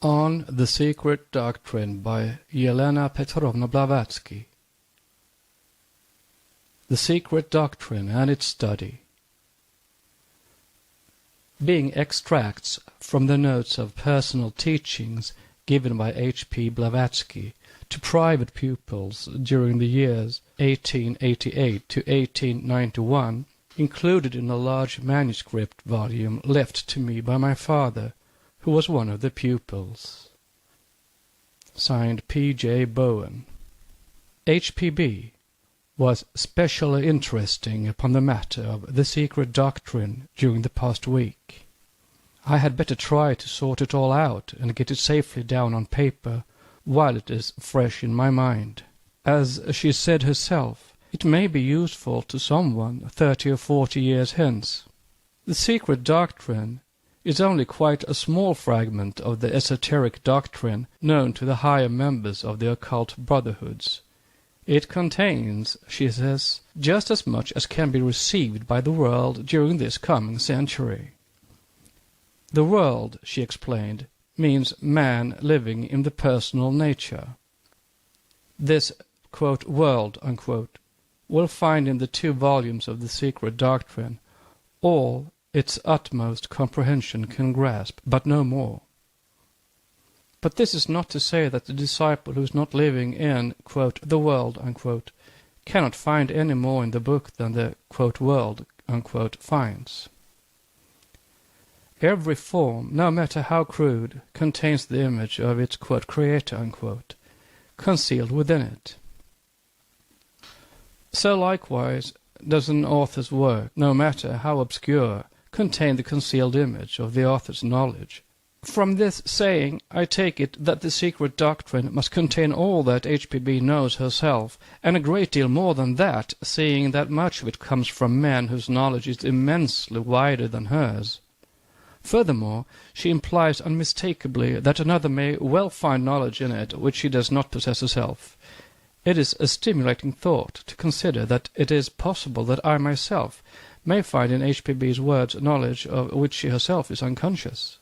On the Secret Doctrine by Yelena Petrovna Blavatsky. The Secret Doctrine and its Study. Being extracts from the notes of personal teachings given by H.P. Blavatsky to private pupils during the years 1888 to 1891, included in a large manuscript volume left to me by my father, who was one of the pupils. Signed P.J. Bowen. H.P.B. was specially interesting upon the matter of the secret doctrine during the past week. I had better try to sort it all out and get it safely down on paper while it is fresh in my mind. As she said herself, it may be useful to someone 30 or 40 years hence. The secret doctrine is only quite a small fragment of the esoteric doctrine known to the higher members of the occult brotherhoods. It contains, she says, just as much as can be received by the world during this coming century. The world, she explained, means man living in the personal nature. This, quote, world, unquote, will find in the 2 volumes of the secret doctrine all its utmost comprehension can grasp, but no more. But this is not to say that the disciple who is not living in, quote, the world, unquote, cannot find any more in the book than the, quote, world, unquote, finds. Every form, no matter how crude, contains the image of its, quote, creator, unquote, concealed within it. So likewise does an author's work, no matter how obscure, contain the concealed image of the author's knowledge. From this saying, I take it that the secret doctrine must contain all that H.P.B. knows herself, and a great deal more than that, seeing that much of it comes from men whose knowledge is immensely wider than hers. Furthermore, she implies unmistakably that another may well find knowledge in it which she does not possess herself. It is a stimulating thought to consider that it is possible that I myself may find in H.P.B.'s words knowledge of which she herself is unconscious.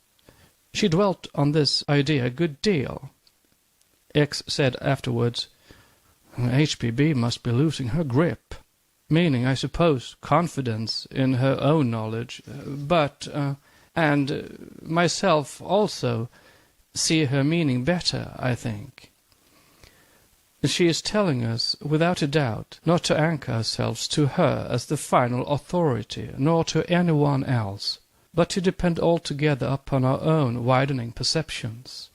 She dwelt on this idea a good deal. X said afterwards, H.P.B. must be losing her grip, meaning, I suppose, confidence in her own knowledge, but, and myself also, see her meaning better, I think. She is telling us, without a doubt, not to anchor ourselves to her as the final authority, nor to anyone else, but to depend altogether upon our own widening perceptions.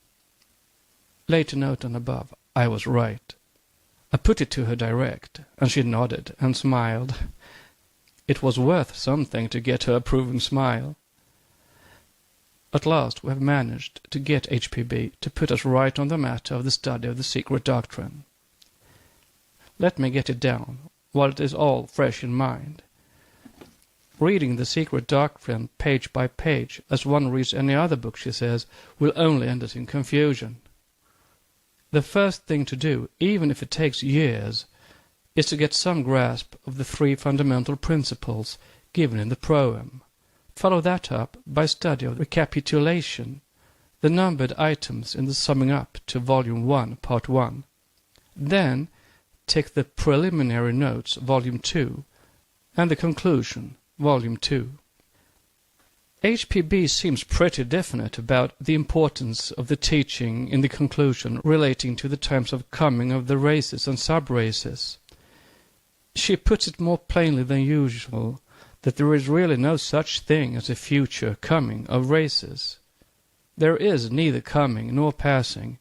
Later note on above, I was right. I put it to her direct, and she nodded and smiled. It was worth something to get her approving smile. At last we have managed to get H.P.B. to put us right on the matter of the study of the secret doctrine. Let me get it down, while it is all fresh in mind. Reading the secret doctrine page by page, as one reads any other book, she says, will only end us in confusion. The first thing to do, even if it takes years, is to get some grasp of the 3 fundamental principles given in the proem. Follow that up by study of recapitulation, the numbered items in the summing up to Volume 1, Part 1. Then take the preliminary notes, Volume 2, and the conclusion, Volume 2. H.P.B. seems pretty definite about the importance of the teaching in the conclusion relating to the times of coming of the races and sub-races. She puts it more plainly than usual that there is really no such thing as a future coming of races. There is neither coming nor passing,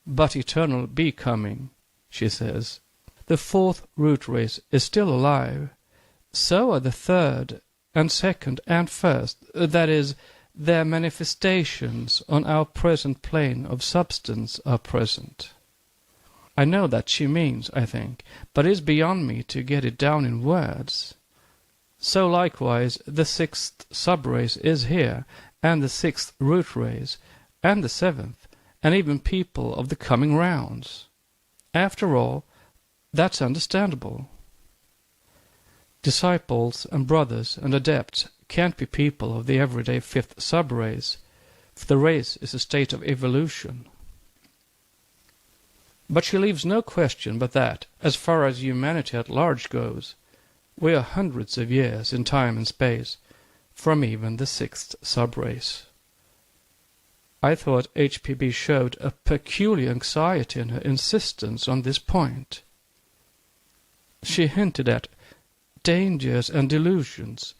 but eternal becoming, she says. The 4th root race is still alive. So are the 3rd and 2nd and 1st, that is, their manifestations on our present plane of substance are present. I know that she means, I think, but it is beyond me to get it down in words. So likewise the 6th sub-race is here, and the 6th root race, and the 7th, and even people of the coming rounds. After all, that's understandable. Disciples and brothers and adepts can't be people of the everyday 5th sub-race, for the race is a state of evolution. But she leaves no question but that, as far as humanity at large goes, we are hundreds of years in time and space from even the sixth sub-race. I thought HPB showed a peculiar anxiety in her insistence on this point. She hinted at dangers and delusions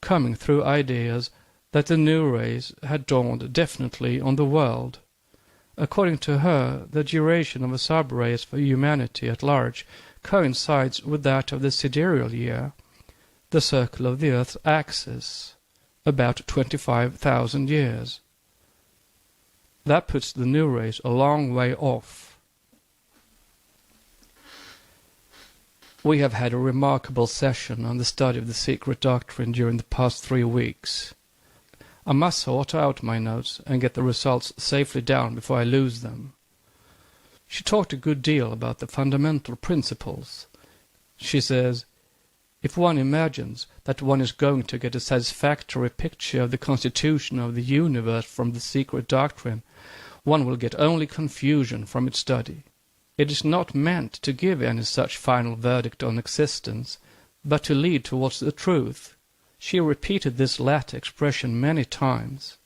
coming through ideas that the new race had dawned definitely on the world. According to her, the duration of a sub-race for humanity at large coincides with that of the sidereal year, the circle of the Earth's axis, about 25,000 years. That puts the new race a long way off. We have had a remarkable session on the study of the secret doctrine during the past 3 weeks. I must sort out my notes and get the results safely down before I lose them. She talked a good deal about the fundamental principles. She says, if one imagines that one is going to get a satisfactory picture of the constitution of the universe from the secret doctrine, one will get only confusion from its study. It is not meant to give any such final verdict on existence, but to lead towards the truth. She repeated this latter expression many times.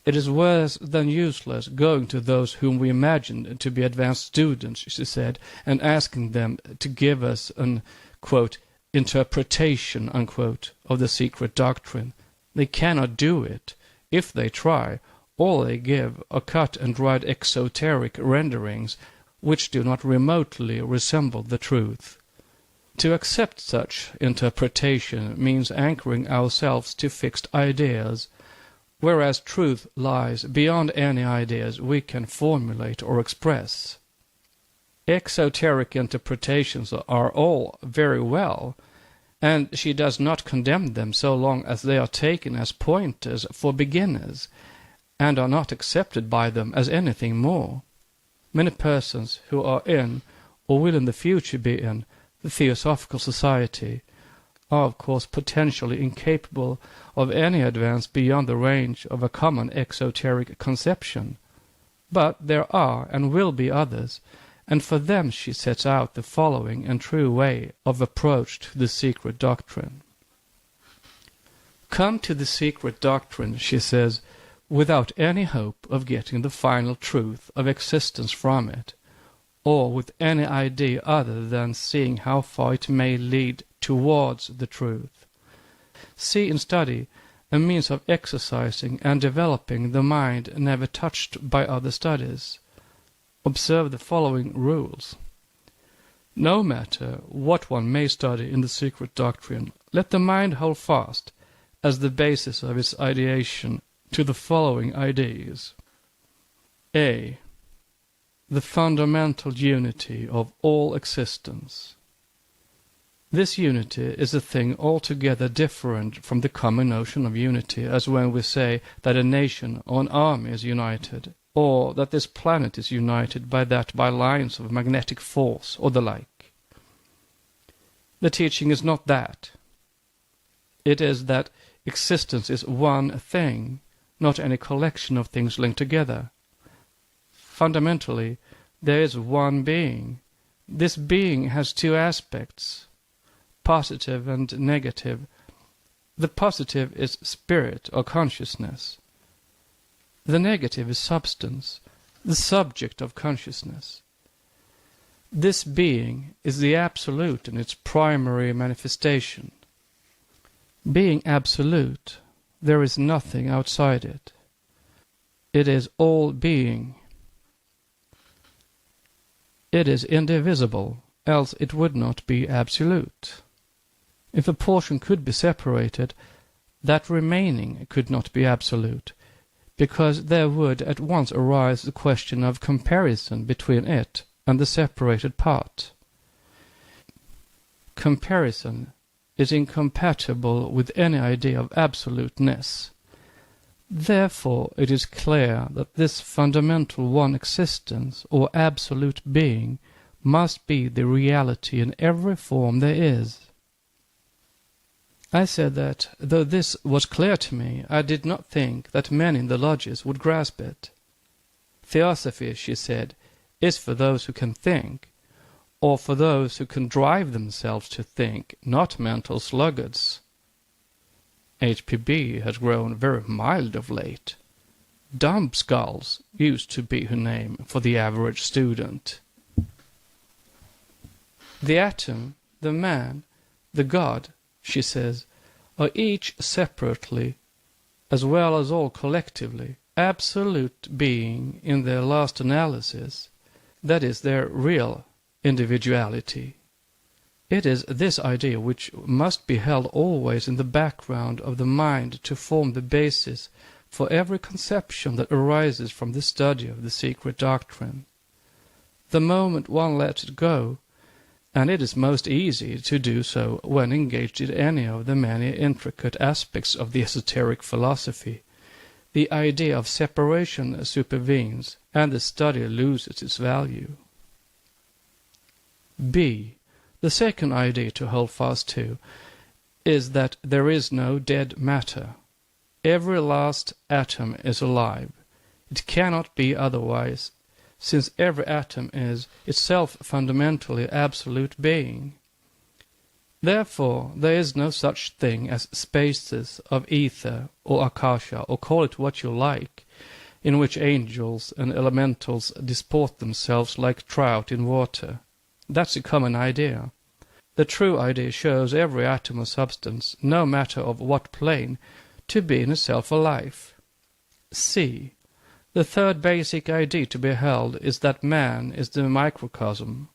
It is worse than useless going to those whom we imagined to be advanced students, she said, and asking them to give us an, quote, interpretation, unquote, of the secret doctrine. They cannot do it. If they try, all they give are cut and dried exoteric renderings which do not remotely resemble the truth. To accept such interpretation means anchoring ourselves to fixed ideas, whereas truth lies beyond any ideas we can formulate or express. Exoteric interpretations are all very well, and she does not condemn them so long as they are taken as pointers for beginners, and are not accepted by them as anything more. Many persons who are in, or will in the future be in, the Theosophical Society are of course potentially incapable of any advance beyond the range of a common exoteric conception. But there are and will be others, and for them she sets out the following and true way of approach to the secret doctrine. Come to the secret doctrine, she says, without any hope of getting the final truth of existence from it, or with any idea other than seeing how far it may lead towards the truth. See in study a means of exercising and developing the mind never touched by other studies. Observe the following rules. No matter what one may study in the secret doctrine, let the mind hold fast, as the basis of its ideation, to the following ideas. A. The fundamental unity of all existence. This unity is a thing altogether different from the common notion of unity, as when we say that a nation or an army is united, or that this planet is united by lines of magnetic force, or the like. The teaching is not that. It is that existence is one thing, not any collection of things linked together. Fundamentally, there is one being. This being has two aspects, positive and negative. The positive is spirit or consciousness. The negative is substance, the subject of consciousness. This being is the absolute in its primary manifestation. Being absolute, there is nothing outside it. It is all being. It is indivisible, else it would not be absolute. If a portion could be separated, that remaining could not be absolute, because there would at once arise the question of comparison between it and the separated part. Comparison is incompatible with any idea of absoluteness. Therefore it is clear that this fundamental one existence, or absolute being, must be the reality in every form there is. I said that, though this was clear to me, I did not think that many in the lodges would grasp it. Theosophy, she said, is for those who can think, or for those who can drive themselves to think, not mental sluggards. HPB has grown very mild of late. Dumbskulls used to be her name for the average student. The atom, the man, the God, she says, are each separately, as well as all collectively, absolute being in their last analysis, that is, their real individuality. It is this idea which must be held always in the background of the mind to form the basis for every conception that arises from the study of the secret doctrine. The moment one lets it go, and it is most easy to do so when engaged in any of the many intricate aspects of the esoteric philosophy, the idea of separation supervenes, and the study loses its value. B. The second idea to hold fast to is that there is no dead matter. Every last atom is alive. It cannot be otherwise, since every atom is itself fundamentally absolute being. Therefore, there is no such thing as spaces of ether or akasha, or call it what you like, in which angels and elementals disport themselves like trout in water. That's a common idea. The true idea shows every atom of substance, no matter of what plane, to be in itself alive. C. The third basic idea to be held is that man is the microcosm.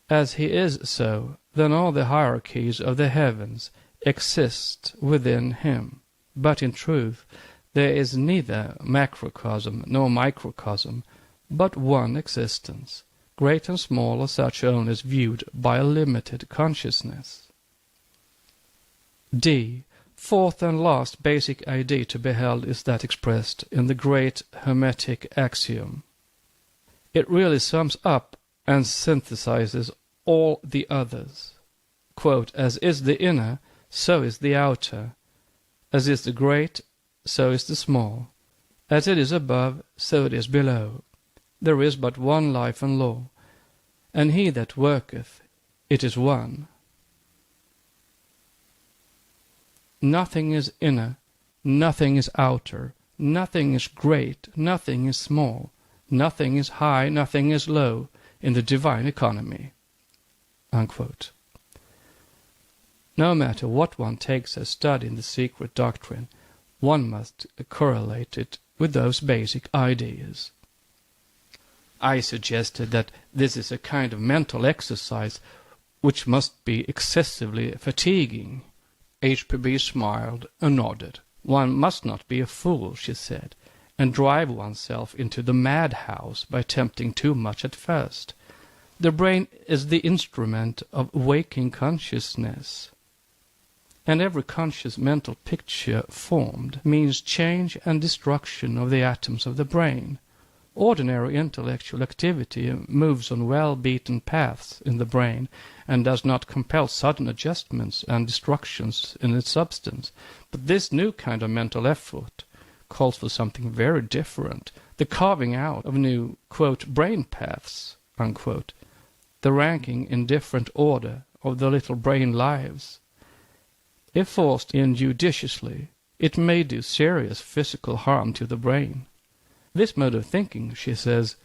As he is so, then all the hierarchies of the heavens exist within him. But in truth, there is neither macrocosm nor microcosm, but one existence, great and small as such only as viewed by a limited consciousness. D. Fourth and last basic idea to be held is that expressed in the great Hermetic axiom. It really sums up and synthesizes all the others. Quote, as is the inner, so is the outer. As is the great, so is the small. As it is above, so it is below. There is but one life and law, and he that worketh, it is one. Nothing is inner, nothing is outer, nothing is great, nothing is small, nothing is high, nothing is low in the divine economy. Unquote. No matter what one takes as study in the secret doctrine, one must correlate it with those basic ideas. I suggested that this is a kind of mental exercise which must be excessively fatiguing. HPB smiled and nodded. One must not be a fool, she said, and drive oneself into the madhouse by attempting too much at first. The brain is the instrument of waking consciousness, and every conscious mental picture formed means change and destruction of the atoms of the brain. Ordinary intellectual activity moves on well-beaten paths in the brain and does not compel sudden adjustments and destructions in its substance. But this new kind of mental effort calls for something very different, the carving out of new, quote, brain paths, unquote, the ranking in different order of the little brain lives. If forced injudiciously, it may do serious physical harm to the brain. This mode of thinking, she says,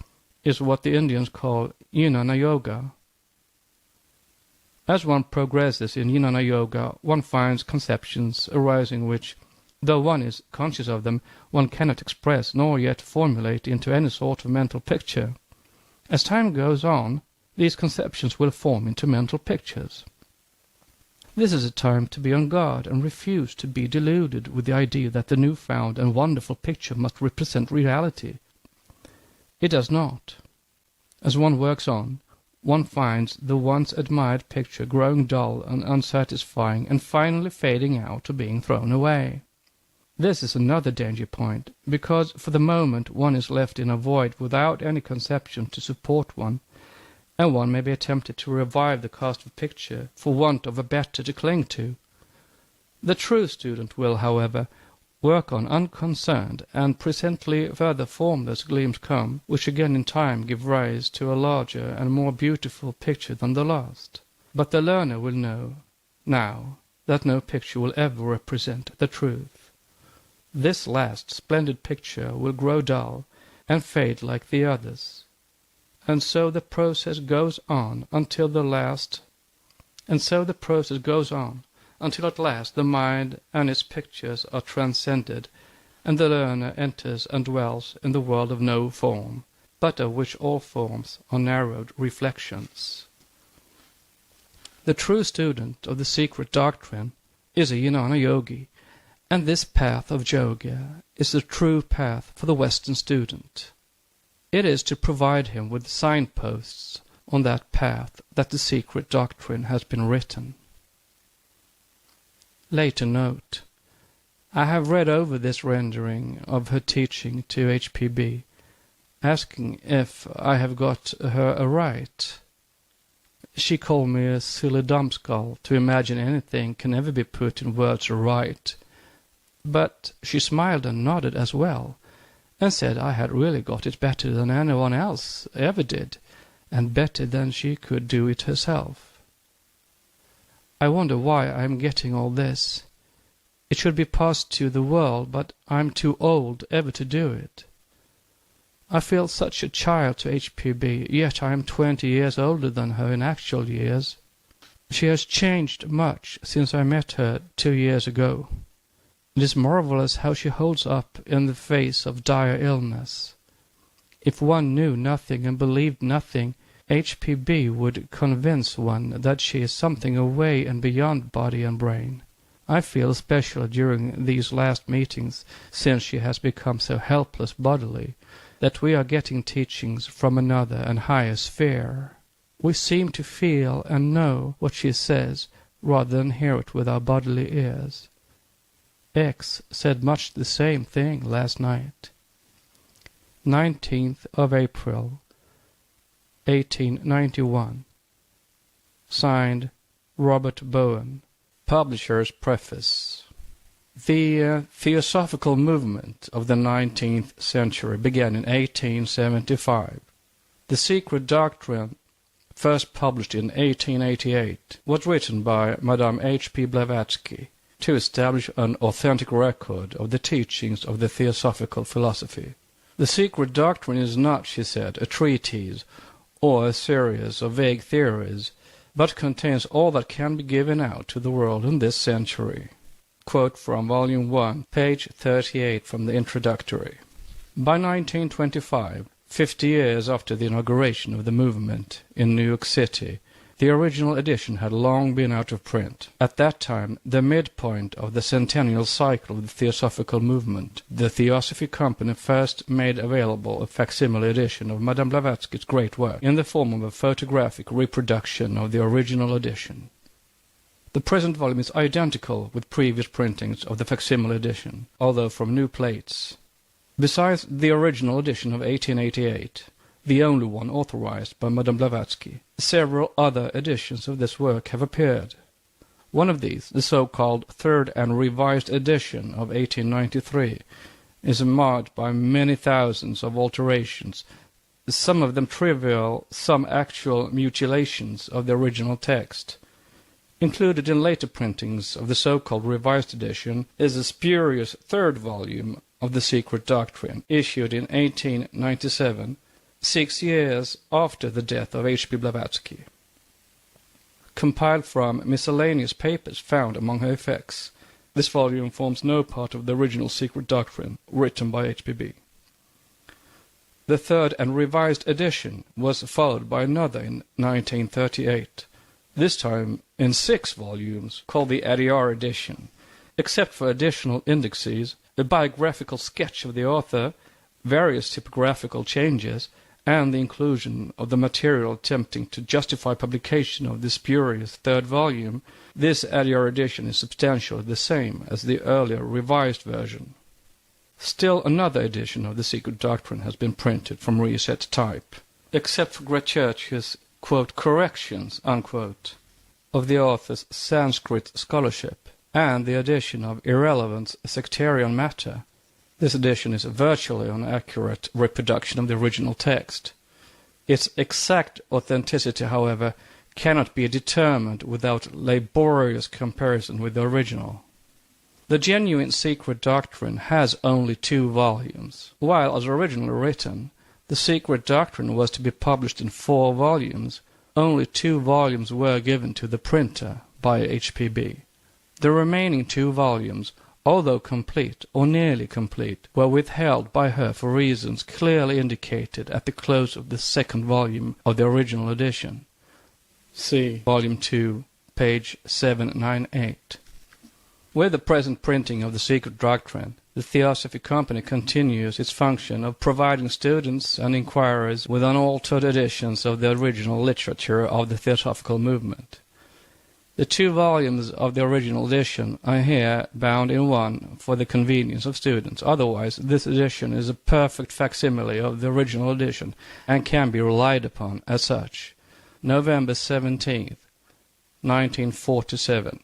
is what the Indians call jnana yoga. As one progresses in jnana yoga, one finds conceptions arising which, though one is conscious of them, one cannot express nor yet formulate into any sort of mental picture. As time goes on, these conceptions will form into mental pictures. This is a time to be on guard and refuse to be deluded with the idea that the newfound and wonderful picture must represent reality. It does not. As one works on, one finds the once admired picture growing dull and unsatisfying and finally fading out or being thrown away. This is another danger point, because for the moment one is left in a void without any conception to support one, and one may be tempted to revive the cast of picture for want of a better to cling to. The true student will, however, work on unconcerned, and presently further formless gleams come, which again in time give rise to a larger and more beautiful picture than the last. But the learner will know now that no picture will ever represent the truth. This last splendid picture will grow dull and fade like the others, and so the process goes on until at last the mind and its pictures are transcended, and the learner enters and dwells in the world of no form, but of which all forms are narrowed reflections. The true student of the secret doctrine is a jnana yogi, and this path of yoga is the true path for the Western student. It is to provide him with signposts on that path that the secret doctrine has been written. Later note: I have read over this rendering of her teaching to HPB, asking if I have got her aright. She called me a silly dumbskull to imagine anything can ever be put in words aright, but she smiled and nodded as well, and said I had really got it better than anyone else ever did, and better than she could do it herself. I wonder why I am getting all this. It should be passed to the world, but I'm too old ever to do it. I feel such a child to HPB, yet I am 20 years older than her in actual years. She has changed much since I met her 2 years ago. It is marvelous how she holds up in the face of dire illness. If one knew nothing and believed nothing, HPB would convince one that she is something away and beyond body and brain. I feel especially during these last meetings, since she has become so helpless bodily, that we are getting teachings from another and higher sphere. We seem to feel and know what she says, rather than hear it with our bodily ears. X said much the same thing last night. 19th of April, 1891. Signed, Robert Bowen. Publisher's Preface. The Theosophical movement of the 19th century began in 1875. The Secret Doctrine, first published in 1888, was written by Madame H.P. Blavatsky to establish an authentic record of the teachings of the Theosophical philosophy. The Secret Doctrine is not, she said, a treatise or a series of vague theories, but contains all that can be given out to the world in this century. Quote from Volume 1, page 38 from the introductory. By 1925, 50 years after the inauguration of the movement in New York City, the original edition had long been out of print. At that time, the midpoint of the centennial cycle of the Theosophical movement, the Theosophy Company first made available a facsimile edition of Madame Blavatsky's great work in the form of a photographic reproduction of the original edition. The present volume is identical with previous printings of the facsimile edition, although from new plates. Besides the original edition of 1888, the only one authorized by Madame Blavatsky, several other editions of this work have appeared. One of these, the so-called Third and Revised Edition of 1893, is marred by many thousands of alterations, some of them trivial, some actual mutilations of the original text. Included in later printings of the so-called Revised Edition is a spurious third volume of The Secret Doctrine, issued in 1897, 6 years after the death of H.P. Blavatsky. Compiled from miscellaneous papers found among her effects, this volume forms no part of the original Secret Doctrine written by H.P.B. The Third and Revised Edition was followed by another in 1938, this time in 6 volumes, called the ADR Edition. Except for additional indexes, a biographical sketch of the author, various typographical changes, and the inclusion of the material attempting to justify publication of the spurious third volume, this ADR edition is substantially the same as the earlier revised version. Still another edition of the Secret Doctrine has been printed from reset type, except for gratuitous, quote, corrections, unquote, of the author's Sanskrit scholarship. and the addition of irrelevant sectarian matter. This edition is virtually an accurate reproduction of the original text. Its exact authenticity, however, cannot be determined without laborious comparison with the original. The genuine secret doctrine has only 2 volumes, while as originally written, the secret doctrine was to be published in 4 volumes. Only 2 volumes were given to the printer by HPB. The remaining 2 volumes, although complete or nearly complete, were withheld by her for reasons clearly indicated at the close of the 2nd volume of the original edition. See Volume 2, page 798. With the present printing of the secret doctrine, the Theosophy Company continues its function of providing students and inquirers with unaltered editions of the original literature of the Theosophical movement. The 2 volumes of the original edition are here bound in one for the convenience of students. Otherwise, this edition is a perfect facsimile of the original edition and can be relied upon as such. November 17th, 1947.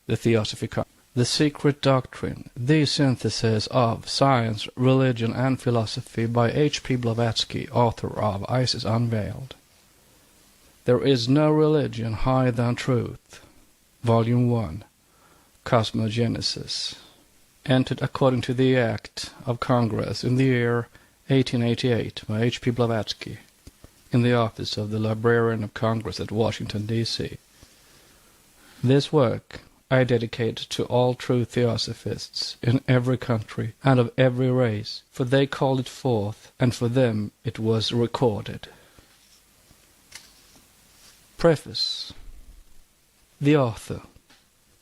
The Theosophy Company. The Secret Doctrine, the synthesis of science, religion, and philosophy by H.P. Blavatsky, author of Isis Unveiled. There is no religion higher than truth. Volume 1. Cosmogenesis. Entered according to the Act of Congress in the year 1888 by H.P. Blavatsky, in the office of the Librarian of Congress at Washington, D.C. This work I dedicate to all true theosophists in every country and of every race, for they called it forth, and for them it was recorded. Preface. The author,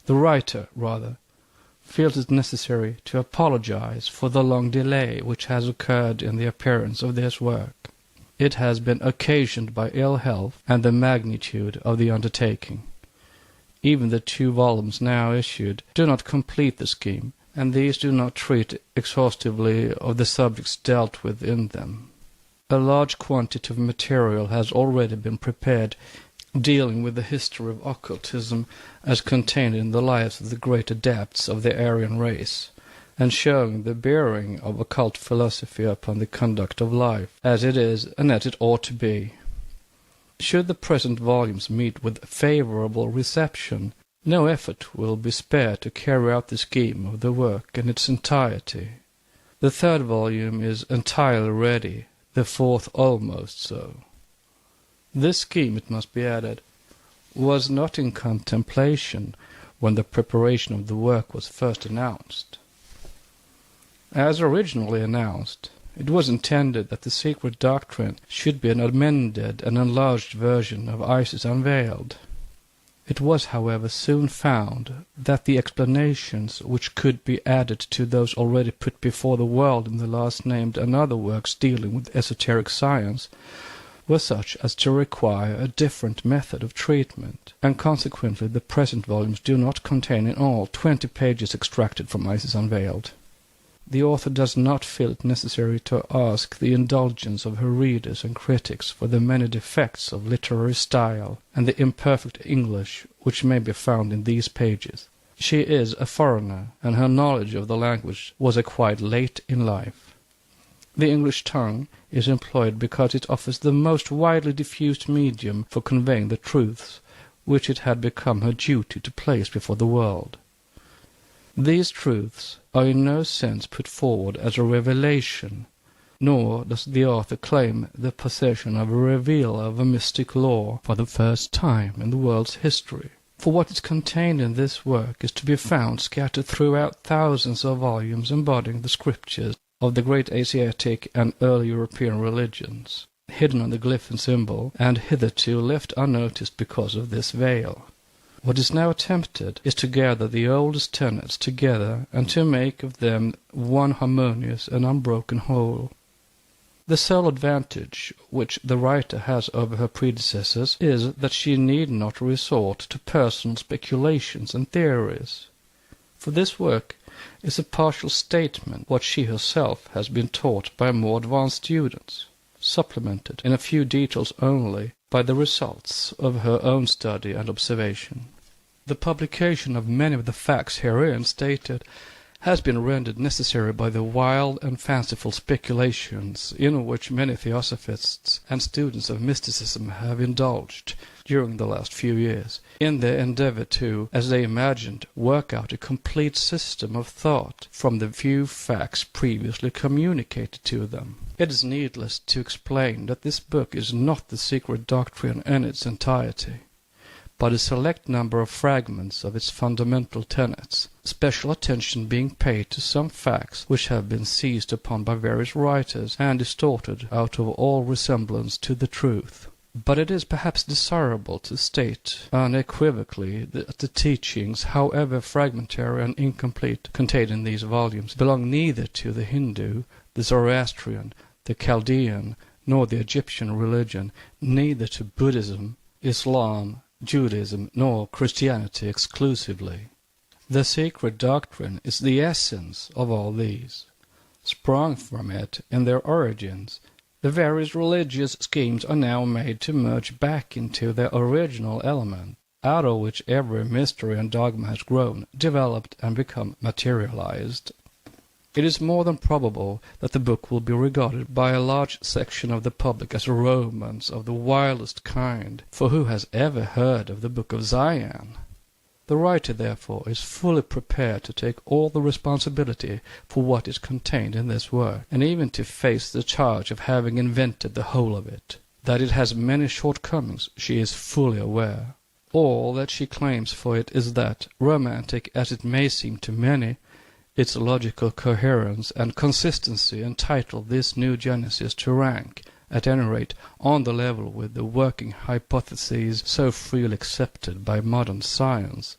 the writer rather, feels it necessary to apologize for the long delay which has occurred in the appearance of this work. It has been occasioned by ill health and the magnitude of the undertaking. Even the 2 volumes now issued do not complete the scheme, and these do not treat exhaustively of the subjects dealt with in them. A large quantity of material has already been prepared dealing with the history of occultism as contained in the lives of the great adepts of the Aryan race, and showing the bearing of occult philosophy upon the conduct of life, as it is and as it ought to be. Should the present volumes meet with favorable reception, no effort will be spared to carry out the scheme of the work in its entirety. The 3rd volume is entirely ready, the 4th almost so. This scheme, it must be added, was not in contemplation when the preparation of the work was first announced. As originally announced, it was intended that the secret doctrine should be an amended and enlarged version of Isis Unveiled. It was, however, soon found that the explanations which could be added to those already put before the world in the last named and other works dealing with esoteric science were such as to require a different method of treatment, and consequently the present volumes do not contain in all 20 pages extracted from Isis Unveiled. The author does not feel it necessary to ask the indulgence of her readers and critics for the many defects of literary style and the imperfect English which may be found in these pages. She is a foreigner, and her knowledge of the language was acquired late in life. The English tongue is employed because it offers the most widely diffused medium for conveying the truths which it had become her duty to place before the world. These truths are in no sense put forward as a revelation, nor does the author claim the possession of a revealer of a mystic law for the first time in the world's history. For what is contained in this work is to be found scattered throughout thousands of volumes embodying the scriptures of the great Asiatic and early European religions, hidden on the glyph and symbol, and hitherto left unnoticed because of this veil. What is now attempted is to gather the oldest tenets together and to make of them one harmonious and unbroken whole. The sole advantage which the writer has over her predecessors is that she need not resort to personal speculations and theories. For this work is a partial statement what she herself has been taught by more advanced students, supplemented in a few details only by the results of her own study and observation. The publication of many of the facts herein stated has been rendered necessary by the wild and fanciful speculations in which many theosophists and students of mysticism have indulged during the last few years, in their endeavor to, as they imagined, work out a complete system of thought from the few facts previously communicated to them. It is needless to explain that this book is not the secret doctrine in its entirety, but a select number of fragments of its fundamental tenets, special attention being paid to some facts which have been seized upon by various writers and distorted out of all resemblance to the truth. But it is perhaps desirable to state unequivocally that the teachings, however fragmentary and incomplete, contained in these volumes, belong neither to the Hindu, the Zoroastrian, the Chaldean, nor the Egyptian religion, neither to Buddhism, Islam, Judaism, nor Christianity exclusively. The secret doctrine is the essence of all these. Sprung from it in their origins, the various religious schemes are now made to merge back into their original element, out of which every mystery and dogma has grown, developed, and become materialized. It is more than probable that the book will be regarded by a large section of the public as a romance of the wildest kind, for who has ever heard of the Book of Zion? The writer, therefore, is fully prepared to take all the responsibility for what is contained in this work, and even to face the charge of having invented the whole of it. That it has many shortcomings, she is fully aware. All that she claims for it is that, romantic as it may seem to many, its logical coherence and consistency entitle this new Genesis to rank, at any rate, on the level with the working hypotheses so freely accepted by modern science.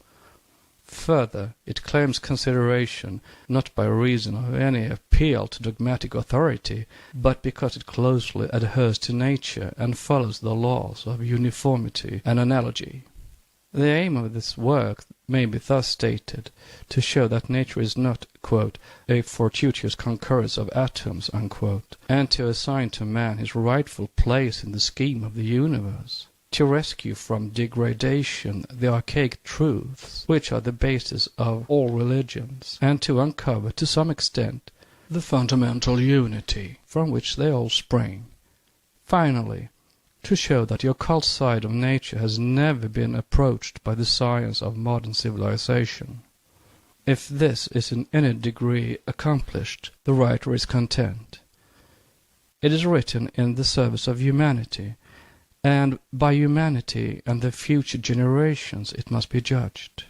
Further, it claims consideration not by reason of any appeal to dogmatic authority, but because it closely adheres to nature and follows the laws of uniformity and analogy. The aim of this work may be thus stated: to show that nature is not, quote, a fortuitous concurrence of atoms, unquote, and to assign to man his rightful place in the scheme of the universe, to rescue from degradation the archaic truths which are the basis of all religions, and to uncover to some extent the fundamental unity from which they all spring. Finally, to show that the occult side of nature has never been approached by the science of modern civilization. If this is in any degree accomplished, the writer is content. It is written in the service of humanity, and by humanity and the future generations it must be judged.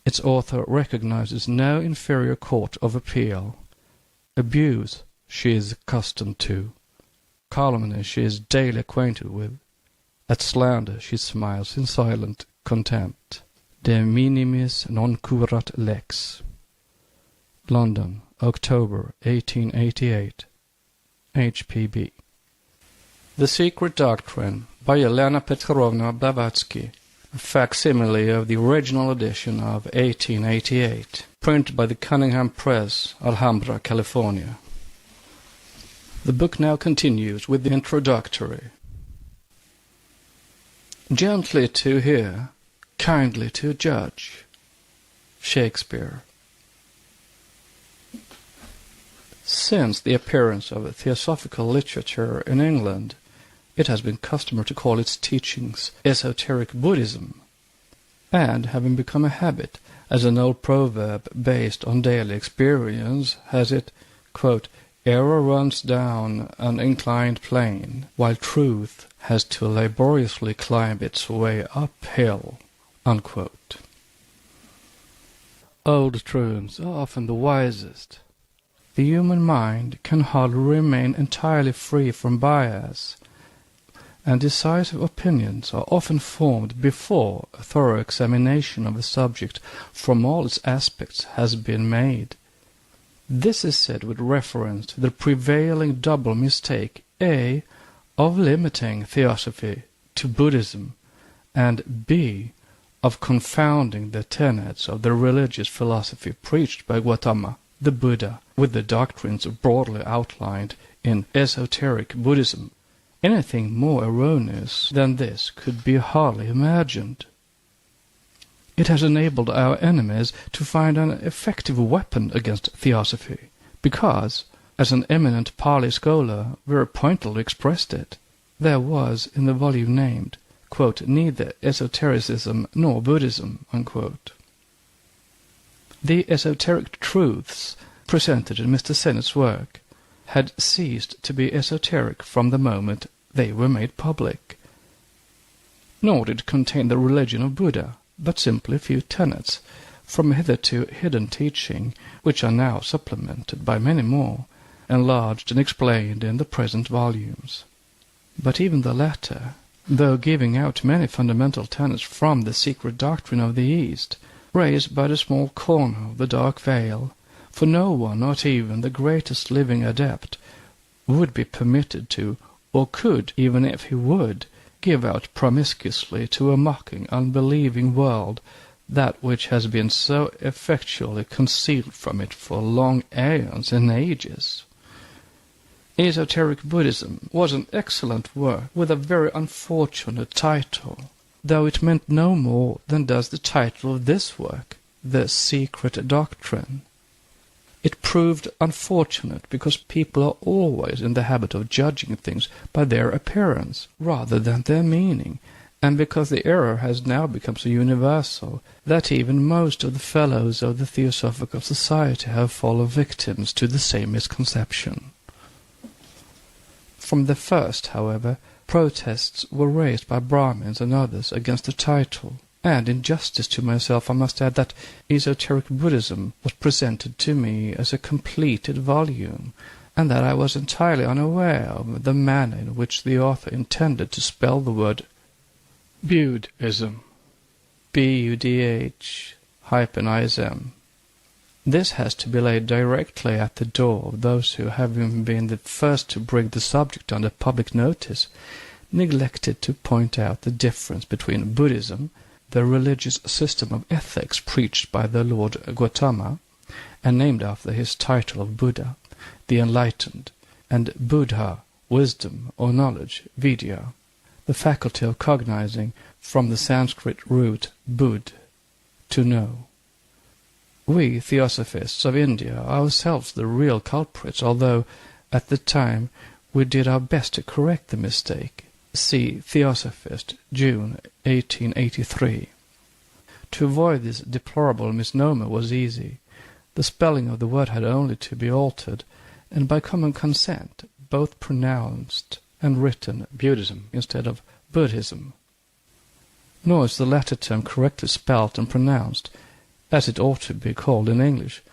Its author recognizes no inferior court of appeal. Abuse she is accustomed to. Calumny she is daily acquainted with. At slander she smiles in silent contempt. De minimis non curat lex. London, October 1888. H.P.B. The Secret Doctrine by Elena Petrovna Blavatsky, a facsimile of the original edition of 1888, printed by the Cunningham Press, Alhambra, California. The book now continues with the introductory. Gently to hear, kindly to judge. Shakespeare. Since the appearance of theosophical literature in England, it has been customary to call its teachings esoteric Buddhism, and having become a habit, as an old proverb based on daily experience has it, quote, error runs down an inclined plane, while truth has to laboriously climb its way uphill, unquote. Old truths are often the wisest. The human mind can hardly remain entirely free from bias, and decisive opinions are often formed before a thorough examination of the subject from all its aspects has been made. This is said with reference to the prevailing double mistake, A, of limiting theosophy to Buddhism, and B, of confounding the tenets of the religious philosophy preached by Gautama, the Buddha, with the doctrines broadly outlined in esoteric Buddhism. Anything more erroneous than this could be hardly imagined. It has enabled our enemies to find an effective weapon against theosophy, because, as an eminent Pali scholar very pointedly expressed it, there was in the volume named, quote, neither esotericism nor Buddhism, unquote. The esoteric truths presented in Mr. Sennett's work had ceased to be esoteric from the moment they were made public. Nor did it contain the religion of Buddha, but simply a few tenets from a hitherto hidden teaching, which are now supplemented by many more, enlarged and explained in the present volumes. But even the latter, though giving out many fundamental tenets from the secret doctrine of the East, raised but a small corner of the dark veil, for no one, not even the greatest living adept, would be permitted to, or could, even if he would, give out promiscuously to a mocking, unbelieving world that which has been so effectually concealed from it for long aeons and ages. Esoteric Buddhism was an excellent work with a very unfortunate title, though it meant no more than does the title of this work, The Secret Doctrine. It proved unfortunate because people are always in the habit of judging things by their appearance rather than their meaning, and because the error has now become so universal that even most of the fellows of the Theosophical Society have fallen victims to the same misconception. From the first, however, protests were raised by Brahmins and others against the title, and in justice to myself I must add that Esoteric Buddhism was presented to me as a completed volume, and that I was entirely unaware of the manner in which the author intended to spell the word Buddhism, Budh-ISM. This has to be laid directly at the door of those who, having been the first to bring the subject under public notice, neglected to point out the difference between Buddhism, the religious system of ethics preached by the Lord Gautama, and named after his title of Buddha, the Enlightened, and Buddha, wisdom or knowledge, Vidya, the faculty of cognizing from the Sanskrit root Bud, to know. We Theosophists of India are ourselves the real culprits, although at the time we did our best to correct the mistake. See Theosophist, June 1883. To avoid this deplorable misnomer was easy. The spelling of the word had only to be altered, and by common consent both pronounced and written Buddhism instead of Buddhism. Nor is the latter term correctly spelt and pronounced, as it ought to be called in English,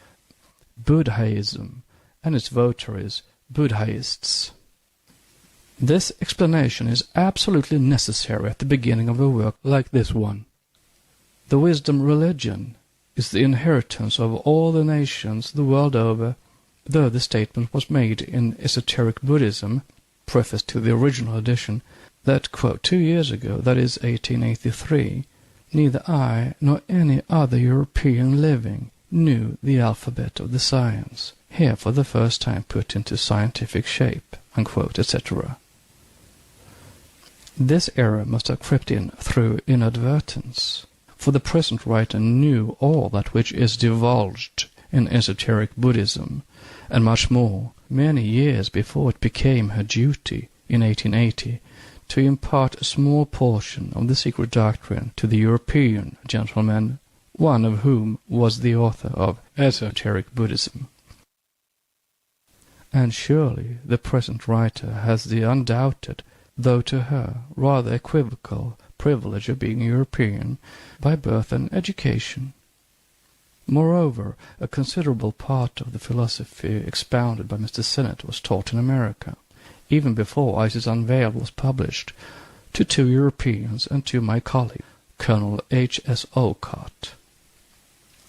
Buddhism, and its votaries Buddhists. This explanation is absolutely necessary at the beginning of a work like this one. The wisdom religion is the inheritance of all the nations the world over, though the statement was made in Esoteric Buddhism, preface to the original edition, that, quote, 2 years ago, that is 1883, neither I nor any other European living knew the alphabet of the science, here for the first time put into scientific shape, unquote, etc. This error must have crept in through inadvertence, for the present writer knew all that which is divulged in Esoteric Buddhism, and much more, many years before it became her duty, in 1880, to impart a small portion of the secret doctrine to the European gentlemen, one of whom was the author of Esoteric Buddhism. And surely the present writer has the undoubted, though to her rather equivocal, privilege of being European by birth and education. Moreover, a considerable part of the philosophy expounded by Mr. Sennett was taught in America, even before Isis Unveiled was published, to 2 Europeans and to my colleague, Colonel H.S. Olcott.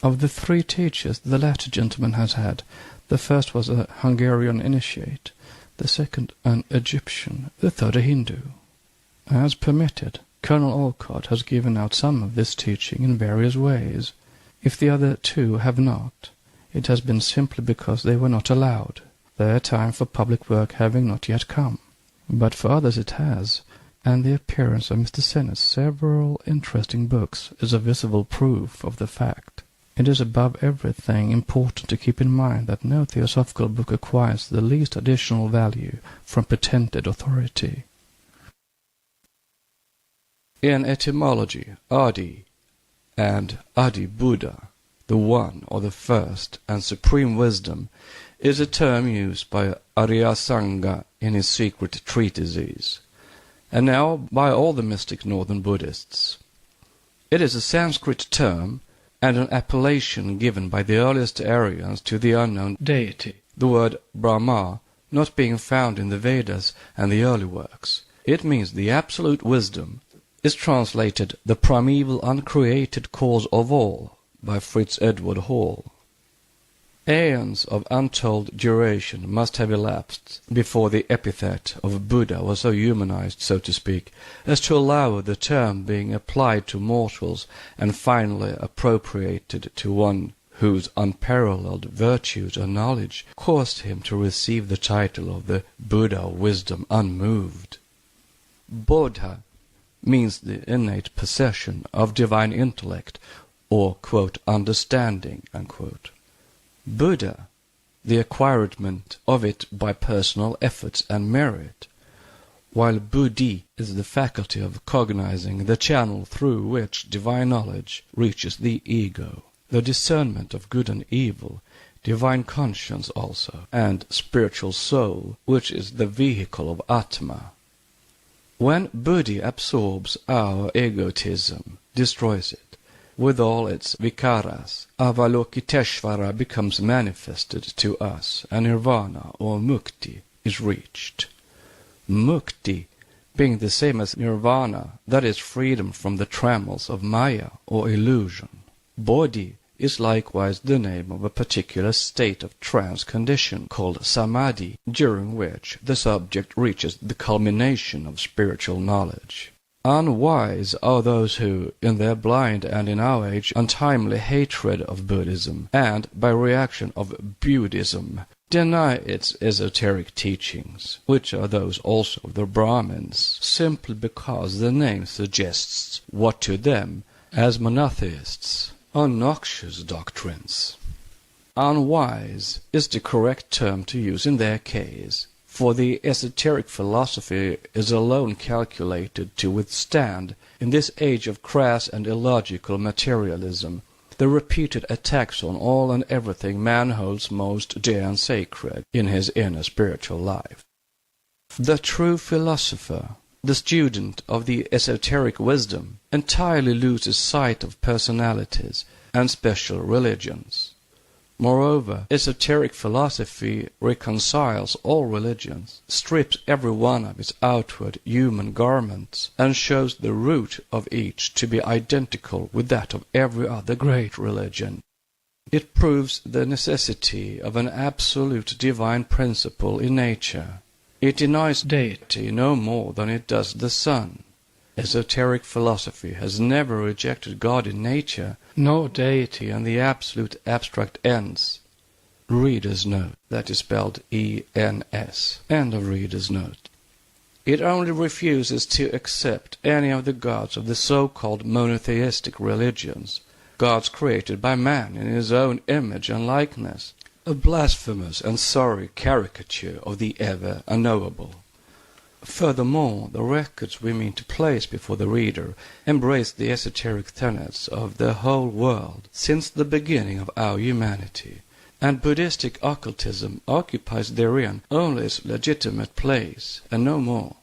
Of the 3 teachers the latter gentleman has had, the first was a Hungarian initiate, the second an Egyptian, the third a Hindu. As permitted, Colonel Olcott has given out some of this teaching in various ways. If the other 2 have not, it has been simply because they were not allowed, their time for public work having not yet come. But for others it has, and the appearance of Mr. Sennett's several interesting books is a visible proof of the fact. It is above everything important to keep in mind that no theosophical book acquires the least additional value from pretended authority. In etymology, Adi and Adi Buddha, the one or the first and supreme wisdom, is a term used by Aryasanga in his secret treatises, and now by all the mystic northern Buddhists. It is a Sanskrit term and an appellation given by the earliest Aryans to the unknown deity, the word Brahma not being found in the Vedas and the early works. It means the absolute wisdom, is translated the primeval uncreated cause of all by Fritz Edward Hall. Aeons of untold duration must have elapsed before the epithet of Buddha was so humanized, so to speak, as to allow the term being applied to mortals and finally appropriated to one whose unparalleled virtues and knowledge caused him to receive the title of the Buddha of Wisdom Unmoved. Bodha means the innate possession of divine intellect or, quote, understanding, unquote. Buddha, the acquirement of it by personal efforts and merit, while buddhi is the faculty of cognizing the channel through which divine knowledge reaches the ego, the discernment of good and evil, divine conscience also, and spiritual soul, which is the vehicle of Atma. When buddhi absorbs our egotism, destroys it, with all its vikaras, Avalokiteshvara becomes manifested to us, and nirvana or mukti is reached. Mukti being the same as nirvana, that is freedom from the trammels of maya or illusion. Bodhi is likewise the name of a particular state of trance condition called samadhi, during which the subject reaches the culmination of spiritual knowledge. Unwise are those who, in their blind and in our age untimely hatred of Buddhism, and by reaction of Buddhism, deny its esoteric teachings, which are those also of the Brahmins, simply because the name suggests what to them, as monotheists, are noxious doctrines. Unwise is the correct term to use in their case, for the esoteric philosophy is alone calculated to withstand, in this age of crass and illogical materialism, the repeated attacks on all and everything man holds most dear and sacred in his inner spiritual life. The true philosopher, the student of the esoteric wisdom, entirely loses sight of personalities and special religions. Moreover, esoteric philosophy reconciles all religions, strips every one of its outward human garments, and shows the root of each to be identical with that of every other great religion. It proves the necessity of an absolute divine principle in nature. It denies deity no more than it does the sun. Esoteric philosophy has never rejected God in nature, nor deity and the absolute abstract ends. Reader's note, that is spelled E-N-S. End of reader's note. It only refuses to accept any of the gods of the so-called monotheistic religions, gods created by man in his own image and likeness, a blasphemous and sorry caricature of the ever-unknowable. Furthermore, the records we mean to place before the reader embrace the esoteric tenets of the whole world since the beginning of our humanity, and Buddhistic occultism occupies therein only its legitimate place, and no more.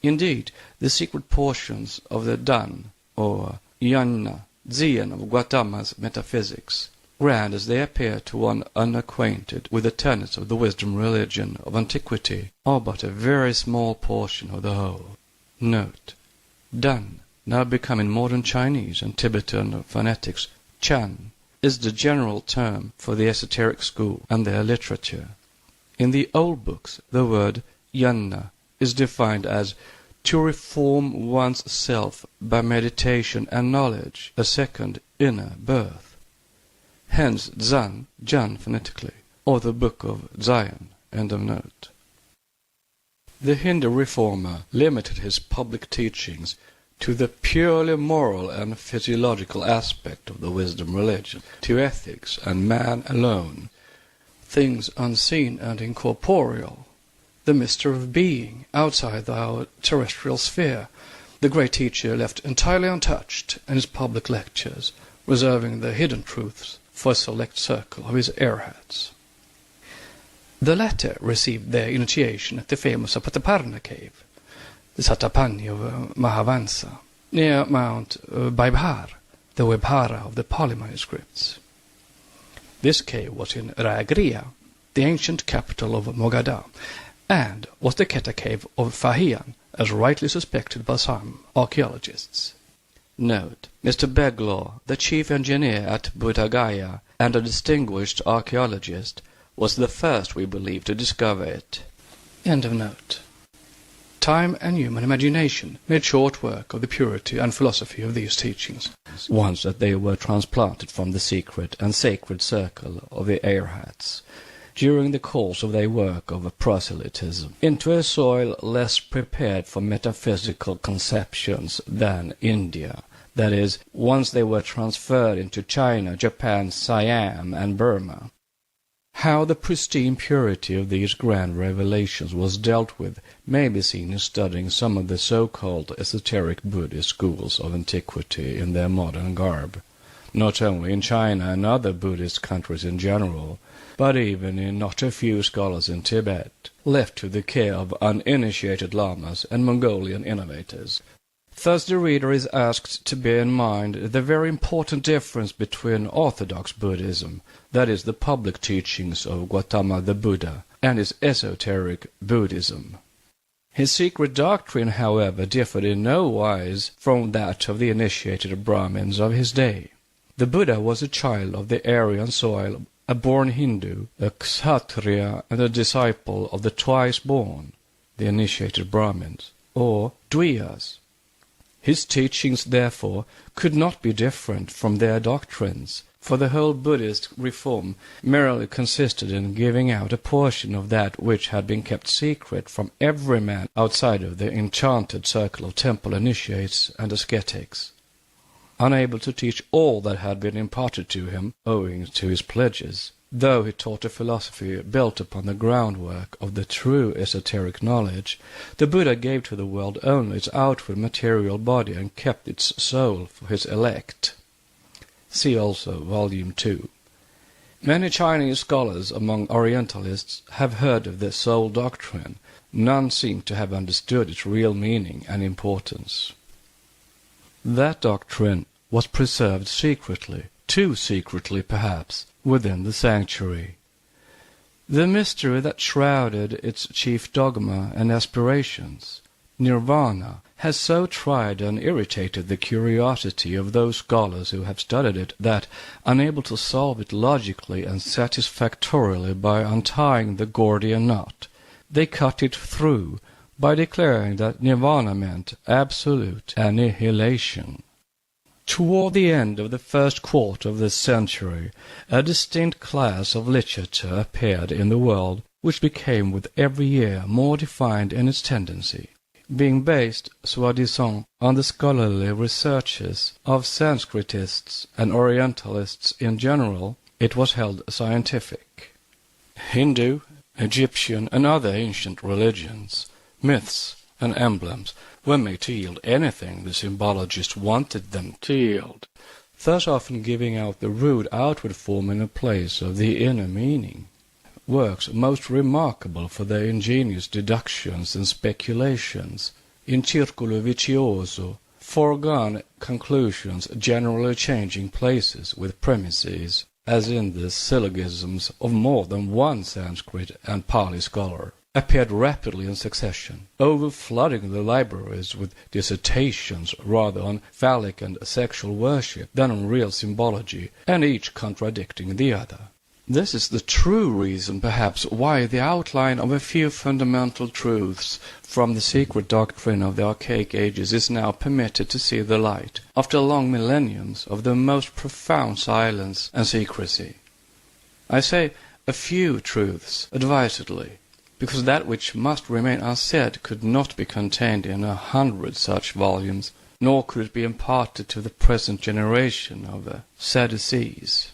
Indeed, the secret portions of the Dan, or Jnana, Zen of Gautama's metaphysics, grand as they appear to one unacquainted with the tenets of the wisdom religion of antiquity, are but a very small portion of the whole. Note: Dan, now become in modern Chinese and Tibetan phonetics Chan, is the general term for the esoteric school and their literature. In the old books, the word Jnana is defined as to reform one's self by meditation and knowledge, a second inner birth. Hence Zan, Jan phonetically, or the Book of Zion. End of note. The Hindu reformer limited his public teachings to the purely moral and physiological aspect of the wisdom religion, to ethics and man alone, things unseen and incorporeal, the mystery of being outside our terrestrial sphere. The great teacher left entirely untouched in his public lectures, reserving the hidden truths for a select circle of his airheads. The latter received their initiation at the famous Apataparna cave, the Satapani of Mahavansa, near Mount Baibhar, the Webhara of the Pali manuscripts. This cave was in Ragria, the ancient capital of Mogadha, and was the Keta cave of Fahian, as rightly suspected by some archaeologists. Note: Mr. Beglaw, the chief engineer at Bodh Gaya and a distinguished archaeologist, was the first, we believe, to discover it. End of note. Time and human imagination made short work of the purity and philosophy of these teachings, once that they were transplanted from the secret and sacred circle of the Arhats, during the course of their work of proselytism, into a soil less prepared for metaphysical conceptions than India. That is, once they were transferred into China, Japan, Siam, and Burma. How the pristine purity of these grand revelations was dealt with may be seen in studying some of the so-called esoteric Buddhist schools of antiquity in their modern garb, not only in China and other Buddhist countries in general, but even in not a few scholars in Tibet, left to the care of uninitiated lamas and Mongolian innovators. Thus the reader is asked to bear in mind the very important difference between orthodox Buddhism, that is the public teachings of Gautama the Buddha, and his esoteric Buddhism. His secret doctrine, however, differed in no wise from that of the initiated Brahmins of his day. The Buddha was a child of the Aryan soil, a born Hindu, a Kshatriya, and a disciple of the twice-born, the initiated Brahmins, or Dviyas. His teachings, therefore, could not be different from their doctrines, for the whole Buddhist reform merely consisted in giving out a portion of that which had been kept secret from every man outside of the enchanted circle of temple initiates and ascetics. Unable to teach all that had been imparted to him, owing to his pledges, though he taught a philosophy built upon the groundwork of the true esoteric knowledge, the Buddha gave to the world only its outward material body and kept its soul for his elect. See also Volume 2. Many Chinese scholars among Orientalists have heard of the soul doctrine. None seem to have understood its real meaning and importance. That doctrine was preserved secretly, too secretly perhaps, within the sanctuary. The mystery that shrouded its chief dogma and aspirations, nirvana, has so tried and irritated the curiosity of those scholars who have studied it that, unable to solve it logically and satisfactorily by untying the Gordian knot, they cut it through by declaring that nirvana meant absolute annihilation. Toward the end of the first quarter of this century, a distinct class of literature appeared in the world, which became with every year more defined in its tendency. Being based, soi-disant, on the scholarly researches of Sanskritists and Orientalists in general, it was held scientific. Hindu, Egyptian, and other ancient religions, myths, and emblems were made to yield anything the symbologist wanted them to yield, thus often giving out the rude outward form in a place of the inner meaning. Works most remarkable for their ingenious deductions and speculations, in circolo vicioso, foregone conclusions generally changing places with premises, as in the syllogisms of more than one Sanskrit and Pali scholar, appeared rapidly in succession, over-flooding the libraries with dissertations rather on phallic and sexual worship than on real symbology, and each contradicting the other. This is the true reason, perhaps, why the outline of a few fundamental truths from the secret doctrine of the archaic ages is now permitted to see the light, after long millenniums of the most profound silence and secrecy. I say a few truths, advisedly, because that which must remain unsaid could not be contained in 100 such volumes, nor could it be imparted to the present generation of Sadducees.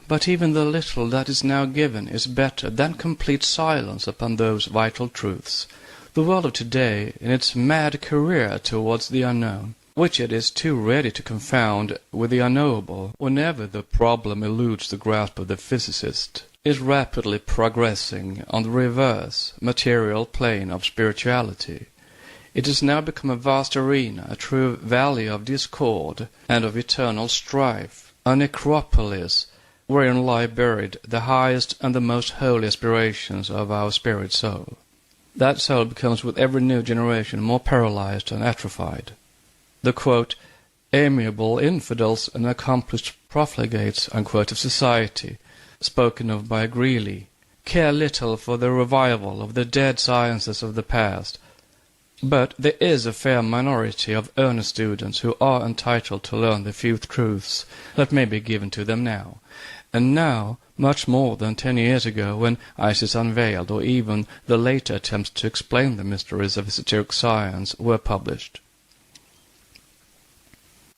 But even the little that is now given is better than complete silence upon those vital truths. The world of today, in its mad career towards the unknown, which it is too ready to confound with the unknowable whenever the problem eludes the grasp of the physicist, is rapidly progressing on the reverse, material plane of spirituality. It has now become a vast arena, a true valley of discord and of eternal strife, a necropolis wherein lie buried the highest and the most holy aspirations of our spirit soul. That soul becomes with every new generation more paralyzed and atrophied. The, quote, amiable infidels and accomplished profligates, unquote, of society, spoken of by Greeley, care little for the revival of the dead sciences of the past, but there is a fair minority of earnest students who are entitled to learn the few truths that may be given to them now, and now much more than 10 years ago, when Isis Unveiled or even the later attempts to explain the mysteries of esoteric science were published.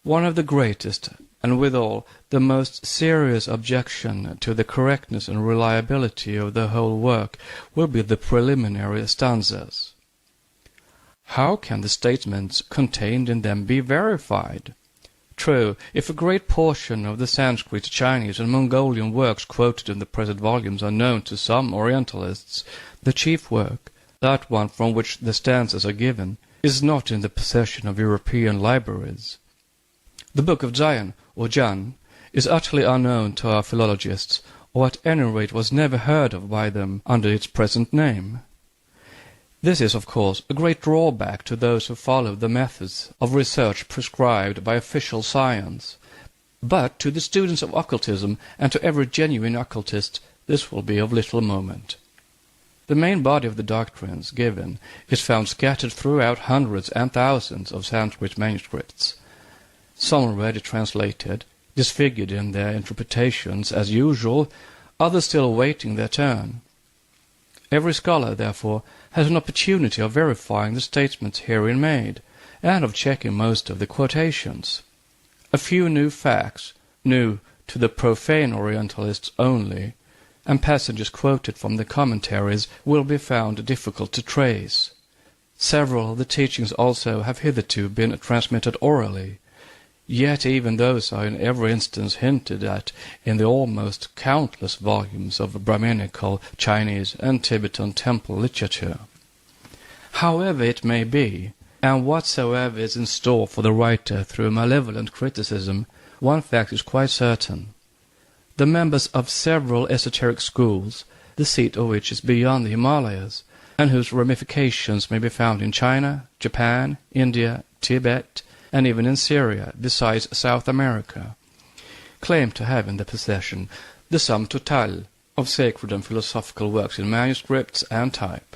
One of the greatest, and withal the most serious objection to the correctness and reliability of the whole work will be the preliminary stanzas. How can the statements contained in them be verified? True, if a great portion of the Sanskrit, Chinese, and Mongolian works quoted in the present volumes are known to some Orientalists, the chief work, that one from which the stanzas are given, is not in the possession of European libraries. The Book of Zion, or Jan, is utterly unknown to our philologists, or at any rate was never heard of by them under its present name. This is, of course, a great drawback to those who follow the methods of research prescribed by official science, but to the students of occultism and to every genuine occultist this will be of little moment. The main body of the doctrines given is found scattered throughout hundreds and thousands of Sanskrit manuscripts, some already translated, disfigured in their interpretations as usual, others still awaiting their turn. Every scholar, therefore, has an opportunity of verifying the statements herein made, and of checking most of the quotations. A few new facts, new to the profane Orientalists only, and passages quoted from the commentaries will be found difficult to trace. Several of the teachings also have hitherto been transmitted orally, yet even those are in every instance hinted at in the almost countless volumes of Brahminical, Chinese, and Tibetan temple literature. However it may be, and whatsoever is in store for the writer through malevolent criticism, one fact is quite certain. The members of several esoteric schools, the seat of which is beyond the Himalayas, and whose ramifications may be found in China, Japan, India, Tibet, and even in Syria, besides South America, claim to have in their possession the sum total of sacred and philosophical works in manuscripts and type.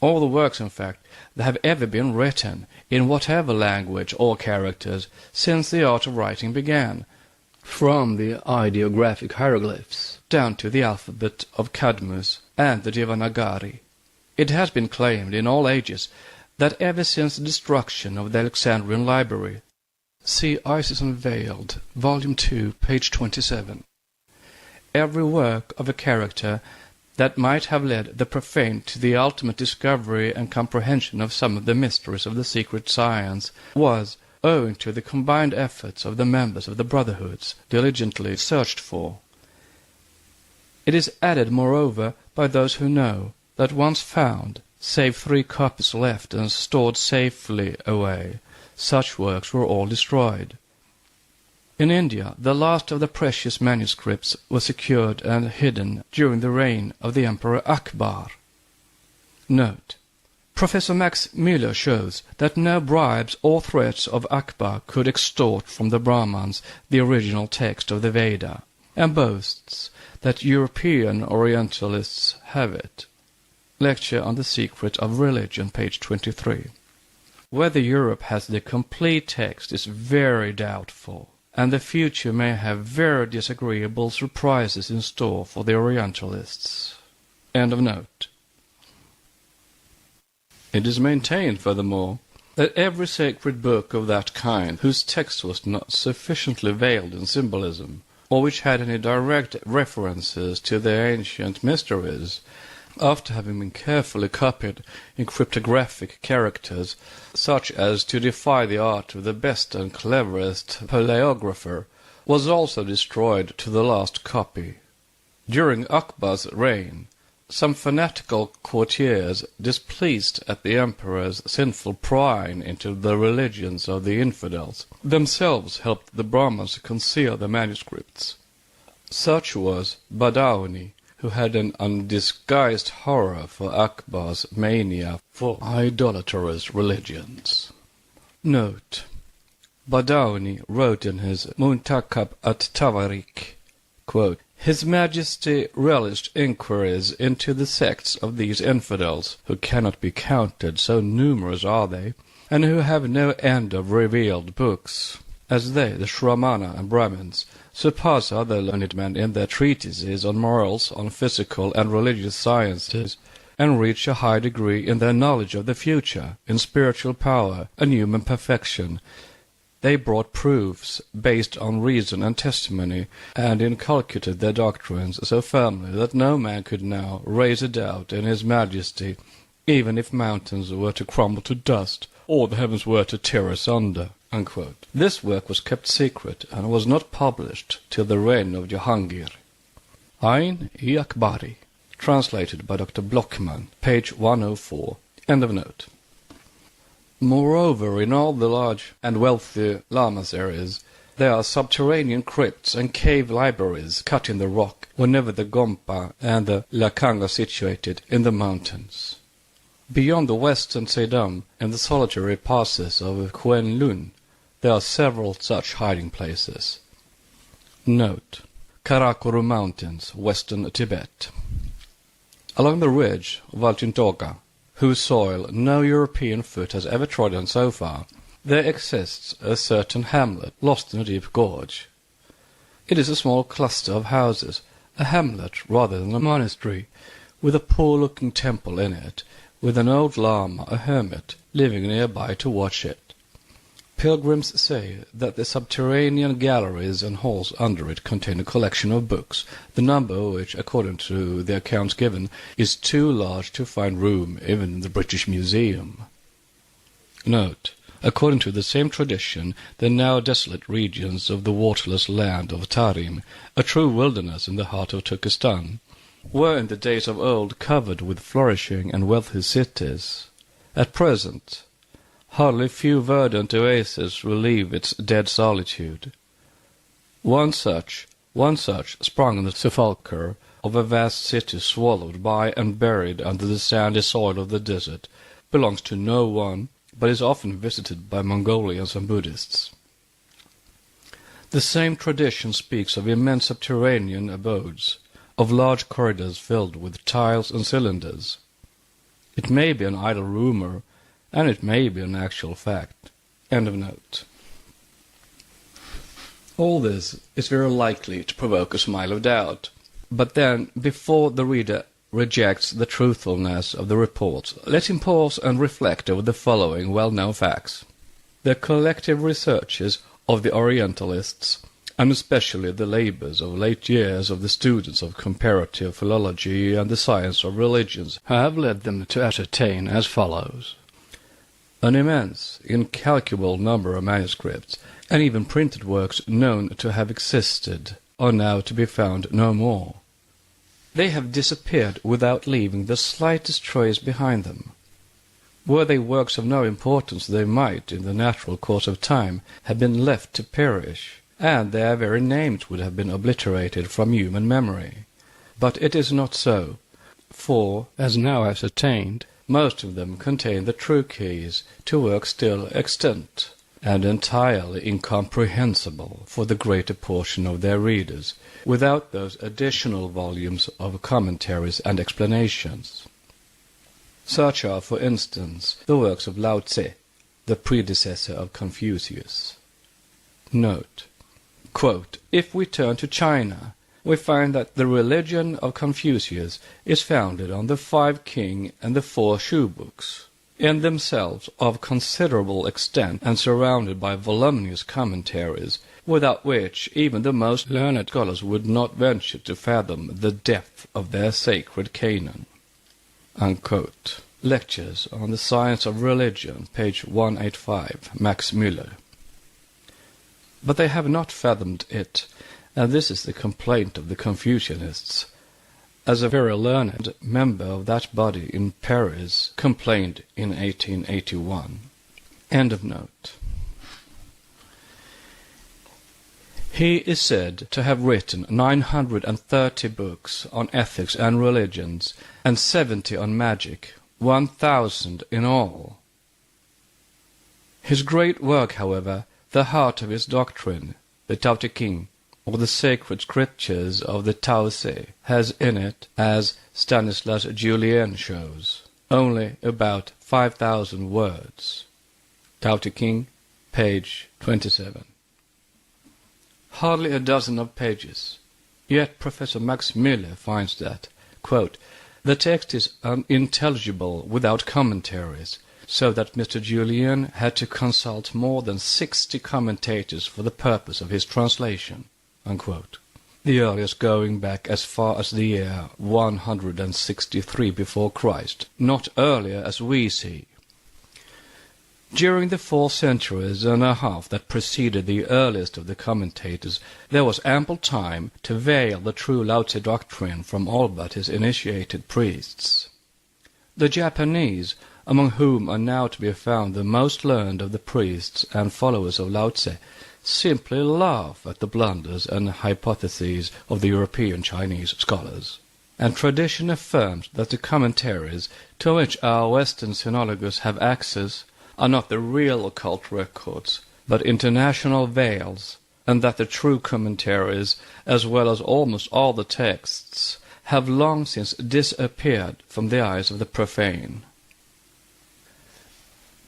All the works, in fact, that have ever been written, in whatever language or characters, since the art of writing began, from the ideographic hieroglyphs down to the alphabet of Cadmus and the Devanagari. It has been claimed in all ages that ever since the destruction of the Alexandrian library, see Isis Unveiled, Volume 2, page 27, every work of a character that might have led the profane to the ultimate discovery and comprehension of some of the mysteries of the secret science was, owing to the combined efforts of the members of the brotherhoods, diligently searched for. It is added, moreover, by those who know that once found, save 3 copies left and stored safely away, such works were all destroyed. In India, the last of the precious manuscripts was secured and hidden during the reign of the Emperor Akbar. Note: Professor Max Müller shows that no bribes or threats of Akbar could extort from the Brahmans the original text of the Veda, and boasts that European Orientalists have it. Lecture on the Secret of Religion, page 23. Whether Europe has the complete text is very doubtful, and the future may have very disagreeable surprises in store for the Orientalists. End of note. It is maintained, furthermore, that every sacred book of that kind, whose text was not sufficiently veiled in symbolism, or which had any direct references to the ancient mysteries, after having been carefully copied in cryptographic characters, such as to defy the art of the best and cleverest paleographer, was also destroyed to the last copy. During Akbar's reign, some fanatical courtiers, displeased at the emperor's sinful prying into the religions of the infidels, themselves helped the Brahmins conceal the manuscripts. Such was Badauni, who had an undisguised horror for Akbar's mania for idolatrous religions. Note: Badauni wrote in his Muntakab at-Tawarik, quote, "His Majesty relished inquiries into the sects of these infidels, who cannot be counted, so numerous are they, and who have no end of revealed books, as they, the Shramana and Brahmins, surpass other learned men in their treatises on morals, on physical and religious sciences, and reach a high degree in their knowledge of the future, in spiritual power and human perfection. They brought proofs based on reason and testimony, and inculcated their doctrines so firmly that no man could now raise a doubt in His Majesty, even if mountains were to crumble to dust, or the heavens were to tear asunder." Unquote. This work was kept secret, and was not published till the reign of Jahangir. Ain-i Akbari, translated by Dr. Blockman, page 104, end of note. Moreover, in all the large and wealthy lamaseries, there are subterranean crypts and cave libraries cut in the rock, whenever the Gompa and the Lakang are situated in the mountains. Beyond the western Sedam and the solitary passes of Kuen Lun, there are several such hiding places. Note: Karakorum Mountains, western Tibet. Along the ridge of Altintoga, whose soil no European foot has ever trodden so far, there exists a certain hamlet lost in a deep gorge. It is a small cluster of houses, a hamlet rather than a monastery, with a poor-looking temple in it, with an old lama, a hermit, living nearby to watch it. Pilgrims say that the subterranean galleries and halls under it contain a collection of books, the number of which, according to the accounts given, is too large to find room even in the British Museum. Note: according to the same tradition, the now desolate regions of the waterless land of Tarim, a true wilderness in the heart of Turkestan, were in the days of old covered with flourishing and wealthy cities. At present, hardly few verdant oases relieve its dead solitude. One such sprung in the sepulchre of a vast city swallowed by and buried under the sandy soil of the desert, belongs to no one, but is often visited by Mongolians and Buddhists. The same tradition speaks of immense subterranean abodes, of large corridors filled with tiles and cylinders. It may be an idle rumor, and it may be an actual fact. End of note. All this is very likely to provoke a smile of doubt. But then, before the reader rejects the truthfulness of the reports, let him pause and reflect over the following well-known facts. The collective researches of the Orientalists, and especially the labors of late years of the students of comparative philology and the science of religions, have led them to ascertain as follows. An immense, incalculable number of manuscripts, and even printed works known to have existed, are now to be found no more. They have disappeared without leaving the slightest trace behind them. Were they works of no importance, they might, in the natural course of time, have been left to perish, and their very names would have been obliterated from human memory. But it is not so, for, as now ascertained, most of them contain the true keys to work still extant, and entirely incomprehensible for the greater portion of their readers, without those additional volumes of commentaries and explanations. Such are, for instance, the works of Lao Tse, the predecessor of Confucius. Note: quote, "If we turn to China, we find that the religion of Confucius is founded on the 5 king and the 4 shoe books. in themselves of considerable extent and surrounded by voluminous commentaries, without which even the most learned scholars would not venture to fathom the depth of their sacred canon." Unquote. Lectures on the Science of Religion, page 185, Max Müller. But they have not fathomed it, and this is the complaint of the Confucianists, as a very learned member of that body in Paris complained in 1881. End of note. He is said to have written 930 books on ethics and religions, and 70 on magic, 1,000 in all. His great work, however, the heart of his doctrine, the Tao Te Ching, or the sacred scriptures of the Tao Se, has in it, as Stanislas Julien shows, only about 5,000 words. Tao Te Ching, page 27. Hardly a dozen of pages. Yet Professor Max Müller finds that, quote, "the text is unintelligible without commentaries, so that Mr. Julien had to consult more than 60 commentators for the purpose of his translation," unquote. The earliest going back as far as the year 163 before Christ, not earlier as we see. During the 4 centuries and a half that preceded the earliest of the commentators, there was ample time to veil the true Lao Tse doctrine from all but his initiated priests. The Japanese, among whom are now to be found the most learned of the priests and followers of Lao Tse, simply laugh at the blunders and hypotheses of the European Chinese scholars. And tradition affirms that the commentaries to which our Western sinologists have access are not the real occult records, but international veils, and that the true commentaries, as well as almost all the texts, have long since disappeared from the eyes of the profane.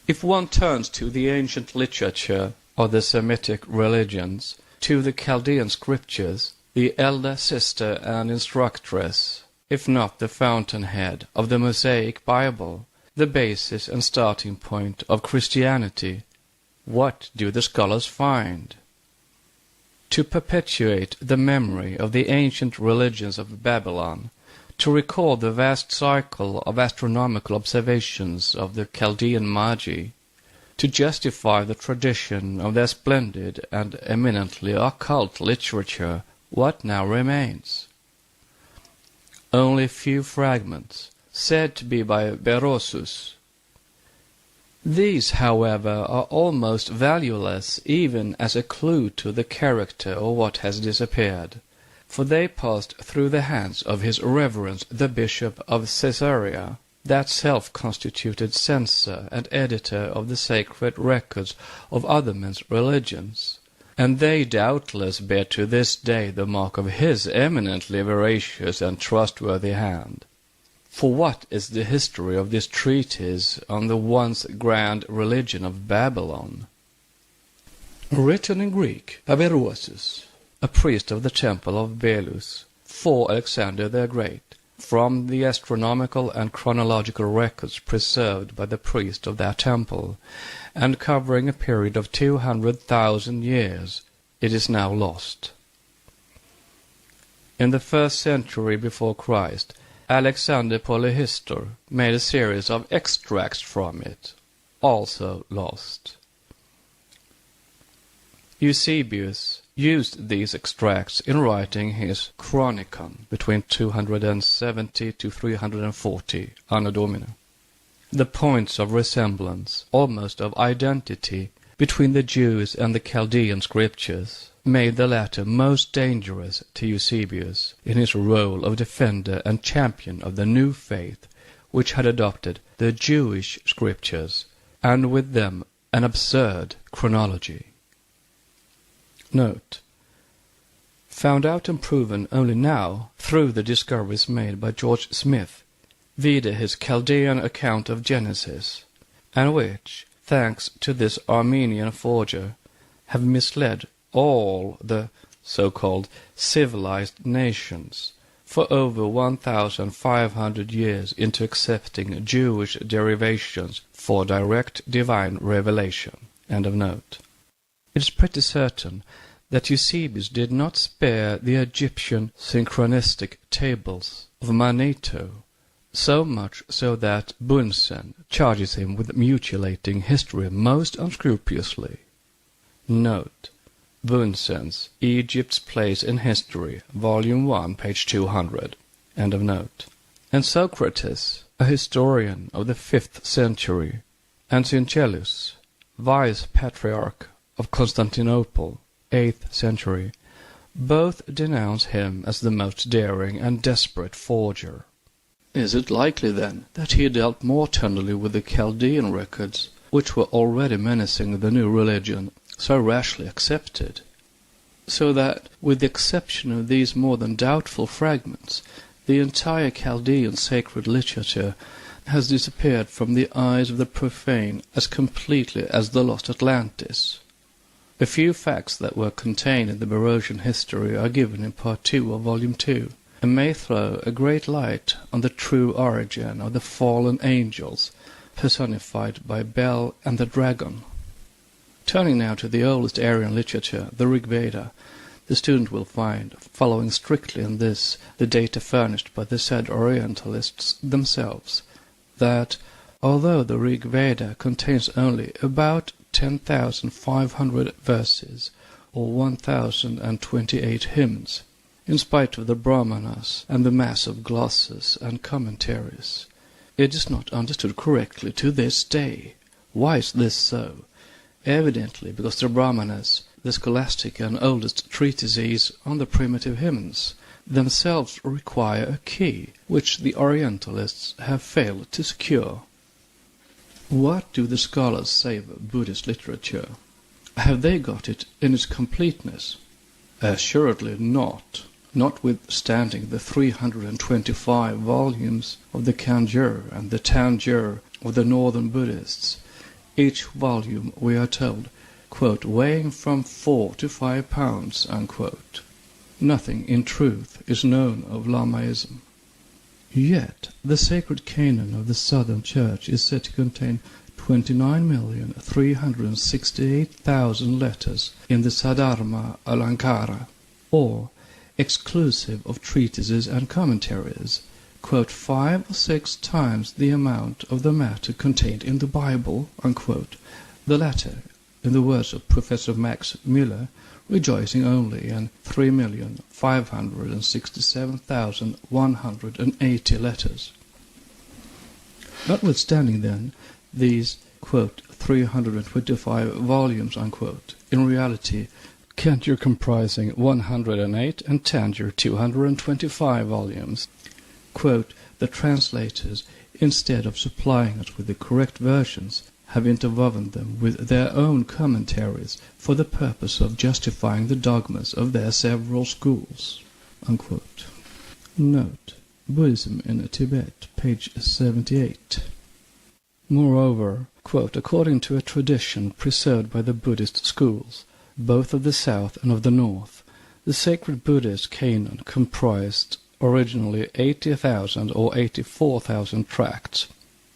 If one turns to the ancient literature of the Semitic religions, to the Chaldean scriptures, the elder sister and instructress, if not the fountainhead of the Mosaic Bible, the basis and starting point of Christianity, what do the scholars find? To perpetuate the memory of the ancient religions of Babylon, to record the vast cycle of astronomical observations of the Chaldean Magi, to justify the tradition of their splendid and eminently occult literature, what now remains? Only a few fragments, said to be by Berosus. These, however, are almost valueless even as a clue to the character of what has disappeared, for they passed through the hands of his reverence the Bishop of Caesarea, that self-constituted censor and editor of the sacred records of other men's religions, and they doubtless bear to this day the mark of his eminently veracious and trustworthy hand. For what is the history of this treatise on the once grand religion of Babylon? Written in Greek by Berosus, a priest of the temple of Belus, for Alexander the Great, from the astronomical and chronological records preserved by the priest of that temple, and covering a period of 200,000 years, it is now lost. In the 1st century before Christ, Alexander Polyhistor made a series of extracts from it, also lost. Eusebius used these extracts in writing his Chronicon between 270 to 340 Anno Domini. The points of resemblance, almost of identity, between the Jews and the Chaldean scriptures made the latter most dangerous to Eusebius in his role of defender and champion of the new faith which had adopted the Jewish scriptures, and with them an absurd chronology. Note: found out and proven only now through the discoveries made by George Smith, vide his Chaldean account of Genesis, and which, thanks to this Armenian forger, have misled all the so-called civilized nations, for over 1,500 years into accepting Jewish derivations for direct divine revelation. End of note. It is pretty certain that Eusebius did not spare the Egyptian synchronistic tables of Manetho, so much so that Bunsen charges him with mutilating history most unscrupulously. Note: Bunsen's Egypt's Place in History, Volume 1, page 200. End of note. And Socrates, a historian of the 5th century, and Syncellus, vice patriarch of Constantinople, 8th century, both denounce him as the most daring and desperate forger. Is it likely, then, that he dealt more tenderly with the Chaldean records, which were already menacing the new religion, so rashly accepted? So that, with the exception of these more than doubtful fragments, the entire Chaldean sacred literature has disappeared from the eyes of the profane as completely as the lost Atlantis. A few facts that were contained in the Barosian history are given in Part 2 of Volume 2, and may throw a great light on the true origin of the fallen angels, personified by Bel and the dragon. Turning now to the oldest Aryan literature, the Rig Veda, the student will find, following strictly in this the data furnished by the said Orientalists themselves, that, although the Rig Veda contains only about 10,500 verses, or 1,028 hymns, in spite of the Brahmanas and the mass of glosses and commentaries, it is not understood correctly to this day. Why is this so? Evidently because the Brahmanas, the scholastic and oldest treatises on the primitive hymns, themselves require a key which the Orientalists have failed to secure. What do the scholars say of Buddhist literature? Have they got it in its completeness? Assuredly not, notwithstanding the 325 volumes of the Kanjur and the Tanjur of the northern Buddhists, each volume, we are told, quote, weighing from 4 to 5 pounds, unquote. Nothing, in truth, is known of Lamaism. Yet the sacred canon of the Southern Church is said to contain 29,368,000 letters in the Sadharma Alankara, or, exclusive of treatises and commentaries, quote, 5 or 6 times the amount of the matter contained in the Bible, unquote, the latter, in the words of Professor Max Müller, rejoicing only in 3,567,180 letters. Notwithstanding, then, these, quote, 325 volumes, unquote, in reality, Kanjur comprising 108 and Tanjur 225 volumes, quote, the translators, instead of supplying us with the correct versions, have interwoven them with their own commentaries for the purpose of justifying the dogmas of their several schools, unquote. Note: Buddhism in Tibet, page 78. Moreover, quote, according to a tradition preserved by the Buddhist schools, both of the south and of the north, the sacred Buddhist canon comprised originally 80,000 or 84,000 tracts,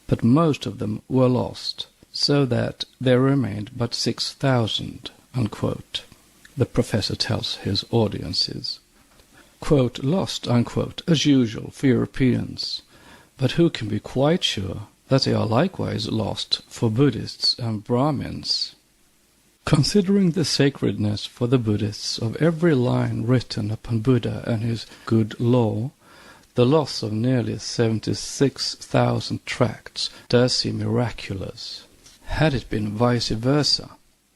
but most of them were lost, so that there remained but 6,000, unquote, the professor tells his audiences. Quote, lost, unquote, as usual for Europeans, but who can be quite sure that they are likewise lost for Buddhists and Brahmins? Considering the sacredness for the Buddhists of every line written upon Buddha and his good law, the loss of nearly 76,000 tracts does seem miraculous. Had it been vice versa,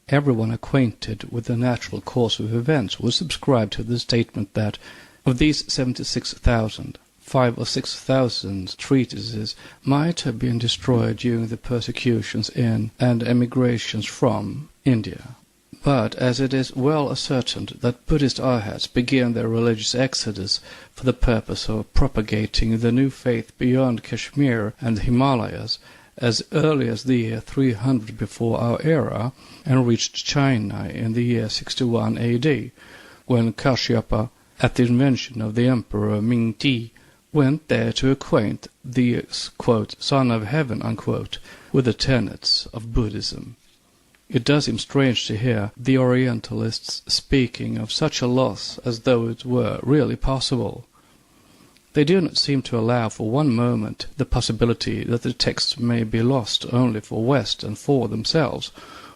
everyone acquainted with the natural course of events would subscribe to the statement that, of these 76,000, 5,000 or 6,000 treatises might have been destroyed during the persecutions in and emigrations from India. But as it is well ascertained that Buddhist arhats began their religious exodus for the purpose of propagating the new faith beyond Kashmir and the Himalayas as early as the year 300 before our era, and reached China in the year 61 AD, when Kashyapa at the invention of the Emperor Ming-ti, went there to acquaint the, quote, Son of Heaven, unquote, with the tenets of Buddhism. It does seem strange to hear the Orientalists speaking of such a loss as though it were really possible. They do not seem to allow for one moment the possibility that the texts may be lost only for West and for themselves,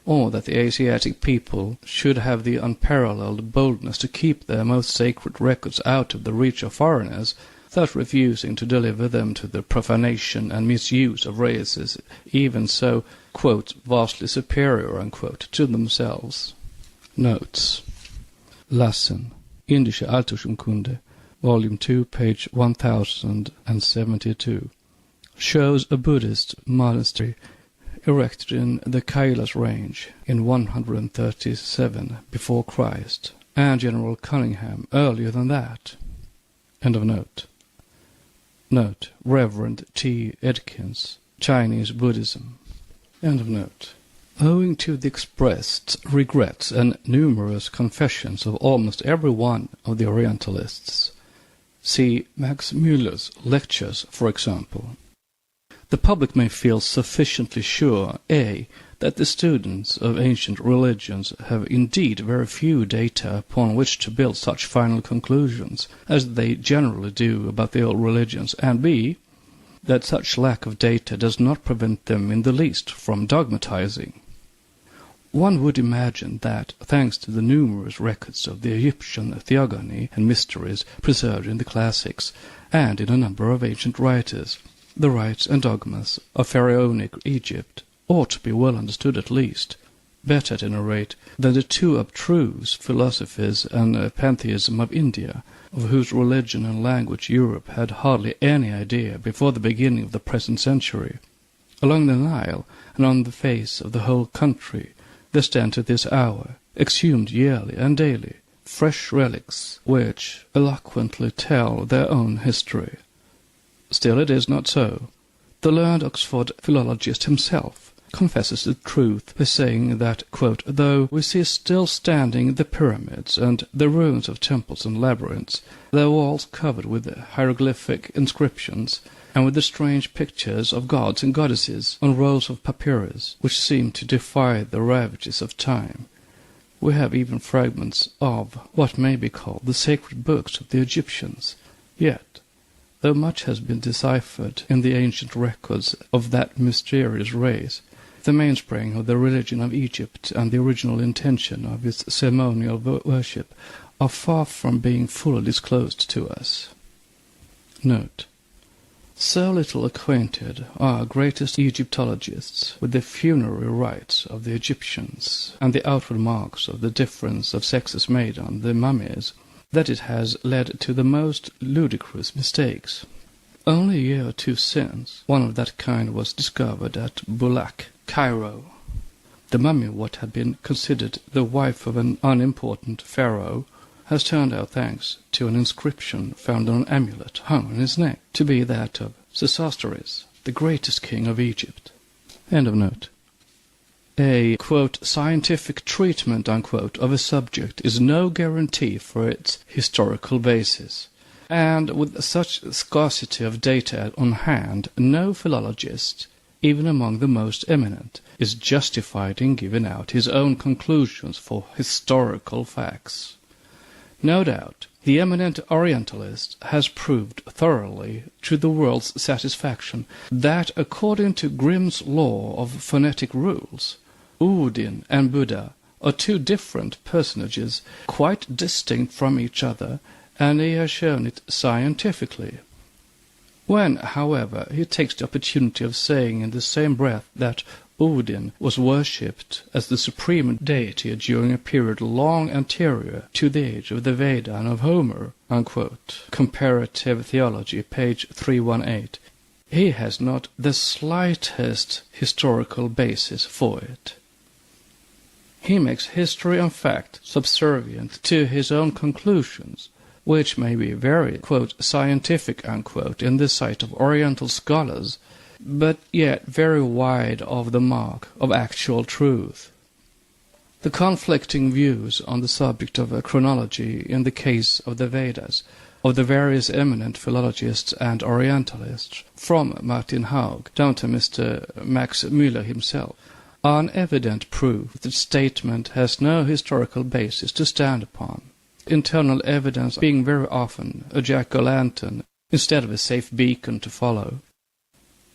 or that the Asiatic people should have the unparalleled boldness to keep their most sacred records out of the reach of foreigners, thus refusing to deliver them to the profanation and misuse of races, even so, quote, vastly superior, unquote, to themselves. Notes. Lassen, Indische Altertumskunde, Volume 2, page 1072, shows a Buddhist monastery erected in the Kailas range in 137 before Christ, and General Cunningham earlier than that. End of note. Note, Reverend T. Edkins, Chinese Buddhism. End of note. Owing to the expressed regrets and numerous confessions of almost every one of the Orientalists, see Max Müller's lectures, for example, the public may feel sufficiently sure, a, that the students of ancient religions have indeed very few data upon which to build such final conclusions as they generally do about the old religions, and b, that such lack of data does not prevent them in the least from dogmatizing. One would imagine that, thanks to the numerous records of the Egyptian theogony and mysteries preserved in the classics and in a number of ancient writers, the rites and dogmas of pharaonic Egypt ought to be well understood at least, better at any rate than the too abstruse philosophies and pantheism of India, of whose religion and language Europe had hardly any idea before the beginning of the present century. Along the Nile, and on the face of the whole country, there stand to this hour, exhumed yearly and daily, fresh relics which eloquently tell their own history. Still it is not so. The learned Oxford philologist himself confesses the truth by saying that, quote, though we see still standing the pyramids and the ruins of temples and labyrinths, their walls covered with hieroglyphic inscriptions, and with the strange pictures of gods and goddesses on rolls of papyrus, which seem to defy the ravages of time, we have even fragments of what may be called the sacred books of the Egyptians. Yet, though much has been deciphered in the ancient records of that mysterious race, the mainspring of the religion of Egypt and the original intention of its ceremonial worship are far from being fully disclosed to us. Note. So little acquainted are our greatest Egyptologists with the funerary rites of the Egyptians and the outward marks of the difference of sexes made on the mummies, that it has led to the most ludicrous mistakes. Only a year or two since, one of that kind was discovered at Bulaq, Cairo. The mummy of what had been considered the wife of an unimportant pharaoh has turned out, thanks to an inscription found on an amulet hung on his neck, to be that of Sesostris, the greatest king of Egypt. End of note. A, quote, scientific treatment, unquote, of a subject is no guarantee for its historical basis, and with such scarcity of data on hand, no philologist, even among the most eminent, is justified in giving out his own conclusions for historical facts. No doubt, the eminent Orientalist has proved thoroughly, to the world's satisfaction, that according to Grimm's law of phonetic rules, Odin and Buddha are two different personages, quite distinct from each other, and he has shown it scientifically. When, however, he takes the opportunity of saying in the same breath that Odin was worshipped as the supreme deity during a period long anterior to the age of the Veda and of Homer, unquote, Comparative Theology, page 318, he has not the slightest historical basis for it. He makes history and fact subservient to his own conclusions, which may be very, quote, scientific, unquote, in the sight of Oriental scholars, but yet very wide of the mark of actual truth. The conflicting views on the subject of chronology in the case of the Vedas, of the various eminent philologists and Orientalists, from Martin Haug down to Mr. Max Müller himself, are an evident proof that the statement has no historical basis to stand upon, internal evidence being very often a jack-o'-lantern instead of a safe beacon to follow.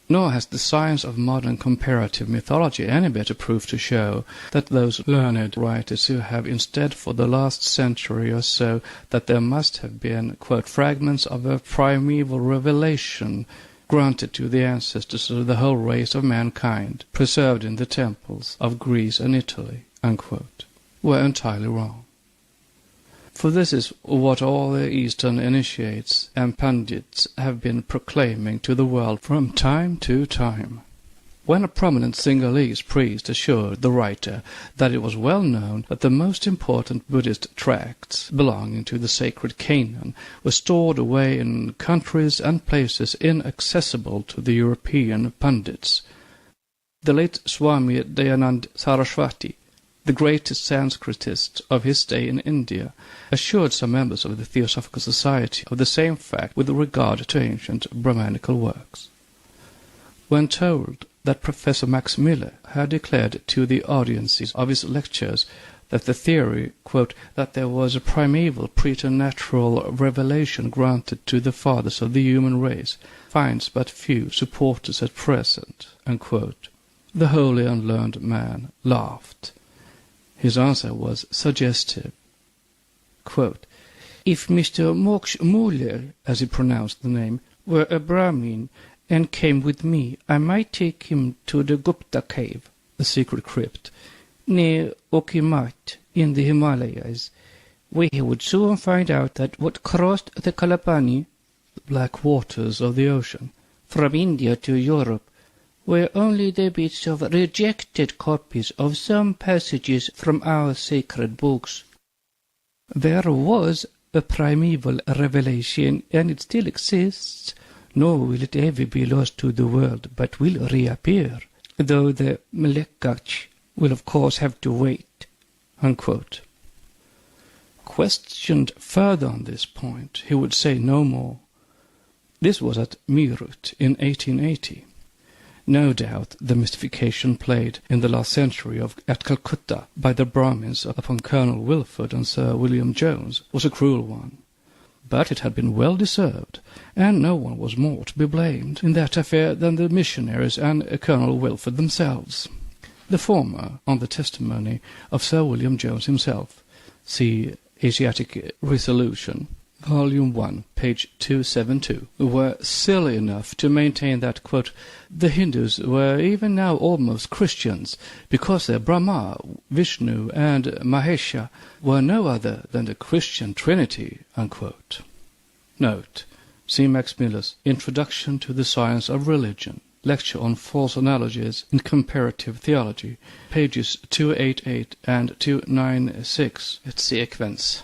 Nor has the science of modern comparative mythology any better proof to show that those learned writers who have instead for the last century or so that there must have been, quote, fragments of a primeval revelation granted to the ancestors of the whole race of mankind, preserved in the temples of Greece and Italy, unquote, were entirely wrong. For this is what all the Eastern initiates and pundits have been proclaiming to the world from time to time. When a prominent Sinhalese priest assured the writer that it was well known that the most important Buddhist tracts belonging to the sacred Canaan were stored away in countries and places inaccessible to the European pundits, the late Swami Dayanand Saraswati, the greatest Sanskritist of his day in India, assured some members of the Theosophical Society of the same fact with regard to ancient Brahmanical works. When told that Professor Max Müller had declared to the audiences of his lectures that the theory, quote, that there was a primeval preternatural revelation granted to the fathers of the human race finds but few supporters at present, unquote, the holy and learned man laughed. His answer was suggestive. Quote, if Mr. Mox Müller, as he pronounced the name, were a Brahmin and came with me, I might take him to the Gupta cave, a secret crypt, near Okimat in the Himalayas, where he would soon find out that what crossed the Kalapani, the black waters of the ocean, from India to Europe, were only the bits of rejected copies of some passages from our sacred books. There was a primeval revelation, and it still exists, nor will it ever be lost to the world, but will reappear, though the Mlekach will of course have to wait, unquote. Questioned further on this point, he would say no more. This was at Meerut in 1880. No doubt the mystification played in the last century at Calcutta by the Brahmins upon Colonel Wilford and Sir William Jones was a cruel one. But it had been well deserved, and no one was more to be blamed in that affair than the missionaries and Colonel Wilford themselves. The former, on the testimony of Sir William Jones himself, see Asiatic Resolution, Volume 1, page 272, were silly enough to maintain that, quote, the Hindus were even now almost Christians, because their Brahma, Vishnu, and Mahesha were no other than the Christian Trinity, unquote. Note, see Max Müller's Introduction to the Science of Religion, Lecture on False Analogies in Comparative Theology, pages 288 and 296, et sequens.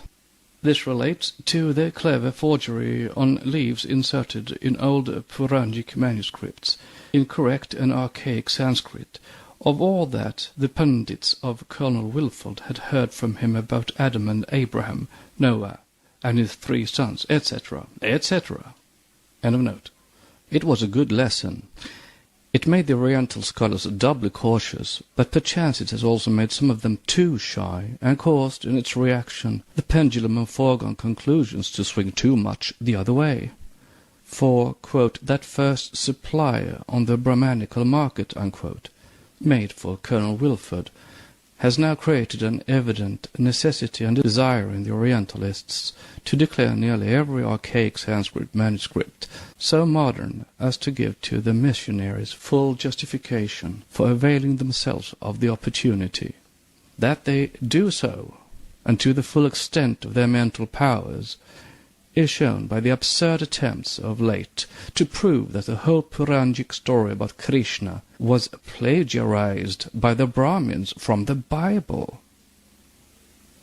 This relates to the clever forgery on leaves inserted in old Puranic manuscripts, in correct and archaic Sanskrit, of all that the pundits of Colonel Wilford had heard from him about Adam and Abraham, Noah, and his 3 sons, etc., etc. End of note. It was a good lesson. It made the Oriental scholars doubly cautious, but perchance it has also made some of them too shy, and caused, in its reaction, the pendulum of foregone conclusions to swing too much the other way. For, quote, that first supplier on the Brahmanical market, unquote, made for Colonel Wilford, has now created an evident necessity and desire in the Orientalists to declare nearly every archaic Sanskrit manuscript so modern as to give to the missionaries full justification for availing themselves of the opportunity. That they do so, and to the full extent of their mental powers, is shown by the absurd attempts of late to prove that the whole Puranic story about Krishna was plagiarized by the Brahmins from the Bible.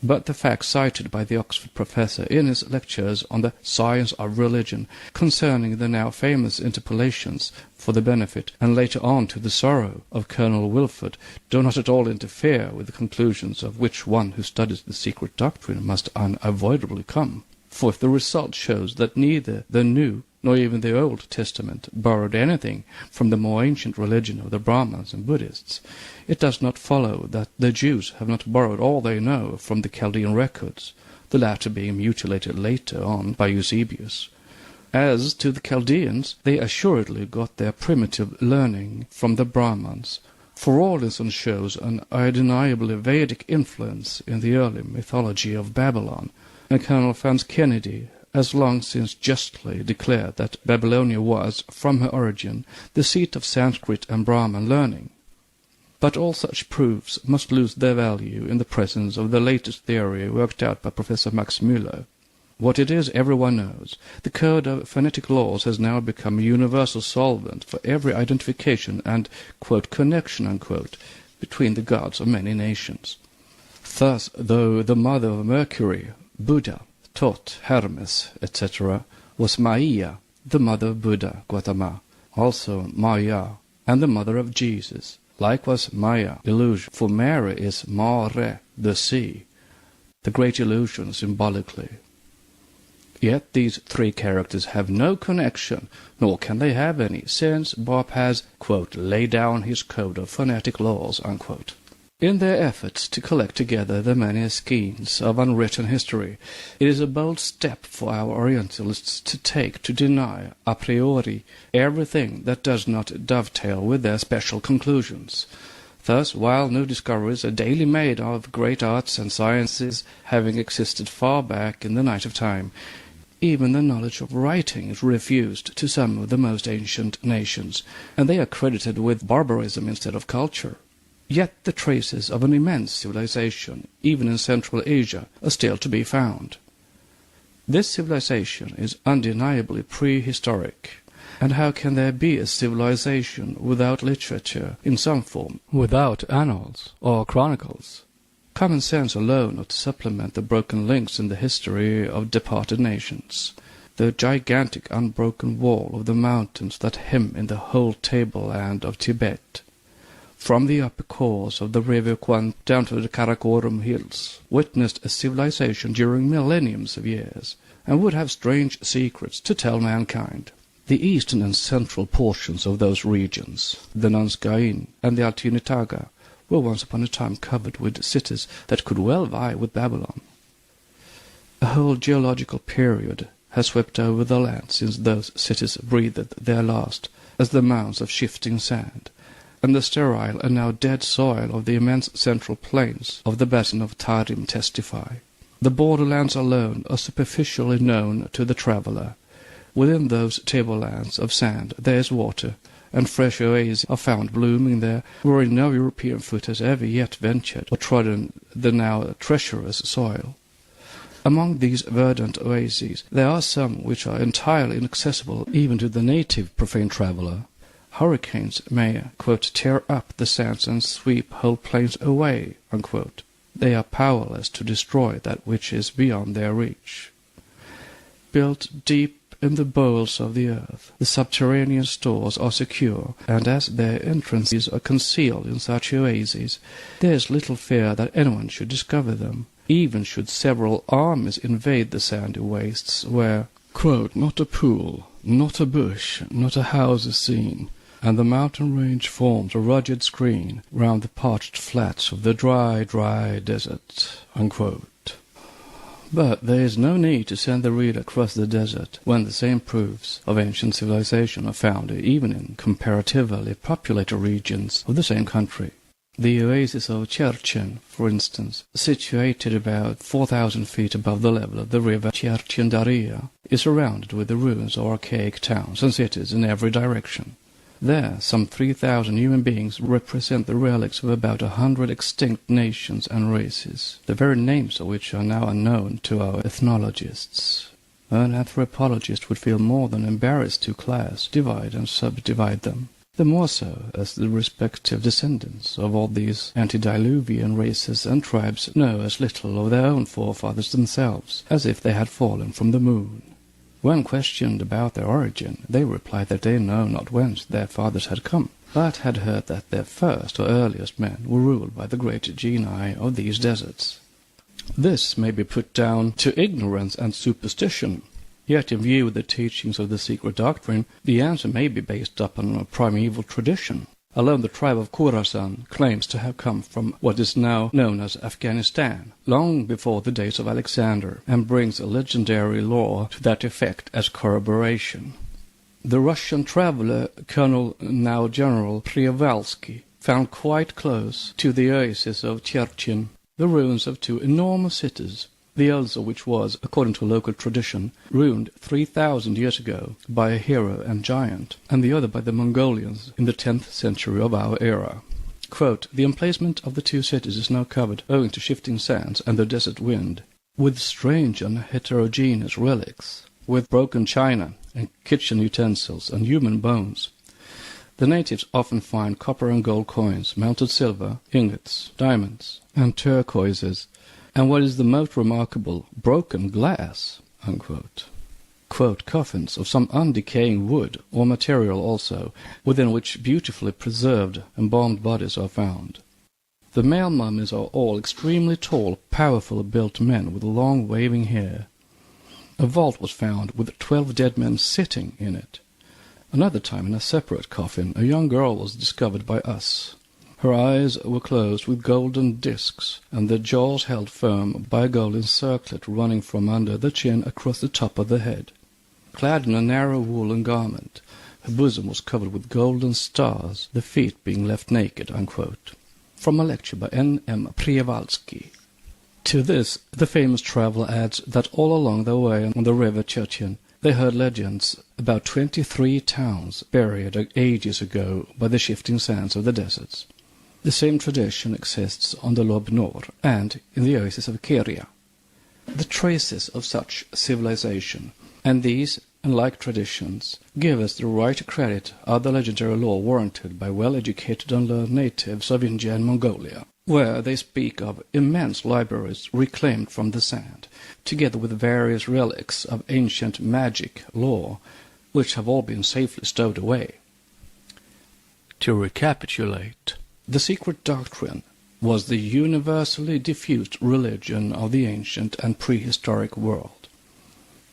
But the facts cited by the Oxford professor in his lectures on the science of religion concerning the now famous interpolations for the benefit and later on to the sorrow of Colonel Wilford do not at all interfere with the conclusions of which one who studies the secret doctrine must unavoidably come. For if the result shows that neither the New nor even the Old Testament borrowed anything from the more ancient religion of the Brahmins and Buddhists, it does not follow that the Jews have not borrowed all they know from the Chaldean records, the latter being mutilated later on by Eusebius. As to the Chaldeans, they assuredly got their primitive learning from the Brahmins, for all this shows an undeniably Vedic influence in the early mythology of Babylon, and Colonel Franz Kennedy has long since justly declared that Babylonia was, from her origin, the seat of Sanskrit and Brahman learning. But all such proofs must lose their value in the presence of the latest theory worked out by Professor Max Müller. What it is everyone knows. The code of phonetic laws has now become a universal solvent for every identification and, quote, connection, unquote, between the gods of many nations. Thus, though the mother of Mercury, Buddha, Thoth, Hermes, etc., was Maia, the mother of Buddha, Gautama, also Maya, and the mother of Jesus. Likewise Maya, illusion, for Mary is Mare, the sea, the great illusion symbolically. Yet these three characters have no connection, nor can they have any, since Bob has, quote, laid down his code of phonetic laws, unquote. In their efforts to collect together the many skeins of unwritten history, it is a bold step for our Orientalists to take to deny a priori everything that does not dovetail with their special conclusions. Thus, while new discoveries are daily made of great arts and sciences having existed far back in the night of time, even the knowledge of writing is refused to some of the most ancient nations, and they are credited with barbarism instead of culture. Yet the traces of an immense civilization, even in Central Asia, are still to be found. This civilization is undeniably prehistoric, and how can there be a civilization without literature in some form, without annals or chronicles? Common sense alone ought to supplement the broken links in the history of departed nations. The gigantic unbroken wall of the mountains that hem in the whole tableland of Tibet, from the upper course of the river Kwan down to the Karakoram hills, witnessed a civilization during millenniums of years, and would have strange secrets to tell mankind. The eastern and central portions of those regions, the Nanskain and the Altinitaga, were once upon a time covered with cities that could well vie with Babylon. A whole geological period has swept over the land since those cities breathed their last, as the mounds of shifting sand, and the sterile and now dead soil of the immense central plains of the basin of Tarim testify. The borderlands alone are superficially known to the traveller. Within those tablelands of sand there is water, and fresh oases are found blooming there, wherein no European foot has ever yet ventured or trodden the now treacherous soil. Among these verdant oases there are some which are entirely inaccessible even to the native profane traveller. Hurricanes may, quote, tear up the sands and sweep whole plains away, unquote. They are powerless to destroy that which is beyond their reach. Built deep in the bowels of the earth, the subterranean stores are secure, and as their entrances are concealed in such oases, there is little fear that anyone should discover them, even should several armies invade the sandy wastes where, quote, not a pool, not a bush, not a house is seen, and the mountain range forms a rugged screen round the parched flats of the dry, dry desert, unquote. But there is no need to send the reader across the desert when the same proofs of ancient civilization are found even in comparatively populated regions of the same country. The oasis of Cherchen, for instance, situated about 4,000 feet above the level of the river Cherchen-Daria, is surrounded with the ruins of archaic towns and cities in every direction. There, some 3,000 human beings represent the relics of about 100 extinct nations and races, the very names of which are now unknown to our ethnologists. An anthropologist would feel more than embarrassed to class, divide and subdivide them. the more so as the respective descendants of all these antediluvian races and tribes know as little of their own forefathers themselves as if they had fallen from the moon. When questioned about their origin, they replied that they know not whence their fathers had come, but had heard that their first or earliest men were ruled by the great genii of these deserts. This may be put down to ignorance and superstition, yet in view of the teachings of the secret doctrine, the answer may be based upon a primeval tradition. Alone the tribe of Khorasan claims to have come from what is now known as Afghanistan, long before the days of Alexander, and brings a legendary lore to that effect as corroboration. The Russian traveller, Colonel now General Prjevalsky, found quite close to the oasis of Tcherchin the ruins of two enormous cities, the oldest of which was, according to local tradition, ruined 3,000 years ago by a hero and giant, and the other by the Mongolians in the 10th century of our era. Quote, "The emplacement of the two cities is now covered, owing to shifting sands and the desert wind, with strange and heterogeneous relics, with broken china and kitchen utensils and human bones. The natives often find copper and gold coins, melted silver, ingots, diamonds, and turquoises, and what is the most remarkable, broken glass," unquote. Quote, "coffins of some undecaying wood or material also, within which beautifully preserved embalmed bodies are found. The male mummies are all extremely tall, powerfully built men with long waving hair. A vault was found with 12 dead men sitting in it. Another time, in a separate coffin, a young girl was discovered by us. Her eyes were closed with golden discs, and the jaws held firm by a golden circlet running from under the chin across the top of the head. Clad in a narrow woolen garment, her bosom was covered with golden stars, the feet being left naked," unquote. From a lecture by N.M. Prjevalsky. To this, the famous traveller adds that all along their way on the river Tcherchin, they heard legends about 23 towns buried ages ago by the shifting sands of the deserts. The same tradition exists on the Lob Nor and in the oasis of Keria. The traces of such civilization, and these and like traditions, give us the right to credit other legendary lore warranted by well-educated and learned natives of India and Mongolia, where they speak of immense libraries reclaimed from the sand, together with various relics of ancient magic lore, which have all been safely stowed away. To recapitulate, the secret doctrine was the universally diffused religion of the ancient and prehistoric world.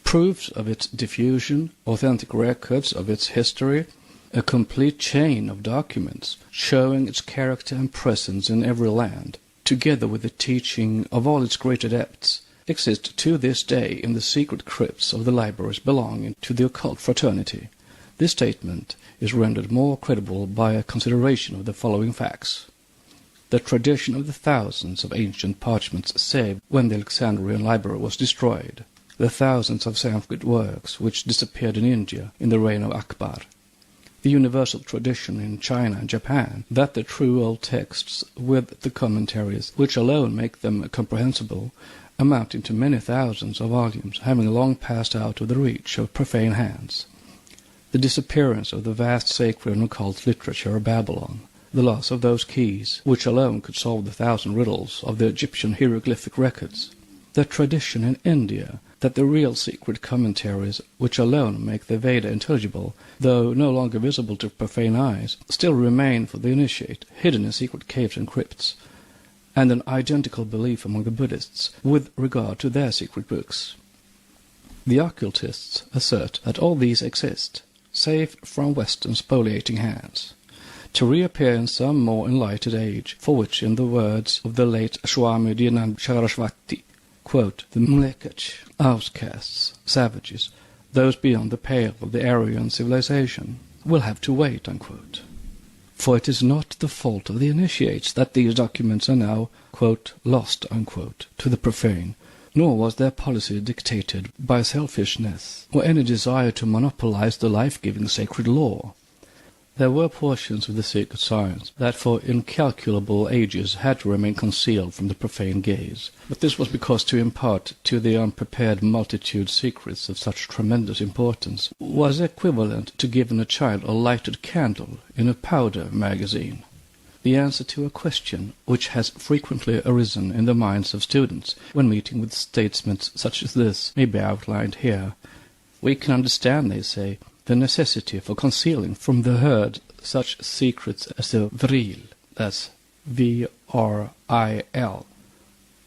Proofs of its diffusion, authentic records of its history, a complete chain of documents showing its character and presence in every land, together with the teaching of all its great adepts, exist to this day in the secret crypts of the libraries belonging to the occult fraternity. This statement is rendered more credible by a consideration of the following facts. The tradition of the thousands of ancient parchments saved when the Alexandrian library was destroyed, the thousands of Sanskrit works which disappeared in India in the reign of Akbar, the universal tradition in China and Japan that the true old texts, with the commentaries which alone make them comprehensible, amounting to many thousands of volumes, having long passed out of the reach of profane hands, the disappearance of the vast sacred and occult literature of Babylon, the loss of those keys which alone could solve the 1,000 riddles of the Egyptian hieroglyphic records, the tradition in India that the real secret commentaries, which alone make the Veda intelligible, though no longer visible to profane eyes, still remain for the initiate, hidden in secret caves and crypts, and an identical belief among the Buddhists with regard to their secret books. The occultists assert that all these exist, safe from Western spoliating hands, to reappear in some more enlightened age, for which, in the words of the late Swami Dinand Saraswati, quote, "the Mlekach, outcasts, savages, those beyond the pale of the Aryan civilization, will have to wait," unquote. For it is not the fault of the initiates that these documents are now, quote, "lost," unquote, to the profane, nor was their policy dictated by selfishness or any desire to monopolize the life-giving sacred law. There were portions of the secret science that for incalculable ages had to remain concealed from the profane gaze, but this was because to impart to the unprepared multitude secrets of such tremendous importance was equivalent to giving a child a lighted candle in a powder magazine. The answer to a question which has frequently arisen in the minds of students when meeting with statements such as this may be outlined here. We can understand, they say, the necessity for concealing from the herd such secrets as the vril, that's V-R-I-L,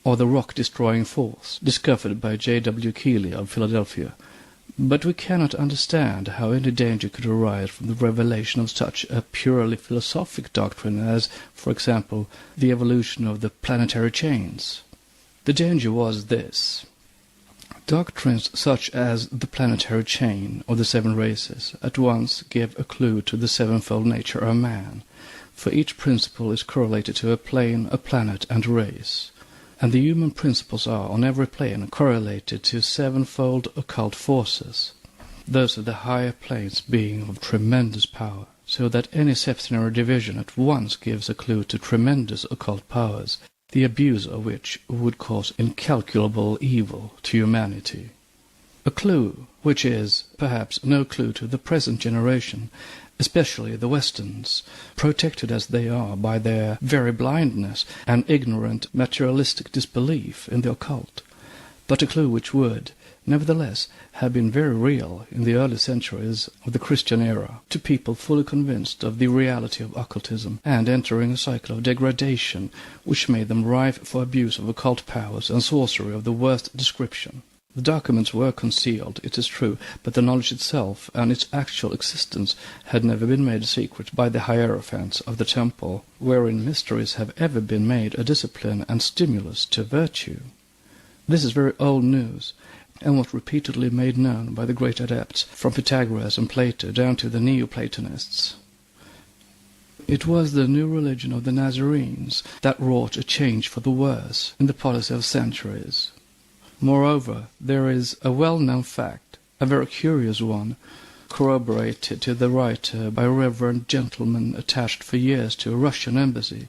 or the rock-destroying force, discovered by J.W. Keeley of Philadelphia. But we cannot understand how any danger could arise from the revelation of such a purely philosophic doctrine as, for example, the evolution of the planetary chains. The danger was this. Doctrines such as the planetary chain or the seven races at once give a clue to the sevenfold nature of man, for each principle is correlated to a plane, a planet, and a race, and the human principles are, on every plane, correlated to sevenfold occult forces, those of the higher planes being of tremendous power, so that any septenary division at once gives a clue to tremendous occult powers, the abuse of which would cause incalculable evil to humanity. A clue which is, perhaps, no clue to the present generation, especially the Westerns, protected as they are by their very blindness and ignorant materialistic disbelief in the occult, but a clue which would, nevertheless, have been very real in the early centuries of the Christian era to people fully convinced of the reality of occultism and entering a cycle of degradation which made them rife for abuse of occult powers and sorcery of the worst description. The documents were concealed, it is true, but the knowledge itself and its actual existence had never been made a secret by the hierophants of the temple, wherein mysteries have ever been made a discipline and stimulus to virtue. This is very old news, and was repeatedly made known by the great adepts, from Pythagoras and Plato down to the Neoplatonists. It was the new religion of the Nazarenes that wrought a change for the worse in the policy of centuries. Moreover, there is a well-known fact, a very curious one, corroborated to the writer by a reverend gentleman attached for years to a Russian embassy,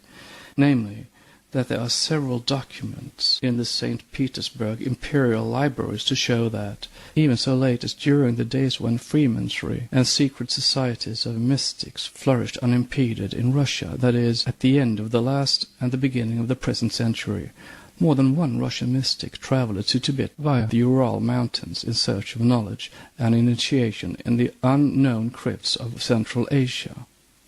namely, that there are several documents in the St. Petersburg imperial libraries to show that, even so late as during the days when freemasonry and secret societies of mystics flourished unimpeded in Russia, that is, at the end of the last and the beginning of the present century, more than one Russian mystic traveled to Tibet via the Ural Mountains in search of knowledge and initiation in the unknown crypts of Central Asia,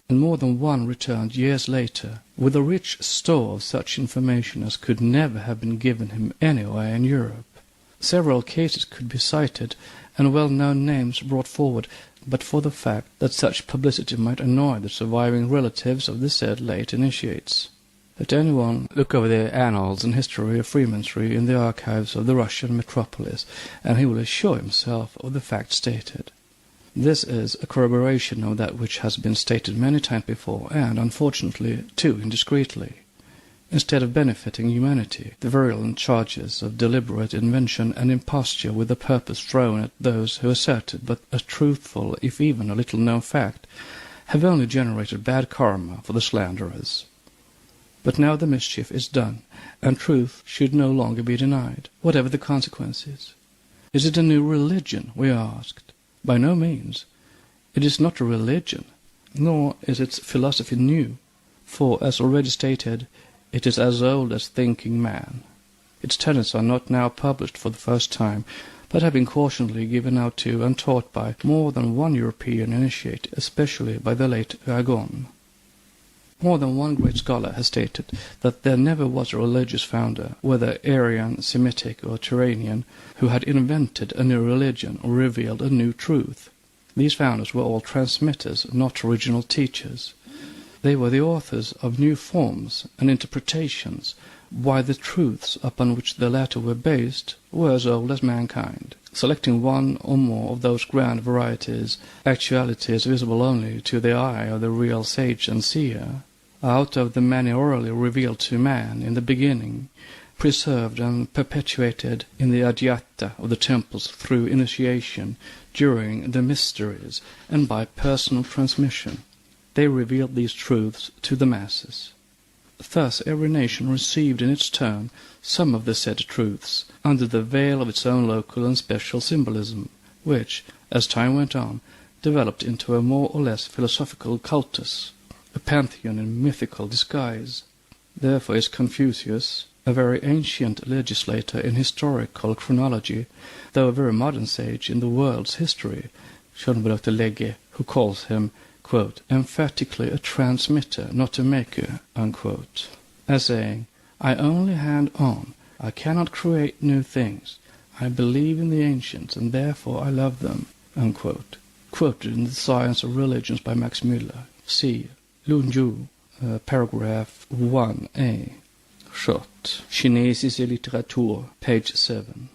and more than one returned years later with a rich store of such information as could never have been given him anywhere in Europe. Several cases could be cited and well-known names brought forward, but for the fact that such publicity might annoy the surviving relatives of the said late initiates. Let anyone look over the annals and history of Freemasonry in the archives of the Russian metropolis, and he will assure himself of the fact stated. This is a corroboration of that which has been stated many times before, and, unfortunately, too indiscreetly. Instead of benefiting humanity, the virulent charges of deliberate invention and imposture with a purpose thrown at those who asserted but a truthful, if even a little-known fact, have only generated bad karma for the slanderers. But now the mischief is done, and truth should no longer be denied, whatever the consequences. Is it a new religion, we are asked? By no means. It is not a religion, nor is its philosophy new, for, as already stated, it is as old as thinking man. Its tenets are not now published for the first time, but have been cautiously given out to and taught by more than one European initiate, especially by the late Aragon. More than one great scholar has stated that there never was a religious founder, whether Aryan, Semitic, or Turanian, who had invented a new religion or revealed a new truth. These founders were all transmitters, not original teachers. They were the authors of new forms and interpretations, while the truths upon which the latter were based were as old as mankind. Selecting one or more of those grand varieties, actualities visible only to the eye of the real sage and seer, out of the many orally revealed to man in the beginning, preserved and perpetuated in the adhyata of the temples through initiation, during the mysteries, and by personal transmission. they revealed these truths to the masses. Thus every nation received in its turn some of the said truths, under the veil of its own local and special symbolism, which, as time went on, developed into a more or less philosophical cultus, a pantheon in mythical disguise. Therefore is Confucius, a very ancient legislator in historical chronology, though a very modern sage in the world's history, Schönbrück Legge, who calls him, quote, emphatically a transmitter, not a maker, unquote, as saying, I only hand on, I cannot create new things, I believe in the ancients, and therefore I love them, unquote. Quoted in The Science of Religions by Max Müller. See Lunju, paragraph 1a. Schott, Chinesische Literatur, page 7.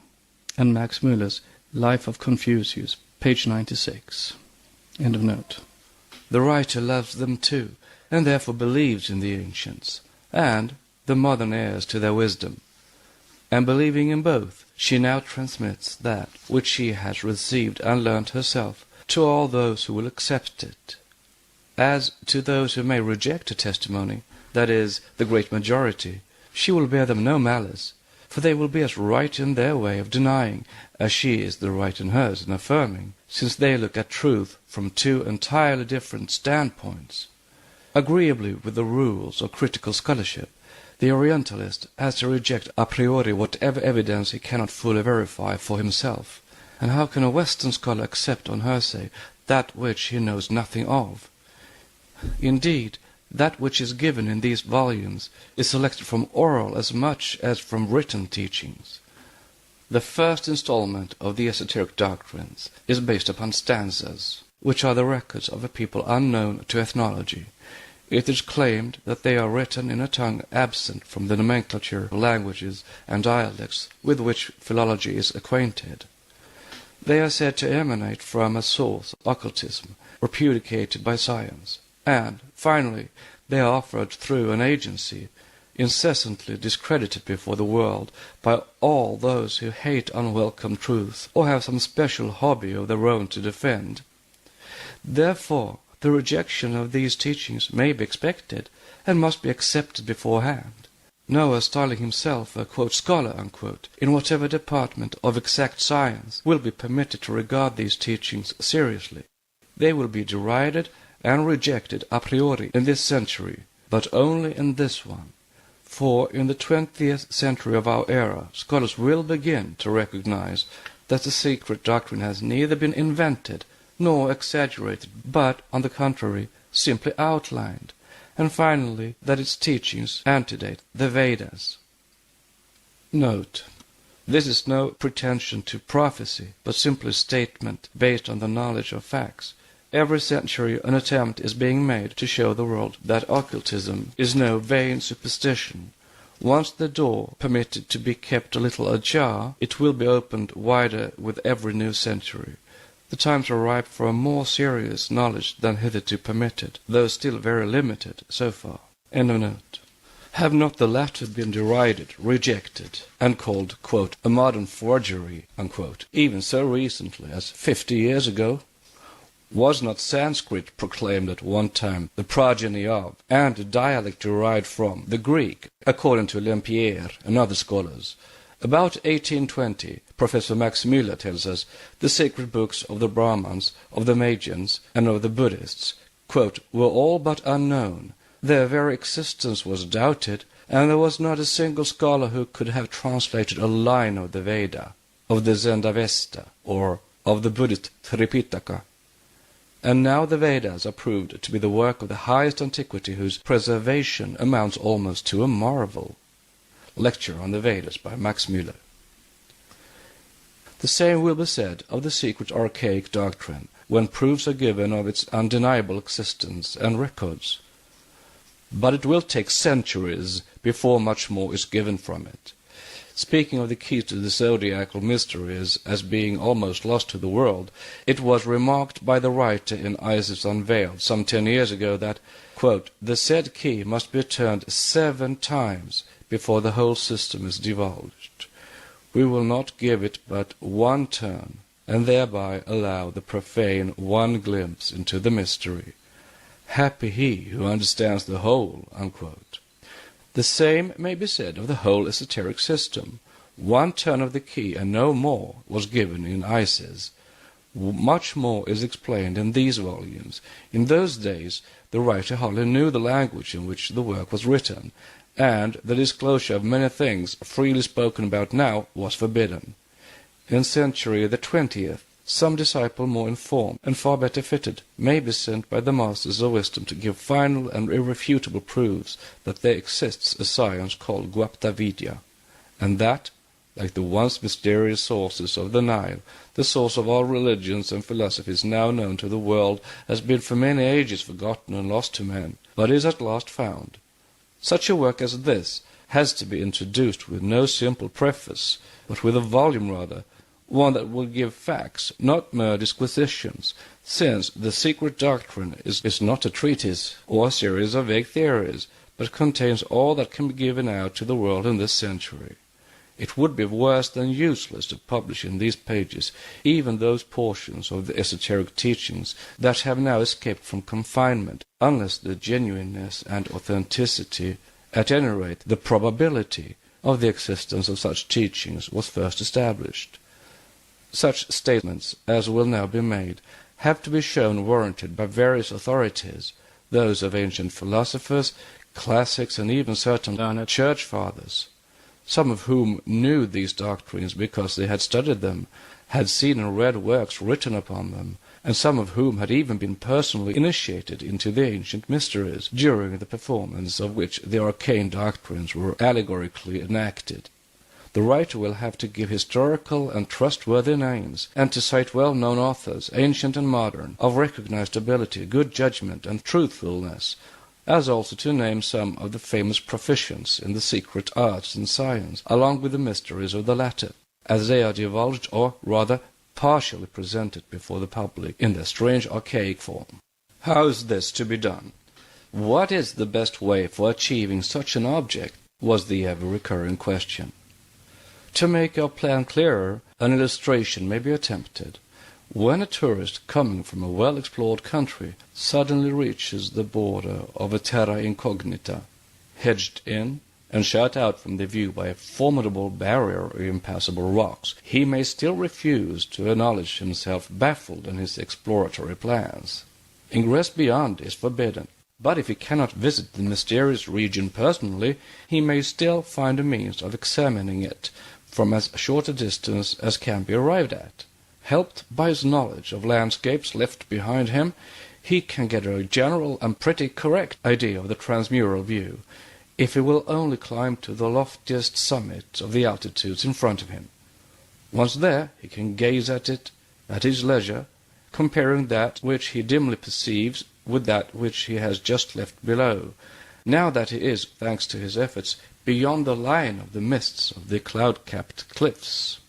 And Max Müller's Life of Confucius, page 96. End of note. The writer loves them too, and therefore believes in the ancients, and the modern heirs to their wisdom. And believing in both, she now transmits that which she has received and learnt herself to all those who will accept it. As to those who may reject her testimony, that is, the great majority, she will bear them no malice, for they will be as right in their way of denying as she is the right in hers in affirming, since they look at truth from two entirely different standpoints. Agreeably with the rules of critical scholarship, the Orientalist has to reject a priori whatever evidence he cannot fully verify for himself. And how can a Western scholar accept on hearsay that which he knows nothing of? Indeed, that which is given in these volumes is selected from oral as much as from written teachings. The first installment of the esoteric doctrines is based upon stanzas, which are the records of a people unknown to ethnology. It is claimed that they are written in a tongue absent from the nomenclature, languages, and dialects with which philology is acquainted. They are said to emanate from a source, occultism, repudiated by science, and, finally, they are offered through an agency, incessantly discredited before the world by all those who hate unwelcome truth, or have some special hobby of their own to defend. Therefore, the rejection of these teachings may be expected, and must be accepted beforehand. Noah, styling himself a, quote, scholar, unquote, in whatever department of exact science, will be permitted to regard these teachings seriously. They will be derided and rejected a priori in this century, but only in this one. For in the 20th century of our era, scholars will begin to recognize that the secret doctrine has neither been invented nor exaggerated, but, on the contrary, simply outlined, and finally that its teachings antedate the Vedas. Note: this is no pretension to prophecy, but simply a statement based on the knowledge of facts. Every century an attempt is being made to show the world that occultism is no vain superstition. Once the door permitted to be kept a little ajar, it will be opened wider with every new century. The times are ripe for a more serious knowledge than hitherto permitted, though still very limited so far. End of note. Have not the latter been derided, rejected, and called, quote, a modern forgery, unquote, even so recently as 50 years ago? Was not Sanskrit proclaimed at one time the progeny of, and a dialect derived from, the Greek, according to Lempiere and other scholars? About 1820, Professor Max Müller tells us, the sacred books of the Brahmins, of the Magians, and of the Buddhists, quote, were all but unknown. Their very existence was doubted, and there was not a single scholar who could have translated a line of the Veda, of the Zendavesta, or of the Buddhist Tripitaka. And now the Vedas are proved to be the work of the highest antiquity, whose preservation amounts almost to a marvel. Lecture on the Vedas by Max Müller. The same will be said of the secret archaic doctrine, when proofs are given of its undeniable existence and records. But it will take centuries before much more is given from it. Speaking of the keys to the zodiacal mysteries as being almost lost to the world, it was remarked by the writer in Isis Unveiled some 10 years ago that, quote, the said key must be turned 7 times before the whole system is divulged. We will not give it but 1 turn, and thereby allow the profane 1 glimpse into the mystery. Happy he who understands the whole, unquote. The same may be said of the whole esoteric system. One turn of the key and no more was given in Isis. Much more is explained in these volumes. In those days the writer hardly knew the language in which the work was written, and the disclosure of many things freely spoken about now was forbidden. In century the 20th, some disciple more informed and far better fitted may be sent by the masters of wisdom to give final and irrefutable proofs that there exists a science called Guapta-vidya, and that, like the once mysterious sources of the Nile, the source of all religions and philosophies now known to the world has been for many ages forgotten and lost to men, but is at last found. Such a work as this has to be introduced with no simple preface, but with a volume rather, one that will give facts, not mere disquisitions, since the secret doctrine is not a treatise or a series of vague theories, but contains all that can be given out to the world in this century. It would be worse than useless to publish in these pages even those portions of the esoteric teachings that have now escaped from confinement, unless the genuineness and authenticity, at any rate the probability, of the existence of such teachings was first established. Such statements as will now be made have to be shown warranted by various authorities, those of ancient philosophers, classics, and even certain learned church fathers, some of whom knew these doctrines because they had studied them, had seen and read works written upon them, and some of whom had even been personally initiated into the ancient mysteries, during the performance of which the arcane doctrines were allegorically enacted. The writer will have to give historical and trustworthy names, and to cite well-known authors, ancient and modern, of recognized ability, good judgment, and truthfulness, as also to name some of the famous proficients in the secret arts and science, along with the mysteries of the latter, as they are divulged, or rather partially presented before the public in their strange archaic form. How is this to be done? What is the best way for achieving such an object? Was the ever-recurring question. To make our plan clearer, an illustration may be attempted. When a tourist coming from a well-explored country suddenly reaches the border of a terra incognita, hedged in and shut out from the view by a formidable barrier of impassable rocks, he may still refuse to acknowledge himself baffled in his exploratory plans. Ingress beyond is forbidden, but if he cannot visit the mysterious region personally, he may still find a means of examining it from as short a distance as can be arrived at. Helped by his knowledge of landscapes left behind him, he can get a general and pretty correct idea of the transmural view, if he will only climb to the loftiest summit of the altitudes in front of him. Once there, he can gaze at it at his leisure, comparing that which he dimly perceives with that which he has just left below, now that he is, thanks to his efforts, beyond the line of the mists of the cloud-capped cliffs.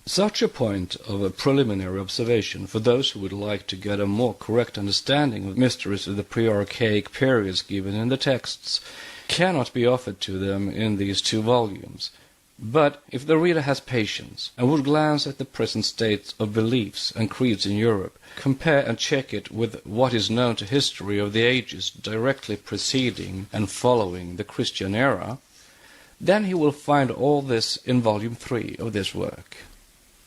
Such a point of a preliminary observation for those who would like to get a more correct understanding of the mysteries of the pre-archaic periods given in the texts cannot be offered to them in these 2 volumes. But if the reader has patience and would glance at the present state of beliefs and creeds in Europe, compare and check it with what is known to history of the ages directly preceding and following the Christian era, then he will find all this in Volume 3 of this work.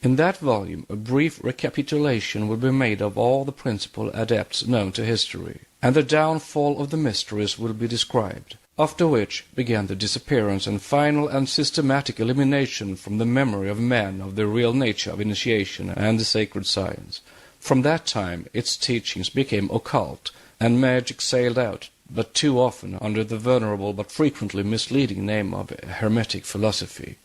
In that volume a brief recapitulation will be made of all the principal adepts known to history, and the downfall of the mysteries will be described, after which began the disappearance and final and systematic elimination from the memory of men of the real nature of initiation and the sacred science. From that time its teachings became occult, and magic sailed out, but too often under the venerable but frequently misleading name of hermetic philosophy.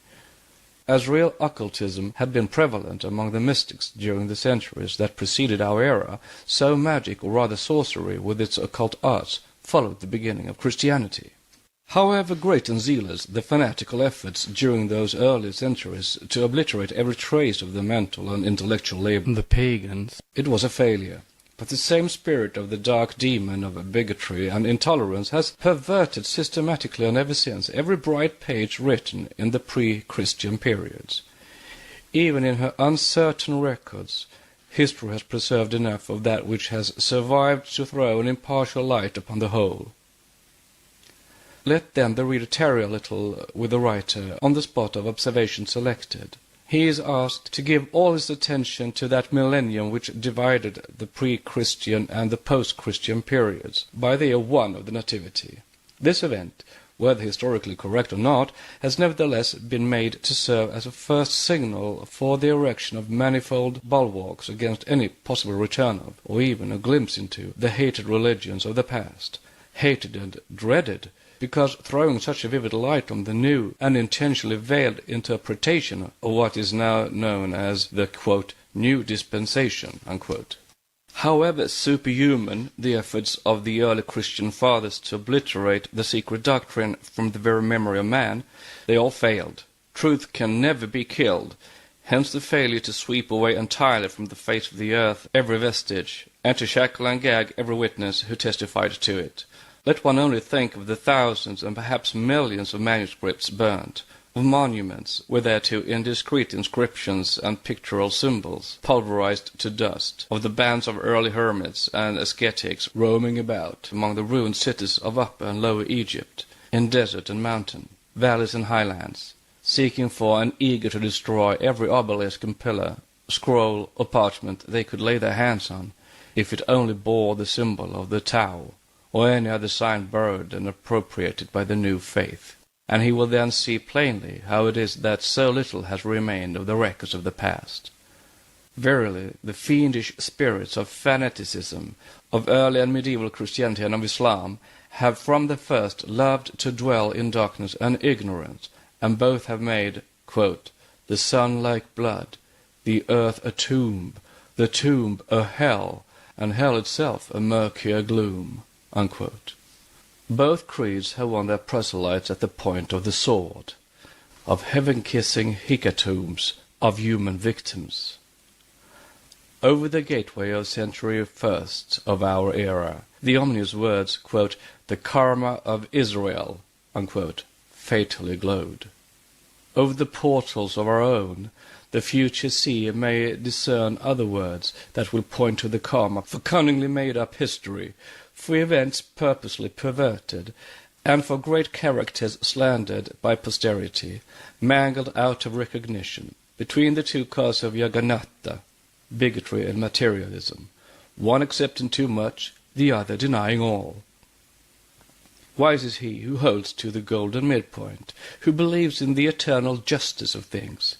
As real occultism had been prevalent among the mystics during the centuries that preceded our era, so magic, or rather sorcery, with its occult arts, followed the beginning of Christianity. However great and zealous the fanatical efforts during those early centuries to obliterate every trace of the mental and intellectual labor of the pagans, it was a failure. But the same spirit of the dark demon of bigotry and intolerance has perverted systematically and ever since every bright page written in the pre-Christian periods. Even in her uncertain records, history has preserved enough of that which has survived to throw an impartial light upon the whole. Let then the reader tarry a little with the writer on the spot of observation selected. He is asked to give all his attention to that millennium which divided the pre-Christian and the post-Christian periods by the year 1 of the Nativity. This event, whether historically correct or not, has nevertheless been made to serve as a first signal for the erection of manifold bulwarks against any possible return of, or even a glimpse into, the hated religions of the past, hated and dreaded, because throwing such a vivid light on the new and intentionally veiled interpretation of what is now known as the, quote, new dispensation, unquote. However superhuman the efforts of the early Christian fathers to obliterate the secret doctrine from the very memory of man, they all failed. Truth can never be killed, hence the failure to sweep away entirely from the face of the earth every vestige, and to shackle and gag every witness who testified to it. Let one only think of the thousands and perhaps millions of manuscripts burnt, of monuments with thereto indiscreet inscriptions and pictorial symbols pulverized to dust, of the bands of early hermits and ascetics roaming about among the ruined cities of Upper and Lower Egypt, in desert and mountain, valleys and highlands, seeking for and eager to destroy every obelisk and pillar, scroll or parchment they could lay their hands on, if it only bore the symbol of the Tao, or any other sign borrowed and appropriated by the new faith. And he will then see plainly how it is that so little has remained of the records of the past. Verily, the fiendish spirits of fanaticism, of early and medieval Christianity and of Islam, have from the first loved to dwell in darkness and ignorance, and both have made, quote, the sun like blood, the earth a tomb, the tomb a hell, and hell itself a murkier gloom, unquote. Both creeds have won their proselytes at the point of the sword, of heaven-kissing hecatombs of human victims. Over the gateway of century first of our era, the ominous words, quote, the karma of Israel, unquote, fatally glowed. Over the portals of our own, the future seer may discern other words that will point to the karma for cunningly made-up history, for events purposely perverted, and for great characters slandered by posterity, mangled out of recognition, between the two causes of Jagannatha, bigotry and materialism, one accepting too much, the other denying all. Wise is he who holds to the golden midpoint, who believes in the eternal justice of things.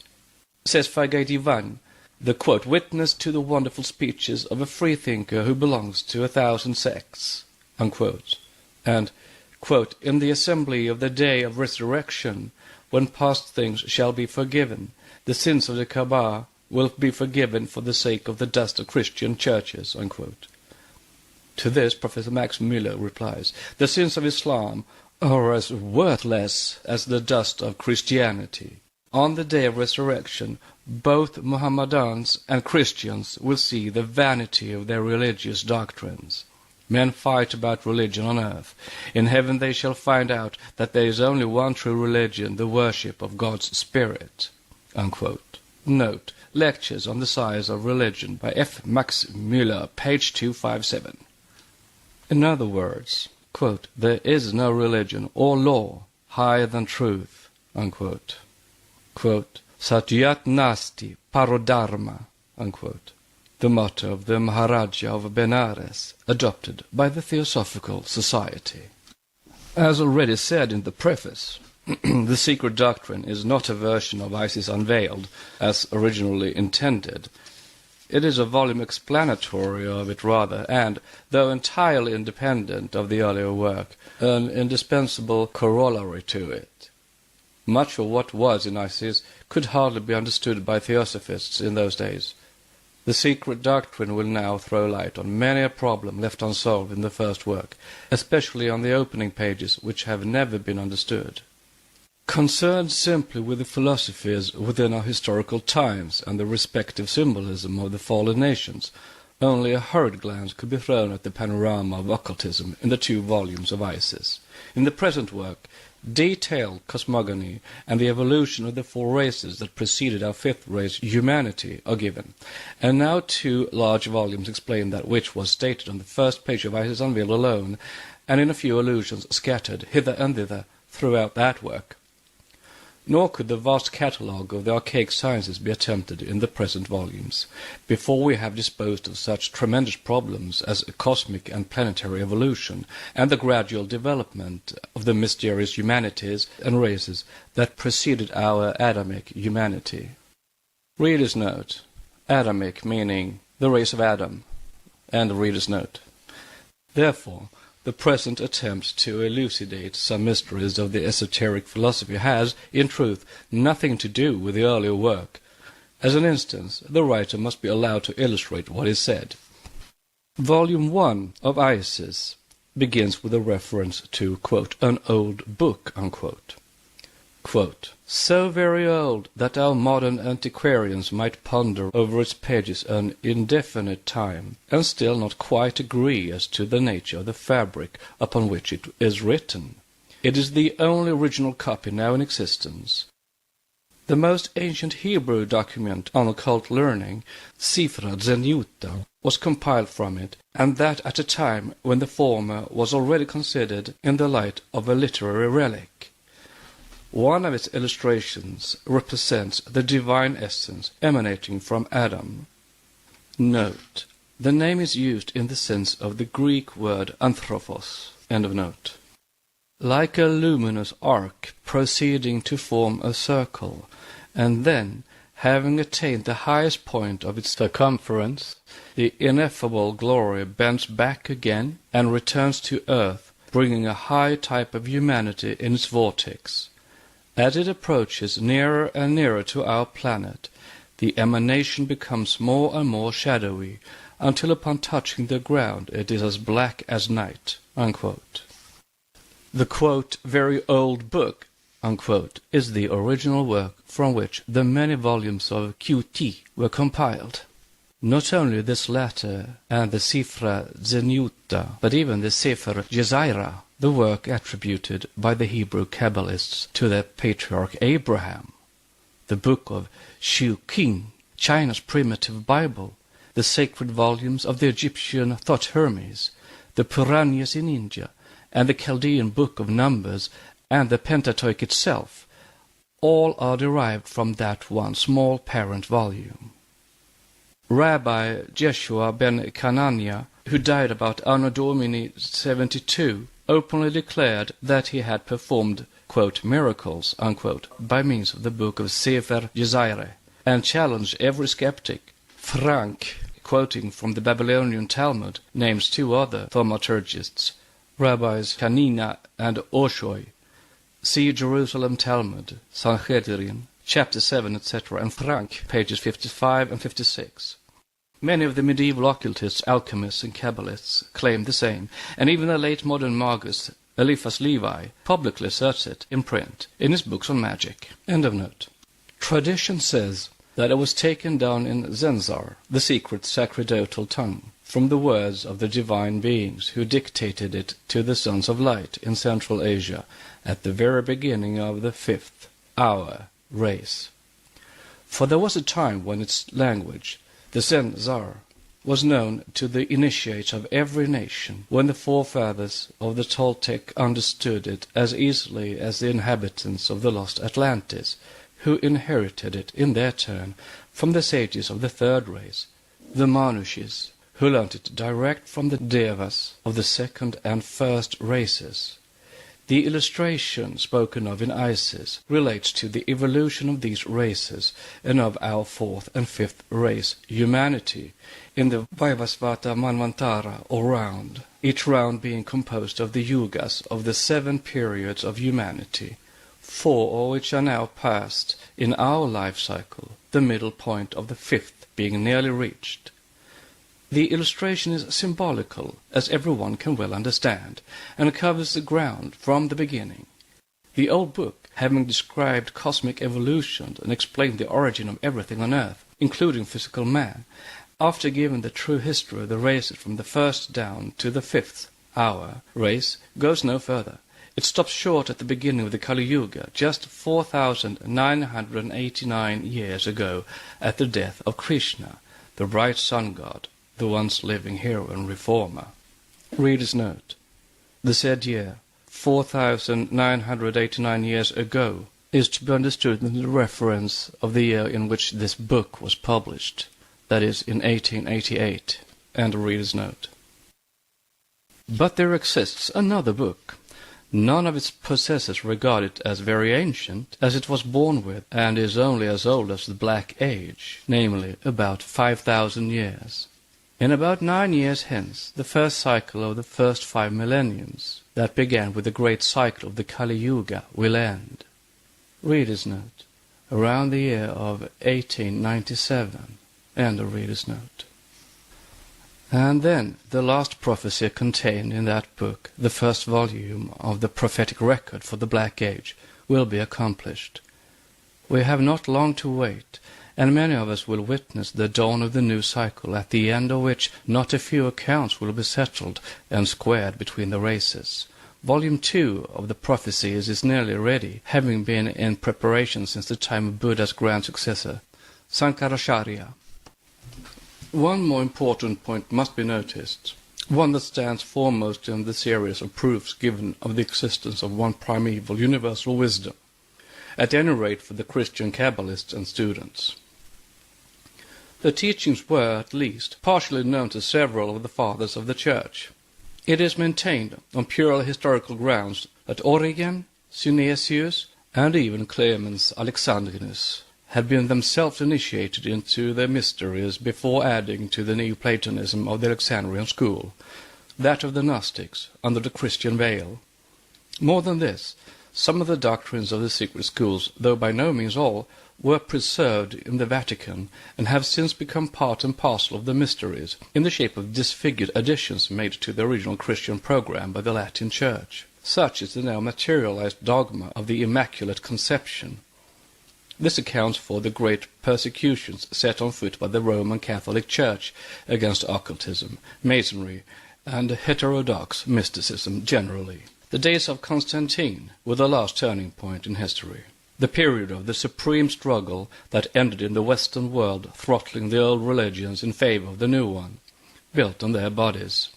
Says Fagadivan, the, quote, witness to the wonderful speeches of a freethinker who belongs to 1,000 sects, unquote. And, quote, in the assembly of the day of resurrection, when past things shall be forgiven, the sins of the Kaaba will be forgiven for the sake of the dust of Christian churches, unquote. To this, Professor Max Müller replies, the sins of Islam are as worthless as the dust of Christianity. On the day of resurrection, both Mohammedans and Christians will see the vanity of their religious doctrines. Men fight about religion on earth. In heaven they shall find out that there is only one true religion, the worship of God's Spirit, unquote. Note, Lectures on the Science of Religion by F. Max Müller, page 257. In other words, quote, there is no religion or law higher than truth, unquote. Quote, Satyat Nasti Parodharma, unquote, the motto of the Maharaja of Benares, adopted by the Theosophical Society. As already said in the preface, the secret doctrine is not a version of Isis Unveiled, as originally intended. It is a volume explanatory of it rather, and, though entirely independent of the earlier work, an indispensable corollary to it. Much of what was in Isis could hardly be understood by theosophists in those days. The secret doctrine will now throw light on many a problem left unsolved in the first work, especially on the opening pages which have never been understood. Concerned simply with the philosophies within our historical times and the respective symbolism of the fallen nations, only a hurried glance could be thrown at the panorama of occultism in the 2 volumes of Isis. In the present work, detailed cosmogony and the evolution of the four races that preceded our fifth race, humanity, are given. And now 2 large volumes explain that which was stated on the first page of Isis Unveiled alone, and in a few allusions scattered hither and thither throughout that work. Nor could the vast catalogue of the archaic sciences be attempted in the present volumes, before we have disposed of such tremendous problems as cosmic and planetary evolution, and the gradual development of the mysterious humanities and races that preceded our Adamic humanity. Reader's note. Adamic meaning the race of Adam, and the reader's note. Therefore, the present attempt to elucidate some mysteries of the esoteric philosophy has, in truth, nothing to do with the earlier work. As an instance, the writer must be allowed to illustrate what is said. Volume 1 of Isis begins with a reference to, quote, an old book, unquote. Quote, so very old that our modern antiquarians might ponder over its pages an indefinite time, and still not quite agree as to the nature of the fabric upon which it is written. It is the only original copy now in existence. The most ancient Hebrew document on occult learning, Sifra Zenyuta, was compiled from it, and that at a time when the former was already considered in the light of a literary relic. One of its illustrations represents the divine essence emanating from Adam. Note: the name is used in the sense of the Greek word anthropos. End of note. Like a luminous arc proceeding to form a circle, and then, having attained the highest point of its circumference, the ineffable glory bends back again and returns to earth, bringing a high type of humanity in its vortex. As it approaches nearer and nearer to our planet, the emanation becomes more and more shadowy, until upon touching the ground it is as black as night. Unquote. The, quote, very old book, unquote, is the original work from which the many volumes of QT were compiled. Not only this latter and the Sifra Zenyuta, but even the Sefer Jezaira, the work attributed by the Hebrew Kabbalists to their patriarch Abraham, the book of Shu King, China's primitive Bible, the sacred volumes of the Egyptian Thot Hermes, the Puranas in India, and the Chaldean Book of Numbers, and the Pentateuch itself, all are derived from that one small parent volume. Rabbi Jeshua ben Kanania, who died about Anno Domini 72, openly declared that he had performed, quote, miracles, unquote, by means of the book of Sefer Jezaira, and challenged every skeptic. Frank, quoting from the Babylonian Talmud, names 2 other thaumaturgists, Rabbis Hanina and Oshoy. See Jerusalem Talmud, Sanhedrin, chapter 7, etc., and Frank, pages 55 and 56. Many of the medieval occultists, alchemists, and Kabbalists claim the same, and even the late modern Magus, Eliphas Levi, publicly asserts it in print in his books on magic. End of note. Tradition says that it was taken down in Zenzar, the secret sacerdotal tongue, from the words of the divine beings who dictated it to the sons of light in Central Asia at the very beginning of the 5th hour race. For there was a time when its language, the Zenzar, was known to the initiates of every nation, when the forefathers of the Toltec understood it as easily as the inhabitants of the lost Atlantis, who inherited it in their turn from the sages of the 3rd race, the Manushis, who learnt it direct from the Devas of the 2nd and 1st races. The illustration spoken of in Isis relates to the evolution of these races and of our 4th and 5th race, humanity, in the Vaivasvata Manvantara, or round, each round being composed of the yugas of the 7 periods of humanity, 4 of which are now past in our life cycle, the middle point of the 5th being nearly reached. The illustration is symbolical, as everyone can well understand, and covers the ground from the beginning. The old book, having described cosmic evolution and explained the origin of everything on earth, including physical man, after giving the true history of the races from the 1st down to the 5th hour race, goes no further. It stops short at the beginning of the Kali Yuga, just 4,989 years ago, at the death of Krishna, the bright sun god, the once living hero and reformer. Reader's note. The said year, 4,989 years ago, is to be understood in the reference of the year in which this book was published, that is, in 1888, and a reader's note. But there exists another book. None of its possessors regard it as very ancient, as it was born with, and is only as old as the Black Age, namely about 5,000 years. In about 9 years hence, the first cycle of the first 5 millenniums, that began with the great cycle of the Kali Yuga, will end. Reader's note. Around the year of 1897, and a reader's note. And then the last prophecy contained in that book, the first volume of the prophetic record for the Black Age, will be accomplished. We have not long to wait, and many of us will witness the dawn of the new cycle, at the end of which not a few accounts will be settled and squared between the races. Volume 2 of the prophecies is nearly ready, having been in preparation since the time of Buddha's grand successor, Sankaracharya. One more important point must be noticed, one that stands foremost in the series of proofs given of the existence of one primeval universal wisdom, at any rate for the Christian Kabbalists and students. The teachings were, at least, partially known to several of the fathers of the Church. It is maintained on purely historical grounds that Origen, Synesius, and even Clemens Alexandrinus had been themselves initiated into the mysteries before adding to the Neoplatonism of the Alexandrian school, that of the Gnostics, under the Christian veil. More than this, some of the doctrines of the secret schools, though by no means all, were preserved in the Vatican and have since become part and parcel of the mysteries, in the shape of disfigured additions made to the original Christian program by the Latin Church. Such is the now materialized dogma of the Immaculate Conception. This accounts for the great persecutions set on foot by the Roman Catholic Church against occultism, Masonry, and heterodox mysticism generally. The days of Constantine were the last turning point in history, the period of the supreme struggle that ended in the Western world throttling the old religions in favor of the new one, built on their bodies.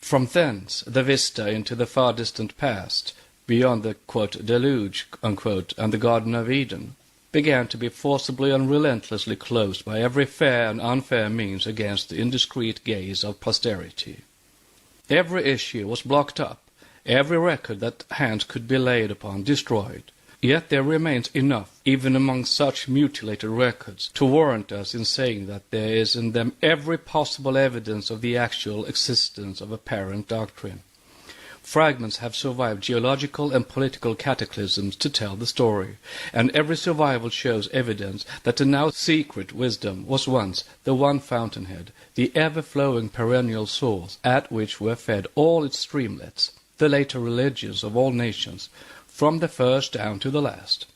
From thence, the vista into the far distant past, beyond the, quote, deluge, unquote, and the Garden of Eden, began to be forcibly and relentlessly closed by every fair and unfair means against the indiscreet gaze of posterity. Every issue was blocked up, every record that hands could be laid upon destroyed. Yet there remains enough, even among such mutilated records, to warrant us in saying that there is in them every possible evidence of the actual existence of apparent doctrine. Fragments have survived geological and political cataclysms to tell the story, and every survival shows evidence that the now secret wisdom was once the one fountainhead, the ever-flowing perennial source at which were fed all its streamlets, the later religions of all nations, from the first down to the last.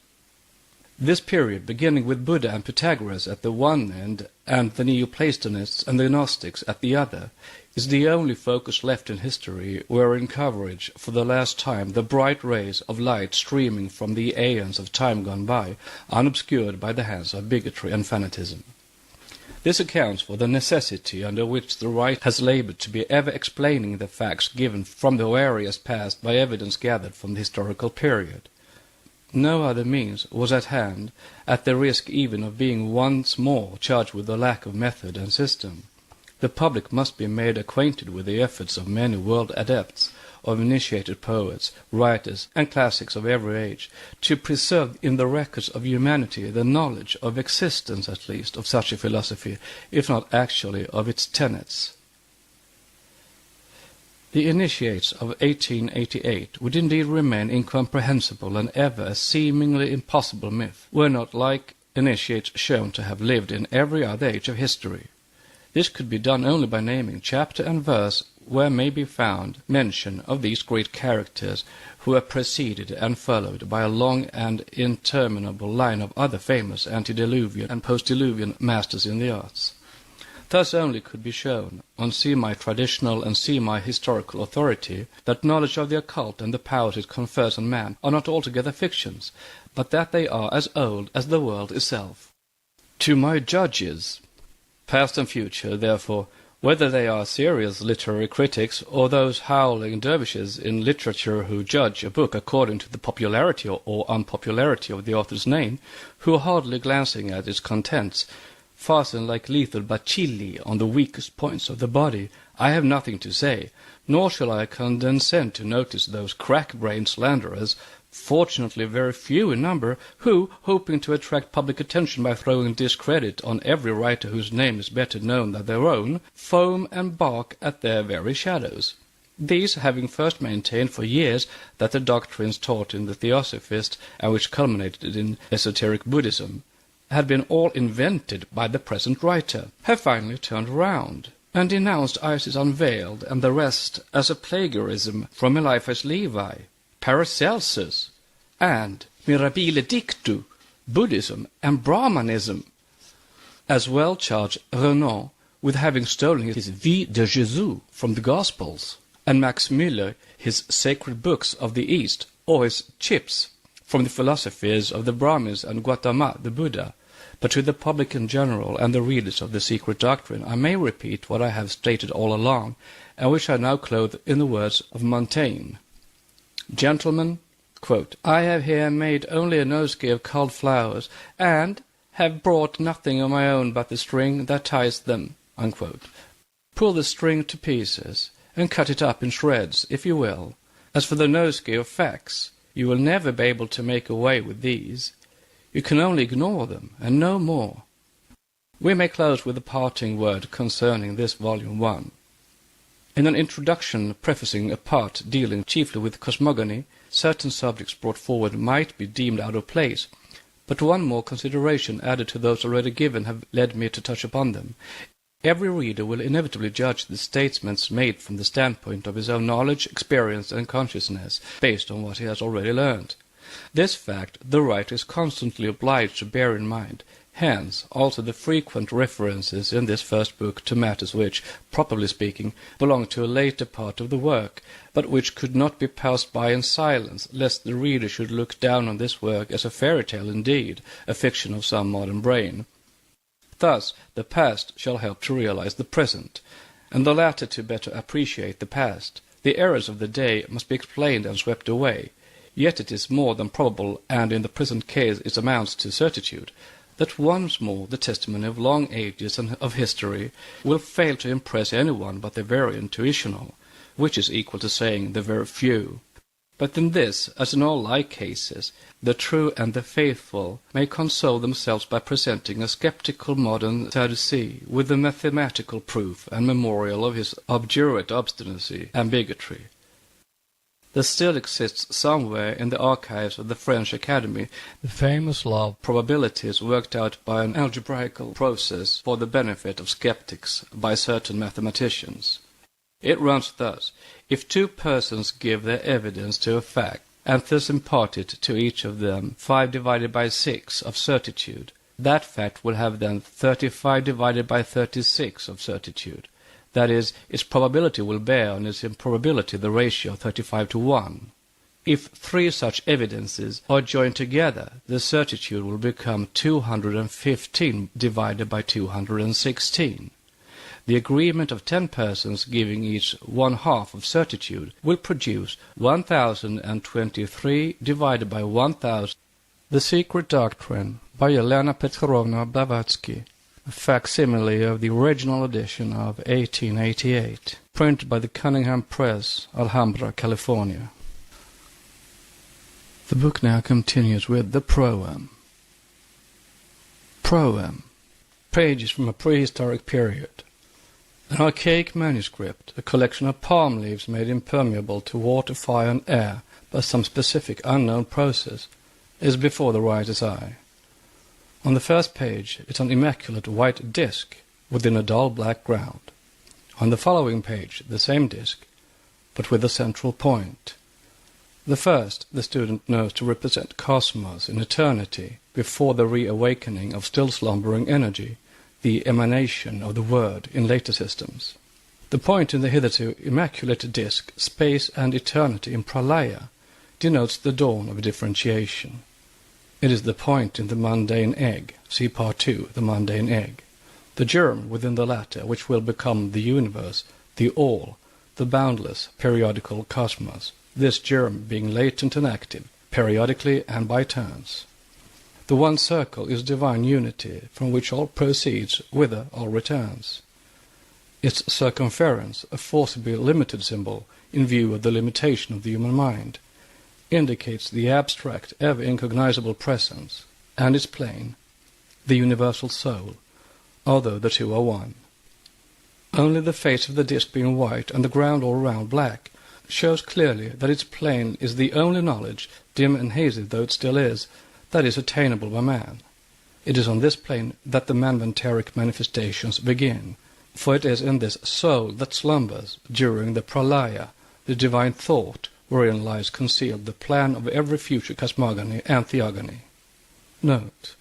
This period, beginning with Buddha and Pythagoras at the one end and the Neoplatonists and the Gnostics at the other, is the only focus left in history wherein coverage for the last time the bright rays of light streaming from the aeons of time gone by, unobscured by the hands of bigotry and fanatism. This accounts for the necessity under which the right has labored to be ever explaining the facts given from the various past by evidence gathered from the historical period. No other means was at hand, at the risk even of being once more charged with a lack of method and system. The public must be made acquainted with the efforts of many world adepts, of initiated poets, writers, and classics of every age, to preserve in the records of humanity the knowledge of existence, at least, of such a philosophy, if not actually of its tenets. The initiates of 1888 would indeed remain incomprehensible and ever a seemingly impossible myth, were not like initiates shown to have lived in every other age of history. This could be done only by naming chapter and verse where may be found mention of these great characters who were preceded and followed by a long and interminable line of other famous antediluvian and postdiluvian masters in the arts. Thus only could be shown, on semi-traditional and semi-historical authority, that knowledge of the occult and the powers it confers on man are not altogether fictions, but that they are as old as the world itself. To my judges, past and future, therefore, whether they are serious literary critics or those howling dervishes in literature who judge a book according to the popularity or unpopularity of the author's name, who, hardly glancing at its contents, fasten like lethal bacilli on the weakest points of the body, I have nothing to say, nor shall I condescend to notice those crack-brained slanderers, fortunately very few in number, who, hoping to attract public attention by throwing discredit on every writer whose name is better known than their own, foam and bark at their very shadows. These, having first maintained for years that the doctrines taught in the Theosophist, and which culminated in esoteric Buddhism, had been all invented by the present writer, have finally turned round, and denounced Isis Unveiled and the rest as a plagiarism from Eliphas Levi, Paracelsus, and Mirabile Dictu, Buddhism and Brahmanism. As well charge Renan with having stolen his Vie de Jésus from the Gospels, and Max Müller his sacred books of the East, or his chips from the philosophies of the Brahmins and Gautama the Buddha. But to the public in general and the readers of the secret doctrine I may repeat what I have stated all along, and which I now clothe in the words of Montaigne. Gentlemen, quote, I have here made only a nosegay of culled flowers, and have brought nothing of my own but the string that ties them, unquote. Pull the string to pieces, and cut it up in shreds, if you will. As for the nosegay of facts, you will never be able to make away with these. You can only ignore them, and no more. We may close with a parting word concerning this Volume 1. In an introduction prefacing a part dealing chiefly with cosmogony, certain subjects brought forward might be deemed out of place, but one more consideration added to those already given have led me to touch upon them. Every reader will inevitably judge the statements made from the standpoint of his own knowledge, experience, and consciousness, based on what he has already learned. This fact the writer is constantly obliged to bear in mind, hence also the frequent references in this first book to matters which, properly speaking, belong to a later part of the work, but which could not be passed by in silence, lest the reader should look down on this work as a fairy tale indeed, a fiction of some modern brain. Thus the past shall help to realize the present, and the latter to better appreciate the past. The errors of the day must be explained and swept away. Yet it is more than probable, and in the present case it amounts to certitude, that once more the testimony of long ages and of history will fail to impress anyone but the very intuitional, which is equal to saying the very few. But in this, as in all like cases, the true and the faithful may console themselves by presenting a sceptical modern Sadducee with the mathematical proof and memorial of his obdurate obstinacy and bigotry. There still exists somewhere in the archives of the French Academy the famous law of probabilities worked out by an algebraical process for the benefit of skeptics by certain mathematicians. It runs thus: if two persons give their evidence to a fact, and thus impart it to each of them 5 divided by 6 of certitude, that fact will have then 35 divided by 36 of certitude. That is, its probability will bear on its improbability the ratio of 35 to 1. If 3 such evidences are joined together, the certitude will become 215 divided by 216. The agreement of 10 persons giving each 1/2 of certitude will produce 1023 divided by 1000. The Secret Doctrine by Elena Petrovna Blavatsky, a facsimile of the original edition of 1888, printed by the Cunningham Press, Alhambra, California. The book now continues with the proem. Proem. Pages from a prehistoric period. An archaic manuscript, a collection of palm leaves made impermeable to water, fire, and air by some specific unknown process, is before the writer's eye. On the first page is an immaculate white disc within a dull black ground. On the following page the same disc, but with a central point. The first the student knows to represent cosmos in eternity before the reawakening of still slumbering energy. the emanation of the word in later systems. The point in the hitherto immaculate disk, space and eternity in pralaya, denotes the dawn of differentiation. It is the point in the mundane egg, see part 2, the mundane egg, the germ within the latter which will become the universe, the all, the boundless, periodical cosmos, this germ being latent and active, periodically and by turns. The one circle is divine unity, from which all proceeds, whither all returns. Its circumference, a forcibly limited symbol in view of the limitation of the human mind, indicates the abstract, ever incognizable presence, and its plane, the universal soul, although the two are one. Only the face of the disk being white and the ground all round black shows clearly that its plane is the only knowledge, dim and hazy though it still is, that is attainable by man. It is on this plane that the manvanteric manifestations begin, for it is in this soul that slumbers during the pralaya, the divine thought wherein lies concealed the plan of every future cosmogony and theogony. Note: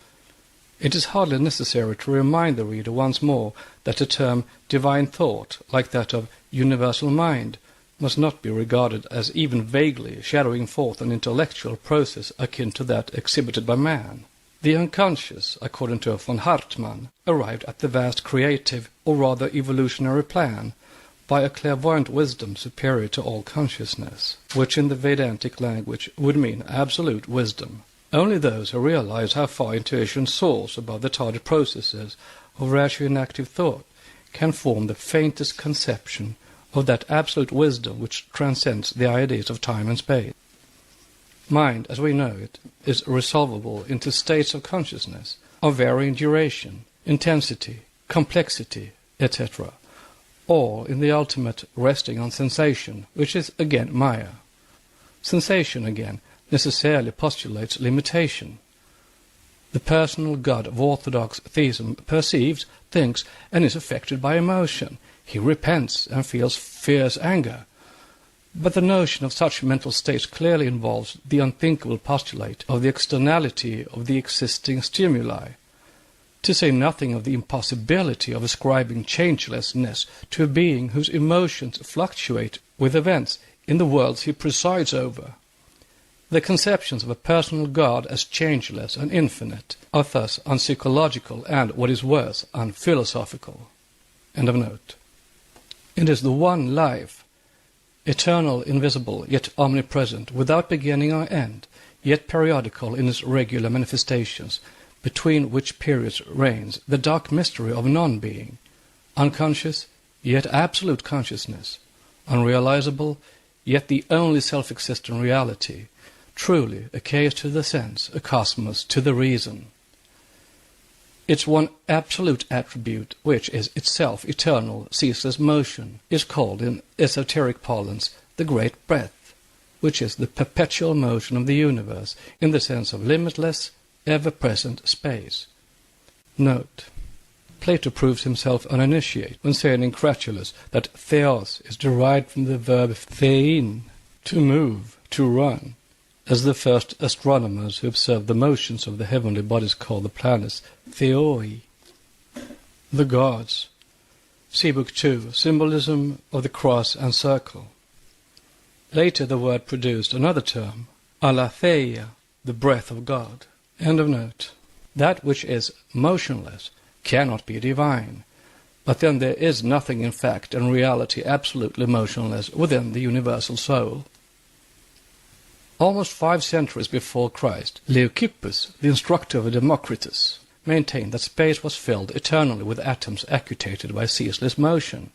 it is hardly necessary to remind the reader once more that the term divine thought, like that of universal mind, must not be regarded as even vaguely shadowing forth an intellectual process akin to that exhibited by man. The unconscious, according to von Hartmann, arrived at the vast creative, or rather evolutionary plan, by a clairvoyant wisdom superior to all consciousness, which in the Vedantic language would mean absolute wisdom. Only those who realize how far intuition soars above the tardy processes of rational inactive thought can form the faintest conception of that absolute wisdom which transcends the ideas of time and space. Mind, as we know it, is resolvable into states of consciousness of varying duration, intensity, complexity, etc., all in the ultimate resting on sensation, which is again Maya. Sensation, again, necessarily postulates limitation. The personal God of orthodox theism perceives, thinks, and is affected by emotion. He repents and feels fierce anger. But the notion of such mental states clearly involves the unthinkable postulate of the externality of the existing stimuli, to say nothing of the impossibility of ascribing changelessness to a being whose emotions fluctuate with events in the worlds he presides over. The conceptions of a personal God as changeless and infinite are thus unpsychological and, what is worse, unphilosophical. End of note. It is the one life, eternal, invisible, yet omnipresent, without beginning or end, yet periodical in its regular manifestations, between which periods reigns the dark mystery of non-being, unconscious, yet absolute consciousness, unrealizable, yet the only self-existent reality, truly a chaos to the sense, a cosmos to the reason. Its one absolute attribute, which is itself eternal, ceaseless motion, is called in esoteric parlance the great breath, which is the perpetual motion of the universe in the sense of limitless, ever-present space. Note: Plato proves himself uninitiate when saying in Cratylus that theos is derived from the verb thein, to move, to run, as the first astronomers who observed the motions of the heavenly bodies called the planets theoi. The gods. See Book 2, Symbolism of the Cross and Circle. Later the word produced another term, aletheia, the breath of God. End of note. That which is motionless cannot be divine, but then there is nothing in fact and reality absolutely motionless within the universal soul. Almost 5 centuries before Christ, Leucippus, the instructor of Democritus, maintained that space was filled eternally with atoms actuated by ceaseless motion,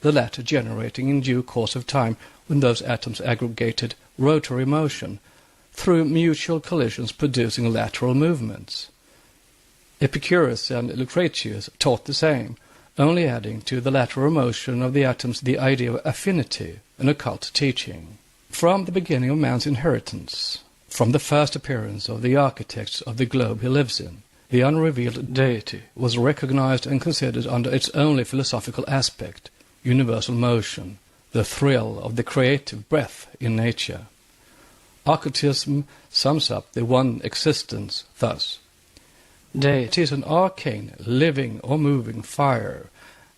the latter generating in due course of time when those atoms aggregated rotary motion, through mutual collisions producing lateral movements. Epicurus and Lucretius taught the same, only adding to the lateral motion of the atoms the idea of affinity, an occult teaching. From the beginning of man's inheritance, from the first appearance of the architects of the globe he lives in, the unrevealed deity was recognized and considered under its only philosophical aspect, universal motion, the thrill of the creative breath in nature. Occultism sums up the one existence thus: Deity is an arcane, living or moving fire,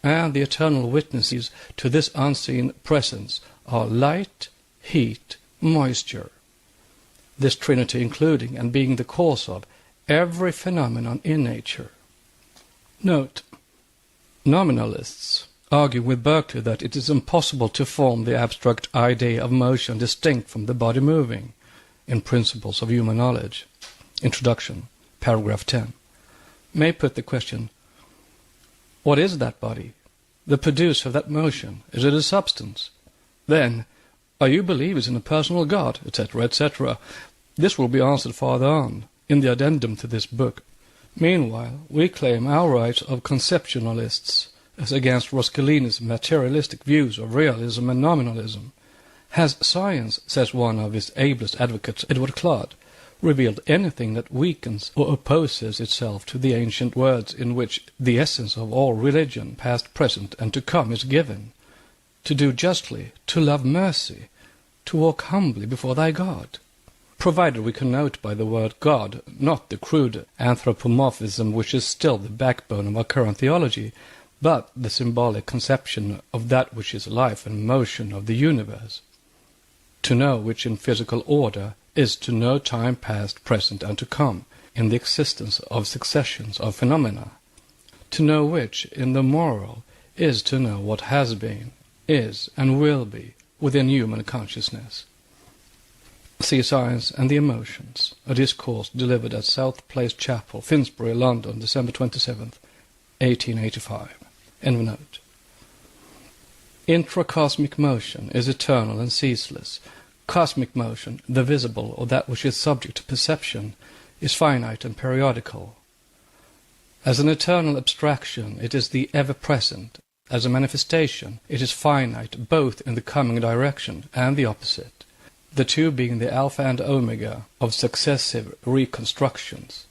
and the eternal witnesses to this unseen presence are light, heat, moisture. This trinity including and being the cause of every phenomenon in nature. Note: nominalists argue with Berkeley that it is impossible to form the abstract idea of motion distinct from the body moving, in Principles of Human Knowledge, Introduction, paragraph 10. May put the question, what is that body? The producer of that motion? Is it a substance? Then, are you believers in a personal God, etc., etc.? This will be answered farther on, in the addendum to this book. Meanwhile, we claim our rights of conceptualists, as against Roscellini's materialistic views of realism and nominalism. Has science, says one of his ablest advocates, Edward Clodd, revealed anything that weakens or opposes itself to the ancient words in which the essence of all religion, past, present, and to come, is given? To do justly, to love mercy, to walk humbly before thy God. Provided we connote by the word God not the crude anthropomorphism which is still the backbone of our current theology, but the symbolic conception of that which is life and motion of the universe. To know which in physical order is to know time past, present, and to come, in the existence of successions of phenomena. To know which, in the moral, is to know what has been, is, and will be within human consciousness. See Science and the Emotions, a discourse delivered at South Place Chapel, Finsbury, London, December 27th, 1885. End of note. Intracosmic motion is eternal and ceaseless. Cosmic motion, the visible, or that which is subject to perception, is finite and periodical. As an eternal abstraction, it is the ever-present. As a manifestation, it is finite both in the coming direction and the opposite, the two being the alpha and omega of successive reconstructions.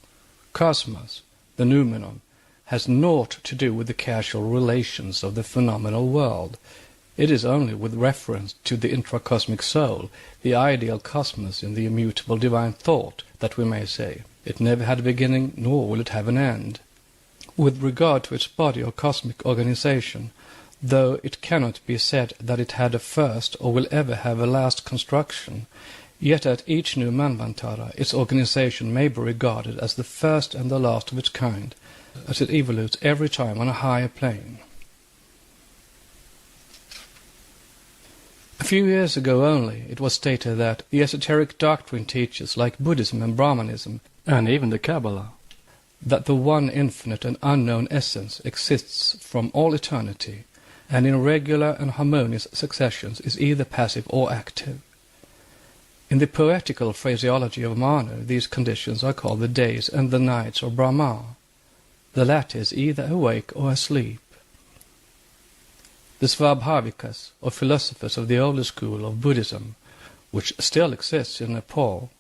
Cosmos, the noumenon, has naught to do with the casual relations of the phenomenal world. It is only with reference to the intracosmic soul, the ideal cosmos in the immutable divine thought, that we may say, it never had a beginning, nor will it have an end. With regard to its body or cosmic organization, though it cannot be said that it had a first or will ever have a last construction, yet at each new Manvantara its organization may be regarded as the first and the last of its kind, as it evolutes every time on a higher plane. A few years ago only it was stated that the esoteric doctrine teaches, like Buddhism and Brahmanism, and even the Kabbalah, that the one infinite and unknown essence exists from all eternity, and in regular and harmonious successions is either passive or active. In the poetical phraseology of Manu, these conditions are called the days and the nights of Brahma. The latter is either awake or asleep. The Svabhavikas, or philosophers of the older school of Buddhism, which still exists in Nepal,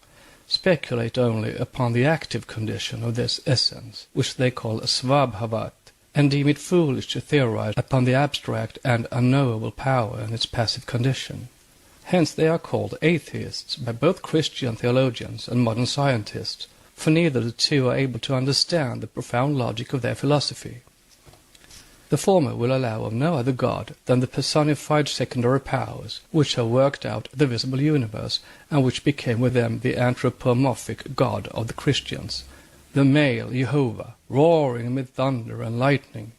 speculate only upon the active condition of this essence, which they call Svabhavat, and deem it foolish to theorize upon the abstract and unknowable power in its passive condition. Hence they are called atheists by both Christian theologians and modern scientists, for neither of the two are able to understand the profound logic of their philosophy. The former will allow of no other God than the personified secondary powers, which have worked out the visible universe, and which became with them the anthropomorphic God of the Christians, the male Jehovah, roaring amid thunder and lightning.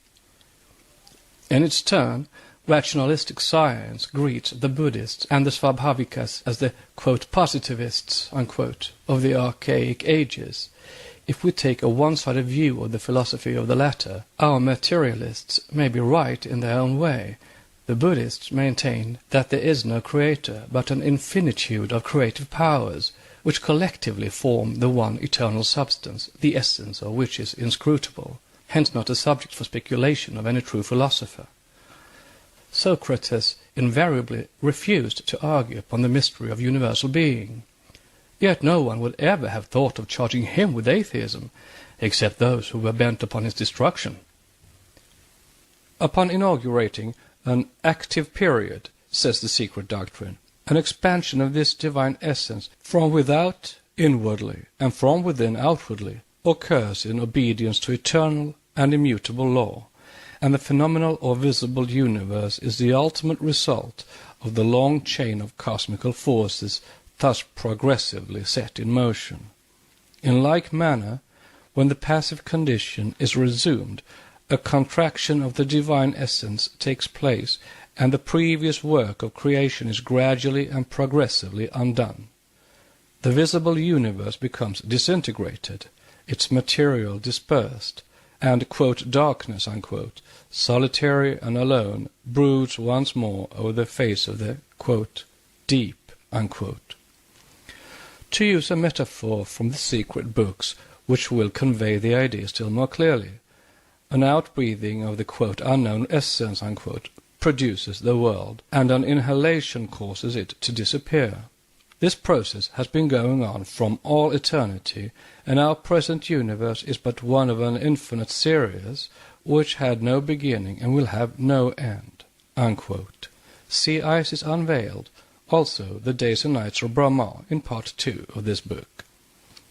In its turn, rationalistic science greets the Buddhists and the Svabhavikas as the, quote, positivists, unquote, of the archaic ages. If we take a one-sided view of the philosophy of the latter, our materialists may be right in their own way. The Buddhists maintain that there is no creator, but an infinitude of creative powers, which collectively form the one eternal substance, the essence of which is inscrutable, hence not a subject for speculation of any true philosopher. Socrates invariably refused to argue upon the mystery of universal being. Yet no one would ever have thought of charging him with atheism, except those who were bent upon his destruction. Upon inaugurating an active period, says the secret doctrine, an expansion of this divine essence from without inwardly and from within outwardly, occurs in obedience to eternal and immutable law, and the phenomenal or visible universe is the ultimate result of the long chain of cosmical forces thus progressively set in motion. In like manner, when the passive condition is resumed, a contraction of the divine essence takes place, and the previous work of creation is gradually and progressively undone. The visible universe becomes disintegrated, its material dispersed, and, quote, darkness, unquote, solitary and alone, broods once more over the face of the, quote, deep, unquote. To use a metaphor from the secret books, which will convey the idea still more clearly, an outbreathing of the, quote, unknown essence, unquote, produces the world, and an inhalation causes it to disappear. This process has been going on from all eternity, and our present universe is but one of an infinite series which had no beginning and will have no end, unquote. See Isis Unveiled, also The Days and Nights of Brahma, in Part 2 of this book.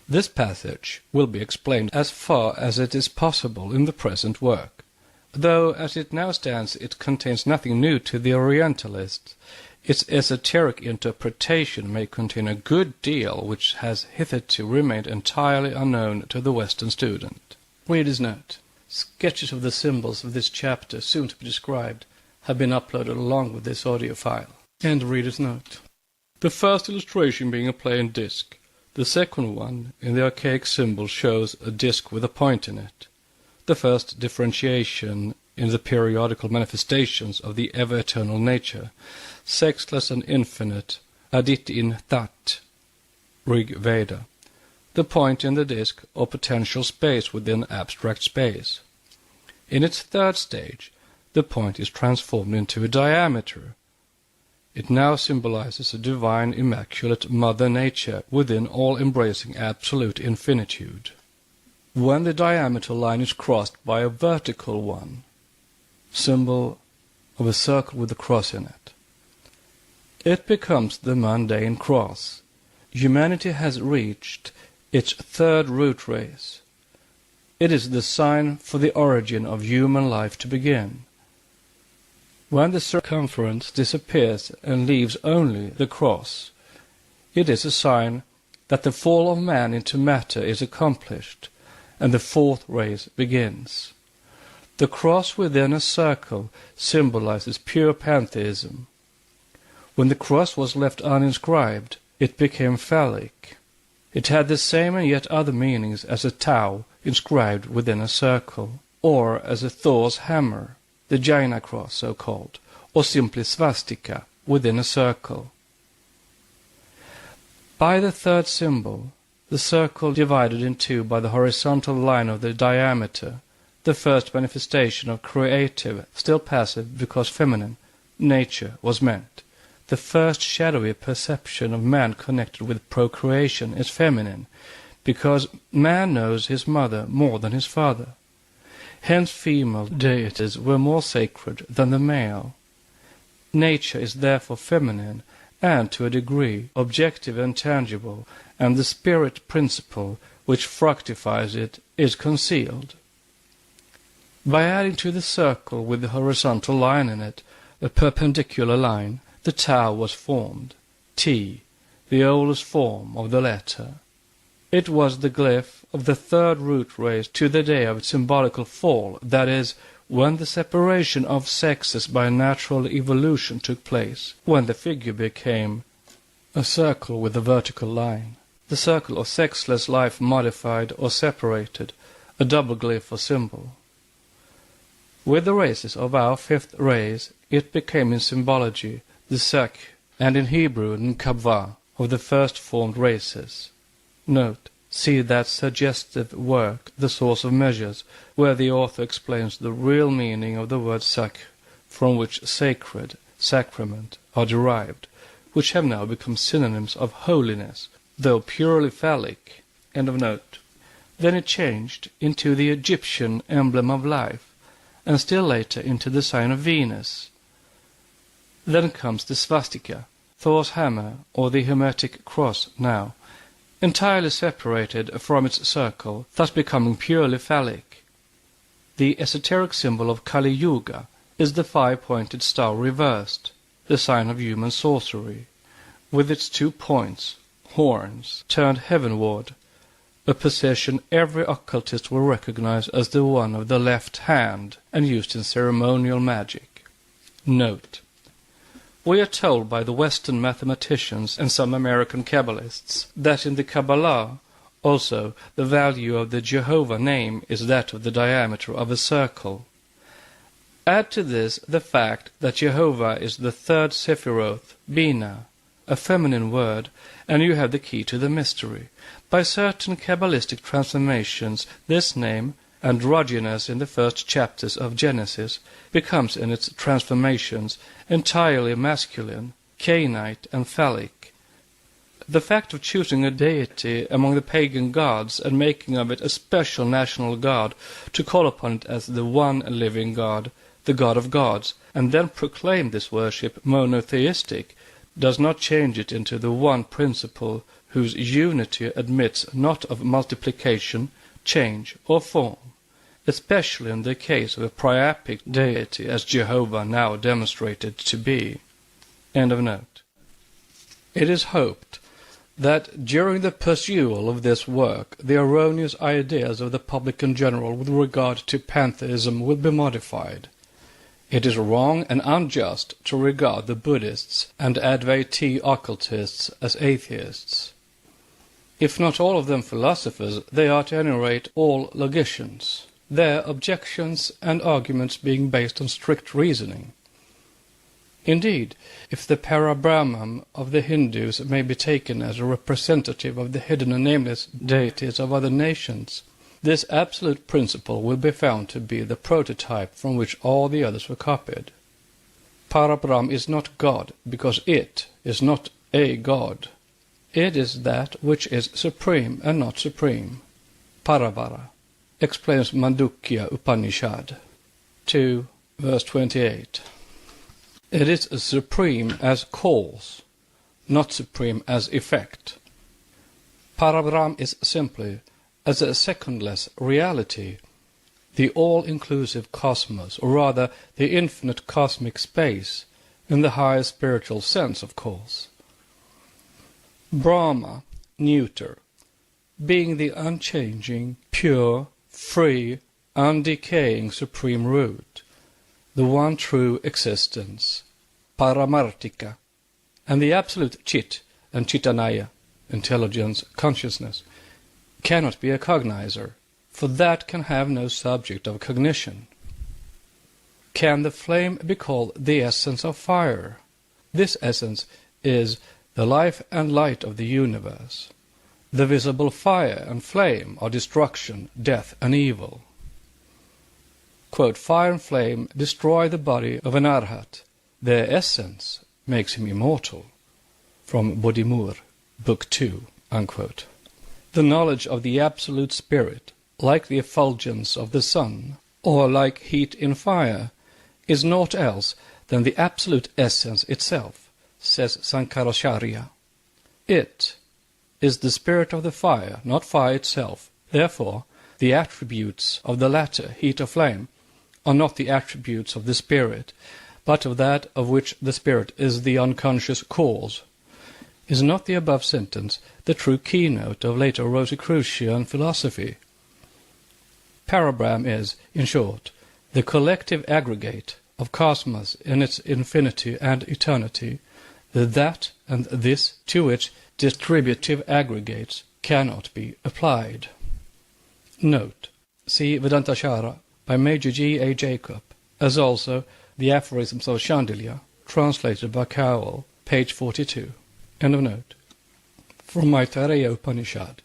This passage will be explained as far as it is possible in the present work, though as it now stands it contains nothing new to the Orientalists. Its esoteric interpretation may contain a good deal which has hitherto remained entirely unknown to the Western student. Reader's note. Sketches of the symbols of this chapter, soon to be described, have been uploaded along with this audio file. End reader's note. The first illustration being a plain disc. The second one, in the archaic symbol, shows a disc with a point in it. The first differentiation in the periodical manifestations of the ever-eternal nature, sexless and infinite, adit in Tat, Rig Veda. The point in the disc, or potential space within abstract space. In its third stage, the point is transformed into a diameter. It now symbolizes a divine, immaculate Mother Nature within all-embracing absolute infinitude. When the diameter line is crossed by a vertical one, symbol of a circle with a cross in it, it becomes the mundane cross. Humanity has reached its third root race. It is the sign for the origin of human life to begin. When the circumference disappears and leaves only the cross, it is a sign that the fall of man into matter is accomplished, and the fourth race begins. The cross within a circle symbolizes pure pantheism. When the cross was left uninscribed, it became phallic. It had the same and yet other meanings as a Tau inscribed within a circle, or as a Thor's hammer, the Jaina cross so-called, or simply swastika within a circle. By the third symbol, the circle divided in two by the horizontal line of the diameter, the first manifestation of creative, still passive because feminine, nature was meant. The first shadowy perception of man connected with procreation is feminine, because man knows his mother more than his father. Hence female deities were more sacred than the male. Nature is therefore feminine, and to a degree objective and tangible, and the spirit principle which fructifies it is concealed. By adding to the circle with the horizontal line in it a perpendicular line, the Tau was formed, T, the oldest form of the letter. It was the glyph of the third root race to the day of its symbolical fall, that is, when the separation of sexes by natural evolution took place, when the figure became a circle with a vertical line. The circle of sexless life modified or separated, a double glyph or symbol. With the races of our fifth race, it became in symbology the Sek, and in Hebrew Nkabva, of the first formed races. Note, see that suggestive work, The Source of Measures, where the author explains the real meaning of the word Sek, from which sacred, sacrament are derived, which have now become synonyms of holiness, though purely phallic. End of note. Then it changed into the Egyptian emblem of life, and still later into the sign of Venus. Then comes the swastika, Thor's hammer, or the Hermetic cross now, entirely separated from its circle, thus becoming purely phallic. The esoteric symbol of Kali Yuga is the five-pointed star reversed, the sign of human sorcery, with its 2 points, horns, turned heavenward, a position every occultist will recognize as the one of the left hand and used in ceremonial magic. Note: we are told by the Western mathematicians and some American Kabbalists that in the Kabbalah also the value of the Jehovah name is that of the diameter of a circle. Add to this the fact that Jehovah is the third Sephiroth, Bina, a feminine word, and you have the key to the mystery. By certain Kabbalistic transformations, this name, androgynous in the first chapters of Genesis, becomes in its transformations entirely masculine, Cainite, and phallic. The fact of choosing a deity among the pagan gods and making of it a special national god to call upon it as the one living God, the God of gods, and then proclaim this worship monotheistic, does not change it into the one principle whose unity admits not of multiplication, change, or form, especially in the case of a priapic deity as Jehovah now demonstrated to be. End of note. It is hoped that during the pursual of this work the erroneous ideas of the public in general with regard to pantheism will be modified. It is wrong and unjust to regard the Buddhists and Advaiti occultists as atheists. If not all of them philosophers, they are at any rate all logicians, their objections and arguments being based on strict reasoning. Indeed, if the Parabrahman of the Hindus may be taken as a representative of the hidden and nameless deities of other nations, this absolute principle will be found to be the prototype from which all the others were copied. Parabrahm is not God because it is not a God. It is that which is supreme and not supreme. Paravara, explains Mandukya Upanishad 2, verse 28. It is supreme as cause, not supreme as effect. Parabrahm is simply, as a secondless reality, the all-inclusive cosmos, or rather the infinite cosmic space, in the higher spiritual sense, of course. Brahma, neuter, being the unchanging, pure, free, undecaying supreme root, the one true existence, Paramartika, and the absolute Chit and Chitanaya, intelligence, consciousness, cannot be a cognizer, for that can have no subject of cognition. Can the flame be called the essence of fire? This essence is the life and light of the universe. The visible fire and flame are destruction, death, and evil. Quote, fire and flame destroy the body of an arhat. Their essence makes him immortal. From Bodhimur, Book 2, unquote. The knowledge of the Absolute Spirit, like the effulgence of the sun, or like heat in fire, is naught else than the absolute essence itself, says Sankaracharya. It is the spirit of the fire, not fire itself. Therefore, the attributes of the latter, heat or flame, are not the attributes of the spirit, but of that of which the spirit is the unconscious cause. Is not the above sentence the true keynote of later Rosicrucian philosophy? Parabrahm is, in short, the collective aggregate of cosmos in its infinity and eternity, the that and this to which distributive aggregates cannot be applied. Note: see Vedantachara by Major G. A. Jacob, as also the Aphorisms of Chandelier, translated by Cowell, page 42. End of note. From Maitreya Upanishad.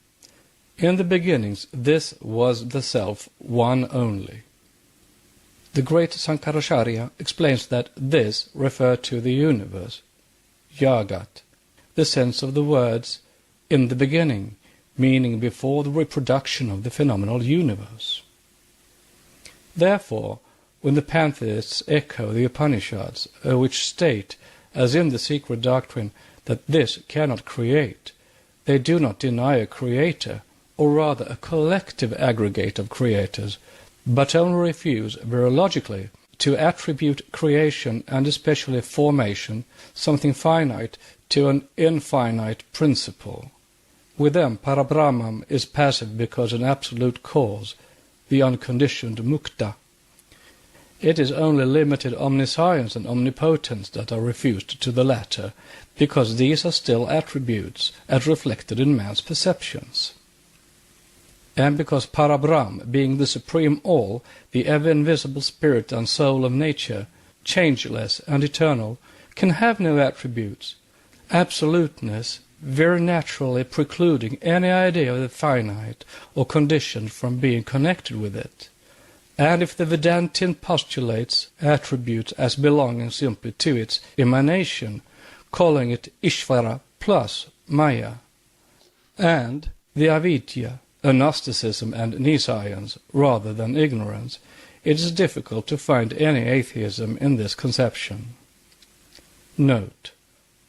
In the beginnings this was the Self, one only. The great Sankaracharya explains that this referred to the universe, Jagat, the sense of the words in the beginning, meaning before the reproduction of the phenomenal universe. Therefore, when the pantheists echo the Upanishads, which state, as in the secret doctrine, that this cannot create, They do not deny a creator, or rather a collective aggregate of creators, but only refuse, very logically, to attribute creation, and especially formation, something finite, to an infinite principle. With them, Parabrahman is passive because an absolute cause, the unconditioned mukta. It is only limited omniscience and omnipotence that are refused to the latter, because these are still attributes as reflected in man's perceptions. And because Parabrahm, being the supreme all, the ever-invisible spirit and soul of nature, changeless and eternal, can have no attributes, absoluteness very naturally precluding any idea of the finite or conditioned from being connected with it. And if the Vedantin postulates attributes as belonging simply to its emanation, calling it Ishvara plus Maya, and the Avidya, agnosticism and nescience rather than ignorance, it is difficult to find any atheism in this conception. Note: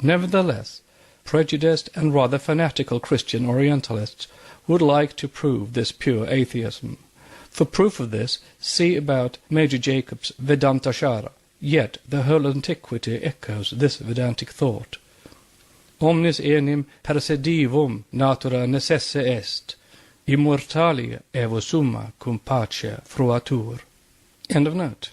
nevertheless, prejudiced and rather fanatical Christian Orientalists would like to prove this pure atheism. For proof of this, see about Major Jacob's Vedantashara. Yet the whole antiquity echoes this Vedantic thought. Omnis enim persedivum natura necesse est, immortalia evo summa cum pace fruatur. End of note.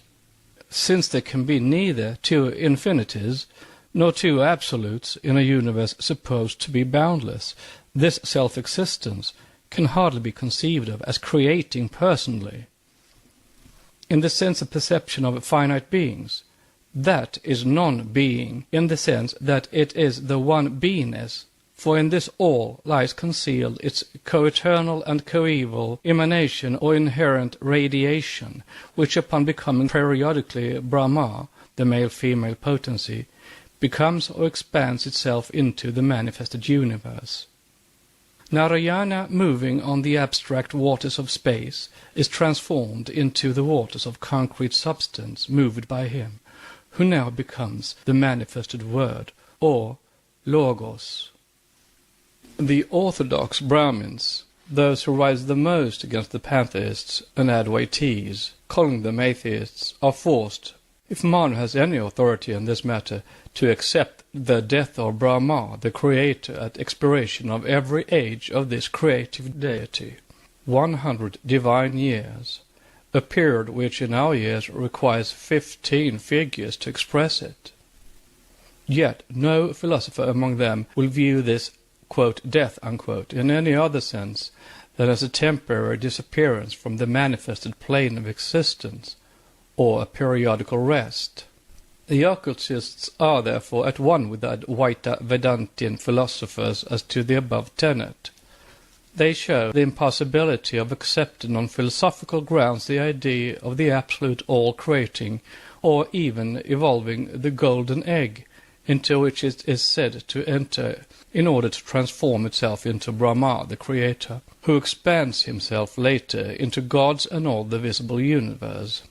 Since there can be neither two infinities nor two absolutes in a universe supposed to be boundless, this self-existence can hardly be conceived of as creating personally. In the sense of perception of finite beings, that is non-being, in the sense that it is the one beingness, for in this all lies concealed its co-eternal and coeval emanation or inherent radiation, which upon becoming periodically Brahma, the male-female potency, becomes or expands itself into the manifested universe. Narayana, moving on the abstract waters of space, is transformed into the waters of concrete substance moved by him, who now becomes the manifested word, or Logos. The orthodox Brahmins, those who rise the most against the pantheists and Advaitis, calling them atheists, are forced, if Manu has any authority in this matter, to accept the death of Brahma, the creator, at expiration of every age of this creative deity. 100 divine years, a period which in our years requires 15 figures to express it. Yet no philosopher among them will view this, quote, death, unquote, in any other sense than as a temporary disappearance from the manifested plane of existence, or a periodical rest. The occultists are therefore at one with the Advaita Vedantian philosophers as to the above tenet. They show the impossibility of accepting on philosophical grounds the idea of the absolute all-creating, or even evolving the golden egg, into which it is said to enter in order to transform itself into Brahma, the creator, who expands himself later into gods and all the visible universe.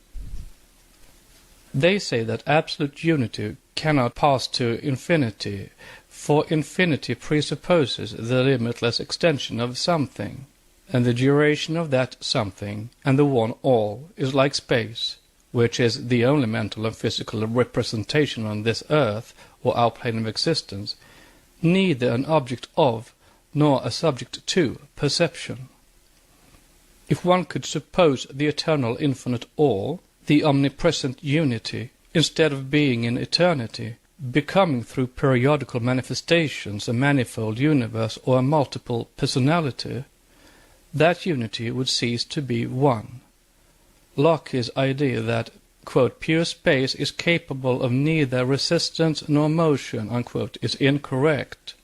They say that absolute unity cannot pass to infinity, for infinity presupposes the limitless extension of something, and the duration of that something and the one all is like space, which is the only mental and physical representation on this earth or our plane of existence, neither an object of nor a subject to perception. If one could suppose the eternal infinite all, the omnipresent unity, instead of being in eternity, becoming through periodical manifestations a manifold universe or a multiple personality, that unity would cease to be one. Locke's idea that, quote, pure space is capable of neither resistance nor motion, unquote, is incorrect.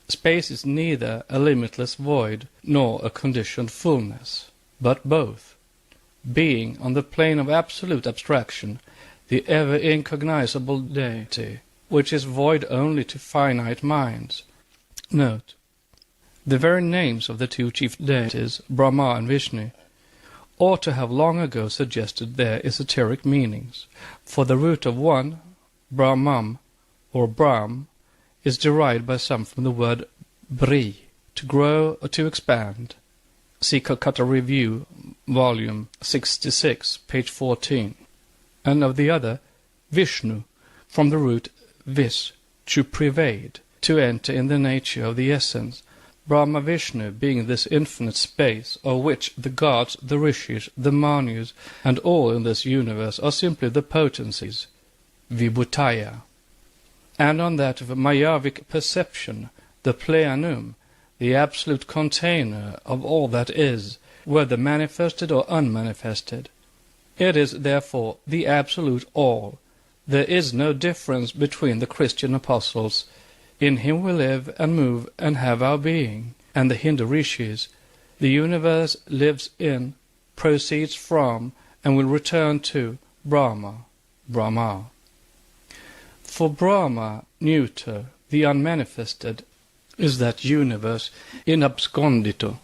Space is neither a limitless void nor a conditioned fullness, but both. Being on the plane of absolute abstraction, the ever-incognizable deity, which is void only to finite minds. Note: the very names of the two chief deities, Brahma and Vishnu, ought to have long ago suggested their esoteric meanings, for the root of one, Brahmam, or Brahm, is derived by some from the word Bri, to grow or to expand. See Calcutta Review, volume 66, page 14. And of the other, Vishnu, from the root vis, to pervade, to enter in the nature of the essence. Brahma Vishnu being this infinite space, of which the gods, the rishis, the manus, and all in this universe are simply the potencies, vibhutaya. And on that of Mayavic perception, the plenum, the absolute container of all that is, whether manifested or unmanifested. It is, therefore, the absolute all. There is no difference between the Christian apostles. In him we live and move and have our being, and the Hindu rishis. The universe lives in, proceeds from, and will return to Brahma, Brahma. For Brahma, neuter, the unmanifested, is that universe in abscondito,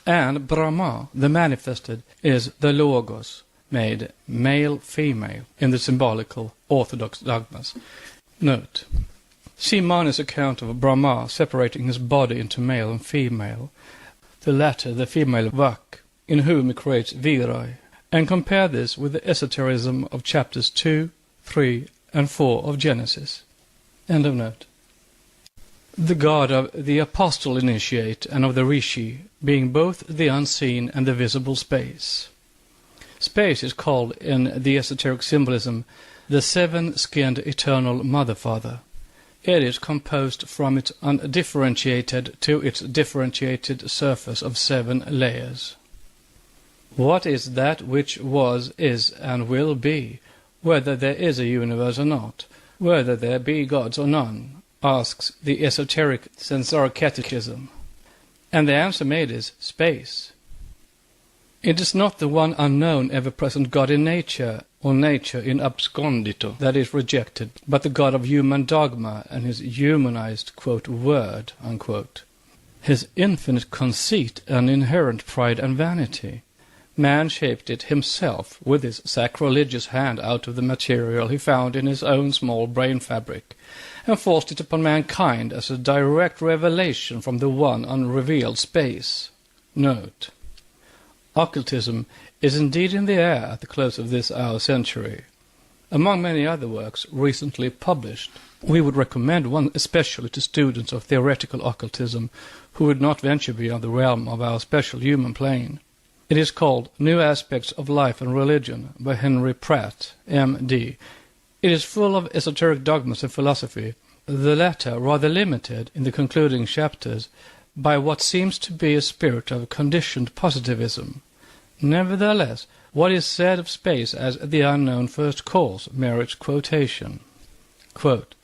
and Brahma, the manifested, is the Logos, made male-female in the symbolical orthodox dogmas. Note: see Mani's account of Brahma separating his body into male and female, the latter the female Vak, in whom he creates Virai, and compare this with the esotericism of chapters 2, 3, and 4 of Genesis. End of note. The god of the apostle initiate and of the rishi, being both the unseen and the visible space. Space is called in the esoteric symbolism the seven-skinned eternal Mother-Father. It is composed from its undifferentiated to its differentiated surface of 7 layers. What is that which was, is, and will be, whether there is a universe or not, whether there be gods or none, asks the esoteric Sensoric Catechism. And the answer made is space. It is not the one unknown ever-present God in nature, or nature in abscondito, that is rejected, but the God of human dogma and his humanized, quote, word, unquote. His infinite conceit and inherent pride and vanity. Man shaped it himself with his sacrilegious hand out of the material he found in his own small brain fabric, and forced it upon mankind as a direct revelation from the one unrevealed space. Note: occultism is indeed in the air at the close of this our century. Among many other works recently published, we would recommend one especially to students of theoretical occultism who would not venture beyond the realm of our special human plane. It is called New Aspects of Life and Religion by Henry Pratt, M.D. It is full of esoteric dogmas and philosophy, the latter rather limited in the concluding chapters by what seems to be a spirit of conditioned positivism. Nevertheless, what is said of space as the unknown first cause merits quotation. Quote,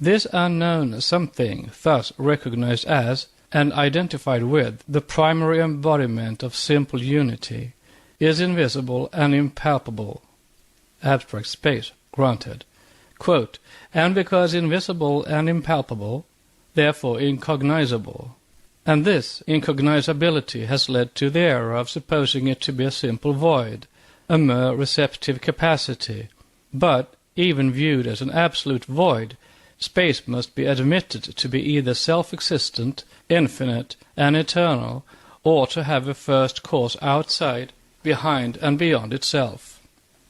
"This unknown something, thus recognized as and identified with the primary embodiment of simple unity, is invisible and impalpable." Abstract space, granted. Quote, "And because invisible and impalpable, therefore incognizable. And this incognizability has led to the error of supposing it to be a simple void, a mere receptive capacity. But, even viewed as an absolute void, space must be admitted to be either self-existent, infinite, and eternal, or to have a first cause outside, behind, and beyond itself.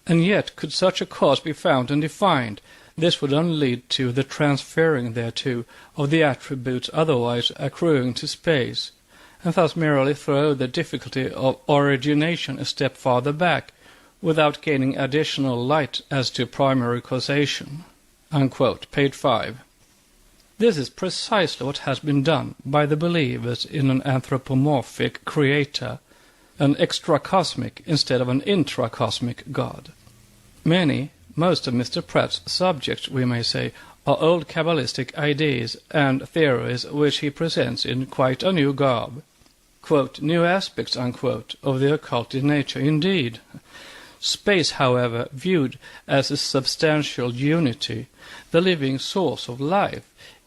And yet, could such a cause be found and defined, this would only lead to the transferring thereto of the attributes otherwise accruing to space, and thus merely throw the difficulty of origination a step farther back, without gaining additional light as to primary causation." Unquote, page 5. This is precisely what has been done by the believers in an anthropomorphic creator, an extracosmic instead of an intracosmic God. Many, most of Mr. Pratt's subjects, we may say, are old Kabbalistic ideas and theories which he presents in quite a new garb. Quote, "New aspects," unquote, of the occult in nature, indeed. Space, however, viewed as a substantial unity, the living source of life,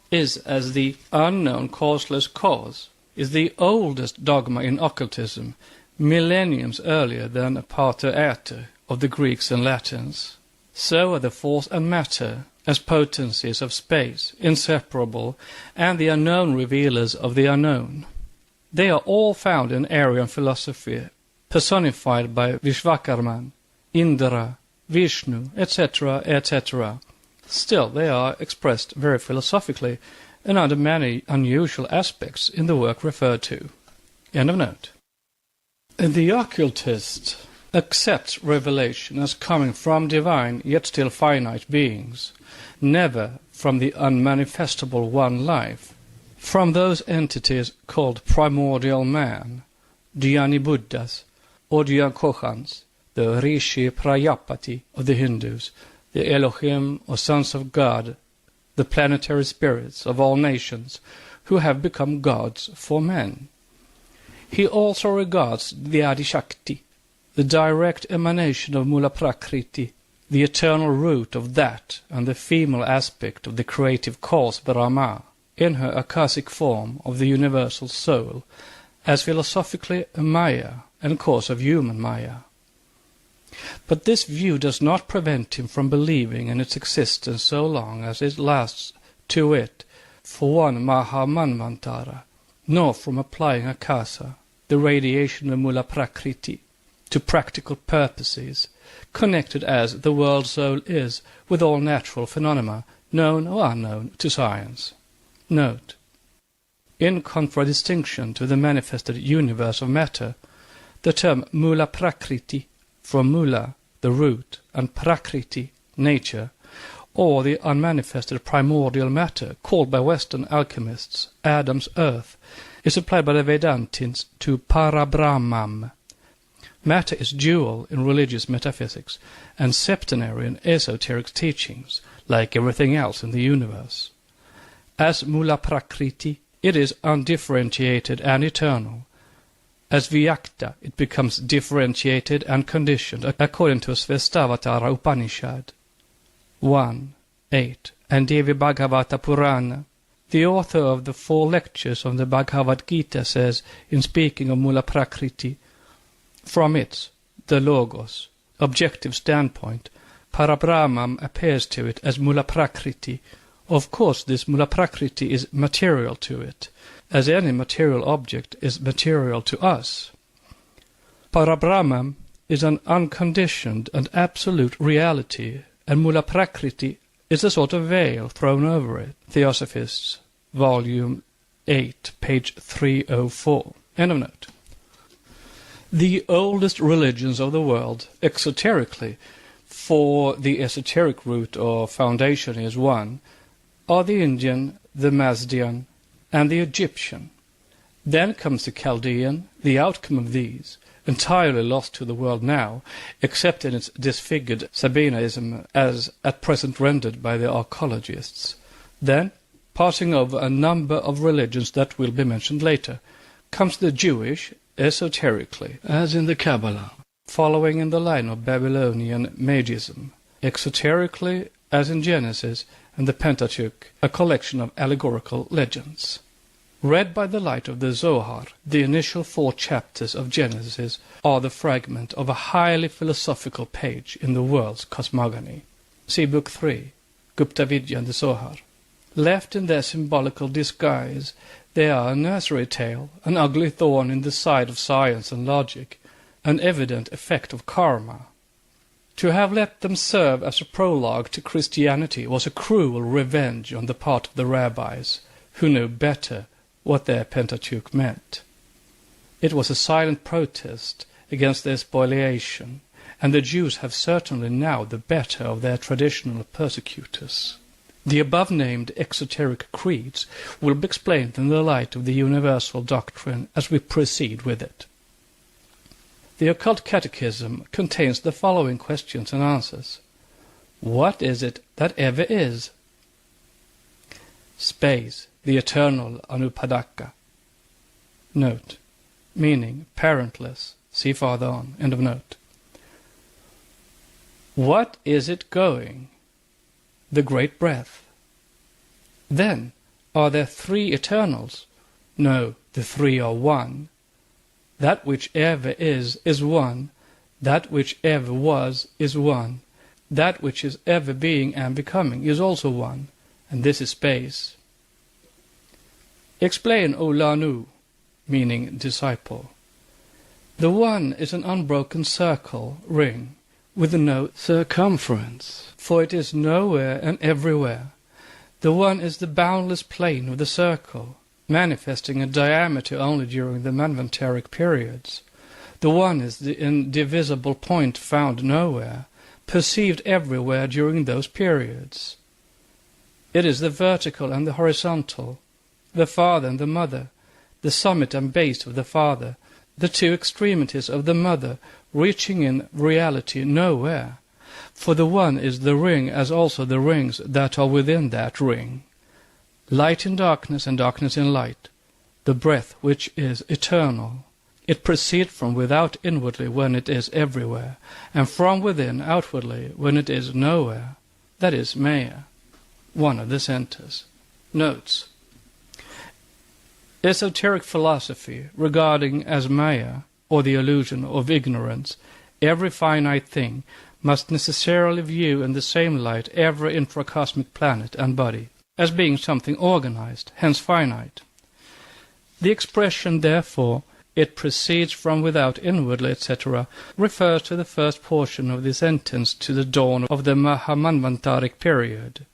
is as the unknown causeless cause, is the oldest dogma in occultism, millenniums earlier than pater aeter of the Greeks and Latins. So are the force and matter, as potencies of space, inseparable, and the unknown revealers of the unknown. They are all found in Aryan philosophy, personified by Vishvakarman, Indra, Vishnu, etc., etc. Still, they are expressed very philosophically and under many unusual aspects in the work referred to. End of note. The occultist accepts revelation as coming from divine yet still finite beings, never from the unmanifestable one life, from those entities called primordial man, Dhyani Buddhas, or Dhyankohans, the Rishi Prajapati of the Hindus, the Elohim or sons of God, the planetary spirits of all nations who have become gods for men. He also regards the Adi Shakti, the direct emanation of Mula Prakriti, the eternal root of that and the female aspect of the creative cause Brahma, in her akashic form of the universal soul, as philosophically a Maya and cause of human Maya. But this view does not prevent him from believing in its existence so long as it lasts to it for one Mahamanvantara, nor from applying Akasa, the radiation of Mula Prakriti, to practical purposes, connected as the world soul is with all natural phenomena, known or unknown to science. Note: in contradistinction to the manifested universe of matter, the term Mula Prakriti, from Mula, the root, and Prakriti, nature, or the unmanifested primordial matter, called by Western alchemists Adam's earth, is applied by the Vedantins to Parabrahmam. Matter is dual in religious metaphysics and septenary in esoteric teachings, like everything else in the universe. As Mula Prakriti, it is undifferentiated and eternal. As Vyakta, it becomes differentiated and conditioned according to Svestavatara Upanishad 1.8 and Devi Bhagavata Purana. The author of the 4 lectures on the Bhagavad Gita says, in speaking of Mula Prakriti, from its, the Logos, objective standpoint, Parabrahmam appears to it as Mula Prakriti. Of course, this Mula Prakriti is material to it, as any material object is material to us. Parabrahmam is an unconditioned and absolute reality, and Mula Prakriti is a sort of veil thrown over it. Theosophists, Volume 8, page 304. End of note. The oldest religions of the world, exoterically, for the esoteric root or foundation is one, are the Indian, the Mazdian, and the Egyptian. Then comes the Chaldean, the outcome of these, entirely lost to the world now, except in its disfigured Sabinaism as at present rendered by the archaeologists. Then, passing over a number of religions that will be mentioned later, comes the Jewish, esoterically, as in the Kabbalah, following in the line of Babylonian Magism, exoterically, as in Genesis and the Pentateuch, a collection of allegorical legends. Read by the light of the Zohar, the initial 4 chapters of Genesis are the fragment of a highly philosophical page in the world's cosmogony. See Book 3, Gupta Vidya and the Zohar. Left in their symbolical disguise, they are a nursery tale, an ugly thorn in the side of science and logic, an evident effect of karma. To have let them serve as a prologue to Christianity was a cruel revenge on the part of the rabbis, who knew better what their Pentateuch meant. It was a silent protest against their spoliation, and the Jews have certainly now the better of their traditional persecutors. The above-named exoteric creeds will be explained in the light of the universal doctrine as we proceed with it. The occult catechism contains the following questions and answers. What is it that ever is? Space, the eternal Anupadaka. Note. Meaning parentless. See farther on. End of note. What is it going? The great breath. Then, are there 3 eternals? No, the 3 are one. That which ever is one. That which ever was is one. That which is ever being and becoming is also one, and this is space. Explain, O Lanu, meaning disciple. The one is an unbroken circle, ring, with no circumference, for it is nowhere and everywhere. The one is the boundless plane of the circle, manifesting a diameter only during the manvantaric periods. The one is the indivisible point found nowhere, perceived everywhere during those periods. It is the vertical and the horizontal, the father and the mother, the summit and base of the father, the two extremities of the mother, reaching in reality nowhere. For the one is the ring as also the rings that are within that ring. Light in darkness and darkness in light, the breath which is eternal. It proceeds from without inwardly when it is everywhere, and from within outwardly when it is nowhere. That is Maya, one of the centers. Notes. Esoteric philosophy regarding as Maya, or the illusion of ignorance, every finite thing, must necessarily view in the same light every intracosmic planet and body, as being something organized, hence finite. The expression, therefore, it proceeds from without inwardly, etc., refers to the first portion of the sentence to the dawn of the Mahamanvantaric period,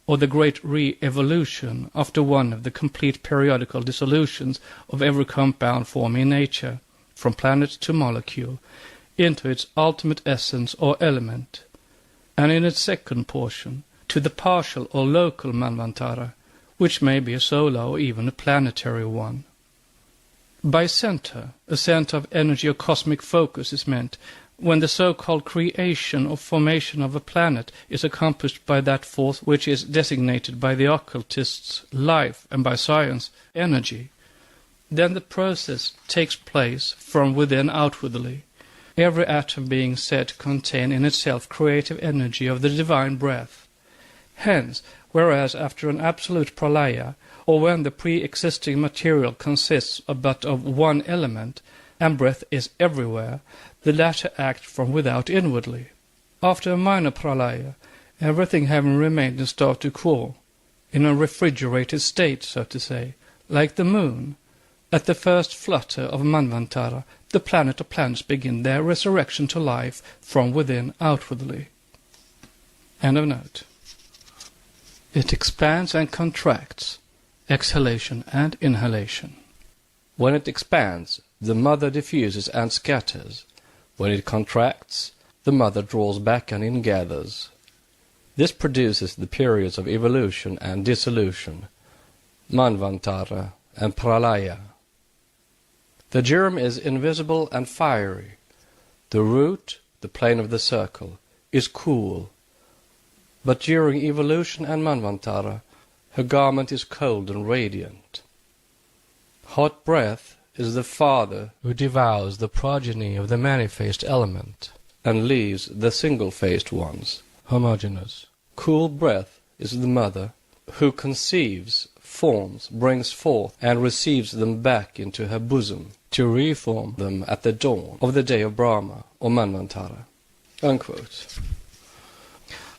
or the great re-evolution after one of the complete periodical dissolutions of every compound form in nature, from planet to molecule, into its ultimate essence or element, and in its second portion, to the partial or local Manvantara, which may be a solar or even a planetary one. By center, a center of energy or cosmic focus is meant when the so-called creation or formation of a planet is accomplished by that force which is designated by the occultists life and by science energy. Then the process takes place from within outwardly, every atom being said to contain in itself creative energy of the divine breath. Hence, whereas after an absolute pralaya, or when the pre-existing material consists but of one element, and breath is everywhere, the latter acts from without inwardly. After a minor pralaya, everything having remained in statu quo, in a refrigerated state, so to say, like the moon, at the first flutter of Manvantara, the planet or planets begin their resurrection to life from within outwardly. End of note. It expands and contracts, exhalation and inhalation. When it expands, the mother diffuses and scatters. When it contracts, the mother draws back and ingathers. This produces the periods of evolution and dissolution, Manvantara and Pralaya. The germ is invisible and fiery. The root, the plane of the circle, is cool. But during evolution and Manvantara, her garment is cold and radiant. Hot breath is the father who devours the progeny of the many-faced element and leaves the single-faced ones homogeneous. Cool breath is the mother who conceives, forms, brings forth, and receives them back into her bosom to reform them at the dawn of the day of Brahma or Manvantara. Unquote.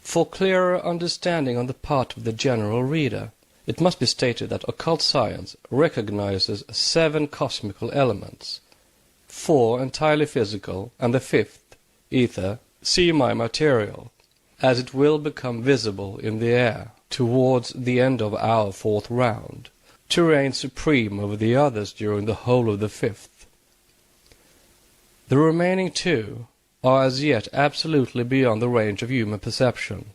For clearer understanding on the part of the general reader, it must be stated that occult science recognizes 7 cosmical elements, 4 entirely physical, and the 5th, ether, semi-material, as it will become visible in the air towards the end of our 4th round, to reign supreme over the others during the whole of the 5th. The remaining 2 are as yet absolutely beyond the range of human perception.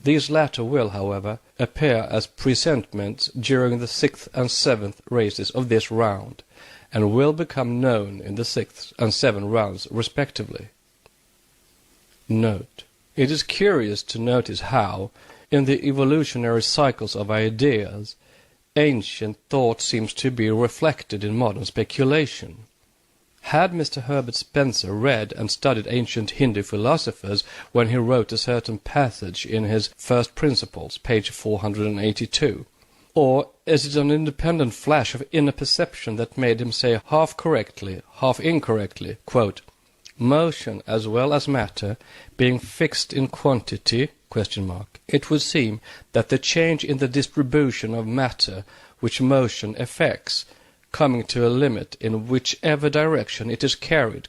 These latter will, however, appear as presentments during the 6th and 7th races of this round, and will become known in the 6th and 7th rounds respectively. Note. It is curious to notice how, in the evolutionary cycles of ideas, ancient thought seems to be reflected in modern speculation. Had Mr. Herbert Spencer read and studied ancient Hindu philosophers when he wrote a certain passage in his First Principles, page 482? Or is it an independent flash of inner perception that made him say half correctly, half incorrectly, quote, motion as well as matter being fixed in quantity, it would seem that the change in the distribution of matter which motion affects, coming to a limit in whichever direction it is carried,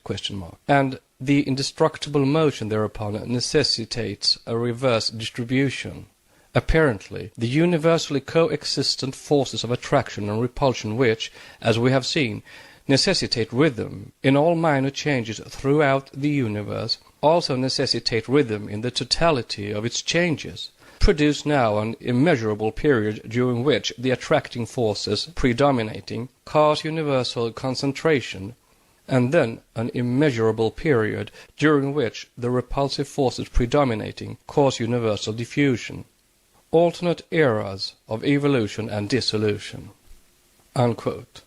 and the indestructible motion thereupon necessitates a reverse distribution. Apparently, the universally coexistent forces of attraction and repulsion which, as we have seen, necessitate rhythm in all minor changes throughout the universe, also necessitate rhythm in the totality of its changes, produce now an immeasurable period during which the attracting forces predominating cause universal concentration, and then an immeasurable period during which the repulsive forces predominating cause universal diffusion. Alternate eras of evolution and dissolution." Unquote.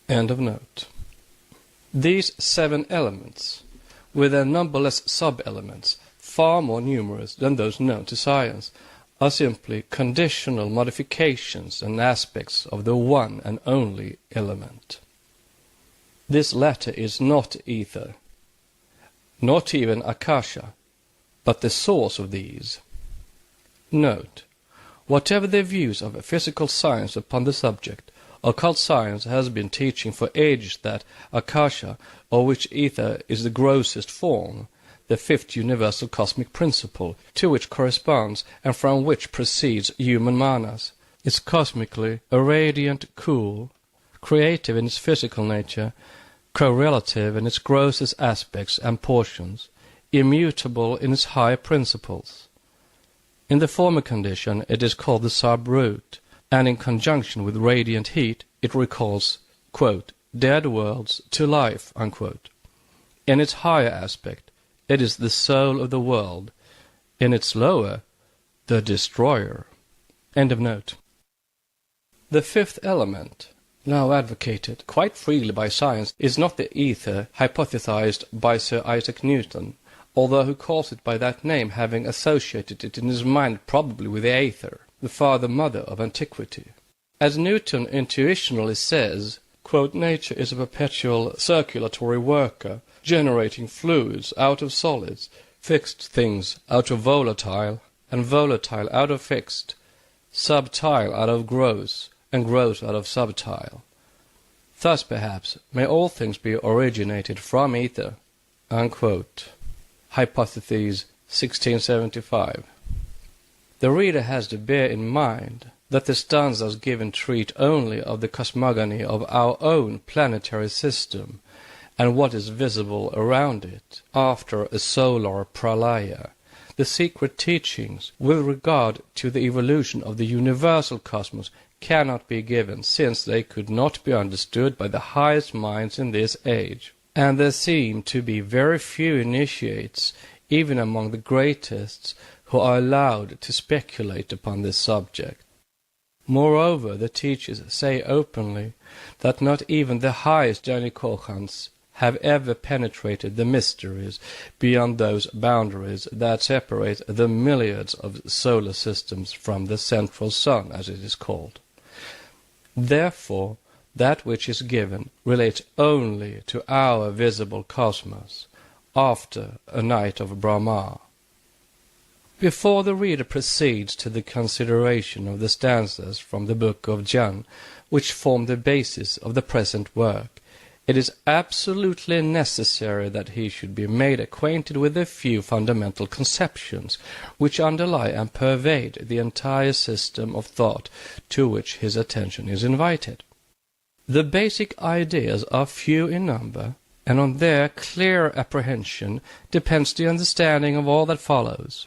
End of note. These 7 elements, with their numberless sub-elements, far more numerous than those known to science, are simply conditional modifications and aspects of the one and only element. This latter is not ether, not even akasha, but the source of these. Note, whatever the views of physical science upon the subject, occult science has been teaching for ages that akasha, of which ether is the grossest form, the 5th universal cosmic principle, to which corresponds and from which proceeds human manas, is cosmically a radiant, cool, creative in its physical nature, correlative in its grossest aspects and portions, immutable in its higher principles. In the former condition it is called the sub-root, and in conjunction with radiant heat it recalls, quote, "dead worlds to life." Unquote. In its higher aspect it is the soul of the world, in its lower, the destroyer. End of note. The 5th element, now advocated quite freely by science, is not the ether hypothesized by Sir Isaac Newton, although he calls it by that name, having associated it in his mind probably with the aether, the father-mother of antiquity. As Newton intuitionally says, quote, "Nature is a perpetual circulatory worker, generating fluids out of solids, fixed things out of volatile, and volatile out of fixed, subtile out of gross, and gross out of subtile. Thus, perhaps, may all things be originated from ether." Unquote. Hypothesis 1675. The reader has to bear in mind that the stanzas given treat only of the cosmogony of our own planetary system and what is visible around it after a solar pralaya. The secret teachings with regard to the evolution of the universal cosmos cannot be given, since they could not be understood by the highest minds in this age, and there seem to be very few initiates, even among the greatest, who are allowed to speculate upon this subject. Moreover, the teachers say openly that not even the highest Janikochans have ever penetrated the mysteries beyond those boundaries that separate the myriads of solar systems from the central sun, as it is called. Therefore, that which is given relates only to our visible cosmos, after a night of Brahma. Before the reader proceeds to the consideration of the stanzas from the Book of Jan, which form the basis of the present work, it is absolutely necessary that he should be made acquainted with a few fundamental conceptions which underlie and pervade the entire system of thought to which his attention is invited. The basic ideas are few in number, and on their clear apprehension depends the understanding of all that follows.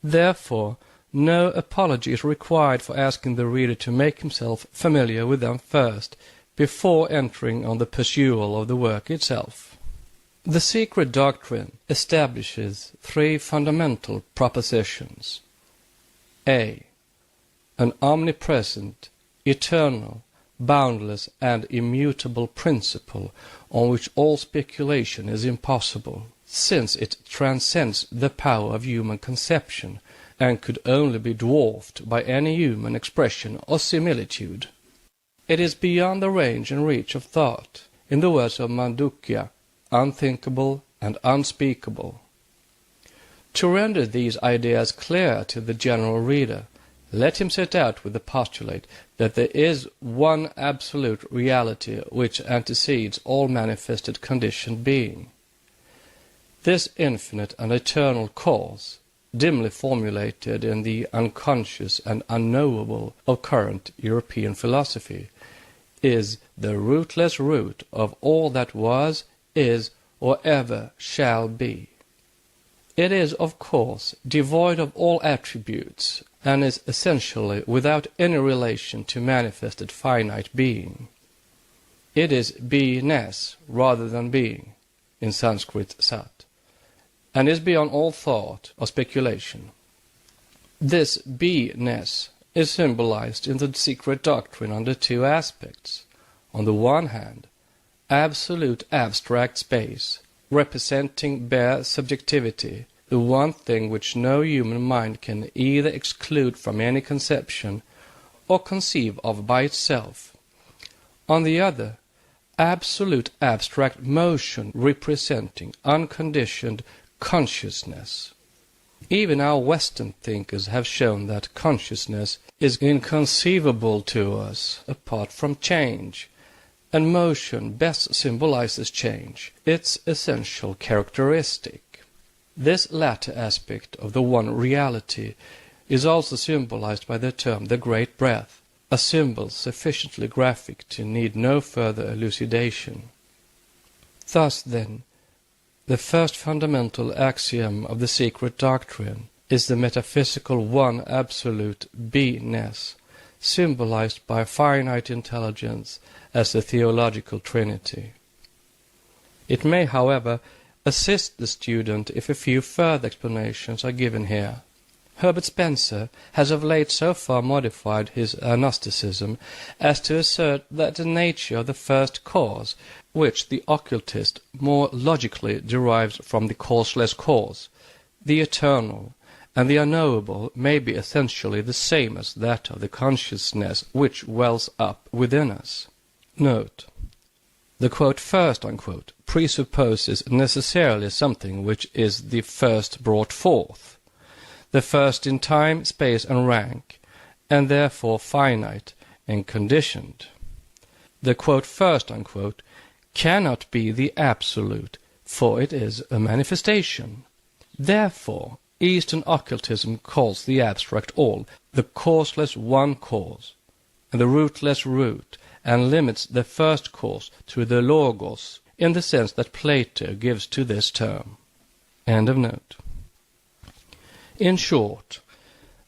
Therefore, no apology is required for asking the reader to make himself familiar with them first, before entering on the pursual of the work itself. The secret doctrine establishes 3 fundamental propositions. A. An omnipresent, eternal, boundless and immutable principle on which all speculation is impossible, since it transcends the power of human conception and could only be dwarfed by any human expression or similitude. It is beyond the range and reach of thought, in the words of Mandukya, unthinkable, and unspeakable. To render these ideas clear to the general reader, let him set out with the postulate that there is one absolute reality which antecedes all manifested conditioned being. This infinite and eternal cause, dimly formulated in the unconscious and unknowable of current European philosophy, is the rootless root of all that was, is, or ever shall be. It is, of course, devoid of all attributes, and is essentially without any relation to manifested finite being. It is beingness rather than being, in Sanskrit sat, and is beyond all thought or speculation. This beingness is symbolized in the secret doctrine under two aspects. On the one hand, absolute abstract space, representing bare subjectivity, the one thing which no human mind can either exclude from any conception or conceive of by itself. On the other, absolute abstract motion representing unconditioned consciousness. Even our Western thinkers have shown that consciousness is inconceivable to us apart from change, and motion best symbolizes change, its essential characteristic. This latter aspect of the one reality is also symbolized by the term the great breath, a symbol sufficiently graphic to need no further elucidation. Thus, then, the first fundamental axiom of the secret doctrine is the metaphysical one absolute beingness, symbolized by finite intelligence as the theological trinity. It may, however, assist the student if a few further explanations are given here. Herbert Spencer has of late so far modified his agnosticism as to assert that the nature of the first cause, which the occultist more logically derives from the causeless cause, the eternal, and the unknowable, may be essentially the same as that of the consciousness which wells up within us. Note: the quote first unquote presupposes necessarily something which is the first brought forth, the first in time, space, and rank, and therefore finite and conditioned. The quote first unquote cannot be the absolute, for it is a manifestation. Therefore, Eastern occultism calls the abstract all the causeless one cause, and the rootless root, and limits the first cause to the logos, in the sense that Plato gives to this term. End of note. In short,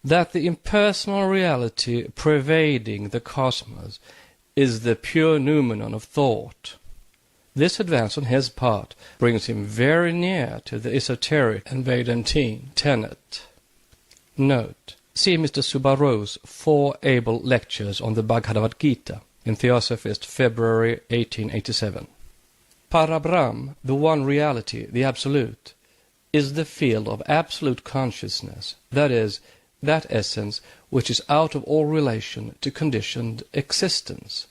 that the impersonal reality pervading the cosmos is the pure noumenon of thought. This advance on his part brings him very near to the esoteric and Vedantine tenet. Note: see Mr. Subaru's 4 able lectures on the Bhagavad Gita in Theosophist, February 1887. Parabrahm, the one reality, the absolute, is the field of absolute consciousness, that is, that essence which is out of all relation to conditioned existence,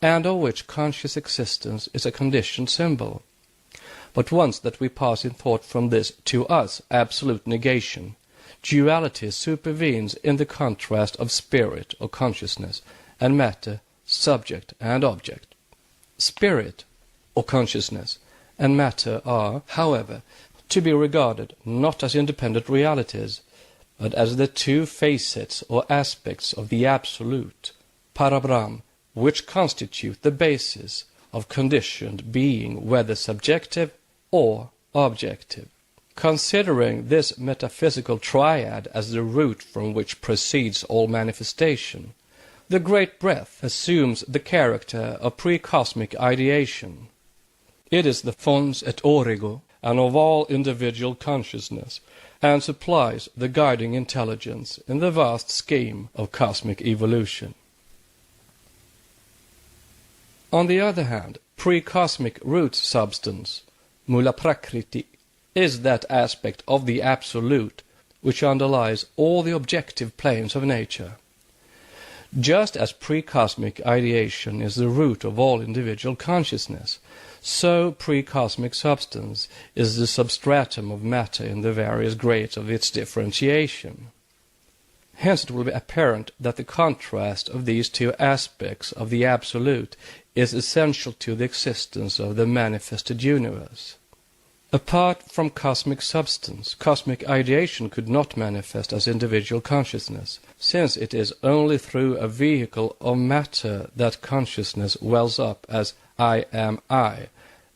and of which conscious existence is a conditioned symbol. But once that we pass in thought from this to us absolute negation, duality supervenes in the contrast of spirit or consciousness and matter, subject and object. Spirit or consciousness and matter are, however, to be regarded not as independent realities, but as the two facets or aspects of the absolute, Parabrahm, which constitute the basis of conditioned being, whether subjective or objective. Considering this metaphysical triad as the root from which proceeds all manifestation, the great breath assumes the character of pre-cosmic ideation. It is the fons et origo and of all individual consciousness, and supplies the guiding intelligence in the vast scheme of cosmic evolution. On the other hand, pre-cosmic root substance, mula prakriti, is that aspect of the absolute which underlies all the objective planes of nature. Just as pre-cosmic ideation is the root of all individual consciousness, so pre-cosmic substance is the substratum of matter in the various grades of its differentiation. Hence it will be apparent that the contrast of these two aspects of the Absolute is essential to the existence of the manifested universe. Apart from cosmic substance, cosmic ideation could not manifest as individual consciousness, since it is only through a vehicle of matter that consciousness wells up as I am I,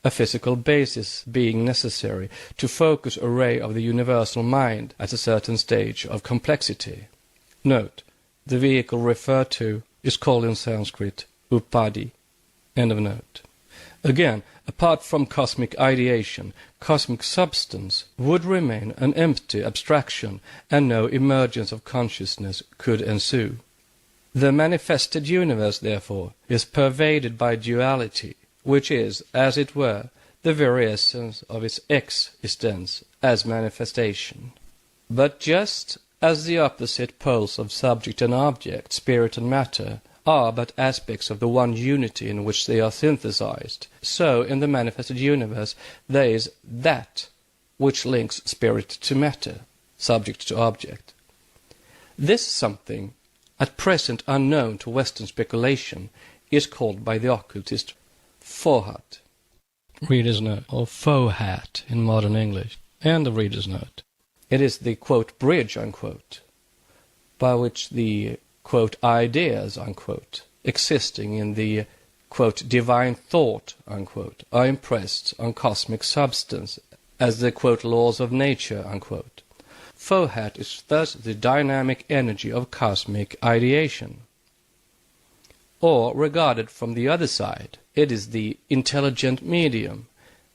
a physical basis being necessary to focus a ray of the universal mind at a certain stage of complexity. Note, the vehicle referred to is called in Sanskrit upadhi. End of note. Again, apart from cosmic ideation, cosmic substance would remain an empty abstraction, and no emergence of consciousness could ensue. The manifested universe, therefore, is pervaded by duality, which is, as it were, the very essence of its existence as manifestation. But just as the opposite poles of subject and object, spirit and matter, are but aspects of the one unity in which they are synthesized, so in the manifested universe there is that which links spirit to matter, subject to object. This something, at present unknown to Western speculation, is called by the occultist Fohat. Reader's note, or Fohat in modern English, and the reader's note. It is the, quote, bridge, unquote, by which the, quote, ideas, unquote, existing in the, quote, divine thought, unquote, are impressed on cosmic substance as the, quote, laws of nature, unquote. Fohat is thus the dynamic energy of cosmic ideation. Or, regarded from the other side, it is the intelligent medium,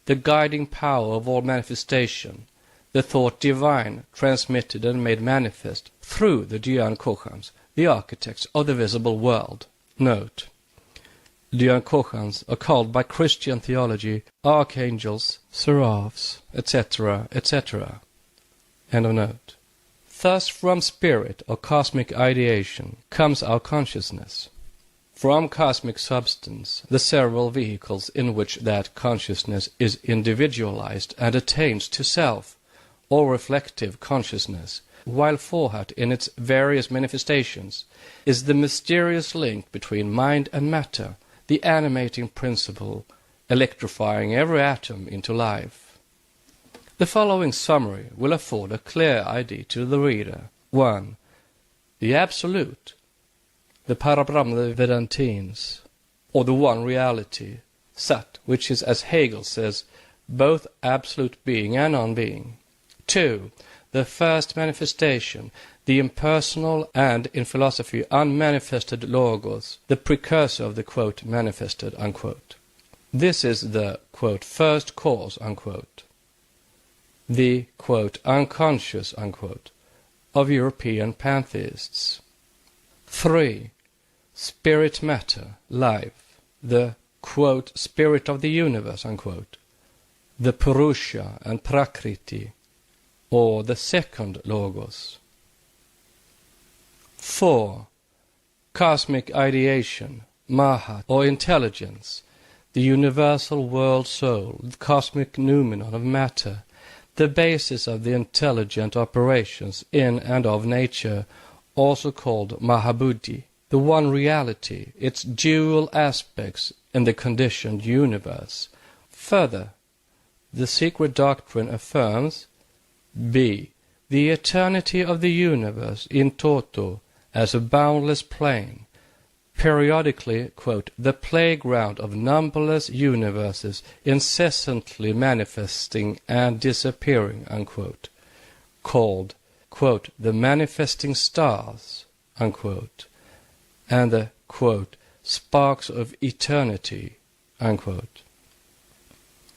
the guiding power of all manifestation, the thought divine, transmitted and made manifest through the Dyan Kochans, the architects of the visible world. Note, Dyan Kochans are called by Christian theology archangels, seraphs, etc., etc. End of note. Thus from spirit or cosmic ideation comes our consciousness. From cosmic substance, the several vehicles in which that consciousness is individualized and attains to self, or reflective consciousness, while Fohat in its various manifestations is the mysterious link between mind and matter, the animating principle, electrifying every atom into life. The following summary will afford a clear idea to the reader. 1. The Absolute, the Parabrahma Vedantines, or the One Reality, Sat, which is, as Hegel says, both absolute being and non-being. 2. The first manifestation, the impersonal and, in philosophy, unmanifested Logos, the precursor of the, quote, manifested, unquote. This is the, quote, first cause, unquote, the, quote, unconscious, unquote, of European pantheists. 3. Spirit matter, life, the, quote, spirit of the universe, unquote, the Purusha and Prakriti, or the second Logos. 4. Cosmic ideation, Mahat, or intelligence, the universal world soul, the cosmic noumenon of matter, the basis of the intelligent operations in and of nature, also called Mahabuddhi, the one reality, its dual aspects in the conditioned universe. Further, the secret doctrine affirms b. The eternity of the universe in toto as a boundless plane, periodically, quote, the playground of numberless universes incessantly manifesting and disappearing, unquote, called, quote, the manifesting stars, unquote, and the, quote, sparks of eternity, unquote.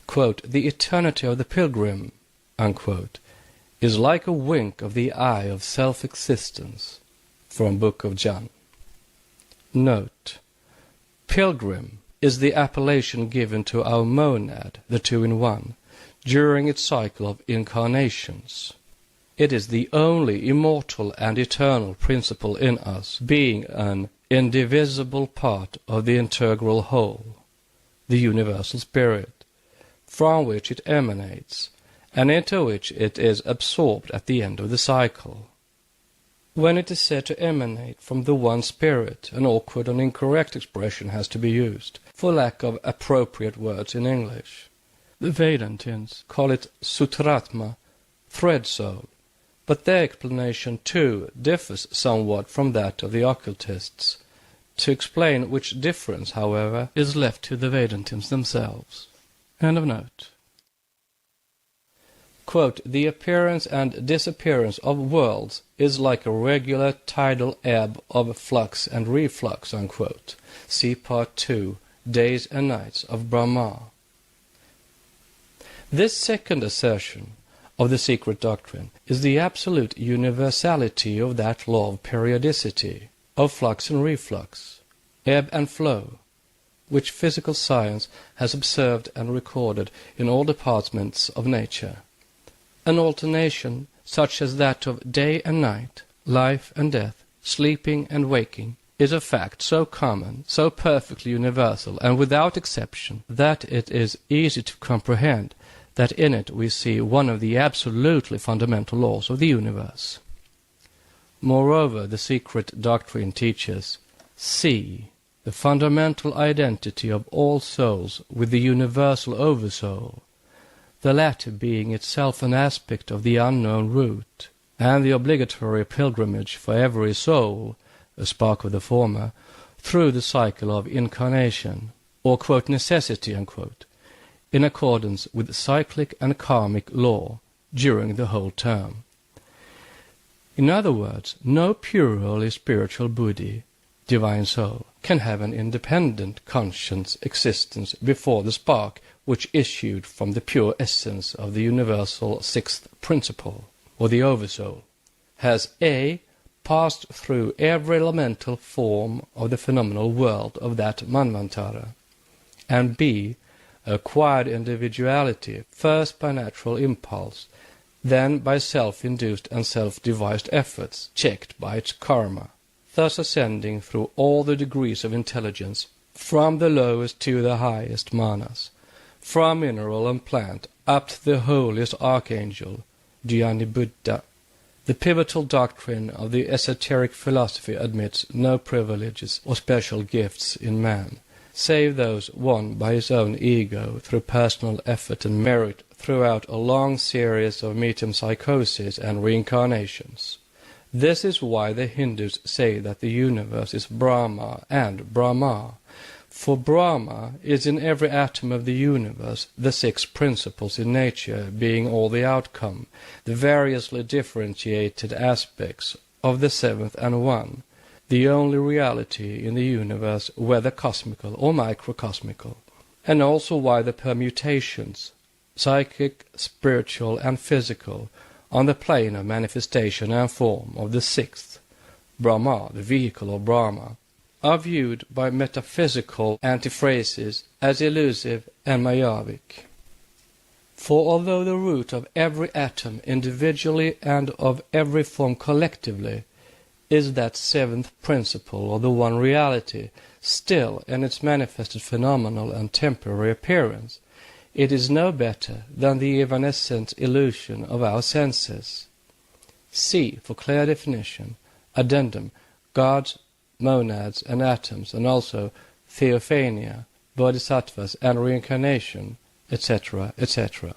Quote, the eternity of the pilgrim, unquote, is like a wink of the eye of self-existence, from Book of John. Note, pilgrim is the appellation given to our monad, the two-in-one, during its cycle of incarnations. It is the only immortal and eternal principle in us, being an indivisible part of the integral whole, the universal spirit, from which it emanates, and into which it is absorbed at the end of the cycle. When it is said to emanate from the one spirit, an awkward and incorrect expression has to be used, for lack of appropriate words in English. The Vedantins call it Sutratma, thread soul, but their explanation too differs somewhat from that of the occultists. To explain which difference, however, is left to the Vedantins themselves. End of note. Quote, the appearance and disappearance of worlds is like a regular tidal ebb of flux and reflux, unquote. See Part 2, Days and Nights of Brahma. This second assertion of the secret doctrine is the absolute universality of that law of periodicity, of flux and reflux, ebb and flow, which physical science has observed and recorded in all departments of nature. An alternation such as that of day and night, life and death, sleeping and waking, is a fact so common, so perfectly universal, and without exception, that it is easy to comprehend that in it we see one of the absolutely fundamental laws of the universe. Moreover, the secret doctrine teaches C, the fundamental identity of all souls with the universal oversoul, the latter being itself an aspect of the unknown root, and the obligatory pilgrimage for every soul, a spark of the former, through the cycle of incarnation, or, quote, necessity, unquote, in accordance with cyclic and karmic law during the whole term. In other words, no purely spiritual buddhi, divine soul, can have an independent conscious existence before the spark which issued from the pure essence of the universal sixth principle, or the oversoul, has A, passed through every elemental form of the phenomenal world of that manvantara, and B, acquired individuality first by natural impulse, then by self-induced and self-devised efforts, checked by its karma, thus ascending through all the degrees of intelligence, from the lowest to the highest manas, from mineral and plant up to the holiest archangel, Dhyani Buddha. The pivotal doctrine of the esoteric philosophy admits no privileges or special gifts in man, save those won by his own ego through personal effort and merit throughout a long series of metempsychoses and reincarnations. This is why the Hindus say that the universe is Brahma and Brahma, for Brahma is in every atom of the universe, the six principles in nature being all the outcome, the variously differentiated aspects of the seventh and one, the only reality in the universe, whether cosmical or microcosmical, and also why the permutations, psychic, spiritual and physical, on the plane of manifestation and form of the sixth, Brahma, the vehicle of Brahma, are viewed by metaphysical antiphrases as elusive and mayavic. For although the root of every atom individually and of every form collectively is that seventh principle or the one reality, still in its manifested phenomenal and temporary appearance, it is no better than the evanescent illusion of our senses. C, for clear definition, addendum, gods, monads and atoms, and also theophania, bodhisattvas and reincarnation, etc., etc.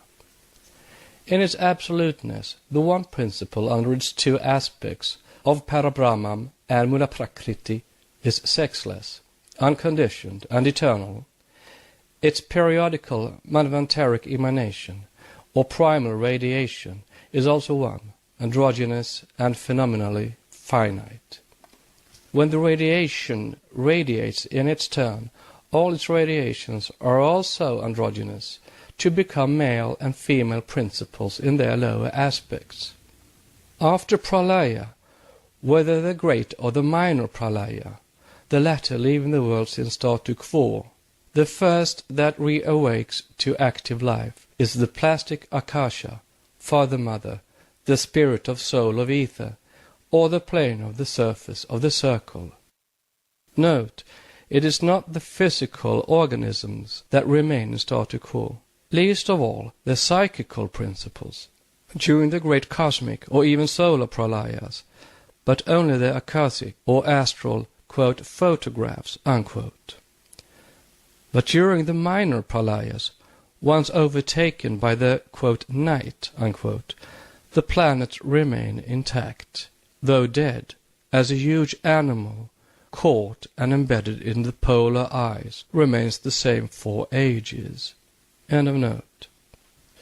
In its absoluteness, the one principle under its two aspects of Parabrahman and Munaprakriti is sexless, unconditioned and eternal. Its periodical manvantaric emanation, or primal radiation, is also one, androgynous and phenomenally finite. When the radiation radiates in its turn, all its radiations are also androgynous, to become male and female principles in their lower aspects. After pralaya, whether the great or the minor pralaya, the latter leaving the world in statu quo, the first that reawakes to active life is the plastic akasha, father-mother, the spirit of soul of ether, or the plane of the surface of the circle. Note, it is not the physical organisms that remain in statu quo, least of all the psychical principles, during the great cosmic or even solar pralayas, but only the akashic or astral, quote, photographs, unquote. But during the minor pralayas, once overtaken by the, quote, night, unquote, the planets remain intact, though dead, as a huge animal caught and embedded in the polar ice remains the same for ages. End of note.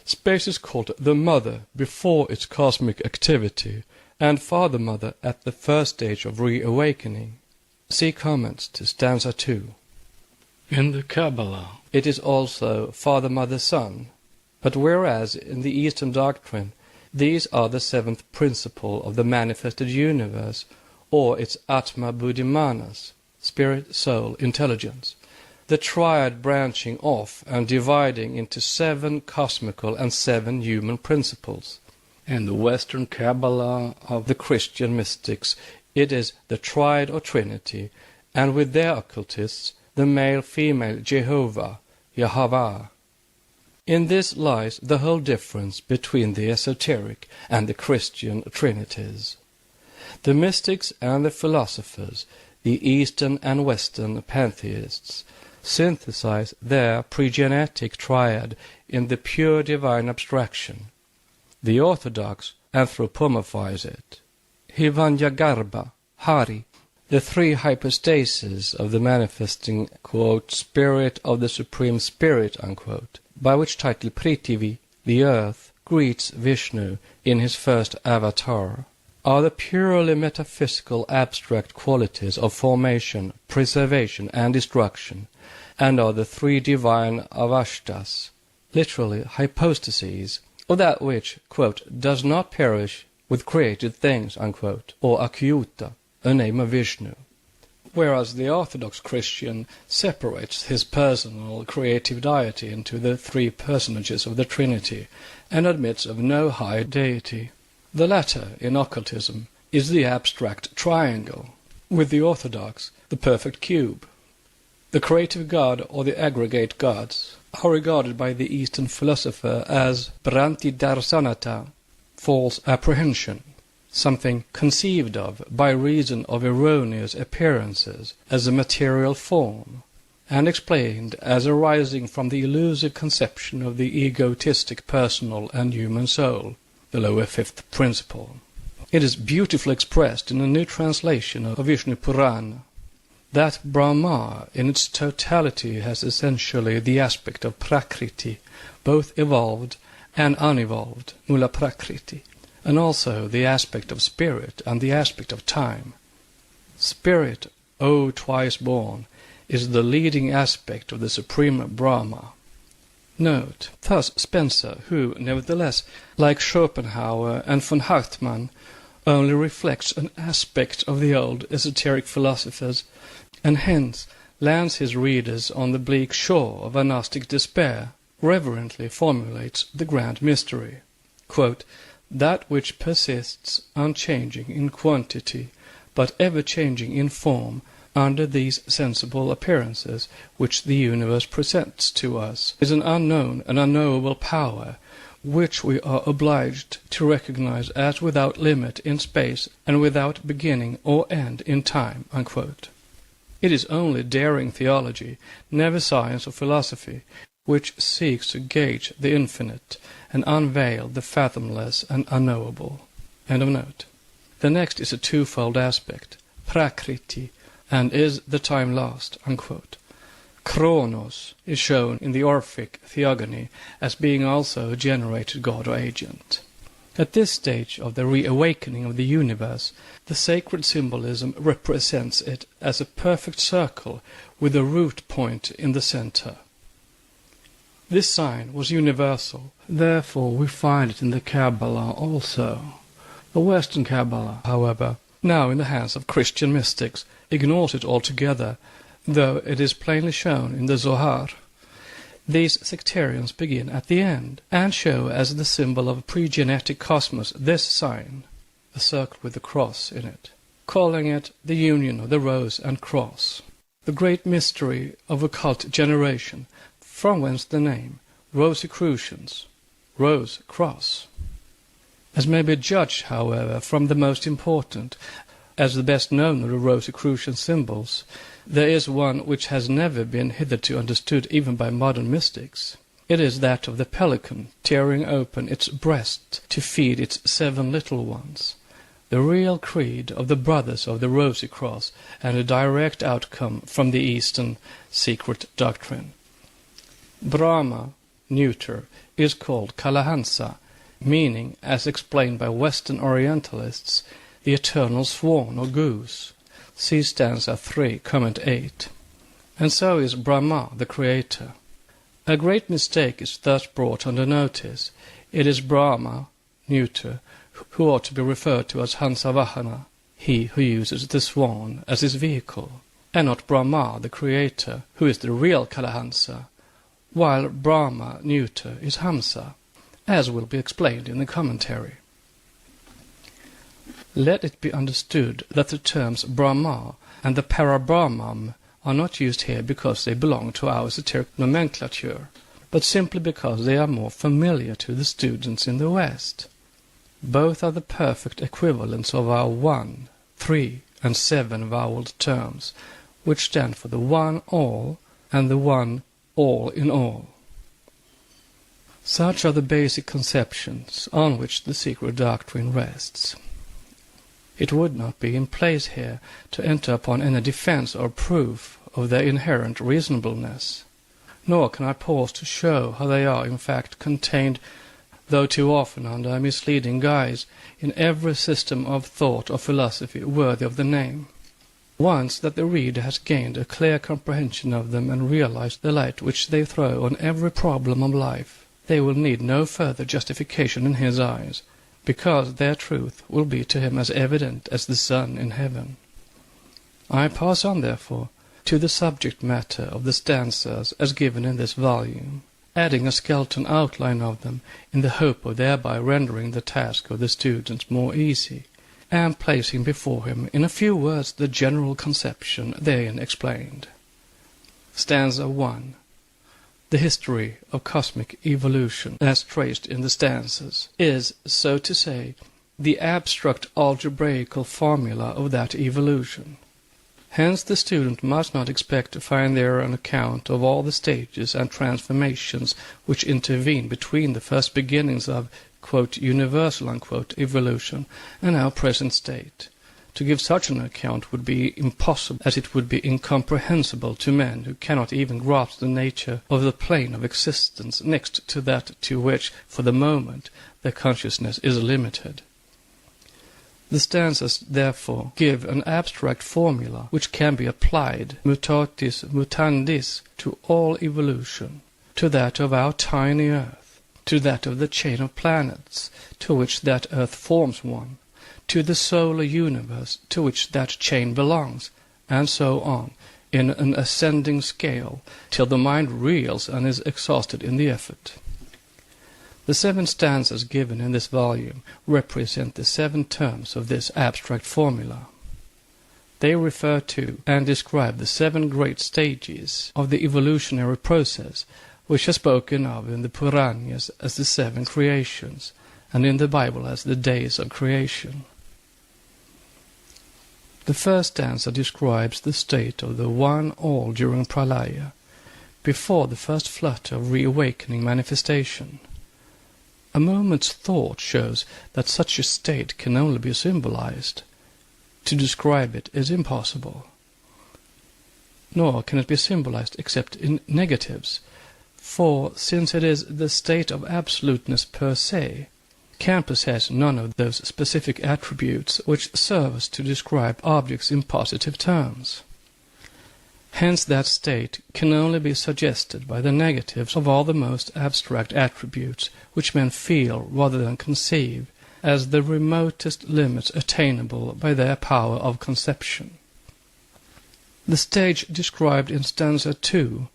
Space is called the mother before its cosmic activity, and father mother at the first stage of reawakening. See comments to stanza 2. In the Kabbalah, It is also father mother son, but whereas in the Eastern doctrine these are the seventh principle of the manifested universe, or its Atma Buddhi Manas, spirit, soul, intelligence, the triad branching off and dividing into 7 cosmical and 7 human principles. in the Western Kabbalah Of the Christian mystics, it is the triad or trinity, and with their occultists, the male-female Jehovah, Yahweh. In this lies the whole difference between the esoteric and the Christian trinities. The mystics and the philosophers, the Eastern and Western pantheists, synthesize their pregenetic triad in the pure divine abstraction. The Orthodox anthropomorphize it. Hivanyagarbha, Hari, the 3 hypostases of the manifesting, quote, spirit of the Supreme Spirit, unquote, by which title Prithivi, the earth, greets Vishnu in his first avatar, are the purely metaphysical abstract qualities of formation, preservation, and destruction, and are the 3 divine avashtas, literally hypostases, of that which, quote, does not perish with created things, unquote, or akyuta, a name of Vishnu. Whereas the Orthodox Christian separates his personal creative deity into the 3 personages of the Trinity and admits of no high deity. The latter, in occultism, is the abstract triangle, with the Orthodox, the perfect cube. The creative god or the aggregate gods are regarded by the Eastern philosopher as Bhranti Darsanata, false apprehension, something conceived of by reason of erroneous appearances as a material form, and explained as arising from the elusive conception of the egotistic personal and human soul, the lower 5th principle. It is beautifully expressed in a new translation of Vishnu Purana, that Brahma in its totality has essentially the aspect of Prakriti, both evolved and unevolved, Mula Prakriti, and also the aspect of spirit and the aspect of time. Spirit, O twice born, is the leading aspect of the Supreme Brahma. Note, thus Spencer, who, nevertheless, like Schopenhauer and von Hartmann, only reflects an aspect of the old esoteric philosophers, and hence lands his readers on the bleak shore of agnostic despair, reverently formulates the grand mystery. Quote, that which persists unchanging in quantity, but ever-changing in form, under these sensible appearances which the universe presents to us, is an unknown and unknowable power, which we are obliged to recognize as without limit in space and without beginning or end in time, unquote. It is only daring theology, never science or philosophy, which seeks to gauge the infinite and unveil the fathomless and unknowable. End of note. The next is a twofold aspect, Prakriti, and is the time lost, unquote. Kronos is shown in the Orphic theogony as being also a generated god or agent. At this stage of the reawakening of the universe, the sacred symbolism represents it as a perfect circle with a root point in the center. This sign was universal, therefore we find it in the Kabbalah also. The Western Kabbalah, however, now in the hands of Christian mystics, ignores it altogether, though it is plainly shown in the Zohar. These sectarians begin at the end, and show as the symbol of a pregenetic cosmos this sign, a circle with a cross in it. calling it the union of the rose and cross, the great mystery of occult generation, from whence the name Rosicrucians, rose cross. As may be judged, however, from the most important, as the best known of the Rosicrucian symbols, there is one which has never been hitherto understood even by modern mystics. It is that of the pelican tearing open its breast to feed its 7 little ones, the real creed of the Brothers of the Rosy Cross, and a direct outcome from the Eastern secret doctrine. Brahma, neuter, is called Kalahansa, meaning, as explained by Western Orientalists, the eternal swan or goose. See stanza 3, comment 8. And so is Brahma, the creator. A great mistake is thus brought under notice. It is Brahma, neuter, who ought to be referred to as Hansavahana, he who uses the swan as his vehicle, and not Brahma, the creator, who is the real Kalahansa, while Brahma, neuter, is Hamsa, as will be explained in the commentary. Let it be understood that the terms Brahma and the Parabrahmam are not used here because they belong to our esoteric nomenclature, but simply because they are more familiar to the students in the West. Both are the perfect equivalents of our 1, 3, and 7 voweled terms, which stand for the one all and the one all in all. Such are the basic conceptions on which the secret doctrine rests. It would not be in place here to enter upon any defense or proof of their inherent reasonableness, nor can I pause to show how they are in fact contained, though too often under a misleading guise, in every system of thought or philosophy worthy of the name. Once that the reader has gained a clear comprehension of them and realized the light which they throw on every problem of life, they will need no further justification in his eyes, because their truth will be to him as evident as the sun in heaven. I pass on, therefore, to the subject matter of the stanzas as given in this volume, adding a skeleton outline of them in the hope of thereby rendering the task of the student more easy, and placing before him in a few words the general conception therein explained. Stanza 1. The history of cosmic evolution, as traced in the stanzas, is, so to say, the abstract algebraical formula of that evolution. Hence the student must not expect to find there an account of all the stages and transformations which intervene between the first beginnings of, quote, universal, unquote, evolution and our present state. To give such an account would be impossible, as it would be incomprehensible to men who cannot even grasp the nature of the plane of existence next to that to which, for the moment, their consciousness is limited. The stanzas, therefore, give an abstract formula which can be applied mutatis mutandis to all evolution, to that of our tiny earth, to that of the chain of planets, to which that earth forms one, to the solar universe to which that chain belongs, and so on, in an ascending scale, till the mind reels and is exhausted in the effort. The 7 stanzas given in this volume represent the 7 terms of this abstract formula. They refer to and describe the 7 great stages of the evolutionary process, which are spoken of in the Puranas as the 7 creations, and in the Bible as the days of creation. The first stanza describes the state of the one all during Pralaya, before the first flutter of reawakening manifestation. A moment's thought shows that such a state can only be symbolized. To describe it is impossible. Nor can it be symbolized except in negatives, for since it is the state of absoluteness per se, can possess none of those specific attributes which serve us to describe objects in positive terms. Hence that state can only be suggested by the negatives of all the most abstract attributes which men feel rather than conceive as the remotest limits attainable by their power of conception. The stage described in stanza 2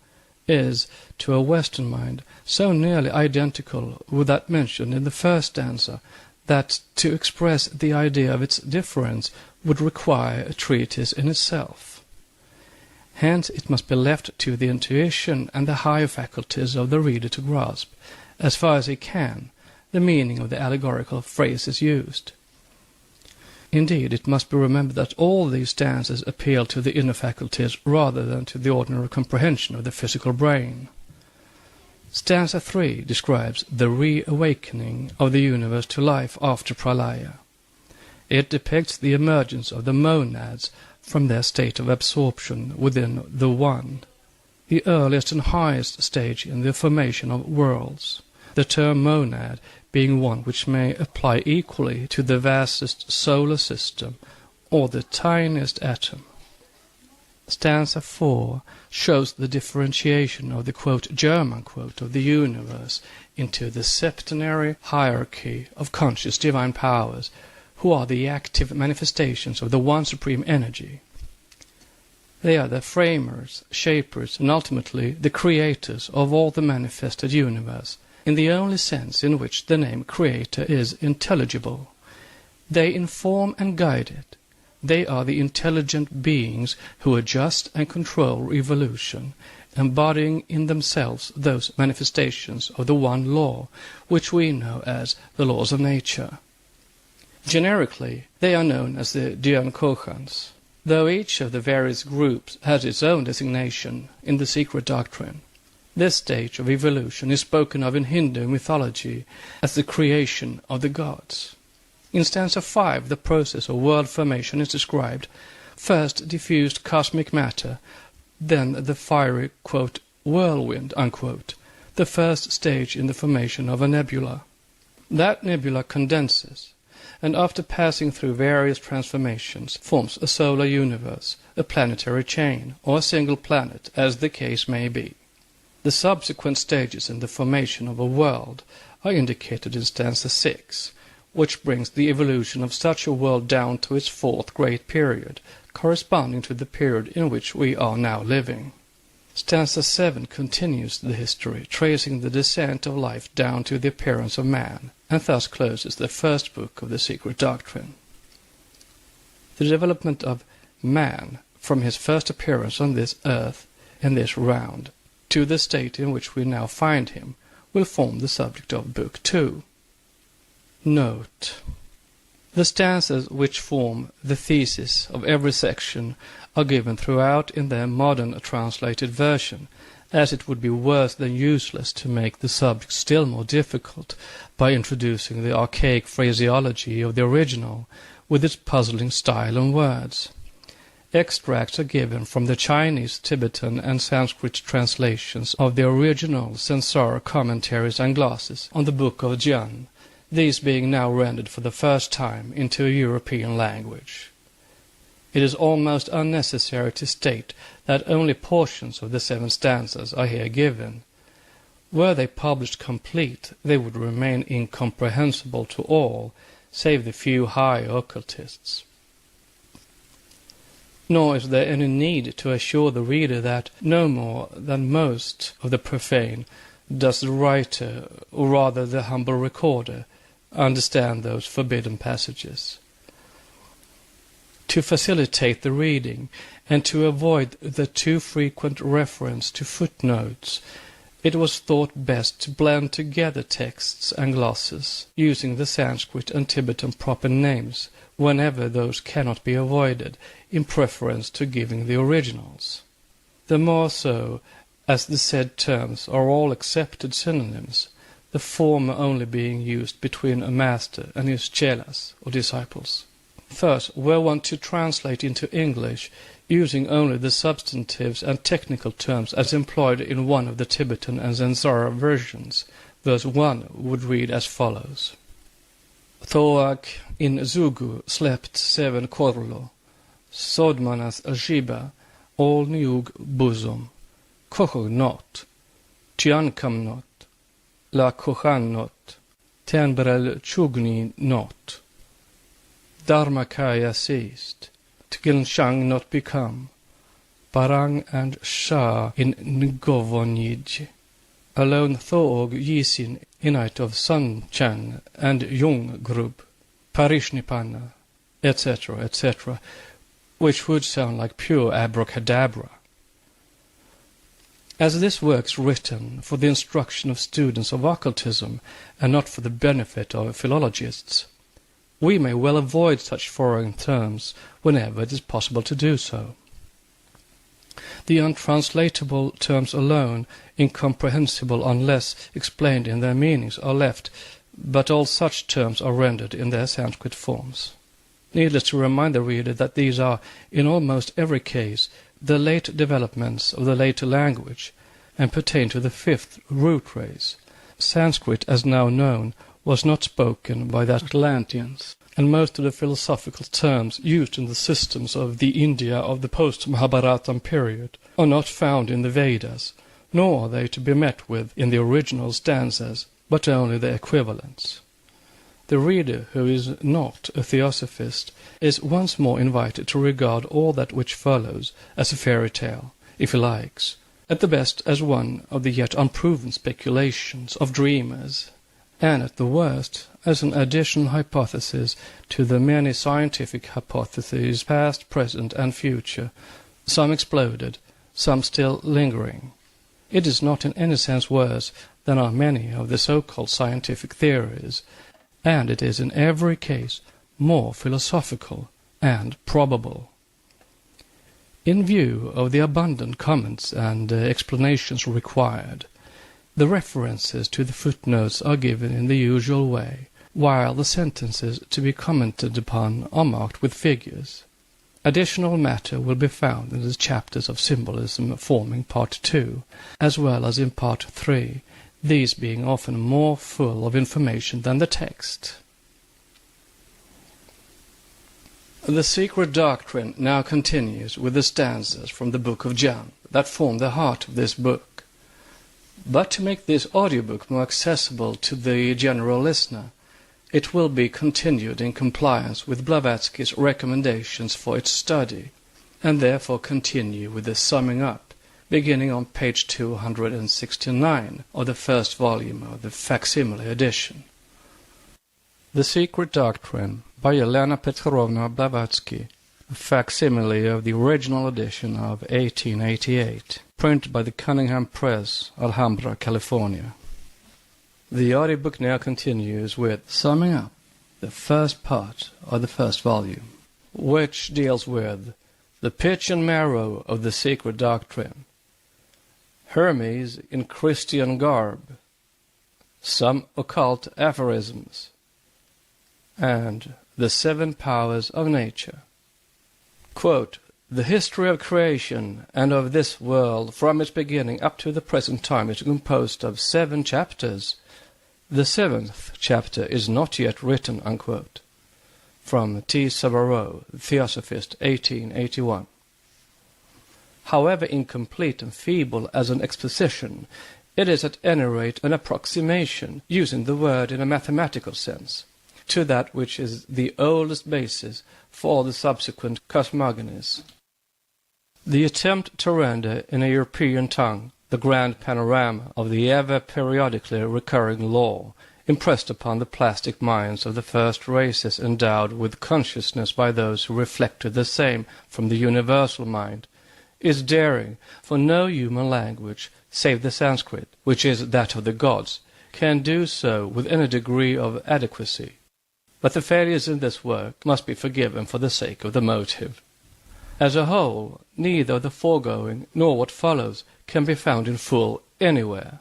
is, to a Western mind, so nearly identical with that mentioned in the first stanza that to express the idea of its difference would require a treatise in itself. Hence it must be left to the intuition and the higher faculties of the reader to grasp, as far as he can, the meaning of the allegorical phrases used. Indeed, it must be remembered that all these stanzas appeal to the inner faculties rather than to the ordinary comprehension of the physical brain. Stanza 3 describes the reawakening of the universe to life after pralaya. It depicts the emergence of the monads from their state of absorption within the One, the earliest and highest stage in the formation of worlds, the term monad being one which may apply equally to the vastest solar system or the tiniest atom. Stanza 4 shows the differentiation of the quote, German quote, of the universe into the septenary hierarchy of conscious divine powers, who are the active manifestations of the one supreme energy. They are the framers, shapers, and ultimately the creators of all the manifested universe, in the only sense in which the name creator is intelligible. They inform and guide it. They are the intelligent beings who adjust and control evolution, embodying in themselves those manifestations of the one law, which we know as the laws of nature. Generically, they are known as the Dioncochans, though each of the various groups has its own designation in the secret doctrine. This stage of evolution is spoken of in Hindu mythology as the creation of the gods. In stanza 5, the process of world formation is described: first diffused cosmic matter, then the fiery, quote, whirlwind, unquote, the first stage in the formation of a nebula. That nebula condenses, and after passing through various transformations, forms a solar universe, a planetary chain, or a single planet, as the case may be. The subsequent stages in the formation of a world are indicated in stanza 6, which brings the evolution of such a world down to its fourth great period, corresponding to the period in which we are now living. Stanza 7 continues the history, tracing the descent of life down to the appearance of man, and thus closes the first book of the secret doctrine. The development of man, from his first appearance on this earth in this round, to the state in which we now find him, will form the subject of Book 2. Note: the stanzas which form the thesis of every section are given throughout in their modern translated version, as it would be worse than useless to make the subject still more difficult by introducing the archaic phraseology of the original with its puzzling style and words. Extracts are given from the Chinese, Tibetan, and Sanskrit translations of the original Sansara commentaries and glosses on the Book of Jian, these being now rendered for the first time into a European language. It is almost unnecessary to state that only portions of the 7 stanzas are here given. Were they published complete, they would remain incomprehensible to all, save the few high occultists. Nor is there any need to assure the reader that, no more than most of the profane, does the writer, or rather the humble recorder, understand those forbidden passages. To facilitate the reading, and to avoid the too frequent reference to footnotes, it was thought best to blend together texts and glosses, using the Sanskrit and Tibetan proper names, whenever those cannot be avoided, in preference to giving the originals. The more so, as the said terms are all accepted synonyms, the former only being used between a master and his chelas, or disciples. Thus, were one to translate into English, using only the substantives and technical terms as employed in one of the Tibetan and Sansara versions, verse 1 would read as follows: Thoak in Zugu slept 7 korlo, Sodmanas Ajiba, all Niug Buzum, Kochog not, Tiankam not, La Kochan not, Tenbrel Chugni not, Dharmakaya ceased, Tgilshang not become, Barang and Shah in Ngovonij, alone Thoog Yisin inite of Sun-Chan and Jung group, Parishnipana, etc., etc., which would sound like pure abracadabra. As this work is written for the instruction of students of occultism and not for the benefit of philologists, we may well avoid such foreign terms whenever it is possible to do so. The untranslatable terms alone, incomprehensible unless explained in their meanings, are left, but all such terms are rendered in their Sanskrit forms. Needless to remind the reader that these are, in almost every case, the late developments of the later language, and pertain to the fifth root race. Sanskrit, as now known, was not spoken by the Atlanteans, and most of the philosophical terms used in the systems of the India of the post-Mahabharatan period are not found in the Vedas, nor are they to be met with in the original stanzas, but only their equivalents. The reader who is not a theosophist is once more invited to regard all that which follows as a fairy tale, if he likes, at the best as one of the yet unproven speculations of dreamers, and at the worst as an additional hypothesis to the many scientific hypotheses past, present, and future, some exploded, some still lingering. It is not in any sense worse than are many of the so-called scientific theories, and it is in every case more philosophical and probable. In view of the abundant comments and explanations required, the references to the footnotes are given in the usual way, while the sentences to be commented upon are marked with figures. Additional matter will be found in the chapters of symbolism forming Part 2, as well as in Part 3, these being often more full of information than the text. The secret doctrine now continues with the stanzas from the Book of John that form the heart of this book. But to make this audiobook more accessible to the general listener, it will be continued in compliance with Blavatsky's recommendations for its study, and therefore continue with the summing up, beginning on page 269 of the first volume of the facsimile edition. The Secret Doctrine by Elena Petrovna Blavatsky, a facsimile of the original edition of 1888, printed by the Cunningham Press, Alhambra, California. The audiobook now continues with summing up the first part of the first volume, which deals with the pitch and marrow of the secret doctrine, Hermes in Christian garb, some occult aphorisms, and the seven powers of nature. Quote, "The history of creation and of this world from its beginning up to the present time is composed of 7 chapters. The 7th chapter is not yet written," unquote. From T. Savareau, Theosophist, 1881. However incomplete and feeble as an exposition, it is at any rate an approximation, using the word in a mathematical sense, to that which is the oldest basis for all the subsequent cosmogonies. The attempt to render in a European tongue the grand panorama of the ever-periodically recurring law impressed upon the plastic minds of the first races endowed with consciousness by those who reflected the same from the universal mind is daring, for no human language, save the Sanskrit, which is that of the gods, can do so with any degree of adequacy. But the failures in this work must be forgiven for the sake of the motive. As a whole, neither the foregoing nor what follows can be found in full anywhere.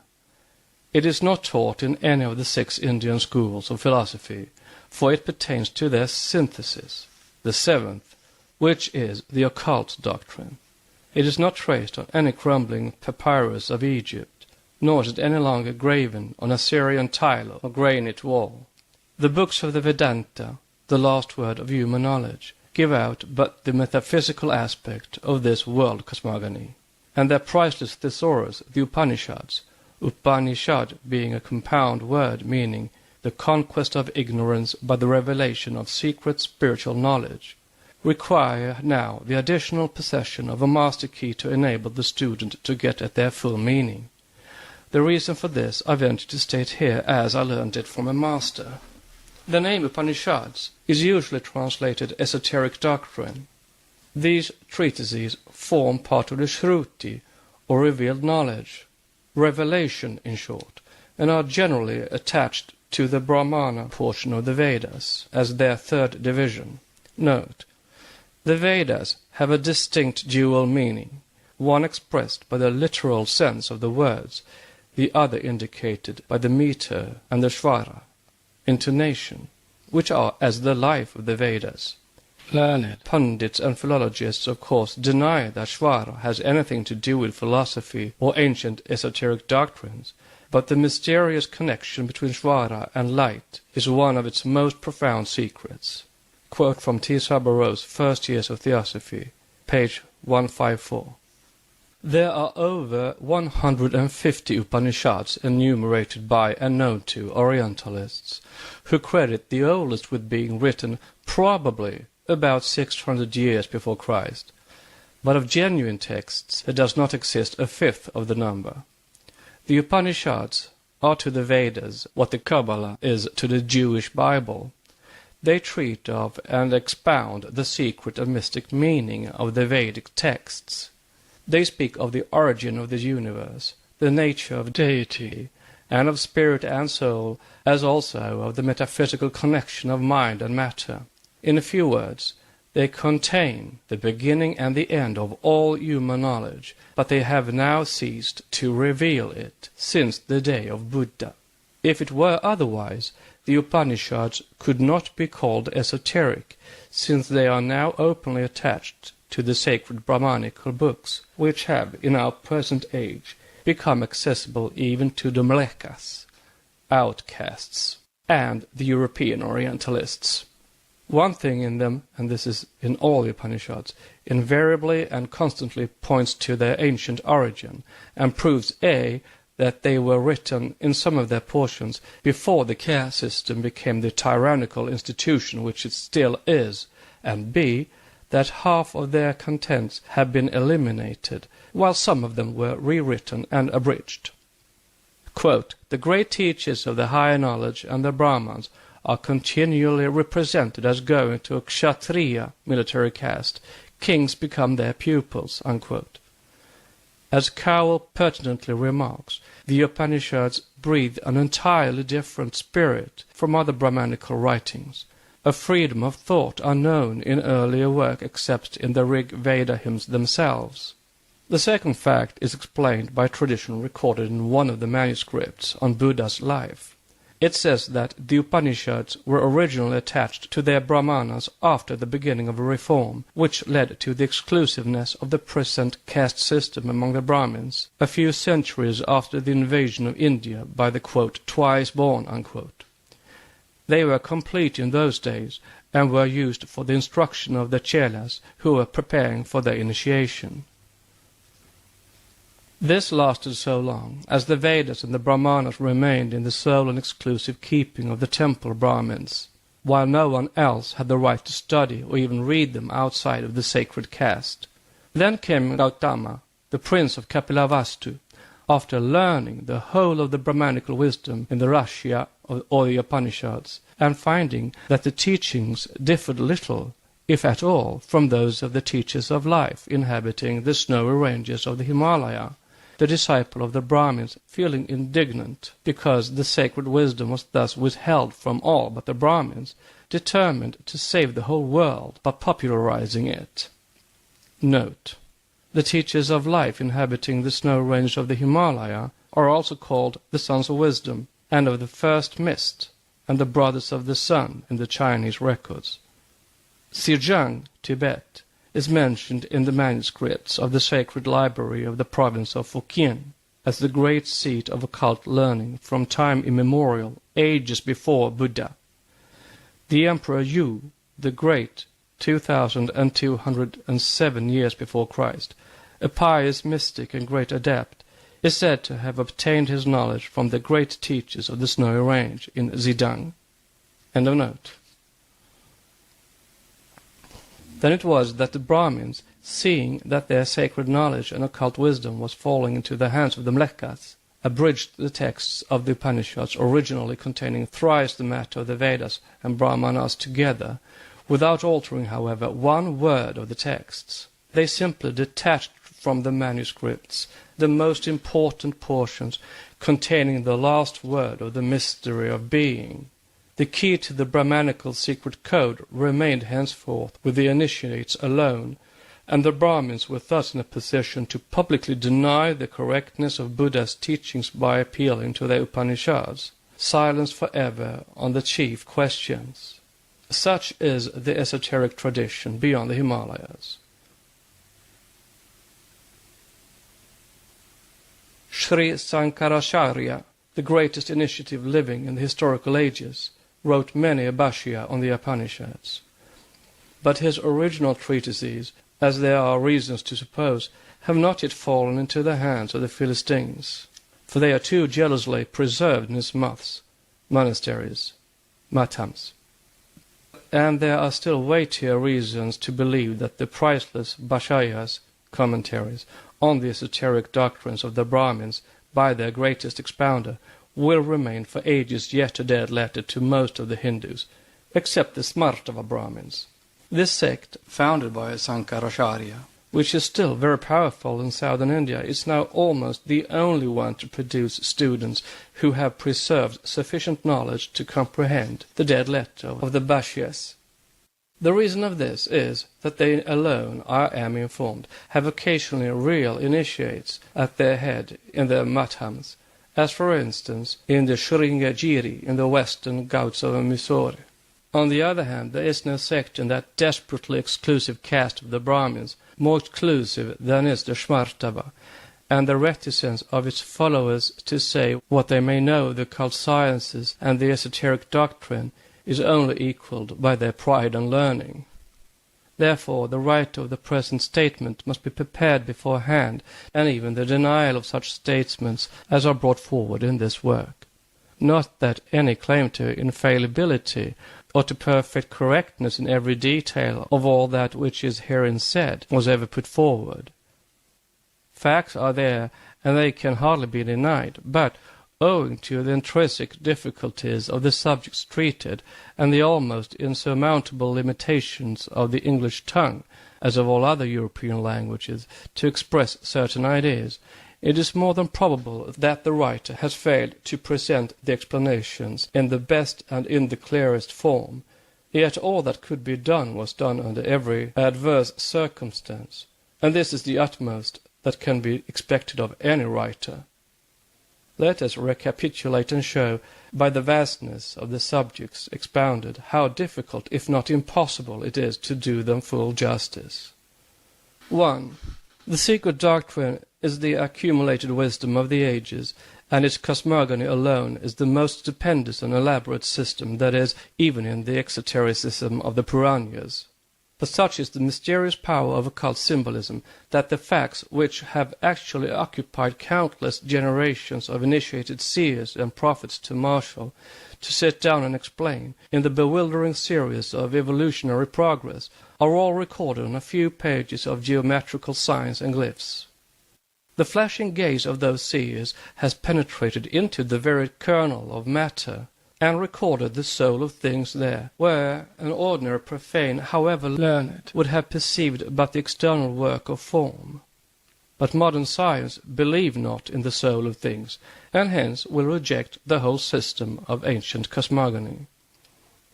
It is not taught in any of the 6 Indian schools of philosophy, for it pertains to their synthesis, the 7th, which is the occult doctrine. It is not traced on any crumbling papyrus of Egypt, nor is it any longer graven on Assyrian tile or granite wall. The books of the Vedanta, the last word of human knowledge, give out but the metaphysical aspect of this world cosmogony, and their priceless thesaurus, the Upanishads, Upanishad being a compound word meaning the conquest of ignorance by the revelation of secret spiritual knowledge, require now the additional possession of a master key to enable the student to get at their full meaning. The reason for this I venture to state here as I learned it from a master. The name Upanishads is usually translated esoteric doctrine. These treatises form part of the Shruti, or revealed knowledge, revelation in short, and are generally attached to the Brahmana portion of the Vedas as their third division. Note: the Vedas have a distinct dual meaning, one expressed by the literal sense of the words, the other indicated by the meter and the svara, intonation, which are as the life of the Vedas. Learned pundits and philologists of course deny that svara has anything to do with philosophy or ancient esoteric doctrines, but the mysterious connection between svara and light is one of its most profound secrets. Quote from T. Sabaro's First Years of Theosophy, page 154. There are over 150 Upanishads enumerated by and known to Orientalists, who credit the oldest with being written probably about 600 years before Christ, but of genuine texts there does not exist a fifth of the number. The Upanishads are to the Vedas what the Kabbalah is to the Jewish Bible. They treat of and expound the secret and mystic meaning of the Vedic texts. They speak of the origin of the universe, the nature of deity, and of spirit and soul, as also of the metaphysical connection of mind and matter. In a few words, they contain the beginning and the end of all human knowledge, but they have now ceased to reveal it since the day of Buddha. If it were otherwise, the Upanishads could not be called esoteric, since they are now openly attached to the sacred Brahmanical books, which have, in our present age, become accessible even to the Mlekas, outcasts, and the European Orientalists. One thing in them, and this is in all the Upanishads, invariably and constantly points to their ancient origin, and proves A, that they were written in some of their portions before the caste system became the tyrannical institution which it still is, and B, that half of their contents have been eliminated, while some of them were rewritten and abridged. Quote, the great teachers of the higher knowledge and the Brahmans are continually represented as going to a kshatriya military caste. Kings become their pupils, unquote. As Cowell pertinently remarks, the Upanishads breathe an entirely different spirit from other Brahmanical writings, a freedom of thought unknown in earlier work except in the Rig Veda hymns themselves. The second fact is explained by tradition recorded in one of the manuscripts on Buddha's life. It says that the Upanishads were originally attached to their Brahmanas after the beginning of a reform, which led to the exclusiveness of the present caste system among the Brahmins, a few centuries after the invasion of India by the, quote, twice born, unquote. They were complete in those days, and were used for the instruction of the chelas who were preparing for their initiation. This lasted so long, as the Vedas and the Brahmanas remained in the sole and exclusive keeping of the temple Brahmins, while no one else had the right to study or even read them outside of the sacred caste. Then came Gautama, the prince of Kapilavastu, after learning the whole of the Brahmanical wisdom in the Rashya or the Upanishads, and finding that the teachings differed little, if at all, from those of the teachers of life inhabiting the snowy ranges of the Himalaya. The disciple of the Brahmins, feeling indignant because the sacred wisdom was thus withheld from all but the Brahmins, determined to save the whole world by popularizing it. Note: the teachers of life inhabiting the snow range of the Himalaya are also called the sons of wisdom and of the first mist, and the brothers of the sun in the Chinese records. Xizang, Tibet, is mentioned in the manuscripts of the sacred library of the province of Fujian as the great seat of occult learning from time immemorial, ages before Buddha. The Emperor Yu the Great, 2,207 years before Christ, a pious mystic and great adept, is said to have obtained his knowledge from the great teachers of the snowy range in Zidang. End of note. Then it was that the Brahmins, seeing that their sacred knowledge and occult wisdom was falling into the hands of the Mlekas, abridged the texts of the Upanishads, originally containing thrice the matter of the Vedas and Brahmanas together, without altering, however, one word of the texts. They simply detached from the manuscripts the most important portions containing the last word of the mystery of being. The key to the Brahmanical secret code remained henceforth with the initiates alone, and the Brahmins were thus in a position to publicly deny the correctness of Buddha's teachings by appealing to the Upanishads, silence forever on the chief questions. Such is the esoteric tradition beyond the Himalayas. Sri Sankaracharya, the greatest initiative living in the historical ages, wrote many a bhashya on the Upanishads. But his original treatises, as there are reasons to suppose, have not yet fallen into the hands of the Philistines, for they are too jealously preserved in his monasteries, matams. And there are still weightier reasons to believe that the priceless bhashyas, commentaries, on the esoteric doctrines of the Brahmins by their greatest expounder, will remain for ages yet a dead letter to most of the Hindus, except the Smartava Brahmins. This sect, founded by Sankaracharya, which is still very powerful in southern India, is now almost the only one to produce students who have preserved sufficient knowledge to comprehend the dead letter of the bhashyas. The reason of this is that they alone, I am informed, have occasionally real initiates at their head in their matams, as for instance in the Sringagiri in the western Ghats of Mysore. On the other hand, there is no sect in that desperately exclusive caste of the Brahmins more exclusive than is the Smartava, and the reticence of its followers to say what they may know of the occult sciences and the esoteric doctrine is only equalled by their pride and learning. Therefore, the writer of the present statement must be prepared beforehand, and even the denial of such statements as are brought forward in this work. Not that any claim to infallibility or to perfect correctness in every detail of all that which is herein said was ever put forward. Facts are there, and they can hardly be denied, but owing to the intrinsic difficulties of the subjects treated and the almost insurmountable limitations of the English tongue, as of all other European languages, to express certain ideas, it is more than probable that the writer has failed to present the explanations in the best and in the clearest form. Yet all that could be done was done under every adverse circumstance, and this is the utmost that can be expected of any writer. Let us recapitulate and show, by the vastness of the subjects expounded, how difficult, if not impossible, it is to do them full justice. 1. The secret doctrine is the accumulated wisdom of the ages, and its cosmogony alone is the most stupendous and elaborate system that is, even in the exotericism of the Puranas. But such is the mysterious power of occult symbolism that the facts which have actually occupied countless generations of initiated seers and prophets to marshal, to sit down and explain, in the bewildering series of evolutionary progress, are all recorded on a few pages of geometrical signs and glyphs. The flashing gaze of those seers has penetrated into the very kernel of matter, and recorded the soul of things there, where an ordinary profane, however learned, would have perceived but the external work of form. But modern science believe not in the soul of things, and hence will reject the whole system of ancient cosmogony.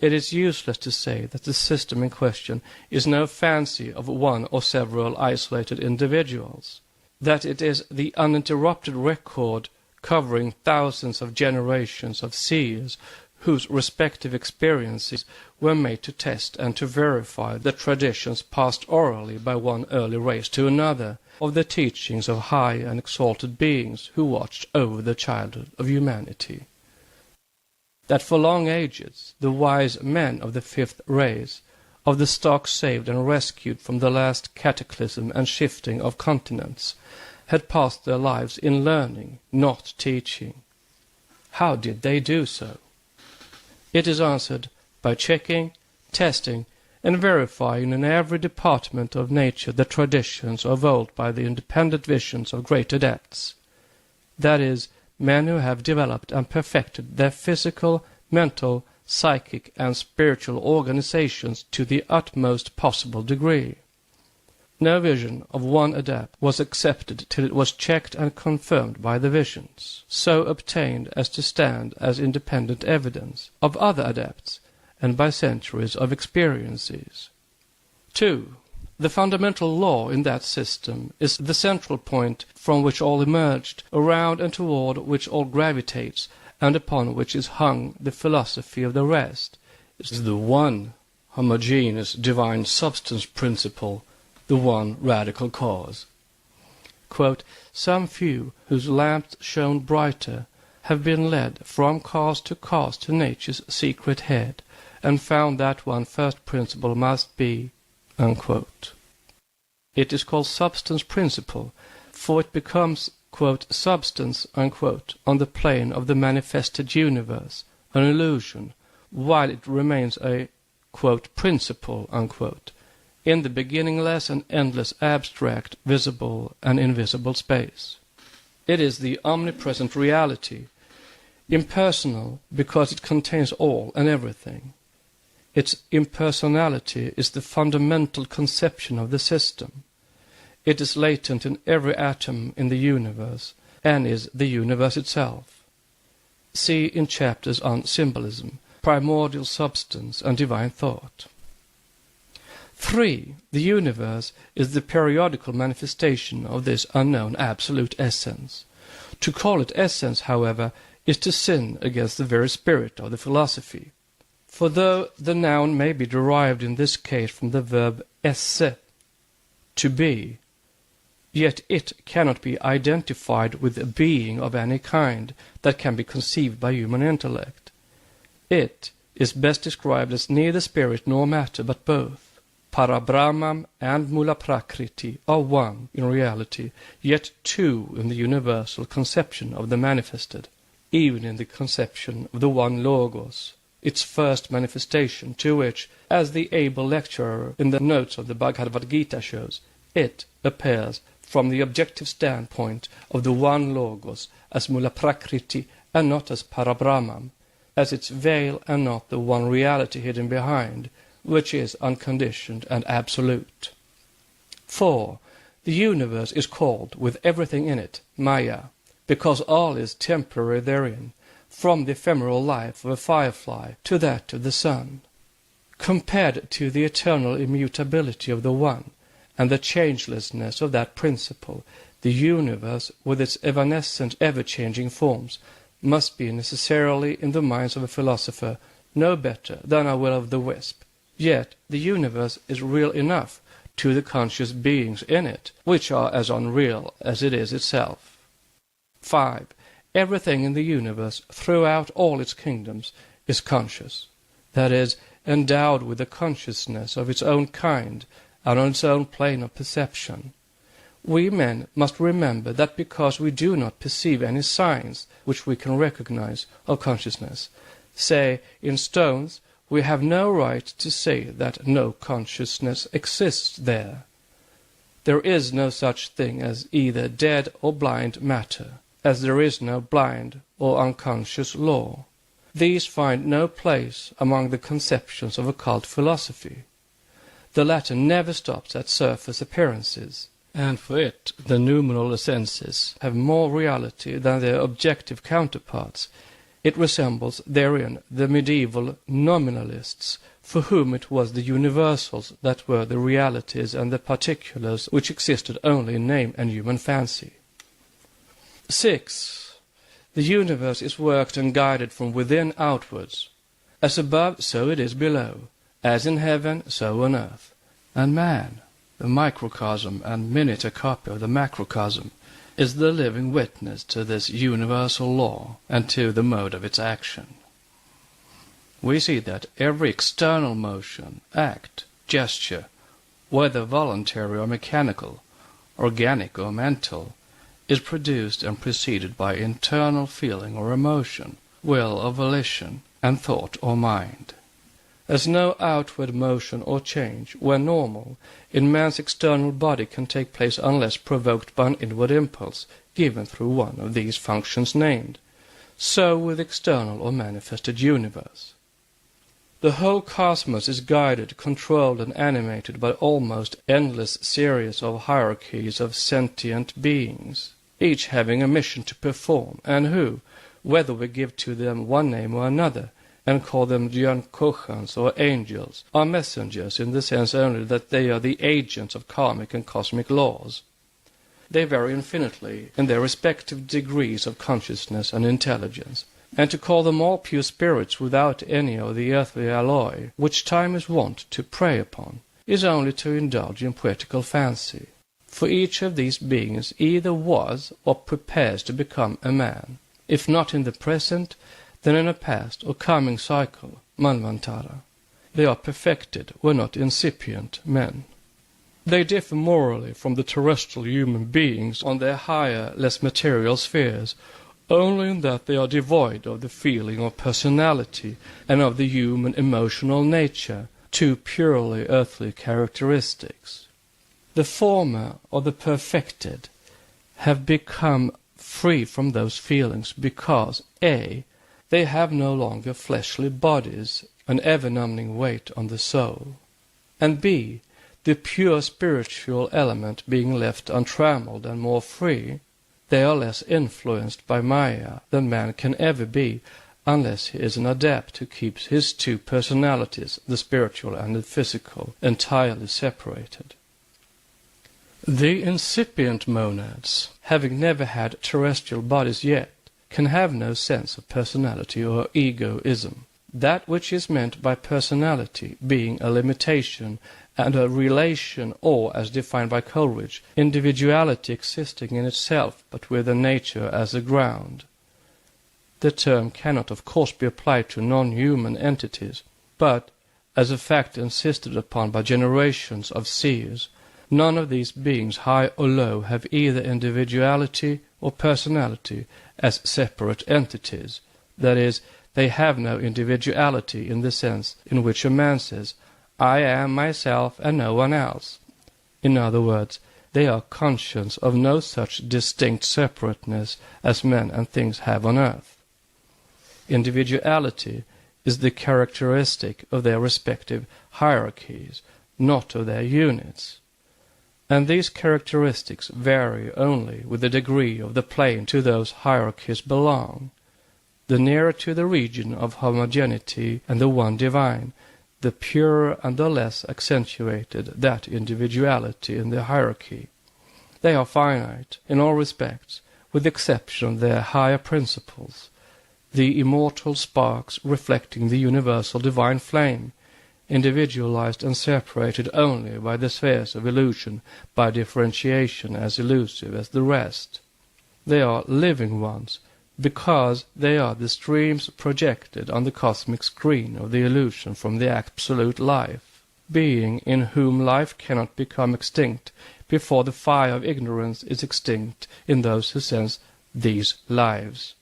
It is useless to say that the system in question is no fancy of one or several isolated individuals, that it is the uninterrupted record covering thousands of generations of seers whose respective experiences were made to test and to verify the traditions passed orally by one early race to another of the teachings of high and exalted beings who watched over the childhood of humanity. That for long ages the wise men of the fifth race, of the stock saved and rescued from the last cataclysm and shifting of continents, had passed their lives in learning, not teaching. How did they do so? It is answered by checking, testing, and verifying in every department of nature the traditions of old by the independent visions of great adepts. That is, men who have developed and perfected their physical, mental, psychic, and spiritual organizations to the utmost possible degree. No vision of one adept was accepted till it was checked and confirmed by the visions, so obtained as to stand as independent evidence of other adepts, and by centuries of experiences. 2. The fundamental law in that system is the central point from which all emerged, around and toward which all gravitates, and upon which is hung the philosophy of the rest. It is the one homogeneous divine substance principle, the one radical cause. Quote, some few whose lamps shone brighter have been led from cause to nature's secret head, and found that one first principle must be, unquote. It is called substance principle, for it becomes, quote, substance, unquote, on the plane of the manifested universe, an illusion, while it remains a, quote, principle, unquote, in the beginningless and endless abstract, visible and invisible space. It is the omnipresent reality, impersonal because it contains all and everything. Its impersonality is the fundamental conception of the system. It is latent in every atom in the universe, and is the universe itself. See in chapters on symbolism, primordial substance, and divine thought. 3. The universe is the periodical manifestation of this unknown absolute essence. To call it essence, however, is to sin against the very spirit of the philosophy. For though the noun may be derived in this case from the verb esse, to be, yet it cannot be identified with a being of any kind that can be conceived by human intellect. It is best described as neither spirit nor matter, but both. Parabrahmam and Mula Prakriti are one in reality, yet two in the universal conception of the manifested, even in the conception of the one Logos, its first manifestation, to which, as the able lecturer in the notes of the Bhagavad Gita shows, it appears from the objective standpoint of the one Logos as Mula Prakriti and not as Parabrahmam, as its veil and not the one reality hidden behind, which is unconditioned and absolute. 4. The universe is called, with everything in it, Maya, because all is temporary therein, from the ephemeral life of a firefly to that of the sun. Compared to the eternal immutability of the one, and the changelessness of that principle, the universe, with its evanescent, ever-changing forms, must be necessarily, in the minds of a philosopher, no better than a will-o'-the-wisp. Yet the universe is real enough to the conscious beings in it, which are as unreal as it is itself. 5. Everything in the universe, throughout all its kingdoms, is conscious, that is, endowed with the consciousness of its own kind and on its own plane of perception. We men must remember that because we do not perceive any signs which we can recognize of consciousness, say in stones, we have no right to say that no consciousness exists there. There is no such thing as either dead or blind matter, as there is no blind or unconscious law. These find no place among the conceptions of occult philosophy. The latter never stops at surface appearances, and for it the noumenal senses have more reality than their objective counterparts. It resembles therein the medieval nominalists, for whom it was the universals that were the realities and the particulars which existed only in name and human fancy. 6. The universe is worked and guided from within outwards. As above, so it is below. As in heaven, so on earth. And man, the microcosm and miniature copy of the macrocosm, is the living witness to this universal law and to the mode of its action. We see that every external motion, act, gesture, whether voluntary or mechanical, organic or mental, is produced and preceded by internal feeling or emotion, will or volition, and thought or mind. As no outward motion or change, when normal, in man's external body can take place unless provoked by an inward impulse, given through one of these functions named, so with external or manifested universe. The whole cosmos is guided, controlled, and animated by almost endless series of hierarchies of sentient beings, each having a mission to perform, and who, whether we give to them one name or another, and call them Djörnkochans or angels, are messengers in the sense only that they are the agents of karmic and cosmic laws. They vary infinitely in their respective degrees of consciousness and intelligence, and to call them all pure spirits without any of the earthly alloy which time is wont to prey upon is only to indulge in poetical fancy. For each of these beings either was or prepares to become a man, if not in the present, then in a past or coming cycle, Manvantara. They are perfected, were not incipient, men. They differ morally from the terrestrial human beings on their higher, less material spheres, only in that they are devoid of the feeling of personality and of the human emotional nature, two purely earthly characteristics. The former, or the perfected, have become free from those feelings because, A, they have no longer fleshly bodies, an ever-numbing weight on the soul, and B, the pure spiritual element being left untrammeled and more free, they are less influenced by Maya than man can ever be unless he is an adept who keeps his two personalities, the spiritual and the physical, entirely separated. The incipient monads, having never had terrestrial bodies yet, can have no sense of personality or egoism. That which is meant by personality being a limitation and a relation, or, as defined by Coleridge, individuality existing in itself but with a nature as a ground. The term cannot of course be applied to non-human entities, but, as a fact insisted upon by generations of seers, none of these beings, high or low, have either individuality or personality as separate entities. That is, they have no individuality in the sense in which a man says, "I am myself and no one else." In other words, they are conscious of no such distinct separateness as men and things have on earth. Individuality is the characteristic of their respective hierarchies, not of their units. And these characteristics vary only with the degree of the plane to those hierarchies belong. The nearer to the region of homogeneity and the one divine, the purer and the less accentuated that individuality in the hierarchy. They are finite in all respects, with the exception of their higher principles, the immortal sparks reflecting the universal divine flame, individualized and separated only by the spheres of illusion, by differentiation as elusive as the rest. They are living ones, because they are the streams projected on the cosmic screen of the illusion from the absolute life, being in whom life cannot become extinct before the fire of ignorance is extinct in those who sense these lives.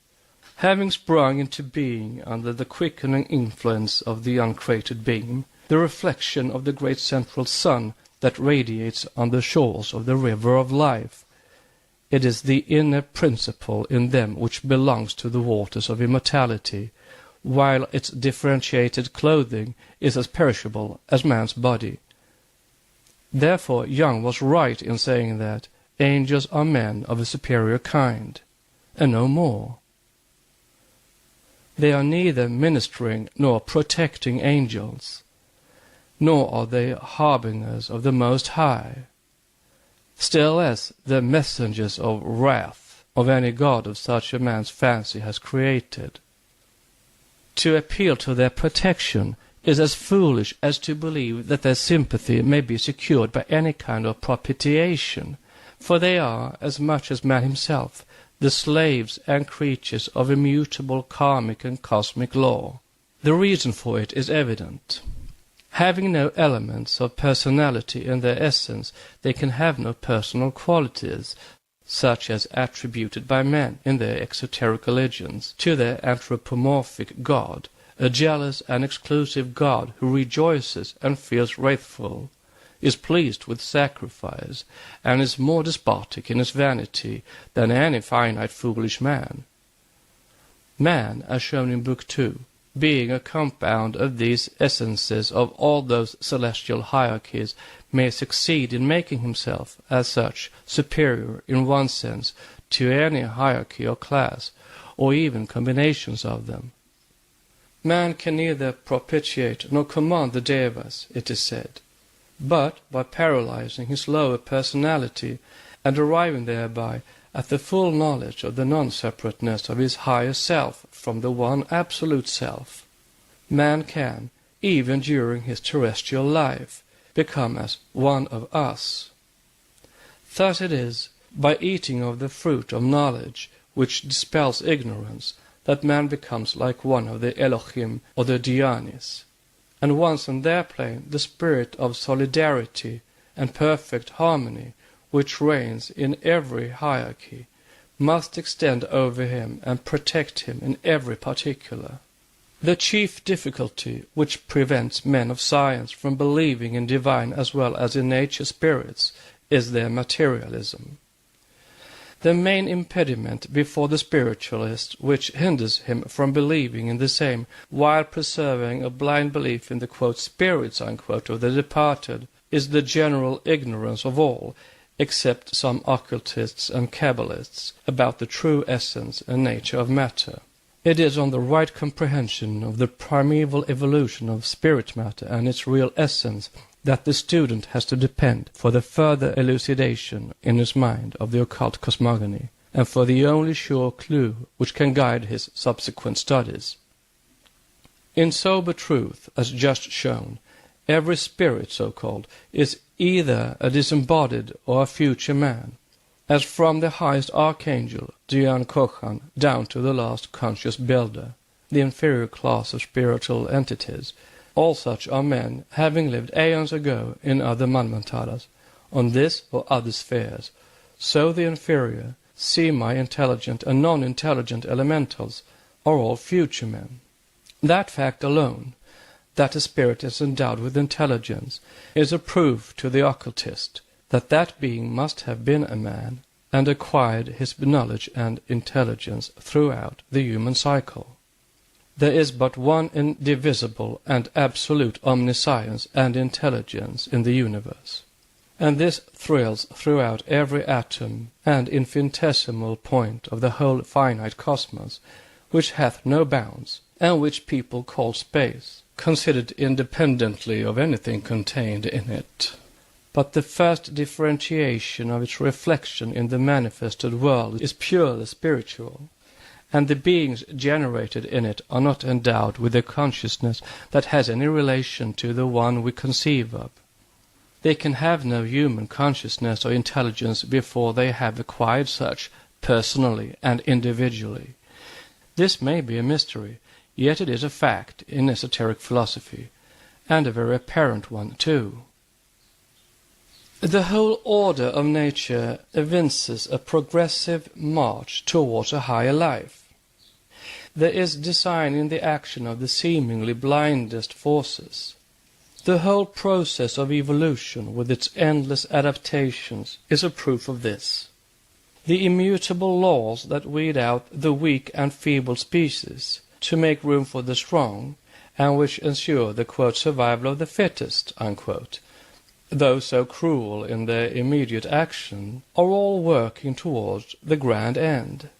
Having sprung into being under the quickening influence of the uncreated beam, the reflection of the great central sun that radiates on the shores of the river of life, it is the inner principle in them which belongs to the waters of immortality, while its differentiated clothing is as perishable as man's body. Therefore Young was right in saying that angels are men of a superior kind, and no more. They are neither ministering nor protecting angels, nor are they harbingers of the Most High, still less the messengers of wrath of any god of such a man's fancy has created. To appeal to their protection is as foolish as to believe that their sympathy may be secured by any kind of propitiation, for they are, as much as man himself, the slaves and creatures of immutable karmic and cosmic law. The reason for it is evident. Having no elements of personality in their essence, they can have no personal qualities, such as attributed by men in their exoteric religions to their anthropomorphic god, a jealous and exclusive God who rejoices and feels wrathful, is pleased with sacrifice, and is more despotic in his vanity than any finite foolish man. Man, as shown in Book 2, being a compound of these essences of all those celestial hierarchies, may succeed in making himself, as such, superior in one sense to any hierarchy or class, or even combinations of them. Man can neither propitiate nor command the devas, it is said, but by paralyzing his lower personality and arriving thereby at the full knowledge of the non-separateness of his higher self from the one absolute self, man can, even during his terrestrial life, become as one of us. Thus it is, by eating of the fruit of knowledge, which dispels ignorance, that man becomes like one of the Elohim or the Dhyanis, and once on their plane the spirit of solidarity and perfect harmony, which reigns in every hierarchy, must extend over him and protect him in every particular. The chief difficulty which prevents men of science from believing in divine as well as in nature spirits is their materialism. The main impediment before the spiritualist which hinders him from believing in the same while preserving a blind belief in the quote, spirits unquote, of the departed is the general ignorance of all, except some occultists and Kabbalists, about the true essence and nature of matter. It is on the right comprehension of the primeval evolution of spirit matter and its real essence that the student has to depend for the further elucidation in his mind of the occult cosmogony, and for the only sure clue which can guide his subsequent studies. In sober truth, as just shown, every spirit, so-called, is either a disembodied or a future man, as from the highest archangel, Dhyan Kochan, down to the last conscious builder, the inferior class of spiritual entities. All such are men, having lived aeons ago in other manvantaras, on this or other spheres. So the inferior, semi-intelligent and non-intelligent elementals are all future men. That fact alone, that a spirit is endowed with intelligence, is a proof to the occultist that that being must have been a man and acquired his knowledge and intelligence throughout the human cycle. There is but one indivisible and absolute omniscience and intelligence in the universe, and this thrills throughout every atom and infinitesimal point of the whole finite cosmos, which hath no bounds, and which people call space, considered independently of anything contained in it. But the first differentiation of its reflection in the manifested world is purely spiritual, and the beings generated in it are not endowed with a consciousness that has any relation to the one we conceive of. They can have no human consciousness or intelligence before they have acquired such personally and individually. This may be a mystery, yet it is a fact in esoteric philosophy, and a very apparent one too. The whole order of nature evinces a progressive march towards a higher life. There is design in the action of the seemingly blindest forces. The whole process of evolution, with its endless adaptations, is a proof of this. The immutable laws that weed out the weak and feeble species to make room for the strong, and which ensure the quote, survival of the fittest, unquote, though so cruel in their immediate action, are all working towards the grand end.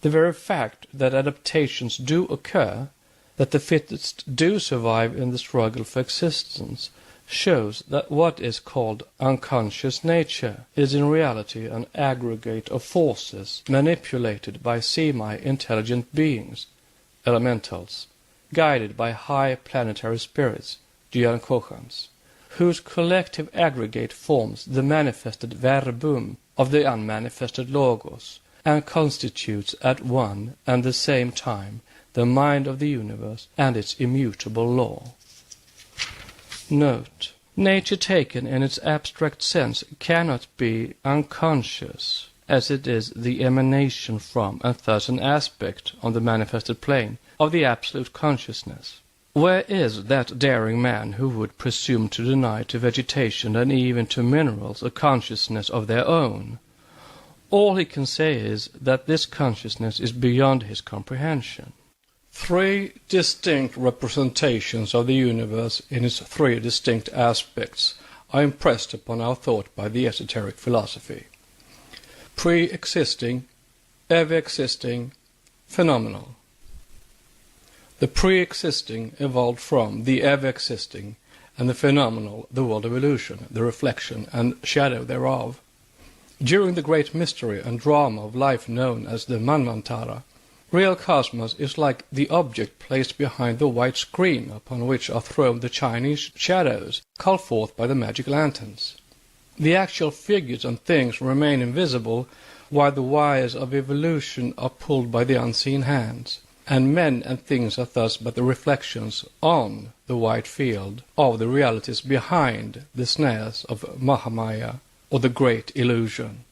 The very fact that adaptations do occur, that the fittest do survive in the struggle for existence, shows that what is called unconscious nature is in reality an aggregate of forces manipulated by semi-intelligent beings, elementals, guided by high planetary spirits, Dhyan Kochans, whose collective aggregate forms the manifested verbum of the unmanifested logos, and constitutes at one and the same time the mind of the universe and its immutable law. Note: nature taken in its abstract sense cannot be unconscious, as it is the emanation from and thus an aspect on the manifested plane, of the absolute consciousness. Where is that daring man who would presume to deny to vegetation and even to minerals a consciousness of their own? All he can say is that this consciousness is beyond his comprehension. 3 distinct representations of the universe in its 3 distinct aspects are impressed upon our thought by the esoteric philosophy: pre-existing, ever-existing, phenomenal. The pre-existing evolved from the ever-existing, and the phenomenal the world of illusion, the reflection and shadow thereof. During the great mystery and drama of life known as the Manvantara, real cosmos is like the object placed behind the white screen upon which are thrown the Chinese shadows called forth by the magic lanterns. The actual figures and things remain invisible, while the wires of evolution are pulled by the unseen hands, and men and things are thus but the reflections on the white field of the realities behind the snares of Mahamaya, or the great illusion.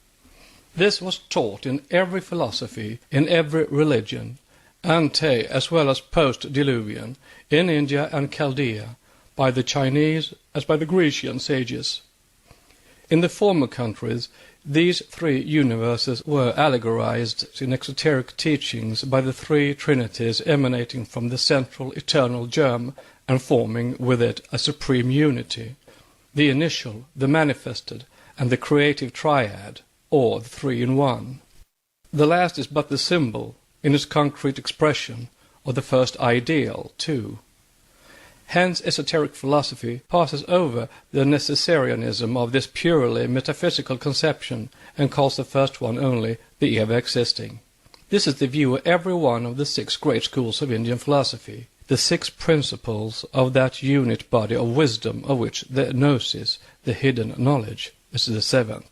This was taught in every philosophy, in every religion, ante as well as post-Diluvian, in India and Chaldea, by the Chinese as by the Grecian sages. In the former countries, these 3 universes were allegorized in exoteric teachings by the 3 trinities emanating from the central eternal germ and forming with it a supreme unity: the initial, the manifested, and the creative triad, or the 3 in 1. The last is but the symbol, in its concrete expression, of the first ideal, too. Hence esoteric philosophy passes over the necessarianism of this purely metaphysical conception and calls the first one only the ever-existing. This is the view of every one of the 6 great schools of Indian philosophy, the 6 principles of that unit body of wisdom of which the gnosis, the hidden knowledge, is the 7th.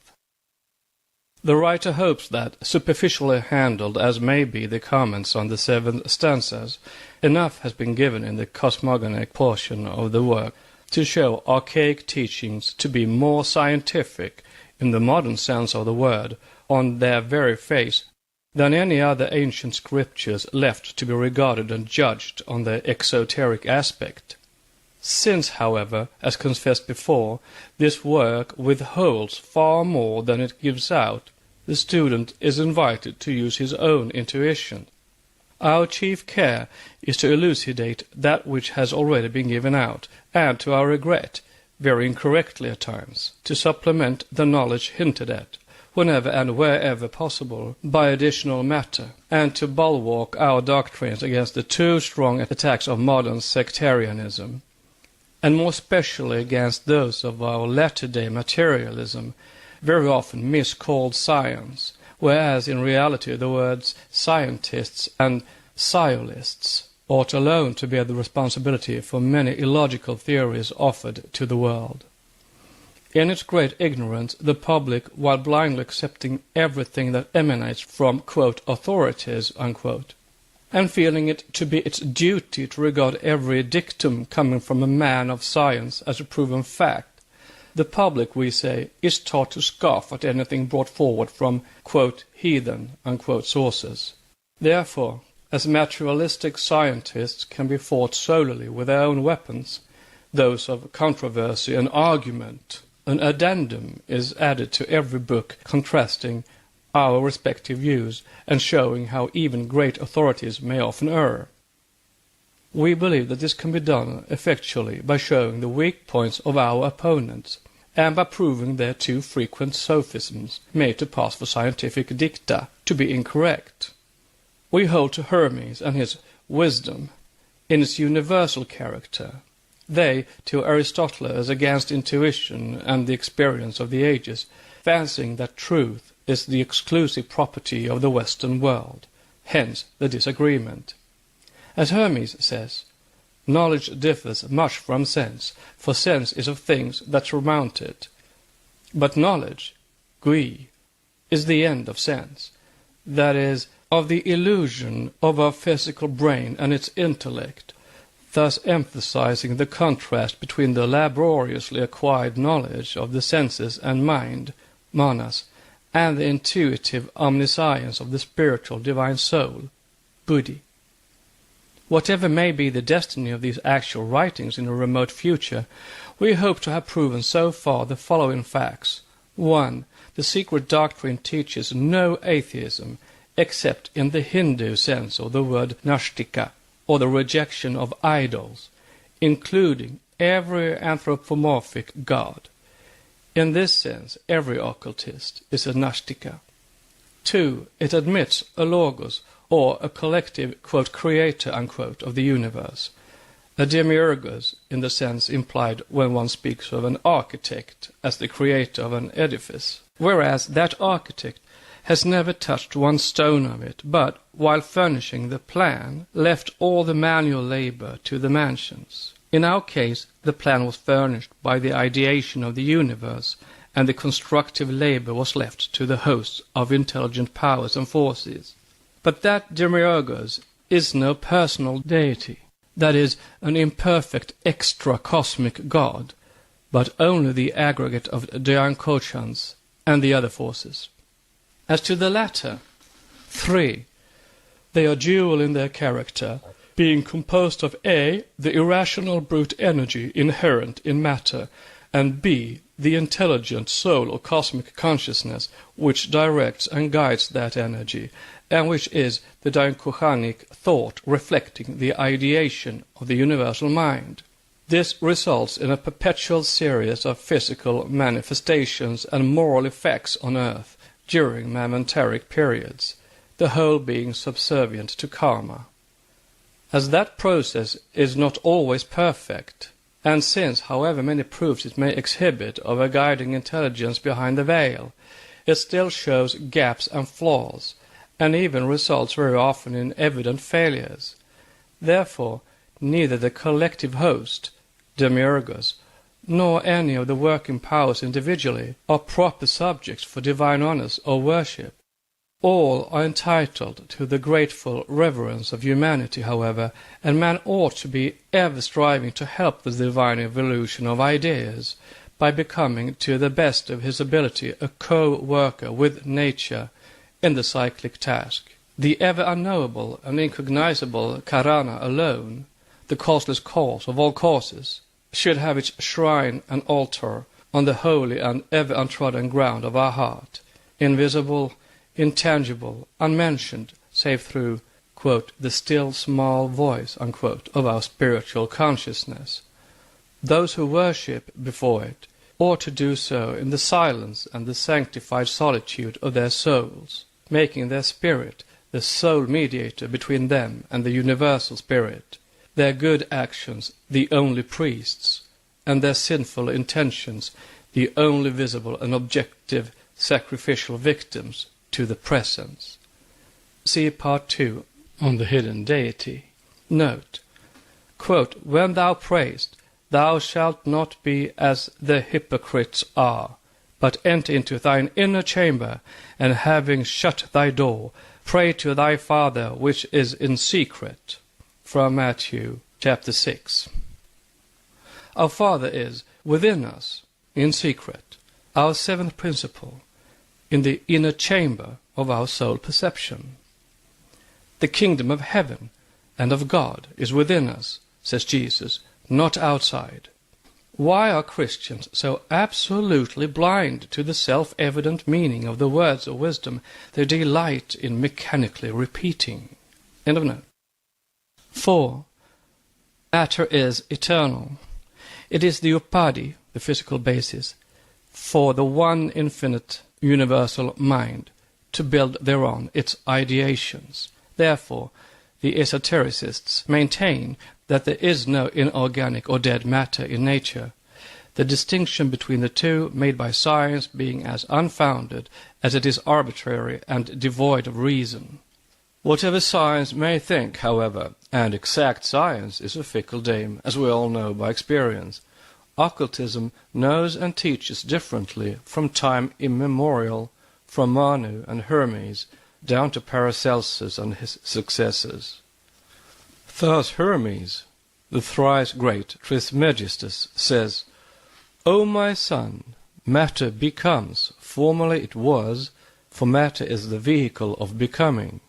The writer hopes that, superficially handled as may be the comments on the 7 stanzas, enough has been given in the cosmogonic portion of the work to show archaic teachings to be more scientific, in the modern sense of the word, on their very face, than any other ancient scriptures left to be regarded and judged on their exoteric aspect. Since, however, as confessed before, this work withholds far more than it gives out, the student is invited to use his own intuition. Our chief care is to elucidate that which has already been given out, and, to our regret, very incorrectly at times, to supplement the knowledge hinted at, whenever and wherever possible, by additional matter, and to bulwark our doctrines against the too strong attacks of modern sectarianism, and more especially against those of our latter-day materialism, very often miscalled science, whereas in reality the words scientists and sciolists ought alone to bear the responsibility for many illogical theories offered to the world. In its great ignorance, the public, while blindly accepting everything that emanates from, quote, authorities, unquote, and feeling it to be its duty to regard every dictum coming from a man of science as a proven fact, the public, we say, is taught to scoff at anything brought forward from, quote, heathen, unquote, sources. Therefore, as materialistic scientists can be fought solely with their own weapons, those of controversy and argument, an addendum is added to every book contrasting our respective views and showing how even great authorities may often err. We believe that this can be done effectually by showing the weak points of our opponents and by proving their too frequent sophisms, made to pass for scientific dicta, to be incorrect. We hold to Hermes and his wisdom in its universal character, they to Aristotle as against intuition and the experience of the ages, fancying that truth is the exclusive property of the Western world, hence the disagreement. As Hermes says, knowledge differs much from sense, for sense is of things that surmount it. But knowledge, gui, is the end of sense, that is, of the illusion of our physical brain and its intellect, thus emphasizing the contrast between the laboriously acquired knowledge of the senses and mind, manas, and the intuitive omniscience of the spiritual divine soul, buddhi. Whatever may be the destiny of these actual writings in a remote future, we hope to have proven so far the following facts. 1. The secret doctrine teaches no atheism, except in the Hindu sense of the word nashtika, or the rejection of idols, including every anthropomorphic god. In this sense, every occultist is a nashtika. 2. It admits a logos, or a collective, quote, creator, unquote, of the universe, a demiurgos in the sense implied when one speaks of an architect as the creator of an edifice, whereas that architect has never touched one stone of it, but, while furnishing the plan, left all the manual labor to the mansions. In our case, the plan was furnished by the ideation of the universe, and the constructive labor was left to the hosts of intelligent powers and forces. But that demiurgos is no personal deity, that is, an imperfect extra-cosmic god, but only the aggregate of Dyankochans and the other forces. As to the latter, 3. They are dual in their character, being composed of A, the irrational brute energy inherent in matter, and B, the intelligent soul or cosmic consciousness which directs and guides that energy, and which is the Dyankochanic thought reflecting the ideation of the universal mind. This results in a perpetual series of physical manifestations and moral effects on earth during mammonteric periods, the whole being subservient to karma. As that process is not always perfect, and since however many proofs it may exhibit of a guiding intelligence behind the veil, it still shows gaps and flaws, and even results very often in evident failures. Therefore, neither the collective host, demiurgos, nor any of the working powers individually are proper subjects for divine honors or worship. All are entitled to the grateful reverence of humanity, however, and man ought to be ever striving to help the divine evolution of ideas by becoming, to the best of his ability, a co-worker with nature in the cyclic task. The ever unknowable and incognizable Karana alone, the causeless cause of all causes, should have its shrine and altar on the holy and ever untrodden ground of our heart, invisible, intangible, unmentioned, save through, quote, the still small voice, unquote, of our spiritual consciousness. Those who worship before it ought to do so in the silence and the sanctified solitude of their souls, making their spirit the sole mediator between them and the universal spirit, their good actions the only priests, and their sinful intentions the only visible and objective sacrificial victims to the presence. See Part 2 on the hidden deity. Note, quote, when thou prayest, thou shalt not be as the hypocrites are, but enter into thine inner chamber, and having shut thy door, pray to thy Father which is in secret. From Matthew chapter 6. Our Father is within us, in secret, our seventh principle, in the inner chamber of our soul perception. The kingdom of heaven and of God is within us, says Jesus, not outside. Why are Christians so absolutely blind to the self-evident meaning of the words of wisdom they delight in mechanically repeating? End of note. 4. Matter is eternal. It is the upadi, the physical basis, for the one infinite universal mind to build thereon its ideations. Therefore, the esotericists maintain that there is no inorganic or dead matter in nature, the distinction between the two made by science being as unfounded as it is arbitrary and devoid of reason. Whatever science may think, however, and exact science is a fickle dame, as we all know by experience, occultism knows and teaches differently from time immemorial, from Manu and Hermes down to Paracelsus and his successors. Thus Hermes, the thrice great Trismegistus, says, O my son, matter becomes, formerly it was, for matter is the vehicle of becoming.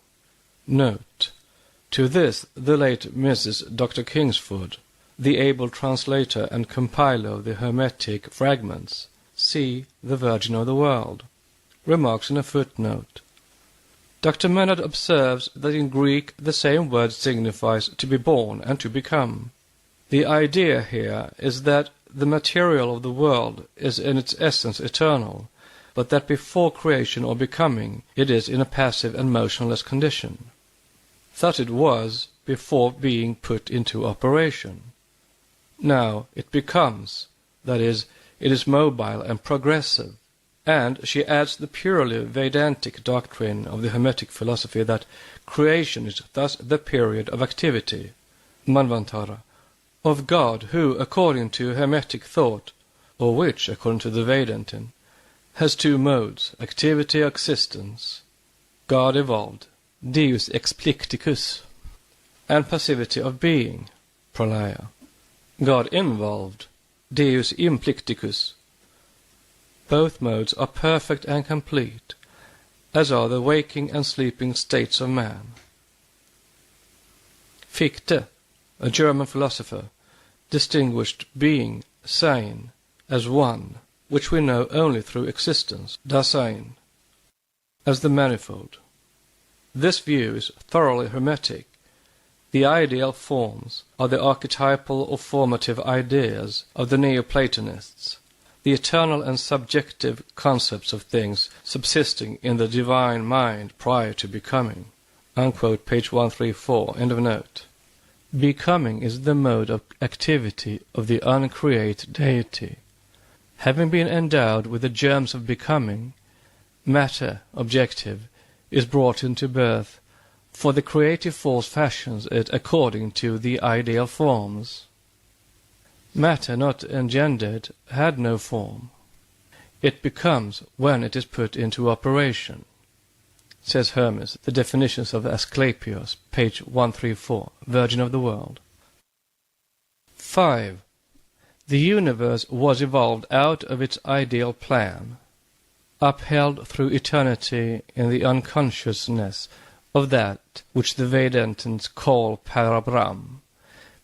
Note, To this the late Mrs. Dr. Kingsford, the able translator and compiler of the Hermetic fragments, see The Virgin of the World, remarks in a footnote. Dr. Menard observes that in Greek the same word signifies to be born and to become. The idea here is that the material of the world is in its essence eternal, but that before creation or becoming it is in a passive and motionless condition. Thus it was before being put into operation. Now it becomes, that is, it is mobile and progressive, and she adds the purely Vedantic doctrine of the Hermetic philosophy that creation is thus the period of activity, Manvantara, of God who, according to Hermetic thought, or which, according to the Vedantin, has two modes, activity or existence, God evolved, Deus explicticus, and passivity of being, pralaya, God involved, Deus implicticus. Both modes are perfect and complete, as are the waking and sleeping states of man. Fichte, a German philosopher, distinguished being, sein, as one, which we know only through existence, Dasein, as the manifold. This view is thoroughly Hermetic. The ideal forms are the archetypal or formative ideas of the Neoplatonists, the eternal and subjective concepts of things subsisting in the divine mind prior to becoming. Unquote, page 134, end of note. Becoming is the mode of activity of the uncreated deity. Having been endowed with the germs of becoming, matter, objective, is brought into birth, for the creative force fashions it according to the ideal forms. Matter not engendered had no form. It becomes when it is put into operation, says Hermes, the definitions of Asclepius, page 134, Virgin of the World. 5. The universe was evolved out of its ideal plan, upheld through eternity in the unconsciousness of that which the Vedantins call Parabrahm.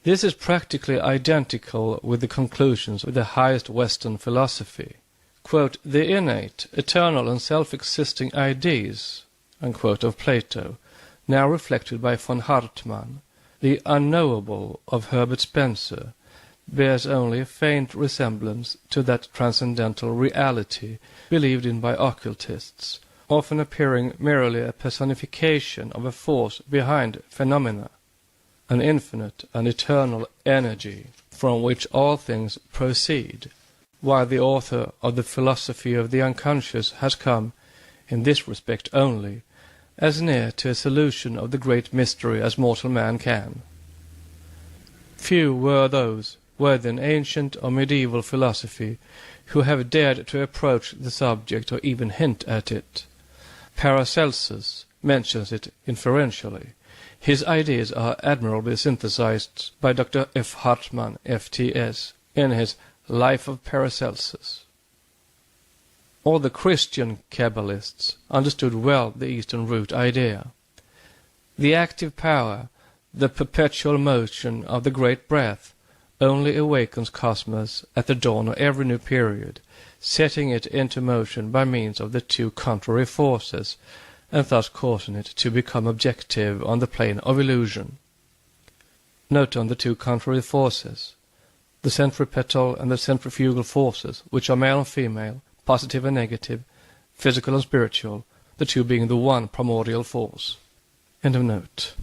This is practically identical with the conclusions of the highest Western philosophy. Quote, the innate, eternal and self-existing ideas, unquote, of Plato, now reflected by von Hartmann, the unknowable of Herbert Spencer, bears only a faint resemblance to that transcendental reality believed in by occultists, often appearing merely a personification of a force behind phenomena, an infinite and eternal energy from which all things proceed, while the author of the philosophy of the unconscious has come, in this respect only, as near to a solution of the great mystery as mortal man can. Few were those, whether in ancient or medieval philosophy, who have dared to approach the subject or even hint at it. Paracelsus mentions it inferentially. His ideas are admirably synthesized by Dr. F. Hartmann, F.T.S., in his Life of Paracelsus. All the Christian Kabbalists understood well the Eastern root idea. The active power, the perpetual motion of the great breath, only awakens cosmos at the dawn of every new period, setting it into motion by means of the two contrary forces, and thus causing it to become objective on the plane of illusion. Note on the two contrary forces, the centripetal and the centrifugal forces, which are male and female, positive and negative, physical and spiritual, the two being the one primordial force. End of note.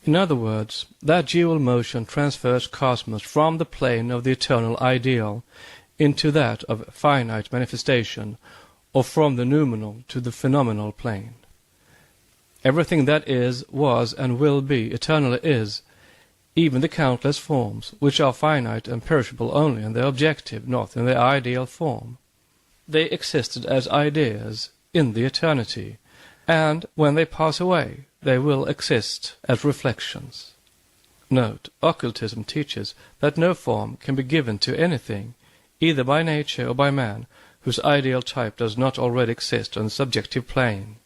In other words, that dual motion transfers cosmos from the plane of the eternal ideal into that of finite manifestation, or from the noumenal to the phenomenal plane. Everything that is, was, and will be eternally is, even the countless forms, which are finite and perishable only in their objective, not in their ideal form. They existed as ideas in the eternity, and when they pass away, they will exist as reflections. Note, occultism teaches that no form can be given to anything, either by nature or by man, whose ideal type does not already exist on the subjective plane.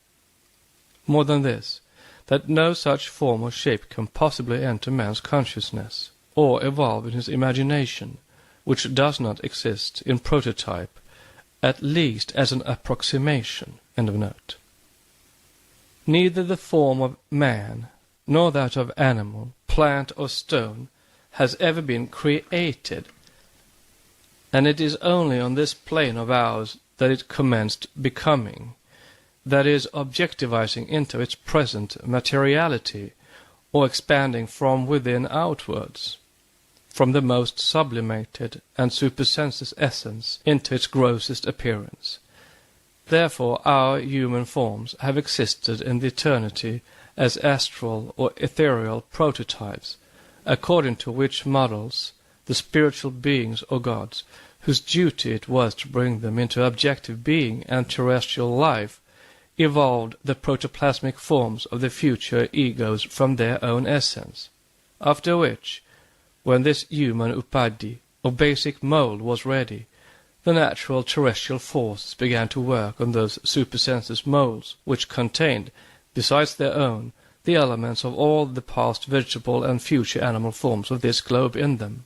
More than this, that no such form or shape can possibly enter man's consciousness, or evolve in his imagination, which does not exist in prototype, at least as an approximation. End of note. Neither the form of man, nor that of animal, plant or stone, has ever been created, and it is only on this plane of ours that it commenced becoming, that is, objectivizing into its present materiality, or expanding from within outwards, from the most sublimated and supersensuous essence into its grossest appearance. Therefore our human forms have existed in the eternity as astral or ethereal prototypes, according to which models the spiritual beings or gods, whose duty it was to bring them into objective being and terrestrial life, evolved the protoplasmic forms of the future egos from their own essence. After which, when this human upadhi, or basic mold, was ready, the natural terrestrial forces began to work on those supersensuous molds, which contained, besides their own, the elements of all the past vegetable and future animal forms of this globe in them.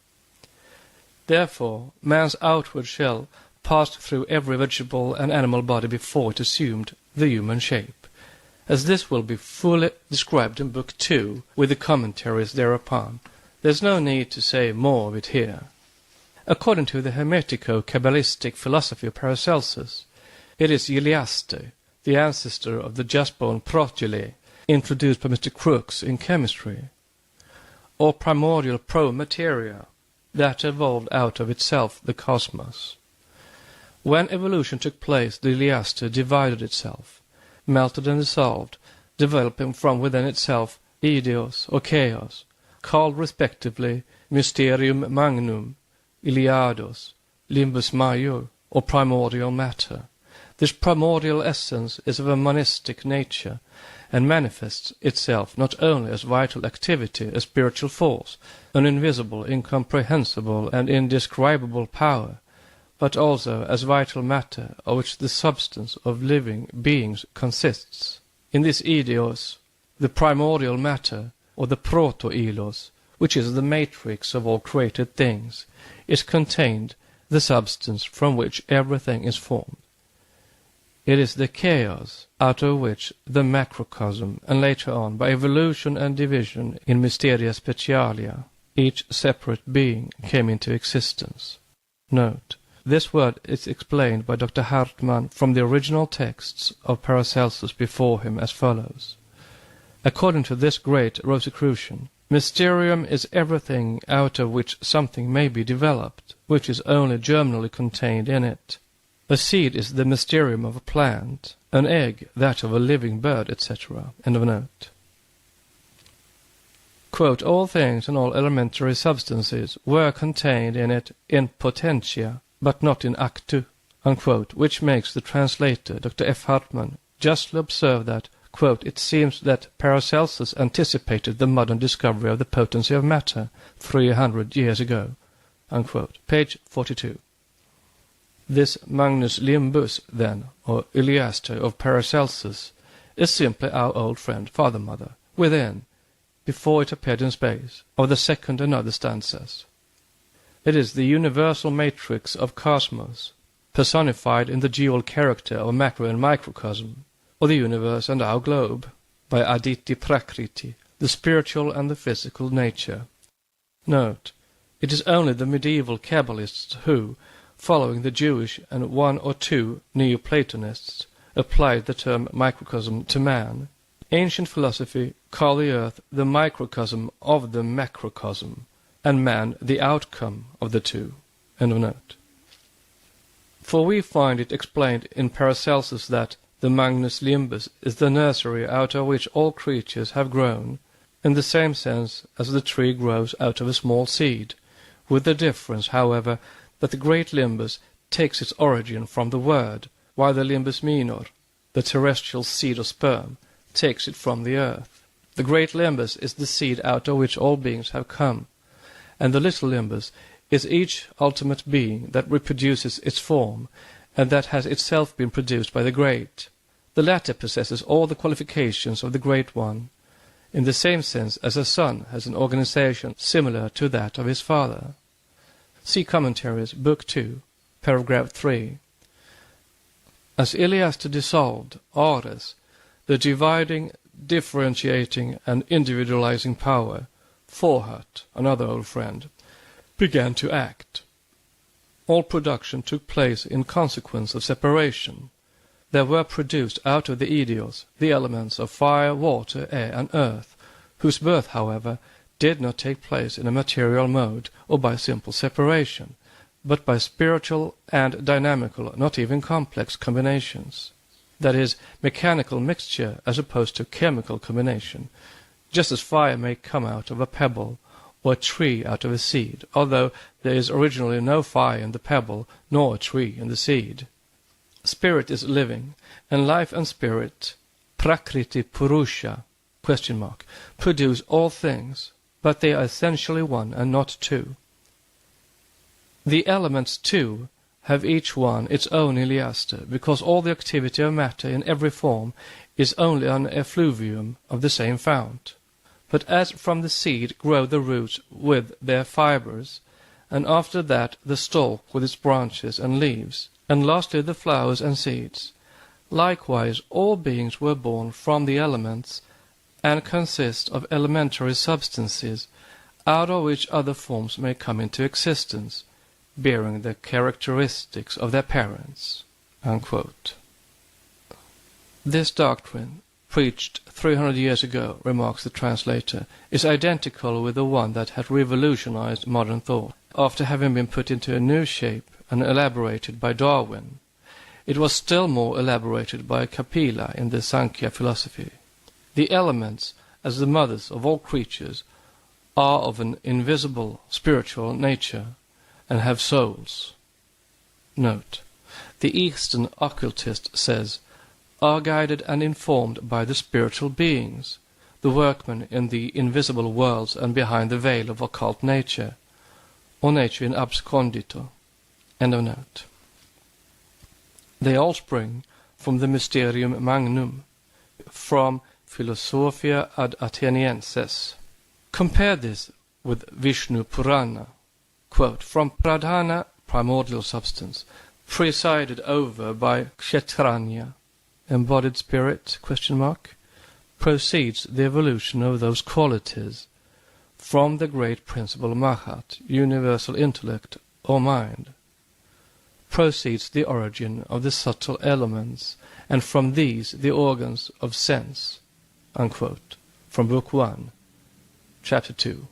Therefore, man's outward shell passed through every vegetable and animal body before it assumed the human shape, as this will be fully described in Book 2, with the commentaries thereupon. There's no need to say more of it here. According to the Hermetico-Kabbalistic philosophy of Paracelsus, it is Heliaste, the ancestor of the just-born progeny, introduced by Mr. Crookes in chemistry, or primordial pro-materia, that evolved out of itself the cosmos. When evolution took place, the Heliaste divided itself, melted and dissolved, developing from within itself Eidos or chaos, called respectively Mysterium Magnum, Iliados, Limbus Major, or primordial matter. This primordial essence is of a monistic nature, and manifests itself not only as vital activity, a spiritual force, an invisible, incomprehensible, and indescribable power, but also as vital matter of which the substance of living beings consists. In this eidos, the primordial matter, or the proto-eidos, which is the matrix of all created things, is contained the substance from which everything is formed. It is the chaos out of which the macrocosm, and later on, by evolution and division in Mysteria Specialia, each separate being came into existence. Note: this word is explained by Dr. Hartmann from the original texts of Paracelsus before him as follows. According to this great Rosicrucian, mysterium is everything out of which something may be developed, which is only germinally contained in it. A seed is the mysterium of a plant, an egg that of a living bird, etc. End of note. Quote, all things and all elementary substances were contained in it in potentia, but not in actu, unquote, which makes the translator, Dr. F. Hartmann, justly observe that, quote, it seems that Paracelsus anticipated the modern discovery of the potency of matter 300 years ago, unquote. Page 42. This Magnus Limbus, then, or Heliaste of Paracelsus, is simply our old friend Father-Mother, within, before it appeared in space, of the second and other stanzas. It is the universal matrix of cosmos, personified in the dual character of macro and microcosm, or the universe and our globe, by Aditi Prakriti, the spiritual and the physical nature. Note: it is only the medieval Kabbalists who, following the Jewish and one or two Neoplatonists, applied the term microcosm to man. Ancient philosophy called the earth the microcosm of the macrocosm, and man the outcome of the two. End of note. For we find it explained in Paracelsus that the Magnus Limbus is the nursery out of which all creatures have grown, in the same sense as the tree grows out of a small seed, with the difference, however, that the great limbus takes its origin from the word, while the limbus minor, the terrestrial seed or sperm, takes it from the earth. The great limbus is the seed out of which all beings have come, and the little limbus is each ultimate being that reproduces its form, and that has itself been produced by the great. The latter possesses all the qualifications of the great one, in the same sense as a son has an organization similar to that of his father. See Commentaries, Book 2, paragraph 3. As Iliaster dissolved, Ares, the dividing, differentiating, and individualizing power, Forhat, another old friend, began to act. All production took place in consequence of separation. There were produced out of the Eidos the elements of fire, water, air, and earth, whose birth, however, did not take place in a material mode or by simple separation, but by spiritual and dynamical, not even complex combinations. That is, mechanical mixture as opposed to chemical combination, just as fire may come out of a pebble or a tree out of a seed, although there is originally no fire in the pebble nor a tree in the seed. Spirit is living, and life and spirit, prakriti purusha, produce all things, but they are essentially one and not two. The elements, too, have each one its own Iliaster, because all the activity of matter in every form is only an effluvium of the same fount. But as from the seed grow the roots with their fibers, and after that the stalk with its branches and leaves, and lastly the flowers and seeds, likewise all beings were born from the elements, and consist of elementary substances, out of which other forms may come into existence, bearing the characteristics of their parents." Unquote. This doctrine, preached 300 years ago, remarks the translator, is identical with the one that had revolutionized modern thought, after having been put into a new shape and elaborated by Darwin. It was still more elaborated by Kapila in the Sankhya philosophy. The elements, as the mothers of all creatures, are of an invisible spiritual nature and have souls. Note: the Eastern occultist says, are guided and informed by the spiritual beings, the workmen in the invisible worlds and behind the veil of occult nature, or nature in abscondito. End of note. They all spring from the Mysterium Magnum, from Philosophia ad Athenienses. Compare this with Vishnu Purana, quote, from Pradhana, primordial substance, presided over by Kshetranya, embodied spirit, proceeds the evolution of those qualities. From the great principle Mahat, universal intellect or mind, proceeds the origin of the subtle elements, and from these the organs of sense. Unquote. From Book 1, Chapter 2.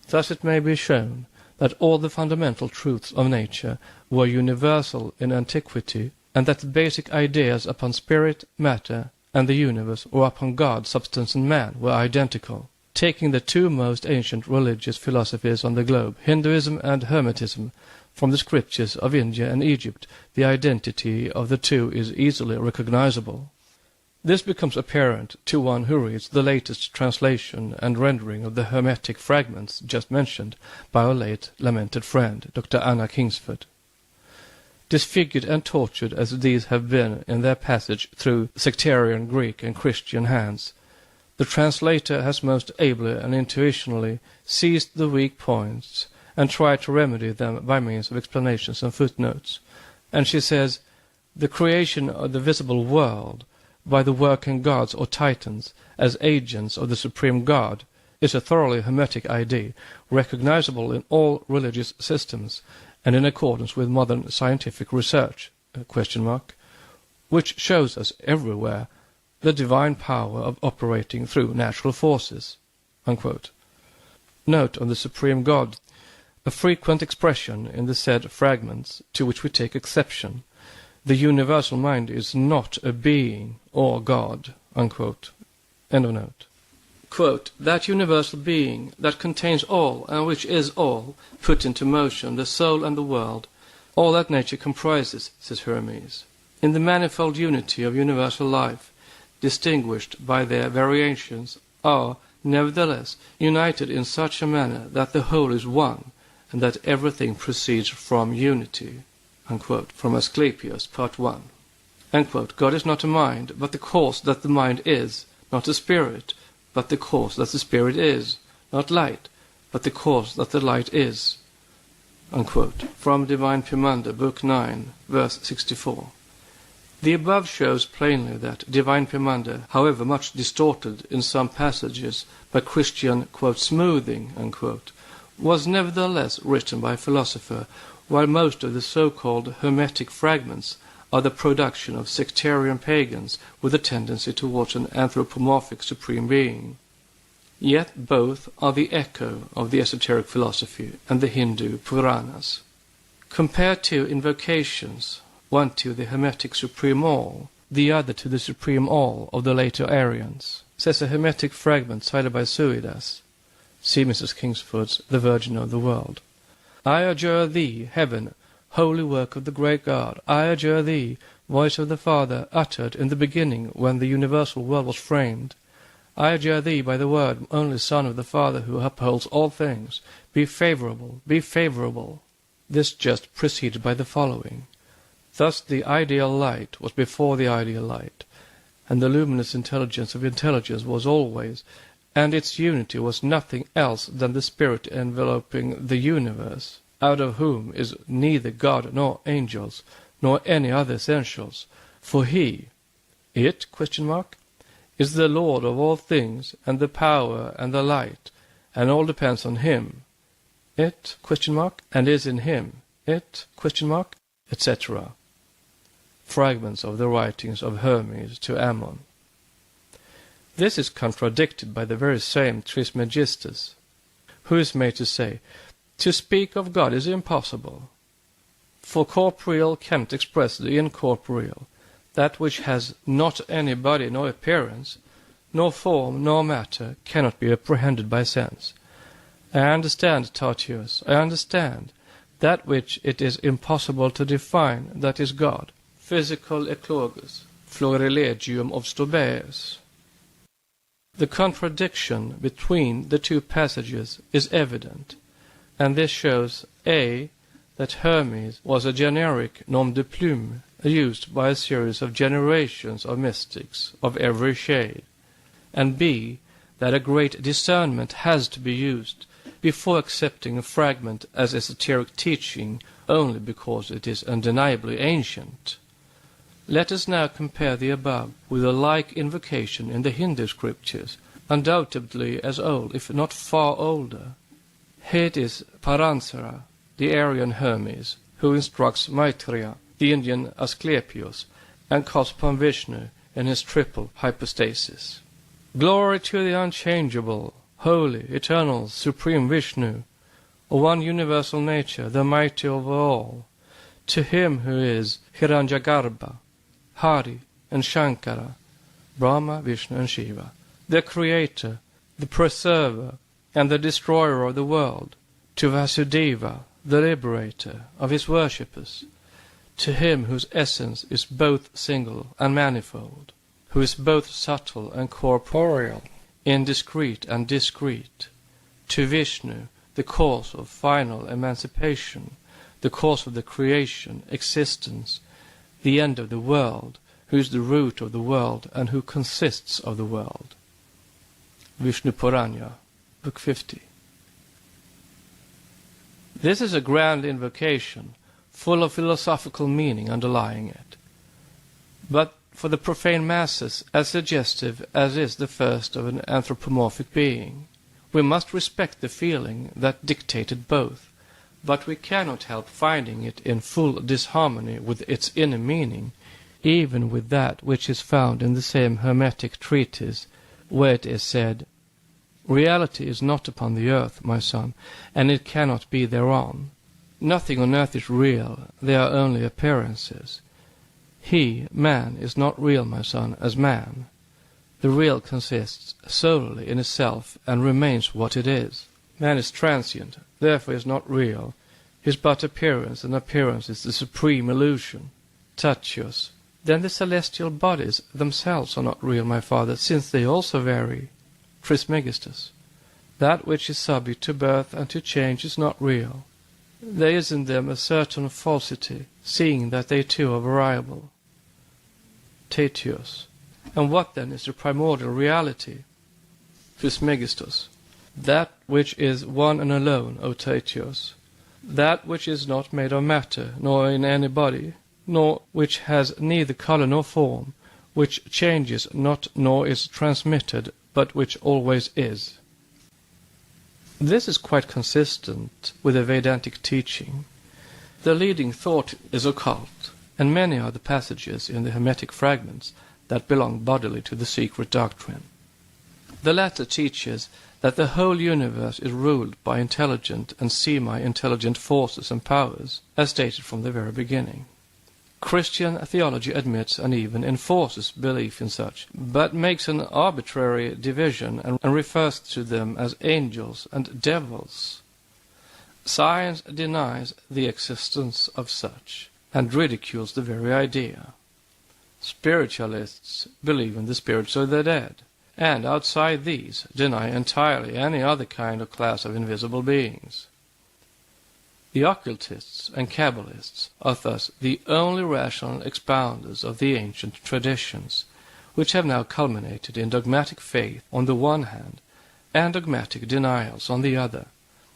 Thus it may be shown that all the fundamental truths of nature were universal in antiquity, and that the basic ideas upon spirit, matter, and the universe, or upon God, substance, and man, were identical. Taking the two most ancient religious philosophies on the globe, Hinduism and Hermetism, from the scriptures of India and Egypt, the identity of the two is easily recognizable. This becomes apparent to one who reads the latest translation and rendering of the Hermetic fragments just mentioned by our late lamented friend, Dr. Anna Kingsford. Disfigured and tortured as these have been in their passage through sectarian Greek and Christian hands, the translator has most ably and intuitionally seized the weak points and tried to remedy them by means of explanations and footnotes. And she says, the creation of the visible world by the working gods or titans as agents of the supreme God is a thoroughly Hermetic idea, recognizable in all religious systems and in accordance with modern scientific research, which shows us everywhere the divine power of operating through natural forces. Unquote. Note on the supreme God, a frequent expression in the said fragments to which we take exception. The universal mind is not a being or God. Unquote. End of note. Quote, that universal being that contains all and which is all, put into motion the soul and the world, all that nature comprises, says Hermes, in the manifold unity of universal life, distinguished by their variations, are, nevertheless, united in such a manner that the whole is one, and that everything proceeds from unity. Unquote. From Asclepius, Part 1. Unquote. God is not a mind, but the cause that the mind is, not a spirit, but the cause that the spirit is, not light, but the cause that the light is." Unquote. From Divine Pomander, Book 9, verse 64. The above shows plainly that Divine Pomander, however much distorted in some passages by Christian, quote, smoothing, unquote, was nevertheless written by a philosopher, while most of the so-called hermetic fragments are the production of sectarian pagans with a tendency towards an anthropomorphic supreme being. Yet both are the echo of the esoteric philosophy and the Hindu Puranas. Compare two invocations, one to the Hermetic Supreme All, the other to the Supreme All of the later Aryans, says a Hermetic fragment cited by Suidas. See Mrs. Kingsford's The Virgin of the World. "I adjure thee, heaven, holy work of the great God. I adjure thee, voice of the Father, uttered in the beginning when the universal world was framed. I adjure thee by the word, only Son of the Father, who upholds all things. Be favorable, be favorable." This just preceded by the following. Thus the ideal light was before the ideal light, and the luminous intelligence of intelligence was always, and its unity was nothing else than the spirit enveloping the universe, out of whom is neither God nor angels, nor any other essentials. For he, it, ? Is the Lord of all things, and the power and the light, and all depends on him. It, ? And is in him. It, ? etc. Fragments of the writings of Hermes to Ammon. This is contradicted by the very same Trismegistus, who is made to say, "To speak of God is impossible, for corporeal cannot express the incorporeal. That which has not any body nor appearance, nor form nor matter, cannot be apprehended by sense. I understand, Tatius, I understand. That which it is impossible to define, that is God. Physical eclogus, florilegium of Stobaeus." The contradiction between the two passages is evident, and this shows a. that Hermes was a generic nom de plume used by a series of generations of mystics of every shade, and b. that a great discernment has to be used before accepting a fragment as esoteric teaching only because it is undeniably ancient. Let us now compare the above with a like invocation in the Hindu scriptures, undoubtedly as old, if not far older. Here it is Paransara, the Aryan Hermes, who instructs Maitreya, the Indian Asclepius, and calls upon Vishnu in his triple hypostasis. "Glory to the unchangeable, holy, eternal, supreme Vishnu, of one universal nature, the mighty over all, to him who is Hiranyagarbha, Hari and Shankara, Brahma, Vishnu and Shiva, the creator, the preserver, and the destroyer of the world, to Vasudeva, the liberator of his worshippers, to him whose essence is both single and manifold, who is both subtle and corporeal, indiscreet and discrete, to Vishnu, the cause of final emancipation, the cause of the creation, existence, the end of the world, who is the root of the world and who consists of the world." Vishnu Purana, Book 50. This is a grand invocation, full of philosophical meaning underlying it, but for the profane masses as suggestive as is the first of an anthropomorphic being. We must respect the feeling that dictated both, but we cannot help finding it in full disharmony with its inner meaning, even with that which is found in the same Hermetic treatise, where it is said, "Reality is not upon the earth, my son, and it cannot be thereon. Nothing on earth is real, they are only appearances. He, man, is not real, my son, as man. The real consists solely in itself and remains what it is. Man is transient, therefore is not real. He is but appearance, and appearance is the supreme illusion." Tatius. "Then the celestial bodies themselves are not real, my father, since they also vary." Trismegistus. "That which is subject to birth and to change is not real. There is in them a certain falsity, seeing that they too are variable." Tatius. "And what then is the primordial reality?" Trismegistus. That which is one and alone, O Tatios, that which is not made of matter, nor in any body, nor which has neither colour nor form, which changes not nor is transmitted, but which always is. This is quite consistent with the Vedantic teaching. The leading thought is occult, and many are the passages in the Hermetic fragments that belong bodily to the secret doctrine. The latter teaches that the whole universe is ruled by intelligent and semi-intelligent forces and powers, as stated from the very beginning. Christian theology admits and even enforces belief in such, but makes an arbitrary division and refers to them as angels and devils. Science denies the existence of such, and ridicules the very idea. Spiritualists believe in the spirits of the dead, and outside these deny entirely any other kind or class of invisible beings. The occultists and Kabbalists are thus the only rational expounders of the ancient traditions, which have now culminated in dogmatic faith on the one hand, and dogmatic denials on the other,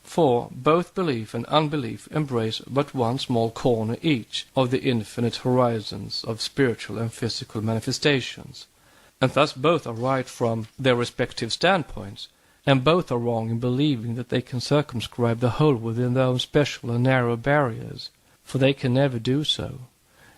for both belief and unbelief embrace but one small corner each of the infinite horizons of spiritual and physical manifestations, and thus both are right from their respective standpoints, and both are wrong in believing that they can circumscribe the whole within their own special and narrow barriers, for they can never do so.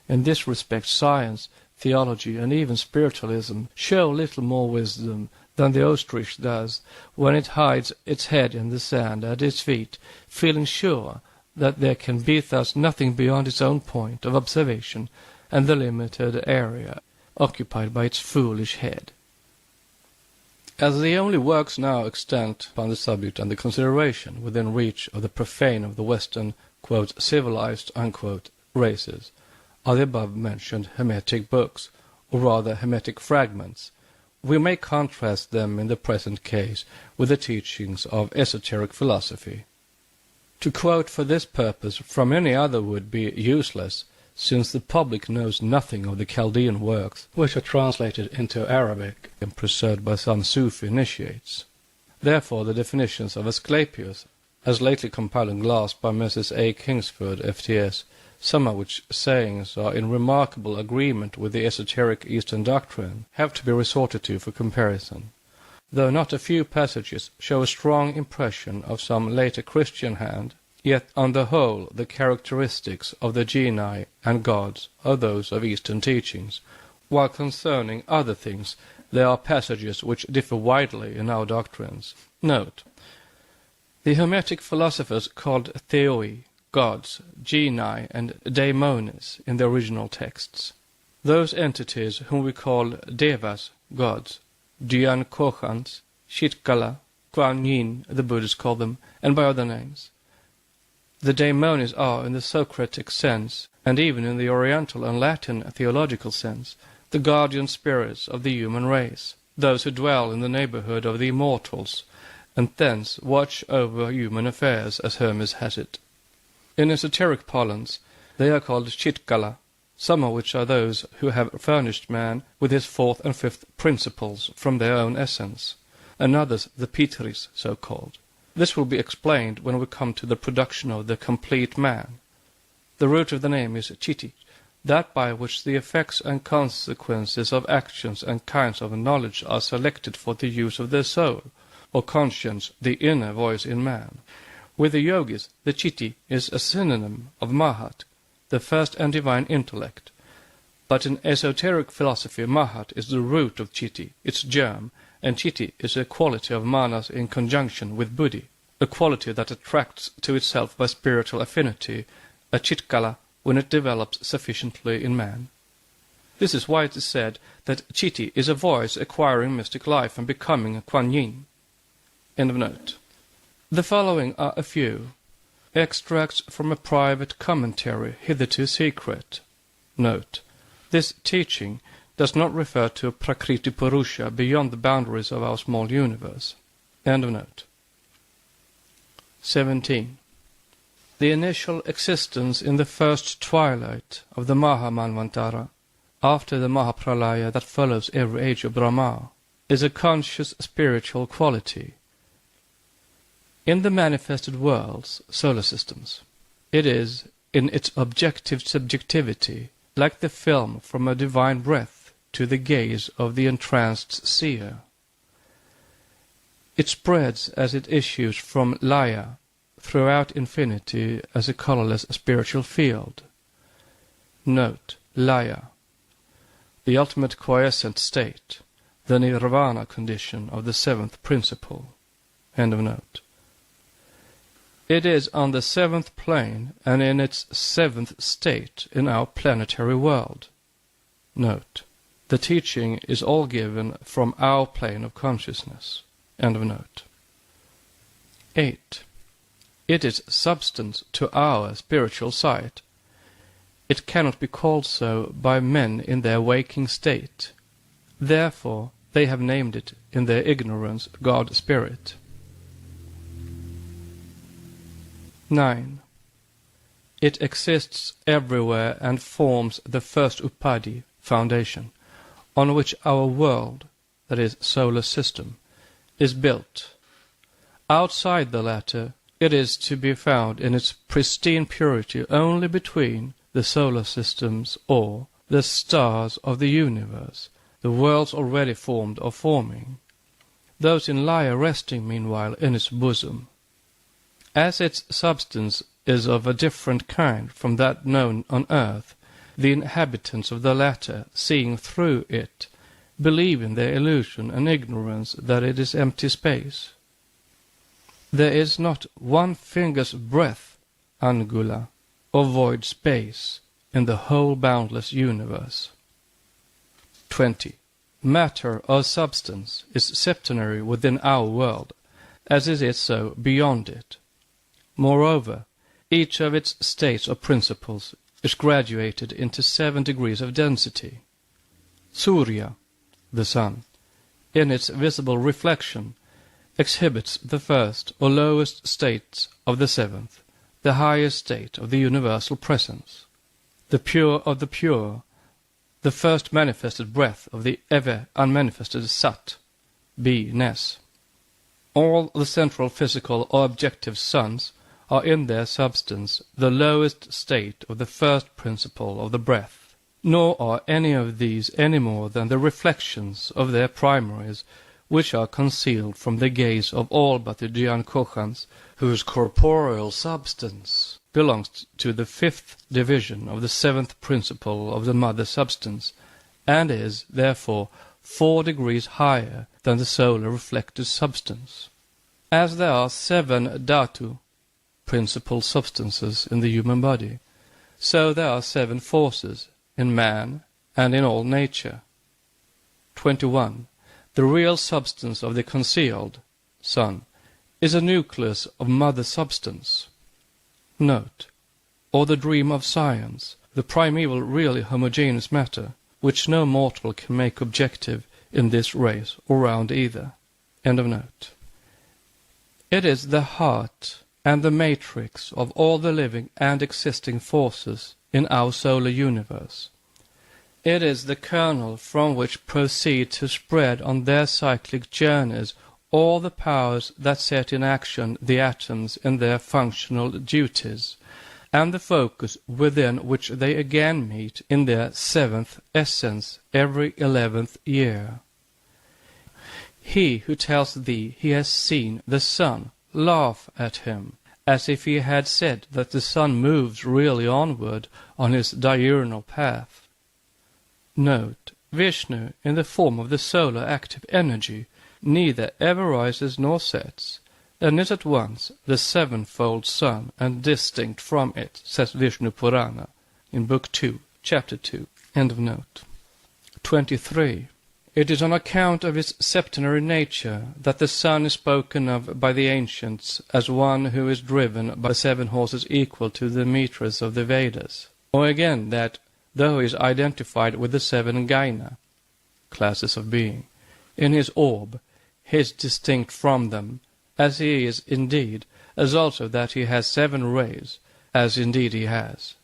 In this respect science, theology, and even spiritualism show little more wisdom than the ostrich does when it hides its head in the sand at its feet, feeling sure that there can be thus nothing beyond its own point of observation and the limited area occupied by its foolish head. As the only works now extant upon the subject under consideration within reach of the profane of the Western, quote, civilized, unquote, races, are the above-mentioned Hermetic books, or rather Hermetic fragments. We may contrast them in the present case with the teachings of esoteric philosophy. To quote for this purpose from any other would be useless, since the public knows nothing of the Chaldean works, which are translated into Arabic and preserved by some Sufi initiates. Therefore the definitions of Asclepius, as lately compiled in glass by Mrs. A. Kingsford, F.T.S., some of which sayings are in remarkable agreement with the esoteric Eastern doctrine, have to be resorted to for comparison. Though not a few passages show a strong impression of some later Christian hand, yet on the whole the characteristics of the genii and gods are those of Eastern teachings, while concerning other things there are passages which differ widely in our doctrines. Note: the Hermetic philosophers called theoi, gods, genii, and daimones in the original texts. Those entities whom we call devas, gods, Dhyan Kohans, Shitkala, Kuan Yin, the Buddhists call them, and by other names. The daimones are, in the Socratic sense, and even in the Oriental and Latin theological sense, the guardian spirits of the human race, those who dwell in the neighborhood of the immortals, and thence watch over human affairs, as Hermes has it. In esoteric parlance, they are called Chitkala, some of which are those who have furnished man with his fourth and fifth principles from their own essence, and others the Pitris, so called. This will be explained when we come to the production of the complete man. The root of the name is Chitti, that by which the effects and consequences of actions and kinds of knowledge are selected for the use of the soul, or conscience, the inner voice in man. With the yogis, the Chitti is a synonym of Mahat, the first and divine intellect. But in esoteric philosophy, Mahat is the root of Chitti, its germ, and Chitti is a quality of Manas in conjunction with Buddhi, a quality that attracts to itself by spiritual affinity, a Chitkala, when it develops sufficiently in man. This is why it is said that Chitti is a voice acquiring mystic life and becoming a Kuan Yin. End of note. The following are a few extracts from a private commentary, hitherto secret. Note: this teaching does not refer to a Prakriti Purusha beyond the boundaries of our small universe. End of note. 17. The initial existence in the first twilight of the Mahamanvantara, after the Mahapralaya that follows every age of Brahma, is a conscious spiritual quality. In the manifested worlds, solar systems, it is, in its objective subjectivity, like the film from a divine breath to the gaze of the entranced seer. It spreads as it issues from Laya throughout infinity as a colorless spiritual field. Note, Laya, the ultimate quiescent state, the nirvana condition of the seventh principle. End of note. It is on the seventh plane and in its seventh state in our planetary world. Note, the teaching is all given from our plane of consciousness. End of note. 8. It is substance to our spiritual sight. It cannot be called so by men in their waking state. Therefore, they have named it in their ignorance God Spirit. 9. It exists everywhere and forms the first upadhi, foundation, on which our world, that is, solar system, is built. Outside the latter, it is to be found in its pristine purity only between the solar systems or the stars of the universe, the worlds already formed or forming, those in Laya resting meanwhile in its bosom. As its substance is of a different kind from that known on earth, the inhabitants of the latter, seeing through it, believe in their illusion and ignorance that it is empty space. There is not one finger's breadth, angula, of void space in the whole boundless universe. 20. Matter or substance is septenary within our world, as it is so beyond it. Moreover, each of its states or principles is graduated into 7 degrees of density. Surya, the sun, in its visible reflection, exhibits the first or lowest states of the 7th, the highest state of the universal presence, the pure of the pure, the first manifested breath of the ever unmanifested Sat, be-ness. All the central physical or objective suns are in their substance the lowest state of the first principle of the breath, nor are any of these any more than the reflections of their primaries, which are concealed from the gaze of all but the Jnana-Koshans, whose corporeal substance belongs to the 5th division of the 7th principle of the mother substance, and is, therefore, 4 degrees higher than the solar reflected substance. As there are 7 dhatu, principal substances in the human body, so there are 7 forces in man and in all nature. 21. The real substance of the concealed sun is a nucleus of mother substance. Note, or the dream of science, the primeval really homogeneous matter, which no mortal can make objective in this race or round either. End of note. It is the heart and the matrix of all the living and existing forces in our solar universe. It is the kernel from which proceed to spread on their cyclic journeys all the powers that set in action the atoms in their functional duties, and the focus within which they again meet in their 7th essence every 11th year. He who tells thee he has seen the sun, laugh at him, as if he had said that the sun moves really onward on his diurnal path. Note, Vishnu, in the form of the solar active energy, neither ever rises nor sets, and is at once the 7-fold sun and distinct from it, says Vishnu Purana, in Book 2, Chapter 2. End of note. 23. It is on account of his septenary nature that the sun is spoken of by the ancients as one who is driven by 7 horses equal to the meters of the Vedas, or again that, though he is identified with the 7 Gaina, classes of being, in his orb, he is distinct from them, as he is indeed, as also that he has 7 rays, as indeed he has.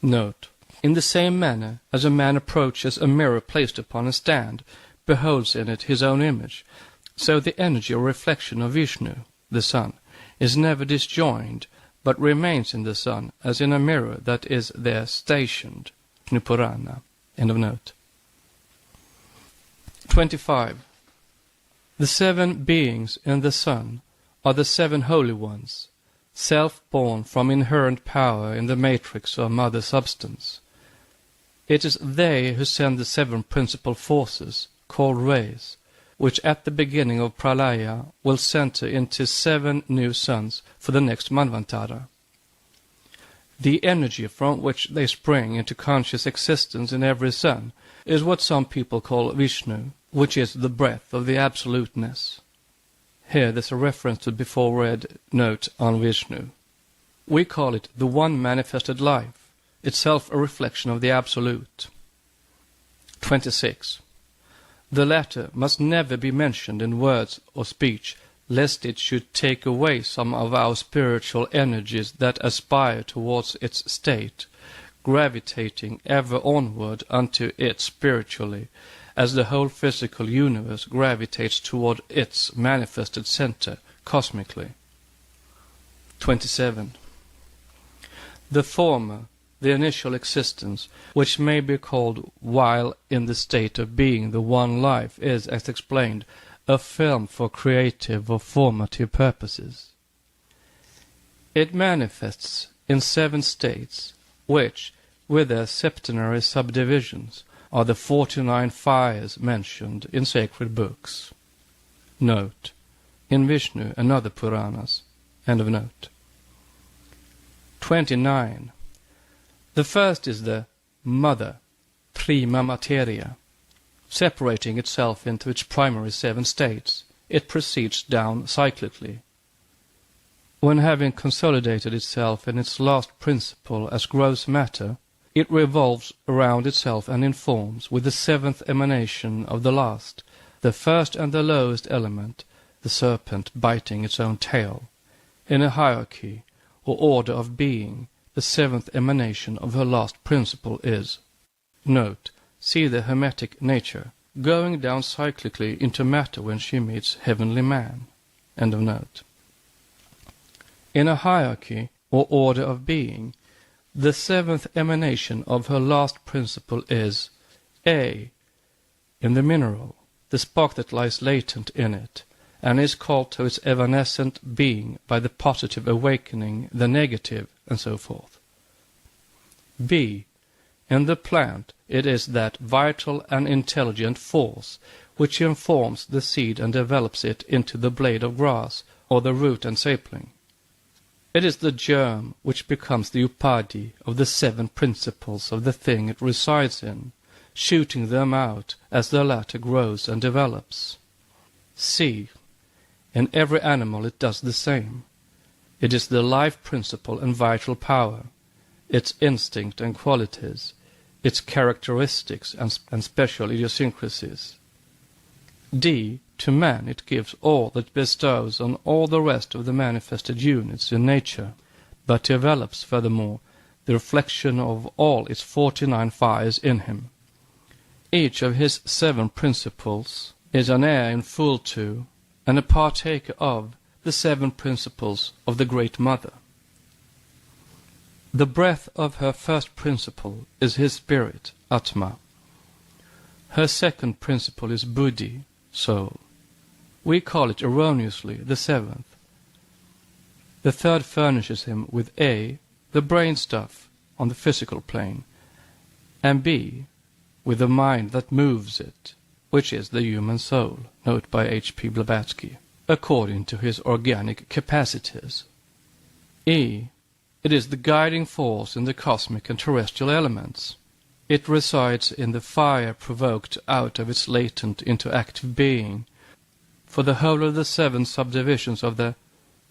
Note, in the same manner as a man approaches a mirror placed upon a stand, beholds in it his own image. So the energy or reflection of Vishnu, the sun, is never disjoined, but remains in the sun as in a mirror that is there stationed. Vishnu Purana. End of note. 25. The 7 beings in the sun are the 7 holy ones, self-born from inherent power in the matrix or mother substance. It is they who send the 7 principal forces, called rays, which at the beginning of Pralaya will center into 7 new suns for the next Manvantara. The energy from which they spring into conscious existence in every sun is what some people call Vishnu, which is the breath of the absoluteness. Here there's a reference to the before read note on Vishnu. We call it the one manifested life, itself a reflection of the absolute. 26. The latter must never be mentioned in words or speech, lest it should take away some of our spiritual energies that aspire towards its state, gravitating ever onward unto it spiritually, as the whole physical universe gravitates toward its manifested center, cosmically. 27. The former, the initial existence, which may be called while in the state of being the one life, is, as explained, a film for creative or formative purposes. It manifests in 7 states, which, with their septenary subdivisions, are the 49 fires mentioned in sacred books. Note: in Vishnu and other Puranas. End of note. 29. The first is the mother, prima materia. Separating itself into its primary 7 states, it proceeds down cyclically. When having consolidated itself in its last principle as gross matter, it revolves around itself and informs with the 7th emanation of the last, the first and the lowest element, the serpent biting its own tail. In a hierarchy or order of being, the 7th emanation of her last principle is, note, see the hermetic nature, going down cyclically into matter when she meets heavenly man. End of note. In a hierarchy or order of being, the 7th emanation of her last principle is A. In the mineral, the spark that lies latent in it, and is called to its evanescent being by the positive awakening, the negative, and so forth. B. In the plant, it is that vital and intelligent force which informs the seed and develops it into the blade of grass or the root and sapling. It is the germ which becomes the upadhi of the 7 principles of the thing it resides in, shooting them out as the latter grows and develops. C. In every animal it does the same. It is the life principle and vital power, its instinct and qualities, its characteristics and special idiosyncrasies. D. To man it gives all that bestows on all the rest of the manifested units in nature, but develops furthermore the reflection of all its 49 fires in him. Each of his 7 principles is an heir in full to, and a partaker of, the 7 principles of the Great Mother. The breath of her first principle is his spirit, Atma. Her second principle is Buddhi, soul. We call it erroneously the 7th. The third furnishes him with A, the brain stuff on the physical plane, and B, with the mind that moves it, which is the human soul, note by H.P. Blavatsky, according to his organic capacities. E, it is the guiding force in the cosmic and terrestrial elements. It resides in the fire provoked out of its latent into active being, for the whole of the 7 subdivisions of the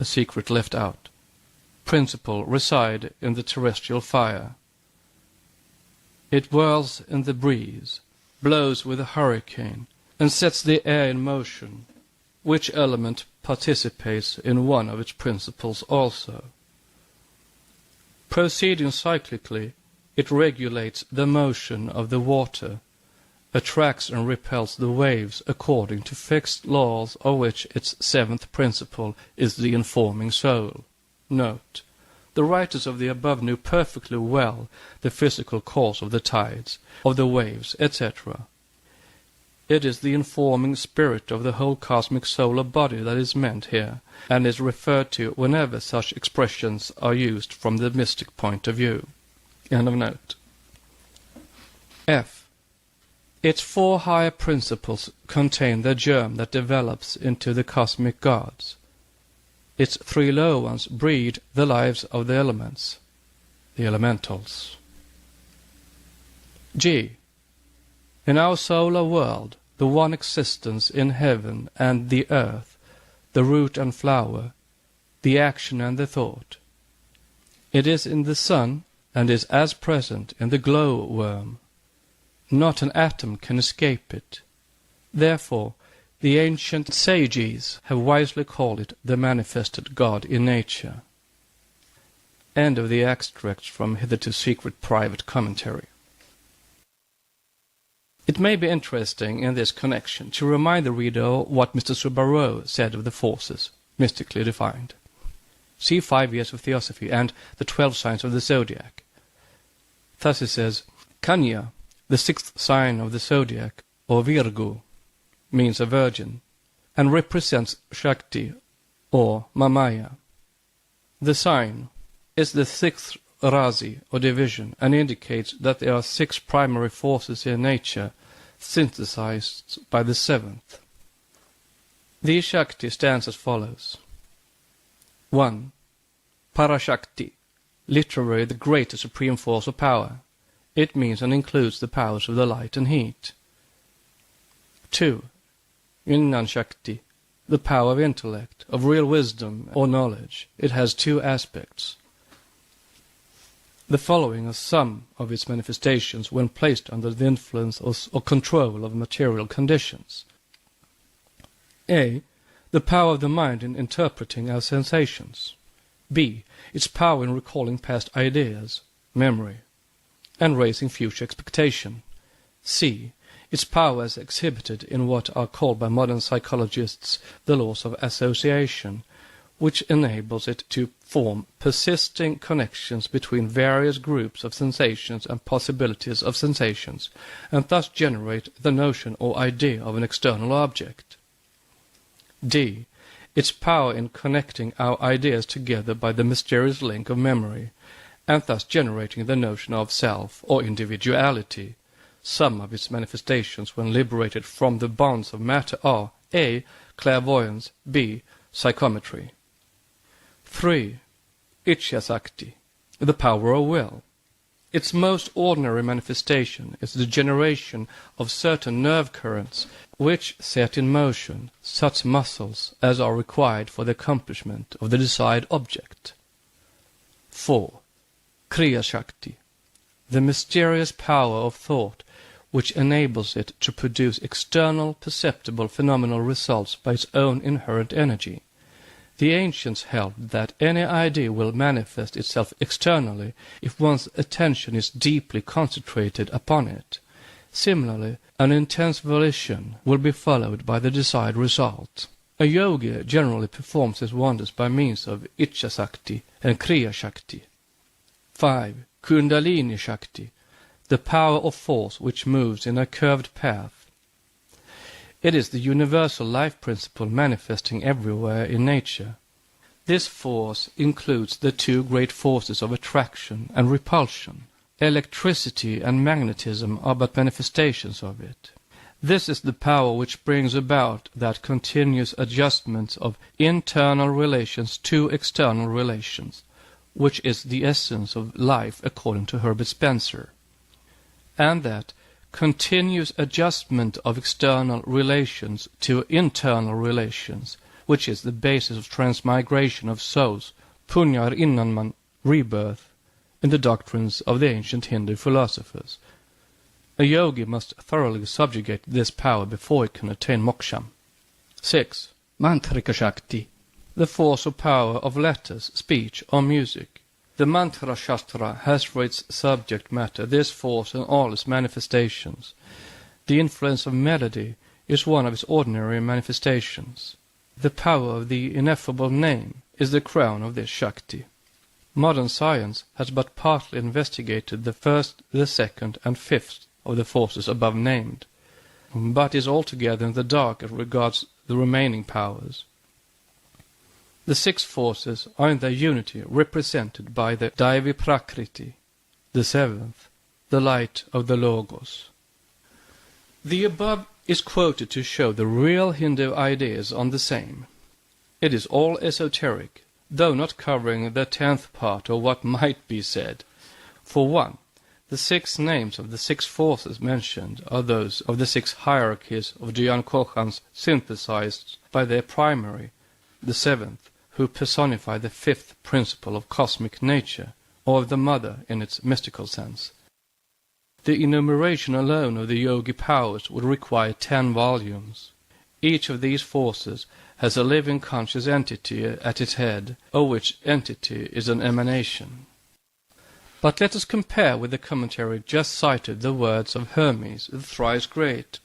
secret left out principle reside in the terrestrial fire. It whirls in the breeze, blows with a hurricane, and sets the air in motion, which element participates in one of its principles also. Proceeding cyclically, it regulates the motion of the water, attracts and repels the waves according to fixed laws, of which its seventh principle is the informing soul. Note: the writers of the above knew perfectly well the physical cause of the tides, of the waves, etc. It is the informing spirit of the whole cosmic solar body that is meant here, and is referred to whenever such expressions are used from the mystic point of view. End of note. F. Its four higher principles contain the germ that develops into the cosmic gods. Its three lower ones breed the lives of the elements, the elementals. G. In our solar world, the one existence in heaven and the earth, the root and flower, the action and the thought. It is in the sun and is as present in the glow-worm. Not an atom can escape it. Therefore, the ancient sages have wisely called it the manifested God in nature. End of the extracts from Hitherto Secret Private Commentary. It may be interesting in this connection to remind the reader what Mr. Subaru said of the forces, mystically defined. See 5 Years of Theosophy and the 12 Signs of the Zodiac. Thus he says, Kanya, the sixth sign of the zodiac, or Virgo, means a virgin, and represents Shakti, or Mamaya. The sign is the sixth Rasi, or division, and indicates that there are 6 primary forces in nature, synthesized by the seventh. The Shakti stands as follows. 1. Parashakti, literally the greater supreme force of power. It means and includes the powers of the light and heat. 2. Jnana-shakti, the power of intellect, of real wisdom or knowledge. It has 2 aspects. The following are some of its manifestations when placed under the influence or control of material conditions. A. The power of the mind in interpreting our sensations. B. Its power in recalling past ideas, memory, and raising future expectation. C. Its power as exhibited in what are called by modern psychologists the laws of association, which enables it to form persisting connections between various groups of sensations and possibilities of sensations, and thus generate the notion or idea of an external object. D. Its power in connecting our ideas together by the mysterious link of memory, and thus generating the notion of self or individuality. Some of its manifestations when liberated from the bonds of matter are A. Clairvoyance, B. Psychometry. 3. Ichhyasakti, the power of will. Its most ordinary manifestation is the generation of certain nerve currents which set in motion such muscles as are required for the accomplishment of the desired object. 4. Kriya Shakti, the mysterious power of thought which enables it to produce external perceptible phenomenal results by its own inherent energy. The ancients held that any idea will manifest itself externally if one's attention is deeply concentrated upon it. Similarly, an intense volition will be followed by the desired result. A yogi generally performs his wonders by means of Ichhyasakti and Kriya Shakti. 5. Kundalini Shakti, the power of force which moves in a curved path. It is the universal life principle manifesting everywhere in nature. This force includes the 2 great forces of attraction and repulsion. Electricity and magnetism are but manifestations of it. This is the power which brings about that continuous adjustment of internal relations to external relations, which is the essence of life according to Herbert Spencer, and that continuous adjustment of external relations to internal relations, which is the basis of transmigration of souls, punyar innanman, rebirth, in the doctrines of the ancient Hindu philosophers. A yogi must thoroughly subjugate this power before it can attain moksha. 6. Mantrika Shakti, the force or power of letters, speech, or music. The Mantra Shastra has for its subject matter this force and all its manifestations. The influence of melody is one of its ordinary manifestations. The power of the ineffable name is the crown of this Shakti. Modern science has but partly investigated the first, the second, and fifth of the forces above named, but is altogether in the dark as regards the remaining powers. The six forces are in their unity represented by the Daivi Prakriti, the seventh, the light of the Logos. The above is quoted to show the real Hindu ideas on the same. It is all esoteric, though not covering the 10th part of what might be said. For one, the 6 names of the 6 forces mentioned are those of the 6 hierarchies of Dian Kochans synthesized by their primary, the 7th, who personify the 5th principle of cosmic nature, or of the mother in its mystical sense. The enumeration alone of the yogi powers would require 10 volumes. Each of these forces has a living conscious entity at its head, of which entity is an emanation. But let us compare with the commentary just cited the words of Hermes, the thrice great.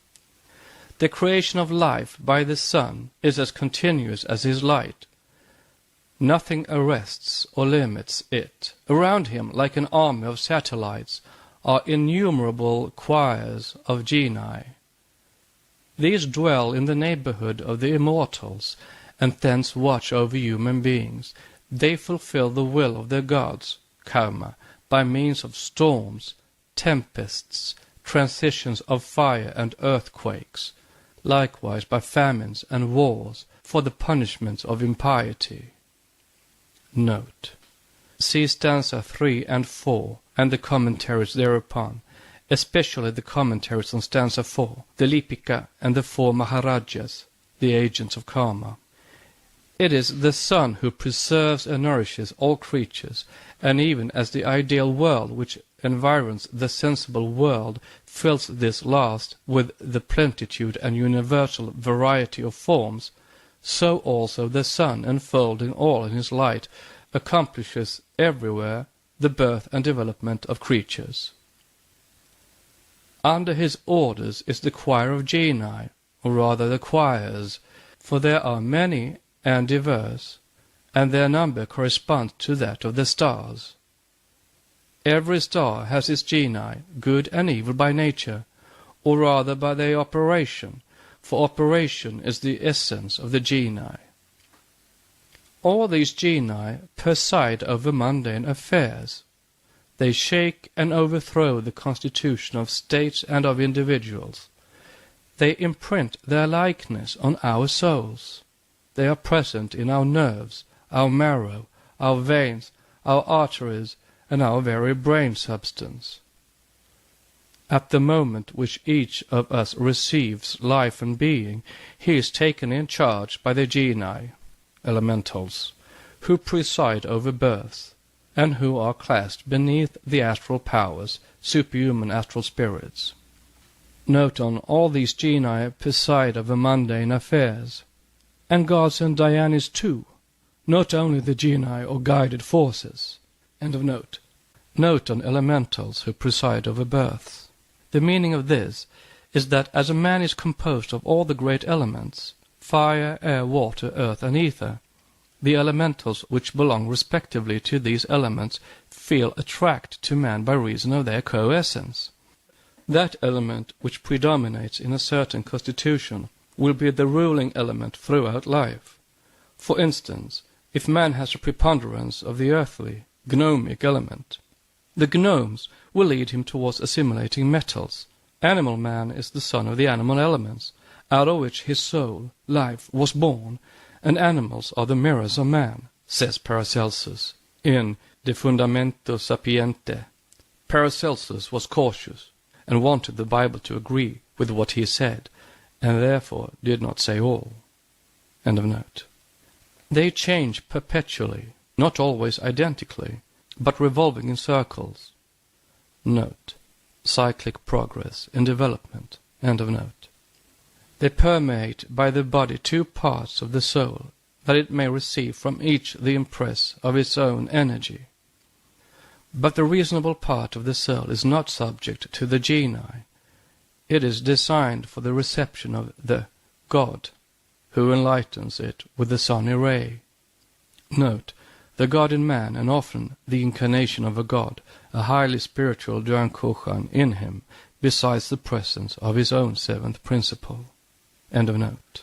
The creation of life by the sun is as continuous as his light. Nothing arrests or limits it. Around him, like an army of satellites, are innumerable choirs of genii. These dwell in the neighborhood of the immortals, and thence watch over human beings. They fulfill the will of their gods, karma, by means of storms, tempests, transitions of fire and earthquakes, likewise by famines and wars, for the punishment of impiety. Note. See stanza 3 and 4, and the commentaries thereupon, especially the commentaries on stanza 4, the Lipika and the 4 Maharajas, the agents of karma. It is the sun who preserves and nourishes all creatures, and even as the ideal world which environs the sensible world fills this last with the plenitude and universal variety of forms, so also the sun, enfolding all in his light, accomplishes everywhere the birth and development of creatures. Under his orders is the choir of genii, or rather the choirs, for there are many and diverse, and their number corresponds to that of the stars. Every star has its genii, good and evil by nature, or rather by their operation, for operation is the essence of the genii. All these genii preside over mundane affairs. They shake and overthrow the constitution of states and of individuals. They imprint their likeness on our souls. They are present in our nerves, our marrow, our veins, our arteries, and our very brain substance. At the moment which each of us receives life and being, he is taken in charge by the genii, elementals, who preside over birth, and who are classed beneath the astral powers, superhuman astral spirits. Note on all these genii preside over mundane affairs, and gods and dyanis too, not only the genii or guided forces. End of note. Note on elementals who preside over births. The meaning of this is that as a man is composed of all the great elements, fire, air, water, earth, and ether, the elementals which belong respectively to these elements feel attract to man by reason of their coessence. That element which predominates in a certain constitution will be the ruling element throughout life. For instance, if man has a preponderance of the earthly, gnomic element, the gnomes will lead him towards assimilating metals. Animal man is the son of the animal elements, out of which his soul, life, was born, and animals are the mirrors of man, says Paracelsus in De Fundamento Sapiente. Paracelsus was cautious, and wanted the Bible to agree with what he said, and therefore did not say all. End of note. They change perpetually, not always identically, but revolving in circles. Note. Cyclic progress in development. End of note. They permeate by the body 2 parts of the soul, that it may receive from each the impress of its own energy. But the reasonable part of the soul is not subject to the genii. it is designed for the reception of the God, who enlightens it with the sunny ray. Note, the God in man, and often the incarnation of a God, a highly spiritual Juan in him, besides the presence of his own seventh principle. End of note.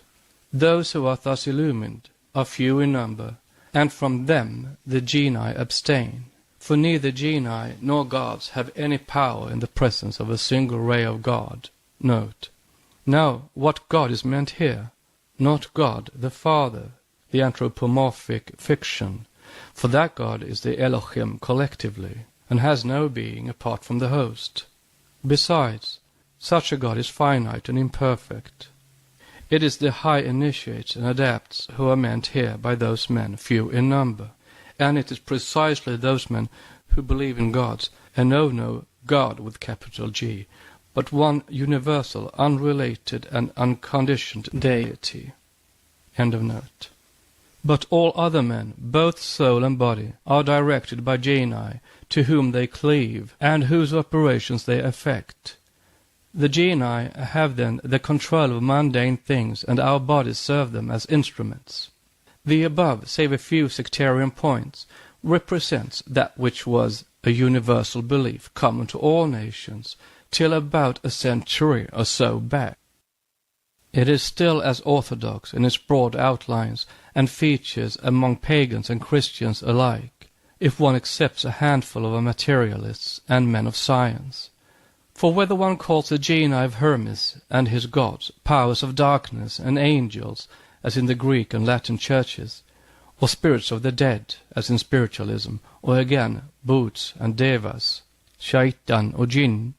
Those who are thus illumined are few in number, and from them the genii abstain, for neither genii nor gods have any power in the presence of a single ray of God. Note. Now, what God is meant here? Not God the Father, the anthropomorphic fiction, for that God is the Elohim collectively, and has no being apart from the host. Besides, such a God is finite and imperfect. It is the high initiates and adepts who are meant here by those men few in number, and it is precisely those men who believe in gods and know no God with capital G, but one universal, unrelated and unconditioned deity. End of note. But all other men, both soul and body, are directed by genii, to whom they cleave, and whose operations they affect. The genii have then the control of mundane things, and our bodies serve them as instruments. The above, save a few sectarian points, represents that which was a universal belief common to all nations, till about a century or so back. It is still as orthodox in its broad outlines and features among pagans and Christians alike, if one accepts a handful of materialists and men of science. For whether one calls the genii of Hermes and his gods powers of darkness and angels, as in the Greek and Latin churches, or spirits of the dead, as in spiritualism, or again bhoots and devas, shaitan or jinn,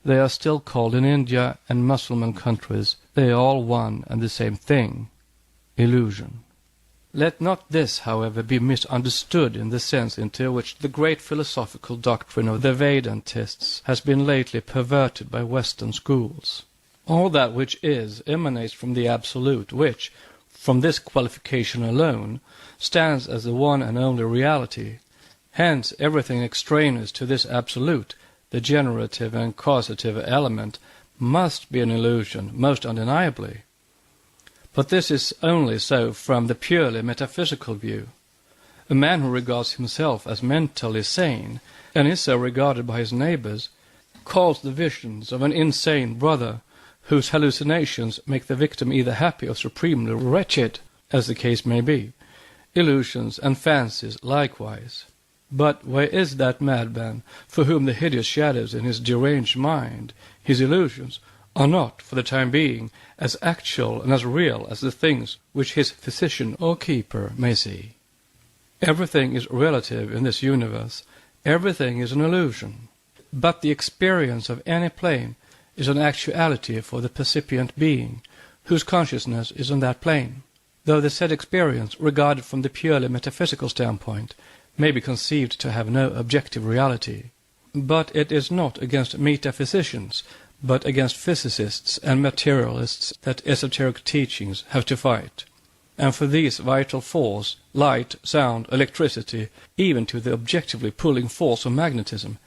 they are still called in India and Muslim countries, they are all one and the same thing, illusion. Let not this, however, be misunderstood in the sense into which the great philosophical doctrine of the Vedantists has been lately perverted by Western schools. All that which is emanates from the Absolute, which, from this qualification alone, stands as the one and only reality. Hence everything extraneous to this Absolute, the generative and causative element, must be an illusion, most undeniably. But this is only so from the purely metaphysical view. A man who regards himself as mentally sane, and is so regarded by his neighbors, calls the visions of an insane brother, whose hallucinations make the victim either happy or supremely wretched, as the case may be, illusions and fancies likewise. But where is that madman for whom the hideous shadows in his deranged mind, his illusions, are not, for the time being, as actual and as real as the things which his physician or keeper may see? Everything is relative in this universe, everything is an illusion. But the experience of any plane is an actuality for the percipient being, whose consciousness is on that plane, though the said experience, regarded from the purely metaphysical standpoint, may be conceived to have no objective reality. But it is not against metaphysicians, but against physicists and materialists that esoteric teachings have to fight. And for these vital force, light, sound, electricity, even to the objectively pulling force of magnetism,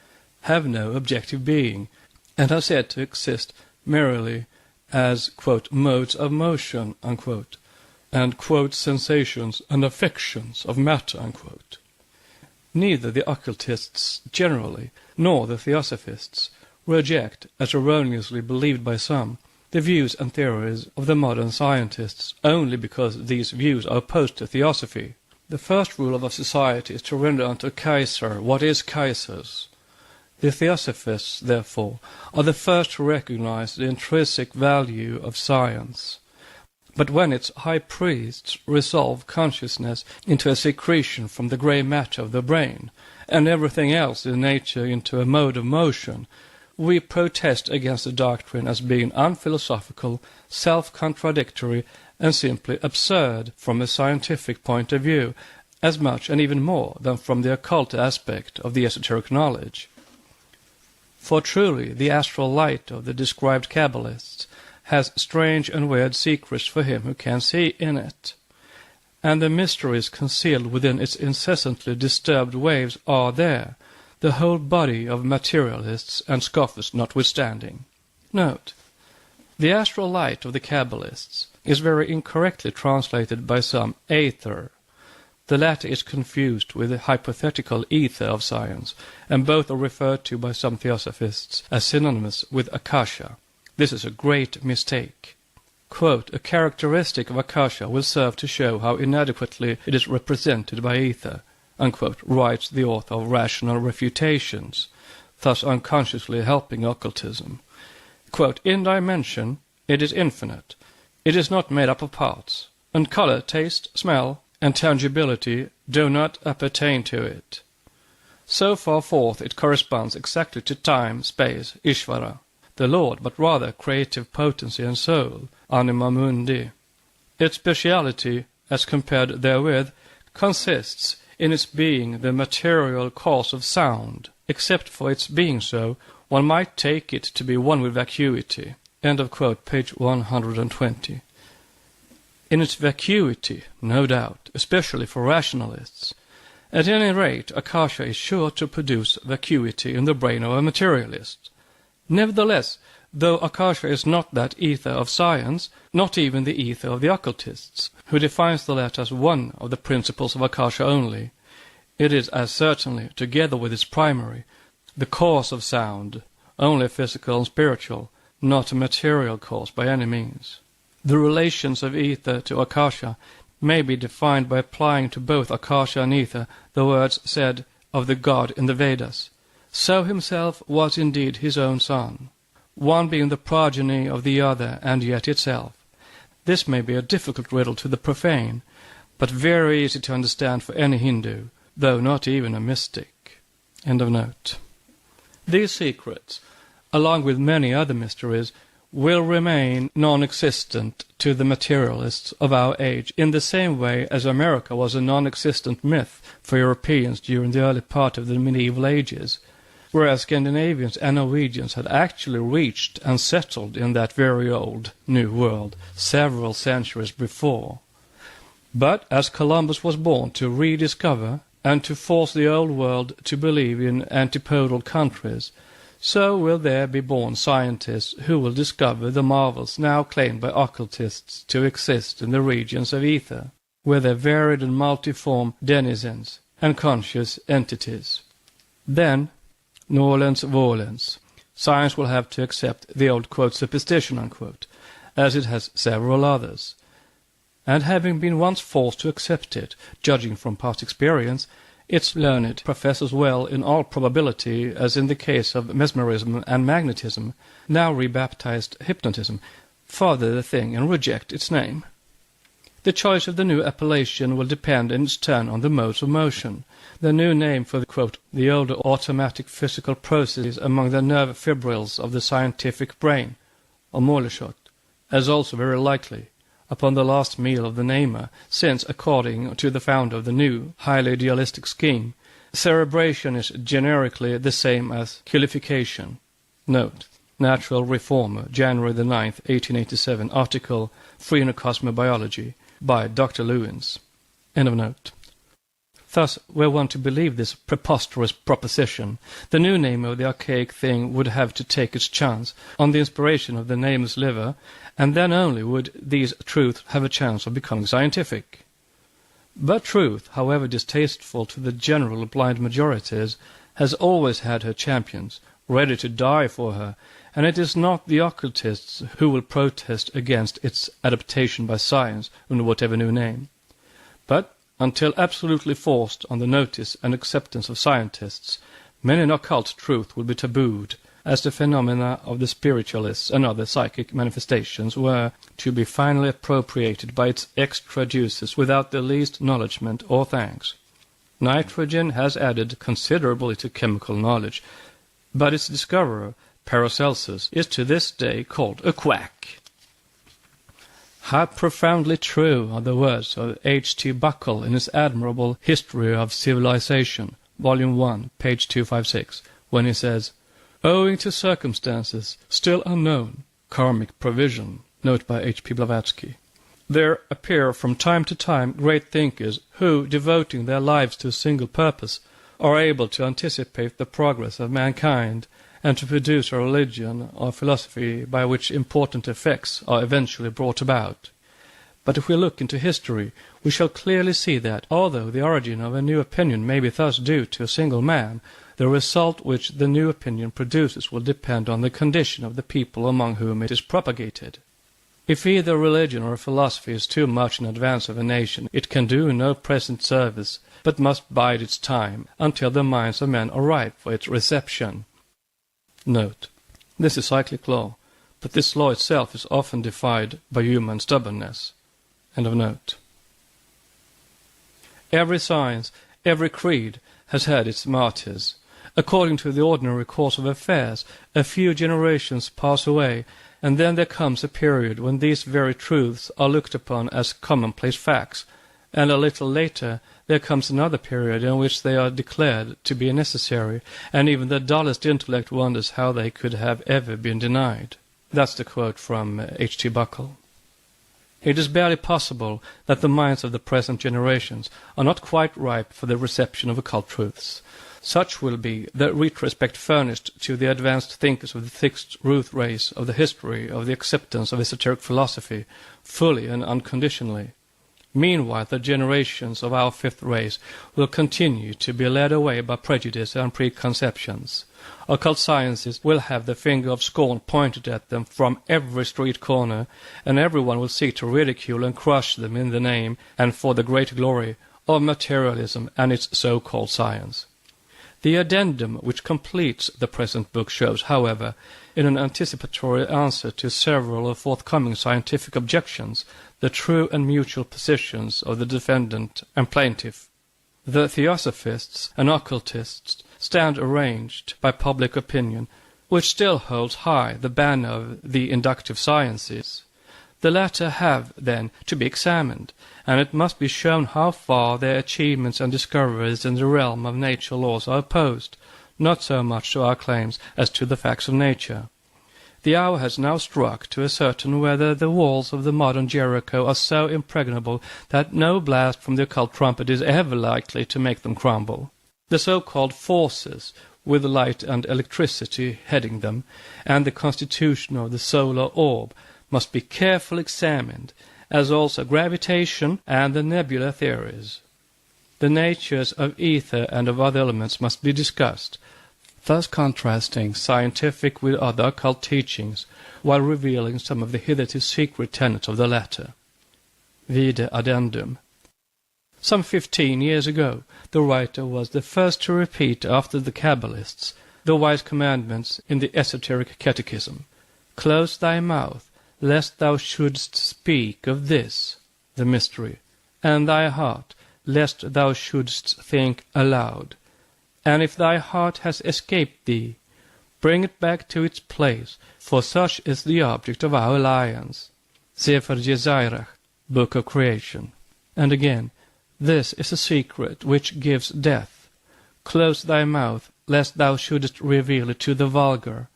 have no objective being, and are said to exist merely as, quote, modes of motion, unquote, and, quote, sensations and affections of matter, unquote. Neither the occultists generally, nor the theosophists, reject, as erroneously believed by some, the views and theories of the modern scientists only because these views are opposed to theosophy. The first rule of a society is to render unto Kaiser what is Kaiser's. The theosophists, therefore, are the first to recognize the intrinsic value of science. But when its high priests resolve consciousness into a secretion from the grey matter of the brain, and everything else in nature into a mode of motion, we protest against the doctrine as being unphilosophical, self-contradictory, and simply absurd from a scientific point of view, as much and even more than from the occult aspect of the esoteric knowledge. For truly the astral light of the described Kabbalists has strange and weird secrets for him who can see in it, and the mysteries concealed within its incessantly disturbed waves are there, the whole body of materialists and scoffers notwithstanding. Note, The astral light of the Kabbalists is very incorrectly translated by some aether. The latter is confused with the hypothetical ether of science, and both are referred to by some theosophists as synonymous with akasha. This is a great mistake. Quote, "A characteristic of akasha will serve to show how inadequately it is represented by ether," unquote, writes the author of Rational Refutations, thus unconsciously helping occultism. Quote, "In dimension, it is infinite. It is not made up of parts, and color, taste, smell, and tangibility do not appertain to it. So far forth it corresponds exactly to time, space, Ishvara, the Lord, but rather creative potency and soul, anima mundi. Its speciality, as compared therewith, consists in its being the material cause of sound. Except for its being so, one might take it to be one with vacuity." End of quote, page 120. In its vacuity, no doubt, especially for rationalists. At any rate, akasha is sure to produce vacuity in the brain of a materialist. Nevertheless, though akasha is not that ether of science, not even the ether of the occultists, who defines the latter as one of the principles of akasha only, it is as certainly, together with its primary, the cause of sound, only physical and spiritual, not a material cause by any means. The relations of ether to akasha may be defined by applying to both akasha and ether the words said of the god in the Vedas. So himself was indeed his own son, one being the progeny of the other and yet itself. This may be a difficult riddle to the profane, but very easy to understand for any Hindu, though not even a mystic. End of note. These secrets, along with many other mysteries, will remain non-existent to the materialists of our age, in the same way as America was a non-existent myth for Europeans during the early part of the medieval ages, whereas Scandinavians and Norwegians had actually reached and settled in that very old New World several centuries before. But as Columbus was born to rediscover and to force the old world to believe in antipodal countries, so will there be born scientists who will discover the marvels now claimed by occultists to exist in the regions of ether, with their varied and multiform denizens and conscious entities. Then, nolens volens, science will have to accept the old, quote, superstition, unquote, as it has several others. And having been once forced to accept it, judging from past experience, its learned professors will, in all probability, as in the case of mesmerism and magnetism, now rebaptized hypnotism, father the thing and reject its name. The choice of the new appellation will depend in its turn on the modes of motion. The new name for the older automatic physical processes among the nerve fibrils of the scientific brain, or Moleschott, as also very likely upon the last meal of the namer, since, according to the founder of the new, highly idealistic scheme, cerebration is generically the same as chilification. Note: Natural Reformer, January the 9th, 1887, article Phrenocosmobiology by Dr. Lewins. End of note. Thus, were one to believe this preposterous proposition, the new name of the archaic thing would have to take its chance on the inspiration of the nameless liver, and then only would these truths have a chance of becoming scientific. But truth, however distasteful to the general blind majorities, has always had her champions, ready to die for her, and it is not the occultists who will protest against its adaptation by science under whatever new name. But until absolutely forced on the notice and acceptance of scientists, many an occult truth will be tabooed, as the phenomena of the spiritualists and other psychic manifestations were to be finally appropriated by its extraducers without the least acknowledgment or thanks. Nitrogen has added considerably to chemical knowledge, but its discoverer, Paracelsus, is to this day called a quack. How profoundly true are the words of H.T. Buckle in his admirable History of Civilization, Volume 1, page 256, when he says, "Owing to circumstances still unknown, karmic provision," note by H.P. Blavatsky, "there appear from time to time great thinkers who, devoting their lives to a single purpose, are able to anticipate the progress of mankind and to produce a religion or philosophy by which important effects are eventually brought about. But if we look into history, we shall clearly see that, although the origin of a new opinion may be thus due to a single man, the result which the new opinion produces will depend on the condition of the people among whom it is propagated. If either religion or philosophy is too much in advance of a nation, it can do no present service, but must bide its time until the minds of men are ripe for its reception. Note: this is cyclic law, but this law itself is often defied by human stubbornness. End of note. Every science, every creed, has had its martyrs. According to the ordinary course of affairs, a few generations pass away, and then there comes a period when these very truths are looked upon as commonplace facts, and a little later there comes another period in which they are declared to be necessary, and even the dullest intellect wonders how they could have ever been denied. That's the quote from H.T. Buckle. It is barely possible that the minds of the present generations are not quite ripe for the reception of occult truths. Such will be the retrospect furnished to the advanced thinkers of the fixed root race of the history of the acceptance of esoteric philosophy, fully and unconditionally. Meanwhile, the generations of our fifth race will continue to be led away by prejudice and preconceptions. Occult sciences will have the finger of scorn pointed at them from every street corner, and everyone will seek to ridicule and crush them in the name and for the great glory of materialism and its so-called science. The addendum which completes the present book shows, however, in an anticipatory answer to several of forthcoming scientific objections, the true and mutual positions of the defendant and plaintiff. The theosophists and occultists stand arranged by public opinion, which still holds high the banner of the inductive sciences. The latter have, then, to be examined, and it must be shown how far their achievements and discoveries in the realm of nature laws are opposed, not so much to our claims as to the facts of nature. The hour has now struck to ascertain whether the walls of the modern Jericho are so impregnable that no blast from the occult trumpet is ever likely to make them crumble. The so-called forces, with light and electricity heading them, and the constitution of the solar orb, must be carefully examined, as also gravitation and the nebula theories. The natures of ether and of other elements must be discussed, thus contrasting scientific with other occult teachings, while revealing some of the hitherto secret tenets of the latter. Vide addendum. Some 15 years ago, the writer was the first to repeat after the Kabbalists the wise commandments in the esoteric catechism. Close thy mouth, lest thou shouldst speak of this, the mystery, and thy heart, lest thou shouldst think aloud. And if thy heart has escaped thee, bring it back to its place, for such is the object of our alliance. Sefer Yezairach, Book of Creation. And again, this is a secret which gives death. Close thy mouth, lest thou shouldst reveal it to the vulgar.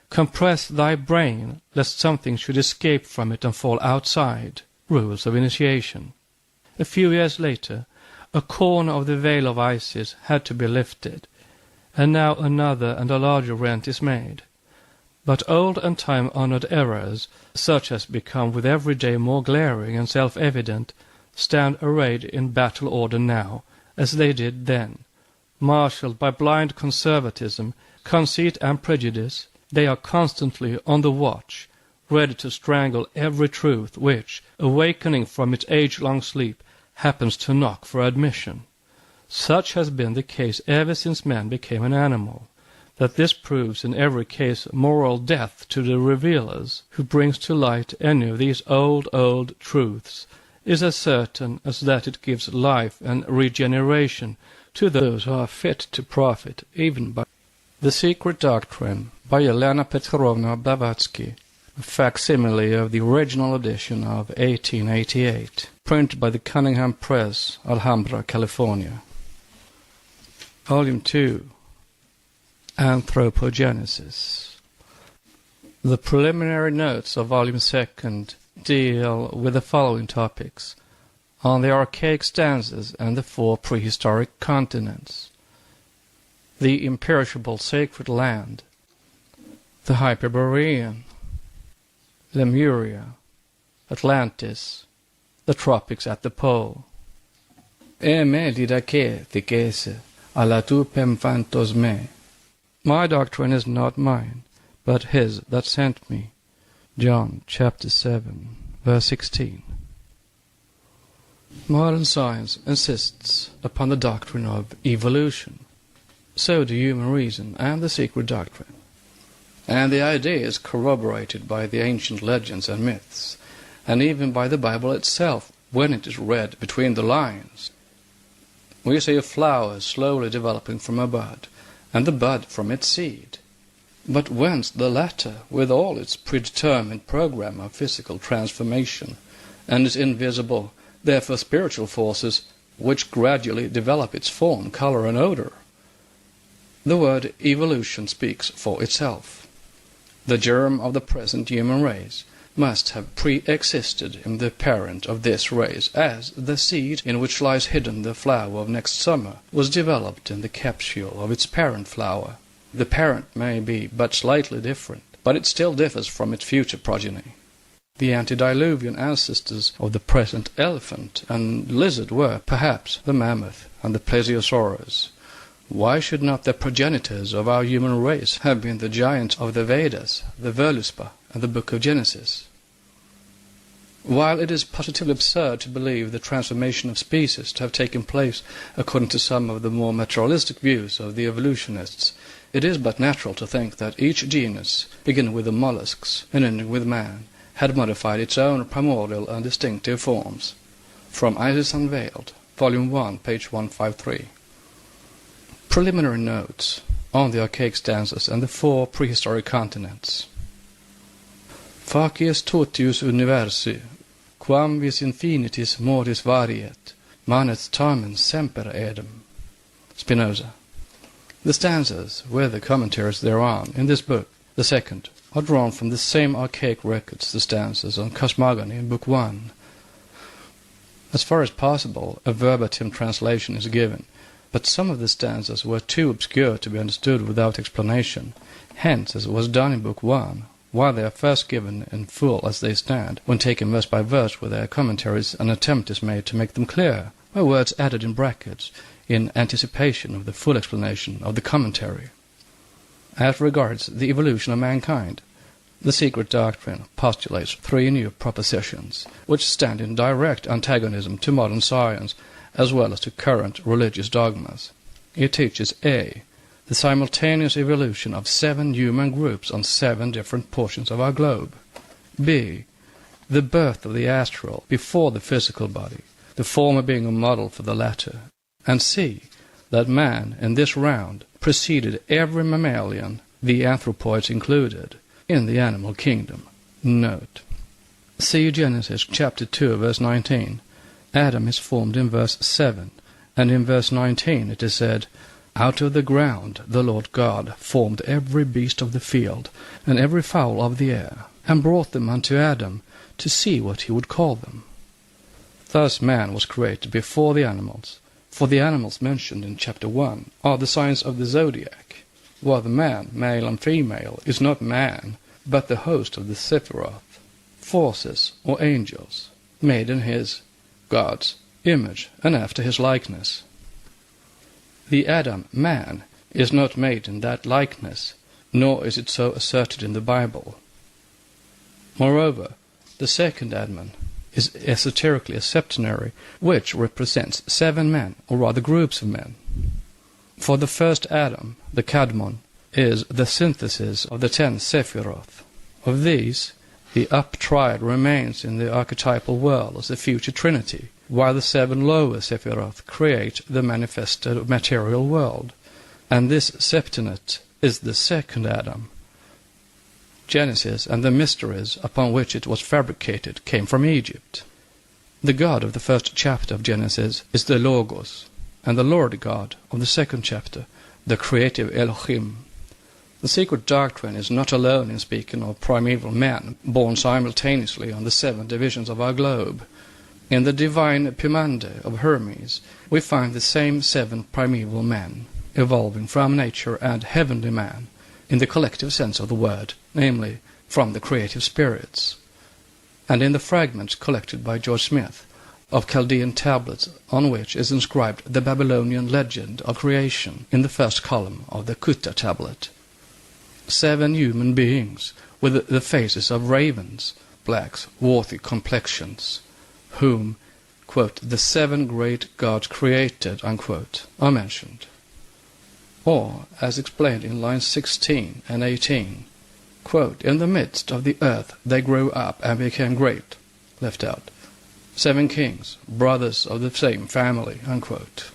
Compress thy brain, lest something should escape from it and fall outside. Rules of initiation. A few years later, a corner of the veil of Isis had to be lifted, and now another and a larger rent is made. But old and time-honored errors, such as become with every day more glaring and self-evident, stand arrayed in battle order now, as they did then. Marshalled by blind conservatism, conceit and prejudice, they are constantly on the watch, ready to strangle every truth which, awakening from its age-long sleep, happens to knock for admission. Such has been the case ever since man became an animal. That this proves in every case moral death to the revealers who brings to light any of these old truths is as certain as that it gives life and regeneration to those who are fit to profit even by The Secret Doctrine by Elena Petrovna Blavatsky, a facsimile of the original edition of 1888, printed by the Cunningham Press, Alhambra, California. Volume 2, Anthropogenesis. The preliminary notes of Volume 2 deal with the following topics: on the archaic stanzas and the 4 prehistoric continents, the imperishable sacred land, the Hyperborean, Lemuria, Atlantis, the tropics at the pole. Me didache thicese, alla tu pemphantos me. My doctrine is not mine, but his that sent me. John chapter 7, verse 16. Modern science insists upon the doctrine of evolution. So do human reason and the secret doctrine. And the idea is corroborated by the ancient legends and myths, and even by the Bible itself when it is read between the lines. We see a flower slowly developing from a bud, and the bud from its seed. But whence the latter, with all its predetermined program of physical transformation, and its invisible, therefore spiritual forces, which gradually develop its form, color, and odor? The word evolution speaks for itself. The germ of the present human race must have pre-existed in the parent of this race, as the seed in which lies hidden the flower of next summer was developed in the capsule of its parent flower. The parent may be but slightly different, but it still differs from its future progeny. The antediluvian ancestors of the present elephant and lizard were, perhaps, the mammoth and the plesiosaurus. Why should not the progenitors of our human race have been the giants of the Vedas, the Völuspá, and the Book of Genesis? While it is positively absurd to believe the transformation of species to have taken place according to some of the more materialistic views of the evolutionists, it is but natural to think that each genus, beginning with the mollusks and ending with man, had modified its own primordial and distinctive forms. From Isis Unveiled, Volume 1, page 153. Preliminary notes on the archaic stanzas and the 4 prehistoric continents. Facies totius universi, quam vis infinitis modis variet, manet tamen semper edem. Spinoza. The stanzas, with the commentaries thereon, in this book, the second, are drawn from the same archaic records the stanzas on cosmogony in Book 1. As far as possible, a verbatim translation is given, but some of the stanzas were too obscure to be understood without explanation. Hence, as was done in Book 1, while they are first given in full as they stand, when taken verse by verse with their commentaries, an attempt is made to make them clear, by words added in brackets, in anticipation of the full explanation of the commentary. As regards the evolution of mankind, the secret doctrine postulates 3 new propositions, which stand in direct antagonism to modern science, as well as to current religious dogmas. It teaches A. the simultaneous evolution of 7 human groups on 7 different portions of our globe. B. the birth of the astral before the physical body, the former being a model for the latter. And C. that man, in this round, preceded every mammalian, the anthropoids included, in the animal kingdom. Note. See Genesis chapter 2, verse 19. Adam is formed in verse 7, and in verse 19 it is said, Out of the ground the Lord God formed every beast of the field, and every fowl of the air, and brought them unto Adam, to see what he would call them. Thus man was created before the animals, for the animals mentioned in chapter 1 are the signs of the zodiac, while the man, male and female, is not man, but the host of the Sephiroth, forces or angels, made in his, God's, image and after his likeness. The Adam, man, is not made in that likeness, nor is it so asserted in the Bible. Moreover, the second Adam is esoterically a septenary, which represents 7 men, or rather groups of men. For the first Adam, the Kadmon, is the synthesis of the 10 Sephiroth. Of these, the up-triad remains in the archetypal world as the future Trinity, while the 7 lower Sephiroth create the manifested material world. And this septenae is the second Adam. Genesis and the mysteries upon which it was fabricated came from Egypt. The God of the first chapter of Genesis is the Logos, and the Lord God of the second chapter, the creative Elohim. The secret doctrine is not alone in speaking of primeval men born simultaneously on the 7 divisions of our globe. In the divine Pimande of Hermes, we find the same 7 primeval men, evolving from nature and heavenly man, in the collective sense of the word, namely, from the creative spirits, and in the fragments collected by George Smith of Chaldean tablets on which is inscribed the Babylonian legend of creation in the first column of the Kutta tablet. 7 human beings with the faces of ravens, black, swarthy complexions, whom, quote, the 7 great gods created, unquote, are mentioned. Or, as explained in lines 16 and 18, quote, in the midst of the earth they grew up and became great, left out. 7 kings, brothers of the same family, unquote.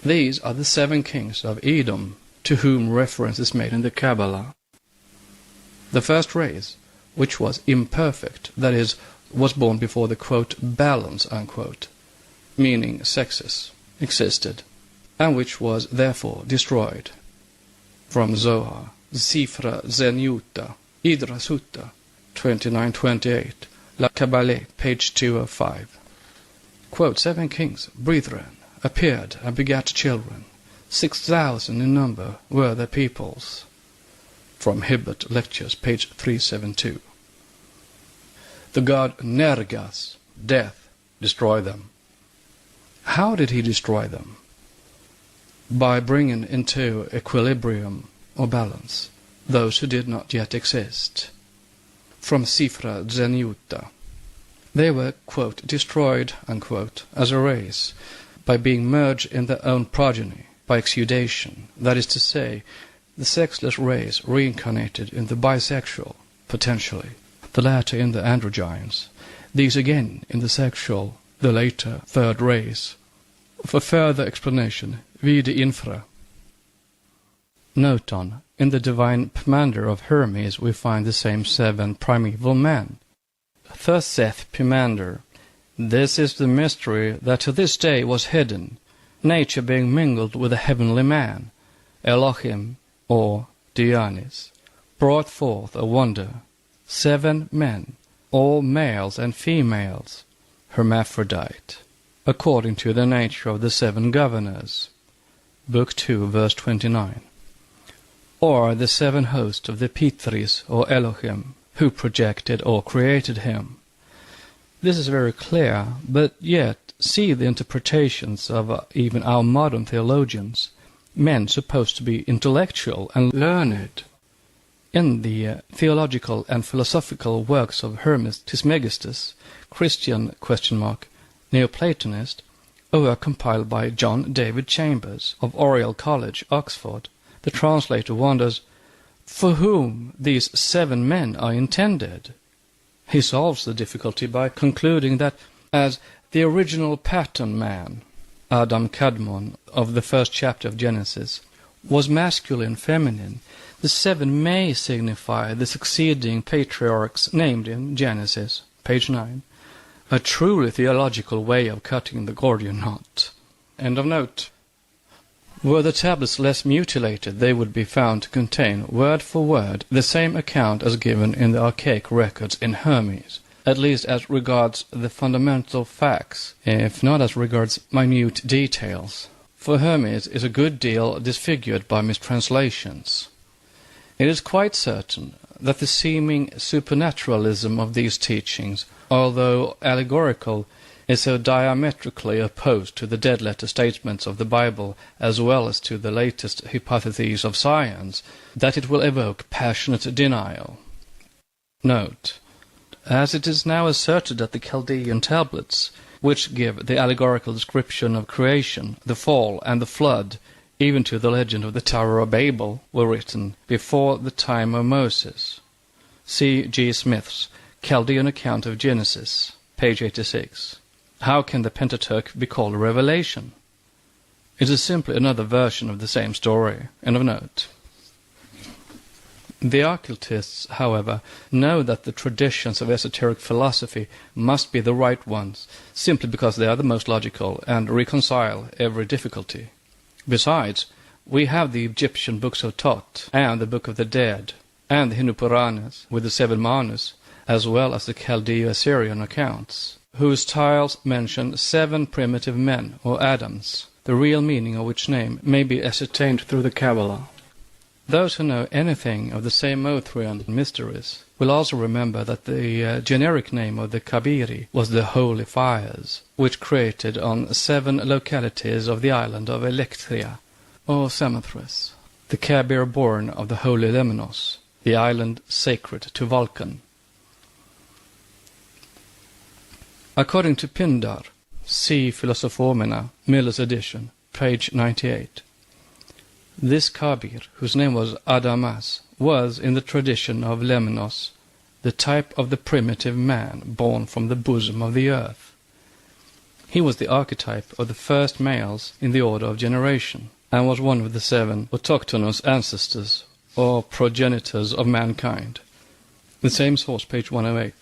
These are the 7 kings of Edom, to whom reference is made in the Kabbalah. The first race, which was imperfect, that is, was born before the, quote, balance, unquote, meaning sexes, existed, and which was therefore destroyed. From Zohar, Zifra Zenyuta, Idra Sutta, 2928, La Kabbalah, page 205. Quote, 7 kings, brethren, appeared and begat children. 6,000 in number were their peoples. From Hibbert Lectures, page 372. The god Nergas, death, destroyed them. How did he destroy them? By bringing into equilibrium or balance those who did not yet exist. From Sifra Zenyuta. They were, quote, destroyed, unquote, as a race, by being merged in their own progeny, by exudation, that is to say, the sexless race reincarnated in the bisexual, potentially, the latter in the androgynes, these again in the sexual, the later third race. For further explanation, vide infra. Note on, in the divine Pomander of Hermes we find the same 7 primeval men. Thus saith Pomander, this is the mystery that to this day was hidden, nature being mingled with a heavenly man, Elohim, or Dionys, brought forth a wonder, 7 men, all males and females, hermaphrodite, according to the nature of the 7 governors. Book 2, verse 29. Or the 7 hosts of the Pitris, or Elohim, who projected or created him. This is very clear, but yet see the interpretations of even our modern theologians, men supposed to be intellectual and learned. In the theological and philosophical works of Hermes Trismegistus, Christian Neoplatonist, were compiled by John David Chambers of Oriel College, Oxford, the translator wonders for whom these 7 men are intended. He solves the difficulty by concluding that as the original pattern man, Adam Kadmon, of the first chapter of Genesis, was masculine feminine, the 7 may signify the succeeding patriarchs named in Genesis, page 9, a truly theological way of cutting the Gordian knot. End of note. Were the tablets less mutilated, they would be found to contain, word for word, the same account as given in the archaic records in Hermes, at least as regards the fundamental facts, if not as regards minute details. For Hermes is a good deal disfigured by mistranslations. It is quite certain that the seeming supernaturalism of these teachings, although allegorical, is so diametrically opposed to the dead-letter statements of the Bible as well as to the latest hypotheses of science, that it will evoke passionate denial. Note, as it is now asserted that the Chaldean tablets, which give the allegorical description of creation, the fall, and the flood, even to the legend of the Tower of Babel, were written before the time of Moses. See G. Smith's Chaldean Account of Genesis, page 86. How can the Pentateuch be called a revelation? It is simply another version of the same story. End of note. The occultists, however, know that the traditions of esoteric philosophy must be the right ones, simply because they are the most logical and reconcile every difficulty. Besides, we have the Egyptian books of Thoth, and the Book of the Dead, and the Hindu Puranas with the 7 Manus, as well as the Chaldeo-Assyrian accounts, whose tiles mention 7 primitive men, or Adams, the real meaning of which name may be ascertained through the Kabbalah. Those who know anything of the Samothracian mysteries will also remember that the generic name of the Kabiri was the Holy Fires, which created on 7 localities of the island of Electria, or Samothrace, the Kabir born of the Holy Lemnos, the island sacred to Vulcan. According to Pindar, see Philosophomena, Miller's edition, page 98. This Kabir, whose name was Adamas, was, in the tradition of Lemnos, the type of the primitive man born from the bosom of the earth. He was the archetype of the first males in the order of generation, and was one of the 7 autochthonous ancestors, or progenitors of mankind. The same source, page 108.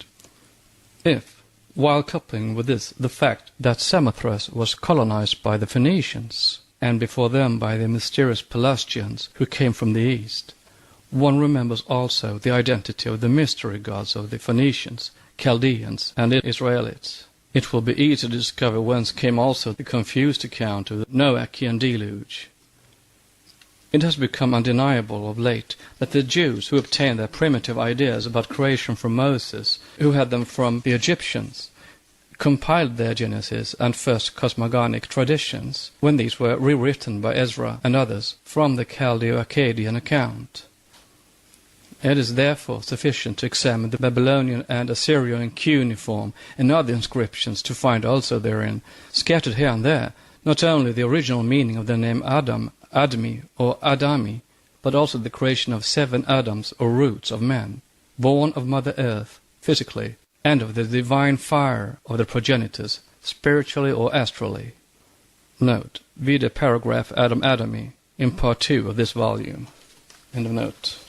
If, while coupling with this the fact that Samothrace was colonized by the Phoenicians, and before them by the mysterious Pelasgians who came from the east, one remembers also the identity of the mystery gods of the Phoenicians, Chaldeans, and Israelites, it will be easy to discover whence came also the confused account of the Noachian deluge. It has become undeniable of late that the Jews who obtained their primitive ideas about creation from Moses, who had them from the Egyptians, compiled their Genesis and first cosmogonic traditions, when these were rewritten by Ezra and others from the Chaldeo-Akkadian account. It is therefore sufficient to examine the Babylonian and Assyrian cuneiform and other inscriptions to find also therein, scattered here and there, not only the original meaning of the name Adam, Admi, or Adami, but also the creation of 7 Adams or roots of men, born of Mother Earth, physically, and of the divine fire of the progenitors, spiritually or astrally. Note, vide the paragraph Adam Adami in part 2 of this volume. End of note.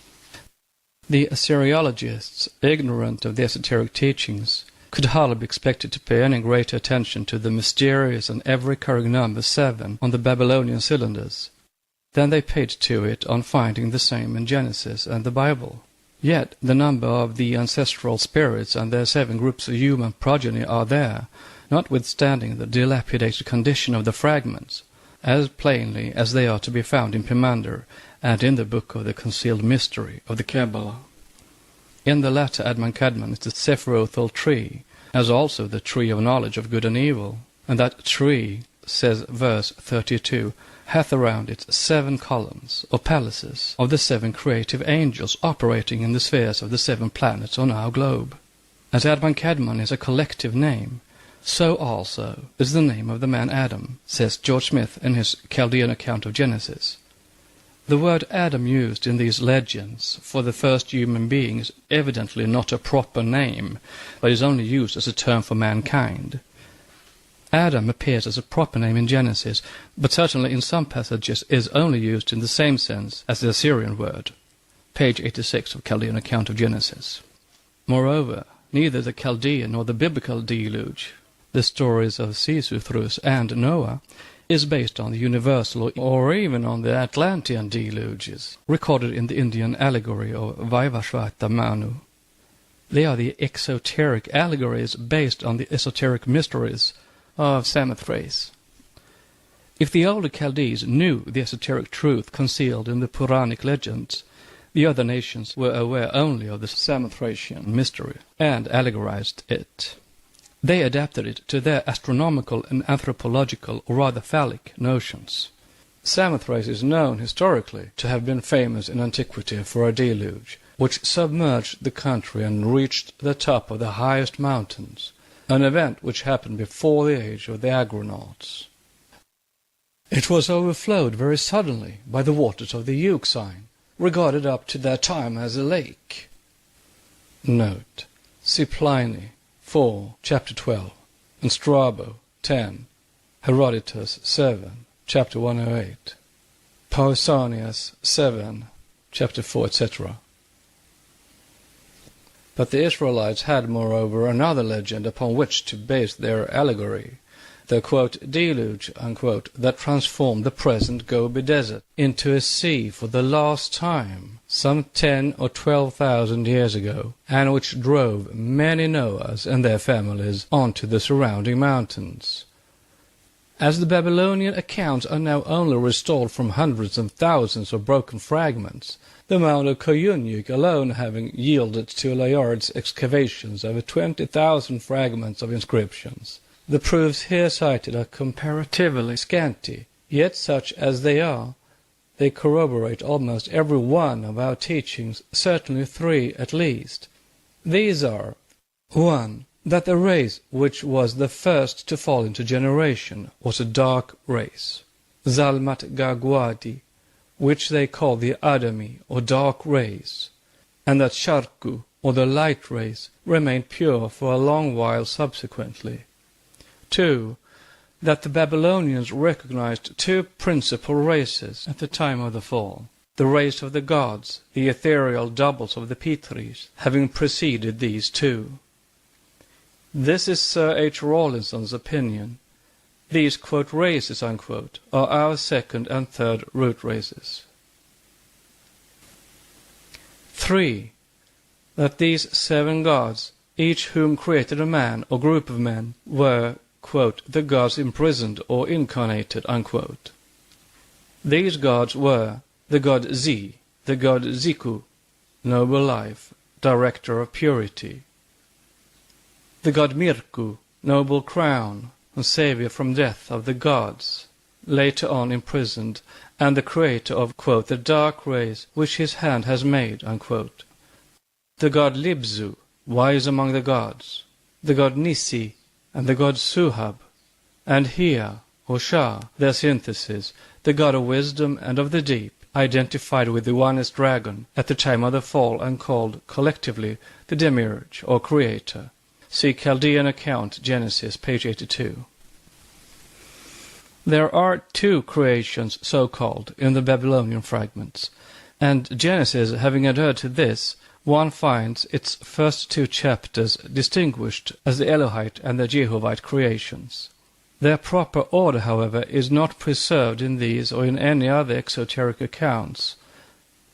The Assyriologists, ignorant of the esoteric teachings, could hardly be expected to pay any greater attention to the mysterious and ever-recurring number 7 on the Babylonian cylinders than they paid to it on finding the same in Genesis and the Bible. Yet the number of the ancestral spirits and their 7 groups of human progeny are there, notwithstanding the dilapidated condition of the fragments, as plainly as they are to be found in Pimander and in the book of the concealed mystery of the Kabbalah. In the latter Adman Kadmon is the Sephirothal tree, as also the tree of knowledge of good and evil, and that tree, says verse 32, hath around it 7 columns, or palaces, of the 7 creative angels operating in the spheres of the 7 planets on our globe. As Adman Kadmon is a collective name, so also is the name of the man Adam, says George Smith in his Chaldean account of Genesis. The word Adam used in these legends for the first human being is evidently not a proper name, but is only used as a term for mankind. Adam appears as a proper name in Genesis, but certainly in some passages is only used in the same sense as the Assyrian word. Page 86 of Chaldean account of Genesis. Moreover, neither the Chaldean nor the biblical deluge, the stories of Sisuthros and Noah, is based on the universal or even on the Atlantean deluges, recorded in the Indian allegory of Vaivashvata Manu. They are the exoteric allegories based on the esoteric mysteries of Samothrace. If the older Chaldees knew the esoteric truth concealed in the Puranic legends, the other nations were aware only of the Samothracian mystery and allegorized it. They adapted it to their astronomical and anthropological, or rather phallic, notions. Samothrace is known historically to have been famous in antiquity for a deluge, which submerged the country and reached the top of the highest mountains, an event which happened before the age of the Agronauts. It was overflowed very suddenly by the waters of the Euxine, regarded up to that time as a lake. Note, see Pliny 4, chapter 12, and Strabo 10, Herodotus 7, chapter 108, Pausanias 7, chapter 4, etc. But the Israelites had, moreover, another legend upon which to base their allegory, the, quote, deluge, unquote, that transformed the present Gobi Desert into a sea for the last time, some 10 or 12,000 years ago, and which drove many Noahs and their families onto the surrounding mountains. As the Babylonian accounts are now only restored from hundreds and thousands of broken fragments, the mound of Koyunjik alone having yielded to Layard's excavations over 20,000 fragments of inscriptions, the proofs here cited are comparatively scanty, yet such as they are, they corroborate almost every one of our teachings, certainly three at least. These are: 1. That the race which was the first to fall into generation was a dark race, Zalmat Gagwadi, which they call the Adami, or dark race, and that Sharku, or the light race, remained pure for a long while subsequently. 2. That the Babylonians recognized two principal races at the time of the fall, the race of the gods, the ethereal doubles of the Pitris, having preceded these two. This is Sir H. Rawlinson's opinion. These, quote, races, unquote, are our second and third root races. 3. That these seven gods, each whom created a man or group of men, were, quote, the gods imprisoned or incarnated, unquote. These gods were the god Zi, the god Ziku, noble life, director of purity, the god Mirku, noble crown, and savior from death of the gods, later on imprisoned, and the creator of, quote, the dark race which his hand has made, unquote. The god Libzu, wise among the gods, the god Nisi, and the god Suhab, and Hia, or Shah, their synthesis, the god of wisdom and of the deep, identified with the oneness dragon at the time of the fall and called collectively the Demiurge, or creator. See Chaldean account, Genesis, page 82. There are two creations, so-called, in the Babylonian fragments, and Genesis having adhered to this, one finds its first two chapters distinguished as the Elohite and the Jehovite creations. Their proper order, however, is not preserved in these or in any other exoteric accounts.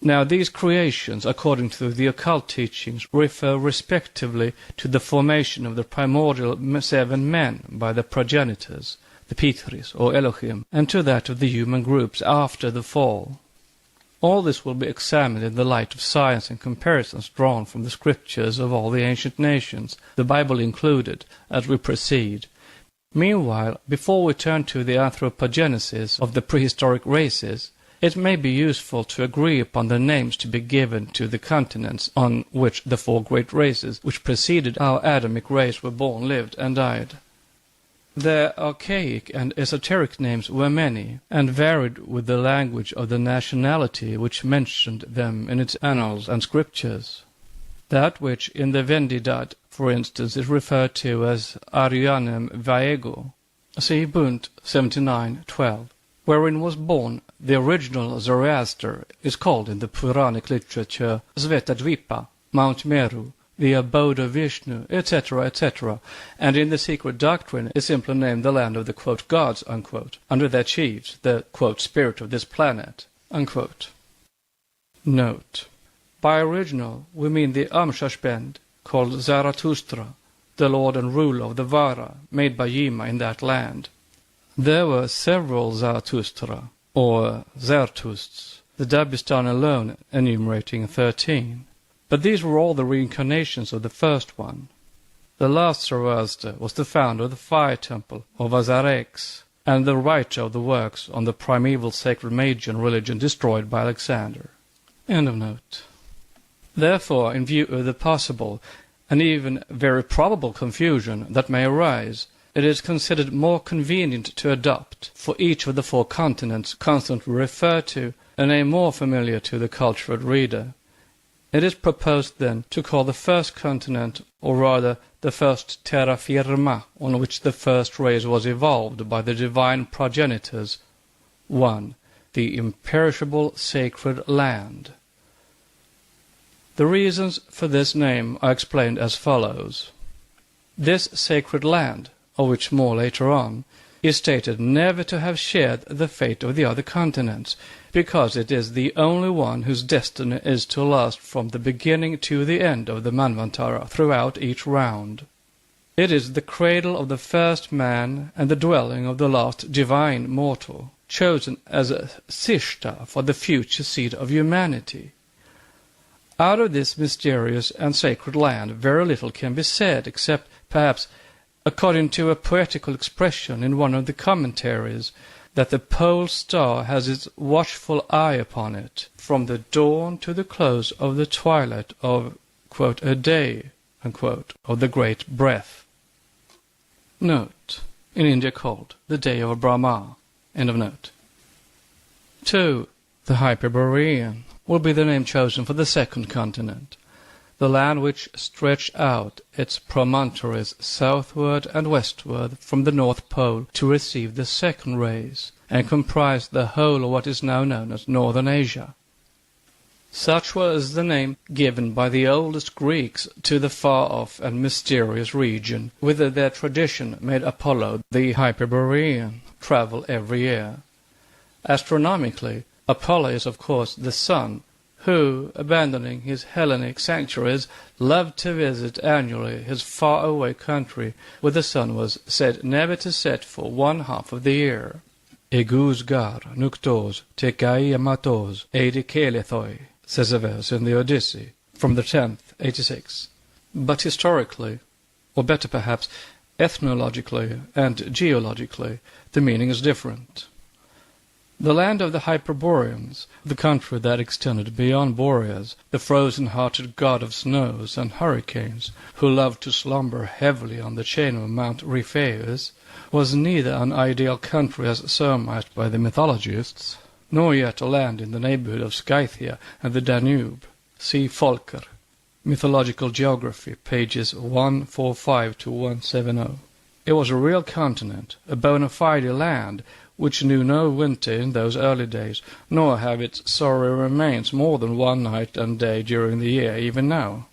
Now these creations, according to the occult teachings, refer respectively to the formation of the primordial seven men by the progenitors, the Pitris, or Elohim, and to that of the human groups after the fall. All this will be examined in the light of science and comparisons drawn from the scriptures of all the ancient nations, the Bible included, as we proceed. Meanwhile, before we turn to the anthropogenesis of the prehistoric races, it may be useful to agree upon the names to be given to the continents on which the four great races which preceded our Adamic race were born, lived, and died. Their archaic and esoteric names were many, and varied with the language of the nationality which mentioned them in its annals and scriptures. That which in the Vendidad, for instance, is referred to as Arianem Vaego, see Bund 79:12, wherein was born the original Zoroaster, is called in the Puranic literature Svetadvipa, Mount Meru, the abode of Vishnu, etc., etc., and in the secret doctrine is simply named the land of the, quote, gods, unquote, under their chiefs, the, quote, spirit of this planet, unquote. Note: by original we mean the Amshashbend, called Zarathustra, the lord and ruler of the Vara, made by Yima in that land. There were several Zarathustra, or Zartusts, the Dabistan alone enumerating 13. But these were all the reincarnations of the first one. The last Zoroaster was the founder of the fire temple of Azarex, and the writer of the works on the primeval sacred Magian religion destroyed by Alexander. End of note. Therefore, in view of the possible, and even very probable confusion that may arise, it is considered more convenient to adopt, for each of the four continents constantly referred to, a name more familiar to the cultured reader. It is proposed, then, to call the first continent, or rather the first terra firma, on which the first race was evolved by the divine progenitors, 1. The imperishable sacred land. The reasons for this name are explained as follows. This sacred land, of which more later on, is stated never to have shared the fate of the other continents, because it is the only one whose destiny is to last from the beginning to the end of the Manvantara throughout each round. It is the cradle of the first man and the dwelling of the last divine mortal, chosen as a sishta for the future seed of humanity. Out of this mysterious and sacred land very little can be said, except, perhaps, according to a poetical expression in one of the commentaries, that the pole star has its watchful eye upon it, from the dawn to the close of the twilight of, quote, a day, unquote, of the great breath. Note, in India called the Day of Brahma, end of note. 2. The Hyperborean will be the name chosen for the second continent, the land which stretched out its promontories southward and westward from the North Pole to receive the second rays, and comprised the whole of what is now known as Northern Asia. Such was the name given by the oldest Greeks to the far-off and mysterious region whither their tradition made Apollo the Hyperborean travel every year. Astronomically, Apollo is of course the sun, who, abandoning his Hellenic sanctuaries, loved to visit annually his far-away country where the sun was said never to set for one half of the year. Egus gar nuktos te kai amatos eidikeleithoi, says a verse in the Odyssey, from the 10th, 86. But historically, or better perhaps, ethnologically and geologically, the meaning is different. The land of the Hyperboreans, the country that extended beyond Boreas, the frozen-hearted god of snows and hurricanes, who loved to slumber heavily on the chain of Mount Ripheus, was neither an ideal country as surmised by the mythologists, nor yet a land in the neighborhood of Scythia and the Danube. See Volker, Mythological Geography, pages 145 to 170. It was a real continent, a bona fide land, which knew no winter in those early days, nor have its sorry remains more than one night and day during the year, even now.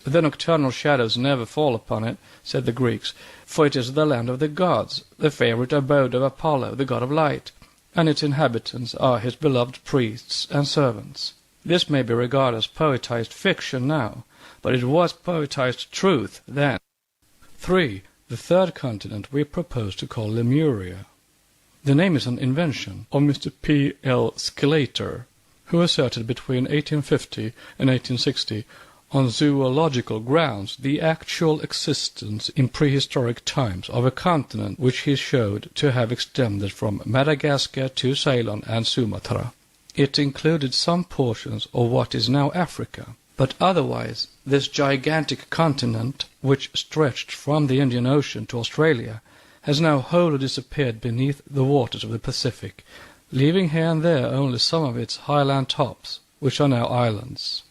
The nocturnal shadows never fall upon it, said the Greeks, for it is the land of the gods, the favorite abode of Apollo, the god of light, and its inhabitants are his beloved priests and servants. This may be regarded as poetized fiction now, but it was poetized truth then. 3. The third continent we propose to call Lemuria. The name is an invention of Mr. P. L. Sclater, who asserted between 1850 and 1860, on zoological grounds, the actual existence in prehistoric times of a continent which he showed to have extended from Madagascar to Ceylon and Sumatra. It included some portions of what is now Africa, but otherwise this gigantic continent, which stretched from the Indian Ocean to Australia, has now wholly disappeared beneath the waters of the Pacific, leaving here and there only some of its highland tops, which are now islands.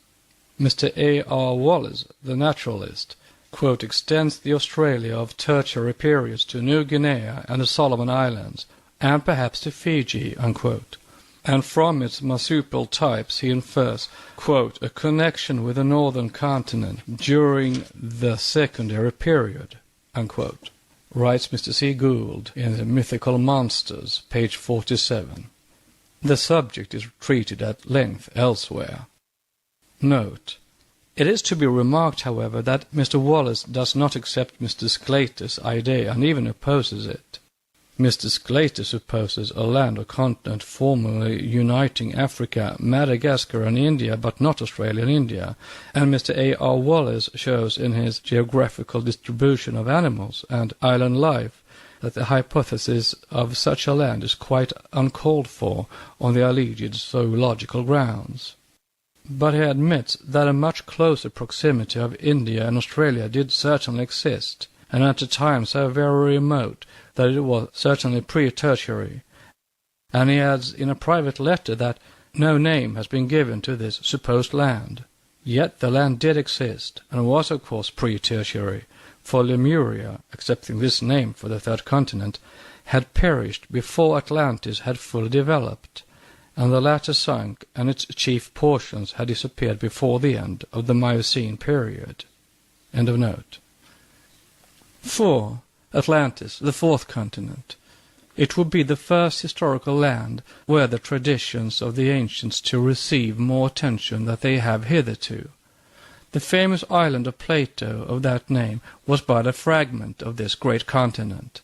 Mr. A. R. Wallace, the naturalist, quote, extends the Australia of tertiary periods to New Guinea and the Solomon Islands, and perhaps to Fiji, unquote. And from its marsupial types he infers, quote, a connection with the northern continent during the secondary period, unquote. Writes Mr. C. Gould in The Mythical Monsters, page 47. The subject is treated at length elsewhere. Note. It is to be remarked, however, that Mr. Wallace does not accept Mr. Sclater's idea and even opposes it. Mr. Sclater supposes a land or continent formerly uniting Africa, Madagascar and India, but not Australia and India, and Mr. A. R. Wallace shows in his Geographical Distribution of Animals and Island Life that the hypothesis of such a land is quite uncalled for on the alleged zoological grounds. But he admits that a much closer proximity of India and Australia did certainly exist, and at a time so very remote that it was certainly pre-tertiary, and he adds in a private letter that no name has been given to this supposed land. Yet the land did exist, and was of course pre-tertiary, for Lemuria, accepting this name for the third continent, had perished before Atlantis had fully developed, and the latter sunk, and its chief portions had disappeared before the end of the Miocene period. End of note. 4. Atlantis, the fourth continent. It would be the first historical land where the traditions of the ancients to receive more attention than they have hitherto. The famous island of Plato of that name was but a fragment of this great continent.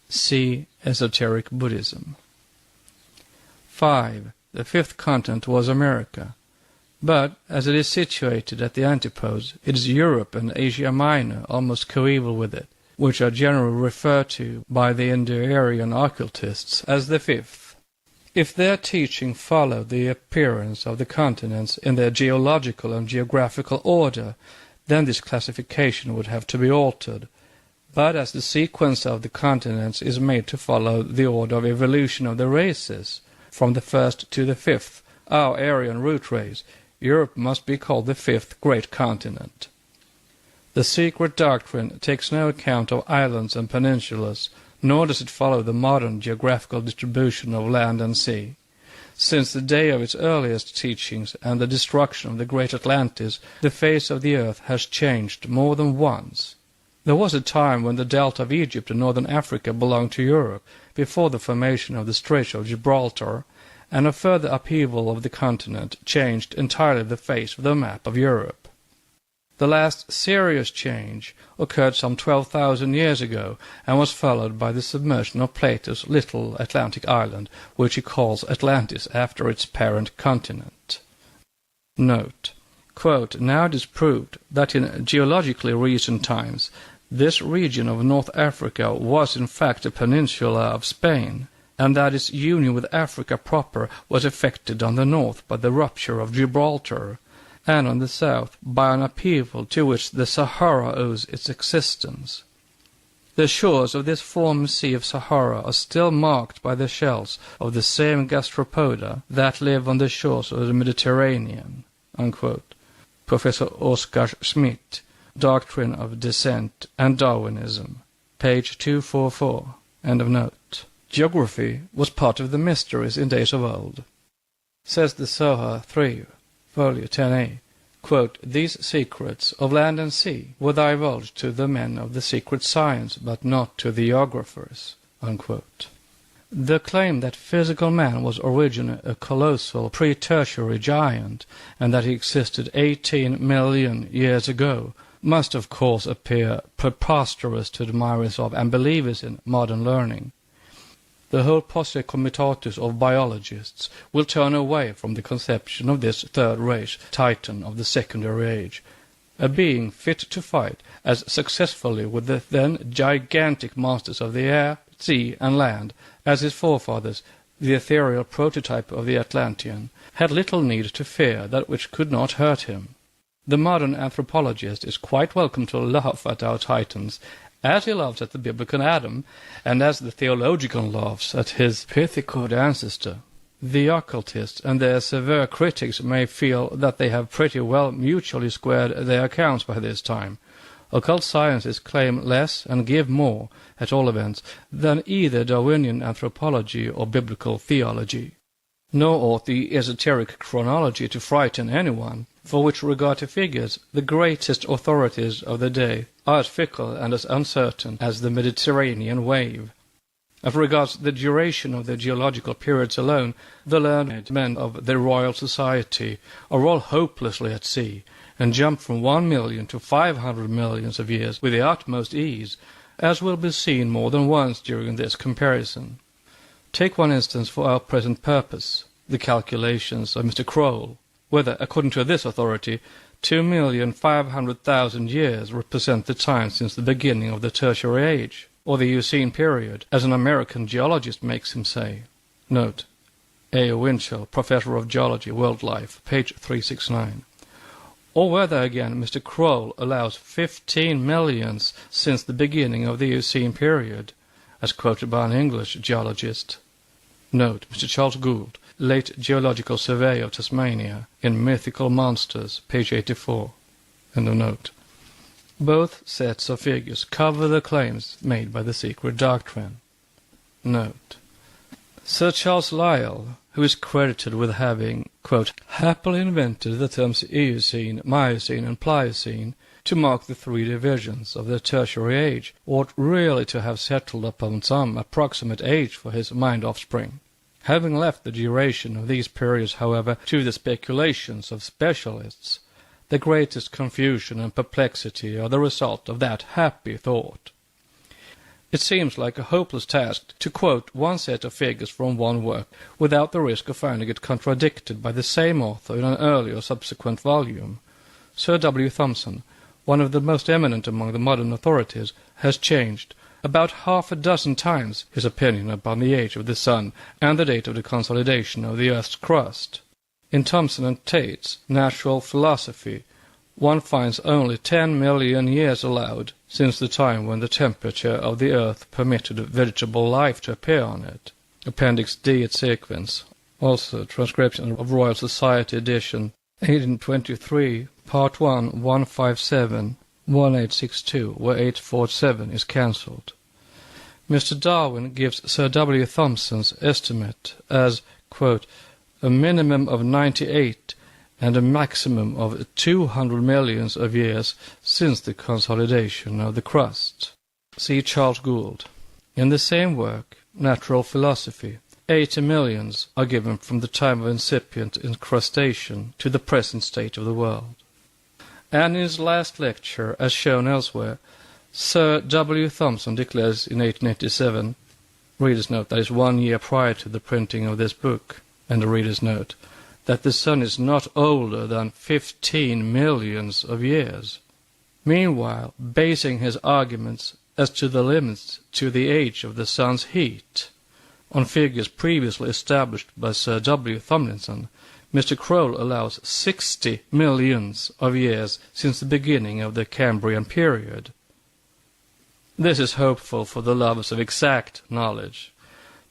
See Esoteric Buddhism. 5. The fifth continent was America. But, as it is situated at the antipodes, it is Europe and Asia Minor almost coeval with it, which are generally referred to by the Indo-Aryan occultists as the fifth. If their teaching followed the appearance of the continents in their geological and geographical order, then this classification would have to be altered. But as the sequence of the continents is made to follow the order of evolution of the races, from the first to the fifth, our Aryan root race, Europe must be called the fifth great continent. The secret doctrine takes no account of islands and peninsulas, nor does it follow the modern geographical distribution of land and sea. Since the day of its earliest teachings and the destruction of the great Atlantis, the face of the earth has changed more than once. There was a time when the delta of Egypt and northern Africa belonged to Europe, before the formation of the Strait of Gibraltar, and a further upheaval of the continent changed entirely the face of the map of Europe. The last serious change occurred some 12,000 years ago, and was followed by the submersion of Plato's little Atlantic island, which he calls Atlantis after its parent continent. Note, quote, now it is proved that in geologically recent times this region of North Africa was in fact a peninsula of Spain, and that its union with Africa proper was effected on the north by the rupture of Gibraltar, and on the south by an upheaval to which the Sahara owes its existence. The shores of this former Sea of Sahara are still marked by the shells of the same gastropoda that live on the shores of the Mediterranean. Unquote. Professor Oskar Schmidt, Doctrine of Descent and Darwinism, page 244, end of note. Geography was part of the mysteries in days of old. Says the Soha 3, folio 10a, quote, these secrets of land and sea were divulged to the men of the secret science, but not to the geographers. Unquote. The claim that physical man was originally a colossal pre-tertiary giant, and that he existed 18 million years ago, must of course appear preposterous to admirers of and believers in modern learning. The whole posse comitatus of biologists will turn away from the conception of this third-rate titan of the secondary age, a being fit to fight as successfully with the then gigantic monsters of the air, sea, and land as his forefathers, the ethereal prototype of the Atlantean, had little need to fear that which could not hurt him. The modern anthropologist is quite welcome to laugh at our titans, as he laughs at the biblical Adam, and as the theologian laughs at his Pythicid ancestor. The occultists and their severe critics may feel that they have pretty well mutually squared their accounts by this time. Occult sciences claim less and give more, at all events, than either Darwinian anthropology or biblical theology. Nor ought the esoteric chronology to frighten anyone, for which regard to figures, the greatest authorities of the day are as fickle and as uncertain as the Mediterranean wave. As regards the duration of the geological periods alone, the learned men of the Royal Society are all hopelessly at sea, and jump from 1 million to 500 millions of years with the utmost ease, as will be seen more than once during this comparison. Take one instance for our present purpose, the calculations of Mr. Croll, whether, according to this authority, 2,500,000 years represent the time since the beginning of the Tertiary Age, or the Eocene period, as an American geologist makes him say. Note, A. Winchell, Professor of Geology, World Life, page 369. Or whether, again, Mr. Croll allows 15 millions since the beginning of the Eocene period, as quoted by an English geologist. Note, Mr. Charles Gould, Late Geological Survey of Tasmania, in Mythical Monsters, page 84. End of note. Both sets of figures cover the claims made by the secret doctrine. Note, Sir Charles Lyell, who is credited with having, quote, happily invented the terms Eocene, Miocene, and Pliocene to mark the three divisions of the Tertiary Age, ought really to have settled upon some approximate age for his mind-offspring. Having left the duration of these periods, however, to the speculations of specialists, the greatest confusion and perplexity are the result of that happy thought. It seems like a hopeless task to quote one set of figures from one work without the risk of finding it contradicted by the same author in an earlier or subsequent volume. Sir W. Thomson, one of the most eminent among the modern authorities, has changed about half a dozen times his opinion upon the age of the sun and the date of the consolidation of the earth's crust. In Thomson and Tate's Natural Philosophy, one finds only 10 million years allowed since the time when the temperature of the earth permitted vegetable life to appear on it. Appendix D at sequence. Also, transcription of Royal Society edition 1823, Part 1, 157, 1862, where 847 is cancelled. Mr. Darwin gives Sir W. Thomson's estimate as, quote, a minimum of 98 and a maximum of 200 millions of years since the consolidation of the crust. See Charles Gould. In the same work, Natural Philosophy, 80 millions are given from the time of incipient incrustation to the present state of the world. And in his last lecture, as shown elsewhere, Sir W. Thomson declares in 1887, reader's note, that is 1 year prior to the printing of this book, and the reader's note, that the sun is not older than 15 millions of years. Meanwhile, basing his arguments as to the limits to the age of the sun's heat on figures previously established by Sir W. Thomlinson, Mr. Crowell allows 60 millions of years since the beginning of the Cambrian period. This is hopeful for the lovers of exact knowledge.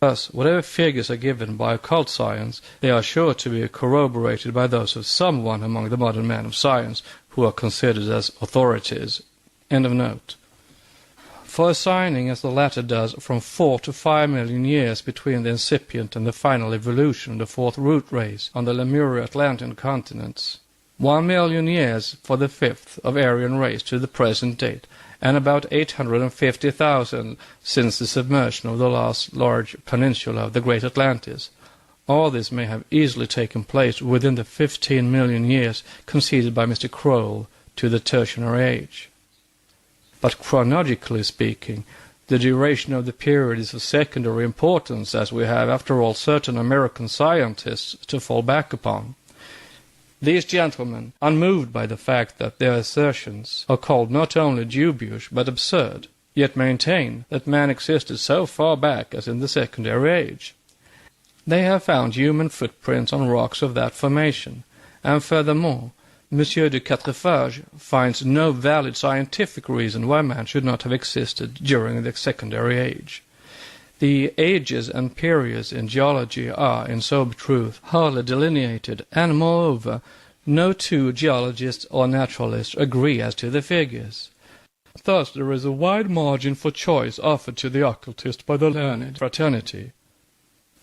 Thus, whatever figures are given by occult science, they are sure to be corroborated by those of someone among the modern men of science who are considered as authorities. End of note. For assigning, as the latter does, from 4 to 5 million years between the incipient and the final evolution of the fourth root race on the Lemurio-Atlantean continents, 1 million years for the fifth of Aryan race to the present date, and about 850,000 since the submersion of the last large peninsula of the Great Atlantis. All this may have easily taken place within the 15 million years conceded by Mr. Crowell to the Tertiary Age. But chronologically speaking, the duration of the period is of secondary importance, as we have, after all, certain American scientists to fall back upon. These gentlemen, unmoved by the fact that their assertions are called not only dubious but absurd, yet maintain that man existed so far back as in the Secondary Age. They have found human footprints on rocks of that formation, and furthermore, Monsieur de Quatrefages finds no valid scientific reason why man should not have existed during the Secondary Age. The ages and periods in geology are, in sober truth, hardly delineated, and moreover, no two geologists or naturalists agree as to the figures. Thus there is a wide margin for choice offered to the occultist by the learned fraternity.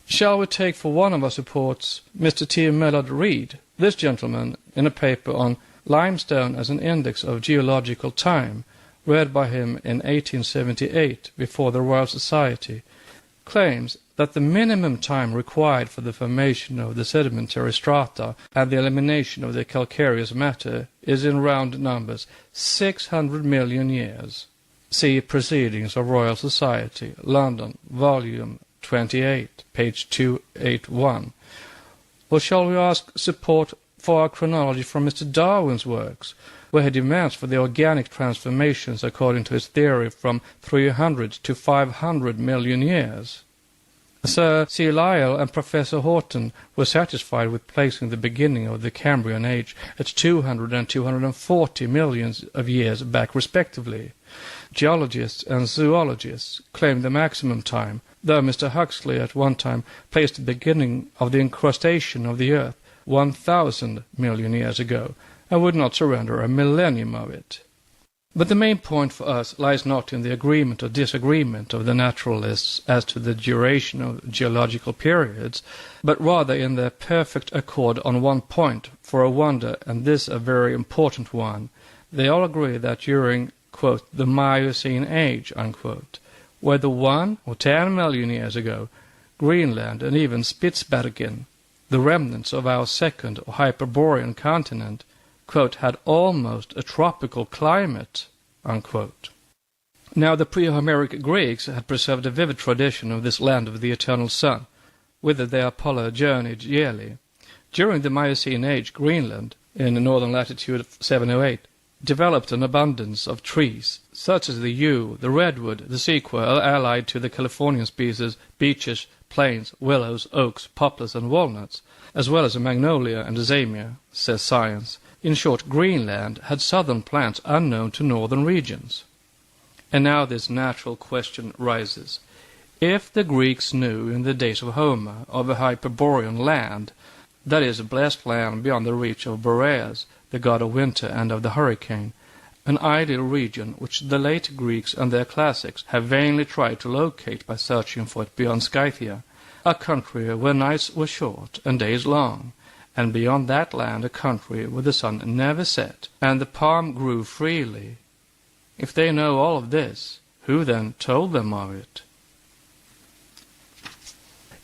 Shall we take for one of our supports Mr. T. Millard Reed? This gentleman, in a paper on Limestone as an Index of Geological Time, read by him in 1878 before the Royal Society, claims that the minimum time required for the formation of the sedimentary strata and the elimination of the calcareous matter is, in round numbers, 600 million years. See Proceedings of Royal Society, London, Volume 28, page 281. Or shall we ask support for our chronology from Mr. Darwin's works, where he demands for the organic transformations according to his theory from 300 to 500 million years? Sir C. Lyell and Professor Horton were satisfied with placing the beginning of the Cambrian Age at 200 and 240 millions of years back respectively. Geologists and zoologists claim the maximum time, though Mr. Huxley at one time placed the beginning of the incrustation of the earth 1,000 million years ago, and would not surrender a millennium of it. But the main point for us lies not in the agreement or disagreement of the naturalists as to the duration of geological periods, but rather in their perfect accord on one point, for a wonder, and this a very important one. They all agree that during, quote, the Miocene Age, unquote, whether 1 or 10 million years ago, Greenland and even Spitsbergen, the remnants of our second or Hyperborean continent, quote, had almost a tropical climate, unquote. Now the pre-Homeric Greeks had preserved a vivid tradition of this land of the eternal sun, whither the Apollo journeyed yearly. During the Miocene age, Greenland, in northern latitude 708, developed an abundance of trees, such as the yew, the redwood, the sequoia, allied to the Californian species beeches, planes, willows, oaks, poplars, and walnuts, as well as a magnolia and a zamia, says science. In short, Greenland had southern plants unknown to northern regions. And now this natural question rises. If the Greeks knew in the days of Homer of a Hyperborean land, that is, a blessed land beyond the reach of Boreas, the god of winter and of the hurricane, an ideal region which the late Greeks and their classics have vainly tried to locate by searching for it beyond Scythia, a country where nights were short and days long, and beyond that land a country where the sun never set and the palm grew freely. If they know all of this, who then told them of it?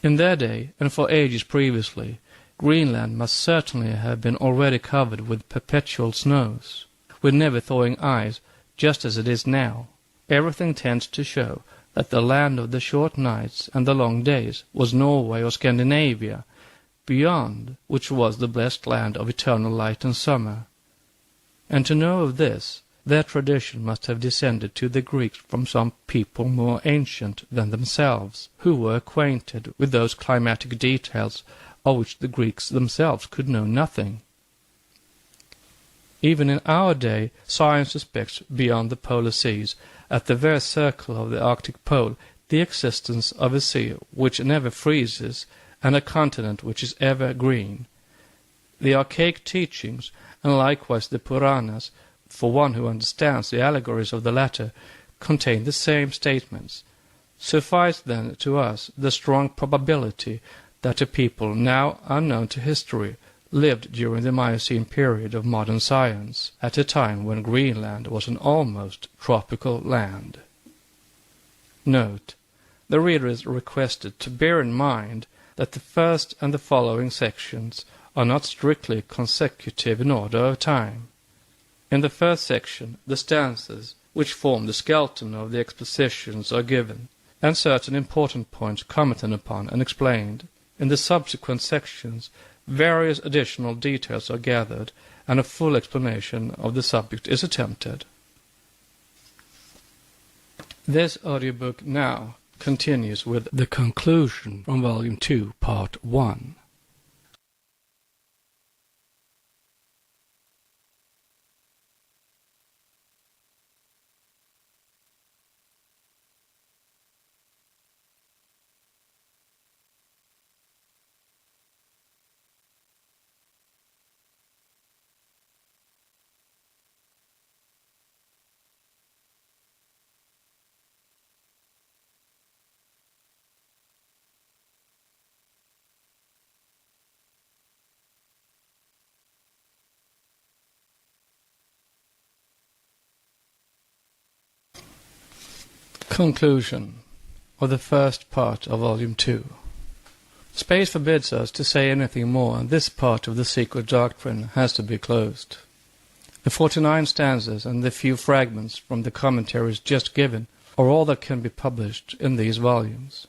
In their day, and for ages previously, Greenland must certainly have been already covered with perpetual snows, with never-thawing ice, just as it is now. Everything tends to show that the land of the short nights and the long days was Norway or Scandinavia, beyond which was the blessed land of eternal light and summer. And to know of this, their tradition must have descended to the Greeks from some people more ancient than themselves, who were acquainted with those climatic details of which the Greeks themselves could know nothing. Even in our day, science suspects beyond the polar seas, at the very circle of the Arctic pole, the existence of a sea which never freezes and a continent which is ever green. The archaic teachings, and likewise the Puranas, for one who understands the allegories of the latter, contain the same statements. Suffice then to us the strong probability that a people now unknown to history lived during the Miocene period of modern science, at a time when Greenland was an almost tropical land. Note: the reader is requested to bear in mind that the first and the following sections are not strictly consecutive in order of time. In the first section, the stanzas, which form the skeleton of the expositions, are given, and certain important points commented upon and explained. In the subsequent sections, various additional details are gathered, and a full explanation of the subject is attempted. This audiobook now continues with the conclusion from Volume 2, Part 1. Conclusion of the first part of Volume 2. Space forbids us to say anything more, and this part of the secret doctrine has to be closed. The 49 stanzas and the few fragments from the commentaries just given are all that can be published in these volumes.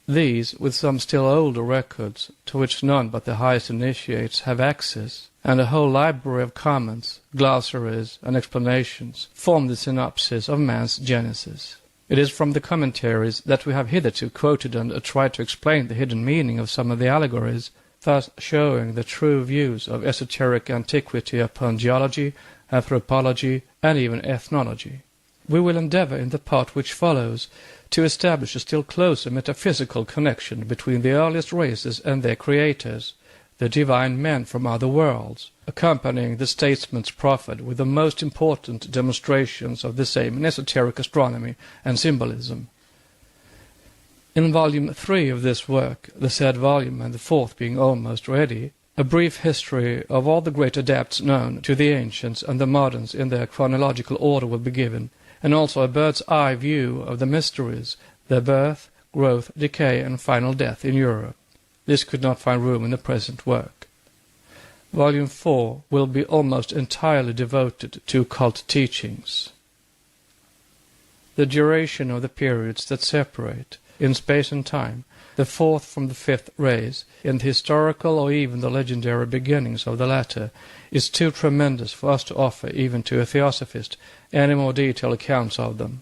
These, with some still older records, to which none but the highest initiates have access, and a whole library of comments, glossaries, and explanations, form the synopsis of man's genesis. It is from the commentaries that we have hitherto quoted and tried to explain the hidden meaning of some of the allegories, thus showing the true views of esoteric antiquity upon geology, anthropology, and even ethnology. We will endeavor in the part which follows to establish a still closer metaphysical connection between the earliest races and their creators, the divine men from other worlds, accompanying the statesman's prophet with the most important demonstrations of the same in esoteric astronomy and symbolism. In Volume 3 of this work, the said volume and the fourth being almost ready, a brief history of all the great adepts known to the ancients and the moderns in their chronological order will be given, and also a bird's-eye view of the mysteries, their birth, growth, decay, and final death in Europe. This could not find room in the present work. Volume 4 will be almost entirely devoted to occult teachings. The duration of the periods that separate, in space and time, the fourth from the fifth rays, in the historical or even the legendary beginnings of the latter, is too tremendous for us to offer even to a theosophist any more detailed accounts of them.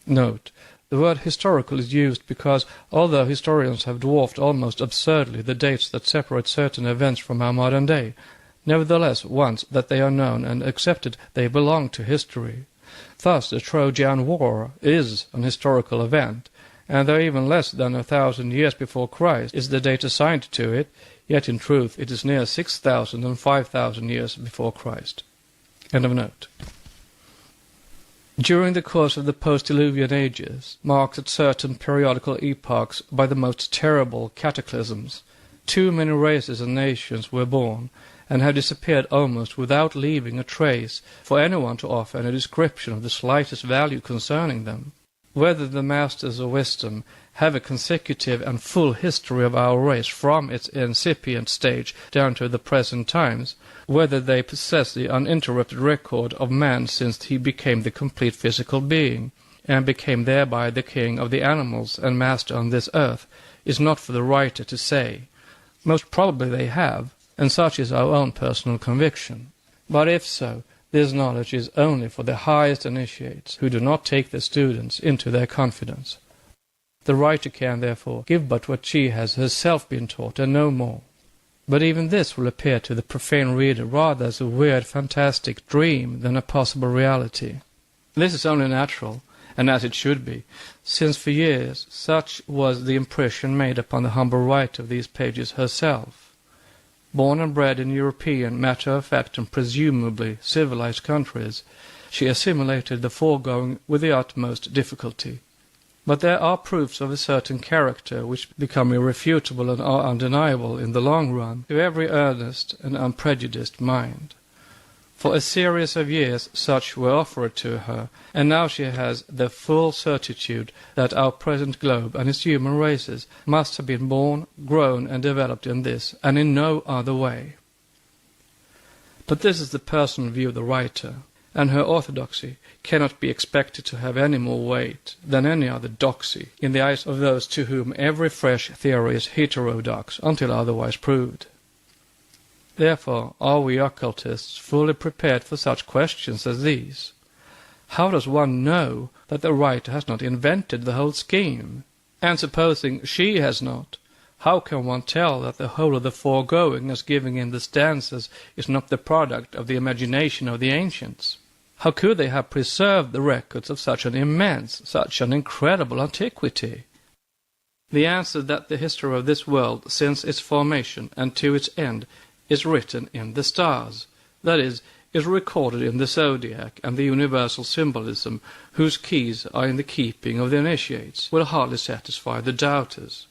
Note: the word historical is used because, although historians have dwarfed almost absurdly the dates that separate certain events from our modern day, nevertheless, once that they are known and accepted, they belong to history. Thus, the Trojan War is an historical event, and though even less than 1,000 years before Christ is the date assigned to it, yet in truth it is near 6,000 and 5,000 years before Christ. End of note. During the course of the post-Diluvian ages, marked at certain periodical epochs by the most terrible cataclysms, too many races and nations were born, and have disappeared almost without leaving a trace for anyone to offer any description of the slightest value concerning them. Whether the masters of wisdom have a consecutive and full history of our race from its incipient stage down to the present times, whether they possess the uninterrupted record of man since he became the complete physical being, and became thereby the king of the animals and master on this earth, is not for the writer to say. Most probably they have, and such is our own personal conviction. But if so, this knowledge is only for the highest initiates, who do not take their students into their confidence. The writer can, therefore, give but what she has herself been taught, and no more. But even this will appear to the profane reader rather as a weird, fantastic dream than a possible reality. This is only natural, and as it should be, since for years such was the impression made upon the humble writer of these pages herself. Born and bred in European, matter-of-fact and presumably civilized countries, she assimilated the foregoing with the utmost difficulty. But there are proofs of a certain character which become irrefutable and are undeniable in the long run to every earnest and unprejudiced mind. For a series of years such were offered to her, and now she has the full certitude that our present globe and its human races must have been born, grown, and developed in this, and in no other way. But this is the personal view of the writer, and her orthodoxy cannot be expected to have any more weight than any other doxy in the eyes of those to whom every fresh theory is heterodox until otherwise proved. Therefore, are we occultists fully prepared for such questions as these? How does one know that the writer has not invented the whole scheme? And supposing she has not, how can one tell that the whole of the foregoing as given in the stanzas is not the product of the imagination of the ancients? How could they have preserved the records of such an immense, such an incredible antiquity? The answer that the history of this world since its formation and to its end is written in the stars, that is recorded in the zodiac and the universal symbolism whose keys are in the keeping of the initiates, will hardly satisfy the doubters.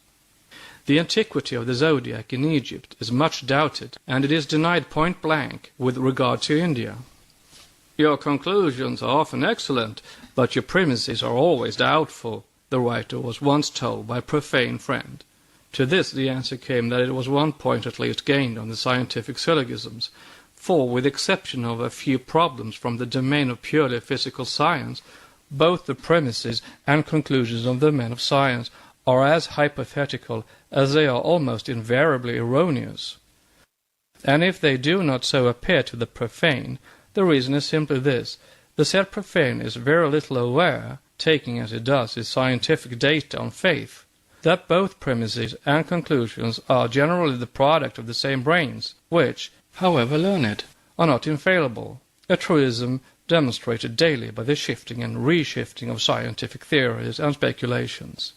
The antiquity of the zodiac in Egypt is much doubted, and it is denied point blank with regard to India. Your conclusions are often excellent, but your premises are always doubtful, the writer was once told by a profane friend. To this the answer came that it was one point at least gained on the scientific syllogisms, for with the exception of a few problems from the domain of purely physical science, both the premises and conclusions of the men of science are as hypothetical as they are almost invariably erroneous. And if they do not so appear to the profane, the reason is simply this: the said profane is very little aware, taking as it does his scientific data on faith, that both premises and conclusions are generally the product of the same brains, which, however learned, are not infallible, a truism demonstrated daily by the shifting and reshifting of scientific theories and speculations.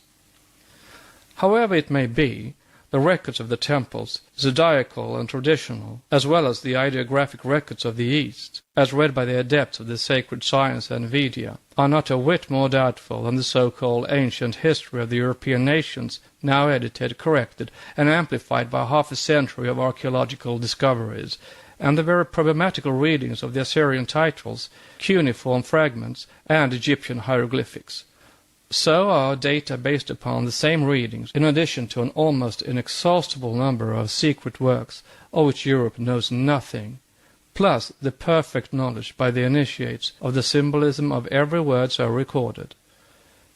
However it may be, the records of the temples, zodiacal and traditional, as well as the ideographic records of the East, as read by the adepts of the sacred science and Vidya, are not a whit more doubtful than the so-called ancient history of the European nations, now edited, corrected, and amplified by half a century of archaeological discoveries, and the very problematical readings of the Assyrian titles, cuneiform fragments, and Egyptian hieroglyphics. So our data based upon the same readings, in addition to an almost inexhaustible number of secret works of which Europe knows nothing, plus the perfect knowledge by the initiates of the symbolism of every word so recorded.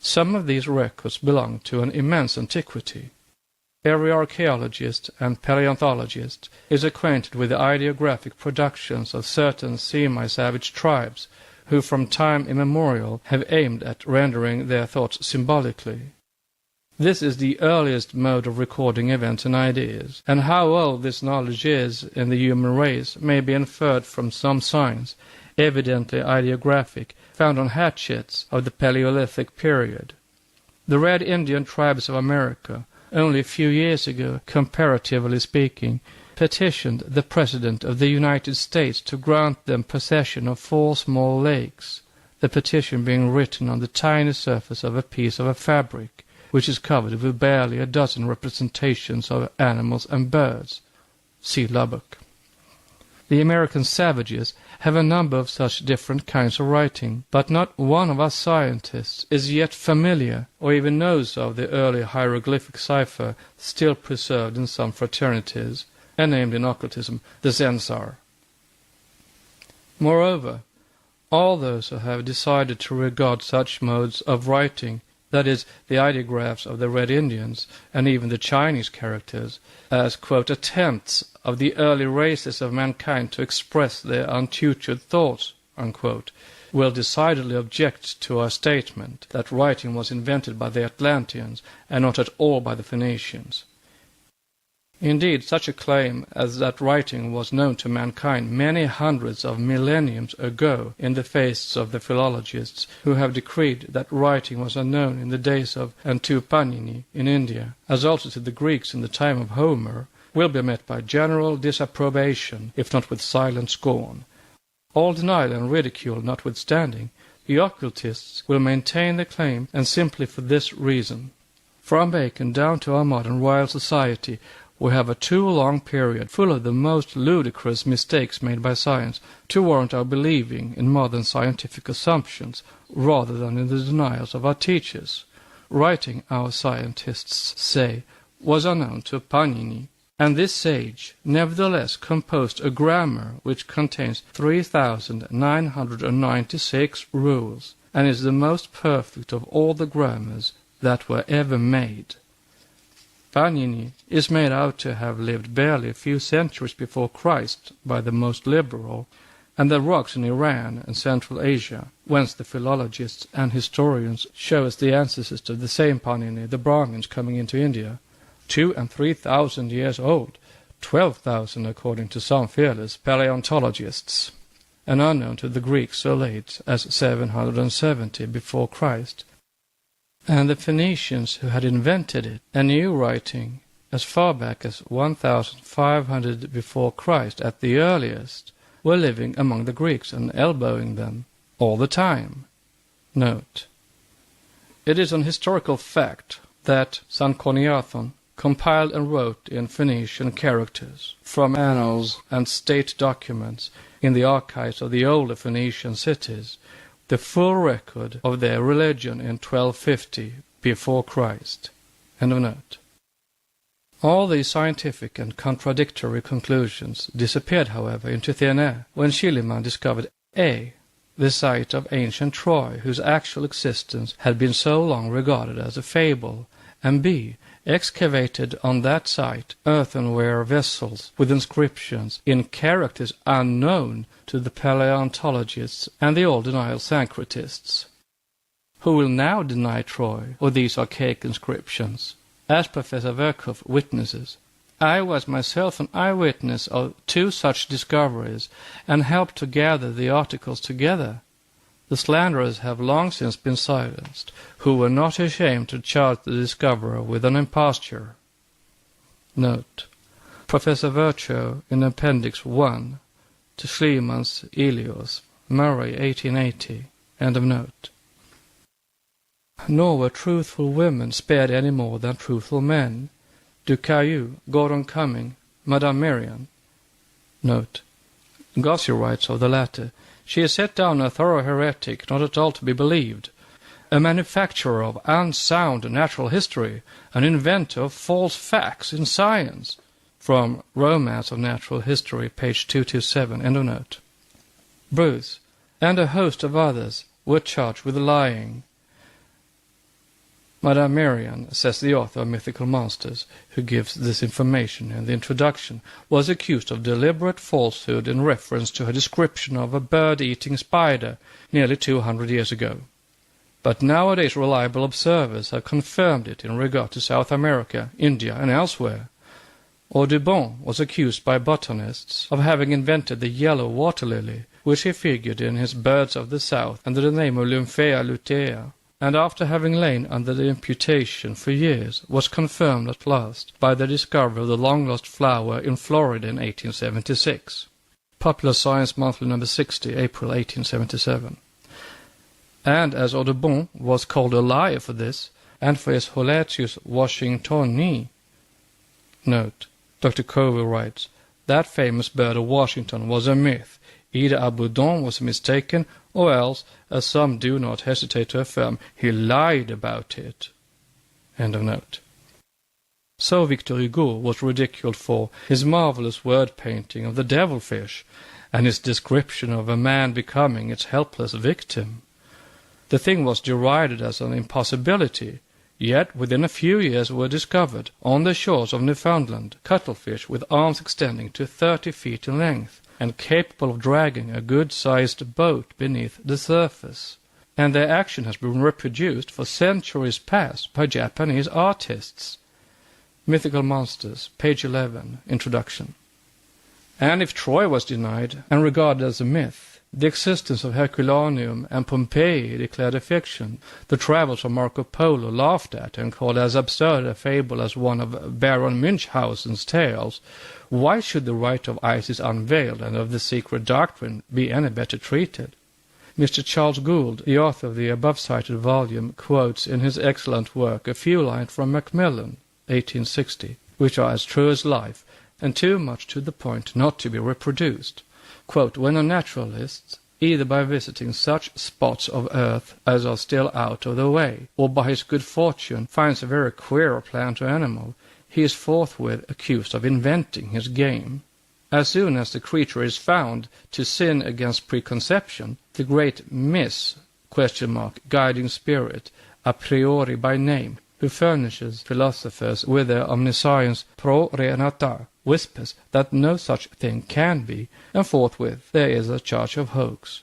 Some of these records belong to an immense antiquity. Every archaeologist and paleontologist is acquainted with the ideographic productions of certain semi-savage tribes who from time immemorial have aimed at rendering their thoughts symbolically. This is the earliest mode of recording events and ideas, and how old this knowledge is in the human race may be inferred from some signs, evidently ideographic, found on hatchets of the Paleolithic period. The Red Indian tribes of America, only a few years ago, comparatively speaking, petitioned the President of the United States to grant them possession of 4 small lakes, the petition being written on the tiny surface of a piece of a fabric, which is covered with barely a dozen representations of animals and birds. See Lubbock. The American savages have a number of such different kinds of writing, but not one of us scientists is yet familiar or even knows of the early hieroglyphic cipher still preserved in some fraternities, and named in occultism the Zensar. Moreover, all those who have decided to regard such modes of writing, that is, the ideographs of the Red Indians and even the Chinese characters, as, quote, attempts of the early races of mankind to express their untutored thoughts, unquote, will decidedly object to our statement that writing was invented by the Atlanteans and not at all by the Phoenicians. Indeed, such a claim as that writing was known to mankind many hundreds of millenniums ago in the face of the philologists who have decreed that writing was unknown in the days of Panini in India, as also to the Greeks in the time of Homer, will be met by general disapprobation, if not with silent scorn. All denial and ridicule notwithstanding, the occultists will maintain the claim, and simply for this reason. From Bacon down to our modern Royal Society, we have a too long period full of the most ludicrous mistakes made by science to warrant our believing in modern scientific assumptions rather than in the denials of our teachers. Writing, our scientists say, was unknown to Panini, and this sage nevertheless composed a grammar which contains 3,996 rules, and is the most perfect of all the grammars that were ever made. Panini is made out to have lived barely a few centuries before Christ by the most liberal, and the rocks in Iran and Central Asia, whence the philologists and historians show us the ancestors of the same Panini, the Brahmins coming into India, 2,000 and 3,000 years old, 12,000 according to some fearless paleontologists, and unknown to the Greeks so late as 770 before Christ. And the Phoenicians who had invented it and knew writing as far back as 1,500 before Christ at the earliest were living among the Greeks and elbowing them all the time. Note: it is an historical fact that Sanchoniathon compiled and wrote in Phoenician characters from annals and state documents in the archives of the older Phoenician cities the full record of their religion in 1250 before Christ. End of note. All these scientific and contradictory conclusions disappeared, however, into thin air when Schliemann discovered A, the site of ancient Troy, whose actual existence had been so long regarded as a fable, and B, excavated on that site earthenware vessels with inscriptions in characters unknown to the paleontologists and the old denial syncretists. Who will now deny Troy or these archaic inscriptions? As Professor Virchow witnesses, I was myself an eyewitness of 2 such discoveries and helped to gather the articles together. The slanderers have long since been silenced, who were not ashamed to charge the discoverer with an imposture. Note: Professor Virchow in Appendix 1 to Schliemann's Ilios, Murray, 1880. End of note. Nor were truthful women spared any more than truthful men. Du Caillou, Gordon Cumming, Madame Merian. Note: Gossi writes of the latter, she is set down a thorough heretic, not at all to be believed, a manufacturer of unsound natural history, an inventor of false facts in science. From Romance of Natural History, page 227, end of note. Bruce and a host of others were charged with lying. Madame Marian, says the author of Mythical Monsters, who gives this information in the introduction, was accused of deliberate falsehood in reference to her description of a bird-eating spider nearly 200 years ago. But nowadays reliable observers have confirmed it in regard to South America, India, and elsewhere. Audubon was accused by botanists of having invented the yellow water lily, which he figured in his Birds of the South under the name of Lymphea lutea, and after having lain under the imputation for years, was confirmed at last by the discovery of the long-lost flower in Florida in 1876. Popular Science Monthly number 60, April 1877. And as Audubon was called a liar for this, and for his Horatius Washingtoni, note, Dr. Covey writes, that famous bird of Washington was a myth. Either Audubon was mistaken, or else, as some do not hesitate to affirm, he lied about it. End of note. So Victor Hugo was ridiculed for his marvelous word-painting of the devilfish, and his description of a man becoming its helpless victim. The thing was derided as an impossibility, yet within a few years were discovered, on the shores of Newfoundland, cuttlefish with arms extending to 30 feet in length, and capable of dragging a good-sized boat beneath the surface. And their action has been reproduced for centuries past by Japanese artists. Mythical Monsters, page 11, introduction. And if Troy was denied and regarded as a myth, the existence of Herculaneum and Pompeii declared a fiction, the travels of Marco Polo laughed at and called as absurd a fable as one of Baron Munchausen's tales, why should the rite of Isis unveiled and of the secret doctrine be any better treated? Mr. Charles Gould, the author of the above-cited volume, quotes in his excellent work a few lines from Macmillan, 1860, which are as true as life, and too much to the point not to be reproduced. Quote, when a naturalist, either by visiting such spots of earth as are still out of the way, or by his good fortune finds a very queer plant or animal, he is forthwith accused of inventing his game. As soon as the creature is found to sin against preconception, the great Miss, guiding spirit, a priori by name, who furnishes philosophers with their omniscience pro re nata, whispers that no such thing can be, and forthwith there is a charge of hoax.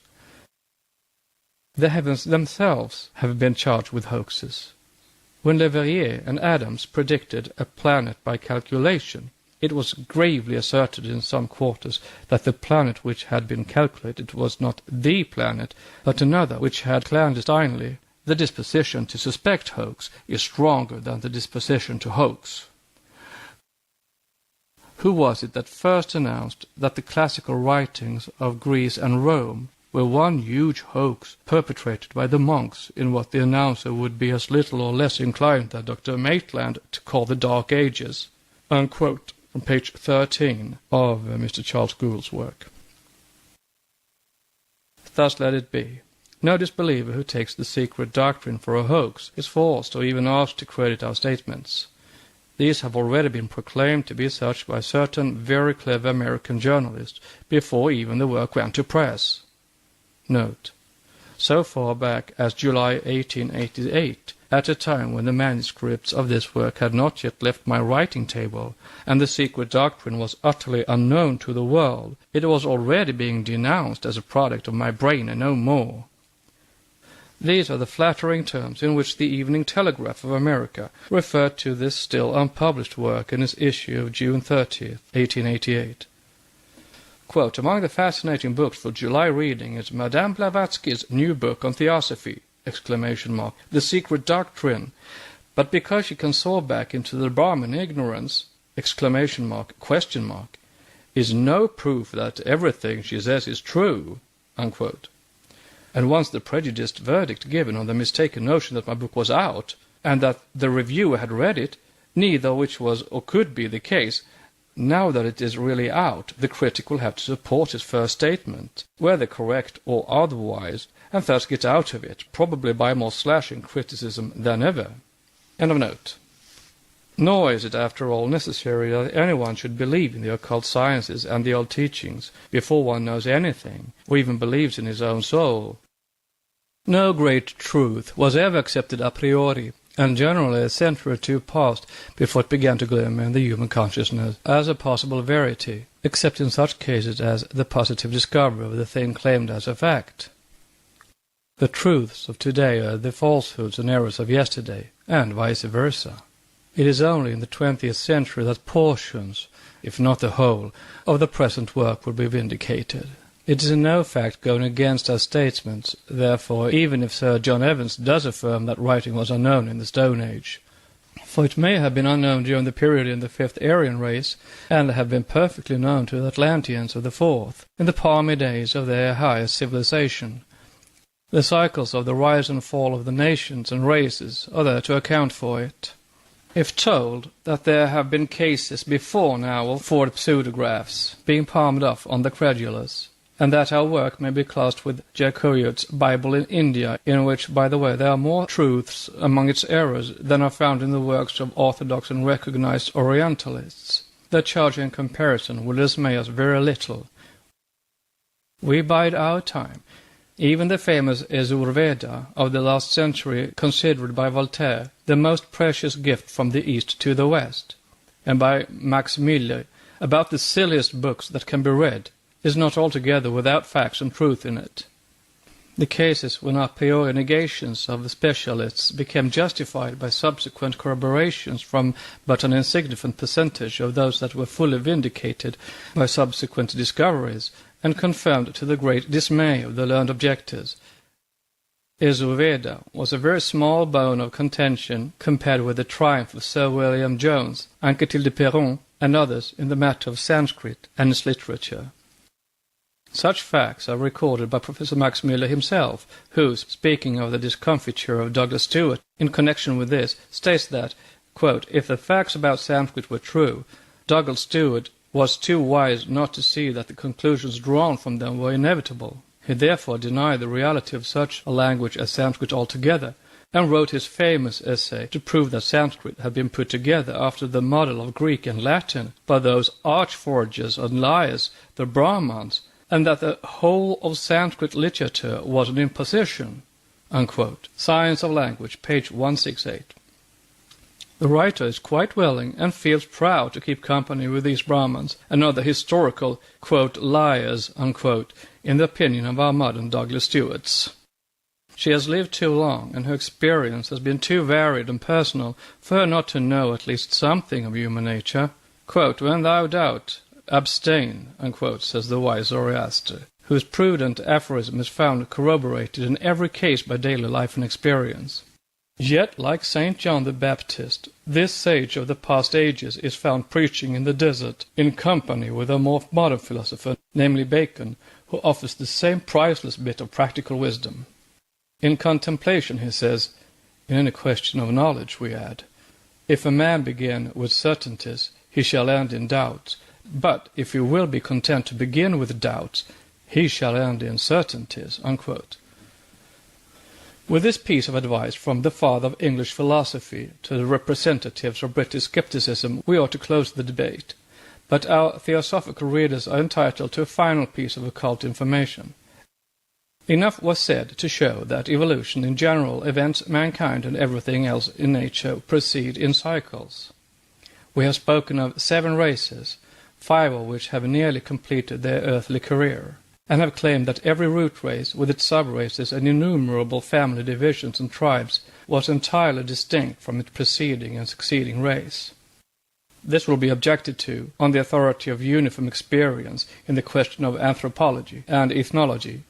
The heavens themselves have been charged with hoaxes. When Leverrier and Adams predicted a planet by calculation, it was gravely asserted in some quarters that the planet which had been calculated was not the planet, but another which had clandestinely. The disposition to suspect hoax is stronger than the disposition to hoax. Who was it that first announced that the classical writings of Greece and Rome were one huge hoax perpetrated by the monks in what the announcer would be as little or less inclined than Dr. Maitland to call the Dark Ages? Unquote, from page 13 of Mr. Charles Gould's work. Thus let it be. No disbeliever who takes the secret doctrine for a hoax is forced or even asked to credit our statements. These have already been proclaimed to be such by certain very clever American journalists before even the work went to press. Note: so far back as July 1888, at a time when the manuscripts of this work had not yet left my writing table, and the secret doctrine was utterly unknown to the world, it was already being denounced as a product of my brain and no more. These are the flattering terms in which the Evening Telegraph of America referred to this still unpublished work in its issue of June 30th, 1888. Quote, among the fascinating books for July reading is Madame Blavatsky's new book on Theosophy, ! The Secret Doctrine, but because she can soar back into the Brahmin ignorance, ! Is no proof that everything she says is true, unquote. And once the prejudiced verdict given on the mistaken notion that my book was out, and that the reviewer had read it, neither which was or could be the case, now that it is really out, the critic will have to support his first statement, whether correct or otherwise, and thus get out of it, probably by more slashing criticism than ever. End of note. Nor is it, after all, necessary that anyone should believe in the occult sciences and the old teachings before one knows anything, or even believes in his own soul. No great truth was ever accepted a priori, and generally a century or two passed before it began to glimmer in the human consciousness as a possible verity, except in such cases as the positive discovery of the thing claimed as a fact. The truths of today are the falsehoods and errors of yesterday, and vice versa. It is only in the 20th century that portions, if not the whole, of the present work will be vindicated. It is in no fact going against our statements, therefore, even if Sir John Evans does affirm that writing was unknown in the Stone Age. For it may have been unknown during the period in the Fifth Aryan race, and have been perfectly known to the Atlanteans of the Fourth, in the palmy days of their highest civilization. The cycles of the rise and fall of the nations and races are there to account for it. If told that there have been cases before now of forged pseudographs being palmed off on the credulous, and that our work may be classed with Jacquard's Bible in India, in which, by the way, there are more truths among its errors than are found in the works of orthodox and recognized Orientalists, the charge in comparison will dismay us very little. We bide our time. Even the famous Yajur-Veda of the last century, considered by Voltaire the most precious gift from the East to the West, and by Max Müller about the silliest books that can be read, is not altogether without facts and truth in it. The cases when a priori negations of the specialists became justified by subsequent corroborations from but an insignificant percentage of those that were fully vindicated by subsequent discoveries, and confirmed to the great dismay of the learned objectors. Yajur-Veda was a very small bone of contention compared with the triumph of Sir William Jones, Anquetil de Perron, and others in the matter of Sanskrit and its literature. Such facts are recorded by Professor Max Müller himself, who, speaking of the discomfiture of Douglas Stewart in connection with this, states that, quote, if the facts about Sanskrit were true, Douglas Stewart was too wise not to see that the conclusions drawn from them were inevitable. He therefore denied the reality of such a language as Sanskrit altogether, and wrote his famous essay to prove that Sanskrit had been put together after the model of Greek and Latin by those arch-forgers and liars, the Brahmans, and that the whole of Sanskrit literature was an imposition. Unquote. Science of Language, page 168. The writer is quite willing and feels proud to keep company with these Brahmins and other historical, quote, liars, unquote, in the opinion of our modern Douglas Stewarts. She has lived too long, and her experience has been too varied and personal for her not to know at least something of human nature. Quote, when thou doubt, abstain, unquote, says the wise Zoroaster, whose prudent aphorism is found corroborated in every case by daily life and experience. Yet, like St. John the Baptist, this sage of the past ages is found preaching in the desert in company with a more modern philosopher, namely Bacon, who offers the same priceless bit of practical wisdom. In contemplation, he says, in any question of knowledge, we add, if a man begin with certainties, he shall end in doubts, but if he will be content to begin with doubts, he shall end in certainties, unquote. With this piece of advice from the father of English philosophy to the representatives of British skepticism, we ought to close the debate. But our theosophical readers are entitled to a final piece of occult information. Enough was said to show that evolution in general, events, mankind, and everything else in nature proceed in cycles. We have spoken of 7 races, 5 of which have nearly completed their earthly career, and have claimed that every root race, with its sub-races and innumerable family divisions and tribes, was entirely distinct from its preceding and succeeding race. This will be objected to on the authority of uniform experience in the question of anthropology and ethnology.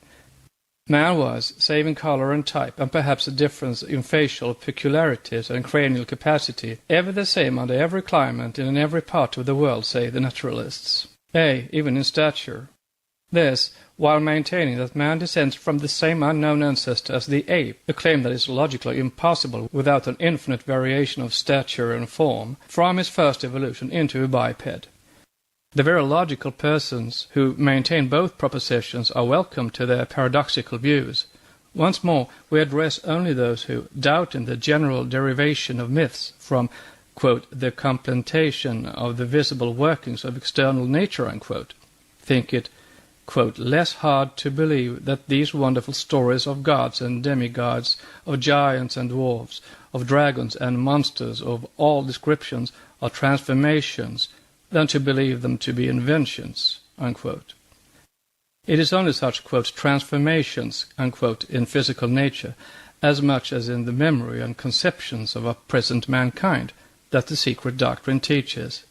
Man was, save in color and type, and perhaps a difference in facial peculiarities and cranial capacity, ever the same under every climate and in every part of the world, say the naturalists. Even in stature. This, while maintaining that man descends from the same unknown ancestor as the ape, a claim that is logically impossible without an infinite variation of stature and form, from his first evolution into a biped. The very logical persons who maintain both propositions are welcome to their paradoxical views. Once more, we address only those who doubt in the general derivation of myths from, quote, the contemplation of the visible workings of external nature, unquote. Think it, quote, less hard to believe that these wonderful stories of gods and demigods, of giants and dwarfs, of dragons and monsters of all descriptions are transformations than to believe them to be inventions, unquote. It is only such, quote, transformations, unquote, in physical nature, as much as in the memory and conceptions of our present mankind, that the secret doctrine teaches.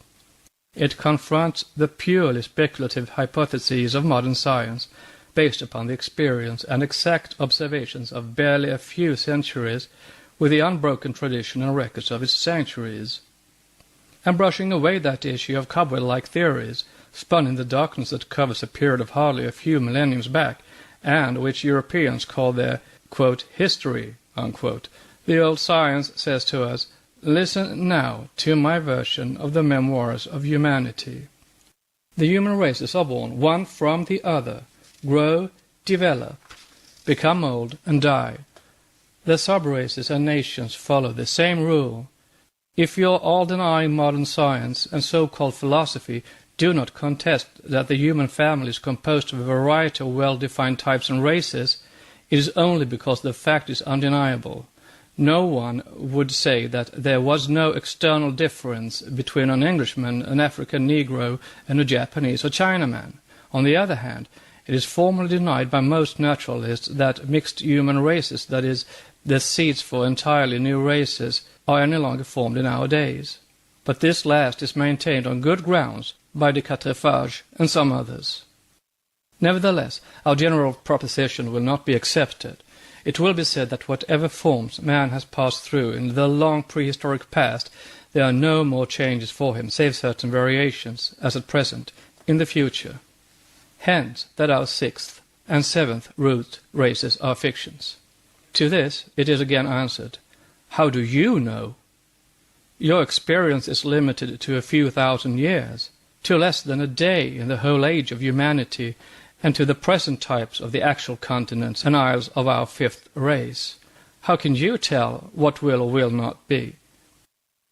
It confronts the purely speculative hypotheses of modern science, based upon the experience and exact observations of barely a few centuries, with the unbroken tradition and records of its centuries. And brushing away that issue of cobweb-like theories, spun in the darkness that covers a period of hardly a few millenniums back, and which Europeans call their, quote, history, unquote, the old science says to us, listen now to my version of the memoirs of humanity. The human races are born one from the other, grow, develop, become old, and die. The sub-races and nations follow the same rule. If you're all denying modern science and so-called philosophy, do not contest that the human family is composed of a variety of well-defined types and races. It is only because the fact is undeniable. No one would say that there was no external difference between an Englishman, an African Negro, and a Japanese or Chinaman. On the other hand, it is formally denied by most naturalists that mixed human races, that is, the seeds for entirely new races, are any longer formed in our days. But this last is maintained on good grounds by de Quatrefages and some others. Nevertheless, our general proposition will not be accepted. It will be said that whatever forms man has passed through in the long prehistoric past, there are no more changes for him, save certain variations, as at present, in the future. Hence, that our sixth and seventh root races are fictions. To this it is again answered, how do you know? Your experience is limited to a few thousand years, to less than a day in the whole age of humanity, and to the present types of the actual continents and isles of our fifth race. How can you tell what will or will not be?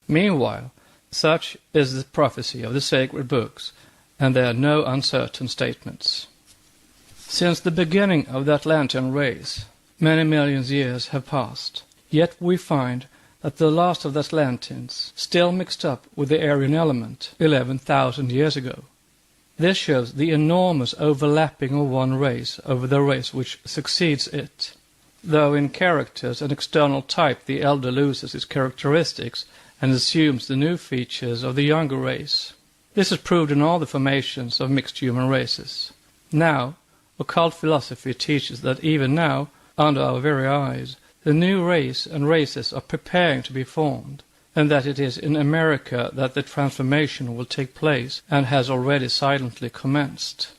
Meanwhile, such is the prophecy of the sacred books, and there are no uncertain statements. Since the beginning of the Atlantean race, many millions of years have passed, yet we find that the last of the Atlanteans still mixed up with the Aryan element 11,000 years ago. This shows the enormous overlapping of one race over the race which succeeds it. Though in characters and external type the elder loses its characteristics and assumes the new features of the younger race. This is proved in all the formations of mixed human races. Now, occult philosophy teaches that even now, under our very eyes, the new race and races are preparing to be formed, and that it is in America that the transformation will take place and has already silently commenced.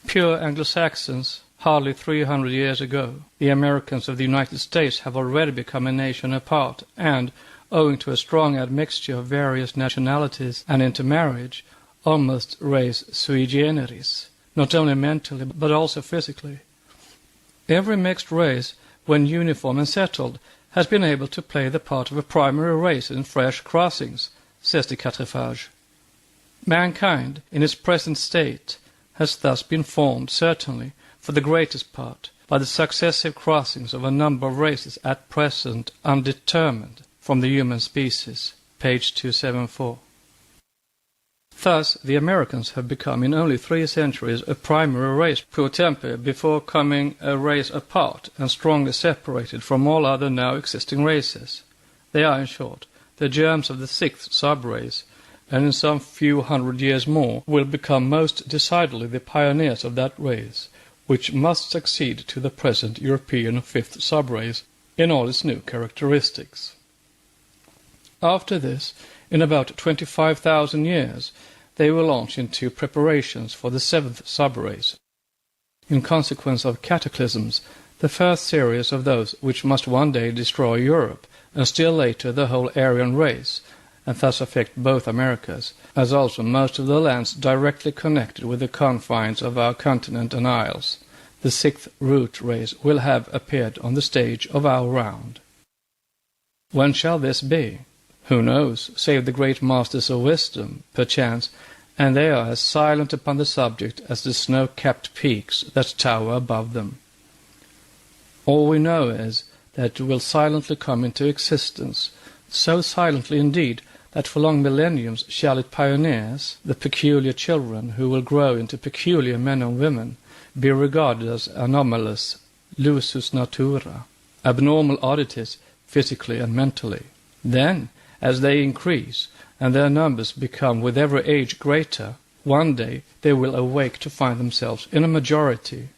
Pure Anglo-Saxons, hardly 300 years ago, the Americans of the United States have already become a nation apart and, owing to a strong admixture of various nationalities and intermarriage, almost race sui generis, not only mentally but also physically. Every mixed race, when uniform and settled, has been able to play the part of a primary race in fresh crossings, says de Quatrefages. Mankind, in its present state, has thus been formed, certainly, for the greatest part, by the successive crossings of a number of races at present undetermined from the human species, page 274. Thus, the Americans have become in only 3 centuries a primary race pro tempore before coming a race apart and strongly separated from all other now existing races. They are, in short, the germs of the 6th sub-race, and in some few hundred years more will become most decidedly the pioneers of that race, which must succeed to the present European 5th sub-race in all its new characteristics. After this, in about 25,000 years, they will launch into preparations for the 7th sub-race. In consequence of cataclysms, the first series of those which must one day destroy Europe, and still later the whole Aryan race, and thus affect both Americas, as also most of the lands directly connected with the confines of our continent and isles. the sixth root race will have appeared on the stage of our round. When shall this be? Who knows, save the great masters of wisdom, perchance, and they are as silent upon the subject as the snow-capped peaks that tower above them. All we know is that it will silently come into existence, so silently indeed that for long millenniums shall its pioneers, the peculiar children who will grow into peculiar men and women, be regarded as anomalous lusus natura, abnormal oddities physically and mentally. Then, as they increase, and their numbers become with every age greater, one day they will awake to find themselves in a majority.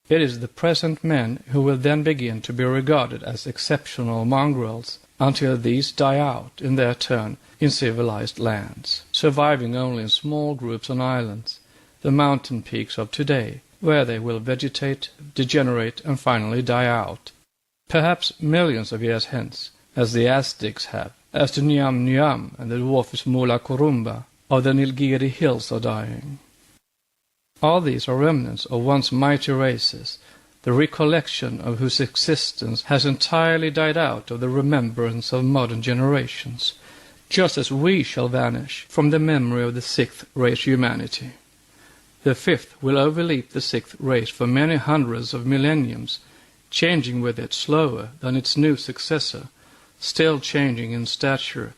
It is the present men who will then begin to be regarded as exceptional mongrels, until these die out in their turn in civilized lands, surviving only in small groups on islands, the mountain peaks of today, where they will vegetate, degenerate, and finally die out, perhaps millions of years hence, as the Aztecs have, as the Niam Niam and the dwarfish Mula Corumba of the Nilgiri hills are dying. All these are remnants of once mighty races, the recollection of whose existence has entirely died out of the remembrance of modern generations, just as we shall vanish from the memory of the sixth race humanity. The fifth will overleap the sixth race for many hundreds of millenniums, changing with it slower than its new successor, still changing in stature,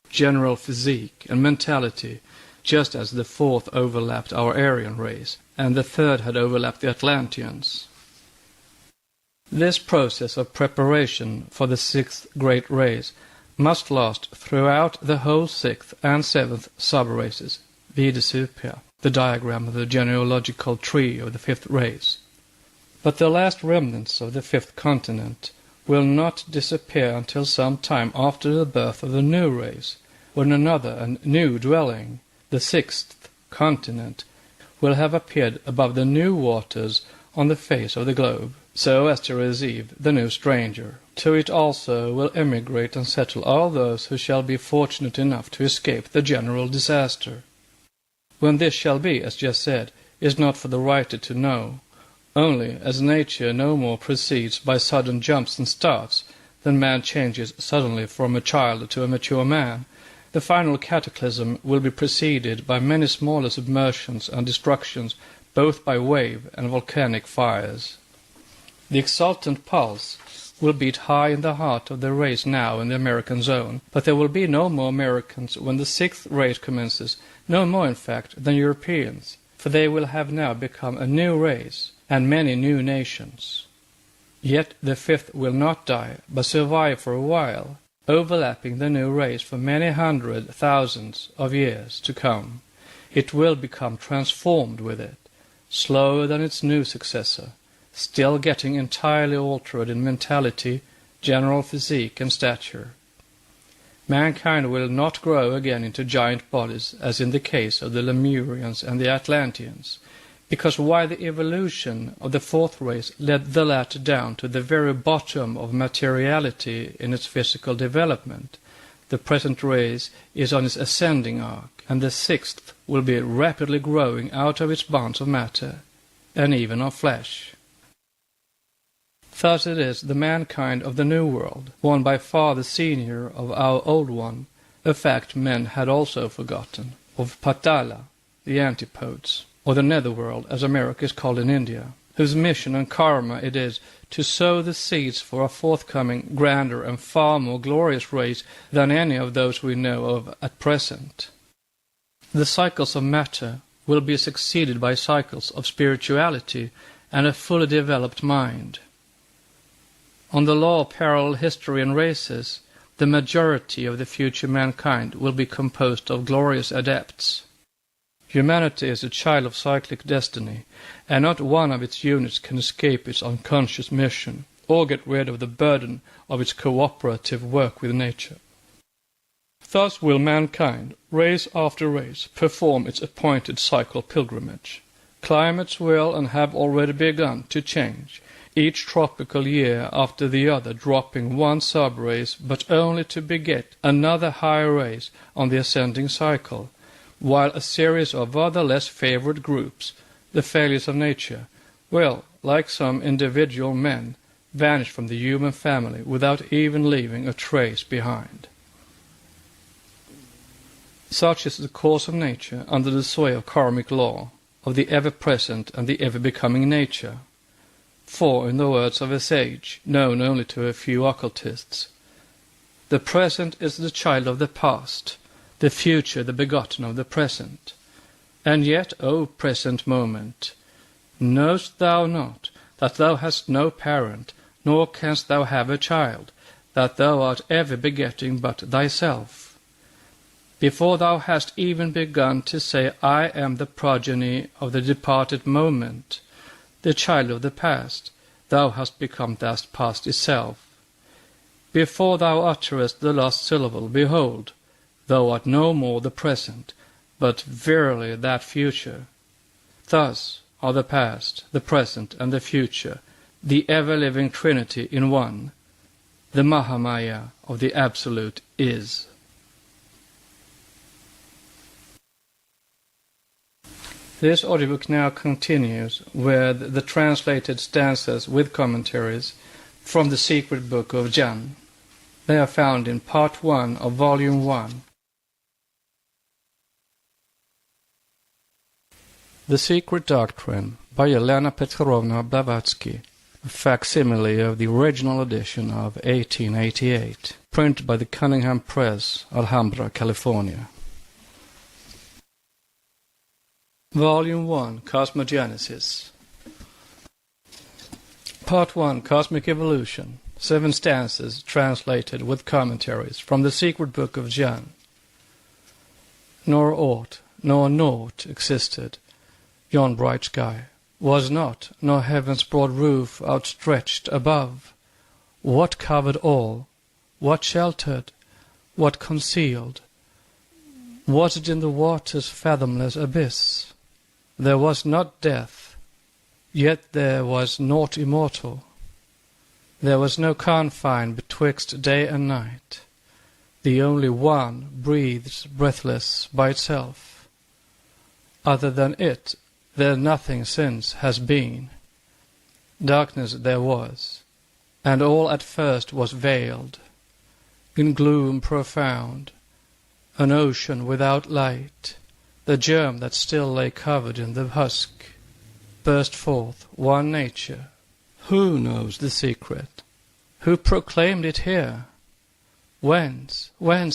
general physique, and mentality, just as the fourth overlapped our Aryan race, and the third had overlapped the Atlanteans. This process of preparation for the sixth great race must last throughout the whole sixth and seventh sub-races, vide supra, the diagram of the genealogical tree of the fifth race. But the last remnants of the fifth continent will not disappear until some time after the birth of the new race, when another and new dwelling, the sixth continent, will have appeared above the new waters on the face of the globe, so as to receive the new stranger. To it also will emigrate and settle all those who shall be fortunate enough to escape the general disaster. When this shall be, as just said, is not for the writer to know, only as nature no more proceeds by sudden jumps and starts than man changes suddenly from a child to a mature man, the final cataclysm will be preceded by many smaller submersions and destructions, both by wave and volcanic fires. The exultant pulse will beat high in the heart of the race now in the American zone, but there will be no more Americans when the sixth race commences, no more in fact than Europeans, for they will have now become a new race, and many new nations. Yet the fifth will not die, but survive for a while, overlapping the new race for many hundred thousands of years to come. It will become transformed with it, slower than its new successor, still getting entirely altered in mentality, general physique, and stature. Mankind will not grow again into giant bodies, as in the case of the Lemurians and the Atlanteans, because while the evolution of the fourth race led the latter down to the very bottom of materiality in its physical development, the present race is on its ascending arc, and the sixth will be rapidly growing out of its bonds of matter, and even of flesh. Thus it is the mankind of the New World, one by far the senior of our old one, a fact men had also forgotten, of Patala, the antipodes, or the netherworld, as America is called in India, whose mission and karma it is to sow the seeds for a forthcoming, grander, and far more glorious race than any of those we know of at present. The cycles of matter will be succeeded by cycles of spirituality and a fully developed mind. On the law of parallel history and races, the majority of the future mankind will be composed of glorious adepts. Humanity is a child of cyclic destiny, and not one of its units can escape its unconscious mission, or get rid of the burden of its cooperative work with nature. Thus will mankind, race after race, perform its appointed cycle pilgrimage. Climates will and have already begun to change, each tropical year after the other dropping one sub-race, but only to beget another higher race on the ascending cycle, while a series of other less favored groups, the failures of nature, will, like some individual men, vanish from the human family without even leaving a trace behind. Such is the course of nature under the sway of karmic law, of the ever-present and the ever-becoming nature. For, in the words of a sage, known only to a few occultists, the present is the child of the past, the future the begotten of the present. And yet, O present moment, knowest thou not that thou hast no parent, nor canst thou have a child, that thou art ever begetting but thyself? Before thou hast even begun to say, I am the progeny of the departed moment, the child of the past, thou hast become that past itself. Before thou utterest the last syllable, behold, thou art no more the present, but verily that future. Thus are the past, the present, and the future, the ever-living Trinity in one, the Mahamaya of the Absolute is. This audiobook now continues with the translated stanzas with commentaries from the secret book of Jan. They are found in Part 1 of Volume 1. The Secret Doctrine by Elena Petrovna Blavatsky, a facsimile of the original edition of 1888, printed by the Cunningham Press, Alhambra, California. Volume 1, Cosmogenesis. Part 1, Cosmic Evolution. 7 stanzas translated with commentaries from the secret book of Jan. Nor aught, nor naught existed. Yon bright sky was not, nor heaven's broad roof outstretched above. What covered all? What sheltered? What concealed? Was it in the water's fathomless abyss? There was not death, yet there was naught immortal. There was no confine betwixt day and night. The only One breathes breathless by itself. Other than it, there nothing since has been. Darkness there was, and all at first was veiled in gloom profound, an ocean without light. The germ that still lay covered in the husk burst forth, one nature. Who knows the secret? Who proclaimed it here? Whence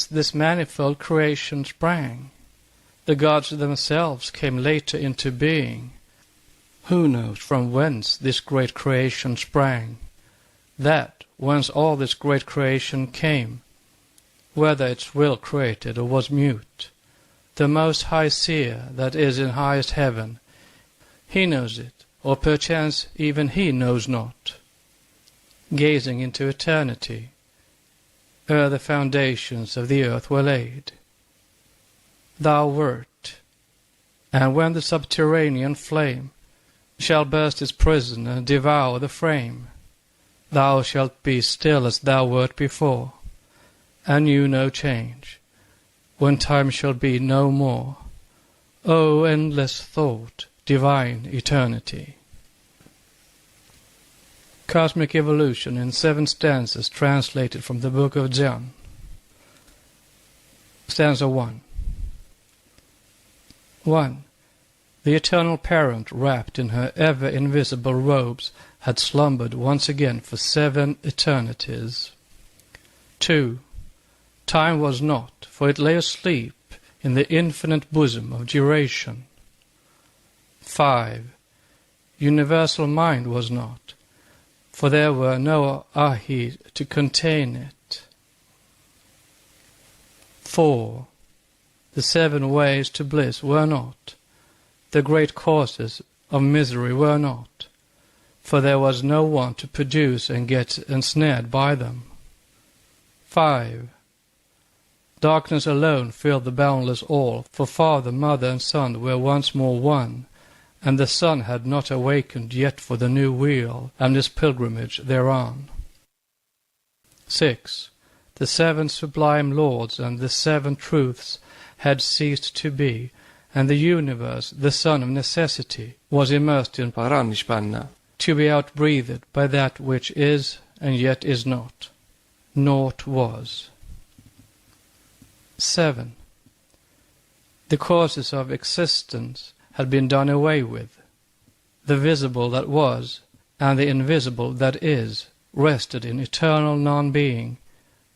this manifold creation sprang? The gods themselves came later into being. Who knows from whence this great creation sprang? That whence all this great creation came, whether its will created or was mute. The Most High Seer that is in highest heaven, he knows it, or perchance even he knows not. Gazing into eternity, ere the foundations of the earth were laid, thou wert, and when the subterranean flame shall burst its prison and devour the frame, thou shalt be still as thou wert before, and knew no change. When time shall be no more, O endless thought, divine eternity. Cosmic Evolution in 7 stanzas translated from the book of Jan. Stanza 1. 1. The eternal parent, wrapped in her ever-invisible robes, had slumbered once again for 7 eternities. 2. Time was not, for it lay asleep in the infinite bosom of duration. 5. Universal mind was not, for there were no ahi to contain it. 4. The 7 ways to bliss were not, the great causes of misery were not, for there was no one to produce and get ensnared by them. 5. Darkness alone filled the boundless all, for father, mother, and son were once more one, and the son had not awakened yet for the new wheel and his pilgrimage thereon. 6. The 7 sublime lords and the 7 truths had ceased to be, and the universe, the son of necessity, was immersed in parannispanna, to be outbreathed by that which is and yet is not. Naught was. 7. The causes of existence had been done away with. The visible that was, and the invisible that is, rested in eternal non-being,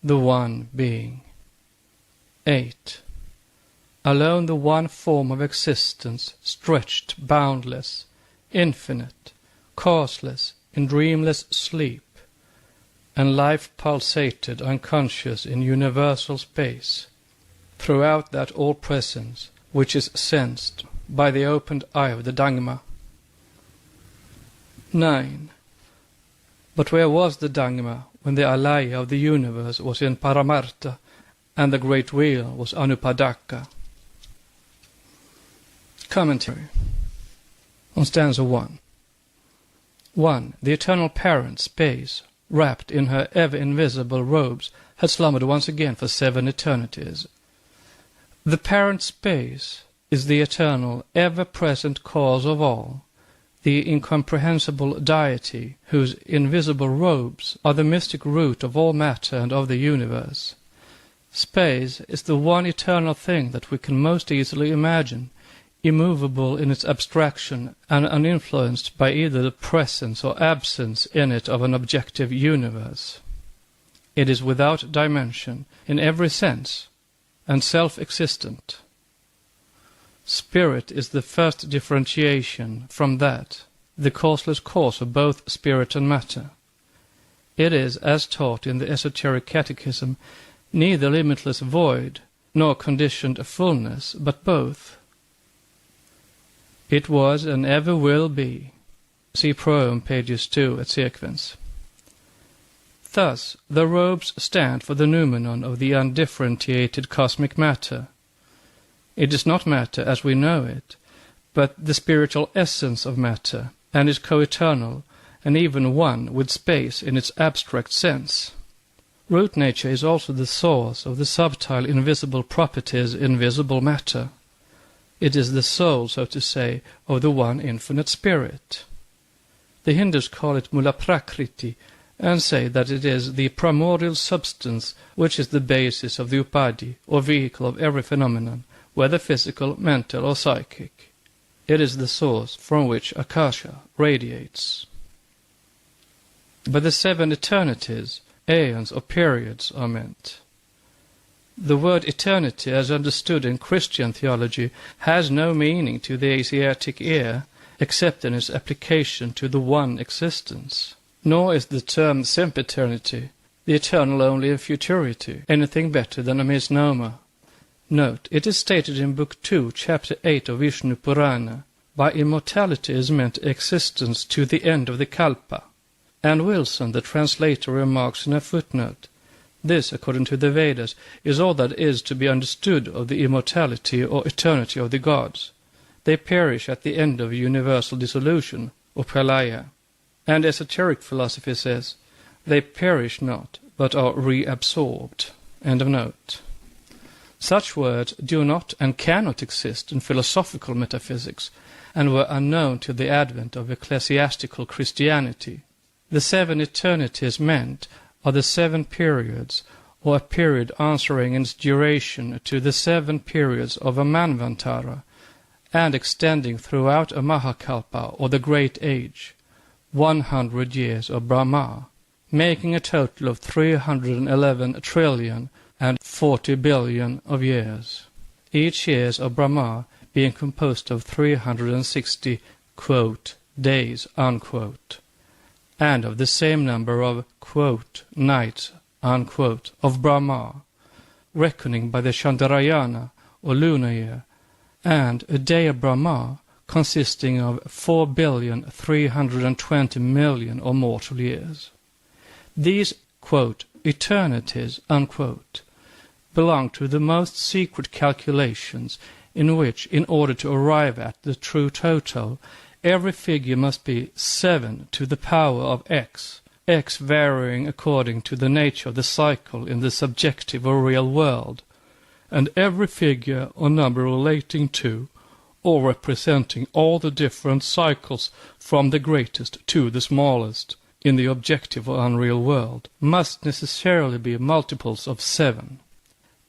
the one being. 8. Alone the one form of existence stretched boundless, infinite, causeless, in dreamless sleep, and life pulsated unconscious in universal space, throughout that all-presence which is sensed by the opened eye of the Dhamma. 9. But where was the Dhamma when the alaya of the universe was in Paramartha and the great wheel was Anupadaka? Commentary on stanza 1. 1. The eternal parent, space, wrapped in her ever-invisible robes, had slumbered once again for 7 eternities. The parent space is the eternal, ever-present cause of all, the incomprehensible deity whose invisible robes are the mystic root of all matter and of the universe. Space is the one eternal thing that we can most easily imagine, immovable in its abstraction and uninfluenced by either the presence or absence in it of an objective universe. It is without dimension in every sense and self-existent. Spirit is the first differentiation from that, the causeless cause of both spirit and matter. It is, as taught in the esoteric catechism, neither limitless void nor conditioned fullness, but both. It was and ever will be. See Proem, pages 2 et sequens. Thus, the robes stand for the noumenon of the undifferentiated cosmic matter. It is not matter as we know it, but the spiritual essence of matter, and is co-eternal, and even one with space in its abstract sense. Root nature is also the source of the subtle invisible properties in visible matter. It is the soul, so to say, of the one infinite spirit. The Hindus call it Mula Prakriti, and say that it is the primordial substance which is the basis of the upadhi, or vehicle of every phenomenon, whether physical, mental, or psychic. It is the source from which Akasha radiates. But the 7 eternities, aeons or periods, are meant. The word eternity, as understood in Christian theology, has no meaning to the Asiatic ear, except in its application to the one existence. Nor is the term sempiternity, the eternal only in futurity, anything better than a misnomer. Note, it is stated in Book 2, Chapter 8 of Vishnu Purana, by immortality is meant existence to the end of the kalpa. And Wilson, the translator, remarks in a footnote, this, according to the Vedas, is all that is to be understood of the immortality or eternity of the gods. They perish at the end of universal dissolution, or pralaya. And esoteric philosophy says, they perish not, but are reabsorbed. End of note. Such words do not and cannot exist in philosophical metaphysics, and were unknown to the advent of ecclesiastical Christianity. The 7 eternities meant are the 7 periods, or a period answering in its duration to the 7 periods of a manvantara, and extending throughout a mahakalpa, or the great age, 100 years of Brahma, making a total of 311 trillion and 40 billion of years, each years of Brahma being composed of 360, quote, days, unquote, and of the same number of, quote, nights, unquote, of Brahma, reckoning by the Chandrayana, or lunar year, and a day of Brahma consisting of 4,320,000,000 or mortal years. These, quote, eternities, unquote, belong to the most secret calculations in which, in order to arrive at the true total, every figure must be 7 to the power of x, x varying according to the nature of the cycle in the subjective or real world, and every figure or number relating to or representing all the different cycles from the greatest to the smallest in the objective or unreal world, must necessarily be multiples of 7.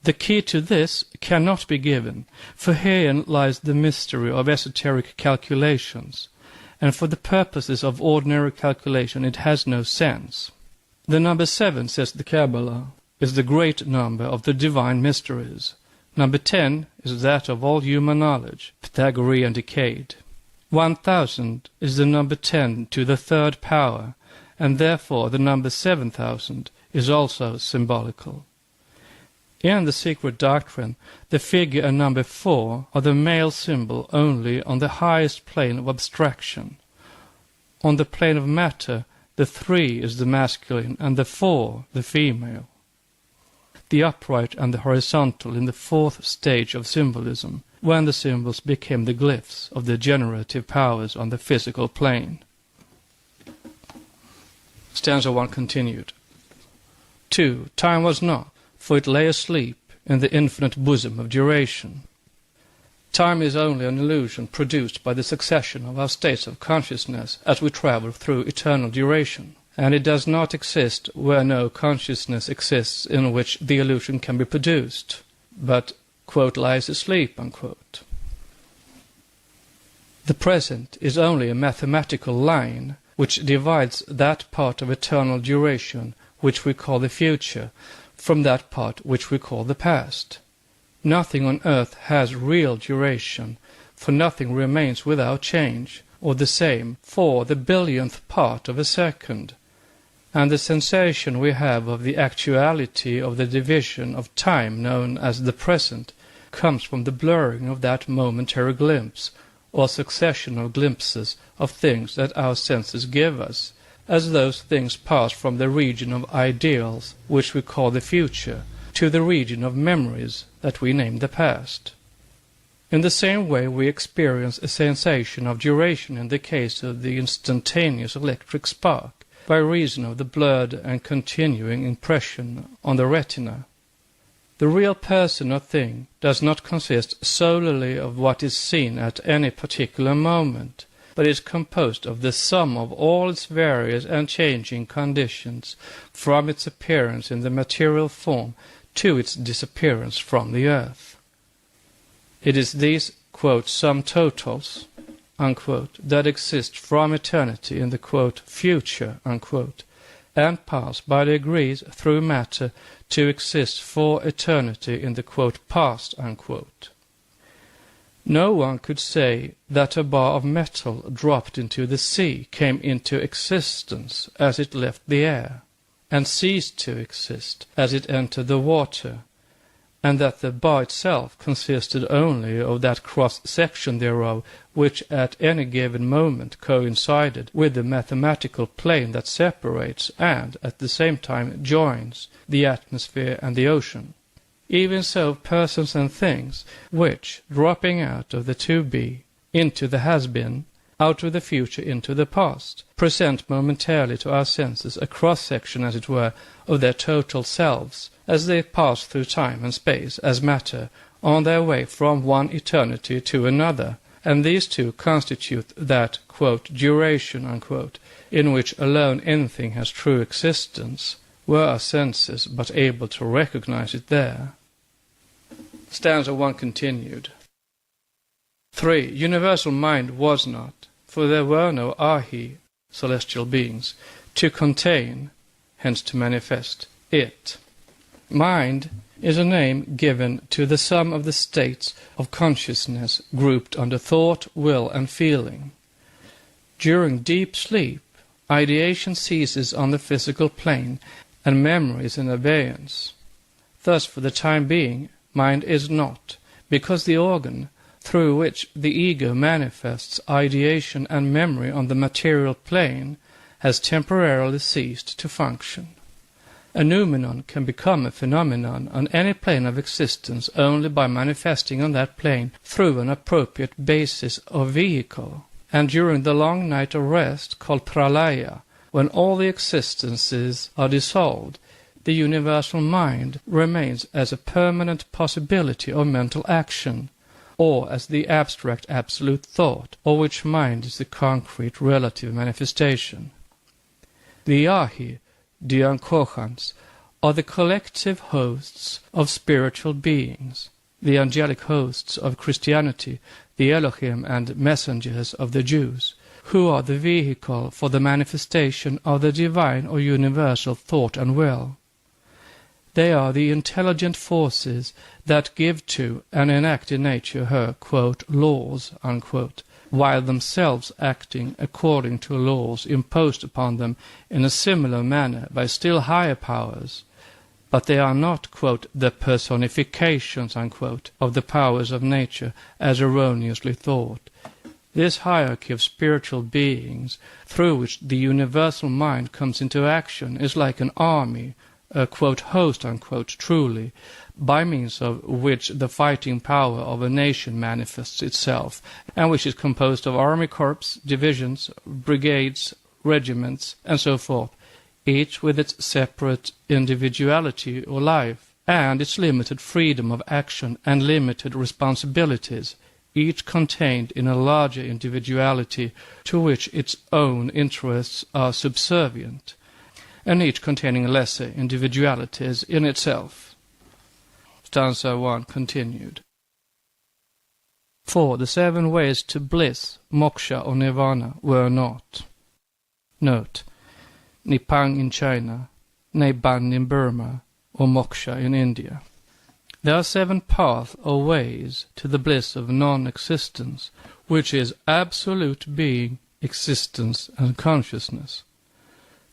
The key to this cannot be given, for herein lies the mystery of esoteric calculations, and for the purposes of ordinary calculation it has no sense. The number 7, says the Kabbalah, is the great number of the divine mysteries. Number 10 is that of all human knowledge, Pythagorean decade. 1000 is the number 10 to the third power, and therefore the number 7000 is also symbolical. In the secret doctrine, the figure and number 4 are the male symbol only on the highest plane of abstraction. On the plane of matter, the 3 is the masculine and the 4 the female. The upright and the horizontal in the 4th stage of symbolism, when the symbols became the glyphs of the generative powers on the physical plane. Stanza 1 continued. 2. Time was not, for it lay asleep in the infinite bosom of duration. Time is only an illusion produced by the succession of our states of consciousness as we travel through eternal duration, and it does not exist where no consciousness exists in which the illusion can be produced, but, quote, lies asleep, unquote. The present is only a mathematical line which divides that part of eternal duration which we call the future from that part which we call the past. Nothing on earth has real duration, for nothing remains without change, or the same for the billionth part of a second, and the sensation we have of the actuality of the division of time known as the present comes from the blurring of that momentary glimpse, or succession of glimpses of things that our senses give us, as those things pass from the region of ideals, which we call the future, to the region of memories that we name the past. In the same way we experience a sensation of duration in the case of the instantaneous electric spark, by reason of the blurred and continuing impression on the retina. The real person or thing does not consist solely of what is seen at any particular moment, but is composed of the sum of all its various and changing conditions, from its appearance in the material form to its disappearance from the earth. It is these, quote, sum totals, unquote, that exist from eternity in the, quote, future, unquote, and pass by degrees through matter to exist for eternity in the, quote, past, unquote. No one could say that a bar of metal dropped into the sea came into existence as it left the air, and ceased to exist as it entered the water, and that the bar itself consisted only of that cross-section thereof which at any given moment coincided with the mathematical plane that separates and at the same time joins the atmosphere and the ocean. Even so persons and things which, dropping out of the to-be into the has-been, out of the future into the past, present momentarily to our senses a cross-section, as it were, of their total selves, as they pass through time and space as matter, on their way from one eternity to another, and these two constitute that, quote, duration, unquote, in which alone anything has true existence, were our senses but able to recognize it there. Stanza 1 continued. 3. Universal mind was not, for there were no ahi, celestial beings, to contain, hence to manifest, it. Mind is a name given to the sum of the states of consciousness grouped under thought, will, and feeling. During deep sleep, ideation ceases on the physical plane, and memory is in abeyance. Thus, for the time being, mind is not, because the organ through which the ego manifests ideation and memory on the material plane has temporarily ceased to function. A noumenon can become a phenomenon on any plane of existence only by manifesting on that plane through an appropriate basis or vehicle, and during the long night of rest called pralaya, when all the existences are dissolved, the universal mind remains as a permanent possibility of mental action, or as the abstract absolute thought, of which mind is the concrete relative manifestation. The Yahi, the Ankochans, are the collective hosts of spiritual beings, the angelic hosts of Christianity, the Elohim and messengers of the Jews, who are the vehicle for the manifestation of the divine or universal thought and will. They are the intelligent forces that give to and enact in nature her, quote, laws, unquote, while themselves acting according to laws imposed upon them in a similar manner by still higher powers. But they are not, quote, the personifications, unquote, of the powers of nature as erroneously thought. This hierarchy of spiritual beings through which the universal mind comes into action is like an army, a, quote, host, unquote, truly, by means of which the fighting power of a nation manifests itself, and which is composed of army corps, divisions, brigades, regiments, and so forth, each with its separate individuality or life, and its limited freedom of action and limited responsibilities, each contained in a larger individuality to which its own interests are subservient, and each containing lesser individualities in itself. Stanza 1 continued. 4. The 7 ways to bliss, moksha or nirvana, were not. Note: Nipang in China, Nibbana in Burma, or moksha in India. There are 7 paths or ways to the bliss of non-existence, which is absolute being, existence, and consciousness.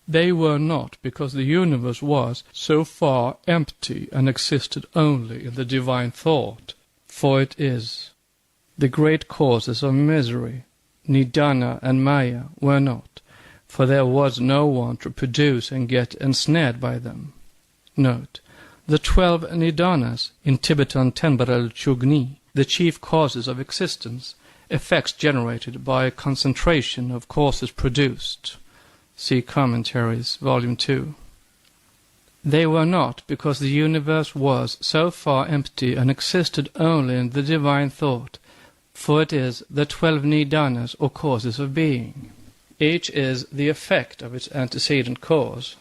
They were not because the universe was so far empty and existed only in the divine thought, for it is. The great causes of misery, Nidana and Maya, were not, for there was no one to produce and get ensnared by them. Note: the 12 Nidanas, in Tibetan Tenbarel Chugni, the chief causes of existence, effects generated by a concentration of causes produced. See Commentaries, Volume 2. They were not because the universe was so far empty and existed only in the divine thought, for it is the 12 Nidanas or causes of being. Each is the effect of its antecedent cause,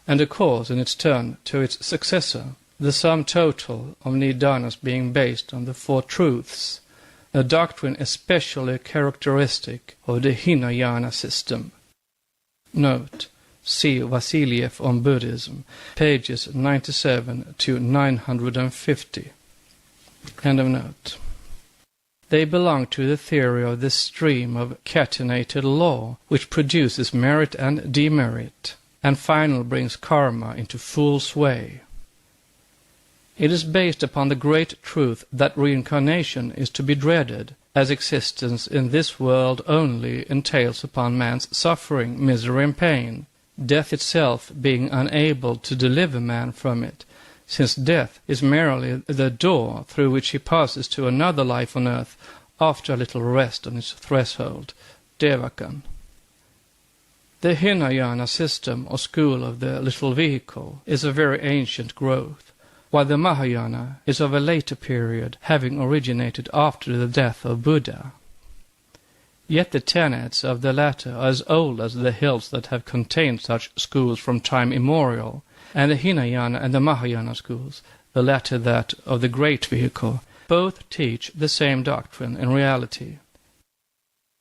and a cause in its turn to its successor, the sum total of Nidanas being based on the 4 truths, a doctrine especially characteristic of the Hinayana system. Note: see Vasiliev on Buddhism, pages 97 to 950. End of note. They belong to the theory of the stream of catenated law, which produces merit and demerit, and finally brings karma into full sway. It is based upon the great truth that reincarnation is to be dreaded, as existence in this world only entails upon man's suffering, misery and pain, death itself being unable to deliver man from it, since death is merely the door through which he passes to another life on earth after a little rest on his threshold. Devakan. The Hinayana system or school of the little vehicle is a very ancient growth, while the Mahayana is of a later period, having originated after the death of Buddha. Yet the tenets of the latter are as old as the hills that have contained such schools from time immemorial, and the Hinayana and the Mahayana schools, the latter that of the great vehicle, both teach the same doctrine in reality.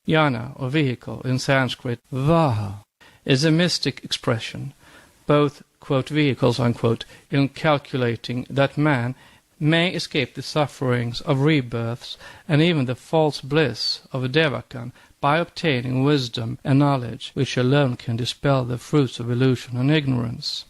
Yana, or vehicle, in Sanskrit, Vaha, is a mystic expression, both, quote, vehicles, unquote, in calculating that man may escape the sufferings of rebirths and even the false bliss of a Devakan by obtaining wisdom and knowledge which alone can dispel the fruits of illusion and ignorance.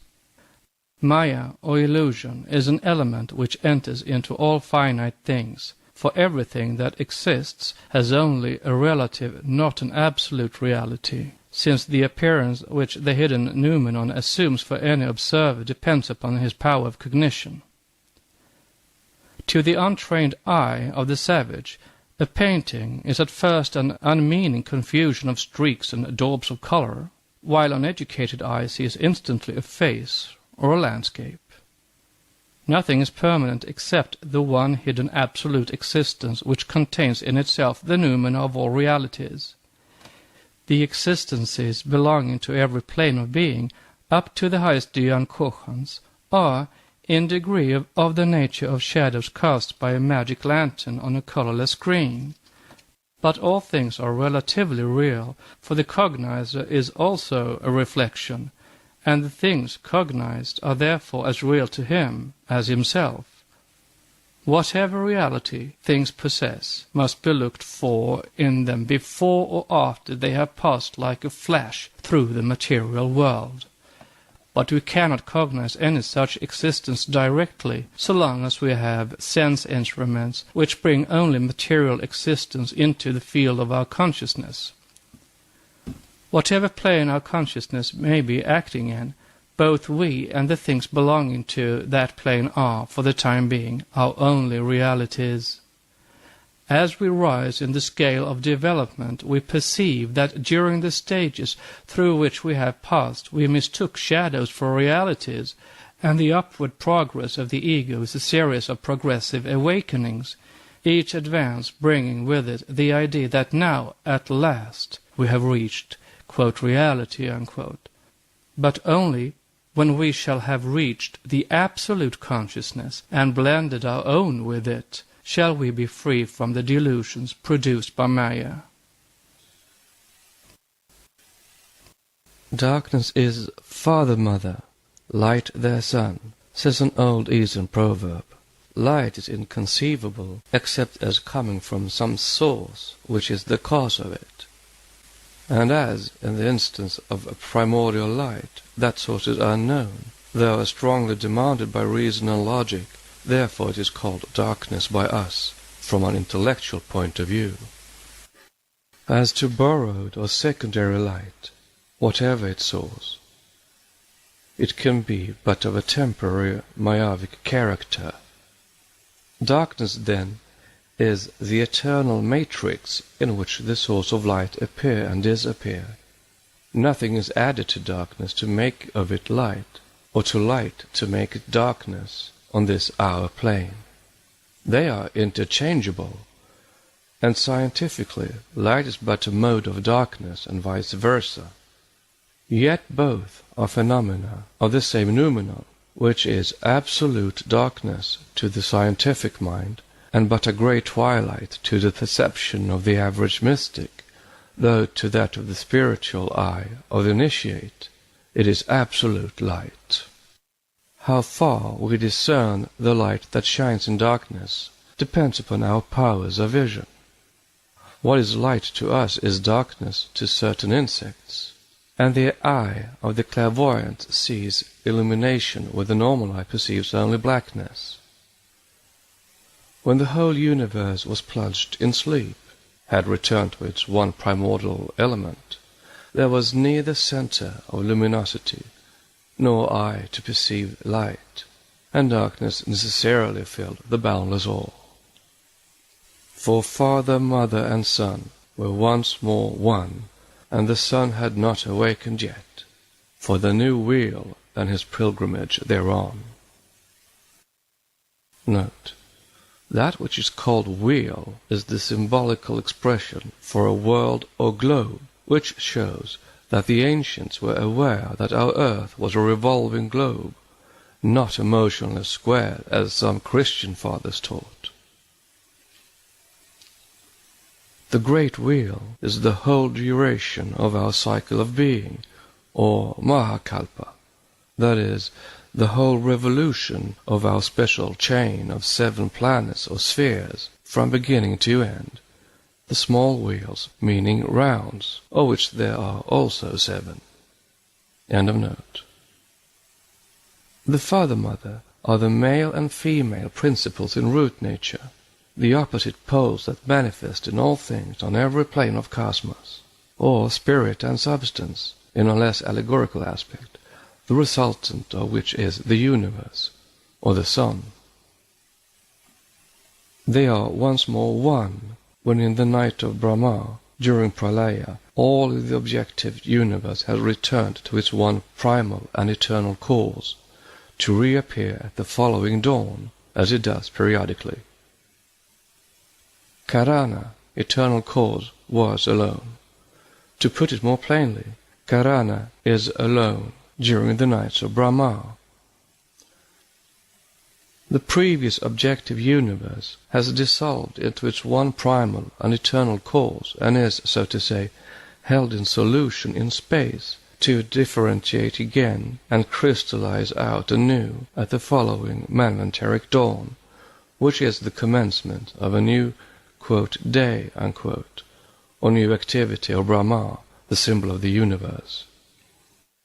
Maya, or illusion, is an element which enters into all finite things, for everything that exists has only a relative, not an absolute reality, since the appearance which the hidden noumenon assumes for any observer depends upon his power of cognition. To the untrained eye of the savage, a painting is at first an unmeaning confusion of streaks and daubs of color, while an educated eye sees instantly a face or a landscape. Nothing is permanent except the one hidden absolute existence which contains in itself the noumena of all realities. The existences belonging to every plane of being, up to the highest Dyan-Kochans, are, in degree, of the nature of shadows cast by a magic lantern on a colorless screen. But all things are relatively real, for the cognizer is also a reflection, and the things cognized are therefore as real to him as himself. Whatever reality things possess must be looked for in them before or after they have passed like a flash through the material world. But we cannot cognize any such existence directly, so long as we have sense instruments which bring only material existence into the field of our consciousness. Whatever plane our consciousness may be acting in, both we and the things belonging to that plane are, for the time being, our only realities. As we rise in the scale of development, we perceive that during the stages through which we have passed, we mistook shadows for realities, and the upward progress of the ego is a series of progressive awakenings, each advance bringing with it the idea that now, at last, we have reached, quote, reality, unquote. But only when we shall have reached the absolute consciousness and blended our own with it, shall we be free from the delusions produced by Maya. Darkness is father-mother, light their son, says an old Eastern proverb. Light is inconceivable except as coming from some source which is the cause of it. And as, in the instance of a primordial light, that source is unknown, though strongly demanded by reason and logic, therefore it is called darkness by us, from an intellectual point of view. As to borrowed or secondary light, whatever its source, it can be but of a temporary Mayavic character. Darkness, then, is the eternal matrix in which the source of light appear and disappear. Nothing is added to darkness to make of it light, or to light to make it darkness, on this our plane. They are interchangeable, and scientifically light is but a mode of darkness and vice versa. Yet both are phenomena of the same noumenon, which is absolute darkness to the scientific mind, and but a grey twilight to the perception of the average mystic, though to that of the spiritual eye of the initiate it is absolute light. How far we discern the light that shines in darkness depends upon our powers of vision. What is light to us is darkness to certain insects, and the eye of the clairvoyant sees illumination where the normal eye perceives only blackness. When the whole universe was plunged in sleep, had returned to its one primordial element, there was neither center of luminosity nor eye to perceive light, and darkness necessarily filled the boundless all. For father, mother, and son were once more one, and the son had not awakened yet, for the new wheel and his pilgrimage thereon. Note: that which is called wheel is the symbolical expression for a world or globe, which shows that the ancients were aware that our earth was a revolving globe, not a motionless square as some Christian fathers taught. The great wheel is the whole duration of our cycle of being, or Mahakalpa, that is, the whole revolution of our special chain of 7 planets or spheres, from beginning to end, the small wheels meaning rounds, of which there are also 7. End of note. The father-mother are the male and female principles in root nature, the opposite poles that manifest in all things on every plane of cosmos, or spirit and substance, in a less allegorical aspect, the resultant of which is the universe, or the sun. They are once more one, when in the night of Brahma, during Pralaya, all the objective universe has returned to its one primal and eternal cause, to reappear at the following dawn, as it does periodically. Karana, eternal cause, was alone. To put it more plainly, Karana is alone during the nights of Brahma. The previous objective universe has dissolved into its one primal and eternal cause and is, so to say, held in solution in space to differentiate again and crystallize out anew at the following manvantaric dawn, which is the commencement of a new, quote, day, unquote, or new activity of Brahma, the symbol of the universe.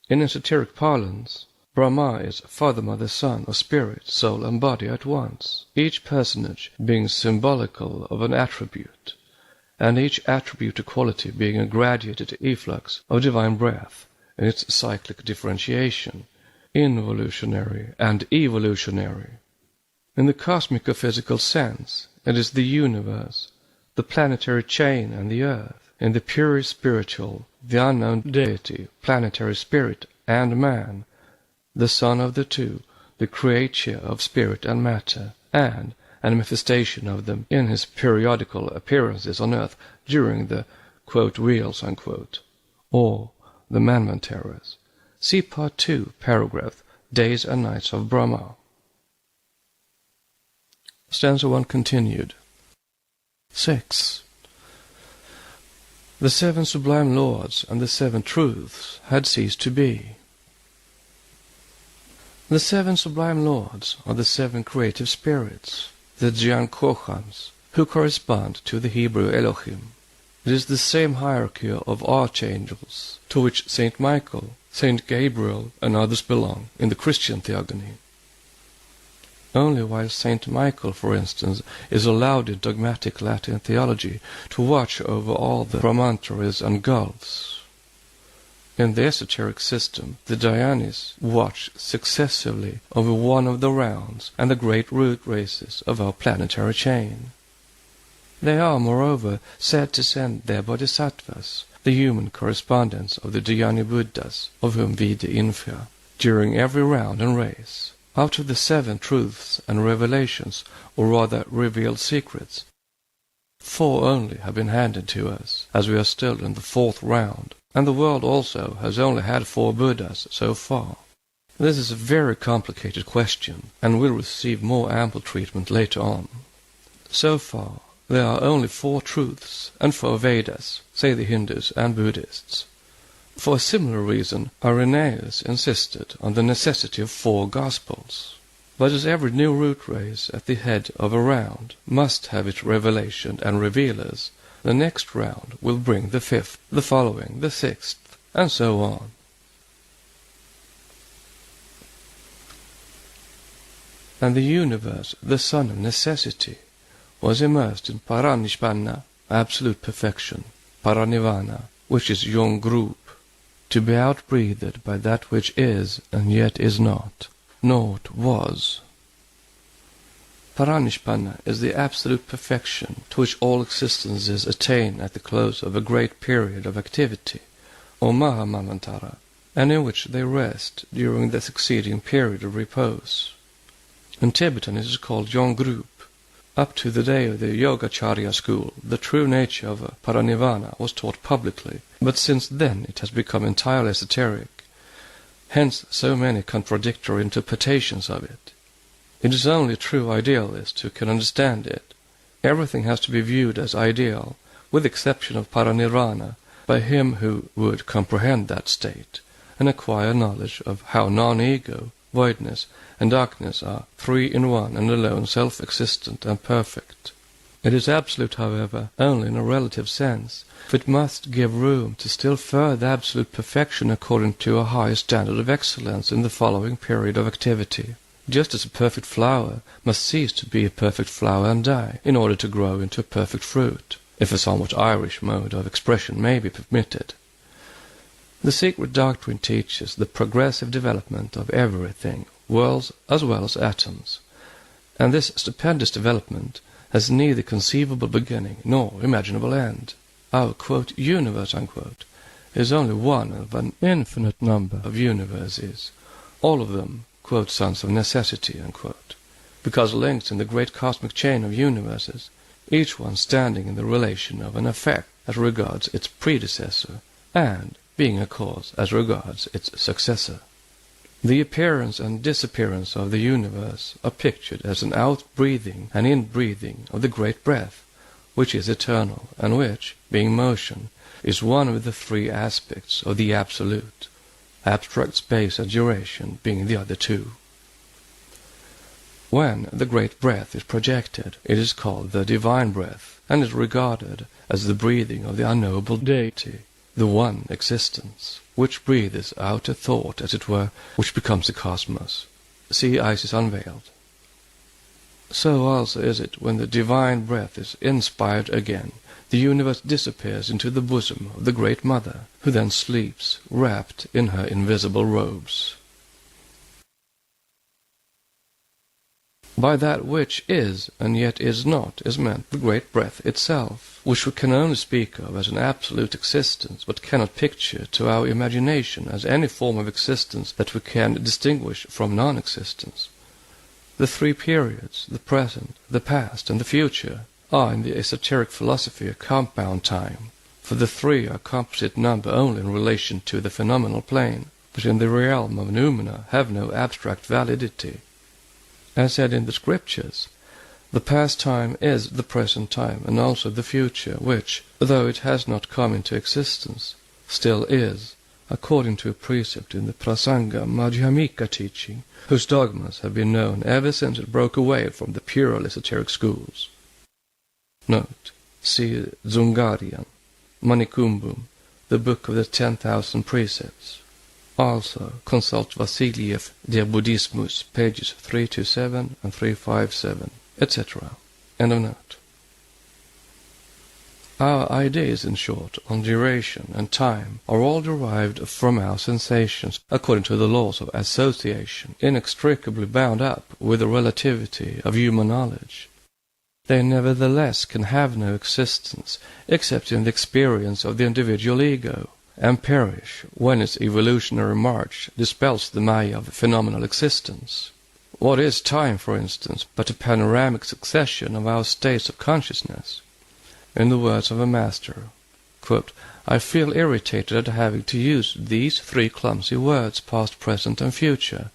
In esoteric parlance, Brahma is Father, Mother, Son, or Spirit, Soul, and Body at once, each personage being symbolical of an attribute, and each attribute or quality being a graduated efflux of divine breath in its cyclic differentiation, involutionary and evolutionary. In the cosmic or physical sense, it is the universe, the planetary chain, and the earth. In the purely spiritual, the unknown deity, planetary spirit, and man, the son of the two, the creature of spirit and matter, and a manifestation of them in his periodical appearances on earth during the, quote, reals, unquote, or the manvantaras. See Part 2, paragraph, Days and Nights of Brahma. Stanza 1 continued. 6. The seven sublime lords and the seven truths had ceased to be. The seven sublime lords are the seven creative spirits, the Jian Kochans, who correspond to the Hebrew Elohim. It is the same hierarchy of archangels to which Saint Michael, Saint Gabriel, and others belong in the Christian theogony. Only while Saint Michael, for instance, is allowed in dogmatic Latin theology to watch over all the promontories and gulfs. In the esoteric system, the Dhyanis watch successively over one of the rounds and the great root races of our planetary chain. They are, moreover, said to send their bodhisattvas, the human correspondents of the Dhyani Buddhas, of whom we the infra, during every round and race. Out of the seven truths and revelations, or rather revealed secrets, 4 only have been handed to us, as we are still in the 4th round, and the world also has only had 4 Buddhas so far. This is a very complicated question, and will receive more ample treatment later on. So far, there are only 4 truths, and 4 Vedas, say the Hindus and Buddhists. For a similar reason, Irenaeus insisted on the necessity of 4 Gospels. But as every new root race at the head of a round must have its revelation and revealers, the next round will bring the 5th, the following the 6th, and so on. And the universe, the son of necessity, was immersed in paranishpanna, absolute perfection, paranirvana, which is yon group, to be outbreathed by that which is and yet is not. Naught was. Paranishpanna is the absolute perfection to which all existences attain at the close of a great period of activity, or Mahamamantara, and in which they rest during the succeeding period of repose. In Tibetan it is called yon group. Up to the day of the Yogacharya school, the true nature of paranirvana was taught publicly, but since then it has become entirely esoteric. Hence so many contradictory interpretations of it. It is only a true idealist who can understand it. Everything has to be viewed as ideal, with the exception of paranirvana, by him who would comprehend that state, and acquire knowledge of how non-ego, voidness, and darkness are 3 in 1 and alone self-existent and perfect. It is absolute, however, only in a relative sense, for it must give room to still further absolute perfection according to a higher standard of excellence in the following period of activity. Just as a perfect flower must cease to be a perfect flower and die, in order to grow into a perfect fruit, if a somewhat Irish mode of expression may be permitted. The secret doctrine teaches the progressive development of everything, worlds as well as atoms, and this stupendous development has neither conceivable beginning nor imaginable end. Our, quote, universe, unquote, is only one of an infinite number of universes, all of them, quote, sons of necessity, unquote, because links in the great cosmic chain of universes, each one standing in the relation of an effect as regards its predecessor, and being a cause as regards its successor. The appearance and disappearance of the universe are pictured as an out-breathing and in-breathing of the great breath, which is eternal, and which, being motion, is one of the three aspects of the Absolute, abstract space and duration being the other two. When the great breath is projected, it is called the divine breath, and is regarded as the breathing of the unknowable deity, the one existence, which breathes out a thought, as it were, which becomes the cosmos. See Isis Unveiled. So also is it when the divine breath is inspired again, the universe disappears into the bosom of the Great Mother, who then sleeps, wrapped in her invisible robes. By that which is and yet is not is meant the great breath itself, which we can only speak of as an absolute existence, but cannot picture to our imagination as any form of existence that we can distinguish from non-existence. The three periods, the present, the past, and the future, are in the esoteric philosophy a compound time, for the three are a composite number only in relation to the phenomenal plane, but in the realm of noumena have no abstract validity. As said in the scriptures, the past time is the present time, and also the future, which, though it has not come into existence, still is, according to a precept in the Prasanga Madhyamika teaching, whose dogmas have been known ever since it broke away from the pure esoteric schools. Note, see Dzungarian, Manikumbum, the Book of the 10,000 Precepts. Also, consult Vasiliev Der Buddhismus, pages 327 and 357, etc. End of note. Our ideas, in short, on duration and time are all derived from our sensations, according to the laws of association, inextricably bound up with the relativity of human knowledge. They nevertheless can have no existence except in the experience of the individual ego, and perish when its evolutionary march dispels the maya of phenomenal existence. What is time, for instance, but a panoramic succession of our states of consciousness? In the words of a master, quote, I feel irritated at having to use these three clumsy words, past, present, and future,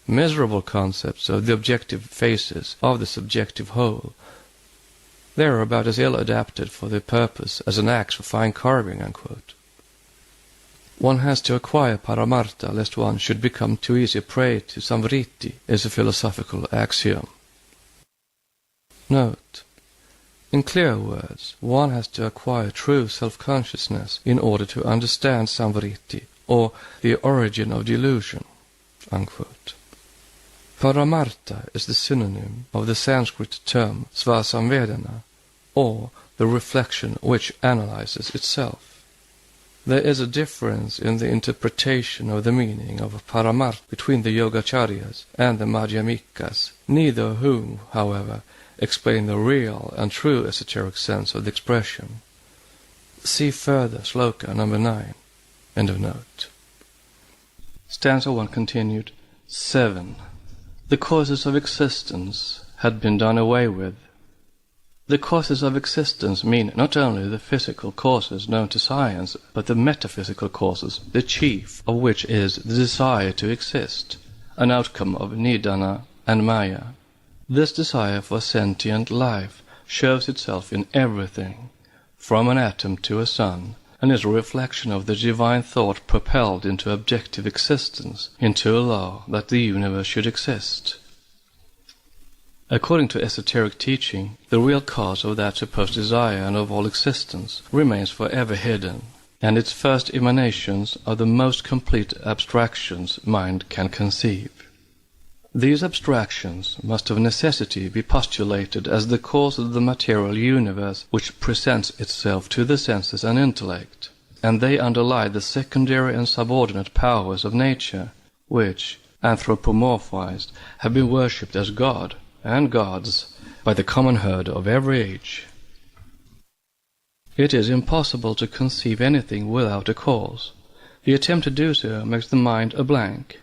miserable concepts of the objective faces of the subjective whole. They are about as ill adapted for the purpose as an axe for fine carving, unquote. One has to acquire paramartha lest one should become too easy a prey to samvriti is a philosophical axiom. Note, in clear words, one has to acquire true self-consciousness in order to understand samvriti, or the origin of delusion, unquote. Paramartha is the synonym of the Sanskrit term svasamvedana, or the reflection which analyzes itself. There is a difference in the interpretation of the meaning of paramartha between the Yogacharyas and the Madhyamikas, neither of whom, however, explain the real and true esoteric sense of the expression. See further Sloka number 9. End of note. Stanza 1 continued. 7. The causes of existence had been done away with. The causes of existence mean not only the physical causes known to science, but the metaphysical causes, the chief of which is the desire to exist, an outcome of nidana and maya. This desire for sentient life shows itself in everything, from an atom to a sun, and is a reflection of the divine thought propelled into objective existence, into a law that the universe should exist. According to esoteric teaching, the real cause of that supposed desire and of all existence remains forever hidden, and its first emanations are the most complete abstractions mind can conceive. These abstractions must of necessity be postulated as the cause of the material universe which presents itself to the senses and intellect, and they underlie the secondary and subordinate powers of nature, which, anthropomorphized, have been worshipped as God and gods by the common herd of every age. It is impossible to conceive anything without a cause. The attempt to do so makes the mind a blank.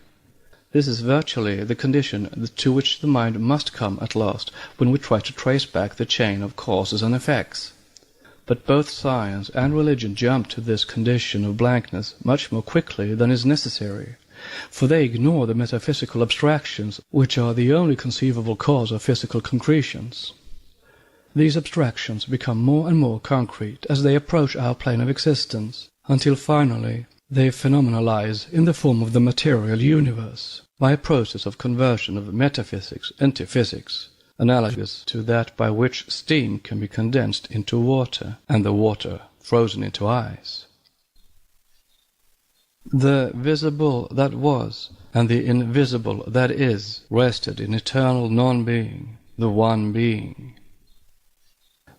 This is virtually the condition to which the mind must come at last when we try to trace back the chain of causes and effects. But both science and religion jump to this condition of blankness much more quickly than is necessary, for they ignore the metaphysical abstractions which are the only conceivable cause of physical concretions. These abstractions become more and more concrete as they approach our plane of existence, until finally they phenomenalize in the form of the material universe, by a process of conversion of metaphysics into physics, analogous to that by which steam can be condensed into water, and the water frozen into ice. The visible that was, and the invisible that is, rested in eternal non-being, the one being.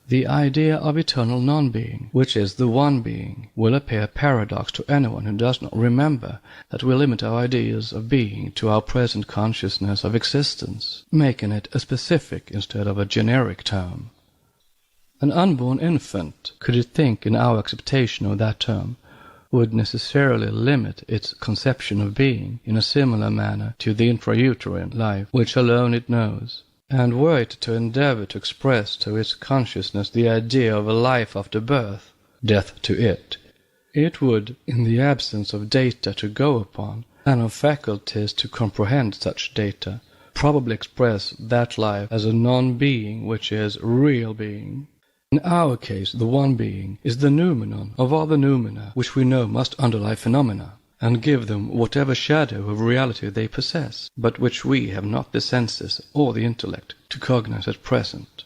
The idea of eternal non-being, which is the one being, will appear paradox to anyone who does not remember that we limit our ideas of being to our present consciousness of existence, making it a specific instead of a generic term. An unborn infant, could it think in our acceptation of that term, would necessarily limit its conception of being in a similar manner to the intrauterine life which alone it knows. And were it to endeavor to express to its consciousness the idea of a life after birth, death to it, it would, in the absence of data to go upon, and of faculties to comprehend such data, probably express that life as a non-being which is real being. In our case, the one being is the noumenon of all the noumena which we know must underlie phenomena, and give them whatever shadow of reality they possess, but which we have not the senses or the intellect to cognize at present.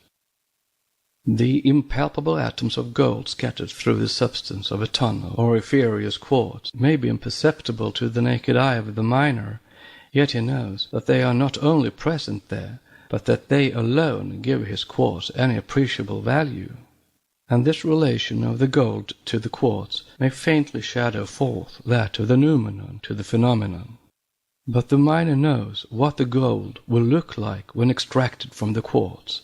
The impalpable atoms of gold scattered through the substance of a tunnel or ethereous quartz may be imperceptible to the naked eye of the miner, yet he knows that they are not only present there, but that they alone give his quartz any appreciable value. And this relation of the gold to the quartz may faintly shadow forth that of the noumenon to the phenomenon. But the miner knows what the gold will look like when extracted from the quartz,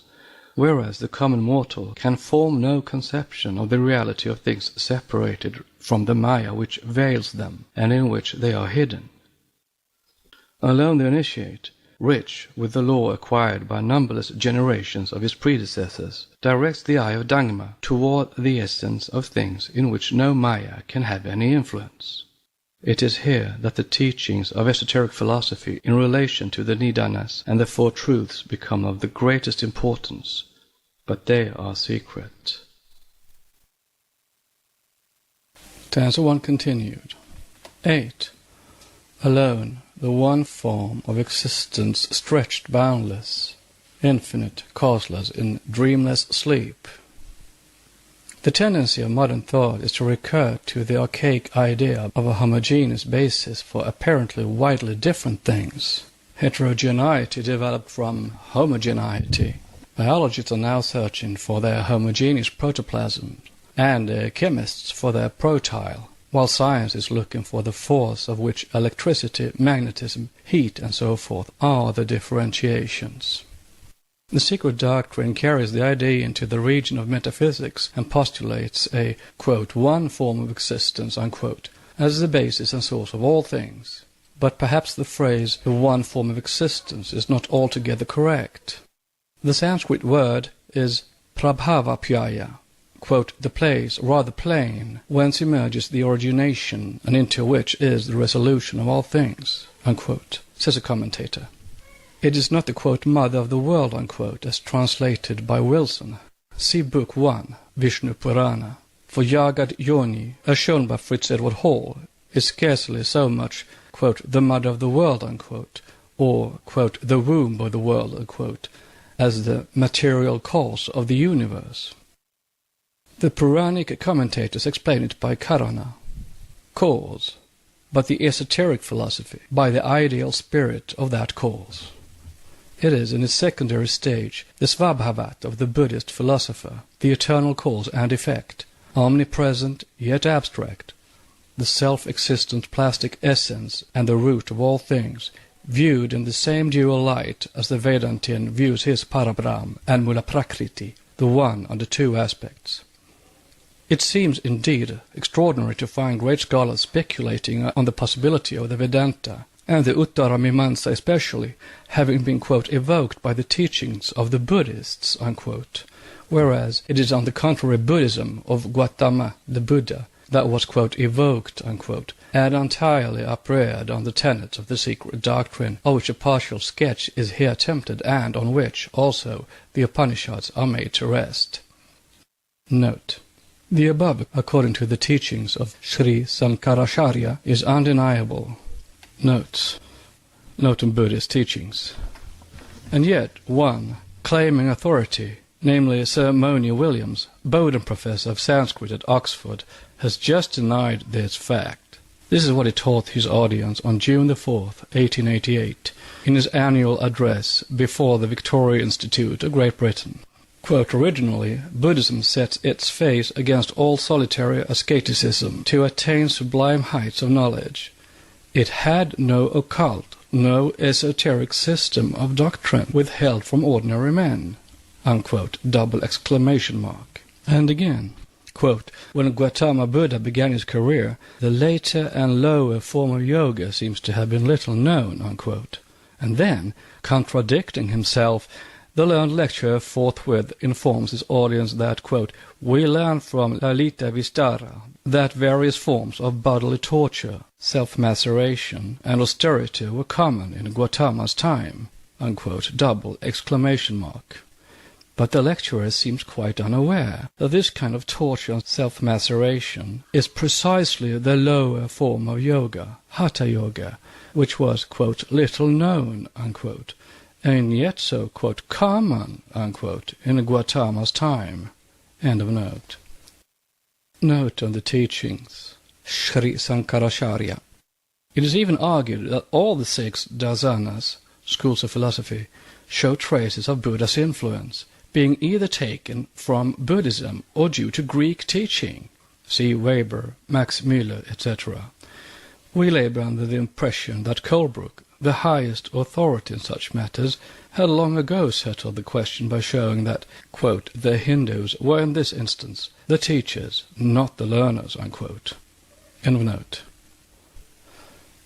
whereas the common mortal can form no conception of the reality of things separated from the maya which veils them and in which they are hidden. Alone the initiate, rich with the lore acquired by numberless generations of his predecessors, directs the eye of Dhamma toward the essence of things in which no Maya can have any influence. It is here that the teachings of esoteric philosophy in relation to the Nidanas and the Four Truths become of the greatest importance, but they are secret. Stanza 1 continued. 8. Alone, the one form of existence stretched boundless, infinite, causeless, in dreamless sleep. The tendency of modern thought is to recur to the archaic idea of a homogeneous basis for apparently widely different things. Heterogeneity developed from homogeneity. Biologists are now searching for their homogeneous protoplasm, and chemists for their protyle, while science is looking for the force of which electricity, magnetism, heat, and so forth are the differentiations. The secret doctrine carries the idea into the region of metaphysics and postulates a, quote, one form of existence, unquote, as the basis and source of all things. But perhaps the phrase, the one form of existence, is not altogether correct. The Sanskrit word is prabhavapyaya, quote, the place, rather plane, whence emerges the origination, and into which is the resolution of all things, unquote, says a commentator. It is not the, quote, mother of the world, unquote, as translated by Wilson. See Book 1, Vishnu Purana. For Yagad Yoni, as shown by Fritz Edward Hall, is scarcely so much, quote, the mother of the world, unquote, or, quote, the womb of the world, unquote, as the material cause of the universe. The Puranic commentators explain it by karana, cause, but the esoteric philosophy by the ideal spirit of that cause. It is in its secondary stage the svabhavat of the Buddhist philosopher, the eternal cause and effect, omnipresent yet abstract, the self-existent plastic essence and the root of all things, viewed in the same dual light as the Vedantin views his Parabrahm and Mula Prakriti, the one under two aspects. It seems indeed extraordinary to find great scholars speculating on the possibility of the Vedanta, and the Uttaramimamsa especially, having been, quote, evoked by the teachings of the Buddhists, unquote, whereas it is on the contrary Buddhism of Gautama, the Buddha, that was, quote, evoked, unquote, and entirely upreared on the tenets of the secret doctrine, of which a partial sketch is here attempted, and on which, also, the Upanishads are made to rest. Note. The above, according to the teachings of Sri Sankaracharya, is undeniable. Notes. Note on Buddhist teachings. And yet one, claiming authority, namely Sir Moni Williams, Bowden Professor of Sanskrit at Oxford, has just denied this fact. This is what he taught his audience on June the 4th, 1888, in his annual address before the Victoria Institute of Great Britain. Quote, originally, Buddhism sets its face against all solitary asceticism to attain sublime heights of knowledge. It had no occult, no esoteric system of doctrine withheld from ordinary men, unquote, double exclamation mark. And again, quote, when Gautama Buddha began his career, the later and lower form of yoga seems to have been little known, unquote. And then, contradicting himself, the learned lecturer forthwith informs his audience that, quote, we learn from Lalita Vistara that various forms of bodily torture, self-maceration, and austerity were common in Gautama's time, unquote, double exclamation mark. But the lecturer seems quite unaware that this kind of torture and self-maceration is precisely the lower form of yoga, Hatha Yoga, which was, quote, little known, unquote, and yet so, quote, common, unquote, in Gautama's time. End of note. Note on the teachings. Sri Sankaracharya. It is even argued that all the 6 darsanas, schools of philosophy, show traces of Buddha's influence, being either taken from Buddhism or due to Greek teaching. See Weber, Max Müller, etc. We labor under the impression that Colebrooke, the highest authority in such matters, had long ago settled the question by showing that, quote, the Hindus were in this instance the teachers, not the learners, unquote. End of note.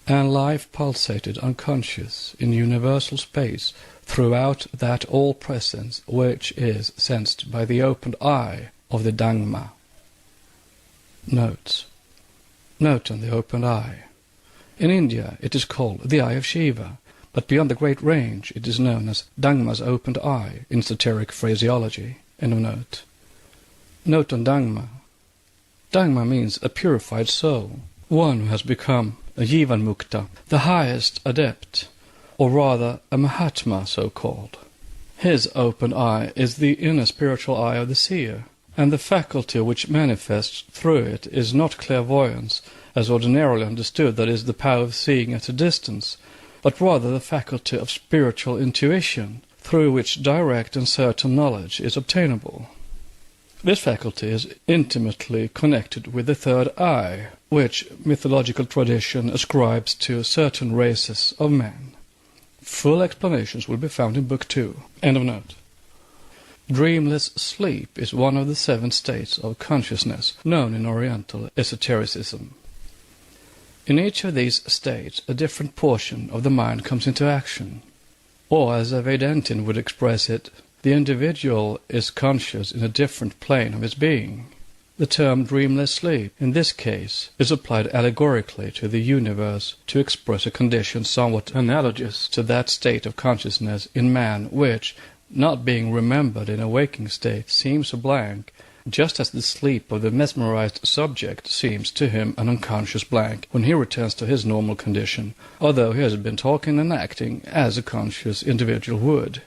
And life pulsated unconscious in universal space throughout that all-presence which is sensed by the opened eye of the Dhamma. Notes. Note on the opened eye. In India it is called the Eye of Shiva, but beyond the Great Range it is known as Dhamma's opened eye in esoteric phraseology. End of note. Note on Dhamma. Dhamma means a purified soul, one who has become a Jivan Mukta, the highest adept, or rather a Mahatma so-called. His open eye is the inner spiritual eye of the seer, and the faculty which manifests through it is not clairvoyance, as ordinarily understood, that is, the power of seeing at a distance, but rather the faculty of spiritual intuition, through which direct and certain knowledge is obtainable. This faculty is intimately connected with the third eye, which mythological tradition ascribes to certain races of men. Full explanations will be found in Book 2. End of note. Dreamless sleep is one of the 7 states of consciousness known in Oriental esotericism. In each of these states, a different portion of the mind comes into action. Or, as a Vedantin would express it, the individual is conscious in a different plane of his being. The term dreamless sleep, in this case, is applied allegorically to the universe to express a condition somewhat analogous to that state of consciousness in man which, not being remembered in a waking state, seems a blank, just as the sleep of the mesmerized subject seems to him an unconscious blank when he returns to his normal condition, although he has been talking and acting as a conscious individual would.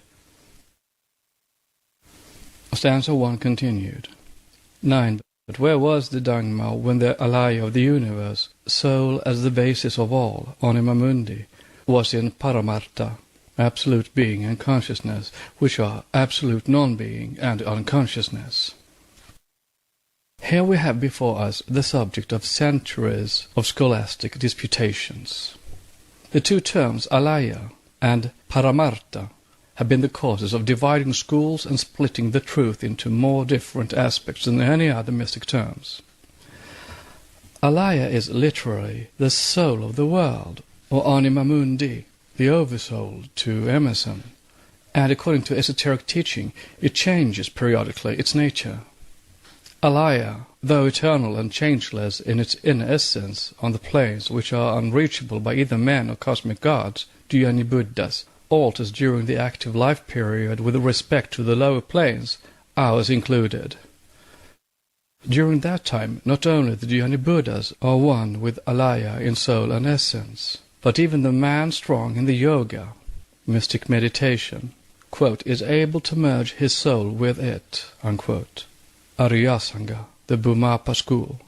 Stanza 1 continued. 9. But where was the Dhamma when the alaya of the universe, soul as the basis of all, anima mundi, was in paramartha, absolute being and consciousness, which are absolute non-being and unconsciousness? Here we have before us the subject of centuries of scholastic disputations. The 2 terms alaya and paramartha have been the causes of dividing schools and splitting the truth into more different aspects than any other mystic terms. Alaya is literally the soul of the world, or anima mundi, the oversoul, to Emerson. And according to esoteric teaching, it changes periodically its nature. Alaya, though eternal and changeless in its inner essence on the planes which are unreachable by either men or cosmic gods, Dhyani Buddhas, alters during the active life period with respect to the lower planes, ours included. During that time, not only the Dhyani Buddhas are one with Alaya in soul and essence, but even the man strong in the yoga, mystic meditation, quote, is able to merge his soul with it, unquote. Aryasanga, the Bhumapa school.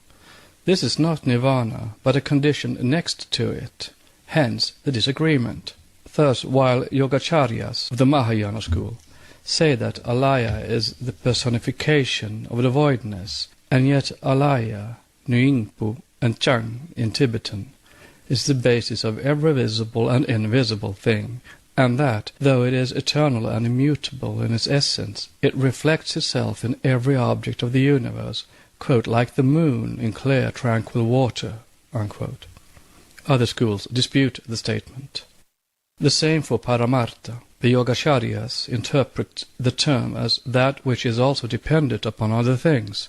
This is not nirvana, but a condition next to it, hence the disagreement. Thus, while Yogacharyas of the Mahayana school say that Alaya is the personification of the voidness, and yet Alaya, Nyingpo, and Chang in Tibetan is the basis of every visible and invisible thing, and that, though it is eternal and immutable in its essence, it reflects itself in every object of the universe, quote, like the moon in clear, tranquil water, unquote. Other schools dispute the statement. The same for Paramartha. The Yogacharyas interpret the term as that which is also dependent upon other things,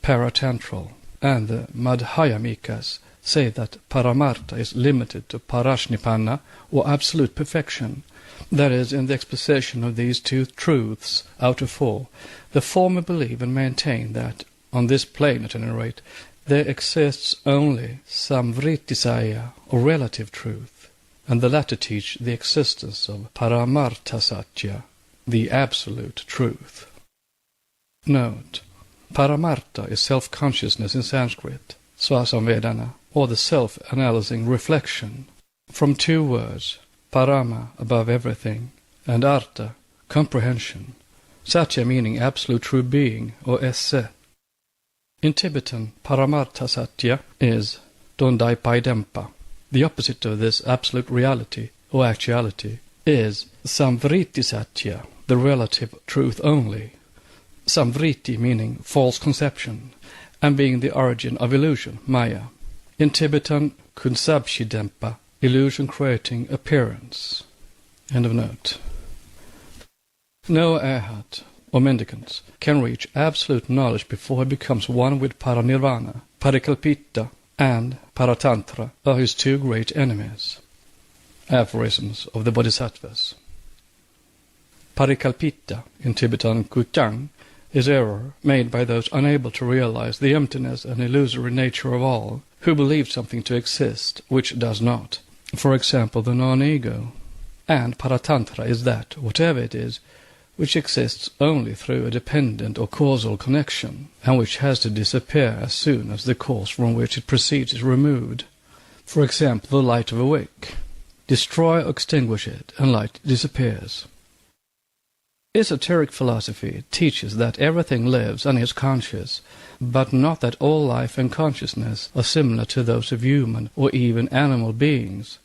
paratentral, and the Madhyamikas say that Paramartha is limited to Parashnipanna, or absolute perfection. That is, in the exposition of these two truths out of four, the former believe and maintain that, on this plane at any rate, there exists only Samvritisaya, or relative truth, and the latter teach the existence of Paramartha Satya, the absolute truth. Note: Paramartha is self-consciousness in Sanskrit, Swasamvedana, or the self-analyzing reflection, from two words, Parama, above everything, and Artha, comprehension, Satya meaning absolute true being, or esse. In Tibetan, Paramartha Satya is Dondai Paidempa. The opposite of this absolute reality, or actuality, is Samvriti Satya, the relative truth only. Samvriti meaning false conception, and being the origin of illusion, Maya. In Tibetan, Kunsabshidempa, illusion creating appearance. End of note. No arhat, or mendicant, can reach absolute knowledge before he becomes one with Paranirvana. Parikalpita and Paratantra are his two great enemies. Aphorisms of the Bodhisattvas. Parikalpita, in Tibetan Kuchang, is error made by those unable to realize the emptiness and illusory nature of all, who believe something to exist which does not, for example the non-ego. And Paratantra is that, whatever it is, which exists only through a dependent or causal connection, and which has to disappear as soon as the cause from which it proceeds is removed. For example, the light of a wick. Destroy or extinguish it, and light disappears. Esoteric philosophy teaches that everything lives and is conscious, but not that all life and consciousness are similar to those of human or even animal beings.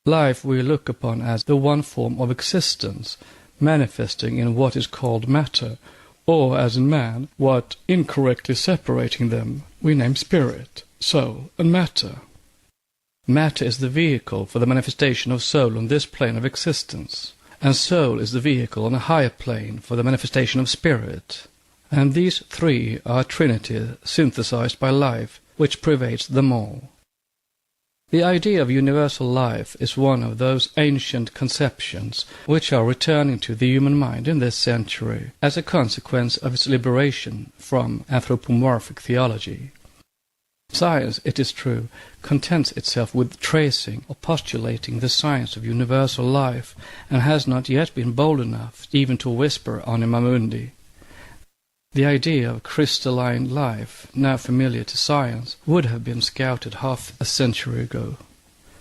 Life we look upon as the one form of existence, manifesting in what is called matter, or as in man, what, incorrectly separating them, we name spirit, soul, and matter. Matter is the vehicle for the manifestation of soul on this plane of existence, and soul is the vehicle on a higher plane for the manifestation of spirit. And these three are a trinity synthesized by life, which pervades them all. The idea of universal life is one of those ancient conceptions which are returning to the human mind in this century as a consequence of its liberation from anthropomorphic theology. Science, it is true, contents itself with tracing or postulating the science of universal life, and has not yet been bold enough even to whisper anima mundi. The idea of crystalline life, now familiar to science, would have been scouted half a century ago.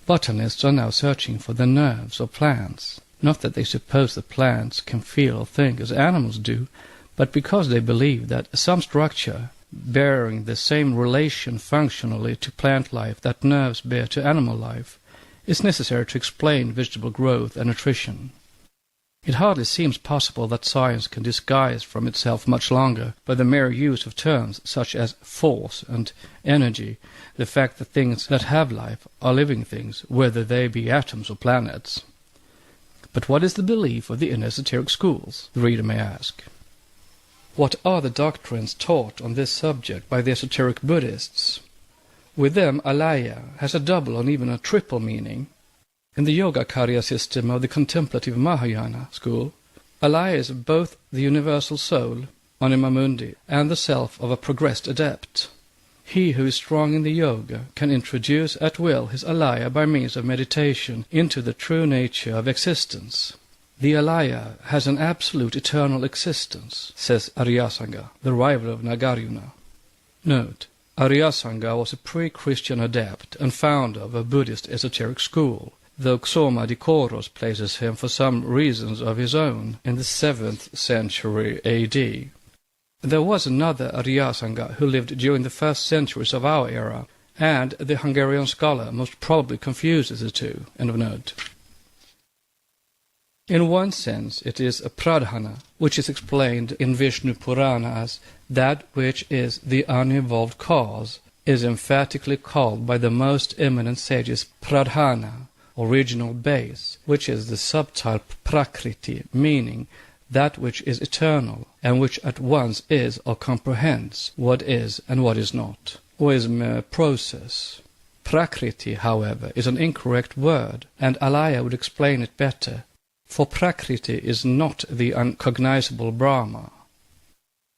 Botanists are now searching for the nerves of plants, not that they suppose that plants can feel or think as animals do, but because they believe that some structure, bearing the same relation functionally to plant life that nerves bear to animal life, is necessary to explain vegetable growth and nutrition. It hardly seems possible that science can disguise from itself much longer, by the mere use of terms such as force and energy, the fact that things that have life are living things, whether they be atoms or planets. But what is the belief of the esoteric schools, the reader may ask? What are the doctrines taught on this subject by the esoteric Buddhists? With them, alaya has a double or even a triple meaning. In the Yogacarya system of the contemplative Mahayana school, alaya is both the universal soul, anima mundi, and the self of a progressed adept. He who is strong in the yoga can introduce at will his alaya by means of meditation into the true nature of existence. The alaya has an absolute eternal existence, says Aryasanga, the rival of Nagarjuna. Note: Aryasanga was a pre-Christian adept and founder of a Buddhist esoteric school, though Xoma Dikoros places him for some reasons of his own in the 7th century AD. There was another Aryasanga who lived during the first centuries of our era, and the Hungarian scholar most probably confuses the two. End of note. In one sense, it is a pradhana, which is explained in Vishnu Purana as that which is the unevolved cause, is emphatically called by the most eminent sages pradhana, original base, which is the subtle prakriti, meaning that which is eternal, and which at once is or comprehends what is and what is not, or is mere process. Prakriti, however, is an incorrect word, and alaya would explain it better, for prakriti is not the uncognizable Brahma.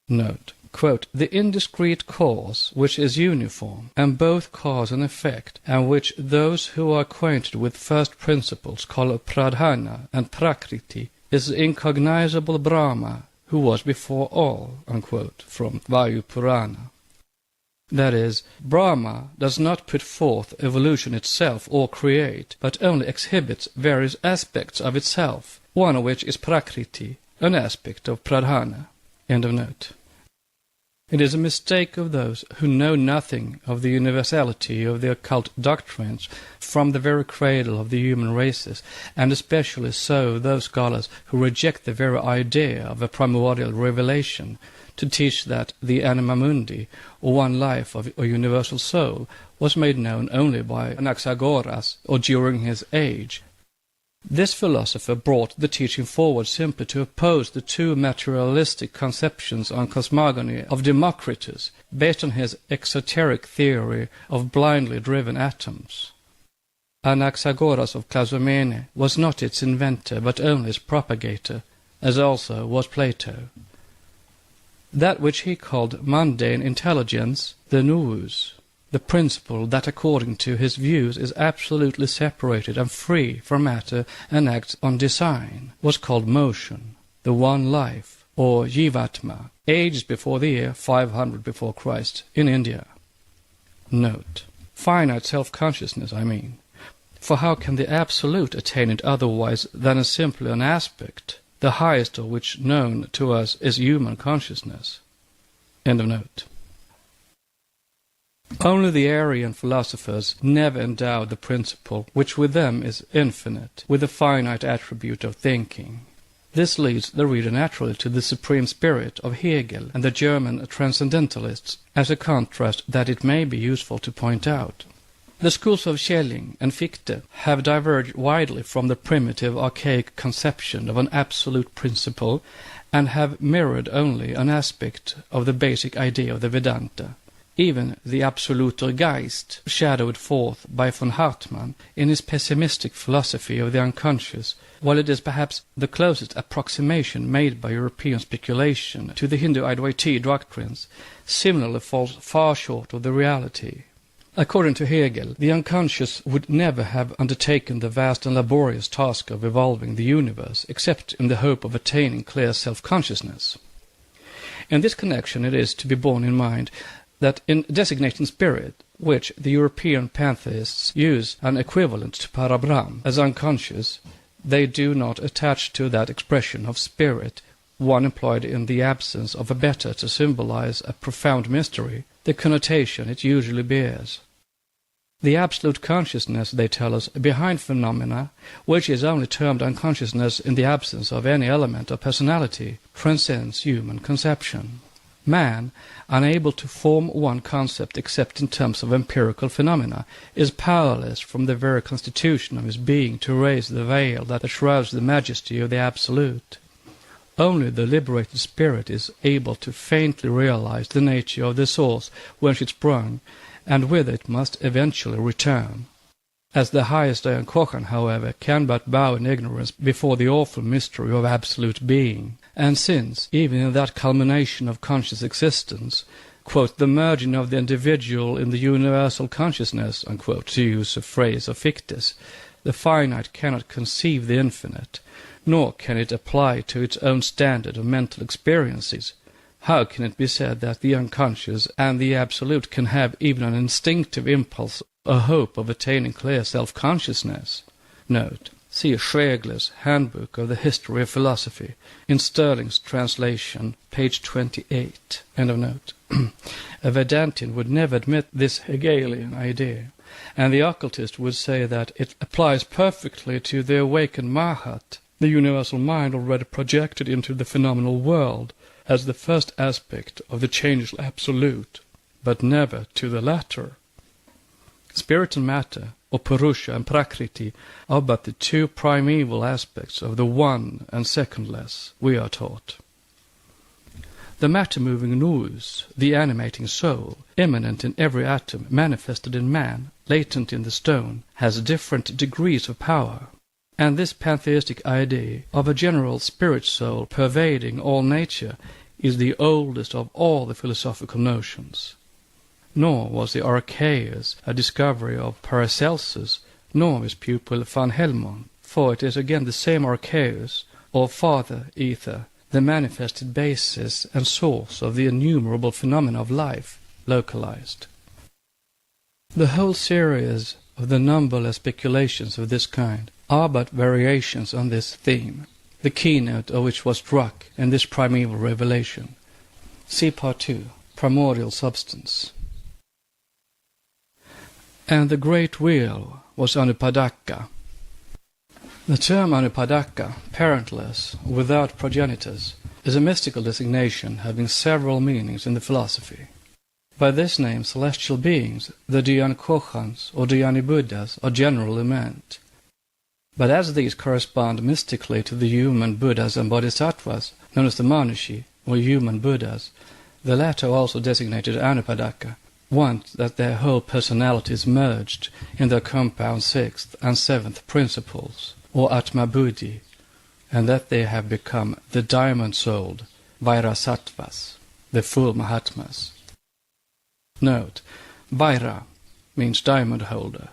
Note: quote, the indiscrete cause which is uniform, and both cause and effect, and which those who are acquainted with first principles call a pradhana and prakriti, is the incognizable Brahma, who was before all, unquote, from Vayu Purana. That is, Brahma does not put forth evolution itself or create, but only exhibits various aspects of itself, one of which is prakriti, an aspect of pradhana. End of note. It is a mistake of those who know nothing of the universality of the occult doctrines from the very cradle of the human races, and especially so those scholars who reject the very idea of a primordial revelation, to teach that the anima mundi, or one life of a universal soul, was made known only by Anaxagoras or during his age. This philosopher brought the teaching forward simply to oppose the two materialistic conceptions on cosmogony of Democritus, based on his exoteric theory of blindly driven atoms. Anaxagoras of Clazomene was not its inventor, but only its propagator, as also was Plato. That which he called mundane intelligence, the nous, the principle that according to his views is absolutely separated and free from matter and acts on design, was called motion, the one life, or jivatma, ages before the year 500 before Christ in India. Note: finite self-consciousness, I mean. For how can the absolute attain it otherwise than as simply an aspect, the highest of which known to us is human consciousness? End of note. Only the Aryan philosophers never endowed the principle, which with them is infinite, with the finite attribute of thinking. This leads the reader naturally to the supreme spirit of Hegel and the German transcendentalists, as a contrast that it may be useful to point out. The schools of Schelling and Fichte have diverged widely from the primitive archaic conception of an absolute principle, and have mirrored only an aspect of the basic idea of the Vedanta. Even the Absoluter Geist, shadowed forth by von Hartmann in his pessimistic philosophy of the unconscious, while it is perhaps the closest approximation made by European speculation to the Hindu Advaita doctrines, similarly falls far short of the reality. According to Hegel, the unconscious would never have undertaken the vast and laborious task of evolving the universe, except in the hope of attaining clear self-consciousness. In this connection it is to be borne in mind that in designating spirit, which the European pantheists use an equivalent to Parabrahm as unconscious, they do not attach to that expression of spirit, one employed in the absence of a better to symbolize a profound mystery, the connotation it usually bears. The absolute consciousness, they tell us, behind phenomena, which is only termed unconsciousness in the absence of any element of personality, transcends human conception. Man, unable to form one concept except in terms of empirical phenomena, is powerless from the very constitution of his being to raise the veil that shrouds the majesty of the Absolute. Only the liberated spirit is able to faintly realize the nature of the source whence it sprung, and with it must eventually return. As the highest Dayan Kochan, however, can but bow in ignorance before the awful mystery of absolute being, and since, even in that culmination of conscious existence, quote, the merging of the individual in the universal consciousness, unquote, to use a phrase of Fichte's, the finite cannot conceive the infinite, nor can it apply to its own standard of mental experiences. How can it be said that the unconscious and the absolute can have even an instinctive impulse, a hope of attaining clear self-consciousness? Note, see Schlegler's Handbook of the History of Philosophy, in Sterling's translation, page 28. End of note. A Vedantian would never admit this Hegelian idea, and the occultist would say that it applies perfectly to the awakened Mahat, the universal mind already projected into the phenomenal world, as the first aspect of the changeless absolute, but never to the latter. Spirit and matter, or Purusha and Prakriti, are but the two primeval aspects of the one and secondless, we are taught. The matter-moving nous, the animating soul, immanent in every atom, manifested in man, latent in the stone, has different degrees of power. And this pantheistic idea of a general spirit soul pervading all nature is the oldest of all the philosophical notions. Nor was the Archeus a discovery of Paracelsus, nor his pupil van Helmont, for it is again the same Archeus, or Father Ether, the manifested basis and source of the innumerable phenomena of life, localized. The whole series of the numberless speculations of this kind are but variations on this theme, the keynote of which was struck in this primeval revelation. See Part 2, Primordial Substance. And the great wheel was Anupadaka. The term Anupadaka, parentless, without progenitors, is a mystical designation having several meanings in the philosophy. By this name celestial beings, the Dhyan Kochans or Dhyani Buddhas, are generally meant. But as these correspond mystically to the human Buddhas and Bodhisattvas, known as the Manushi, or human Buddhas, the latter also designated Anupadaka, want that their whole personality is merged in their compound sixth and seventh principles, or Atma Buddhi, and that they have become the diamond-souled Vairasattvas, the full Mahatmas. Note, Vaira means diamond holder.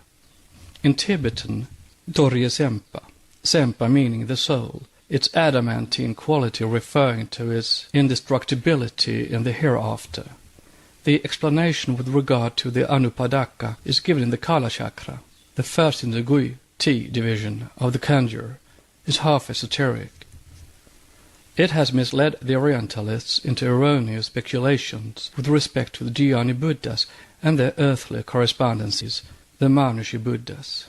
In Tibetan, Dorje Sempa, Sempa meaning the soul, its adamantine quality referring to its indestructibility in the hereafter. The explanation with regard to the Anupadaka is given in the Kala Chakra. The first in the Gui, T division of the Kanjur, is half esoteric. It has misled the Orientalists into erroneous speculations with respect to the Dhyani Buddhas and their earthly correspondences, the Manushi Buddhas.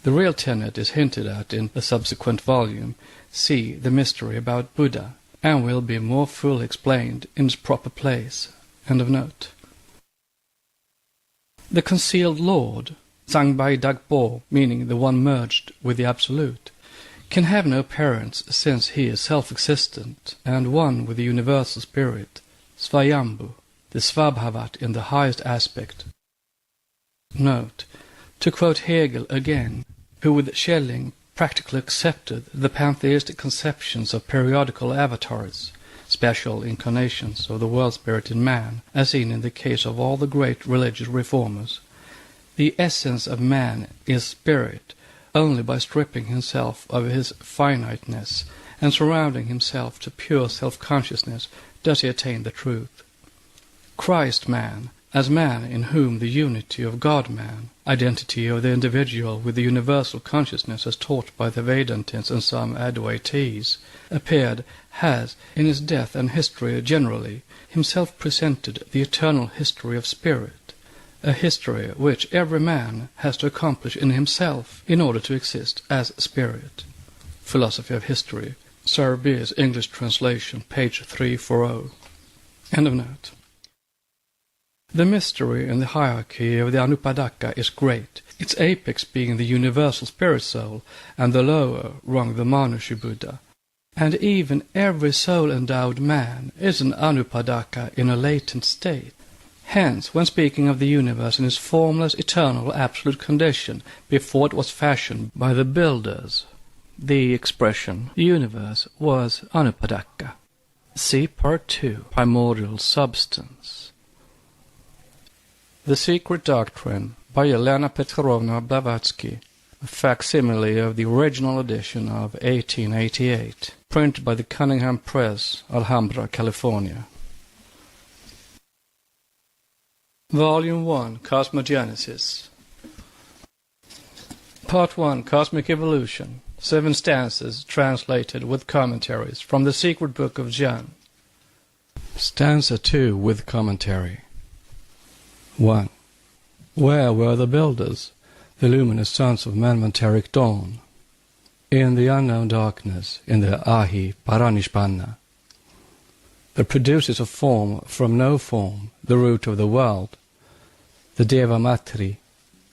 The real tenet is hinted at in the subsequent volume, see The Mystery About Buddha, and will be more fully explained in its proper place. End of note. The concealed Lord, Zangbai Dagpo, meaning the one merged with the Absolute, can have no parents since he is self-existent and one with the universal spirit, Svayambhu, the Svabhavat in the highest aspect. Note, to quote Hegel again, who with Schelling practically accepted the pantheistic conceptions of periodical avatars, special incarnations of the world spirit in man, as seen in the case of all the great religious reformers. The essence of man is spirit. Only by stripping himself of his finiteness and surrounding himself to pure self-consciousness does he attain the truth. Christ-man, as man in whom the unity of God-man, identity of the individual with the universal consciousness as taught by the Vedantins and some Advaitis, appeared, has, in his death and history generally, himself presented the eternal history of spirit, a history which every man has to accomplish in himself in order to exist as spirit. Philosophy of History, Sir B's English translation, page 340. End of note. The mystery in the hierarchy of the Anupadaka is great, its apex being the universal spirit soul, and the lower rung the Manushi Buddha. And even every soul-endowed man is an Anupadaka in a latent state. Hence, when speaking of the universe in its formless, eternal, absolute condition, before it was fashioned by the builders, the expression universe was Anupadaka. See Part 2, Primordial Substance. The Secret Doctrine by Elena Petrovna Blavatsky, a facsimile of the original edition of 1888, printed by the Cunningham Press, Alhambra, California. Volume 1, Cosmogenesis. Part 1, Cosmic Evolution. 7 stanzas translated with commentaries from the Secret Book of John. Stanza 2 with commentary. 1. Where were the builders, the luminous sons of manmanteric dawn? In the unknown darkness, in the Ahi Paranishpanna. The producers of form from no form, the root of the world, the Deva Matri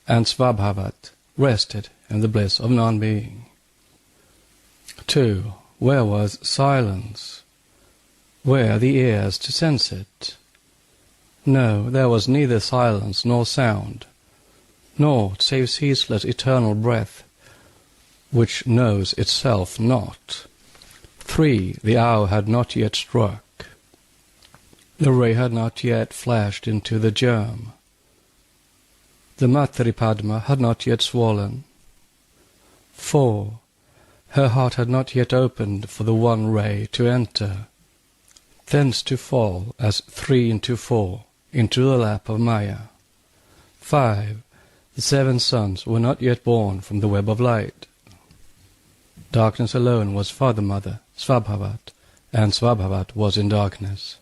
and Svabhavat rested in the bliss of non-being. 2. Where was silence? Where the ears to sense it? No, there was neither silence nor sound, naught save ceaseless eternal breath, which knows itself not. 3. The hour had not yet struck. The ray had not yet flashed into the germ. The Matripadma had not yet swollen. 4. Her heart had not yet opened for the one ray to enter, thence to fall as 3 into 4 into the lap of Maya. 5. The 7 sons were not yet born from the web of light. Darkness alone was father-mother, Svabhavat, and Svabhavat was in darkness.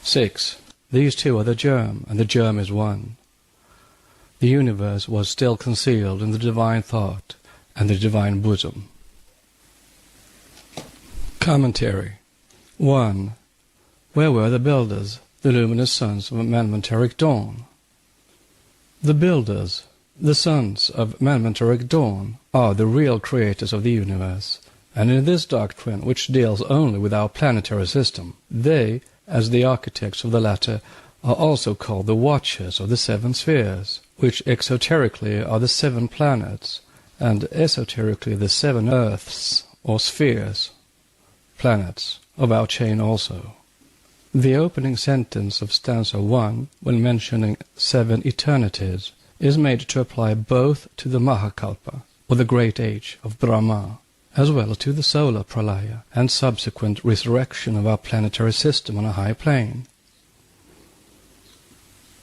6. These two are the germ, and the germ is one. The universe was still concealed in the divine thought and the divine bosom. Commentary. 1. Where were the builders, the luminous sons of manmanteric dawn? The builders, the sons of manmanteric dawn, are the real creators of the universe, and in this doctrine, which deals only with our planetary system, they, as the architects of the latter, are also called the watchers of the 7 spheres, which exoterically are the 7 planets, and esoterically the 7 earths, or spheres, planets, of our chain also. The opening sentence of stanza 1, when mentioning 7 eternities, is made to apply both to the Mahakalpa, or the great age of Brahma, as well as to the solar pralaya and subsequent resurrection of our planetary system on a high plane.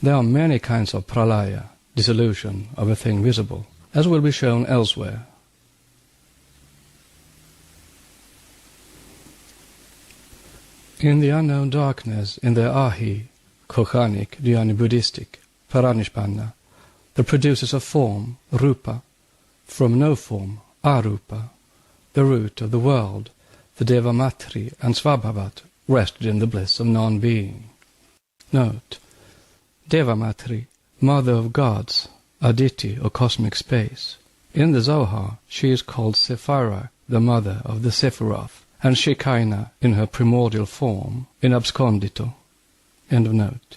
There are many kinds of pralaya, dissolution of a thing visible, as will be shown elsewhere. In the unknown darkness, in the Ahi, Kochanic, Dhyani Buddhistic, Paranishpanna, the producers of form, Rupa, from no form, Arupa, the root of the world, the Deva Matri and Svabhavat rested in the bliss of non-being. Note: Deva Matri, mother of gods, Aditi or cosmic space. In the Zohar, she is called Sephira, the mother of the Sephiroth, and Shekinah in her primordial form, in abscondito. End of note.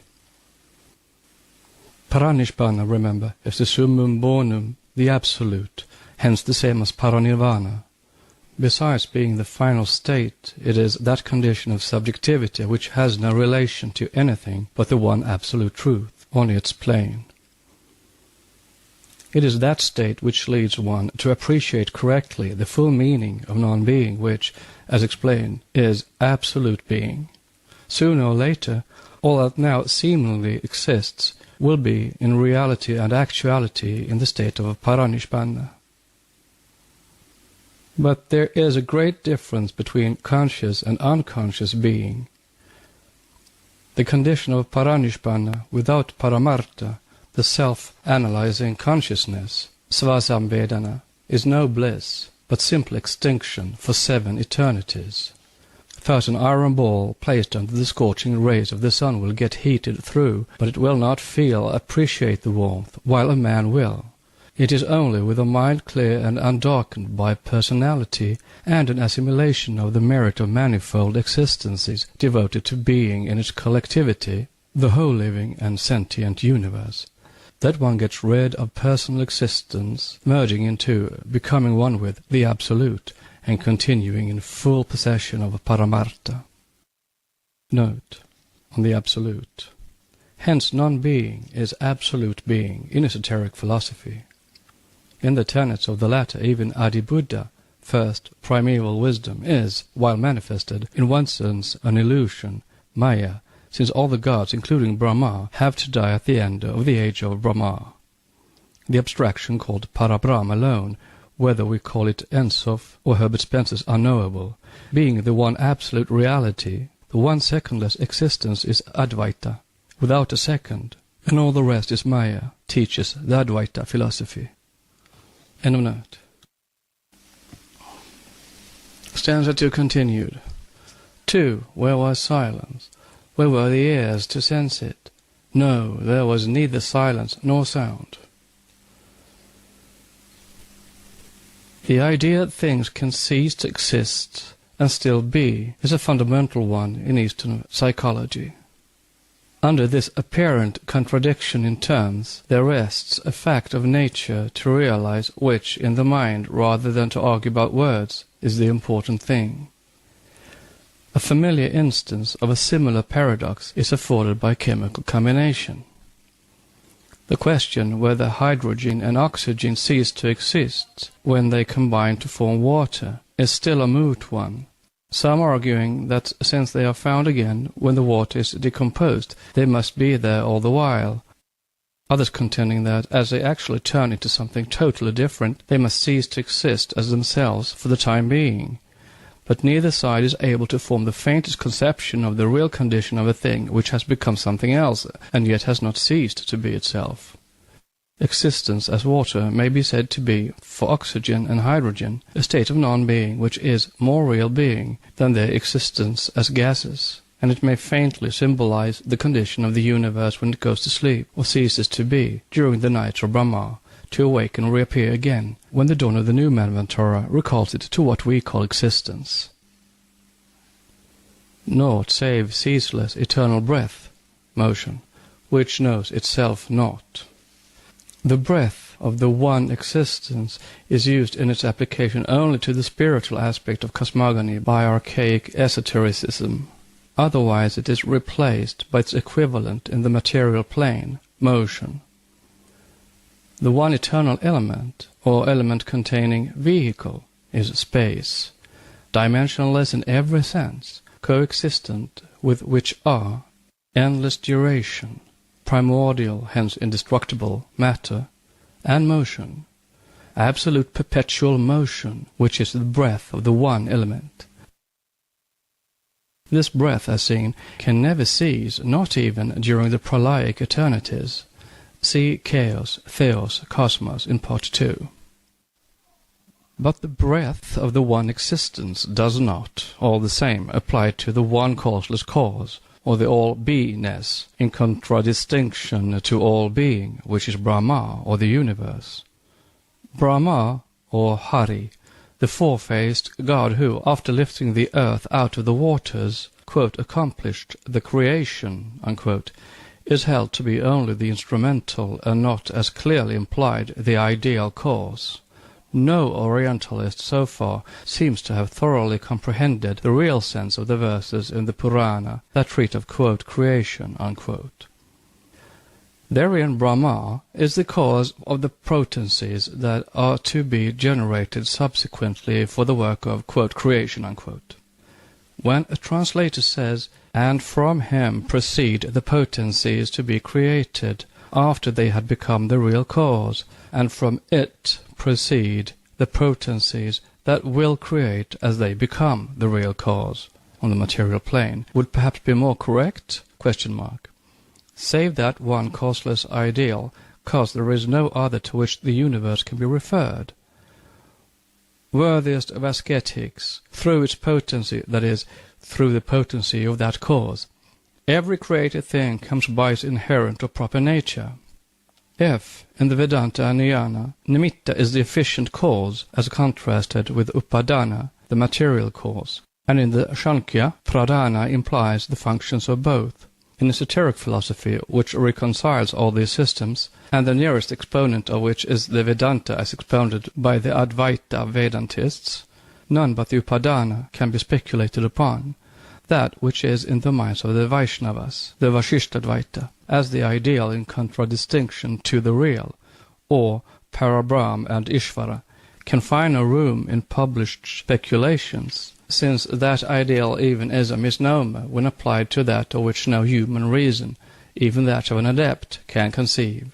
Paranishpanna, remember, is the summum bonum, the absolute, hence the same as paranirvana. Besides being the final state, it is that condition of subjectivity which has no relation to anything but the one absolute truth, only its plane. It is that state which leads one to appreciate correctly the full meaning of non-being, which, as explained, is absolute being. Sooner or later, all that now seemingly exists will be in reality and actuality in the state of paranishpanna. But there is a great difference between conscious and unconscious being. The condition of paranishpanna without paramartha, the self-analyzing consciousness, Svasambedana, is no bliss, but simple extinction for 7 eternities. First, an iron ball placed under the scorching rays of the sun will get heated through, but it will not appreciate the warmth, while a man will. It is only with a mind clear and undarkened by personality and an assimilation of the merit of manifold existences devoted to being in its collectivity, the whole living and sentient universe, that one gets rid of personal existence, merging into, becoming one with, the Absolute, and continuing in full possession of Paramartha. Note on the Absolute. Hence non-being is absolute being in esoteric philosophy. In the tenets of the latter, even Adi-Buddha, first primeval wisdom, is, while manifested, in one sense an illusion, Maya, since all the gods, including Brahma, have to die at the end of the age of Brahma. The abstraction called Parabrahm alone, whether we call it Ensof or Herbert Spencer's unknowable, being the one absolute reality, the one secondless existence is Advaita, without a second, and all the rest is Maya, teaches the Advaita philosophy. End of note. Stanza 2 continued. 2. Where was silence? Where were the ears to sense it? No, there was neither silence nor sound. The idea that things can cease to exist and still be is a fundamental one in Eastern psychology. Under this apparent contradiction in terms, there rests a fact of nature to realize which, in the mind, rather than to argue about words, is the important thing. A familiar instance of a similar paradox is afforded by chemical combination. The question whether hydrogen and oxygen cease to exist when they combine to form water is still a moot one, some arguing that since they are found again when the water is decomposed, they must be there all the while, others contending that, as they actually turn into something totally different, they must cease to exist as themselves for the time being. But neither side is able to form the faintest conception of the real condition of a thing which has become something else, and yet has not ceased to be itself. Existence as water may be said to be, for oxygen and hydrogen, a state of non-being which is more real being than their existence as gases, and it may faintly symbolize the condition of the universe when it goes to sleep, or ceases to be, during the nights of Brahma, to awake and reappear again, when the dawn of the new Manvantara recalls it to what we call existence. Naught save ceaseless eternal breath, motion, which knows itself not. The breath of the one existence is used in its application only to the spiritual aspect of cosmogony by archaic esotericism. Otherwise it is replaced by its equivalent in the material plane, motion. The one eternal element, or element containing vehicle, is space, dimensionless in every sense, coexistent with which are endless duration, primordial, hence indestructible, matter, and motion, absolute perpetual motion, which is the breath of the one element. This breath, as seen, can never cease, not even during the prolaic eternities. See Chaos, Theos, Cosmos in Part 2. But the breath of the one existence does not, all the same, apply to the one causeless cause, or the all-beingness, in contradistinction to all being, which is Brahma, or the universe. Brahma, or Hari, the four-faced God who, after lifting the earth out of the waters, quote, accomplished the creation, unquote, is held to be only the instrumental and not, as clearly implied, the ideal cause. No Orientalist so far seems to have thoroughly comprehended the real sense of the verses in the Purana that treat of, quote, creation, unquote. Therein Brahma is the cause of the potencies that are to be generated subsequently for the work of, quote, creation, unquote. When a translator says, and from him proceed the potencies to be created, after they had become the real cause, and from it proceed the potencies that will create as they become the real cause, on the material plane, would perhaps be more correct? save that one causeless ideal, cause there is no other to which the universe can be referred. Worthiest of ascetics, through its potency, that is, through the potency of that cause, every created thing comes by its inherent or proper nature. If, in the Vedanta and Jnana, nimitta is the efficient cause, as contrasted with upadana, the material cause, and in the Sankhya, pradhana implies the functions of both. In esoteric philosophy, which reconciles all these systems, and the nearest exponent of which is the Vedanta as expounded by the Advaita Vedantists, none but the upadana can be speculated upon, that which is in the minds of the Vaishnavas, the Vasishtadvaita, as the ideal in contradistinction to the real, or Parabrahm and Ishvara, can find no room in published speculations, since that ideal even is a misnomer when applied to that of which no human reason, even that of an adept, can conceive.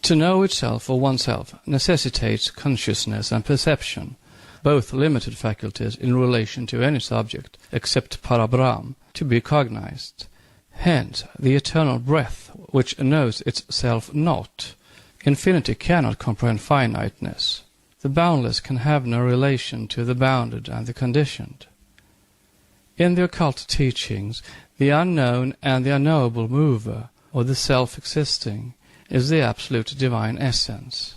To know itself or oneself necessitates consciousness and perception, both limited faculties in relation to any subject, except Parabrahm, to be cognized. Hence, the eternal breath, which knows itself not. Infinity cannot comprehend finiteness. The boundless can have no relation to the bounded and the conditioned. In the occult teachings, the unknown and the unknowable mover, or the self-existing, is the absolute divine essence.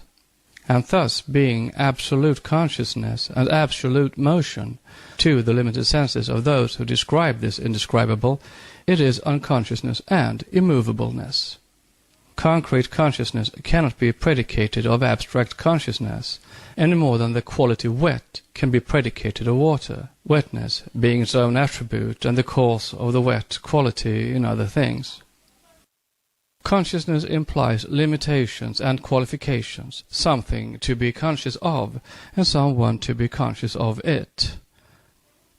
And thus, being absolute consciousness and absolute motion, to the limited senses of those who describe this indescribable, it is unconsciousness and immovableness. Concrete consciousness cannot be predicated of abstract consciousness, any more than the quality wet can be predicated of water, wetness being its own attribute and the cause of the wet quality in other things. Consciousness implies limitations and qualifications, something to be conscious of, and someone to be conscious of it.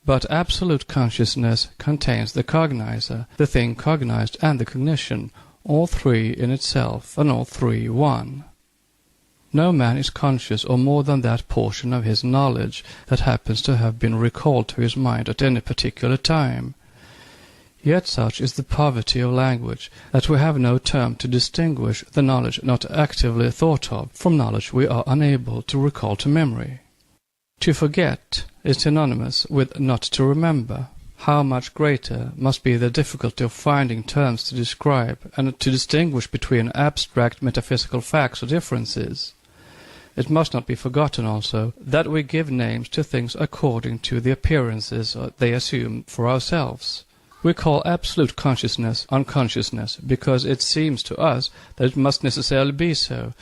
But absolute consciousness contains the cognizer, the thing cognized, and the cognition, all three in itself, and all three one. No man is conscious of more than that portion of his knowledge that happens to have been recalled to his mind at any particular time. Yet such is the poverty of language that we have no term to distinguish the knowledge not actively thought of from knowledge we are unable to recall to memory. To forget is synonymous with not to remember. How much greater must be the difficulty of finding terms to describe and to distinguish between abstract metaphysical facts or differences. It must not be forgotten also that we give names to things according to the appearances they assume for ourselves. We call absolute consciousness unconsciousness because it seems to us that it must necessarily be so,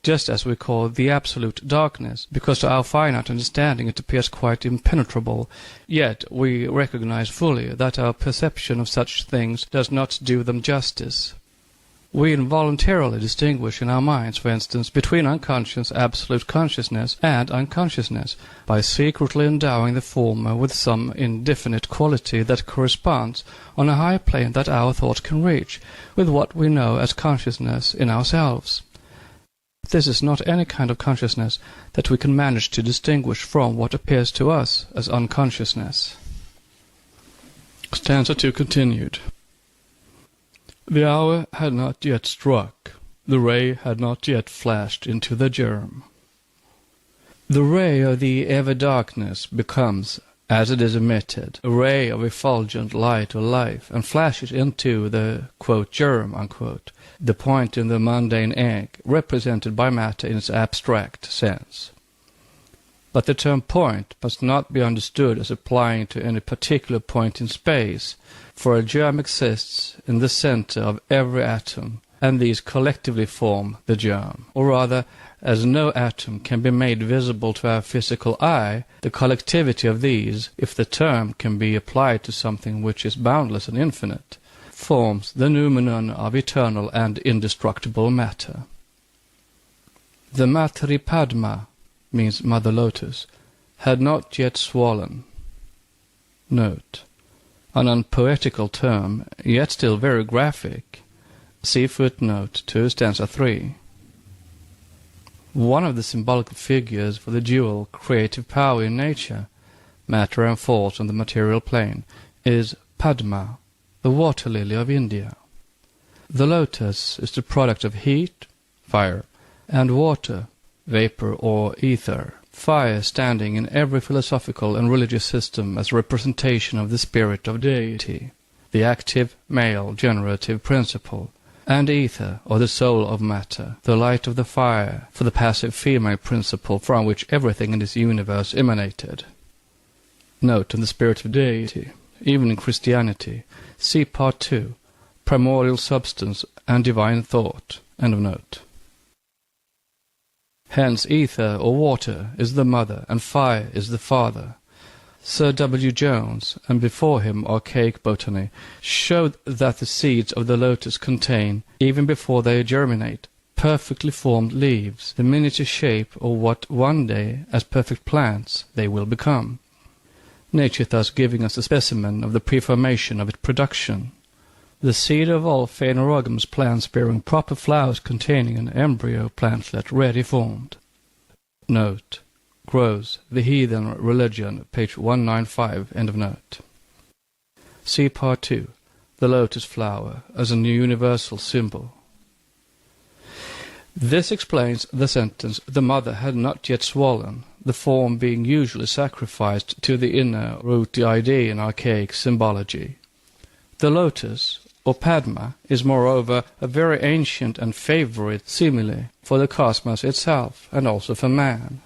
just as we call the absolute darkness, because to our finite understanding it appears quite impenetrable, yet we recognize fully that our perception of such things does not do them justice. We involuntarily distinguish in our minds, for instance, between unconscious absolute consciousness and unconsciousness, by secretly endowing the former with some indefinite quality that corresponds, on a high plane that our thought can reach, with what we know as consciousness in ourselves. This is not any kind of consciousness that we can manage to distinguish from what appears to us as unconsciousness. Stanza 2 continued. The hour had not yet struck, the ray had not yet flashed into the germ. The ray of the ever-darkness becomes, as it is emitted, a ray of effulgent light or life, and flashes into the, quote, germ, unquote, the point in the mundane egg, represented by matter in its abstract sense. But the term point must not be understood as applying to any particular point in space, for a germ exists in the center of every atom, and these collectively form the germ. Or rather, as no atom can be made visible to our physical eye, the collectivity of these, if the term can be applied to something which is boundless and infinite, forms the noumenon of eternal and indestructible matter. The Matri Padma, means Mother Lotus, had not yet swollen. Note. An unpoetical term, yet still very graphic. See footnote 2, stanza 3. One of the symbolical figures for the dual creative power in nature, matter and force on the material plane, is Padma, the water lily of India. The lotus is the product of heat, fire, and water, vapor or ether. Fire standing in every philosophical and religious system as a representation of the spirit of deity, the active, male, generative principle, and ether, or the soul of matter, the light of the fire, for the passive female principle from which everything in this universe emanated. Note on the spirit of deity, even in Christianity, see Part 2, Primordial Substance and Divine Thought, end of note. Hence ether or water is the mother and fire is the father. Sir W. Jones, and before him archaic botany, showed that the seeds of the lotus contain, even before they germinate, perfectly formed leaves, the miniature shape of what one day, as perfect plants, they will become. Nature thus giving us a specimen of the preformation of its production. The seed of all phanerogamous plants bearing proper flowers containing an embryo plantlet ready formed. Note. Groves, The Heathen Religion, page 195, end of note. See Part 2, The Lotus Flower as a universal symbol. This explains the sentence, the mother had not yet swollen, the form being usually sacrificed to the inner root idea in archaic symbology. The lotus, or Padma, is moreover a very ancient and favorite simile for the cosmos itself, and also for man.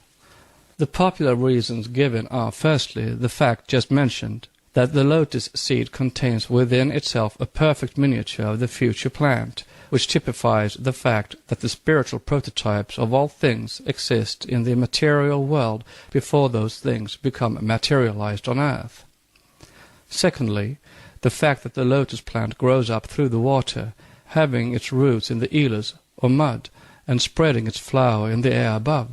The popular reasons given are, firstly, the fact just mentioned, that the lotus seed contains within itself a perfect miniature of the future plant, which typifies the fact that the spiritual prototypes of all things exist in the material world before those things become materialized on earth. Secondly, the fact that the lotus plant grows up through the water, having its roots in the ilus, or mud, and spreading its flower in the air above.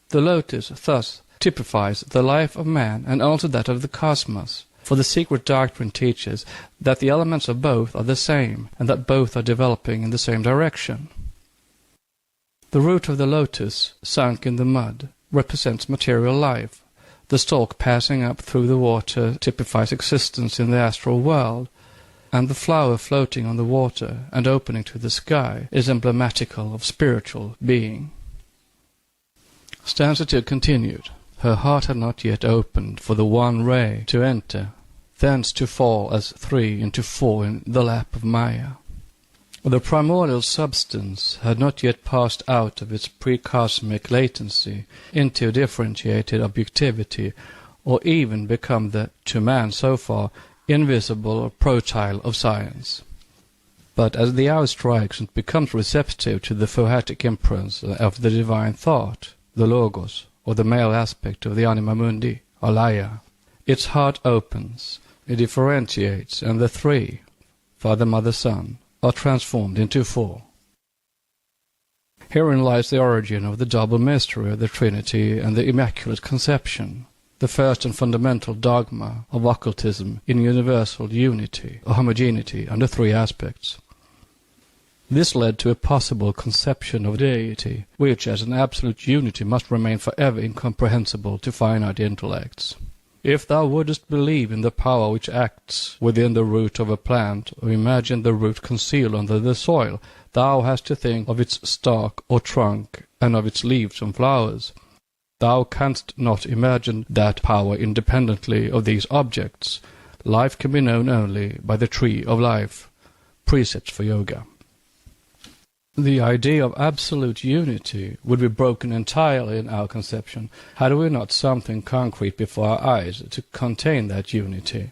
The lotus thus typifies the life of man and also that of the cosmos, for the secret doctrine teaches that the elements of both are the same, and that both are developing in the same direction. The root of the lotus, sunk in the mud, represents material life. The stalk passing up through the water typifies existence in the astral world, and the flower floating on the water and opening to the sky is emblematical of spiritual being. Stanza 2 continued. Her heart had not yet opened for the one ray to enter, thence to fall as 3 into 4 in the lap of Maya. The primordial substance had not yet passed out of its pre-cosmic latency into differentiated objectivity, or even become the, to man so far, invisible protyle of science. But as the hour strikes and becomes receptive to the poetic impulse of the divine thought, the logos, or the male aspect of the anima mundi, or Laya, its heart opens, it differentiates, and the 3, Father, Mother, Son, are transformed into 4. Herein lies the origin of the double mystery of the Trinity and the Immaculate Conception, the first and fundamental dogma of occultism in universal unity or homogeneity under 3 aspects. This led to a possible conception of deity, which as an absolute unity must remain forever incomprehensible to finite intellects. If thou wouldest believe in the power which acts within the root of a plant, or imagine the root concealed under the soil, thou hast to think of its stalk or trunk, and of its leaves and flowers. Thou canst not imagine that power independently of these objects. Life can be known only by the tree of life. Precepts for Yoga. The idea of absolute unity would be broken entirely in our conception had we not something concrete before our eyes to contain that unity.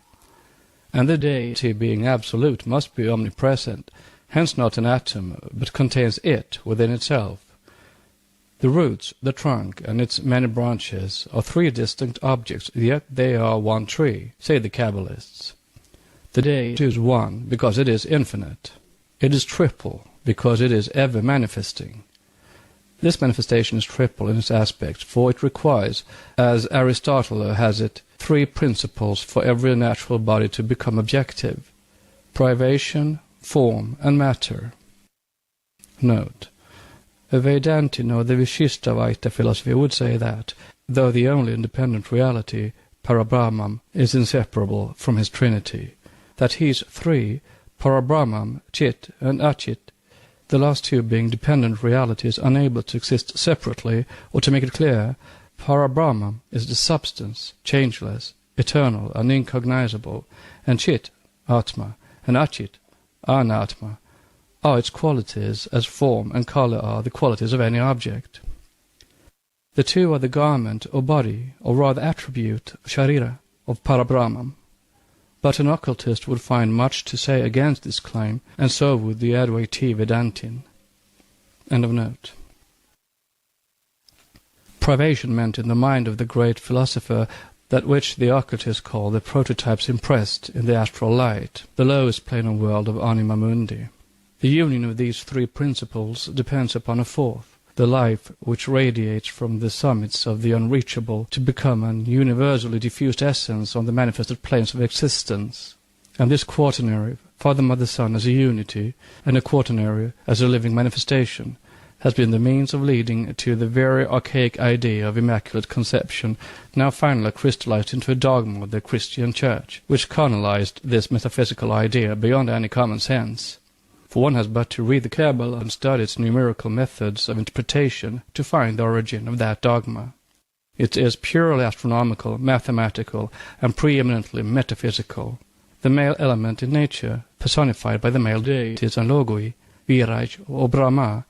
And the deity being absolute must be omnipresent, hence not an atom, but contains it within itself. The roots, the trunk, and its many branches are 3 distinct objects, yet they are one tree, say the Kabbalists. The deity is one because it is infinite. It is triple because it is ever manifesting. This manifestation is triple in its aspects, for it requires, as Aristotle has it, 3 principles for every natural body to become objective: privation, form, and matter. Note. A Vedantin or the Vishishtavaita philosophy would say that, though the only independent reality, Parabrahman, is inseparable from his Trinity, that he is 3, Parabrahmam, Chit, and Achit, the last two being dependent realities unable to exist separately, or to make it clear, Parabrahmam is the substance, changeless, eternal, and incognizable, and Chit, Atma, and Achit, Anatma, are its qualities as form and color are the qualities of any object. The two are the garment or body, or rather attribute, sharira, of Parabrahmam. But an occultist would find much to say against this claim, and so would the Advaiti Vedantin. End of note. Privation meant in the mind of the great philosopher that which the occultists call the prototypes impressed in the astral light, the lowest plane of world of anima mundi. The union of these three principles depends upon a fourth, the life which radiates from the summits of the unreachable to become an universally diffused essence on the manifested planes of existence. And this quaternary, Father, Mother, Son as a unity, and a quaternary as a living manifestation, has been the means of leading to the very archaic idea of Immaculate Conception, now finally crystallized into a dogma of the Christian Church, which carnalized this metaphysical idea beyond any common sense. For one has but to read the Kabbalah and study its numerical methods of interpretation to find the origin of that dogma. It is purely astronomical, mathematical, and preeminently metaphysical. The male element in nature, personified by the male deities and logoi, Viraj or Brahma,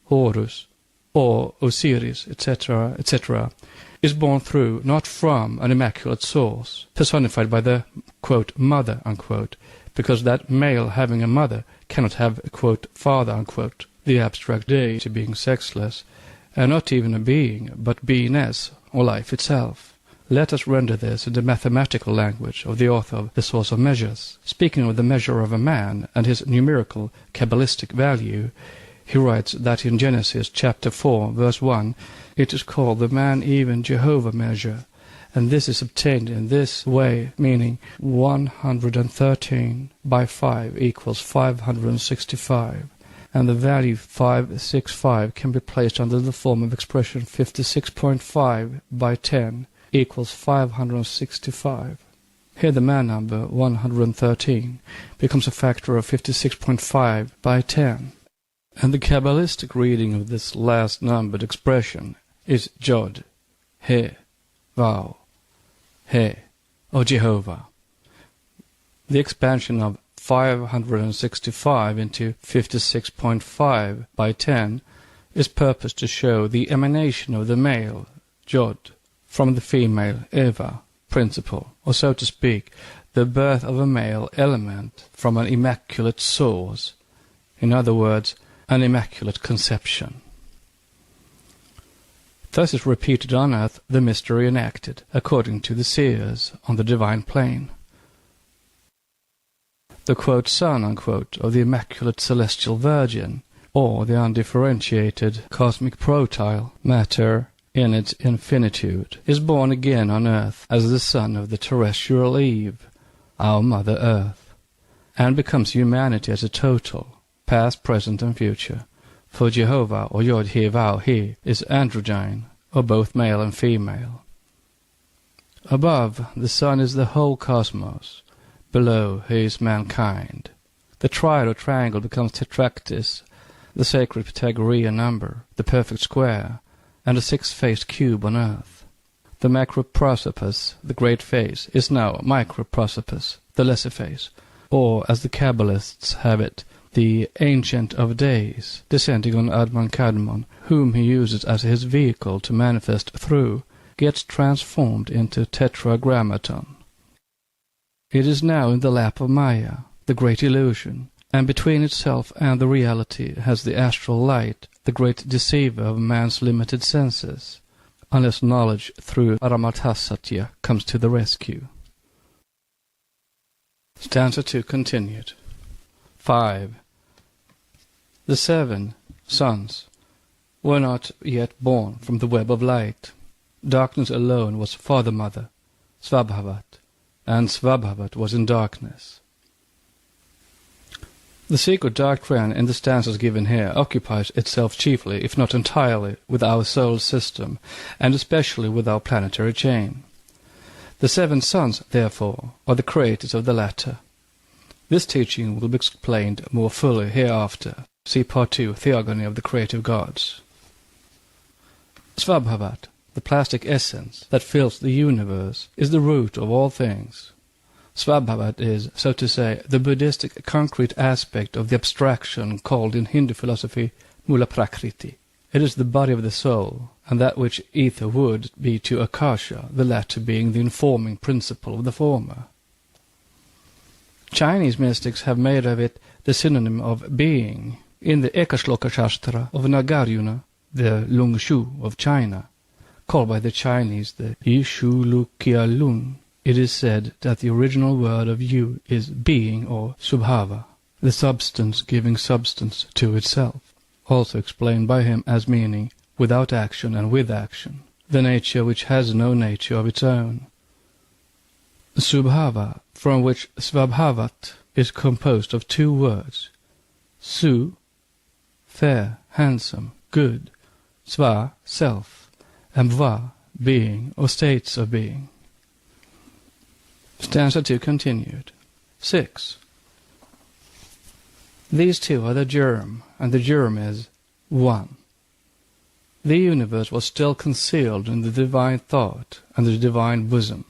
Horus, or Osiris, etc., etc., is born through, not from, an immaculate source, personified by the, quote, mother, unquote, because that male having a mother cannot have a, quote, father, unquote, the abstract deity being sexless, and not even a being, but beingness, or life itself. Let us render this in the mathematical language of the author of The Source of Measures. Speaking of the measure of a man and his numerical, Kabbalistic value, he writes that in Genesis chapter 4, verse 1, it is called the man-even Jehovah measure, and this is obtained in this way, meaning 113 by 5 equals 565, and the value 565 can be placed under the form of expression 56.5 by 10 equals 565. Here the man number 113 becomes a factor of 56.5 by 10. And the Kabbalistic reading of this last numbered expression is Jod, He, Vav, He, or Jehovah. The expansion of 565 into 56.5 by 10 is purposed to show the emanation of the male, Jod, from the female, Eva, principle, or so to speak, the birth of a male element from an immaculate source, in other words, an immaculate conception. Thus is repeated on earth the mystery enacted, according to the seers, on the divine plane. The, quote, son, unquote, of the Immaculate Celestial Virgin, or the undifferentiated cosmic protyle, matter in its infinitude, is born again on earth as the son of the terrestrial Eve, our Mother Earth, and becomes humanity as a total, past, present, and future, for Jehovah, or Yod He Vav He, is androgyne, or both male and female. Above, the sun is the whole cosmos. Below, he is mankind. The triad or triangle becomes tetractys, the sacred Pythagorean number, the perfect square, and a six-faced cube on earth. The macroprosopus, the great face, is now microprosopus, the lesser face, or, as the Kabbalists have it, the Ancient of Days, descending on Admon Kadmon, whom he uses as his vehicle to manifest through, gets transformed into Tetragrammaton. It is now in the lap of Maya, the great illusion, and between itself and the reality has the astral light, the great deceiver of man's limited senses, unless knowledge through Paramarthasatya comes to the rescue. Stanza 2 continued. 5. The 7 sons were not yet born from the web of light. Darkness alone was father-mother, Svabhavat, and Svabhavat was in darkness. The secret doctrine in the stanzas given here occupies itself chiefly, if not entirely, with our soul system, and especially with our planetary chain. The 7 sons, therefore, are the creators of the latter. This teaching will be explained more fully hereafter. See Part 2, Theogony of the Creative Gods. Svabhavat, the plastic essence that fills the universe, is the root of all things. Svabhavat is, so to say, the Buddhistic concrete aspect of the abstraction called in Hindu philosophy Mula Prakriti. It is the body of the soul, and that which ether would be to Akasha, the latter being the informing principle of the former. Chinese mystics have made of it the synonym of being. In the Ekashloka Shastra of Nagarjuna, the Lung Shu of China, called by the Chinese the Yishu Lukya Lun, it is said that the original word of Yu is being or subhava, the substance giving substance to itself, also explained by him as meaning without action and with action, the nature which has no nature of its own. Subhava, from which Svabhavat is composed of two words, Su, fair, handsome, good, Sva, self, and Va, being or states of being. Stanza 2 continued. 6. These two are the germ, and the germ is 1. The universe was still concealed in the divine thought and the divine bosom.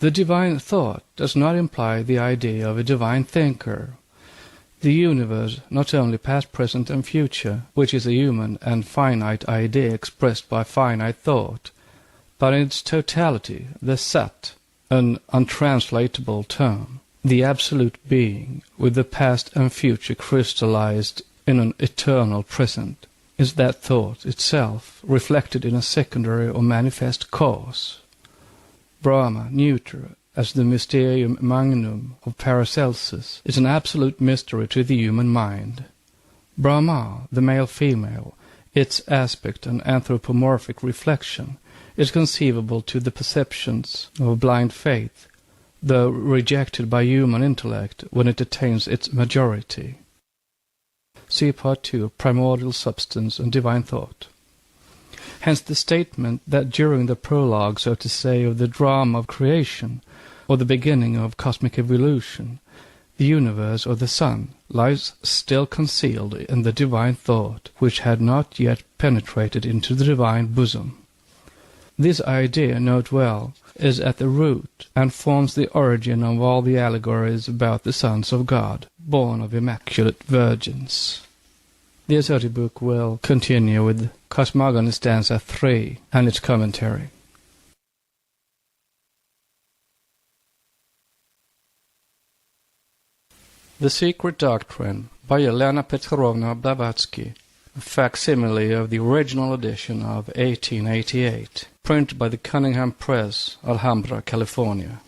The divine thought does not imply the idea of a divine thinker. The universe, not only past, present, and future, which is a human and finite idea expressed by finite thought, but in its totality, the Sat, an untranslatable term, the absolute being, with the past and future crystallized in an eternal present, is that thought itself reflected in a secondary or manifest cause. Brahma, neuter, as the mysterium magnum of Paracelsus, is an absolute mystery to the human mind. Brahma, the male-female, its aspect and anthropomorphic reflection, is conceivable to the perceptions of blind faith, though rejected by human intellect when it attains its majority. See Part 2, Primordial Substance and Divine Thought. Hence the statement that during the prologue, so to say, of the drama of creation, or the beginning of cosmic evolution, the universe or the sun lies still concealed in the divine thought, which had not yet penetrated into the divine bosom. This idea, note well, is at the root and forms the origin of all the allegories about the sons of God, born of immaculate virgins. The Esoteric book will continue with Cosmogony stanza 3 and its commentary. The Secret Doctrine by Elena Petrovna Blavatsky, a facsimile of the original edition of 1888, printed by the Cunningham Press, Alhambra, California.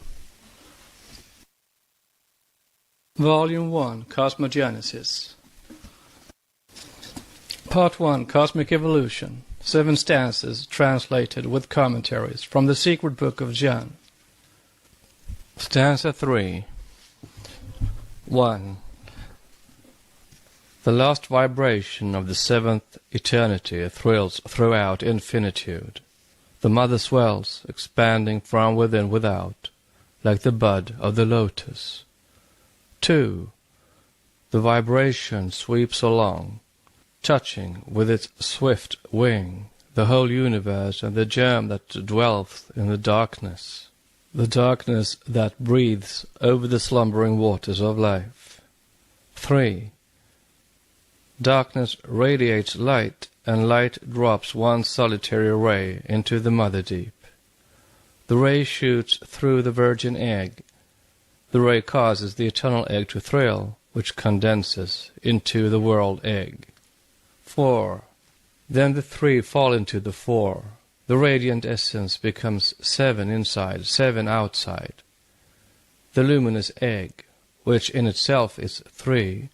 Volume 1, Cosmogenesis. Part 1, Cosmic Evolution. 7 stanzas translated with commentaries from the Secret Book of John. Stanza 3. 1. The last vibration of the seventh eternity thrills throughout infinitude. The mother swells, expanding from within without, like the bud of the lotus. 2. The vibration sweeps along, touching with its swift wing the whole universe and the germ that dwelleth in the darkness that breathes over the slumbering waters of life. 3. Darkness radiates light, and light drops one solitary ray into the mother deep. The ray shoots through the virgin egg. The ray causes the eternal egg to thrill, which condenses into the world egg. 4. Then the 3 fall into the 4. The radiant essence becomes 7 inside, 7 outside. The luminous egg, which in itself is 3,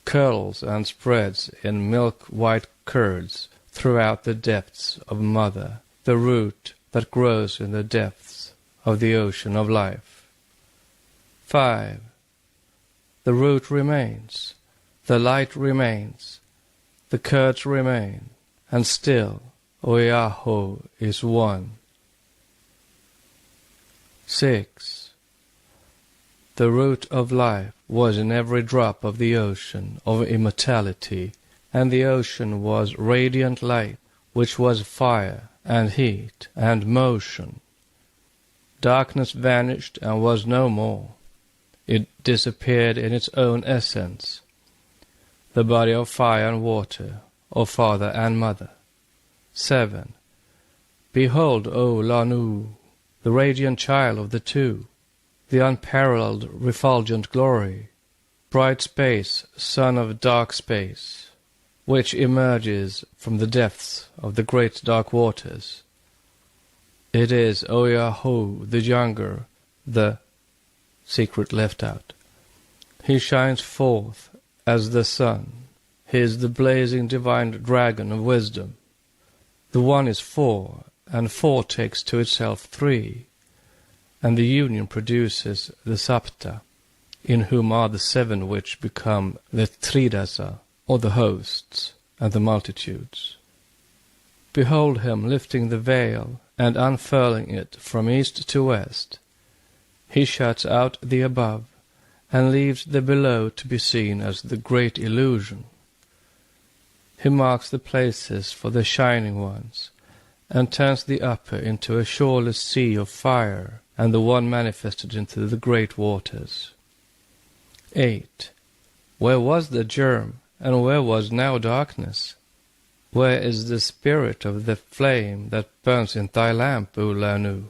curls and spreads in milk-white curds throughout the depths of mother, the root that grows in the depths of the ocean of life. 5. The root remains, the light remains, the curds remain, and still Oyaho is one. 6. The root of life was in every drop of the ocean of immortality, and the ocean was radiant light, which was fire and heat and motion. Darkness vanished and was no more. It disappeared in its own essence, the body of fire and water, of father and mother. 7. Behold, O Lanu, the radiant child of the two, the unparalleled refulgent glory, bright space, son of dark space, which emerges from the depths of the great dark waters. It is Oyahu the younger, the secret left out. He shines forth as the sun. He is the blazing divine dragon of wisdom. The one is 4, and 4 takes to itself 3, and the union produces the Sapta, in whom are the 7 which become the Tridasa, or the hosts, and the multitudes. Behold him lifting the veil and unfurling it from east to west. He shuts out the above, and leaves the below to be seen as the great illusion. He marks the places for the shining ones, and turns the upper into a shoreless sea of fire, and the one manifested into the great waters. 8. Where was the germ, and where was now darkness? Where is the spirit of the flame that burns in thy lamp, O Lanu?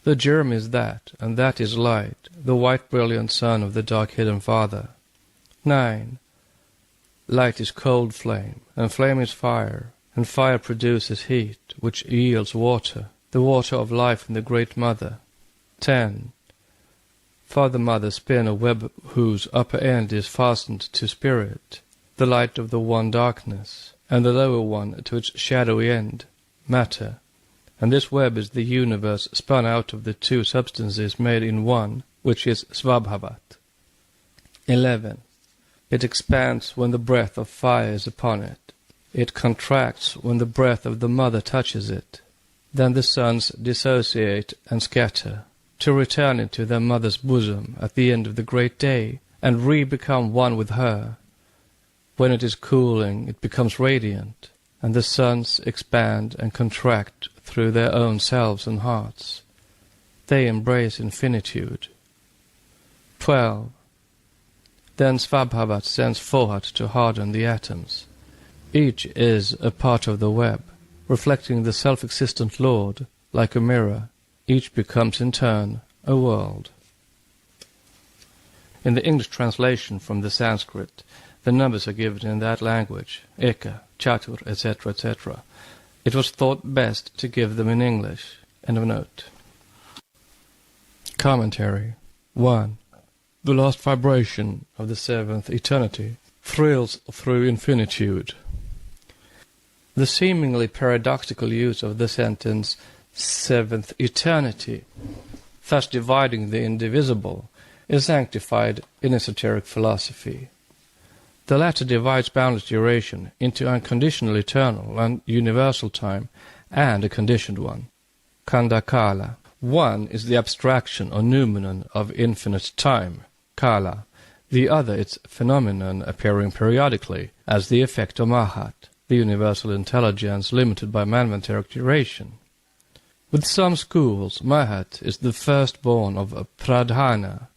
The germ is that, and that is light, the white brilliant sun of the dark hidden Father. 9. Light is cold flame, and flame is fire, and fire produces heat, which yields water, the water of life in the Great Mother. 10. Father Mother spin a web whose upper end is fastened to spirit, the light of the one darkness, and the lower one to its shadowy end, matter, and this web is the universe spun out of the 2 substances made in one, which is Svabhavat. 11. It expands when the breath of fire is upon it. It contracts when the breath of the mother touches it. Then the sons dissociate and scatter, to return into their mother's bosom at the end of the great day, and re-become one with her. When it is cooling, it becomes radiant, and the sons expand and contract through their own selves and hearts. They embrace infinitude. 12. Then Svabhavat sends Fohat to harden the atoms. Each is a part of the web, reflecting the self-existent Lord, like a mirror. Each becomes in turn a world. In the English translation from the Sanskrit, the numbers are given in that language, Eka, Chatur, etc., etc. It was thought best to give them in English. End of note. Commentary. 1. The last vibration of the 7th eternity thrills through infinitude. The seemingly paradoxical use of the sentence 7th eternity, thus dividing the indivisible, is sanctified in esoteric philosophy. The latter divides boundless duration into unconditional eternal and universal time and a conditioned one, khandakala. One is the abstraction or noumenon of infinite time, kala. The other its phenomenon appearing periodically as the effect of mahat, the universal intelligence limited by manvanteric duration. With some schools, mahat is the firstborn of a pradhana,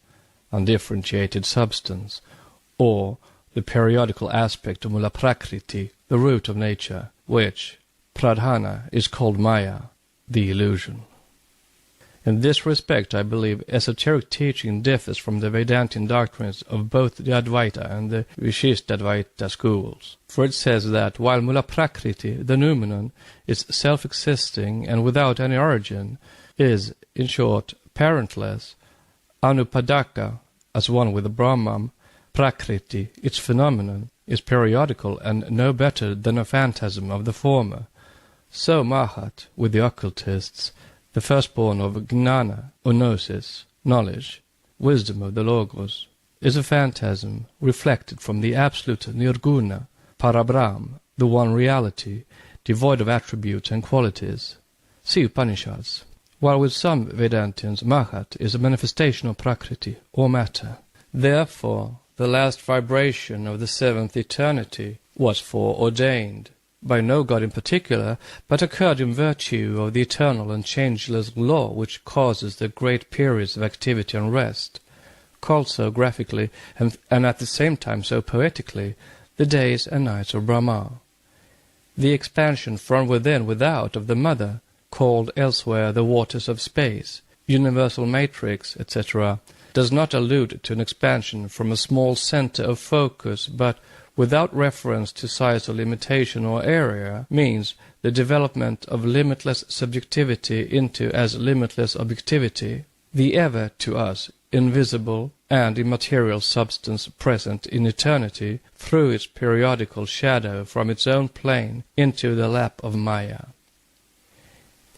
undifferentiated substance, or the periodical aspect of mula prakriti, the root of nature, which, pradhana, is called maya, the illusion. In this respect, I believe esoteric teaching differs from the Vedantin doctrines of both the Advaita and the Vishishtadvaita schools. For it says that while mula prakriti, the noumenon, is self-existing and without any origin, is, in short, parentless, anupadaka, as one with the Brahman, prakriti, its phenomenon, is periodical and no better than a phantasm of the former. So mahat, with the occultists, the firstborn of gnana, or gnosis, knowledge, wisdom of the Logos, is a phantasm reflected from the absolute nirguna, parabrahm, the one reality, devoid of attributes and qualities. See Upanishads. while with some Vedantians Mahat is a manifestation of Prakriti, or matter. Therefore, the last vibration of the seventh eternity was foreordained, by no god in particular, but occurred in virtue of the eternal and changeless law which causes the great periods of activity and rest, called so graphically and at the same time so poetically, the days and nights of Brahma. The expansion from within without of the mother, called elsewhere the waters of space, universal matrix, etc., does not allude to an expansion from a small center of focus, but, without reference to size or limitation or area, means the development of limitless subjectivity into as limitless objectivity, the ever, to us, invisible and immaterial substance present in eternity through its periodical shadow from its own plane into the lap of Maya.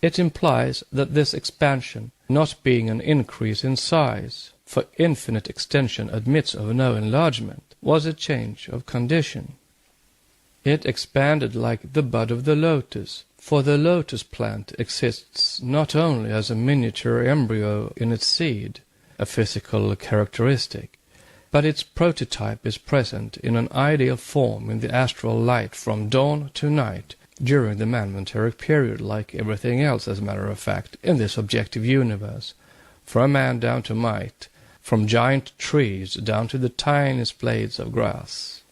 It implies that this expansion, not being an increase in size, for infinite extension admits of no enlargement, was a change of condition. It expanded like the bud of the lotus, for the lotus plant exists not only as a miniature embryo in its seed, a physical characteristic, but its prototype is present in an ideal form in the astral light from dawn to night during the manvantaric period, like everything else, as a matter of fact, in this objective universe, from man down to mite, from giant trees down to the tiniest blades of grass.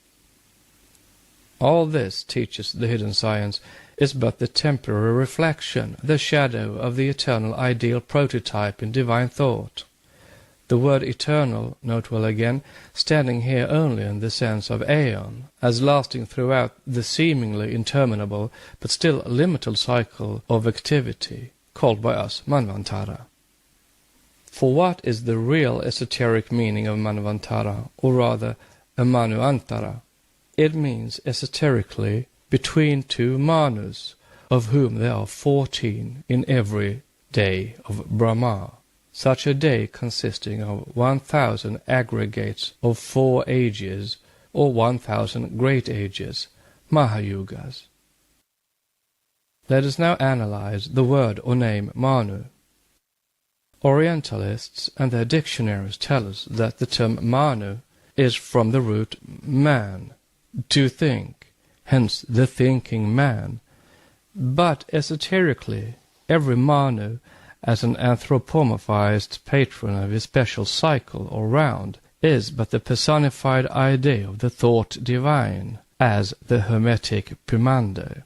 All this, teaches the hidden science, is but the temporary reflection, the shadow of the eternal ideal prototype in divine thought. The word eternal, note well again, standing here only in the sense of aeon, as lasting throughout the seemingly interminable but still limited cycle of activity, called by us Manvantara. For what is the real esoteric meaning of Manvantara, or rather a Manuantara? It means esoterically between two Manus, of whom there are 14 in every day of Brahma. Such a day consisting of 1,000 aggregates of 4 ages, or 1,000 great ages, Mahayugas. Let us now analyze the word or name Manu. Orientalists and their dictionaries tell us that the term Manu is from the root man, to think, hence the thinking man. But esoterically, every Manu, as an anthropomorphized patron of a special cycle or round, is but the personified idea of the thought divine, as the Hermetic Primander.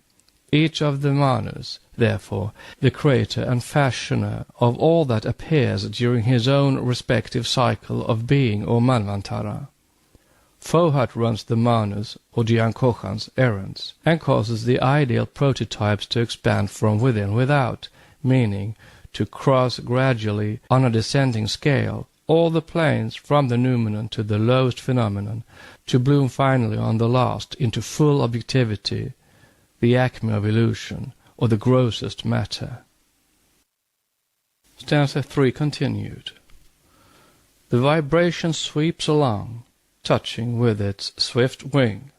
Each of the Manus, therefore, the creator and fashioner of all that appears during his own respective cycle of being or Manvantara. Fohat runs the Manus, or Jiankochan's, errands, and causes the ideal prototypes to expand from within without, meaning to cross gradually, on a descending scale, all the planes from the noumenon to the lowest phenomenon, to bloom finally on the last into full objectivity, the acme of illusion, or the grossest matter. Stanza 3 continued. The vibration sweeps along, touching with its swift wing,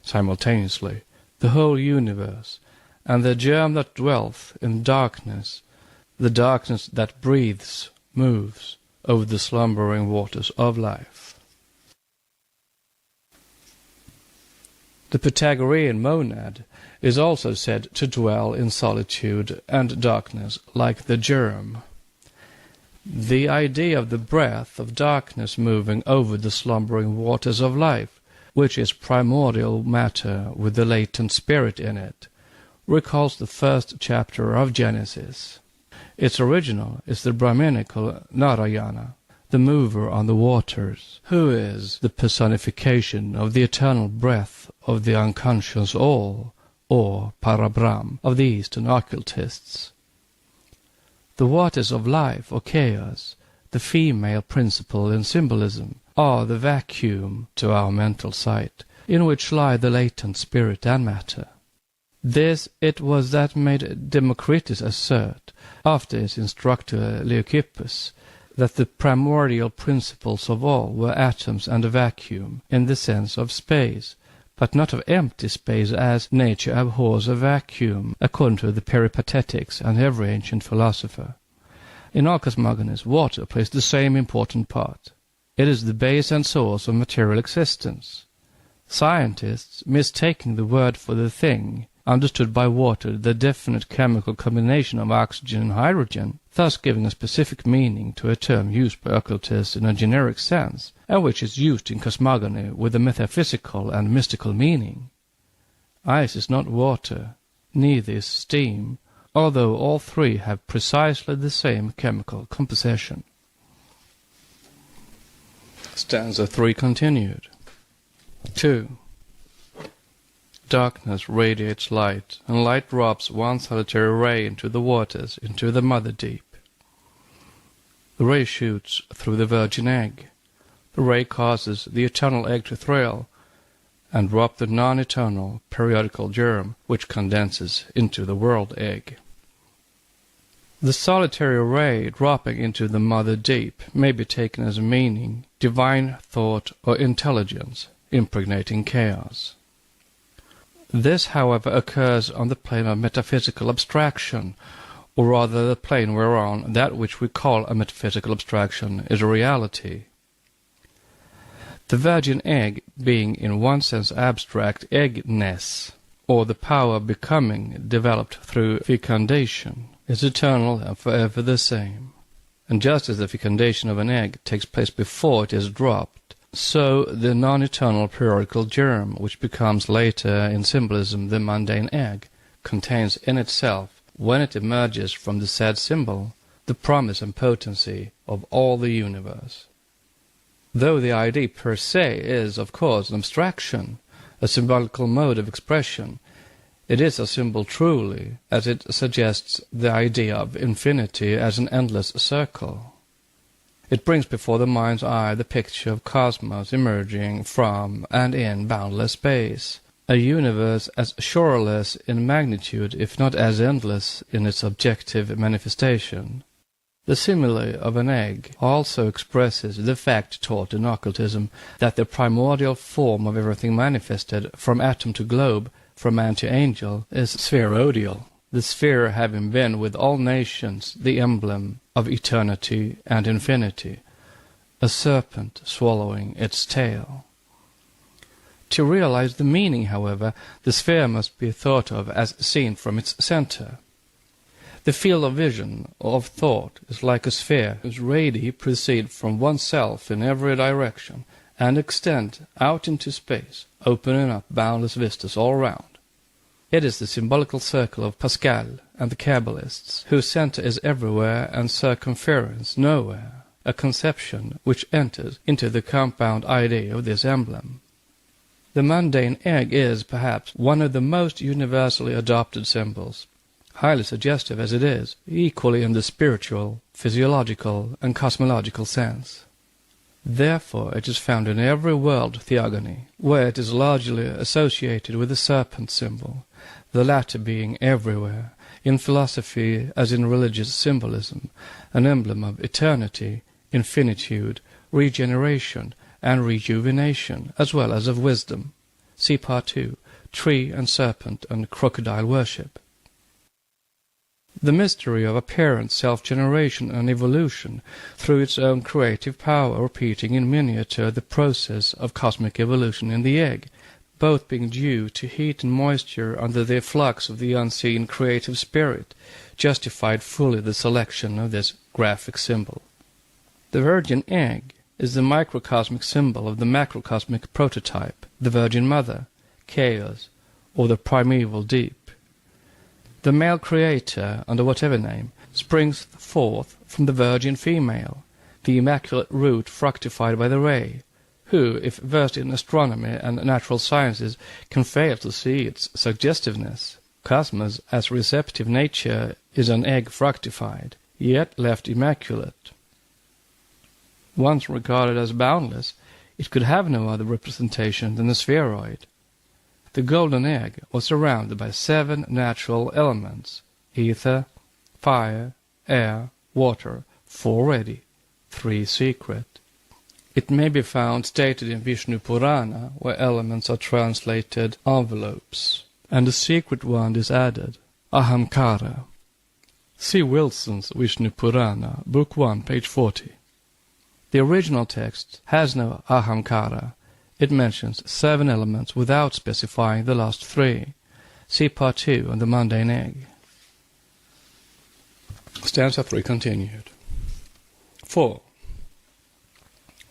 simultaneously, the whole universe, and the germ that dwelleth in darkness, the darkness that breathes, moves, over the slumbering waters of life. The Pythagorean monad is also said to dwell in solitude and darkness like the germ. The idea of the breath of darkness moving over the slumbering waters of life, which is primordial matter with the latent spirit in it, recalls the first chapter of Genesis. Its original is the Brahminical Narayana, the mover on the waters, who is the personification of the eternal breath of the unconscious all, or Parabrahm, of the Eastern occultists. The waters of life, or chaos, the female principle in symbolism, are the vacuum, to our mental sight, in which lie the latent spirit and matter. This it was that made Democritus assert, after his instructor Leucippus, that the primordial principles of all were atoms and a vacuum, in the sense of space, but not of empty space, as nature abhors a vacuum, according to the Peripatetics and every ancient philosopher. In all cosmogonies, water plays the same important part. It is the base and source of material existence. Scientists, mistaking the word for the thing, understood by water the definite chemical combination of oxygen and hydrogen, thus giving a specific meaning to a term used by occultists in a generic sense, and which is used in cosmogony with a metaphysical and mystical meaning. Ice is not water, neither is steam, although all three have precisely the same chemical composition. Stanza 3 continued. 2. Darkness radiates light, and light drops one solitary ray into the waters, into the mother deep. The ray shoots through the virgin egg. The ray causes the eternal egg to thrill, and drop the non-eternal periodical germ, which condenses into the world egg. The solitary ray dropping into the mother deep may be taken as meaning divine thought or intelligence, impregnating chaos. This, however, occurs on the plane of metaphysical abstraction, or rather the plane whereon that which we call a metaphysical abstraction is a reality. The virgin egg being in one sense abstract eggness, or the power of becoming developed through fecundation, is eternal and forever the same. And just as the fecundation of an egg takes place before it is dropped, so the non-eternal periodical germ, which becomes later in symbolism the mundane egg, contains in itself, when it emerges from the said symbol, the promise and potency of all the universe. Though the idea per se is, of course, an abstraction, a symbolical mode of expression, it is a symbol truly, as it suggests the idea of infinity as an endless circle. It brings before the mind's eye the picture of cosmos emerging from and in boundless space, a universe as shoreless in magnitude if not as endless in its objective manifestation. The simile of an egg also expresses the fact taught in occultism that the primordial form of everything manifested, from atom to globe, from man to angel, is spheroidal, the sphere having been with all nations the emblem of eternity and infinity, a serpent swallowing its tail. To realize the meaning, however, the sphere must be thought of as seen from its center. The field of vision or of thought is like a sphere whose radii proceed from oneself in every direction and extend out into space, opening up boundless vistas all round. It is the symbolical circle of Pascal and the Kabbalists, whose center is everywhere and circumference nowhere, a conception which enters into the compound idea of this emblem. The mundane egg is, perhaps, one of the most universally adopted symbols, highly suggestive as it is, equally in the spiritual, physiological, and cosmological sense. Therefore it is found in every world theogony, where it is largely associated with the serpent symbol, the latter being everywhere, in philosophy as in religious symbolism, an emblem of eternity, infinitude, regeneration, and rejuvenation, as well as of wisdom. See Part 2, Tree and Serpent and Crocodile Worship. The mystery of apparent self-generation and evolution through its own creative power, repeating in miniature the process of cosmic evolution in the egg, both being due to heat and moisture under the flux of the unseen creative spirit, justified fully the selection of this graphic symbol. The virgin egg is the microcosmic symbol of the macrocosmic prototype, the Virgin Mother, chaos, or the primeval deep. The male creator, under whatever name, springs forth from the virgin female, the immaculate root fructified by the ray, who, if versed in astronomy and natural sciences, can fail to see its suggestiveness. Cosmos, as receptive nature, is an egg fructified, yet left immaculate. Once regarded as boundless, it could have no other representation than a spheroid. The golden egg was surrounded by 7 natural elements: ether, fire, air, water, 4 ready, 3 secret. It may be found stated in Vishnu Purana, where elements are translated envelopes, and a secret one is added, ahamkara. See Wilson's Vishnu Purana, Book 1, page 40. The original text has no ahamkara. It mentions 7 elements without specifying the last 3. See Part 2 on the mundane egg. Stanza 3 continued. 4.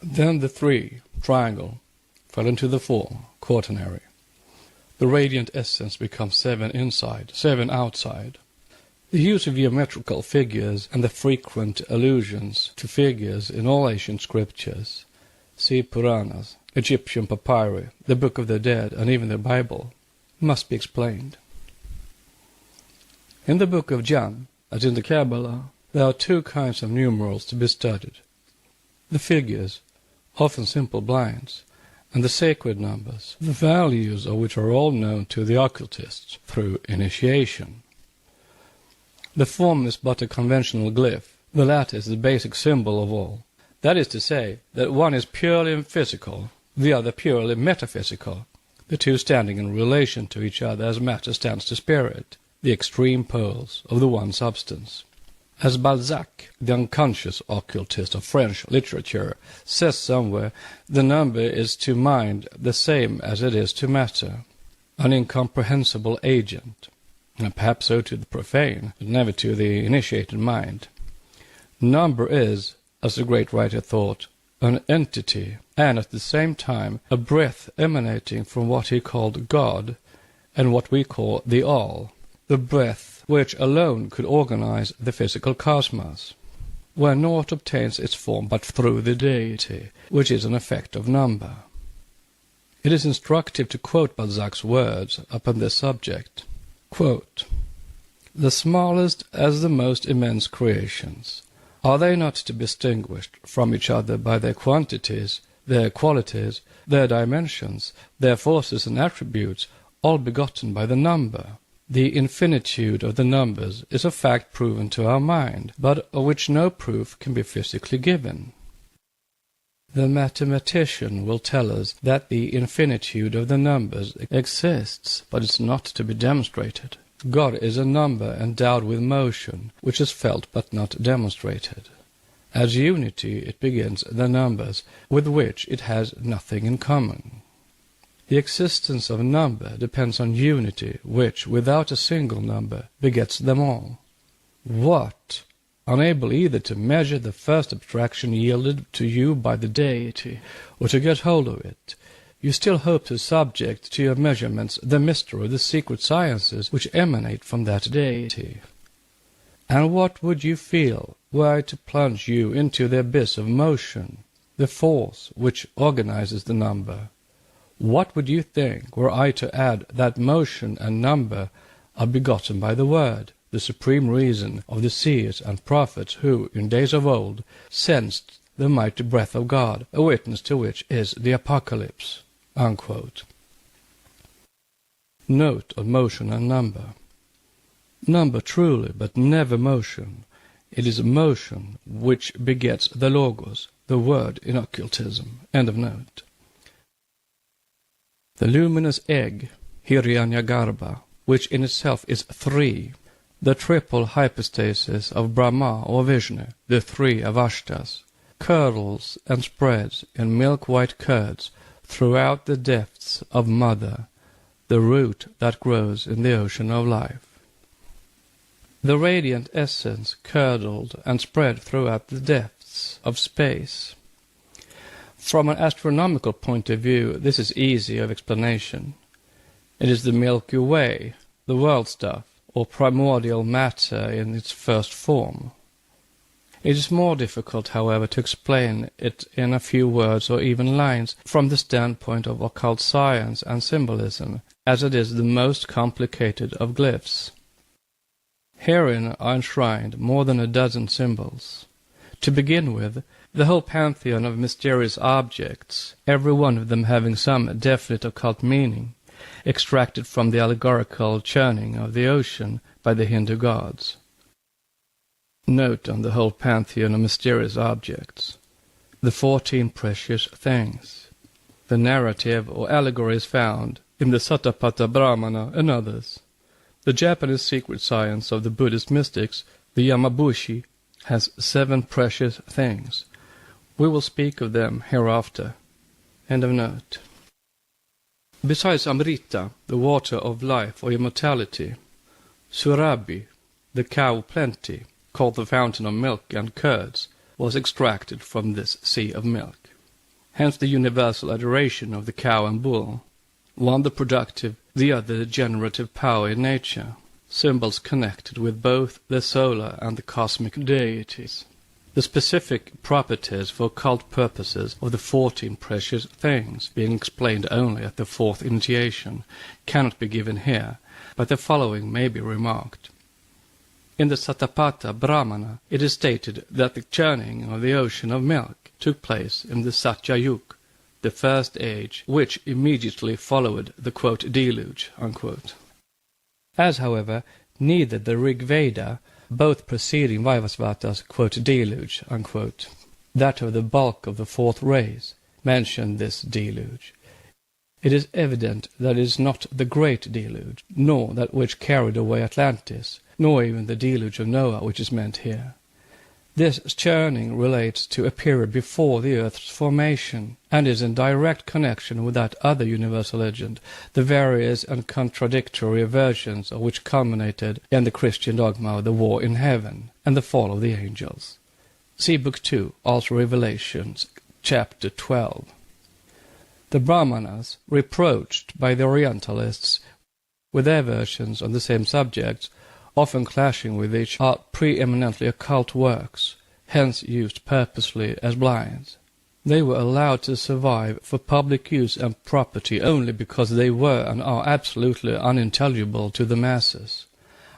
Then the 3, triangle, fell into the 4, quaternary. The radiant essence becomes 7 inside, 7 outside. The use of geometrical figures and the frequent allusions to figures in all ancient scriptures, see Puranas, Egyptian papyri, the Book of the Dead, and even the Bible, must be explained. In the Book of John, as in the Kabbalah, there are 2 kinds of numerals to be studied. The figures, often simple blinds, and the sacred numbers, the values of which are all known to the occultists through initiation. The form is but a conventional glyph. The latter is the basic symbol of all. That is to say, that one is purely physical, the other purely metaphysical, the 2 standing in relation to each other as matter stands to spirit, the extreme poles of the one substance. As Balzac, the unconscious occultist of French literature, says somewhere, the number is to mind the same as it is to matter, an incomprehensible agent. And perhaps so to the profane, but never to the initiated mind. Number is, as the great writer thought, an entity, and at the same time a breath emanating from what he called God, and what we call the All, the breath which alone could organize the physical cosmos, where naught obtains its form but through the deity, which is an effect of number. It is instructive to quote Balzac's words upon this subject. Quote, "The smallest as the most immense creations, are they not to be distinguished from each other by their quantities, their qualities, their dimensions, their forces and attributes, all begotten by the number? The infinitude of the numbers is a fact proven to our mind, but of which no proof can be physically given. The mathematician will tell us that the infinitude of the numbers exists, but is not to be demonstrated. God is a number endowed with motion, which is felt but not demonstrated. As unity it begins the numbers, with which it has nothing in common. The existence of number depends on unity, which, without a single number, begets them all. What? Unable either to measure the first abstraction yielded to you by the deity, or to get hold of it, you still hope to subject to your measurements the mystery of the secret sciences which emanate from that deity. And what would you feel were I to plunge you into the abyss of motion, the force which organizes the number? What would you think were I to add that motion and number are begotten by the Word, the supreme reason of the seers and prophets who, in days of old, sensed the mighty breath of God, a witness to which is the Apocalypse?" Unquote. Note on motion and number. Number truly, but never motion. It is motion which begets the Logos, the Word in occultism. End of note. The luminous egg, Hiranyagarbha, which in itself is 3, the triple hypostasis of Brahma or Vishnu, the 3 Avashtas, curdles and spreads in milk-white curds throughout the depths of Mother, the root that grows in the ocean of life. The radiant essence curdled and spread throughout the depths of space. From an astronomical point of view, this is easy of explanation. It is the Milky Way, the world stuff, or primordial matter in its first form. It is more difficult, however, to explain it in a few words or even lines from the standpoint of occult science and symbolism, as it is the most complicated of glyphs. Herein are enshrined more than a dozen symbols. To begin with, the whole pantheon of mysterious objects, every one of them having some definite occult meaning, extracted from the allegorical churning of the ocean by the Hindu gods. Note on the whole pantheon of mysterious objects. The 14 precious things. The narrative or allegory is found in the Satapatha Brahmana and others. The Japanese secret science of the Buddhist mystics The Yamabushi has 7 precious things. We will speak of them hereafter. End of note. Besides Amrita, the water of life or immortality, Surabhi, the cow of plenty, called the fountain of milk and curds, was extracted from this sea of milk. Hence the universal adoration of the cow and bull, one the productive, the other the generative power in nature, symbols connected with both the solar and the cosmic deities. The specific properties for occult purposes of the 14 precious things, being explained only at the 4th initiation, cannot be given here, but the following may be remarked. In the Satapatha Brahmana it is stated that the churning of the ocean of milk took place in the Satyayug, the first age which immediately followed the quote, deluge, unquote. As, however, neither the Rig Veda, both preceding Vaivasvata's quote, deluge, unquote, that of the bulk of the 4th race, mention this deluge, it is evident that it is not the great deluge, nor that which carried away Atlantis, nor even the deluge of Noah which is meant here. This churning relates to a period before the earth's formation, and is in direct connection with that other universal legend, the various and contradictory versions of which culminated in the Christian dogma of the war in heaven and the fall of the angels. See Book 2, also Revelations, Chapter 12. The Brahmanas, reproached by the Orientalists with their versions on the same subjects, often clashing with each, are preeminently occult works, hence used purposely as blinds. They were allowed to survive for public use and property only because they were and are absolutely unintelligible to the masses.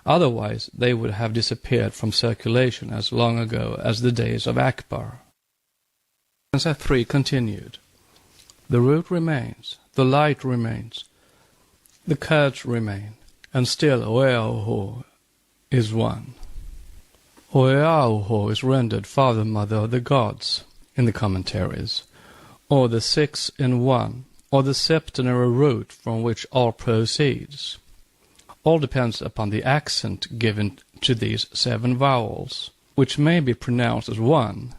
Otherwise they would have disappeared from circulation as long ago as the days of Akbar. Stanza 3 continued. The root remains, the light remains, the curds remain, and still Oeaoho is one. Oeaoho is rendered Father Mother of the Gods in the commentaries, or the 6 in 1, or the septenary root from which all proceeds. All depends upon the accent given to these 7 vowels, which may be pronounced as 1,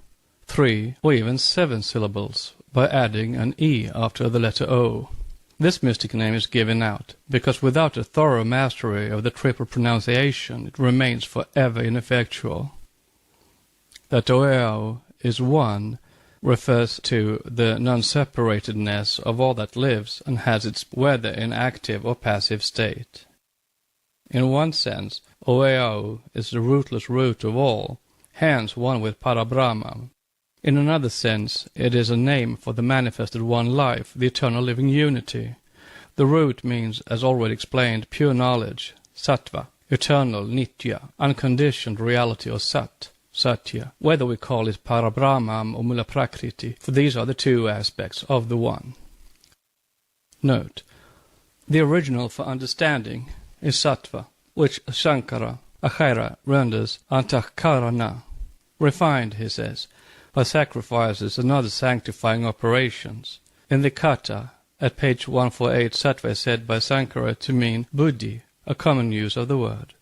3, or even 7 syllables, by adding an E after the letter O. This mystic name is given out, because without a thorough mastery of the triple pronunciation it remains forever ineffectual. That Oeao is one refers to the non-separatedness of all that lives and has its whether in active or passive state. In one sense, Oeao is the rootless root of all, hence one with Parabrahma. In another sense, it is a name for the manifested one life, the eternal living unity. The root means, as already explained, pure knowledge, sattva, eternal, nitya, unconditioned reality or sat, satya, whether we call it Parabrahmam or Mula Prakriti, for these are the 2 aspects of the one. Note: the original for understanding is sattva, which Shankara, Achaira, renders antahkarana. Refined, he says, by sacrifices and other sanctifying operations. In the Kata, at page 148, sattva is said by Sankara to mean buddhi, a common use of the word.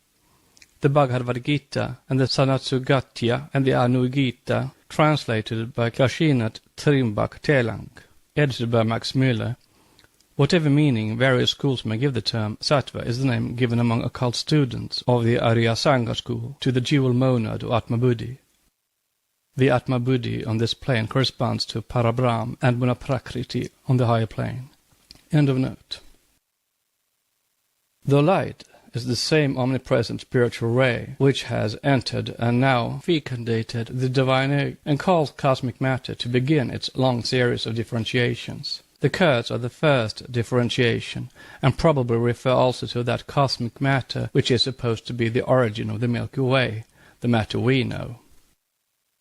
The Bhagavad Gita and the Sanatsugatya and the Anugita, translated by Kashinat Trimbak Telang, edited by Max Müller. Whatever meaning various schools may give the term, sattva is the name given among occult students of the Arya Sangha school to the dual monad or Atma Buddhi. The Atma Buddhi on this plane corresponds to Parabrahm and Mula Prakriti on the higher plane. End of note. The light is the same omnipresent spiritual ray which has entered and now fecundated the divine egg and caused cosmic matter to begin its long series of differentiations. The curds are the first differentiation, and probably refer also to that cosmic matter which is supposed to be the origin of the Milky Way, the matter we know.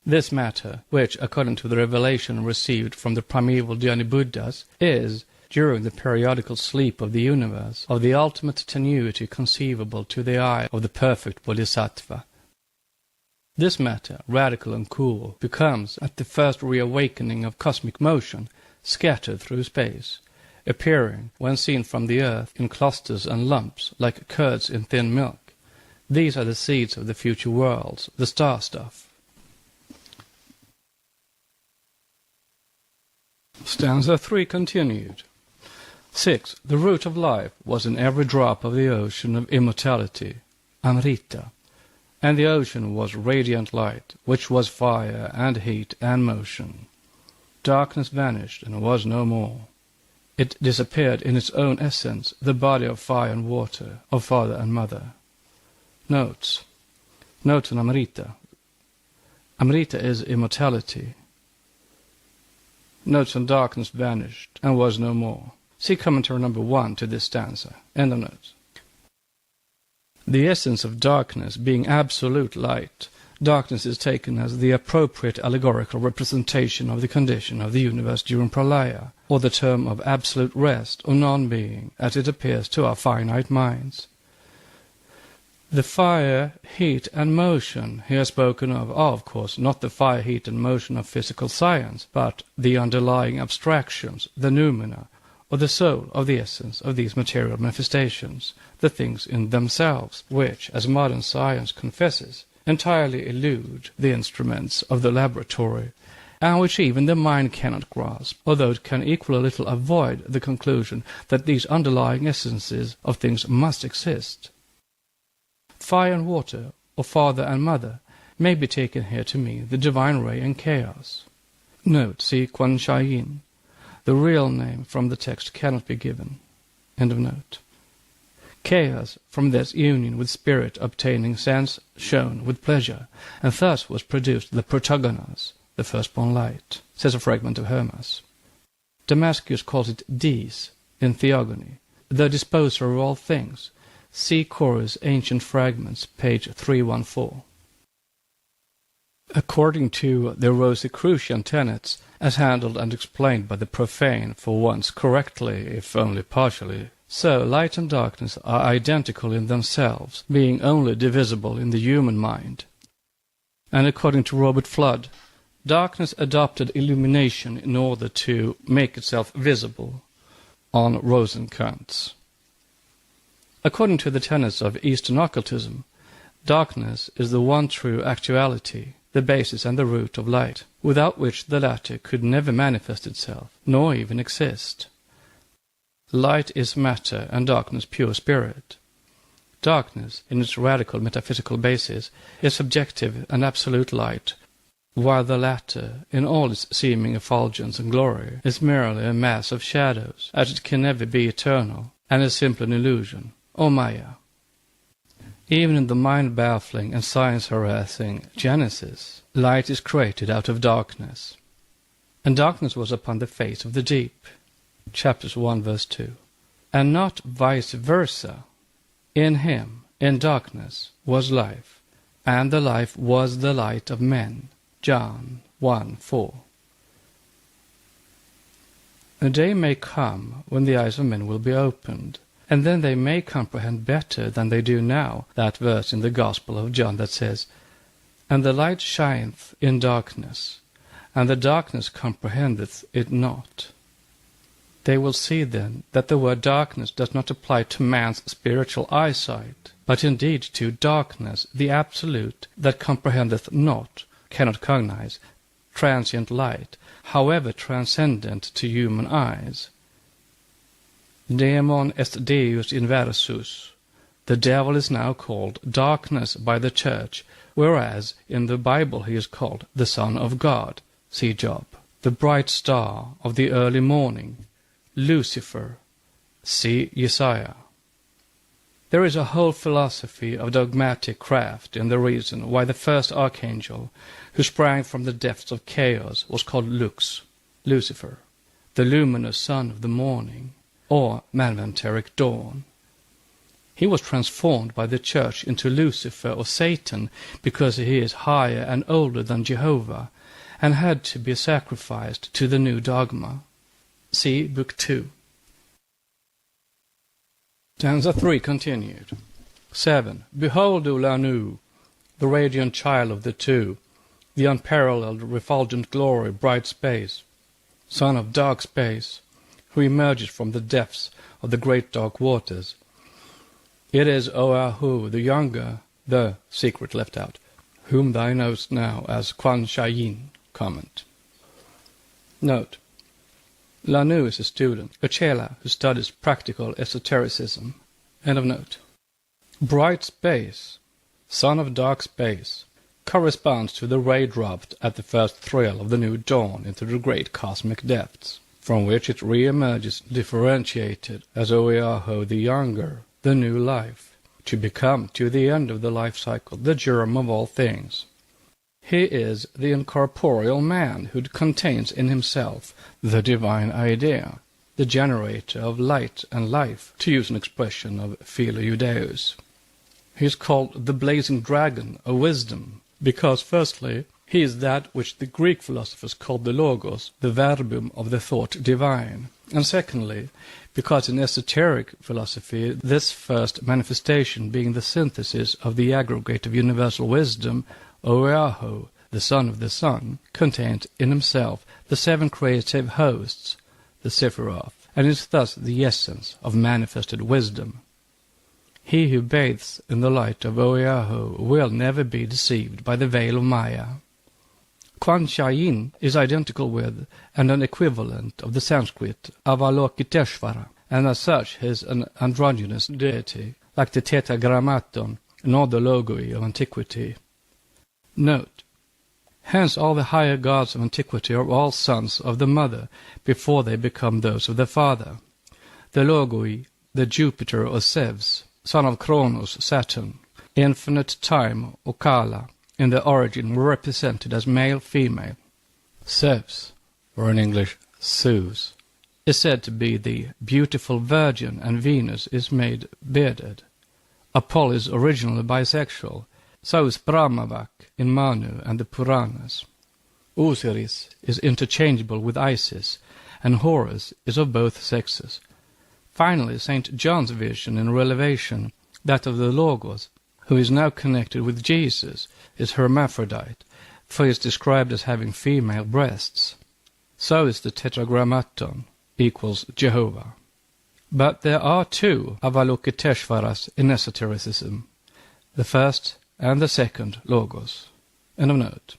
This matter, which, according to the revelation received from the primeval Dhyani Buddhas, is, during the periodical sleep of the universe, of the ultimate tenuity conceivable to the eye of the perfect Bodhisattva. This matter, radical and cool, becomes, at the first reawakening of cosmic motion, scattered through space, appearing, when seen from the earth, in clusters and lumps, like curds in thin milk. These are the seeds of the future worlds, the star stuff. Stanza 3 continued. 6. The root of life was in every drop of the ocean of immortality, Amrita, and the ocean was radiant light, which was fire and heat and motion. Darkness vanished and was no more. It disappeared in its own essence, the body of fire and water, of father and mother. Notes. Notes on Amrita. Amrita is immortality. Notes on darkness vanished and was no more. See commentary number 1 to this stanza. End of notes. The essence of darkness being absolute light, darkness is taken as the appropriate allegorical representation of the condition of the universe during pralaya, or the term of absolute rest or non-being, as it appears to our finite minds. The fire, heat, and motion here spoken of are, of course, not the fire, heat, and motion of physical science, but the underlying abstractions, the noumena, or the soul of the essence of these material manifestations, the things in themselves, which, as modern science confesses, entirely elude the instruments of the laboratory, and which even the mind cannot grasp, although it can equally little avoid the conclusion that these underlying essences of things must exist. Fire and water, or father and mother, may be taken here to mean the divine ray and chaos. Note, see Quan Shayin. The real name from the text cannot be given. End of note. Chaos, from this union with spirit obtaining sense shown with pleasure, and thus was produced the protogonos, the firstborn light, says a fragment of Hermas. Damascus calls it Dis, in Theogony, the disposer of all things. See Chorus Ancient Fragments, page 314. According to the Rosicrucian tenets, as handled and explained by the profane for once correctly, if only partially, so light and darkness are identical in themselves, being only divisible in the human mind. And according to Robert Flood, darkness adopted illumination in order to make itself visible, on Rosenkranz. According to the tenets of Eastern occultism, darkness is the one true actuality, the basis and the root of light, without which the latter could never manifest itself, nor even exist. Light is matter and darkness pure spirit. Darkness, in its radical metaphysical basis, is subjective and absolute light, while the latter, in all its seeming effulgence and glory, is merely a mass of shadows, as it can never be eternal, and is simply an illusion, or Maya. Even in the mind-baffling and science-harassing Genesis, light is created out of darkness. And darkness was upon the face of the deep. Chapters 1, verse 2. And not vice versa. In him, in darkness, was life, and the life was the light of men. John 1, 4. A day may come when the eyes of men will be opened, and then they may comprehend better than they do now that verse in the Gospel of John that says, And the light shineth in darkness, and the darkness comprehendeth it not. They will see then that the word darkness does not apply to man's spiritual eyesight, but indeed to darkness, the absolute, that comprehendeth not, cannot cognize, transient light, however transcendent to human eyes. Daemon est Deus inversus. The devil is now called darkness by the church, whereas in the Bible he is called the Son of God. See Job. The bright star of the early morning, Lucifer. See Isaiah. There is a whole philosophy of dogmatic craft in the reason why the first archangel, who sprang from the depths of chaos, was called Lux, Lucifer, the luminous son of the morning, or manvanteric dawn. He was transformed by the church into Lucifer or Satan because he is higher and older than Jehovah and had to be sacrificed to the new dogma. See Book 2. Stanza 3 continued. 7. Behold, Ulanu, the radiant child of the two, the unparalleled refulgent glory, bright space, son of dark space, who emerges from the depths of the great dark waters. It is Oahu, the younger, the secret left out, whom thou knowest now as Quan Sha Yin. Comment. Note. Lanu is a student, a chela who studies practical esotericism. End of note. Bright space, son of dark space, corresponds to the ray dropped at the first thrill of the new dawn into the great cosmic depths, from which it re-emerges differentiated as Oeahu the younger, the new life, to become to the end of the life cycle the germ of all things. He is the incorporeal man who contains in himself the divine idea, the generator of light and life, to use an expression of Philo Judaeus. He is called the blazing dragon of wisdom, because firstly, he is that which the Greek philosophers called the logos, the verbum of the thought divine, and secondly, because in esoteric philosophy this first manifestation being the synthesis of the aggregate of universal wisdom, Oeahu, the son of the sun, contains in himself the seven creative hosts, the Sephiroth, and is thus the essence of manifested wisdom. He who bathes in the light of Oeahu will never be deceived by the veil of Maya. Quan Sha Yin is identical with and an equivalent of the Sanskrit Avalokiteshvara, and as such he is an androgynous deity, like the Tetragrammaton nor the Logoi of antiquity. Note. Hence all the higher gods of antiquity are all sons of the mother before they become those of the father. The Logoi, the Jupiter or Zeus, son of Kronos, Saturn, infinite time or Kala, in their origin were represented as male-female. Zeus, or in English Zeus, is said to be the beautiful virgin, and Venus is made bearded. Apollo is originally bisexual, so is Brahmavak in Manu and the Puranas. Osiris is interchangeable with Isis, and Horus is of both sexes. Finally, St. John's vision in Revelation, that of the Logos, who is now connected with Jesus, is hermaphrodite, for he is described as having female breasts. So is the Tetragrammaton, equals Jehovah. But there are two Avalokiteshvaras in esotericism, the first and the second Logos. End of note.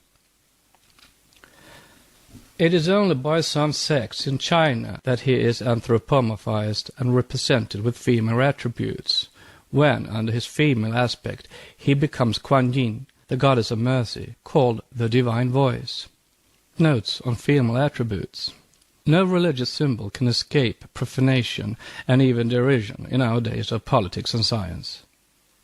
It is only by some sects in China that he is anthropomorphized and represented with female attributes, when, under his female aspect, he becomes Kuan Yin, the goddess of mercy, called the divine voice. Notes on female attributes. No religious symbol can escape profanation and even derision in our days of politics and science.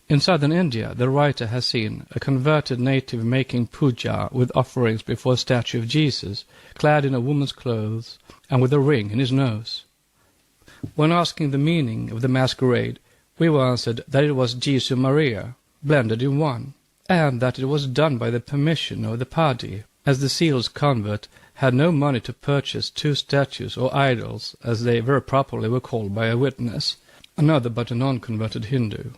In southern India, the writer has seen a converted native making puja with offerings before a statue of Jesus, clad in a woman's clothes and with a ring in his nose. When asking the meaning of the masquerade, we were answered that it was Jesu Maria, blended in one, and that it was done by the permission of the Padi, as the zealous convert had no money to purchase two statues or idols, as they very properly were called by a witness, another but a non-converted Hindu.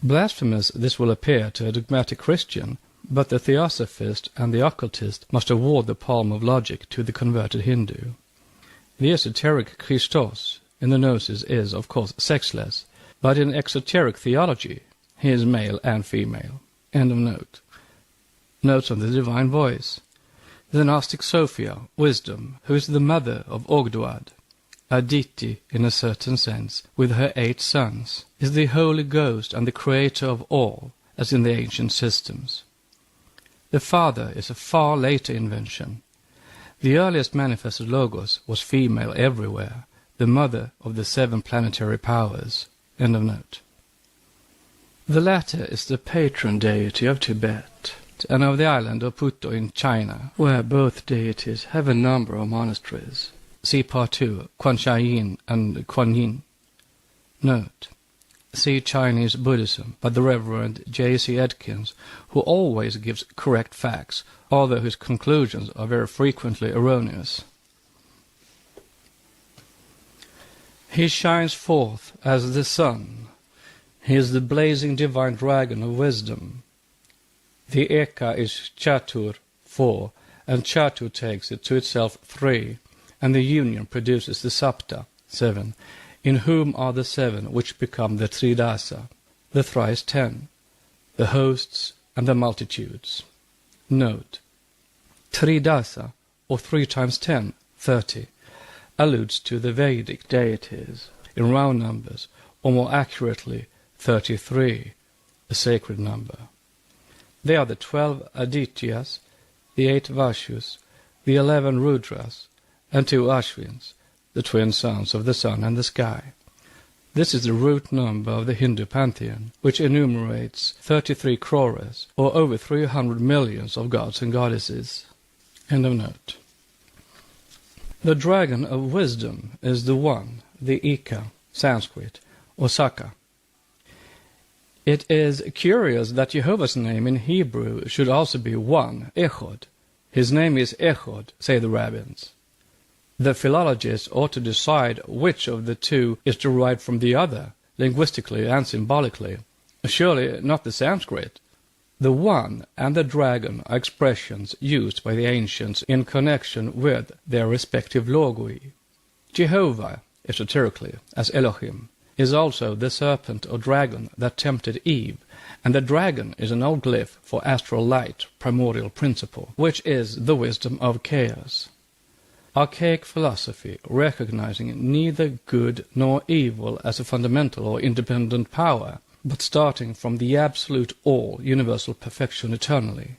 Blasphemous this will appear to a dogmatic Christian, but the theosophist and the occultist must award the palm of logic to the converted Hindu. The esoteric Christos in the Gnosis is, of course, sexless, but in exoteric theology he is male and female. End of note. Notes on the divine voice. The Gnostic Sophia, wisdom, who is the mother of Ogdoad, Aditi in a certain sense, with her 8 sons, is the Holy Ghost and the creator of all, as in the ancient systems. The Father is a far later invention. The earliest manifested Logos was female everywhere, the mother of the 7 planetary powers. End of note. The latter is the patron deity of Tibet and of the island of Puto in China, where both deities have a number of monasteries. See Part 2, Quan Sha Yin and Kuan Yin. Note. See Chinese Buddhism by the Reverend J.C. Edkins, who always gives correct facts, although his conclusions are very frequently erroneous. He shines forth as the sun. He is the blazing divine dragon of wisdom. The Eka is Chatur, 4, and Chatur takes it to itself 3, and the union produces the Sapta, 7, in whom are the 7 which become the Tridasa, the thrice 10, the hosts and the multitudes. Note: Tridasa, or 3 times 10, 30, alludes to the Vedic deities in round numbers, or more accurately 33, a sacred number. They are the 12 Adityas, the 8 Vashus, the 11 Rudras, and 2 Ashwins, the twin sons of the sun and the sky. This is the root number of the Hindu pantheon, which enumerates 33 crores, or over 300 millions of gods and goddesses. End of note. The dragon of wisdom is the one, the Ika, Sanskrit, or Saka. It is curious that Jehovah's name in Hebrew should also be one, Echod. His name is Echod, say the rabbins. The philologists ought to decide which of the two is derived from the other, linguistically and symbolically. Surely not the Sanskrit. The one and the dragon are expressions used by the ancients in connection with their respective logoi. Jehovah, esoterically, as Elohim, is also the serpent or dragon that tempted Eve, and the dragon is an old glyph for astral light, primordial principle, which is the wisdom of chaos. Archaic philosophy, recognizing neither good nor evil as a fundamental or independent power, but starting from the absolute all, universal perfection eternally,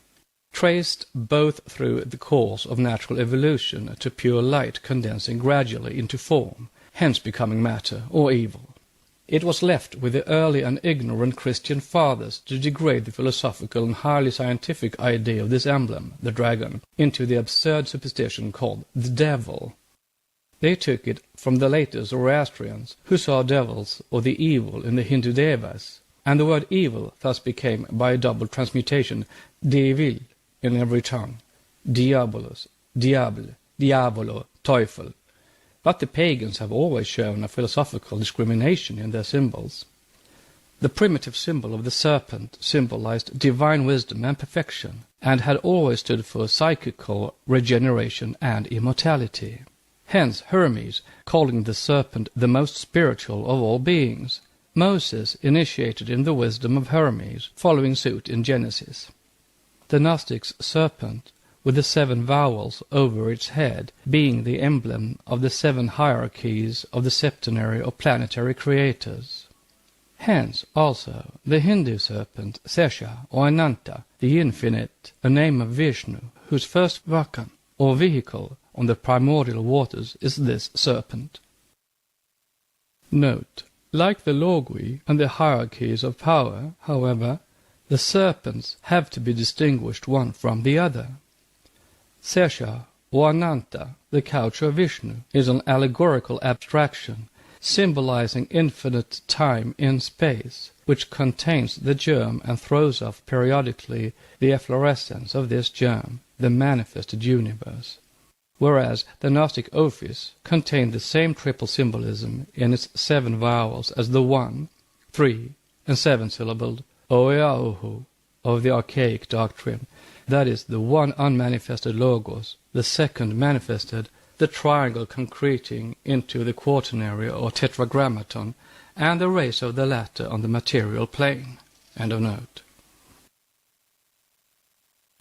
traced both through the course of natural evolution to pure light condensing gradually into form, hence becoming matter or evil. It was left with the early and ignorant Christian fathers to degrade the philosophical and highly scientific idea of this emblem, the dragon, into the absurd superstition called the devil. They took it from the later Zoroastrians, who saw devils or the evil in the Hindu devas, and the word evil thus became, by a double transmutation, devil in every tongue, diabolos, diable, diavolo, teufel. But the pagans have always shown a philosophical discrimination in their symbols. The primitive symbol of the serpent symbolized divine wisdom and perfection, and had always stood for psychical regeneration and immortality. Hence Hermes calling the serpent the most spiritual of all beings. Moses initiated in the wisdom of Hermes, following suit in Genesis. The Gnostics' serpent, with the 7 vowels over its head, being the emblem of the 7 hierarchies of the septenary or planetary creators. Hence, also, the Hindu serpent, Sesha, or Ananta, the infinite, a name of Vishnu, whose first vakan, or vehicle, on the primordial waters is this serpent. Note: like the logoi and the hierarchies of power, however, the serpents have to be distinguished one from the other. Sesha, or Ananta, the couch of Vishnu, is an allegorical abstraction, symbolizing infinite time in space, which contains the germ and throws off periodically the efflorescence of this germ, the manifested universe. Whereas the Gnostic Ophis contained the same triple symbolism in its 7 vowels as the 1, 3, and 7-syllabled Oeaohu of the archaic doctrine, that is, the one unmanifested logos, the second manifested, the triangle concreting into the quaternary or tetragrammaton, and the race of the latter on the material plane. End of note.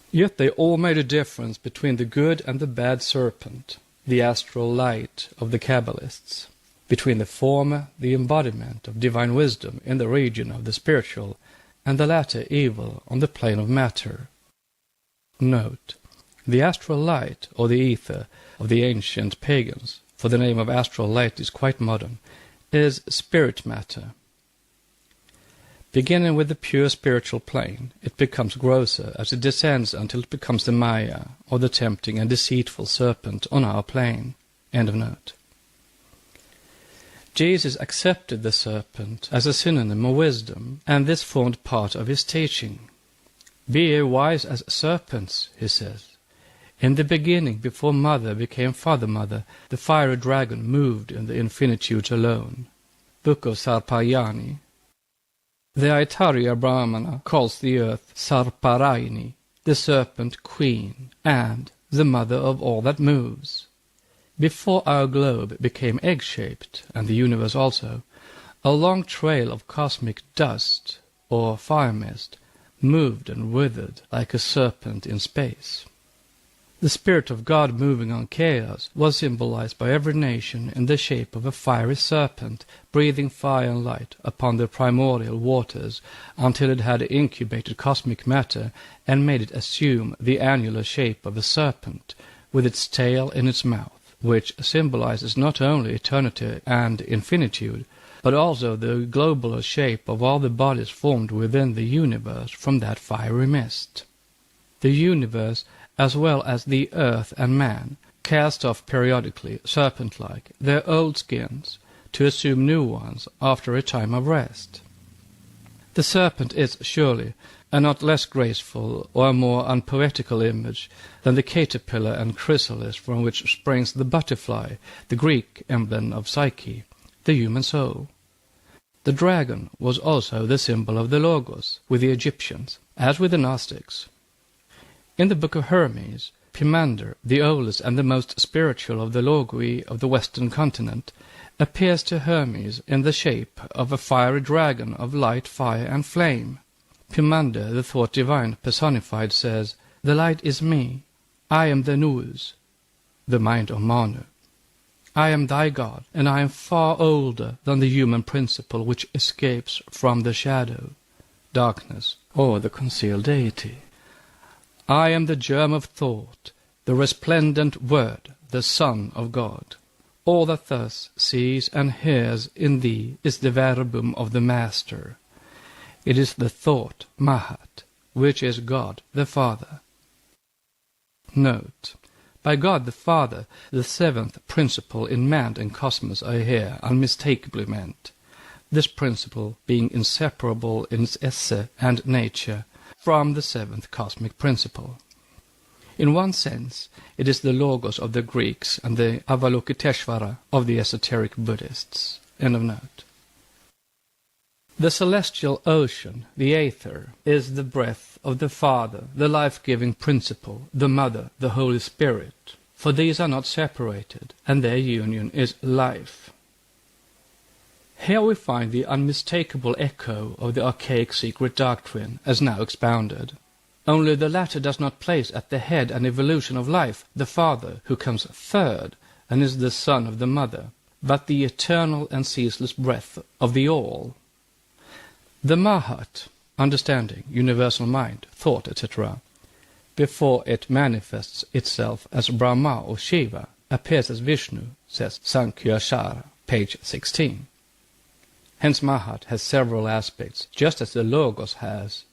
Yet they all made a difference between the good and the bad serpent, the astral light of the Kabbalists, between the former, the embodiment of divine wisdom in the region of the spiritual, and the latter evil on the plane of matter. Note: the astral light, or the ether, of the ancient pagans, for the name of astral light is quite modern, is spirit matter. Beginning with the pure spiritual plane, it becomes grosser as it descends until it becomes the Maya, or the tempting and deceitful serpent on our plane. End of note. Jesus accepted the serpent as a synonym of wisdom, and this formed part of his teaching. Be ye wise as serpents, he says. In the beginning, before mother became father-mother, the fiery dragon moved in the infinitude alone. Book of Sarpayani. The Aitareya Brahmana calls the earth Sarparayini, the serpent queen, and the mother of all that moves. Before our globe became egg-shaped, and the universe also, a long trail of cosmic dust, or fire mist, moved and withered like a serpent in space. The Spirit of God moving on chaos was symbolized by every nation in the shape of a fiery serpent, breathing fire and light upon the primordial waters until it had incubated cosmic matter and made it assume the annular shape of a serpent, with its tail in its mouth, which symbolizes not only eternity and infinitude, but also the globular shape of all the bodies formed within the universe from that fiery mist. The universe, as well as the earth and man, cast off periodically, serpent-like, their old skins to assume new ones after a time of rest. The serpent is surely a not less graceful or more unpoetical image than the caterpillar and chrysalis from which springs the butterfly, the Greek emblem of Psyche, the human soul. The dragon was also the symbol of the Logos with the Egyptians, as with the Gnostics. In the Book of Hermes, Pimander, the oldest and the most spiritual of the Logoi of the Western continent, appears to Hermes in the shape of a fiery dragon of light, fire, and flame. Pimander, the thought divine personified, says, "The light is me. I am the Nous," the mind of Manu. "I am thy God, and I am far older than the human principle which escapes from the shadow, darkness, or the concealed deity. I am the germ of thought, the resplendent word, the Son of God. All that thus sees and hears in thee is the verbum of the Master. It is the thought, Mahat, which is God the Father." Note: by God the Father, the seventh principle in man and cosmos are here unmistakably meant, this principle being inseparable in its esse and nature from the seventh cosmic principle. In one sense, it is the Logos of the Greeks and the Avalokiteshvara of the esoteric Buddhists. End of note. The celestial ocean, the aether, is the breath of the Father, the life-giving principle, the Mother, the Holy Spirit, for these are not separated, and their union is life. Here we find the unmistakable echo of the archaic secret doctrine, as now expounded. Only the latter does not place at the head and evolution of life the Father, who comes third, and is the Son of the Mother, but the eternal and ceaseless breath of the All. The Mahat, understanding, universal mind, thought, etc., before it manifests itself as Brahma or Shiva, appears as Vishnu, says Sankhya-shara, page 16. Hence Mahat has several aspects, just as the Logos has.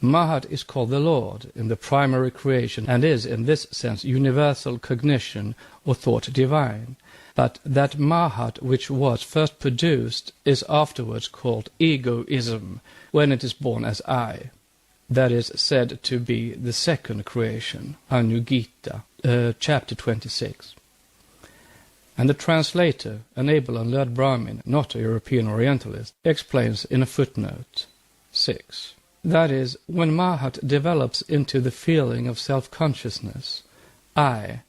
Mahat is called the Lord in the primary creation and is in this sense universal cognition or thought divine, but that Mahat which was first produced is afterwards called egoism when it is born as I. That is said to be the second creation, Anugita, chapter 26. And the translator, an able and learned Brahmin, not a European Orientalist, explains in a footnote 6. That is, when Mahat develops into the feeling of self-consciousness, I,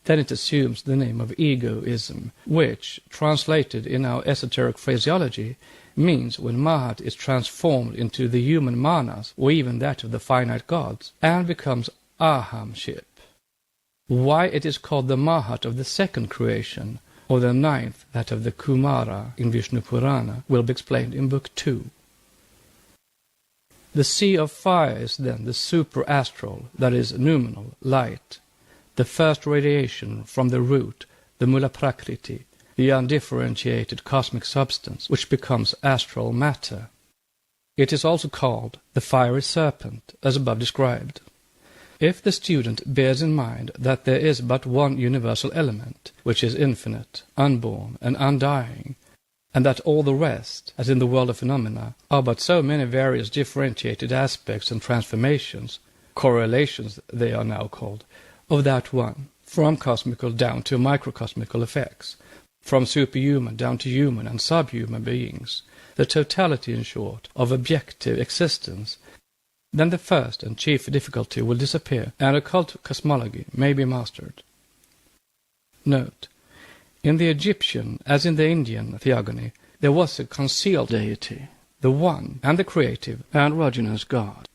then it assumes the name of egoism, which, translated in our esoteric phraseology, means when Mahat is transformed into the human manas, or even that of the finite gods, and becomes ahamship. Why it is called the Mahat of the second creation, or the ninth, that of the Kumara in Vishnu Purana, will be explained in Book 2. The sea of fire is then the super-astral, that is, noumenal, light, the first radiation from the root, the Mula Prakriti, the undifferentiated cosmic substance, which becomes astral matter. It is also called the fiery serpent, as above described. If the student bears in mind that there is but one universal element, which is infinite, unborn, and undying, and that all the rest, as in the world of phenomena, are but so many various differentiated aspects and transformations, correlations they are now called, of that one, from cosmical down to microcosmical effects, from superhuman down to human and subhuman beings, the totality, in short, of objective existence, then the first and chief difficulty will disappear, and occult cosmology may be mastered. Note: in the Egyptian, as in the Indian theogony, there was a concealed deity, the one and the creative androgynous God.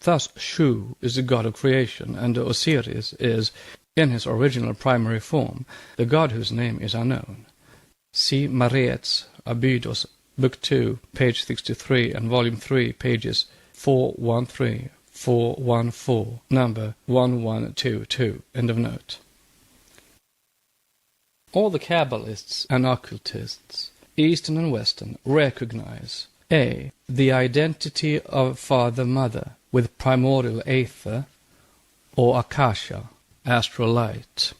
Thus Shu is the god of creation, and Osiris is, in his original primary form, the god whose name is unknown. See Maretz, Abydos, Book 2, page 63, and Volume 3, pages 413, 414, number 1122, end of note. All the Kabbalists and occultists, Eastern and Western, recognize A. The identity of Father-Mother with primordial aether, or Akasha, astral light,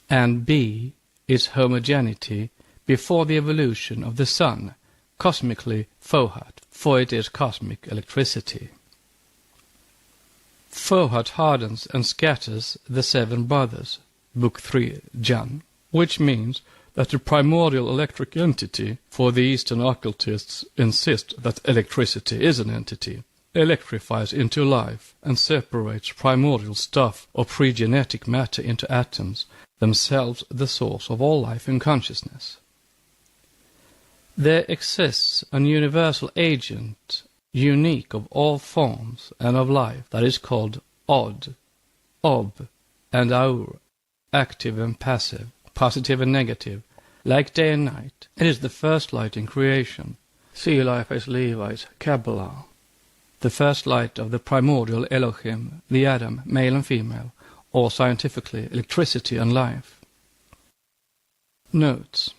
and B. Its homogeneity before the evolution of the Sun, cosmically Fohat, for it is cosmic electricity. Fohat hardens and scatters the seven brothers, Book 3, Jan, which means that the primordial electric entity, for the Eastern occultists insist that electricity is an entity, electrifies into life and separates primordial stuff or pre-genetic matter into atoms, themselves the source of all life and consciousness. There exists an universal agent, unique of all forms and of life, that is called Od, Ob, and Aur, active and passive, positive and negative, like day and night. It is the first light in creation. See Eliphaz Levi's Kabbalah. The first light of the primordial Elohim, the Adam, male and female, or scientifically electricity and life. Notes.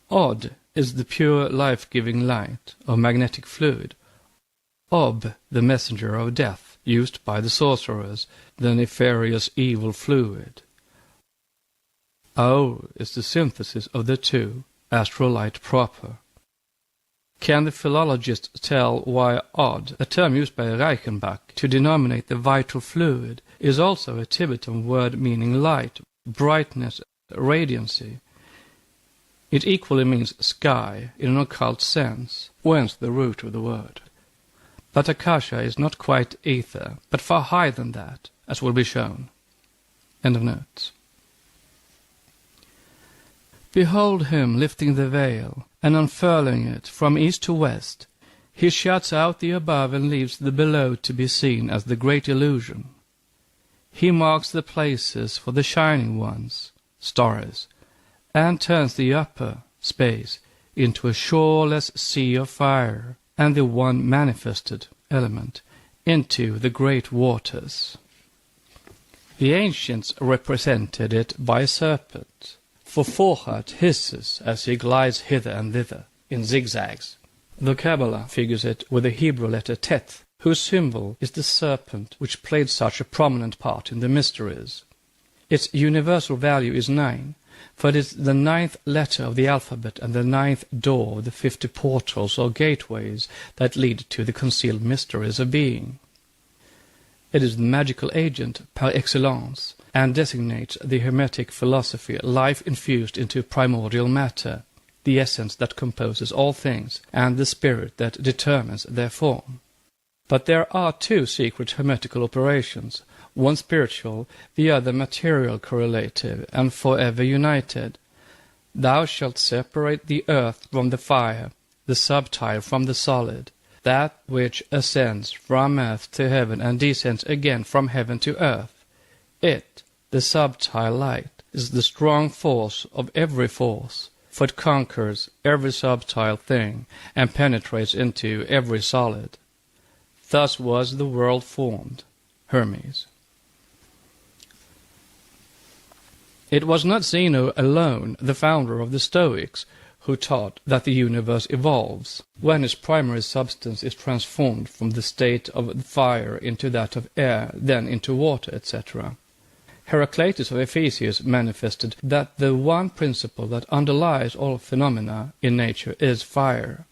Od is the pure life-giving light of magnetic fluid. Ob, the messenger of death, used by the sorcerers, the nefarious evil fluid. Aur is the synthesis of the two, astral light proper. Can the philologist tell why Od, a term used by Reichenbach to denominate the vital fluid, is also a Tibetan word meaning light, brightness, radiancy? It equally means sky in an occult sense, whence the root of the word. But Akasha is not quite ether, but far higher than that, as will be shown. End of notes. Behold him lifting the veil, and unfurling it from east to west. He shuts out the above and leaves the below to be seen as the great illusion. He marks the places for the shining ones, stars, and turns the upper space into a shoreless sea of fire, and the one manifested element into the great waters. The ancients represented it by a serpent, for Fohat hisses as he glides hither and thither in zigzags. The Kabbalah figures it with the Hebrew letter Tet, whose symbol is the serpent which played such a prominent part in the mysteries. Its universal value is 9, for it is the 9th letter of the alphabet and the 9th door of the 50 portals or gateways that lead to the concealed mysteries of being. It is the magical agent par excellence, and designates the Hermetic philosophy life infused into primordial matter, the essence that composes all things, and the spirit that determines their form. But there are two secret Hermetical operations, one spiritual, the other material correlative, and forever united. Thou shalt separate the earth from the fire, the subtile from the solid, that which ascends from earth to heaven and descends again from heaven to earth. It, the subtile light, is the strong force of every force, for it conquers every subtile thing and penetrates into every solid. Thus was the world formed. Hermes. It was not Zeno alone, the founder of the Stoics, who taught that the universe evolves when its primary substance is transformed from the state of fire into that of air, then into water, etc. Heraclitus of Ephesus manifested that the one principle that underlies all phenomena in nature is fire.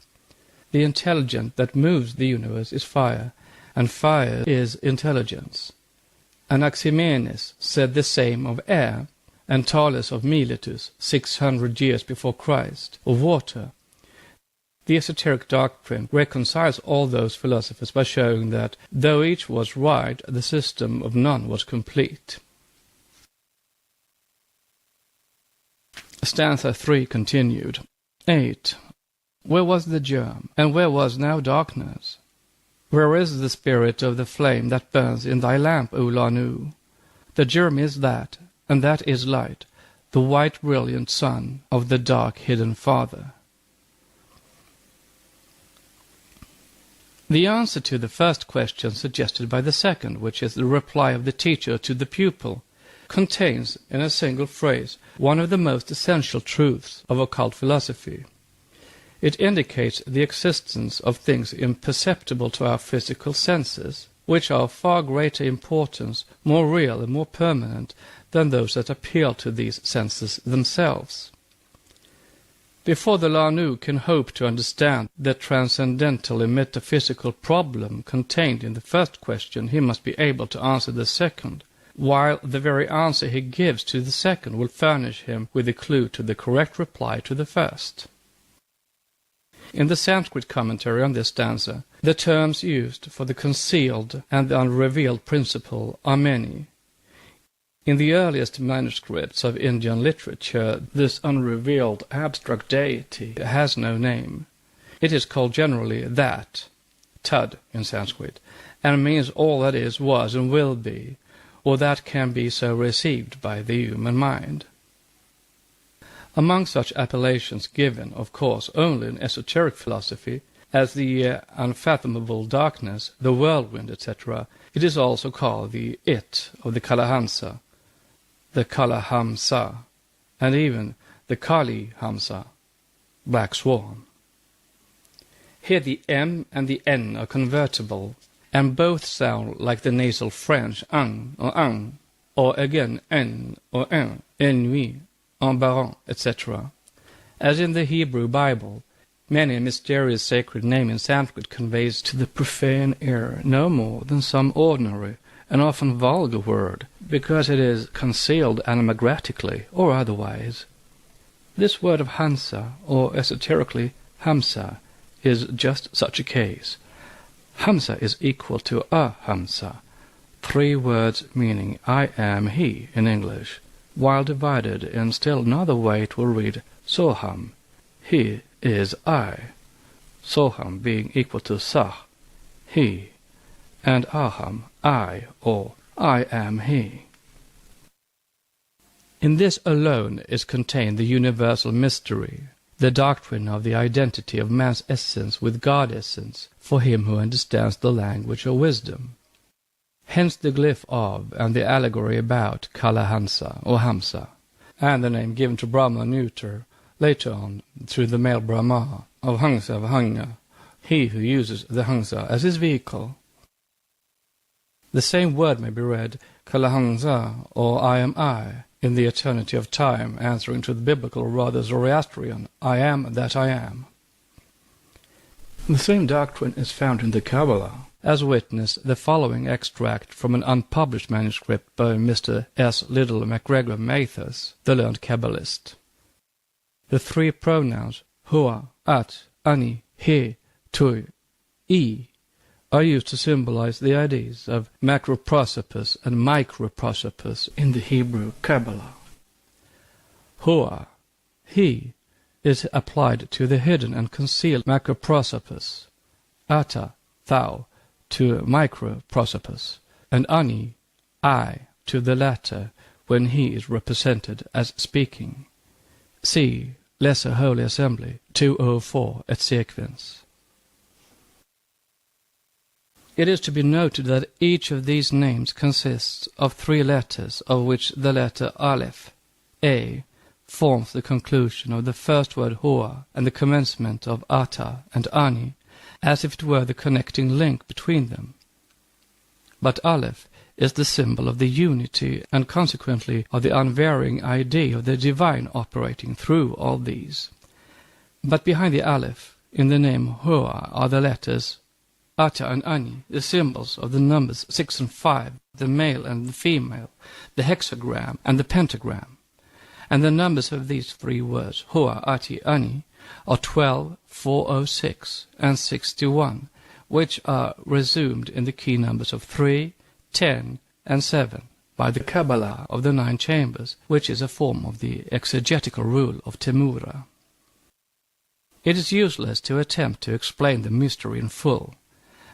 The intelligence that moves the universe is fire, and fire is intelligence. Anaximenes said the same of air, and Thales of Miletus, 600 years before Christ, of water. The esoteric doctrine reconciles all those philosophers by showing that, though each was right, the system of none was complete. Stanza 3 continued. 8. Where was the germ, and where was now darkness? Where is the spirit of the flame that burns in thy lamp, O Lanu? The germ is that, and that is light, the white brilliant sun of the dark hidden Father. The answer to the first question suggested by the second, which is the reply of the teacher to the pupil, contains in a single phrase one of the most essential truths of occult philosophy. It indicates the existence of things imperceptible to our physical senses, which are of far greater importance, more real and more permanent than those that appeal to these senses themselves. Before the Lanu can hope to understand the transcendental and metaphysical problem contained in the first question, he must be able to answer the second, while the very answer he gives to the second will furnish him with a clue to the correct reply to the first. In the Sanskrit commentary on this stanza, the terms used for the concealed and the unrevealed principle are many. In the earliest manuscripts of Indian literature, this unrevealed abstract deity has no name. It is called generally that, tad in Sanskrit, and means all that is, was, and will be, or that can be so received by the human mind. Among such appellations given, of course, only in esoteric philosophy, as the unfathomable darkness, the whirlwind, etc., it is also called the it of the Kalahansa, the Kalahamsa, and even the Kali Hamsa, black swan. Here the M and the N are convertible, and both sound like the nasal French ang, or again N or un, ennui, embarras, etc. As in the Hebrew Bible, many a mysterious sacred name in Sanskrit conveys to the profane ear no more than some ordinary and often vulgar word, because it is concealed animagmatically or otherwise. This word of Hansa, or esoterically Hamsa, is just such a case. Hamsa is equal to Ahamsa, 3 words meaning I am he in English, while divided in still another way it will read Soham, he is I, Soham being equal to Sah, he, and Aham, I, or I am he. In this alone is contained the universal mystery, the doctrine of the identity of man's essence with God-essence for him who understands the language of wisdom. Hence the glyph of and the allegory about Kalahansa or Hamsa, and the name given to Brahma neuter later on through the male Brahma of Hangsa Vahanga, he who uses the Hangsa as his vehicle. The same word may be read Kalahangsa or I am I in the eternity of time, answering to the biblical or rather Zoroastrian I am that I am. The same doctrine is found in the Kabbalah, as witness the following extract from an unpublished manuscript by Mr. S. Liddell MacGregor Mathers, the learned Kabbalist. The 3 pronouns hua, at, ani, he, tu, I are used to symbolize the ideas of macroprosopus and microprosopus in the Hebrew Kabbalah. Hua, he, is applied to the hidden and concealed macroprosopus, ata, thou, to microprosopus, and ani, I, to the latter, when he is represented as speaking. See Lesser Holy Assembly 204 et sequens. It is to be noted that each of these names consists of 3 letters, of which the letter Aleph, A, forms the conclusion of the first word Hua and the commencement of Ata and Ani, as if it were the connecting link between them. But Aleph is the symbol of the unity and consequently of the unvarying idea of the divine operating through all these. But behind the Aleph, in the name Hua, are the letters Ata and Ani, the symbols of the numbers 6 and 5, the male and the female, the hexagram and the pentagram. And the numbers of these 3 words, Hua, Ati, Ani, are 12, 406, and 61, which are resumed in the key numbers of 3, 10, and 7 by the Kabbalah of the 9 chambers, which is a form of the exegetical rule of Temura. It is useless to attempt to explain the mystery in full,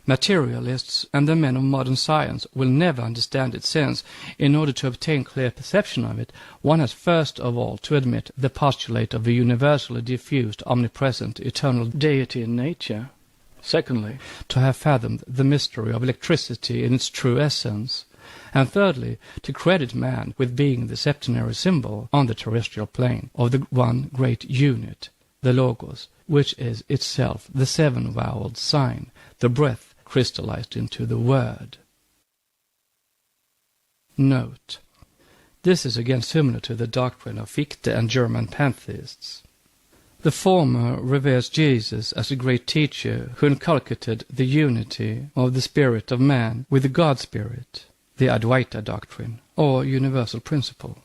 Materialists and the men of modern science will never understand it, since, in order to obtain clear perception of it, one has first of all to admit the postulate of a universally diffused, omnipresent, eternal deity in nature. Secondly, to have fathomed the mystery of electricity in its true essence. And thirdly, to credit man with being the septenary symbol on the terrestrial plane of the one great unit, the Logos, which is itself the seven-voweled sign, the breath crystallized into the Word. Note: this is again similar to the doctrine of Fichte and German pantheists. The former reveres Jesus as a great teacher who inculcated the unity of the spirit of man with the God spirit, the Advaita doctrine, or universal principle.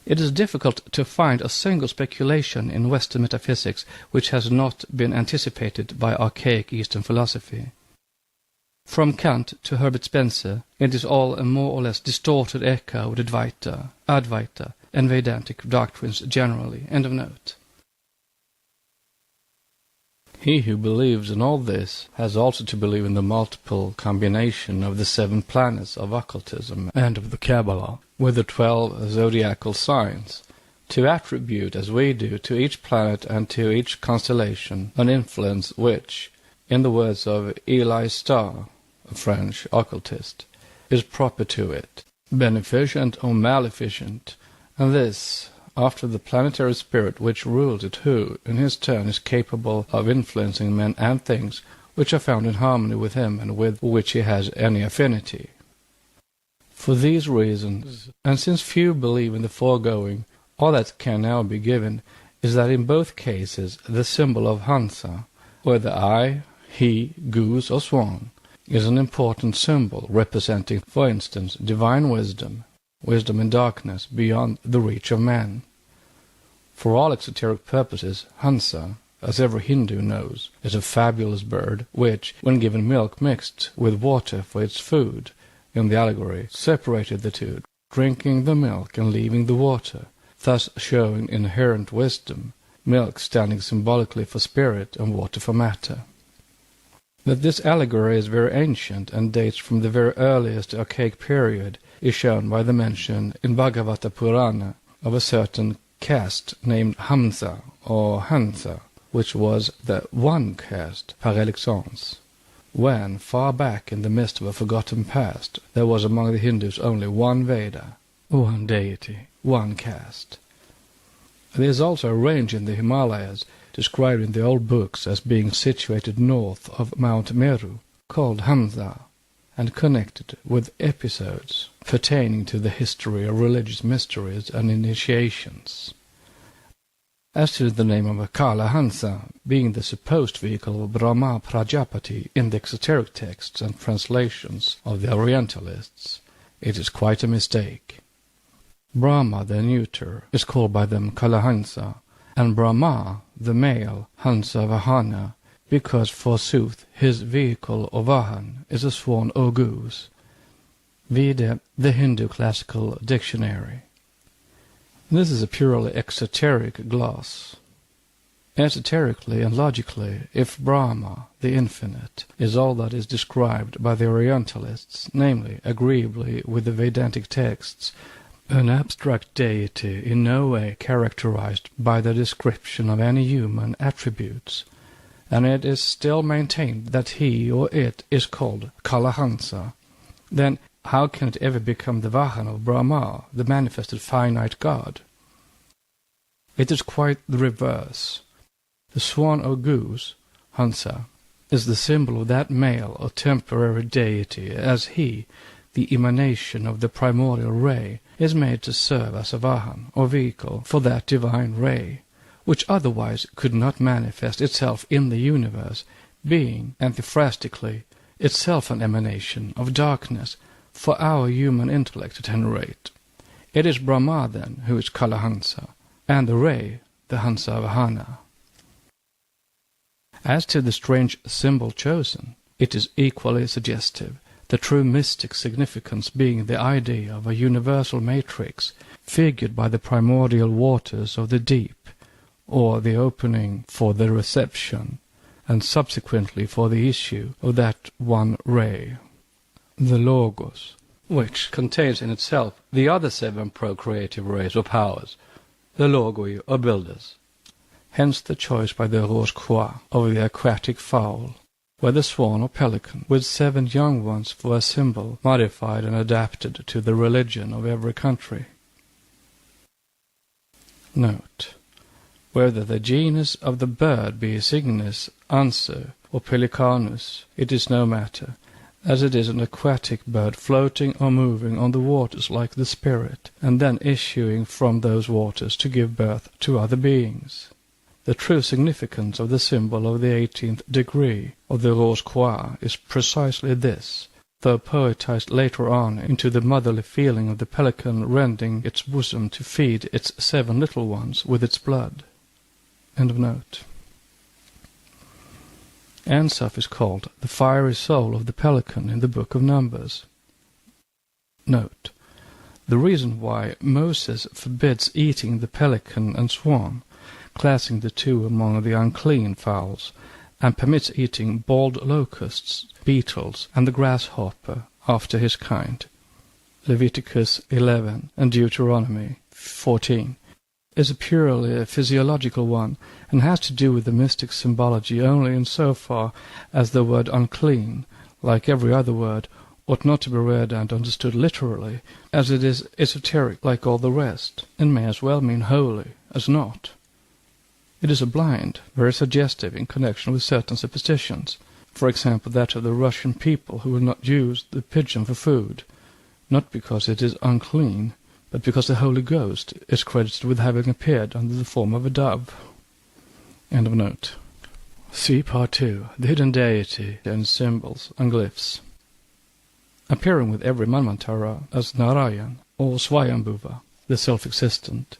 It is difficult to find a single speculation in Western metaphysics which has not been anticipated by archaic Eastern philosophy. From Kant to Herbert Spencer, it is all a more or less distorted echo of Advaita, and Vedantic doctrines generally. End of note. He who believes in all this has also to believe in the multiple combination of the 7 planets of occultism and of the Kabbalah, with the 12 zodiacal signs, to attribute, as we do, to each planet and to each constellation an influence which, in the words of Eli Starr, a French occultist, is proper to it, beneficent or maleficent, and this after the planetary spirit which rules it, who, in his turn, is capable of influencing men and things which are found in harmony with him and with which he has any affinity. For these reasons, and since few believe in the foregoing, all that can now be given is that in both cases the symbol of Hansa, whether I, he, goose, or swan, is an important symbol representing, for instance, divine wisdom, wisdom in darkness, beyond the reach of man. For all exoteric purposes, Hansa, as every Hindu knows, is a fabulous bird which, when given milk mixed with water for its food, in the allegory, separated the two, drinking the milk and leaving the water, thus showing inherent wisdom, milk standing symbolically for spirit and water for matter. That this allegory is very ancient and dates from the very earliest archaic period is shown by the mention in Bhagavata Purana of a certain caste named Hamsa or Hansa, which was the one caste par excellence, when, far back in the midst of a forgotten past, there was among the Hindus only one Veda, one deity, one caste. There is also a range in the Himalayas described in the old books as being situated north of Mount Meru, called Hamsa, and connected with episodes pertaining to the history of religious mysteries and initiations. As to the name of Kala Hansa, being the supposed vehicle of Brahma Prajapati in the exoteric texts and translations of the Orientalists, it is quite a mistake. Brahma, the neuter, is called by them Kalahansa, and Brahma, the male, Hansa Vahana, because forsooth his vehicle or Vahan is a swan or goose. Vide the Hindu Classical Dictionary. This is a purely exoteric gloss. Esoterically and logically, if Brahma, the infinite, is all that is described by the Orientalists, namely, agreeably with the Vedantic texts, an abstract deity in no way characterized by the description of any human attributes, and it is still maintained that he or it is called Kalahansa, then how can it ever become the Vahan of Brahma, the manifested finite God? It is quite the reverse. The swan or goose, Hansa, is the symbol of that male or temporary deity, as he, the emanation of the primordial ray, is made to serve as a Vahan, or vehicle, for that divine ray, which otherwise could not manifest itself in the universe, being, antiphrastically, itself an emanation of darkness, for our human intellect at any rate. It is Brahma, then, who is Kalahansa, and the ray, the Hansa Vahana. As to the strange symbol chosen, it is equally suggestive, the true mystic significance being the idea of a universal matrix figured by the primordial waters of the deep, or the opening for the reception, and subsequently for the issue of that one ray, the Logos, which contains in itself the other 7 procreative rays or powers, the Logoi or builders. Hence the choice by the Rose-Croix of the aquatic fowl, whether swan or pelican, with 7 young ones for a symbol modified and adapted to the religion of every country. Note: whether the genus of the bird be Cygnus, Anser, or Pelicanus, it is no matter, as it is an aquatic bird floating or moving on the waters like the spirit, and then issuing from those waters to give birth to other beings. The true significance of the symbol of the 18th degree of the Rose-Croix is precisely this, though poetized later on into the motherly feeling of the pelican rending its bosom to feed its 7 little ones with its blood. End of note. Ansaph is called the fiery soul of the pelican in the Book of Numbers. Note: the reason why Moses forbids eating the pelican and swan, classing the 2 among the unclean fowls, and permits eating bald locusts, beetles, and the grasshopper after his kind, Leviticus 11 and Deuteronomy 14, is a purely physiological one, and has to do with the mystic symbology only in so far as the word unclean, like every other word, ought not to be read and understood literally, as it is esoteric like all the rest, and may as well mean holy as not. It is a blind, very suggestive in connection with certain superstitions, for example that of the Russian people who will not use the pigeon for food, not because it is unclean, but because the Holy Ghost is credited with having appeared under the form of a dove. End of note. See Part 2, the hidden deity and symbols and glyphs. Appearing with every Manvantara as Narayan or Swayambhuva, the self-existent,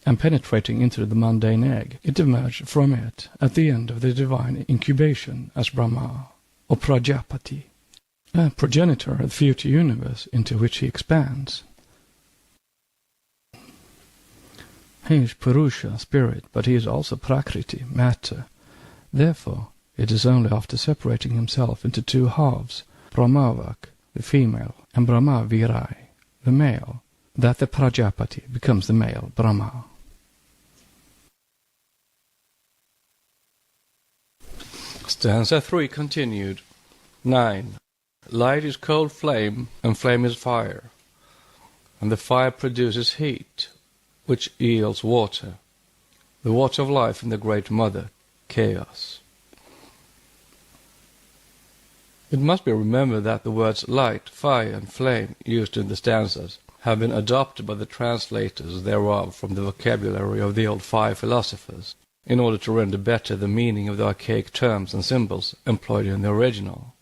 and penetrating into the mundane egg, it emerged from it at the end of the divine incubation as Brahma, or Prajapati, a progenitor of the future universe into which he expands. He is Purusha, spirit, but he is also Prakriti, matter. Therefore, it is only after separating himself into 2 halves, Brahmavak, the female, and Brahmavirai, the male, that the Prajapati becomes the male Brahma. Stanza 3 continued. 9. Light is cold flame, and flame is fire, and the fire produces heat, which yields water, the water of life in the Great Mother, chaos. It must be remembered that the words light, fire, and flame used in the stanzas have been adopted by the translators thereof from the vocabulary of the old 5 philosophers, in order to render better the meaning of the archaic terms and symbols employed in the original.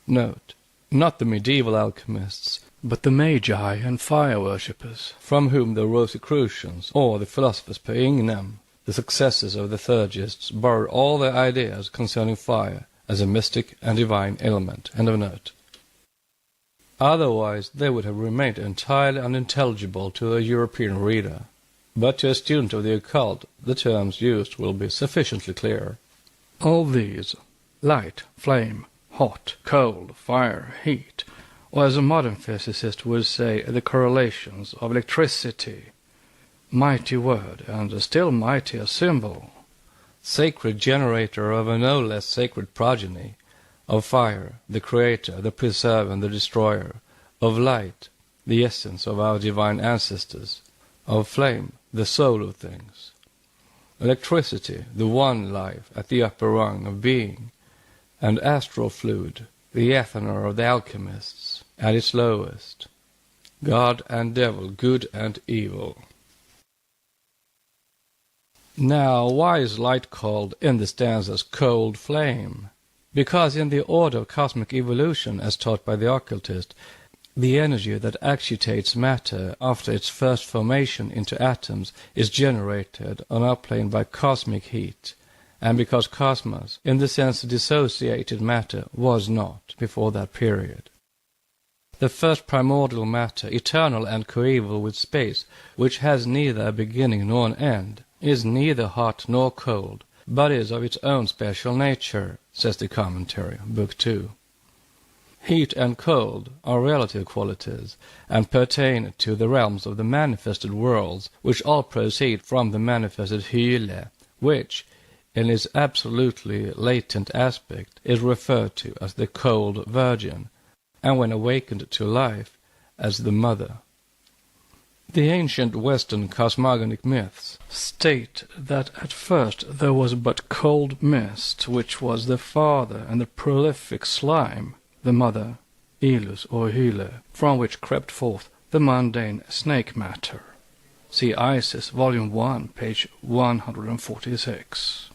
Note: not the medieval alchemists, but the magi and fire worshippers, from whom the Rosicrucians, or the philosophers per ignem, the successors of the Theurgists, borrowed all their ideas concerning fire as a mystic and divine element. End of note. Otherwise they would have remained entirely unintelligible to a European reader. But to a student of the occult, the terms used will be sufficiently clear. All these, light, flame, hot, cold, fire, heat, or as a modern physicist would say, the correlations of electricity, mighty word and a still mightier symbol, sacred generator of a no less sacred progeny, of fire, the creator, the preserver and the destroyer, of light, the essence of our divine ancestors, of flame, the soul of things, electricity, the one life at the upper rung of being, and astral fluid, the ethanol of the alchemists, at its lowest, God and devil, good and evil. Now, why is light called in the stanzas cold flame? Because in the order of cosmic evolution, as taught by the occultist, the energy that actuates matter after its first formation into atoms is generated on our plane by cosmic heat, and because cosmos, in the sense of dissociated matter, was not before that period. The first primordial matter, eternal and coeval with space, which has neither a beginning nor an end, is neither hot nor cold, but is of its own special nature, says the commentary, Book 2. Heat and cold are relative qualities, and pertain to the realms of the manifested worlds, which all proceed from the manifested hyle, which, in its absolutely latent aspect, is referred to as the cold virgin, and when awakened to life, as the mother. The ancient Western cosmogonic myths state that at first there was but cold mist, which was the father, and the prolific slime, the mother, Ilus or Hyle, from which crept forth the mundane snake matter. See Isis, Volume 1, page 146.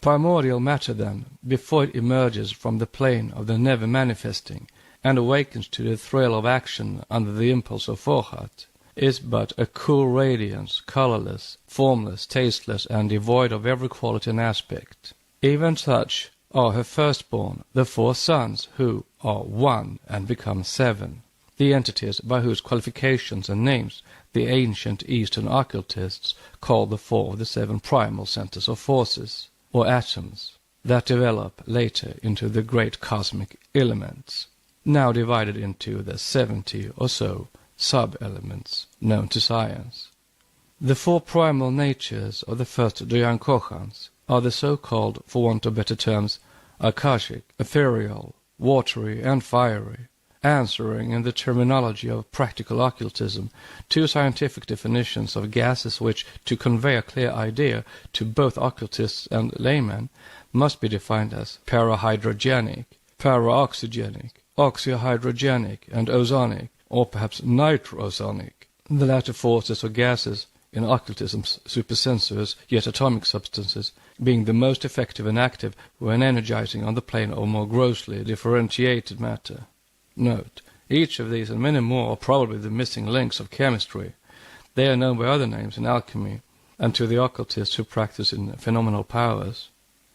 Primordial matter, then, before it emerges from the plane of the never-manifesting, and awakens to the thrill of action under the impulse of Forhat, is but a cool radiance, colorless, formless, tasteless, and devoid of every quality and aspect. Even such are her firstborn, the 4 sons, who are 1 and become 7, the entities by whose qualifications and names the ancient Eastern occultists call the 4 of the 7 primal centers of forces, or atoms, that develop later into the great cosmic elements, now divided into the 70 or so sub-elements known to science. The 4 primal natures of the first Dryankochans are the so-called, for want of better terms, akashic, ethereal, watery, and fiery, answering in the terminology of practical occultism to scientific definitions of gases which, to convey a clear idea to both occultists and laymen, must be defined as parahydrogenic, paraoxygenic, oxyhydrogenic, and ozonic, or perhaps nitrosonic. The latter forces or gases in occultism's supersensuous yet atomic substances being the most effective and active when energizing on the plane of more grossly differentiated matter. Note, each of these and many more are probably the missing links of chemistry. They are known by other names in alchemy, and to the occultists who practice in phenomenal powers.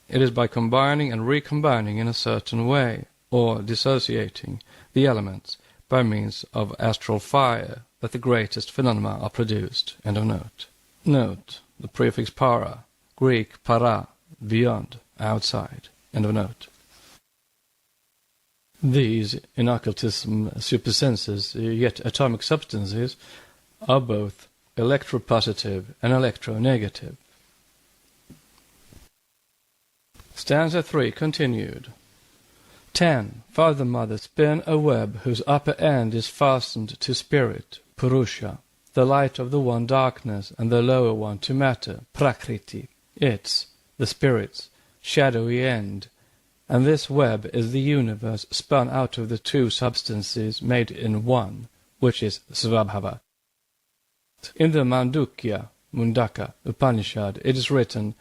It is by combining and recombining in a certain way, or dissociating, the elements by means of astral fire, that the greatest phenomena are produced. End of note. Note the prefix para, Greek para, beyond, outside. End of note. These, in occultism supersenses, yet atomic substances, are both electropositive and electronegative. Stanza 3 continued. 10. Father Mother, spin a web whose upper end is fastened to spirit, Purusha, the light of the one darkness, and the lower one to matter, Prakriti, its, the spirit's, shadowy end, and this web is the universe spun out of the 2 substances made in one, which is Svabhava. In the Mundaka Upanishad it is written,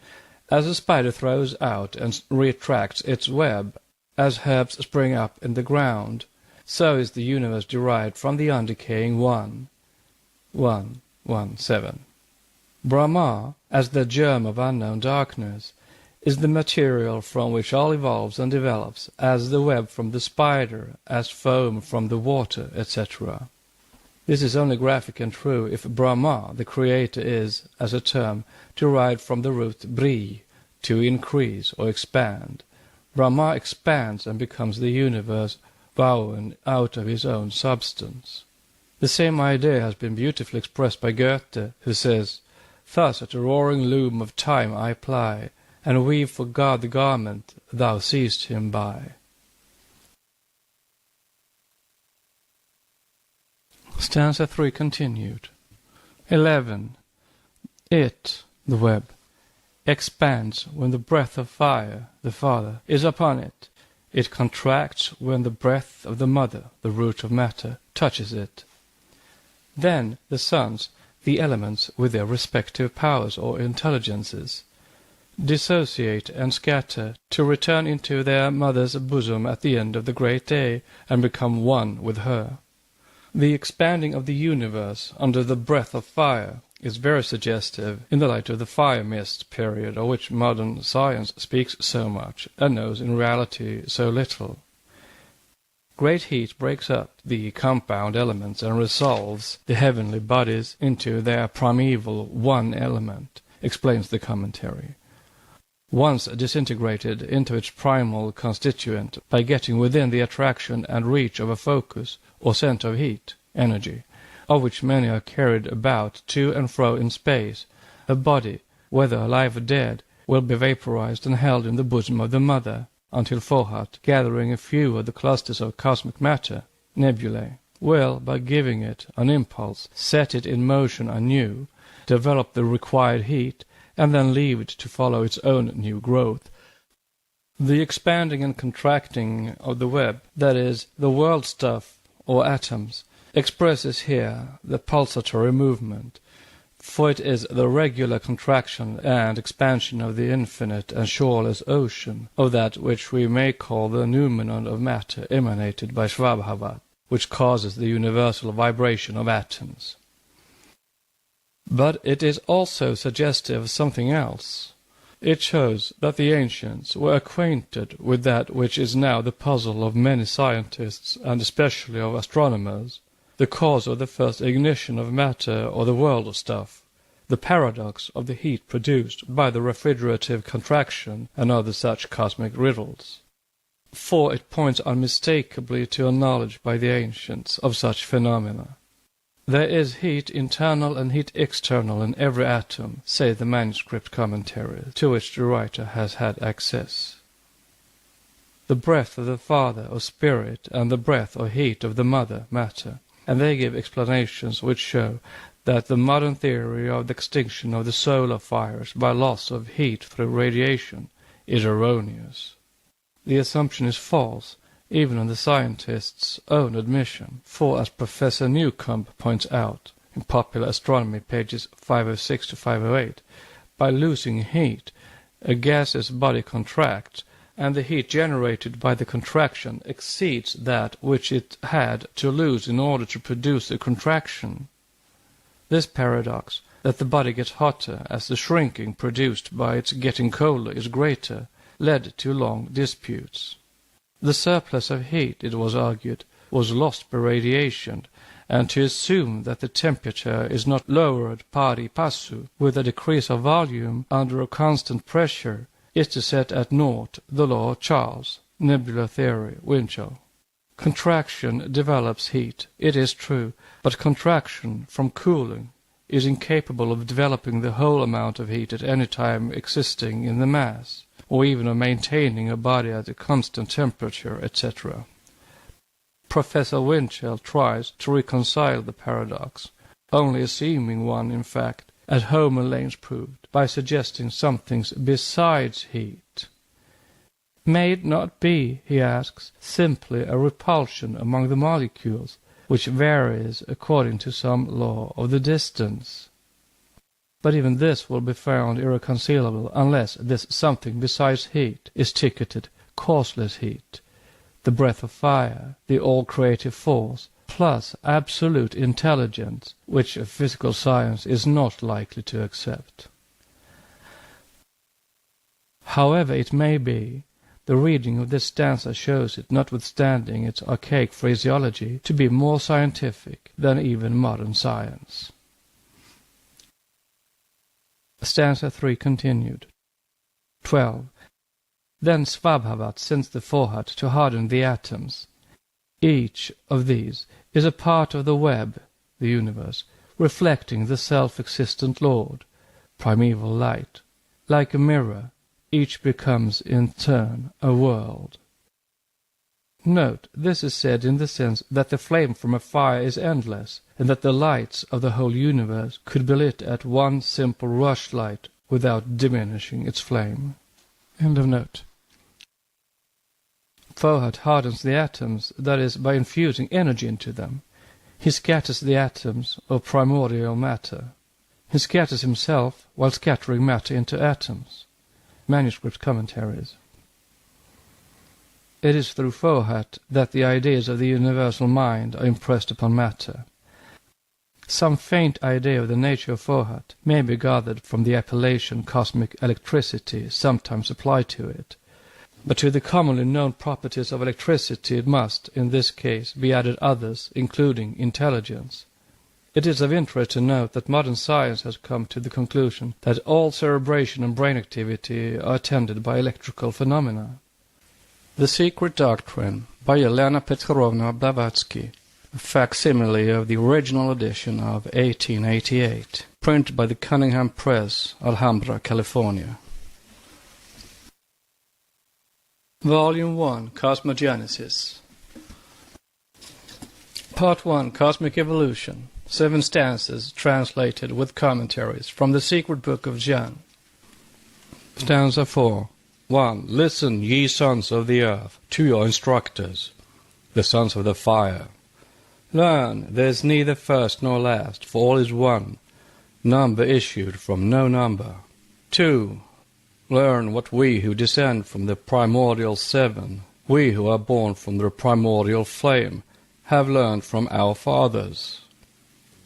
as a spider throws out and retracts its web, as herbs spring up in the ground, so is the universe derived from the undecaying one. 1:1:7. Brahma, as the germ of unknown darkness, is the material from which all evolves and develops, as the web from the spider, as foam from the water, etc. This is only graphic and true if Brahma, the creator, is, as a term, derived from the root bri, to increase or expand. Brahma expands and becomes the universe woven out of his own substance. The same idea has been beautifully expressed by Goethe, who says, "Thus at a roaring loom of time I ply, and weave for God the garment thou seest him by." Stanza 3 continued. 11. It, the web, expands when the breath of fire, the Father, is upon it. It contracts when the breath of the Mother, the root of matter, touches it. Then the sons, the elements with their respective powers or intelligences, dissociate and scatter to return into their mother's bosom at the end of the great day and become one with her. The expanding of the universe under the breath of fire is very suggestive in the light of the fire mist period, of which modern science speaks so much and knows in reality so little. Great heat breaks up the compound elements and resolves the heavenly bodies into their primeval one element, explains the commentary. once disintegrated into its primal constituent by getting within the attraction and reach of a focus or center of heat, energy, of which many are carried about to and fro in space, a body, whether alive or dead, will be vaporized and held in the bosom of the mother, until Fohat, gathering a few of the clusters of cosmic matter, nebulae, will, by giving it an impulse, set it in motion anew, develop the required heat, and then leave it to follow its own new growth. The expanding and contracting of the web, that is, the world stuff, or atoms, expresses here the pulsatory movement, for it is the regular contraction and expansion of the infinite and shoreless ocean of that which we may call the noumenon of matter emanated by Svabhavat, which causes the universal vibration of atoms. But it is also suggestive of something else. It shows that the ancients were acquainted with that which is now the puzzle of many scientists and especially of astronomers, the cause of the first ignition of matter or the world of stuff, the paradox of the heat produced by the refrigerative contraction and other such cosmic riddles. For it points unmistakably to a knowledge by the ancients of such phenomena. There is heat internal and heat external in every atom, say the manuscript commentaries, to which the writer has had access. The breath of the father or spirit and the breath or heat of the mother matter, and they give explanations which show that the modern theory of the extinction of the solar fires by loss of heat through radiation is erroneous. The assumption is false, even on the scientists' own admission, for as Professor Newcomb points out, in Popular Astronomy, pages 506 to 508, by losing heat, a gaseous body contracts, and the heat generated by the contraction exceeds that which it had to lose in order to produce the contraction. This paradox, that the body gets hotter as the shrinking produced by its getting colder is greater, led to long disputes. The surplus of heat, it was argued, was lost by radiation, and to assume that the temperature is not lowered pari passu with a decrease of volume under a constant pressure is to set at naught the law of Charles, nebular theory, Winchell. Contraction develops heat, it is true, but contraction from cooling is incapable of developing the whole amount of heat at any time existing in the mass, or even of maintaining a body at a constant temperature, etc. Professor Winchell tries to reconcile the paradox, only a seeming one in fact, as Homer Lanes proved, by suggesting something besides heat. May it not be, he asks, simply a repulsion among the molecules, which varies according to some law of the distance? But even this will be found irreconcilable unless this something besides heat is ticketed causeless heat, the breath of fire, the all-creative force, plus absolute intelligence, which physical science is not likely to accept. However it may be, the reading of this stanza shows it, notwithstanding its archaic phraseology, to be more scientific than even modern science. Stanza 3 continued. 12. Then Svabhavat sends the Fohat to harden the atoms. Each of these is a part of the web, the universe, reflecting the self-existent Lord, primeval light. Like a mirror, each becomes in turn a world. Note, this is said in the sense that the flame from a fire is endless, and that the lights of the whole universe could be lit at one simple rushlight without diminishing its flame. End of note. Fohat hardens the atoms, that is, by infusing energy into them. He scatters the atoms of primordial matter. He scatters himself while scattering matter into atoms. Manuscript commentaries. It is through Fohat that the ideas of the universal mind are impressed upon matter. Some faint idea of the nature of Fohat may be gathered from the appellation cosmic electricity sometimes applied to it, but to the commonly known properties of electricity it must, in this case, be added others, including intelligence. It is of interest to note that modern science has come to the conclusion that all cerebration and brain activity are attended by electrical phenomena. The Secret Doctrine by Elena Petrovna Blavatsky, a facsimile of the original edition of 1888, printed by the Cunningham Press, Alhambra, California. Volume 1, Cosmogenesis. Part 1, Cosmic Evolution. 7 stanzas translated with commentaries from the Secret Book of John. Stanza 4. 1. Listen, ye sons of the earth, to your instructors, the sons of the fire. Learn, there is neither first nor last, for all is one, number issued from no number. 2. Learn what we who descend from the primordial seven, we who are born from the primordial flame, have learned from our fathers.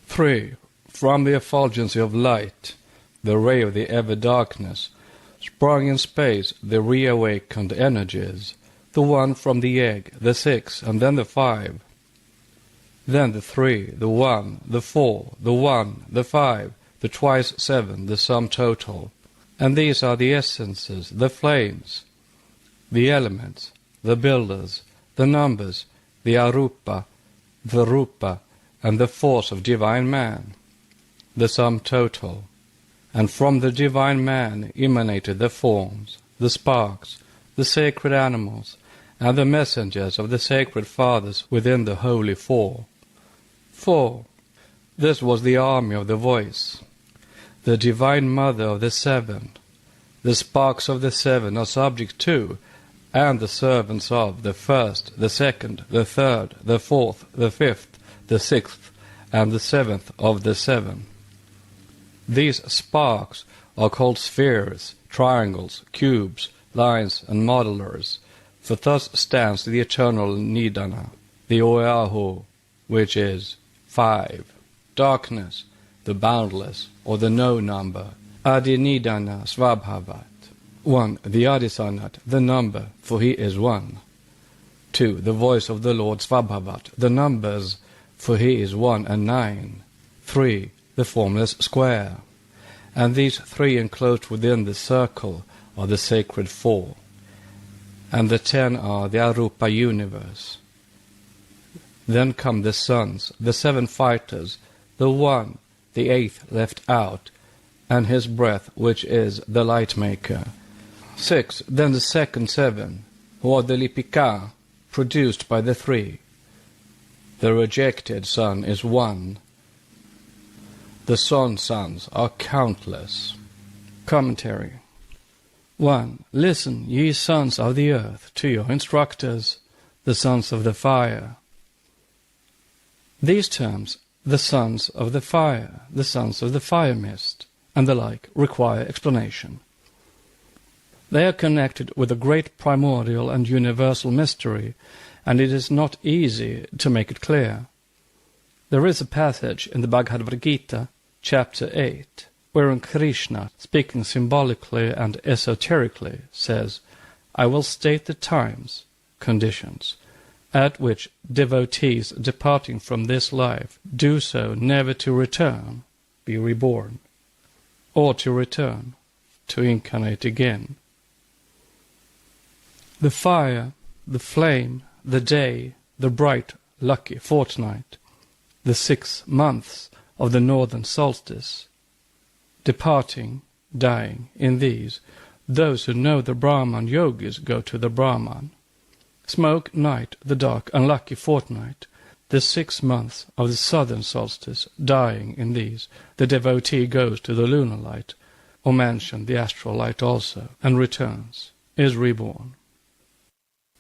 3. From the effulgency of light, the ray of the ever-darkness, sprung in space the reawakened energies, the one from the egg, the 6, and then the 5. Then the 3, the 1, the 4, the 1, the 5, the twice 7, the sum total. And these are the essences, the flames, the elements, the builders, the numbers, the arupa, the rupa, and the force of divine man, the sum total. And from the divine man emanated the forms, the sparks, the sacred animals, and the messengers of the sacred fathers within the holy four. 4. This was the army of the voice, the divine mother of the seven. The sparks of the seven are subject to, and the servants of, the first, the second, the third, the fourth, the fifth, the 6th, and the 7th of the 7. These sparks are called spheres, triangles, cubes, lines, and modelers, for thus stands the eternal Nidana, the Oahu, which is 5. Darkness, the boundless, or the no number, Adi Nidana Svabhavat. 1. The Adisanat, the number, for he is 1. 2. The voice of the Lord Svabhavat, the numbers, for he is 1 and 9. 3. The formless square. And these 3 enclosed within the circle are the sacred 4. And the 10 are the Arupa universe. Then come the sons, the 7 fighters, the 1, the 8th left out, and his breath, which is the light maker. 6. Then the second 7, who are the Lipika, produced by the 3. The rejected son is 1. The sons are countless. Commentary. 1. Listen, ye sons of the earth, to your instructors, the sons of the fire. These terms, the sons of the fire, the sons of the fire mist, and the like, require explanation. They are connected with a great primordial and universal mystery, and it is not easy to make it clear. There is a passage in the Bhagavad Gita, chapter 8, wherein Krishna, speaking symbolically and esoterically, says, I will state the times, conditions, at which devotees departing from this life do so never to return, be reborn, or to return, to incarnate again. The fire, the flame, the day, the bright, lucky fortnight, the 6 months of the northern solstice, departing, dying, in these, those who know the Brahman yogis go to the Brahman. Smoke night, the dark, unlucky fortnight, the 6 months of the southern solstice, dying in these, the devotee goes to the lunar light, or mention the astral light also, and returns, is reborn.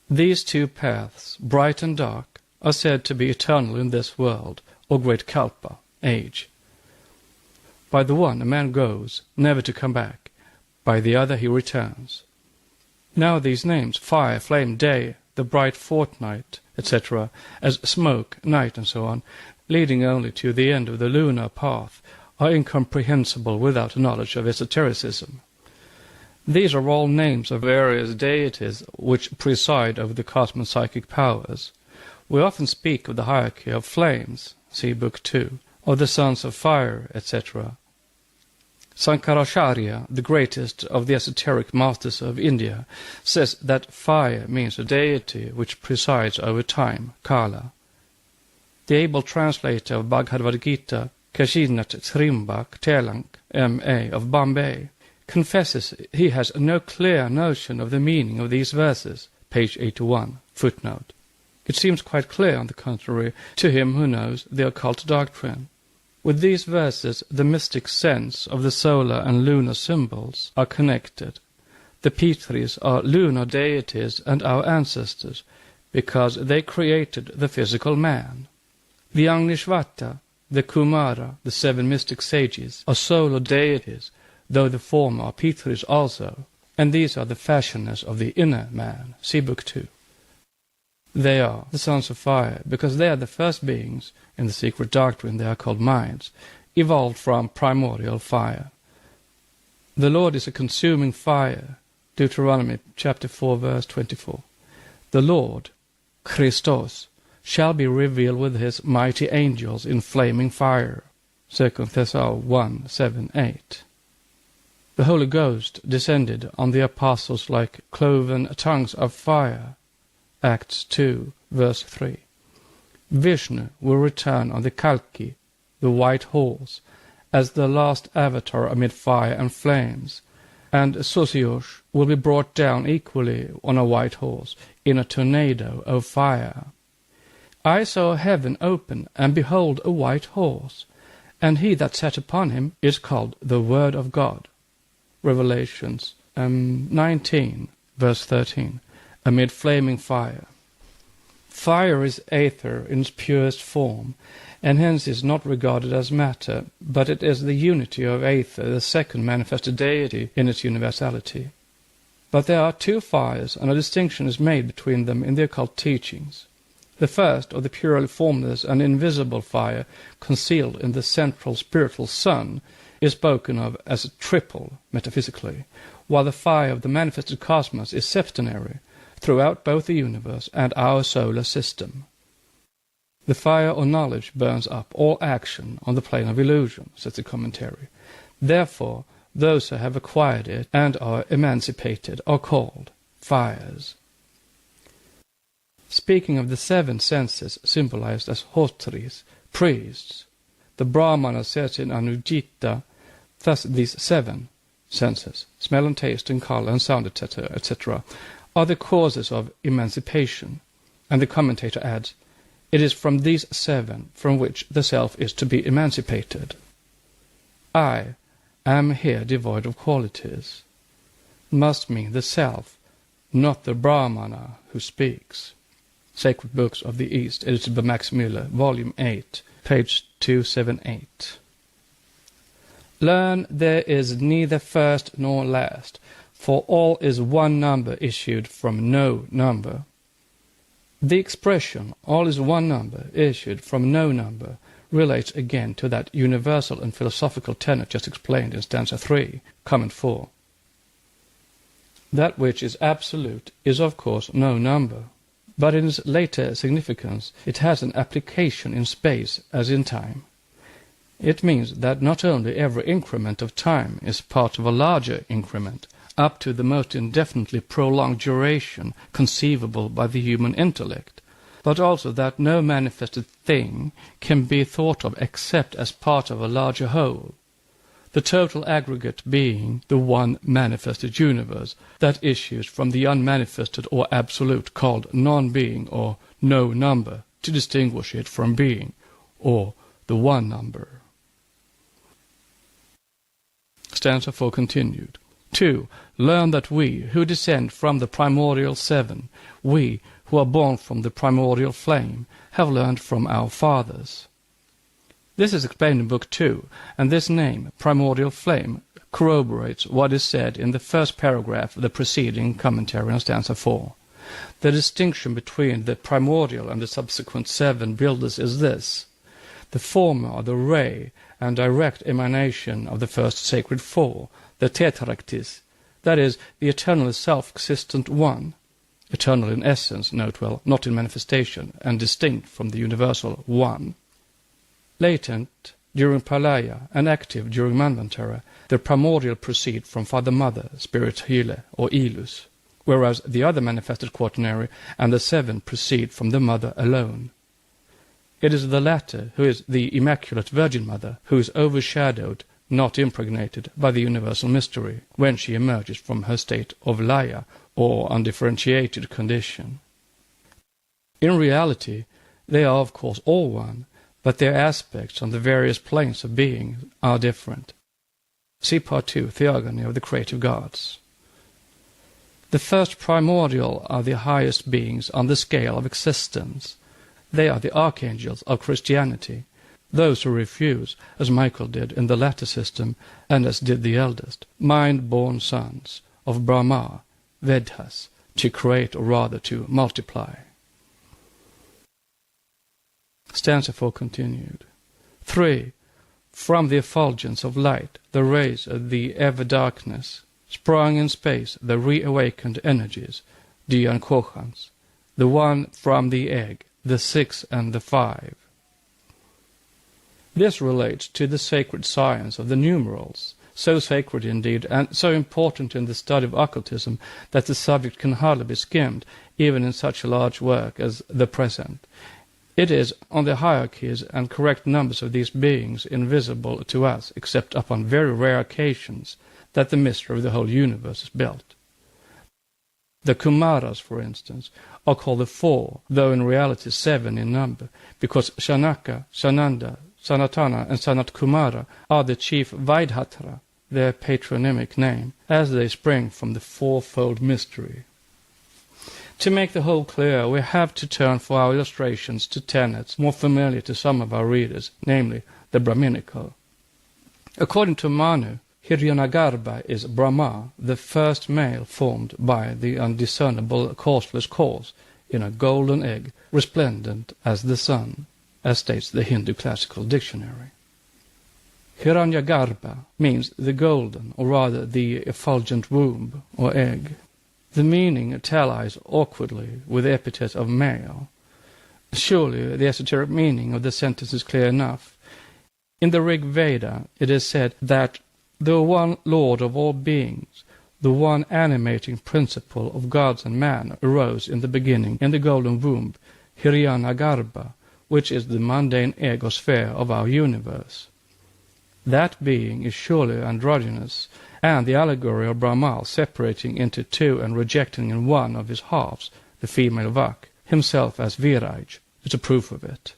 These 2 paths, bright and dark, are said to be eternal in this world, or great kalpa, age. By the one a man goes, never to come back, by the other he returns. Now these names, fire, flame, day, the bright fortnight, etc., as smoke, night, and so on, leading only to the end of the lunar path, are incomprehensible without knowledge of esotericism. These are all names of various deities which preside over the cosmopsychic powers. We often speak of the hierarchy of flames, see Book 2, of the sons of fire, etc. Sankaracharya, the greatest of the esoteric masters of India, says that fire means a deity which presides over time, Kala. The able translator of Bhagavad Gita, Kashinath Srimbak Telang, M.A. of Bombay, confesses he has no clear notion of the meaning of these verses, page 81, footnote. It seems quite clear, on the contrary, to him who knows the occult doctrine. With these verses, the mystic sense of the solar and lunar symbols are connected. The Pitris are lunar deities and our ancestors, because they created the physical man. The Agnishvata, the Kumara, the 7 mystic sages, are solar deities, though the former are Pitris also, and these are the fashioners of the inner man. See Book 2. They are the sons of fire, because they are the first beings. In the secret doctrine they are called minds, evolved from primordial fire. The Lord is a consuming fire. Deuteronomy chapter 4 verse 24. The Lord, Christos, shall be revealed with his mighty angels in flaming fire. 2 Thessalonians 1, 7, 8. The Holy Ghost descended on the apostles like cloven tongues of fire. Acts 2 verse 3. Vishnu will return on the Kalki, the white horse, as the last avatar amid fire and flames, and Sosiush will be brought down equally on a white horse in a tornado of fire. I saw heaven open, and behold a white horse, and he that sat upon him is called the Word of God. Revelations 19 verse 13, amid flaming fire. Fire is aether in its purest form, and hence is not regarded as matter, but it is the unity of aether, the second manifested deity in its universality. But there are 2 fires, and a distinction is made between them in the occult teachings. The first, of the purely formless and invisible fire concealed in the central spiritual sun, is spoken of as a triple, metaphysically, while the fire of the manifested cosmos is septenary, throughout both the universe and our solar system. The fire of knowledge burns up all action on the plane of illusion, says the commentary. Therefore, those who have acquired it and are emancipated are called fires. Speaking of the 7 senses symbolized as hotris, priests, the Brahmana says in Anujita, thus these 7 senses, smell and taste and color and sound, etc., are the causes of emancipation, and the commentator adds, it is from these 7 from which the self is to be emancipated. I am here devoid of qualities must mean the self, not the Brahmana who speaks. Sacred Books of the East, edited by Max Müller, Volume 8, page 278. Learn there is neither first nor last, for all is one number issued from no number. The expression, all is one number issued from no number, relates again to that universal and philosophical tenet just explained in stanza 3, comment 4. That which is absolute is of course no number, but in its later significance it has an application in space as in time. It means that not only every increment of time is part of a larger increment, up to the most indefinitely prolonged duration conceivable by the human intellect, but also that no manifested thing can be thought of except as part of a larger whole, the total aggregate being the one manifested universe that issues from the unmanifested or absolute called non-being or no number, to distinguish it from being, or the one number. Stanza 4 continued. 2. Learn that we, who descend from the primordial 7, we, who are born from the primordial flame, have learned from our fathers. This is explained in Book 2, and this name, primordial flame, corroborates what is said in the first paragraph of the preceding commentary on stanza 4. The distinction between the primordial and the subsequent 7 builders is this. The former are the ray and direct emanation of the first sacred 4, the tetractis, that is, the eternally self-existent one, eternal in essence, note well, not in manifestation, and distinct from the universal one. Latent during Pralaya and active during Manvantara, the primordial proceed from Father-Mother, Spirit Hyle or Ilus, whereas the other manifested quaternary and the 7 proceed from the Mother alone. It is the latter who is the Immaculate Virgin Mother, who is overshadowed, not impregnated, by the universal mystery, when she emerges from her state of Laya, or undifferentiated condition. In reality, they are of course all one, but their aspects on the various planes of being are different. See Part 2, Theogony of the Creative Gods. The first primordial are the highest beings on the scale of existence. They are the archangels of Christianity, those who refuse, as Michael did in the latter system, and as did the eldest, mind-born sons of Brahma, Vedas, to create or rather to multiply. Stanza 4 continued. 3. From the effulgence of light, the rays of the ever-darkness, sprung in space the reawakened energies, Diankochans, the one from the egg, the 6 and the 5. This relates to the sacred science of the numerals, so sacred indeed and so important in the study of occultism that the subject can hardly be skimmed, even in such a large work as the present. It is on the hierarchies and correct numbers of these beings invisible to us, except upon very rare occasions, that the mystery of the whole universe is built. The Kumaras, for instance, are called the 4, though in reality 7 in number, because Shanaka, Sananda, Sanatana and Sanat Kumara are the chief Vaidhatra, their patronymic name, as they spring from the fourfold mystery. To make the whole clear, we have to turn for our illustrations to tenets more familiar to some of our readers, namely the Brahminical. According to Manu, Hiryanagarbha is Brahma, the first male formed by the undiscernible causeless cause, in a golden egg, resplendent as the sun, as states the Hindu classical dictionary. Hiranyagarbha means the golden, or rather the effulgent womb, or egg. The meaning tallies awkwardly with the epithet of male. Surely the esoteric meaning of the sentence is clear enough. In the Rig Veda it is said that the one Lord of all beings, the one animating principle of gods and man, arose in the beginning in the golden womb, Hiryanagarbha, which is the mundane egg or sphere of our universe. That being is surely androgynous, and the allegory of Brahma separating into 2 and rejecting in one of his halves, the female Vak, himself as Viraj, is a proof of it.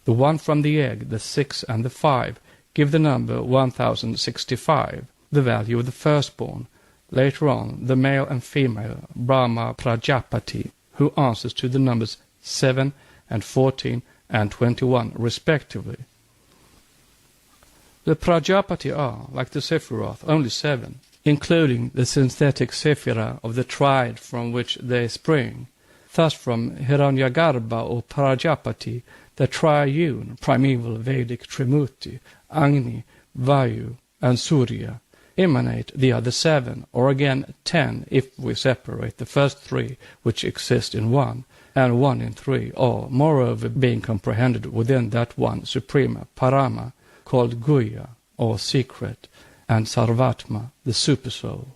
The one from the egg, the 6 and the 5, give the number 1065, the value of the firstborn. Later on, the male and female Brahma Prajapati, who answers to the numbers 7 and 14 and 21, respectively. The Prajapati are, like the Sephiroth, only 7, including the synthetic Sephira of the triad from which they spring. Thus from Hiranyagarbha or Prajapati, the triune, primeval Vedic Trimurti, Agni, Vayu, and Surya, emanate the other 7, or again 10 if we separate the first 3 which exist in 1, and 1 in 3, all moreover being comprehended within that one suprema, Parama, called Guya, or secret, and Sarvatma, the supersoul.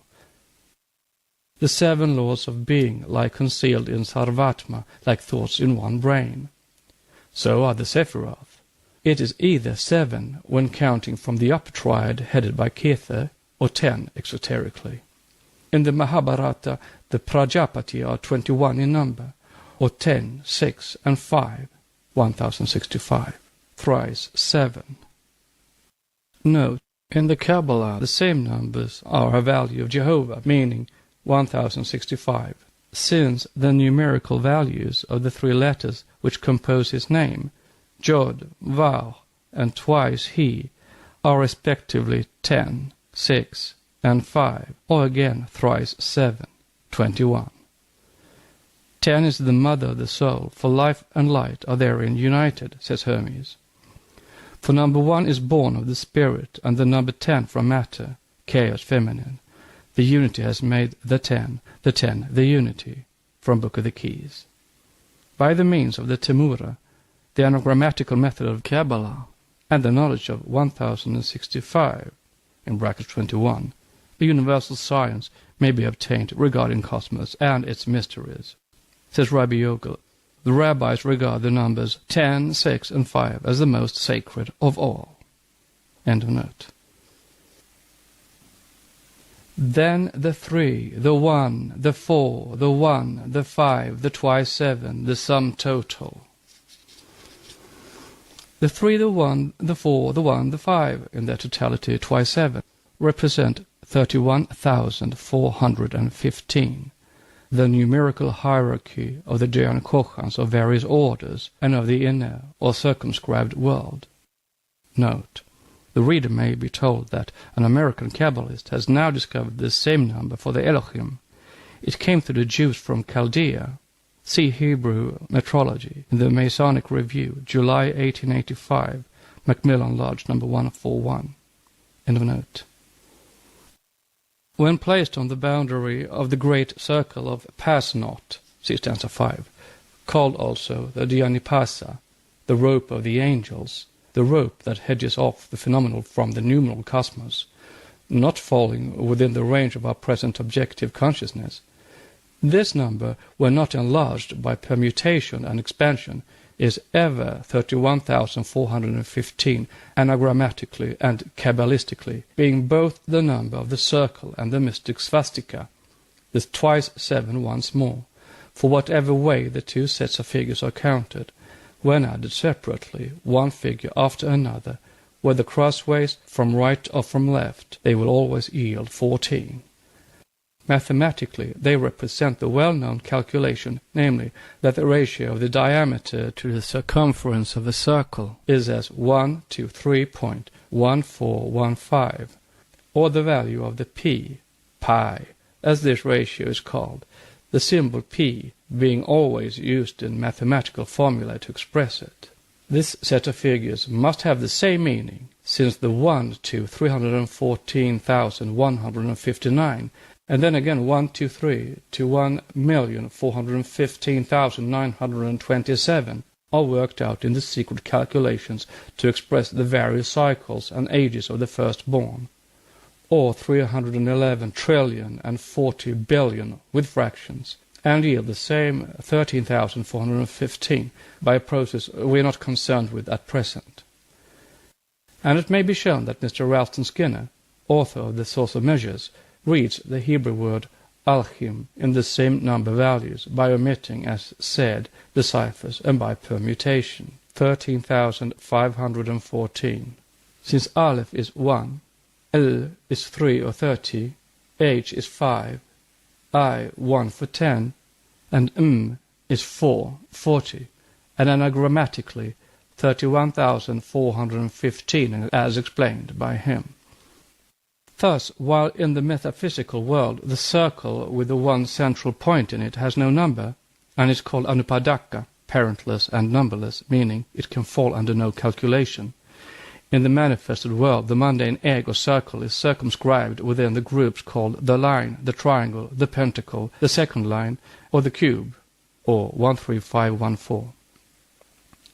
The 7 laws of being lie concealed in Sarvatma, like thoughts in one brain. So are the Sephiroth. It is either 7 when counting from the upper triad headed by Ketha, or 10 exoterically. In the Mahabharata, the Prajapati are 21 in number, or 10, 6, and 5, 1065, thrice 7. Note, in the Kabbalah, the same numbers are a value of Jehovah, meaning 1065, since the numerical values of the 3 letters which compose his name, Jod, Vav, and twice He, are respectively 10, 6, and 5, or again thrice 7, 21. 10 is the mother of the soul, for life and light are therein united, says Hermes. For number 1 is born of the spirit, and the number 10 from matter, chaos feminine. The unity has made the 10 the unity, from Book of the Keys. By the means of the Temura, the anagrammatical method of Kabbalah, and the knowledge of 1065, in brackets 21, a universal science may be obtained regarding cosmos and its mysteries. Says Rabbi Yogel, the rabbis regard the numbers 10, 6, and 5 as the most sacred of all. End of note. Then the 3, the 1, the 4, the 1, the 5, the twice 7, the sum total. The 3, the 1, the 4, the 1, the 5, in their totality twice 7, represent 31,415, the numerical hierarchy of the Dian Kochans of various orders and of the inner or circumscribed world. Note: the reader may be told that an American Kabbalist has now discovered the same number for the Elohim. It came to the Jews from Chaldea. See Hebrew Metrology in the Masonic Review, July 1885, Macmillan Lodge, number 141. End of note. When placed on the boundary of the great circle of Pass-Not, see stanza 5, called also the Dhyana-Pasa, the rope of the angels, the rope that hedges off the phenomenal from the numeral cosmos, not falling within the range of our present objective consciousness, this number, when not enlarged by permutation and expansion, is ever 31,415 anagrammatically and Kabbalistically, being both the number of the circle and the mystic swastika, the twice 7 once more, for whatever way the two sets of figures are counted, when added separately, one figure after another, whether crossways, from right or from left, they will always yield 14. Mathematically, they represent the well-known calculation, namely, that the ratio of the diameter to the circumference of a circle is as 1 to 3.1415, or the value of the pi, as this ratio is called, the symbol p being always used in mathematical formulae to express it. This set of figures must have the same meaning, since the 1 to 314,159 and then again 1 to 3 to 1,415,927 are worked out in the secret calculations to express the various cycles and ages of the firstborn, or 311 trillion and 40 billion with fractions, and yield the same 13,415 by a process we are not concerned with at present. And it may be shown that Mr. Ralston Skinner, author of The Source of Measures, reads the Hebrew word alchim in the same number values by omitting, as said, the ciphers and by permutation, 13,514. Since Aleph is 1, L is 3 or 30, H is 5, I 1 for 10, and is 4, 40, and anagrammatically 31,415 as explained by him. Thus, while in the metaphysical world the circle with the one central point in it has no number, and is called anupadaka, parentless and numberless, meaning it can fall under no calculation, in the manifested world the mundane egg or circle is circumscribed within the groups called the line, the triangle, the pentacle, the second line, or the cube, or 13514.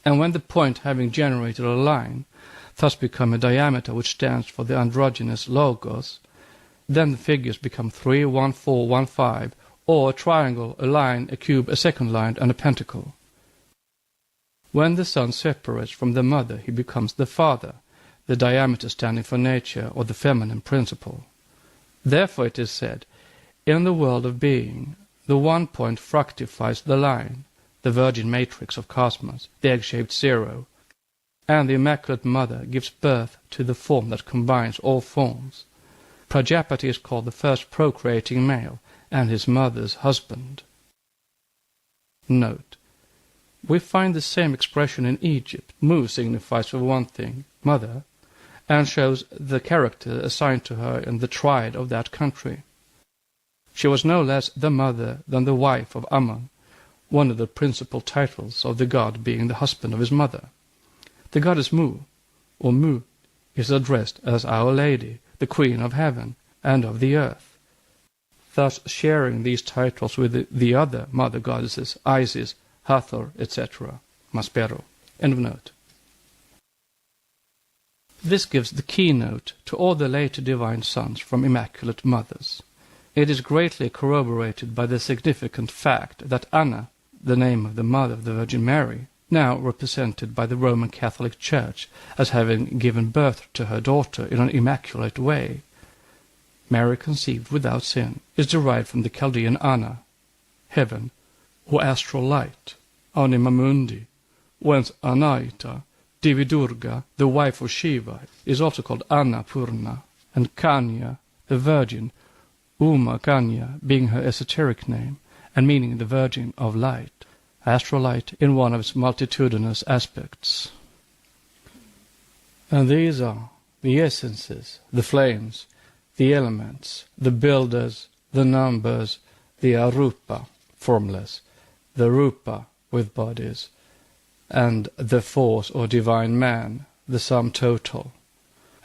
And when the point having generated a line thus become a diameter which stands for the androgynous logos, then the figures become 3, 1, 4, 1, 5, or a triangle, a line, a cube, a second line, and a pentacle. When the son separates from the mother, he becomes the father, the diameter standing for nature or the feminine principle. Therefore it is said, in the world of being, the one point fructifies the line, the virgin matrix of cosmos, the egg-shaped zero, and the Immaculate Mother gives birth to the form that combines all forms. Prajapati is called the first procreating male, and his mother's husband. Note: we find the same expression in Egypt. Mu signifies, for one thing, mother, and shows the character assigned to her in the triad of that country. She was no less the mother than the wife of Ammon, one of the principal titles of the god being the husband of his mother. The goddess Mu, or Mu, is addressed as Our Lady, the Queen of Heaven and of the earth, thus sharing these titles with the other mother goddesses, Isis, Hathor, etc. Maspero. End of note. This gives the keynote to all the later divine sons from immaculate mothers. It is greatly corroborated by the significant fact that Anna, the name of the mother of the Virgin Mary, now represented by the Roman Catholic Church as having given birth to her daughter in an immaculate way, Mary conceived without sin, is derived from the Chaldean Anna, heaven, or astral light, anima mundi, whence Anaita, Devi Durga, the wife of Shiva, is also called Annapurna, and Kanya, the Virgin, Uma Kanya being her esoteric name, and meaning the Virgin of Light, astral light in one of its multitudinous aspects. And these are the essences, the flames, the elements, the builders, the numbers, the arupa, formless, the rupa, with bodies, and the force or divine man, the sum total.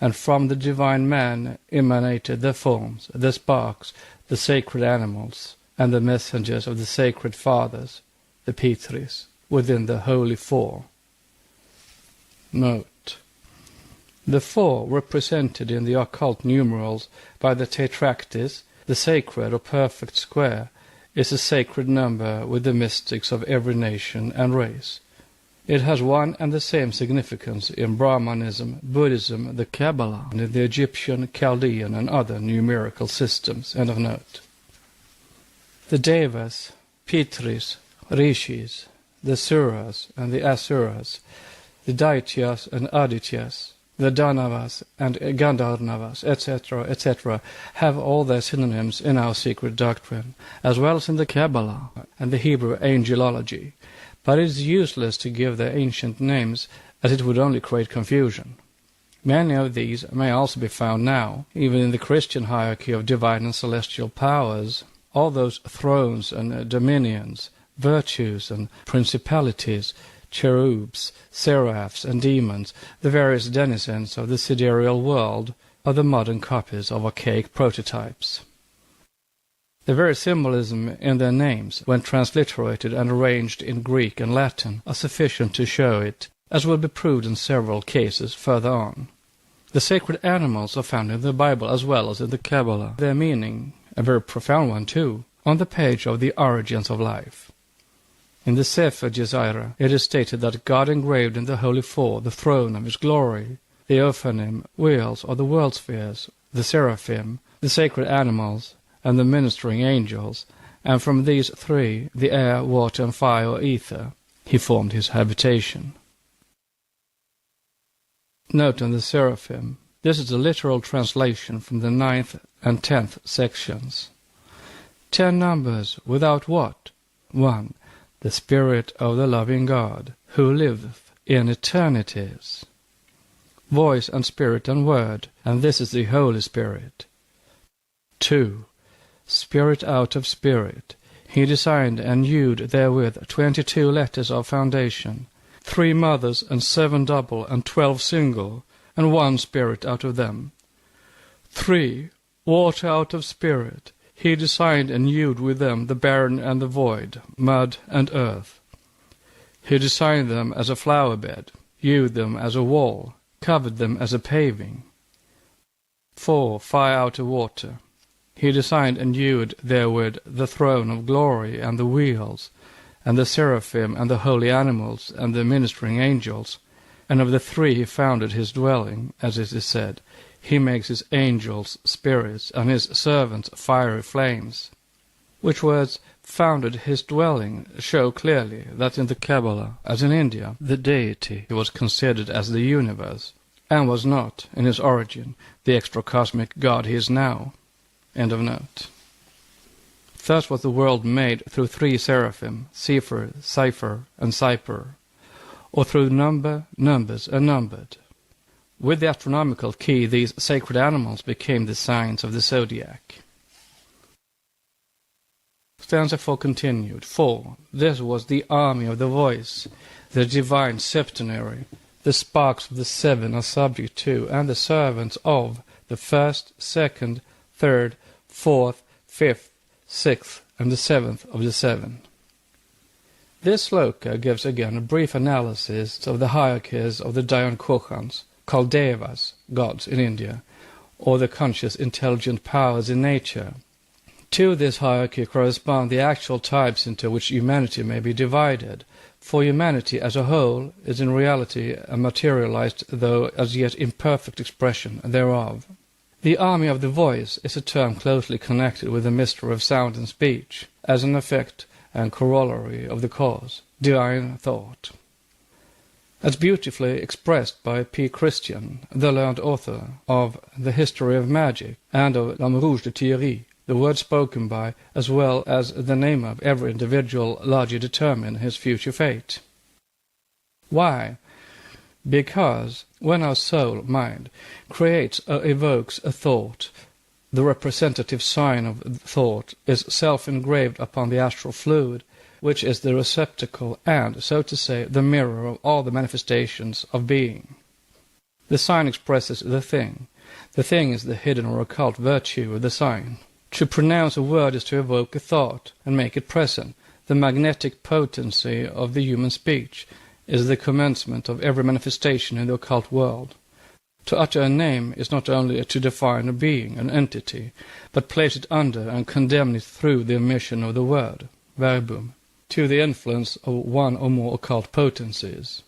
And from the divine man emanated the forms, the sparks, the sacred animals, and the messengers of the sacred fathers, the Pitris, within the Holy Four. Note: the four represented in the occult numerals by the tetractys, the sacred or perfect square, is a sacred number with the mystics of every nation and race. It has one and the same significance in Brahmanism, Buddhism, the Kabbalah, and in the Egyptian, Chaldean, and other numerical systems. End of note. The Devas, Pitris, Rishis, the Suras and the Asuras, the Daityas and Adityas, the Danavas and Gandharvas, etc., etc., have all their synonyms in our secret doctrine, as well as in the Kabbalah and the Hebrew angelology, but it is useless to give their ancient names, as it would only create confusion. Many of these may also be found now, even in the Christian hierarchy of divine and celestial powers. All those thrones and dominions, virtues and principalities, cherubs, seraphs, and demons, the various denizens of the sidereal world, are the modern copies of archaic prototypes. The very symbolism in their names, when transliterated and arranged in Greek and Latin, are sufficient to show it, as will be proved in several cases further on. The sacred animals are found in the Bible as well as in the Kabbalah, their meaning, a very profound one too, on the page of the Origins of Life. In the Sefer Jezira, it is stated that God engraved in the Holy Four the throne of His glory, the Ophanim, wheels, or the world spheres, the seraphim, the sacred animals, and the ministering angels, and from these three, the air, water, and fire or ether, He formed His habitation. Note on the seraphim. This is a literal translation from the 9th and 10th sections. 10 numbers, without what? 1. The Spirit of the loving God, who liveth in eternities. Voice and spirit and word, and this is the Holy Spirit. 2. Spirit out of spirit. He designed and hewed therewith 22 letters of foundation, 3 mothers and 7 double and 12 single, and 1 spirit out of them. 3. Water out of spirit. He designed and hewed with them the barren and the void, mud and earth. He designed them as a flower bed, hewed them as a wall, covered them as a paving. 4. Fire out of water. He designed and hewed therewith the throne of glory and the wheels, and the seraphim and the holy animals and the ministering angels, and of the 3 he founded his dwelling, as it is said, He makes his angels spirits, and his servants fiery flames. Which words, founded his dwelling, show clearly that in the Kabbalah, as in India, the deity was considered as the universe, and was not, in his origin, the extra-cosmic God he is now. End of note. Thus was the world made through 3 seraphim, Sefer, Cipher, and Cyper, or through number, numbers, and numbered. With the astronomical key, these sacred animals became the signs of the zodiac. Stanza 4 continued. 4. This was the army of the voice, the divine septenary. The sparks of the 7 are subject to, and the servants of, the 1st, 2nd, 3rd, 4th, 5th, 6th, and the 7th of the 7. This sloka gives again a brief analysis of the hierarchies of the Dayan Kochans, called devas, gods in India, or the conscious intelligent powers in nature. To this hierarchy correspond the actual types into which humanity may be divided, for humanity as a whole is in reality a materialized, though as yet imperfect expression thereof. The army of the voice is a term closely connected with the mystery of sound and speech, as an effect and corollary of the cause, divine thought. As beautifully expressed by P. Christian, the learned author of The History of Magic and of L'Homme Rouge de Thierry, the word spoken by, as well as the name of every individual, largely determine his future fate. Why? Because when our soul, mind, creates or evokes a thought, the representative sign of the thought is self-engraved upon the astral fluid, which is the receptacle and, so to say, the mirror of all the manifestations of being. The sign expresses the thing. The thing is the hidden or occult virtue of the sign. To pronounce a word is to evoke a thought and make it present. The magnetic potency of the human speech is the commencement of every manifestation in the occult world. To utter a name is not only to define a being, an entity, but place it under and condemn it through the emission of the word, verbum, to the influence of one or more occult potencies.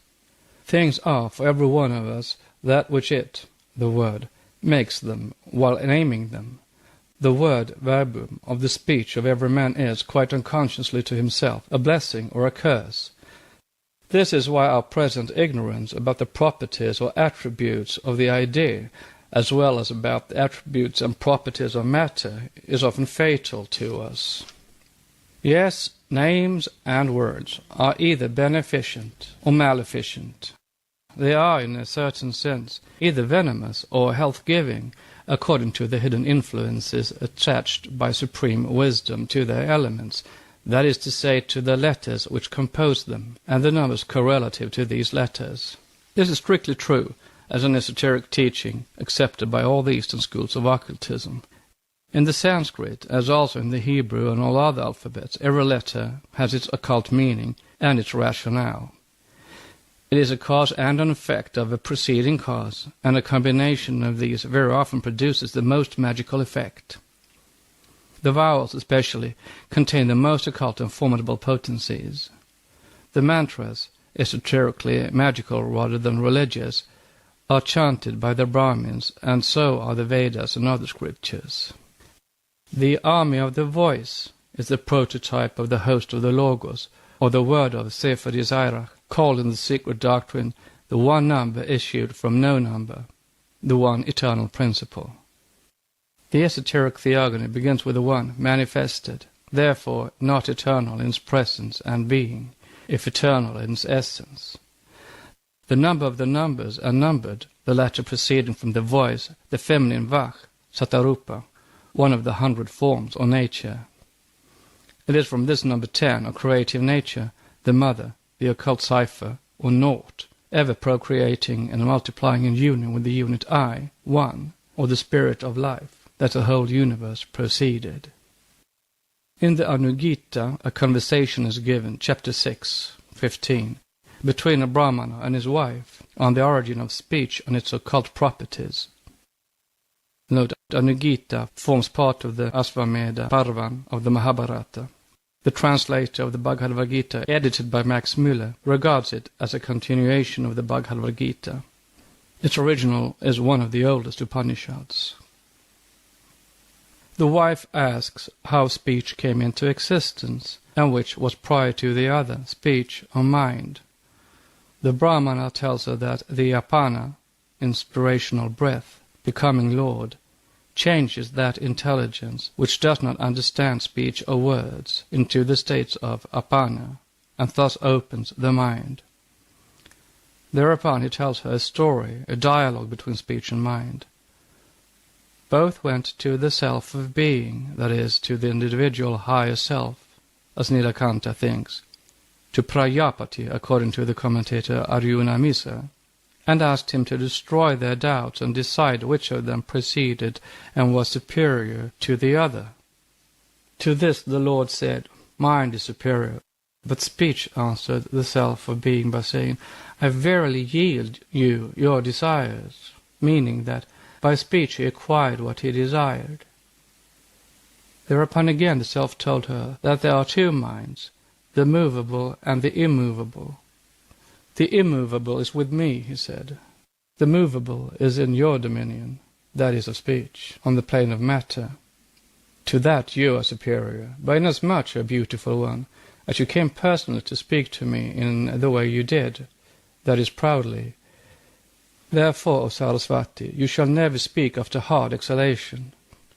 Things are, for every one of us, that which it, the word, makes them while naming them. The word, verbum, of the speech of every man is, quite unconsciously to himself, a blessing or a curse. This is why our present ignorance about the properties or attributes of the idea, as well as about the attributes and properties of matter, is often fatal to us. Yes, names and words are either beneficent or maleficent. They are, in a certain sense, either venomous or health-giving, according to the hidden influences attached by supreme wisdom to their elements, that is to say, to the letters which compose them, and the numbers correlative to these letters. This is strictly true, as an esoteric teaching accepted by all the Eastern schools of occultism. In the Sanskrit, as also in the Hebrew and all other alphabets, every letter has its occult meaning and its rationale. It is a cause and an effect of a preceding cause, and a combination of these very often produces the most magical effect. The vowels, especially, contain the most occult and formidable potencies. The mantras, esoterically magical rather than religious, are chanted by the Brahmins, and so are the Vedas and other scriptures. The army of the voice is the prototype of the host of the Logos, or the word of Sefer Yisrael, called in the secret doctrine the one number issued from no number, the one eternal principle. The esoteric theogony begins with the one manifested, therefore not eternal in its presence and being, if eternal in its essence. The number of the numbers are numbered, the latter proceeding from the voice, the feminine vach, satarupa, one of the 100 forms or nature. It is from this number 10, or creative nature, the mother, the occult cipher, or naught, ever procreating and multiplying in union with the unit I, one, or the spirit of life, that the whole universe proceeded. In the Anugita, a conversation is given, chapter 6:15, between a Brahmana and his wife, on the origin of speech and its occult properties. Note, Anugita forms part of the Asvameda Parvan of the Mahabharata. The translator of the Bhagavad Gita, edited by Max Müller, regards it as a continuation of the Bhagavad Gita. Its original is one of the oldest Upanishads. The wife asks how speech came into existence, and which was prior to the other, speech or mind. The Brahmana tells her that the apana, inspirational breath, becoming Lord, changes that intelligence which does not understand speech or words into the states of apana, and thus opens the mind. Thereupon he tells her a story, a dialogue between speech and mind. Both went to the self of being, that is, to the individual higher self, as Nilakanta thinks, to Prajapati, according to the commentator Arjuna Misa, and asked him to destroy their doubts and decide which of them preceded and was superior to the other. To this the Lord said, "Mind is superior. But speech answered the self of being by saying, I verily yield you your desires, meaning that by speech he acquired what he desired. Thereupon again the self told her that there are two minds, the movable and the immovable. The immovable is with me, he said. The movable is in your dominion, that is of speech, on the plane of matter. To that you are superior, by inasmuch, O beautiful one, as you came personally to speak to me in the way you did, that is proudly. Therefore, O Sarasvati, you shall never speak after hard exhalation.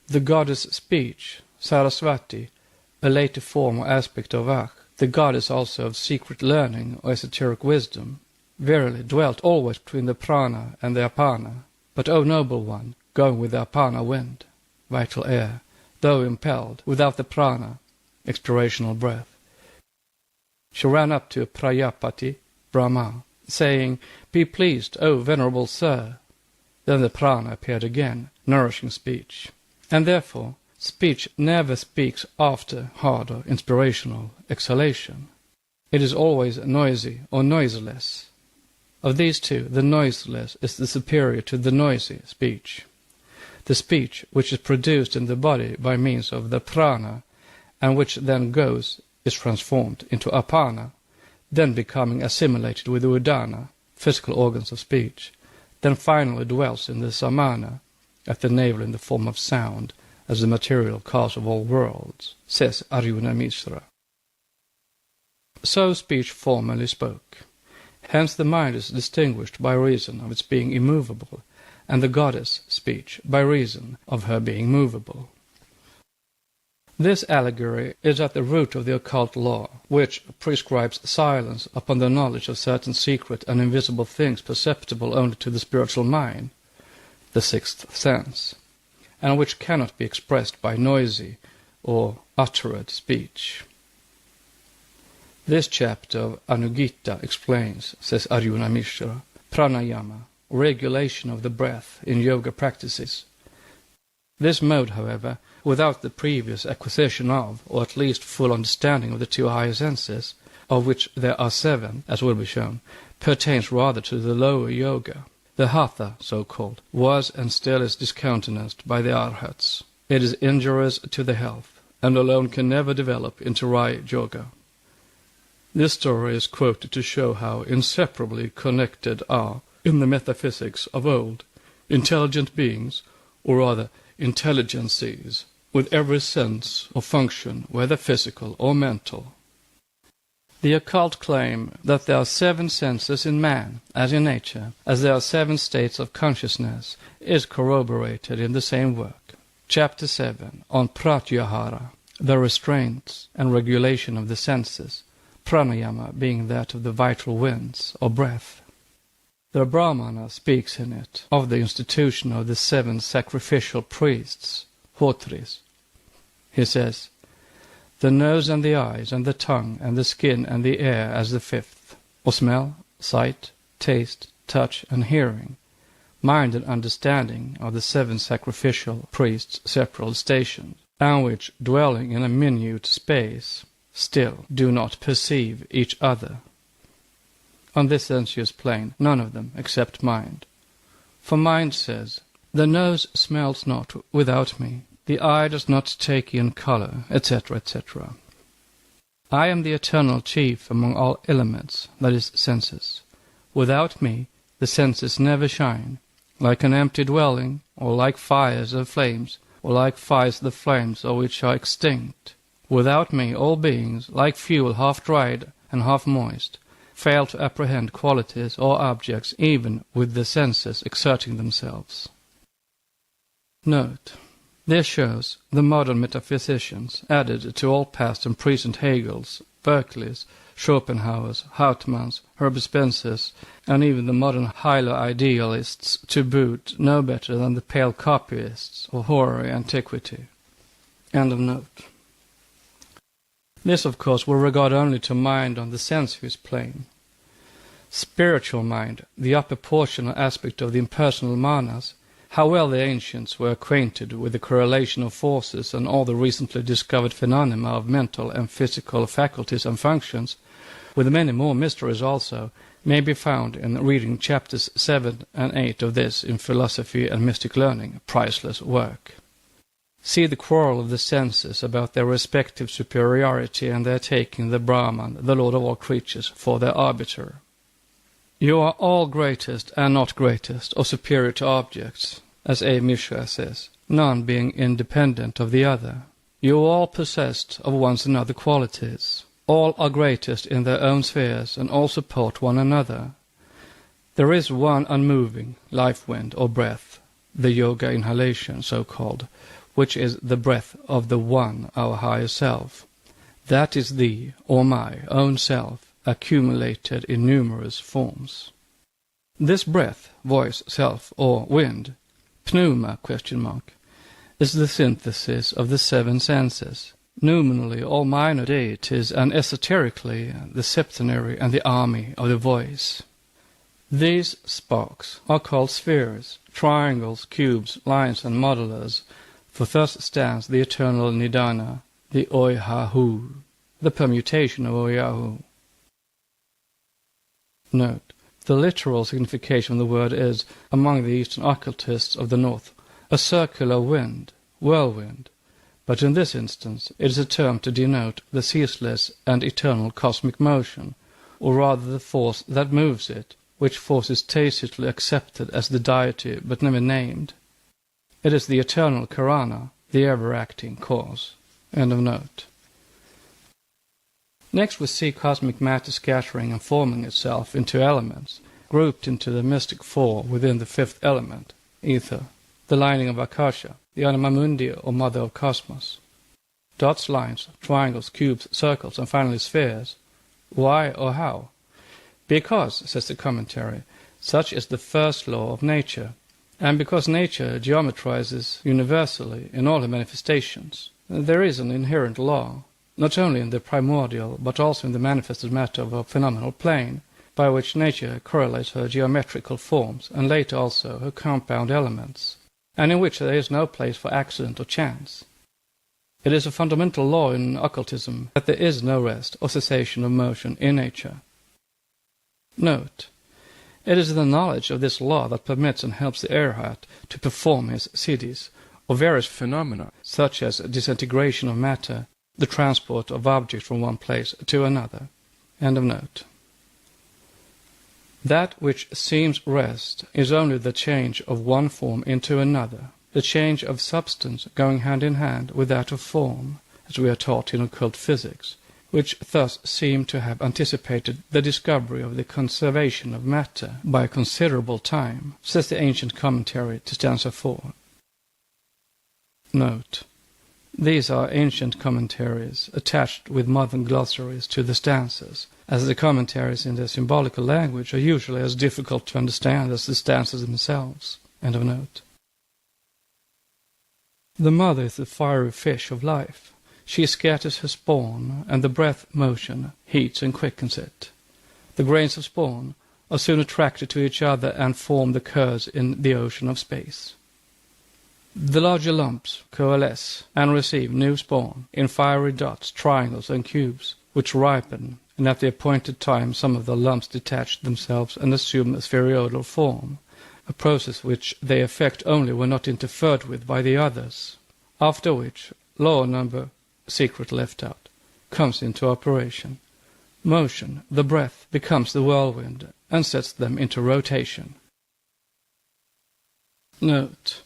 The goddess speech, Sarasvati, a later form or aspect of Vach, the goddess also of secret learning or esoteric wisdom, verily dwelt always between the prana and the apana. But, O noble one, going with the apana wind, vital air, though impelled, without the prana, explorational breath, she ran up to Prajapati, Brahma, saying, Be pleased, O venerable sir. Then the prana appeared again, nourishing speech. And therefore, speech never speaks after hard or inspirational exhalation. It is always noisy or noiseless. Of these two, the noiseless is the superior to the noisy speech. The speech which is produced in the body by means of the prana, and which then is transformed into apana, then becoming assimilated with the udana, physical organs of speech, then finally dwells in the samana, at the navel in the form of sound, as the material cause of all worlds, says Arjuna Mishra. So speech formerly spoke. Hence the mind is distinguished by reason of its being immovable, and the goddess speech by reason of her being movable. This allegory is at the root of the occult law, which prescribes silence upon the knowledge of certain secret and invisible things perceptible only to the spiritual mind, the sixth sense, and which cannot be expressed by noisy or uttered speech. This chapter of Anugita explains, says Arjuna Mishra, pranayama, regulation of the breath in yoga practices. This mode, however, without the previous acquisition of, or at least full understanding of the two higher senses, of which there are 7, as will be shown, pertains rather to the lower yoga. The hatha, so-called, was and still is discountenanced by the arhats. It is injurious to the health, and alone can never develop into Raj yoga. This story is quoted to show how inseparably connected are, in the metaphysics of old, intelligent beings, or rather intelligences, with every sense or function, whether physical or mental. The occult claim that there are 7 senses in man, as in nature, as there are 7 states of consciousness, is corroborated in the same work. Chapter 7, on pratyahara, the restraints and regulation of the senses, pranayama being that of the vital winds, or breath. The Brahmana speaks in it of the institution of the 7 sacrificial priests, hotris. He says, the nose and the eyes and the tongue and the skin and the air as the 5th, or smell, sight, taste, touch and hearing, mind and understanding are the 7 sacrificial priests' several stations, and which, dwelling in a minute space, still do not perceive each other. On this sensuous plane, none of them except mind. For mind says, the nose smells not without me, the eye does not take in color, etc., etc. I am the eternal chief among all elements, that is, senses. Without me, the senses never shine, like an empty dwelling, or like fires of flames, or like fires the flames of which are extinct. Without me, all beings, like fuel half dried and half moist, fail to apprehend qualities or objects even with the senses exerting themselves. Note: this shows the modern metaphysicians added to all past and present Hegel's, Berkeley's, Schopenhauer's, Hartmann's, Herbert Spencer's, and even the modern hylo-idealists to boot no better than the pale copyists of hoary antiquity. End of note. This, of course, will regard only to mind on the sensuous plane. Spiritual mind, the upper portion or aspect of the impersonal manas, how well the ancients were acquainted with the correlation of forces and all the recently discovered phenomena of mental and physical faculties and functions, with many more mysteries also, may be found in reading chapters 7 and 8 of this, in Philosophy and Mystic Learning, priceless work. See the quarrel of the senses about their respective superiority and their taking the Brahman, the lord of all creatures, for their arbiter. You are all greatest and not greatest, or superior to objects, as A. Mishra says, none being independent of the other. You are all possessed of one's and other qualities. All are greatest in their own spheres, and all support one another. There is one unmoving life-wind or breath, the yoga inhalation so-called, which is the breath of the One, our higher self. That is thee, or my, own self, accumulated in numerous forms. This breath, voice, self, or wind, pneuma, is the synthesis of the seven senses, nominally all minor deities, and esoterically the septenary and the army of the voice. These sparks are called spheres, triangles, cubes, lines, and modulars, for thus stands the eternal Nidana, the Oihahu, the permutation of Oyahu. Note: the literal signification of the word is, among the Eastern occultists of the North, a circular wind, whirlwind, but in this instance it is a term to denote the ceaseless and eternal cosmic motion, or rather the force that moves it, which force is tacitly accepted as the deity but never named. It is the eternal Karana, the ever-acting cause. End of note. Next we see cosmic matter scattering and forming itself into elements, grouped into the mystic four within the fifth element, ether, the lining of Akasha, the anima mundi or mother of cosmos. Dots, lines, triangles, cubes, circles, and finally spheres. Why or how? Because, says the commentary, such is the first law of nature, and because nature geometrizes universally in all her manifestations. There is an inherent law, not only in the primordial, but also in the manifested matter of a phenomenal plane, by which nature correlates her geometrical forms, and later also her compound elements, and in which there is no place for accident or chance. It is a fundamental law in occultism that there is no rest or cessation of motion in nature. Note: it is the knowledge of this law that permits and helps the Arhat to perform his siddhis, or various phenomena, such as disintegration of matter, the transport of objects from one place to another. End of note. That which seems rest is only the change of one form into another, the change of substance going hand in hand with that of form, as we are taught in occult physics, which thus seem to have anticipated the discovery of the conservation of matter by a considerable time, says the ancient commentary to stanza 4. Note: these are ancient commentaries attached with modern glossaries to the stanzas, as the commentaries in their symbolical language are usually as difficult to understand as the stanzas themselves. End of note. The mother is the fiery fish of life. She scatters her spawn, and the breath motion heats and quickens it. The grains of spawn are soon attracted to each other and form the curds in the ocean of space. The larger lumps coalesce and receive new spawn in fiery dots, triangles, and cubes, which ripen, and at the appointed time some of the lumps detach themselves and assume a spheroidal form, a process which they effect only when not interfered with by the others, after which law number, secret left out, comes into operation. Motion, the breath, becomes the whirlwind and sets them into rotation. Note: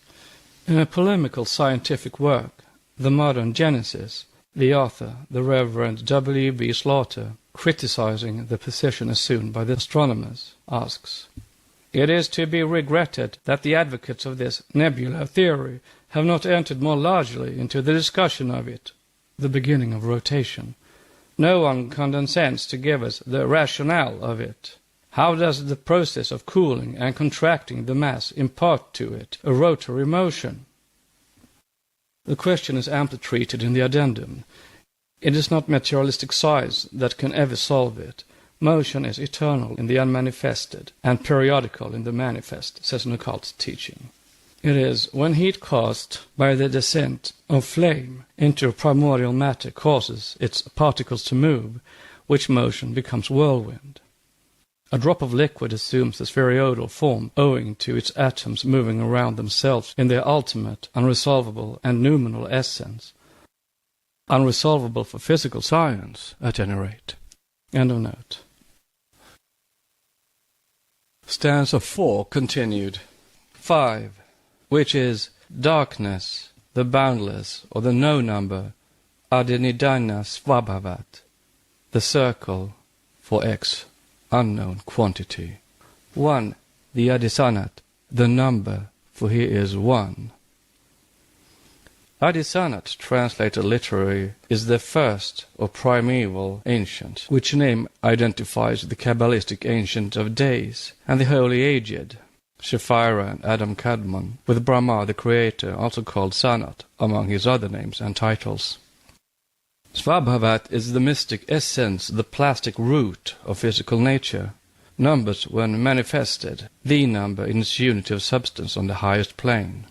in a polemical scientific work, The Modern Genesis, the author, the Reverend W. B. Slaughter, criticizing the position assumed by the astronomers, asks, "It is to be regretted that the advocates of this nebular theory have not entered more largely into the discussion of it, the beginning of rotation. No one condescends to give us the rationale of it. How does the process of cooling and contracting the mass impart to it a rotary motion?" The question is amply treated in the addendum. It is not materialistic size that can ever solve it. Motion is eternal in the unmanifested and periodical in the manifest, says an occult teaching. It is when heat caused by the descent of flame into primordial matter causes its particles to move, which motion becomes whirlwind. A drop of liquid assumes the spheroidal form owing to its atoms moving around themselves in their ultimate, unresolvable and noumenal essence. Unresolvable for physical science, at any rate. End of note. Stanza 4 continued. 5. Which is darkness, the boundless, or the no number, adinidana svabhavat, the circle for X, unknown quantity. 1. The adisanat, the number, for he is one. Adisanat, translated literally, is the first or primeval ancient, which name identifies the Kabbalistic Ancient of Days and the Holy Aged, Shephira and Adam Kadmon, with Brahma the Creator, also called Sanat, among his other names and titles. Svabhavat is the mystic essence, the plastic root of physical nature. Numbers when manifested, the number in its unity of substance on the highest plane.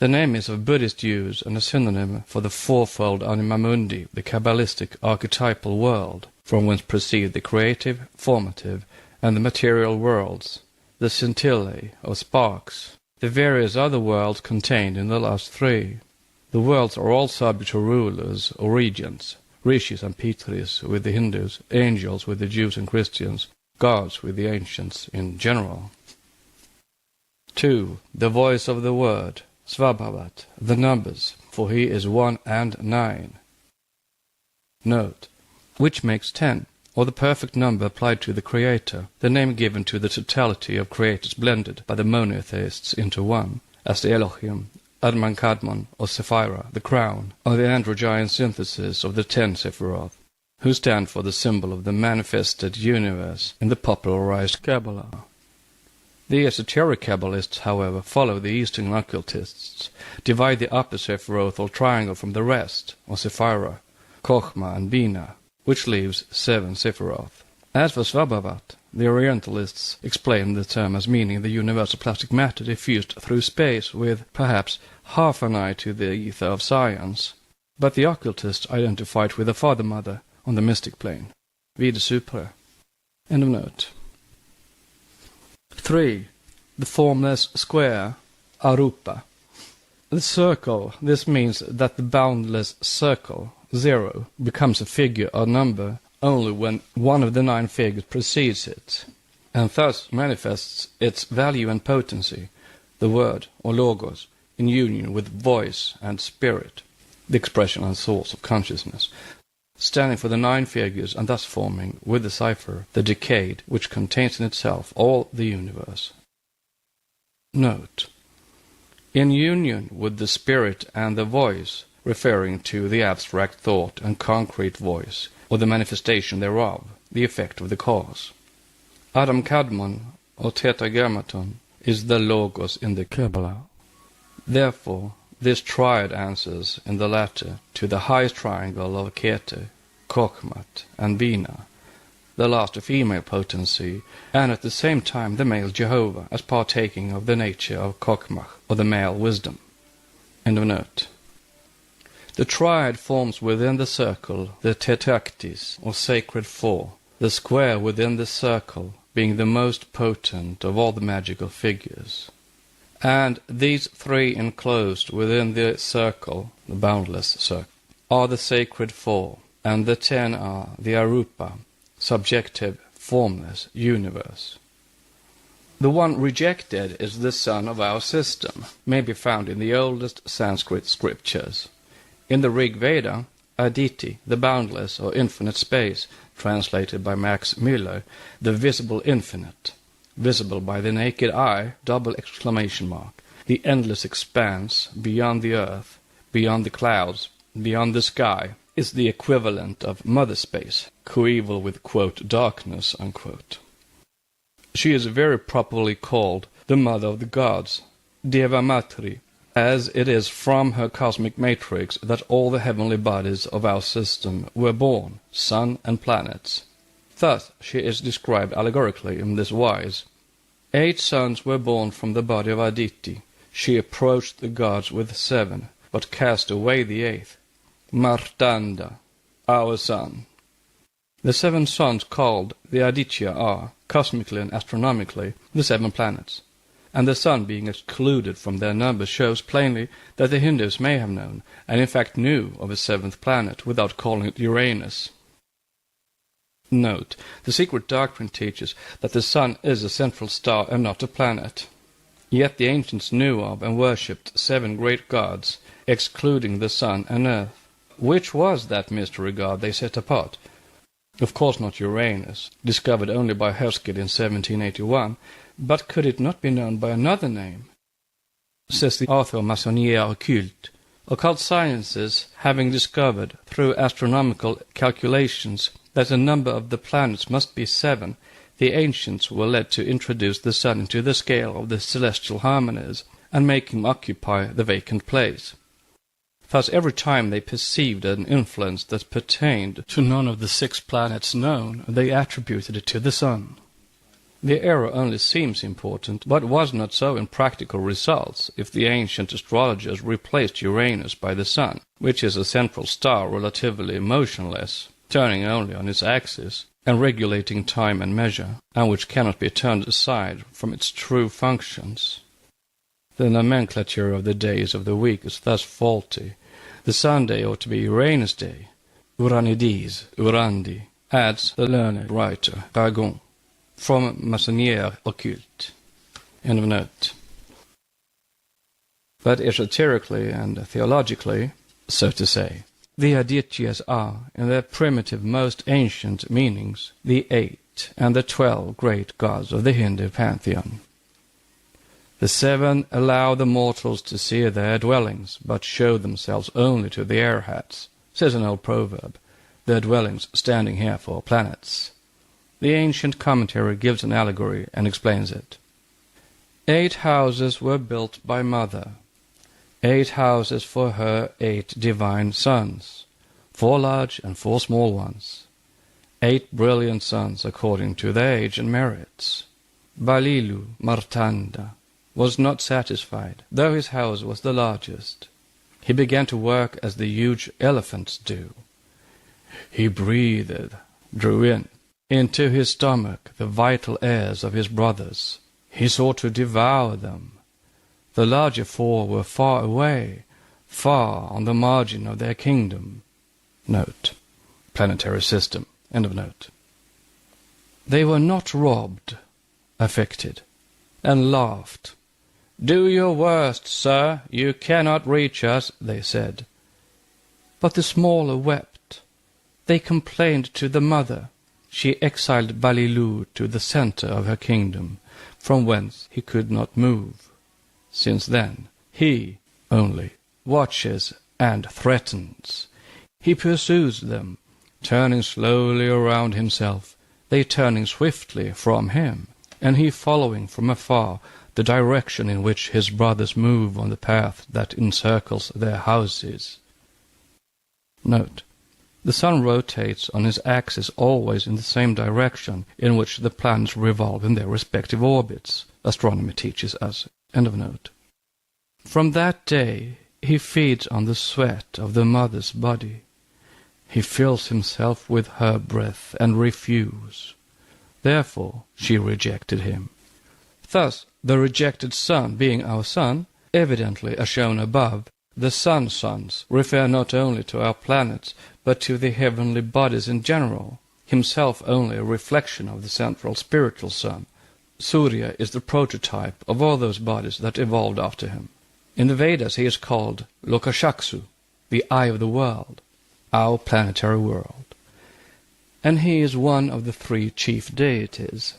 The name is of Buddhist use and a synonym for the fourfold anima mundi, the Kabbalistic archetypal world, from whence proceed the creative, formative, and the material worlds, the scintillae or sparks, the various other worlds contained in the last three. The worlds are all subject to rulers or regents, rishis and pitris with the Hindus, angels with the Jews and Christians, gods with the ancients in general. 2. The voice of the word, Svabhavat, the numbers, for he is 1 and 9. Note, which makes 10, or the perfect number applied to the Creator, the name given to the totality of creators blended by the monotheists into one, as the Elohim, Adman Kadmon, or Sephira, the crown, or the androgyne synthesis of the 10 Sephiroth, who stand for the symbol of the manifested universe in the popularized Kabbalah. The esoteric Kabbalists, however, follow the Eastern occultists, divide the upper Sephiroth or triangle from the rest, or Sephira, Chochmah and Bina, which leaves 7 Sephiroth. As for Svabhavat, the Orientalists explain the term as meaning the universal plastic matter diffused through space with, perhaps, half an eye to the ether of science, but the occultists identify it with the Father-Mother on the mystic plane, Vide Supra. End of note. 3. The formless square, Arupa. The circle, this means that the boundless circle, 0, becomes a figure or number only when one of the 9 figures precedes it, and thus manifests its value and potency, the word, or logos, in union with voice and spirit, the expression and source of consciousness, standing for the 9 figures and thus forming, with the cipher, the decade which contains in itself all the universe. Note, in union with the spirit and the voice, referring to the abstract thought and concrete voice, or the manifestation thereof, the effect of the cause. Adam Kadmon, or Tetragrammaton, is the logos in the Kabbalah. Therefore, this triad answers in the latter to the highest triangle of Keter, Chochmat, and Bina, the last a female potency, and at the same time the male Jehovah, as partaking of the nature of Chochmah, or the male wisdom. End of note. The triad forms within the circle the Tetractis, or sacred four, the square within the circle being the most potent of all the magical figures. And these 3 enclosed within the circle, the boundless circle, are the sacred four, and the 10 are the Arupa, subjective, formless universe. The one rejected is the sun of our system, may be found in the oldest Sanskrit scriptures. In the Rig Veda, Aditi, the boundless or infinite space, translated by Max Müller, the visible infinite, visible by the naked eye, ! The endless expanse, beyond the earth, beyond the clouds, beyond the sky, is the equivalent of mother space, coeval with, quote, darkness, unquote. She is very properly called the mother of the gods, Deva Matri, as it is from her cosmic matrix that all the heavenly bodies of our system were born, sun and planets. Thus she is described allegorically in this wise. 8 sons were born from the body of Aditi, she approached the gods with 7, but cast away the 8th, Martanda, our sun. The 7 suns called the Aditya are, cosmically and astronomically, the 7 planets, and the sun being excluded from their number shows plainly that the Hindus may have known, and in fact knew, of a 7th planet without calling it Uranus. Note, the secret doctrine teaches that the sun is a central star and not a planet. Yet the ancients knew of and worshipped 7 great gods, excluding the sun and earth. Which was that mystery god they set apart? Of course not Uranus, discovered only by Hersked in 1781, but could it not be known by another name? Says the author of Masonière Occulte, occult sciences having discovered, through astronomical calculations, that the number of the planets must be 7, the ancients were led to introduce the sun into the scale of the celestial harmonies, and make him occupy the vacant place. Thus every time they perceived an influence that pertained to none of the 6 planets known, they attributed it to the sun. The error only seems important, but was not so in practical results if the ancient astrologers replaced Uranus by the sun, which is a central star relatively motionless, turning only on its axis, and regulating time and measure, and which cannot be turned aside from its true functions. The nomenclature of the days of the week is thus faulty. The Sunday ought to be Uranus Day, Uranides, Urandi, adds the learned writer Ragon, from Masonière Occulte. End of note. But esoterically and theologically, so to say, the Adityas are, in their primitive, most ancient meanings, the 8 and the 12 great gods of the Hindu pantheon. The 7 allow the mortals to see their dwellings, but show themselves only to the arhats, says an old proverb, their dwellings standing here for planets. The ancient commentary gives an allegory and explains it. 8 houses were built by Mother, 8 houses for her 8 divine sons, 4 large and 4 small ones, 8 brilliant sons according to their age and merits. Balilu, Martanda, was not satisfied, though his house was the largest. He began to work as the huge elephants do. He breathed, drew in, into his stomach the vital airs of his brothers. He sought to devour them. The larger 4 were far away, far on the margin of their kingdom. Note, planetary system, end of note. They were not robbed, affected, and laughed. "Do your worst, sir, you cannot reach us," they said. But the smaller wept. They complained to the mother. She exiled Balilu to the center of her kingdom, from whence he could not move. Since then, he only watches and threatens. He pursues them, turning slowly around himself, they turning swiftly from him, and he following from afar the direction in which his brothers move on the path that encircles their houses. Note, the sun rotates on his axis always in the same direction in which the planets revolve in their respective orbits, astronomy teaches us. End of note. From that day he feeds on the sweat of the mother's body. He fills himself with her breath and refuse. Therefore she rejected him. Thus, the rejected sun being our sun, evidently as shown above, the sun's sons refer not only to our planets, but to the heavenly bodies in general, himself only a reflection of the central spiritual sun. Surya is the prototype of all those bodies that evolved after him. In the Vedas he is called Lokashaksu, the eye of the world, our planetary world. And he is one of the 3 chief deities.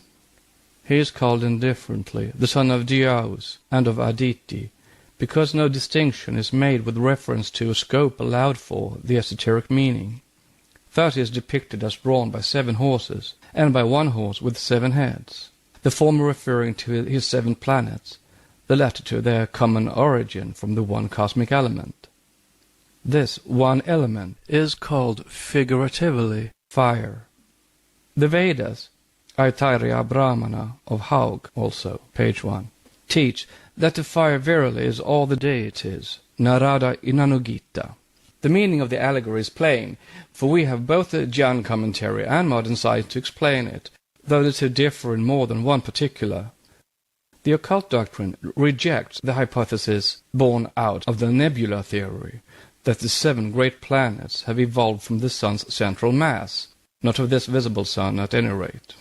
He is called indifferently the son of Dyaus and of Aditi, because no distinction is made with reference to a scope allowed for the esoteric meaning. Thus he is depicted as drawn by 7 horses, and by 1 horse with 7 heads, the former referring to his 7 planets, the latter to their common origin from the one cosmic element. This one element is called figuratively fire. The Vedas, Aitareya Brahmana of Haug also, page 1, teach that the fire verily is all the deities, narada inanugita. The meaning of the allegory is plain, for we have both the Jain commentary and modern science to explain it, though the two differ in more than one particular. The occult doctrine rejects the hypothesis born out of the nebula theory that the 7 great planets have evolved from the sun's central mass, not of this visible sun at any rate.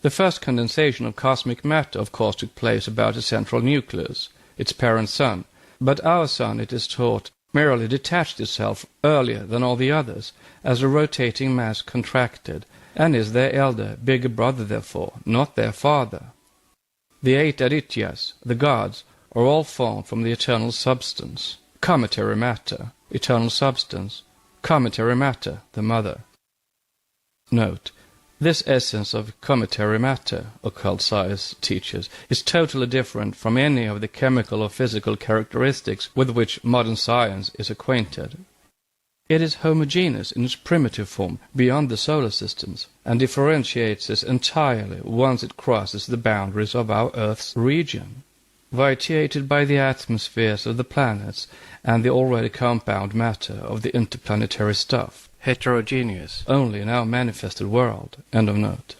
The first condensation of cosmic matter of course took place about a central nucleus, its parent sun, but our sun, it is taught, merely detached itself earlier than all the others, as a rotating mass contracted, and is their elder, bigger brother therefore, not their father. The 8 Adityas, the gods, are all formed from the eternal substance, cometary matter, eternal substance, cometary matter, the mother. Note: this essence of cometary matter, occult science teaches, is totally different from any of the chemical or physical characteristics with which modern science is acquainted. It is homogeneous in its primitive form beyond the solar systems, and differentiates us entirely once it crosses the boundaries of our Earth's region, vitiated by the atmospheres of the planets and the already compound matter of the interplanetary stuff, heterogeneous only in our manifested world. End of note.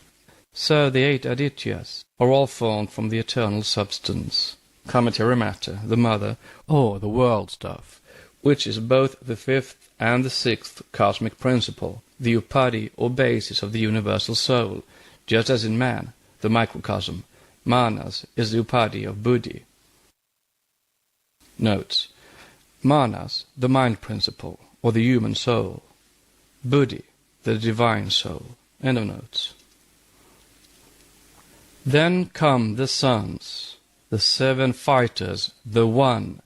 So the 8 Adityas are all formed from the eternal substance, cometary matter, the mother, or the world stuff, which is both the 5th and the 6th cosmic principle, the upadhi or basis of the universal soul, just as in man, the microcosm, manas is the upadhi of buddhi. Notes: manas, the mind principle, or the human soul. Buddhi, the divine soul. End of notes. Then come the sons, the 7 fighters, the one,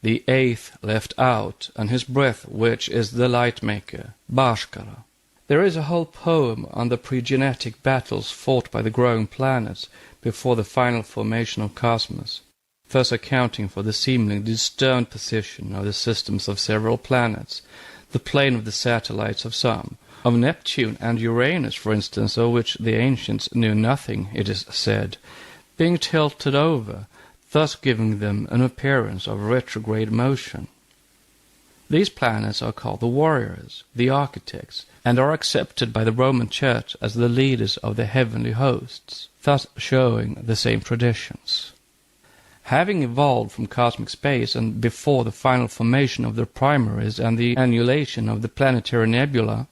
the 8th left out, and his breath, which is the light maker, Bhaskara. There is a whole poem on the pre-genetic battles fought by the growing planets before the final formation of cosmos, thus accounting for the seemingly disturbed position of the systems of several planets, the plane of the satellites of some, of Neptune and Uranus, for instance, of which the ancients knew nothing, it is said, being tilted over, thus giving them an appearance of retrograde motion. These planets are called the warriors, the architects, and are accepted by the Roman Church as the leaders of the heavenly hosts, thus showing the same traditions. Having evolved from cosmic space and before the final formation of the primaries and the annihilation of the planetary nebula,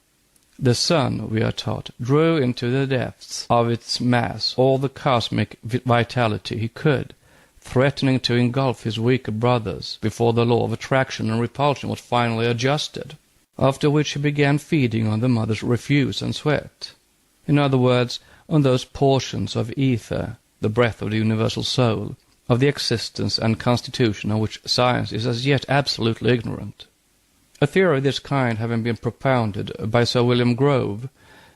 the sun, we are taught, drew into the depths of its mass all the cosmic vitality he could, threatening to engulf his weaker brothers before the law of attraction and repulsion was finally adjusted, after which he began feeding on the mother's refuse and sweat. In other words, on those portions of ether, the breath of the universal soul, of the existence and constitution of which science is as yet absolutely ignorant. A theory of this kind having been propounded by Sir William Grove,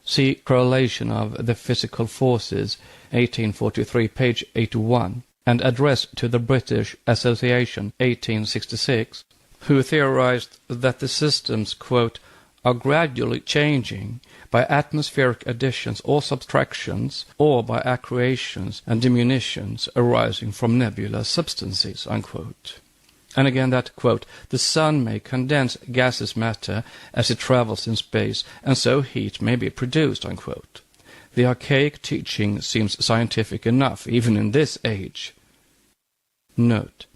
see Correlation of the Physical Forces, 1843, page 81, and Address to the British Association, 1866, who theorized that the systems, quote, are gradually changing by atmospheric additions or subtractions, or by accretions and diminutions arising from nebular substances, unquote. And again that, quote, the sun may condense gaseous matter as it travels in space, and so heat may be produced, unquote. The archaic teaching seems scientific enough, even in this age. Note: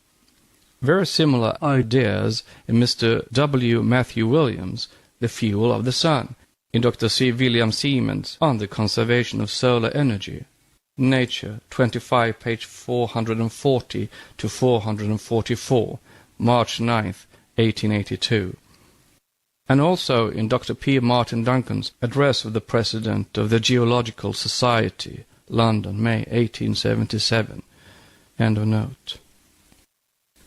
very similar ideas in Mr. W. Matthew Williams' The Fuel of the Sun, in Dr. C. William Siemens' On the Conservation of Solar Energy, Nature, 25, page 440 to 444, March 9th, 1882. And also in Dr. P. Martin Duncan's Address of the President of the Geological Society, London, May 1877. End of note.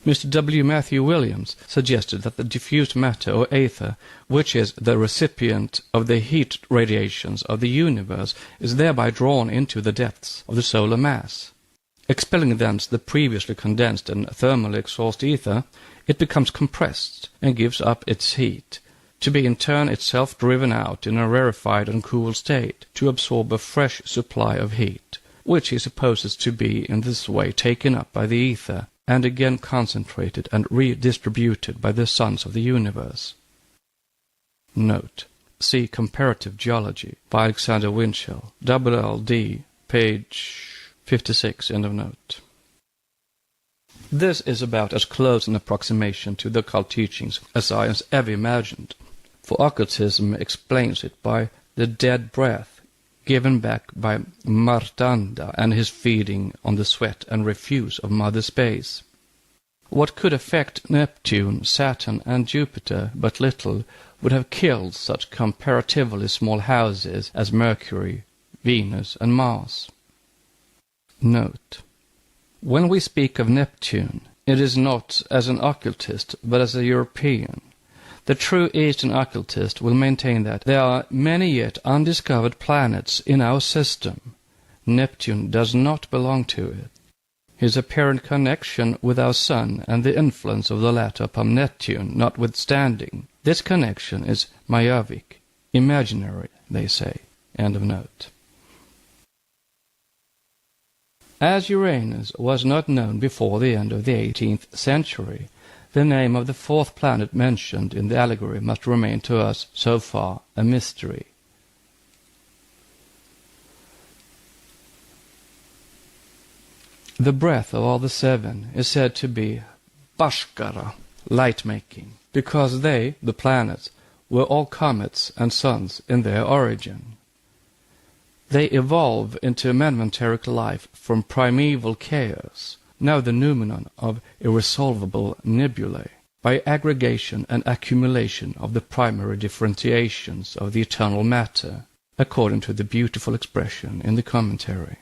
Mr. W. Matthew Williams suggested that the diffused matter or aether, which is the recipient of the heat radiations of the universe, is thereby drawn into the depths of the solar mass. Expelling thence the previously condensed and thermally exhausted ether, it becomes compressed and gives up its heat, to be in turn itself driven out in a rarefied and cool state, to absorb a fresh supply of heat, which he supposes to be in this way taken up by the ether, and again concentrated and redistributed by the sons of the universe. Note. See Comparative Geology by Alexander Winchell, LLD, page 56, end of note. This is about as close an approximation to the occult teachings as science ever imagined, for occultism explains it by the dead breath given back by Martanda and his feeding on the sweat and refuse of Mother Space. What could affect Neptune, Saturn, and Jupiter but little would have killed such comparatively small houses as Mercury, Venus, and Mars. Note. When we speak of Neptune, it is not as an occultist, but as a European. The true Eastern occultist will maintain that there are many yet undiscovered planets in our system. Neptune does not belong to it. His apparent connection with our Sun and the influence of the latter upon Neptune notwithstanding, this connection is myopic, imaginary, they say. End of note. As Uranus was not known before the end of the 18th century, the name of the fourth planet mentioned in the allegory must remain to us so far a mystery. The breath of all the seven is said to be Bhaskara, light-making, because they, the planets, were all comets and suns in their origin. They evolve into elementary life from primeval chaos, now the noumenon of irresolvable nebulae, by aggregation and accumulation of the primary differentiations of the eternal matter, according to the beautiful expression in the commentary.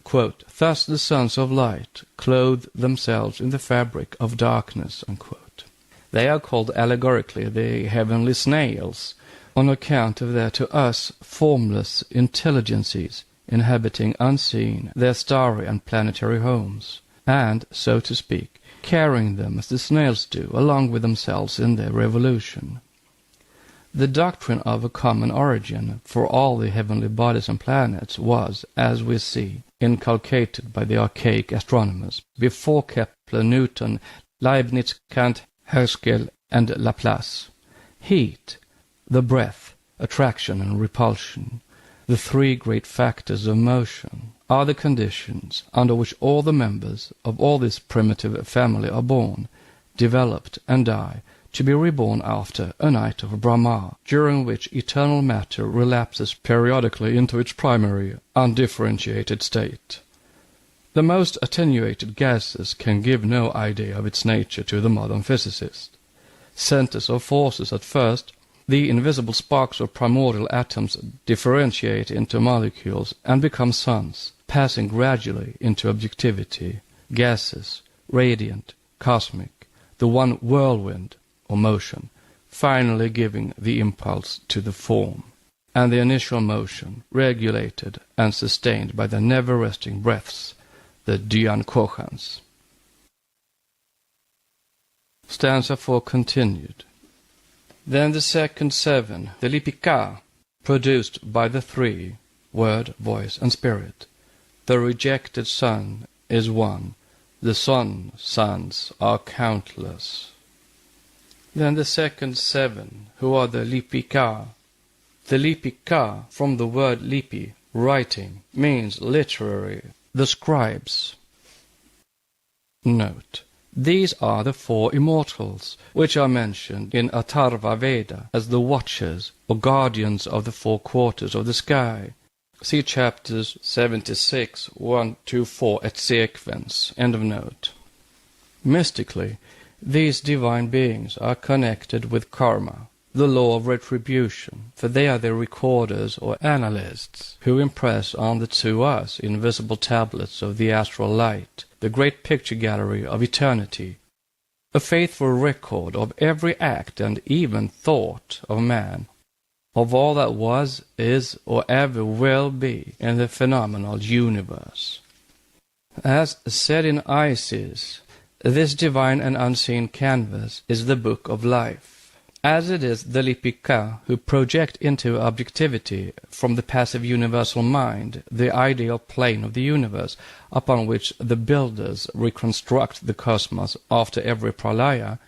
Quote, "Thus the sons of light clothe themselves in the fabric of darkness." Unquote. They are called allegorically the heavenly snails, on account of their to us formless intelligences inhabiting unseen their starry and planetary homes, and, so to speak, carrying them as the snails do along with themselves in their revolution. The doctrine of a common origin for all the heavenly bodies and planets was, as we see, inculcated by the archaic astronomers before Kepler, Newton, Leibniz, Kant, Herschel, and Laplace. Heat, the breath, attraction and repulsion, the three great factors of motion, are the conditions under which all the members of all this primitive family are born, developed, and die, to be reborn after a night of Brahma, during which eternal matter relapses periodically into its primary, undifferentiated state. The most attenuated gases can give no idea of its nature to the modern physicist. Centers of forces at first, the invisible sparks of primordial atoms differentiate into molecules and become suns, passing gradually into objectivity, gases, radiant, cosmic, the one whirlwind, or motion, finally giving the impulse to the form, and the initial motion, regulated and sustained by the never-resting breaths, the Dhyan-Kohans. Stanza 4 continued. Then the second seven, the Lipika, produced by the three, word, voice, and spirit. The rejected sun is one, the sons are countless. Then the second seven, who are the Lipika. The Lipika, from the word lipi, writing, means literary, the scribes. Note. These are the four immortals, which are mentioned in Atharva Veda as the watchers or guardians of the four quarters of the sky. See chapters 76, 1-4 et sequens. End of note. Mystically, these divine beings are connected with karma, the law of retribution, for they are the recorders or analysts who impress on to us invisible tablets of the astral light, the great picture gallery of eternity, a faithful record of every act and even thought of man, of all that was, is, or ever will be in the phenomenal universe. As said in Isis, this divine and unseen canvas is the book of life. As it is the Lipika who project into objectivity from the passive universal mind the ideal plane of the universe upon which the builders reconstruct the cosmos after every pralaya,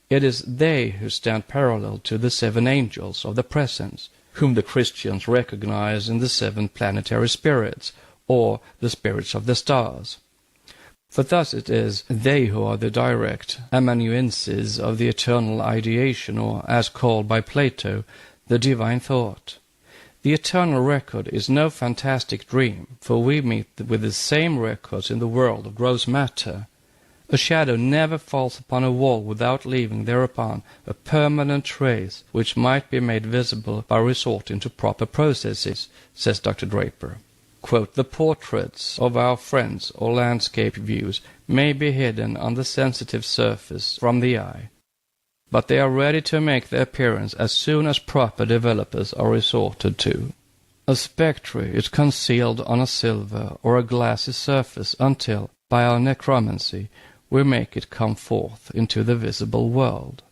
it is they who stand parallel to the seven angels of the presence, whom the Christians recognize in the seven planetary spirits, or the spirits of the stars. For thus it is they who are the direct amanuenses of the eternal ideation, or, as called by Plato, the divine thought. The eternal record is no fantastic dream, for we meet with the same records in the world of gross matter. A shadow never falls upon a wall without leaving thereupon a permanent trace which might be made visible by resorting to proper processes, says Dr. Draper. Quote, the portraits of our friends or landscape views may be hidden on the sensitive surface from the eye, but they are ready to make their appearance as soon as proper developers are resorted to. A spectre is concealed on a silver or a glassy surface until, by our necromancy, we make it come forth into the visible world.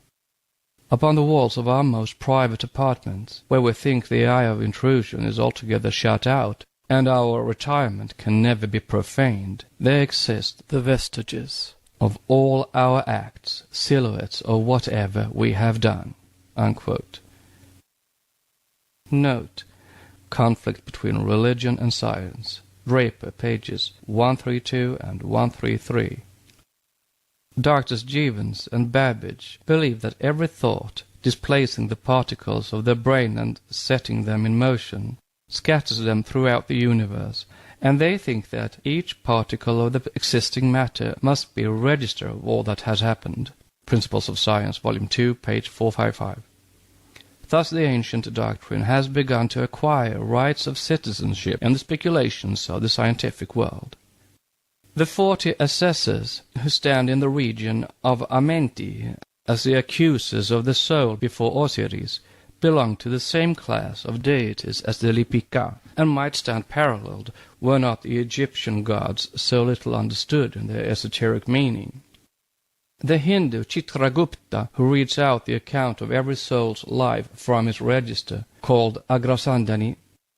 Upon the walls of our most private apartments, where we think the eye of intrusion is altogether shut out, and our retirement can never be profaned, there exist the vestiges of all our acts, silhouettes of whatever we have done." Unquote. Note: Conflict between religion and science. Draper, pages 132 and 133. Doctors Jevons and Babbage believe that every thought, displacing the particles of the brain and setting them in motion, scatters them throughout the universe, and they think that each particle of the existing matter must be a register of all that has happened. Principles of Science, Volume 2, page 455. Thus the ancient doctrine has begun to acquire rights of citizenship in the speculations of the scientific world. The 40 assessors who stand in the region of Amenti as the accusers of the soul before Osiris belong to the same class of deities as the Lipika, and might stand paralleled were not the Egyptian gods so little understood in their esoteric meaning. The Hindu Chitragupta, who reads out the account of every soul's life from his register, called Agrasandani,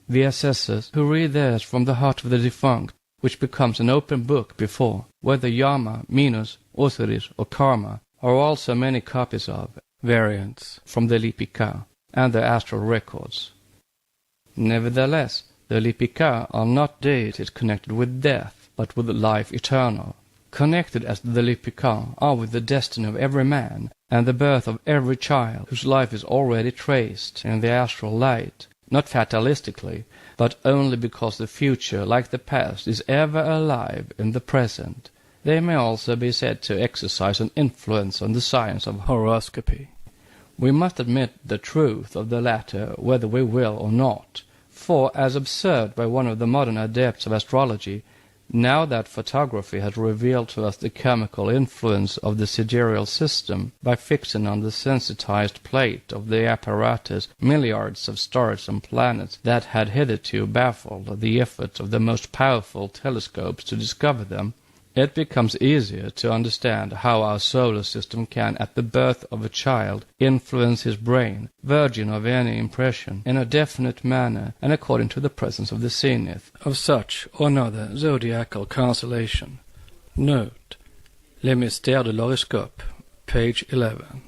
the assessors who read theirs from the heart of the defunct, which becomes an open book before, whether Yama, Minos, Osiris, or Karma, are also many copies of, variants from the Lipika and their astral records. Nevertheless, the Lipika are not deities connected with death, but with life eternal. Connected as the Lipika are with the destiny of every man, and the birth of every child, whose life is already traced in the astral light, not fatalistically, but only because the future, like the past, is ever alive in the present. They may also be said to exercise an influence on the science of horoscopy. We must admit the truth of the latter whether we will or not, for, as observed by one of the modern adepts of astrology, now that photography has revealed to us the chemical influence of the sidereal system by fixing on the sensitized plate of the apparatus milliards of stars and planets that had hitherto baffled the efforts of the most powerful telescopes to discover them, it becomes easier to understand how our solar system can, at the birth of a child, influence his brain, virgin of any impression, in a definite manner and according to the presence of the zenith of such or another zodiacal constellation. Note: Les Mystères de l'Horoscope, page 11.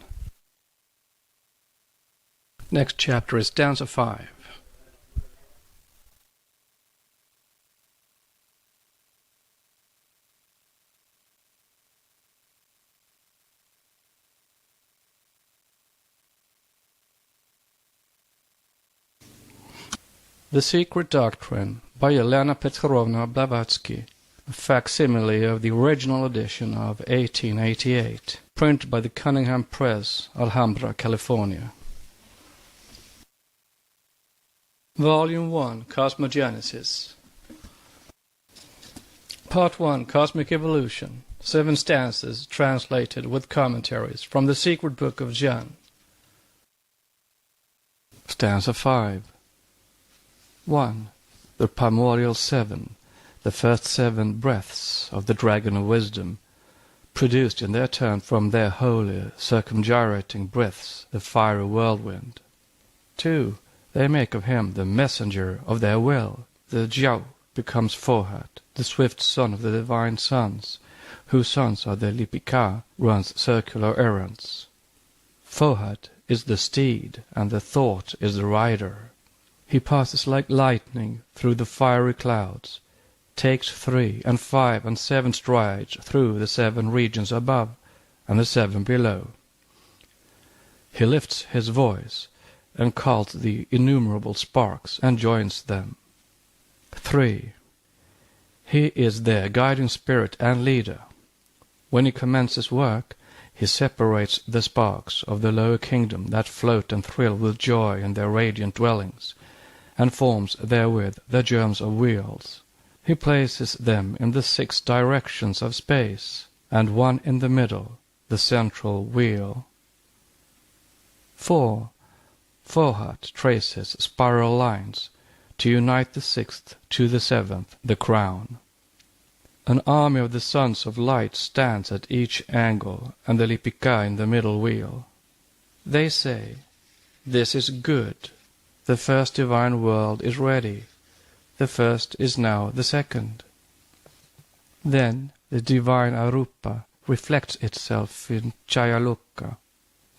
Next chapter is stanza 5. The Secret Doctrine by Elena Petrovna Blavatsky, a facsimile of the original edition of 1888, printed by the Cunningham Press, Alhambra, California. Volume 1, Cosmogenesis. Part 1, Cosmic Evolution. 7 stanzas translated with commentaries from the Secret Book of John. Stanza 5. 1. The primordial 7, the first 7 breaths of the Dragon of Wisdom, produced in their turn from their holy circumgyrating breaths the fiery whirlwind. 2. They make of him the messenger of their will. The Jiao becomes Fohat, the swift son of the divine sons, whose sons are the Lipika, runs circular errands. Fohat is the steed, and the thought is the rider. He passes like lightning through the fiery clouds, takes 3 and 5 and 7 strides through the 7 regions above and the 7 below. He lifts his voice and calls the innumerable sparks and joins them. 3. He is their guiding spirit and leader. When he commences work, he separates the sparks of the lower kingdom that float and thrill with joy in their radiant dwellings, and forms therewith the germs of wheels. He places them in the 6 directions of space, and one in the middle, the central wheel. 4. Fohat traces spiral lines to unite the 6th to the 7th, the crown. An army of the sons of light stands at each angle, and the Lipika in the middle wheel. They say, "This is good. The first divine world is ready. The first is now the second." Then the divine Arupa reflects itself in Chayaloka,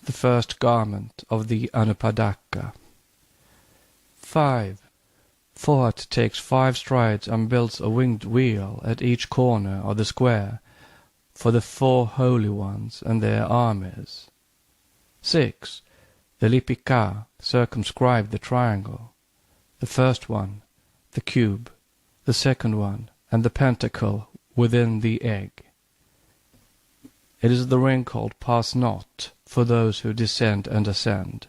the first garment of the Anupadaka. 5. Fohat takes 5 strides and builds a winged wheel at each corner of the square for the 4 holy ones and their armies. 6. The Lipika circumscribe the triangle, the first one, the cube, the second one, and the pentacle within the egg. It is the ring called Pass Not for those who descend and ascend,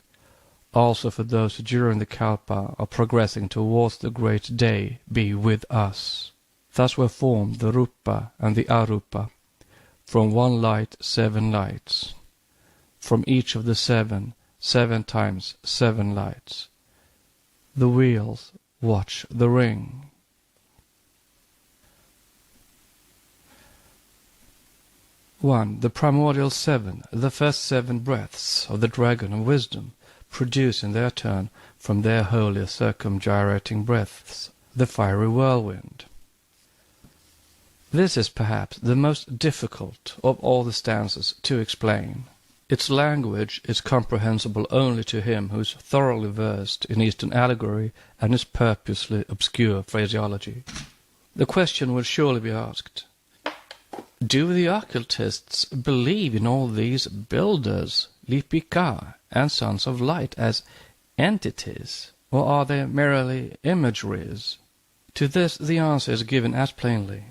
also for those who during the Kalpa are progressing towards the great day be with us. Thus were formed the Rupa and the Arupa, from one light 7 lights, from each of the 7, 7 times 7 lights. The wheels watch the ring. 1. The primordial 7, the first 7 breaths of the dragon of wisdom, produce in their turn from their holy circumgyrating breaths the fiery whirlwind. This is perhaps the most difficult of all the stanzas to explain. Its language is comprehensible only to him who is thoroughly versed in Eastern allegory and its purposely obscure phraseology. The question will surely be asked, do the occultists believe in all these builders, Lipika, and sons of light as entities, or are they merely imageries? To this the answer is given as plainly.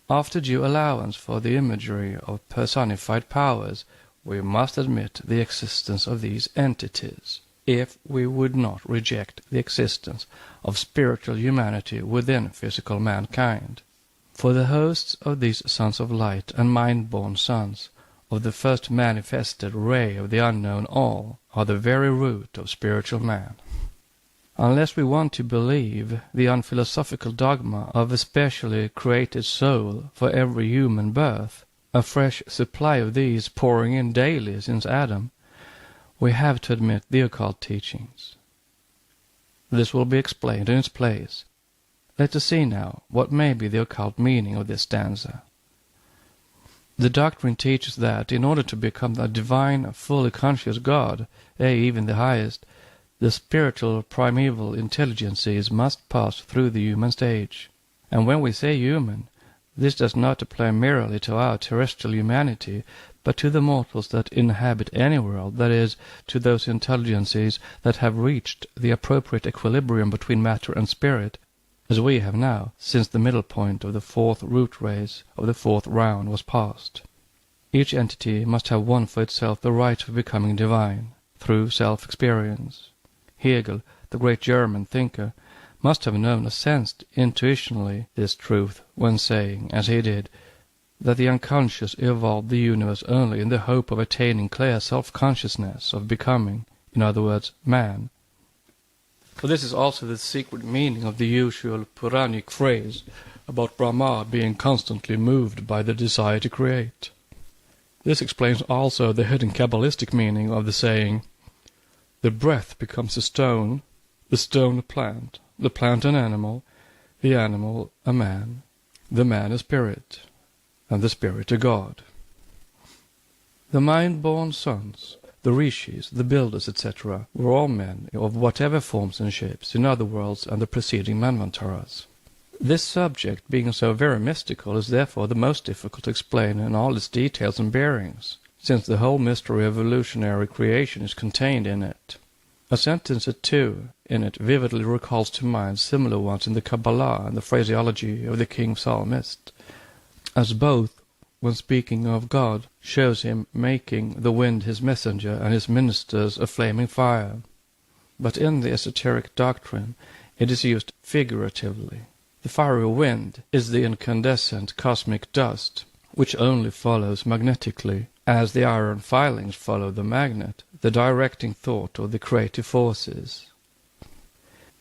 After due allowance for the imagery of personified powers, we must admit the existence of these entities, if we would not reject the existence of spiritual humanity within physical mankind. For the hosts of these sons of light and mind-born sons of the first manifested ray of the unknown all are the very root of spiritual man. Unless we want to believe the unphilosophical dogma of a specially created soul for every human birth, a fresh supply of these pouring in daily since Adam, we have to admit the occult teachings. This will be explained in its place. Let us see now what may be the occult meaning of this stanza. The doctrine teaches that in order to become a divine, fully conscious God, even the highest, the spiritual primeval intelligences must pass through the human stage. And when we say human, this does not apply merely to our terrestrial humanity, but to the mortals that inhabit any world, that is, to those intelligences that have reached the appropriate equilibrium between matter and spirit, as we have now, since the middle point of the 4th root race of the 4th round was passed. Each entity must have won for itself the right of becoming divine, through self-experience. Hegel, the great German thinker, must have known or sensed intuitionally this truth when saying, as he did, that the unconscious evolved the universe only in the hope of attaining clear self-consciousness of becoming, in other words, man. For this is also the secret meaning of the usual Puranic phrase about Brahma being constantly moved by the desire to create. This explains also the hidden Kabbalistic meaning of the saying, the breath becomes a stone a plant, the plant an animal, the animal a man, the man a spirit, and the spirit a god. The mind-born sons, the rishis, the builders, etc., were all men of whatever forms and shapes in other worlds and the preceding manvantaras. This subject, being so very mystical, is therefore the most difficult to explain in all its details and bearings, since the whole mystery of evolutionary creation is contained in it. A sentence or two in it vividly recalls to mind similar ones in the Kabbalah and the phraseology of the king psalmist, as both, when speaking of God, shows him making the wind his messenger and his ministers a flaming fire. But in the esoteric doctrine it is used figuratively. The fiery wind is the incandescent cosmic dust, which only follows magnetically, as the iron filings follow the magnet, the directing thought of the creative forces.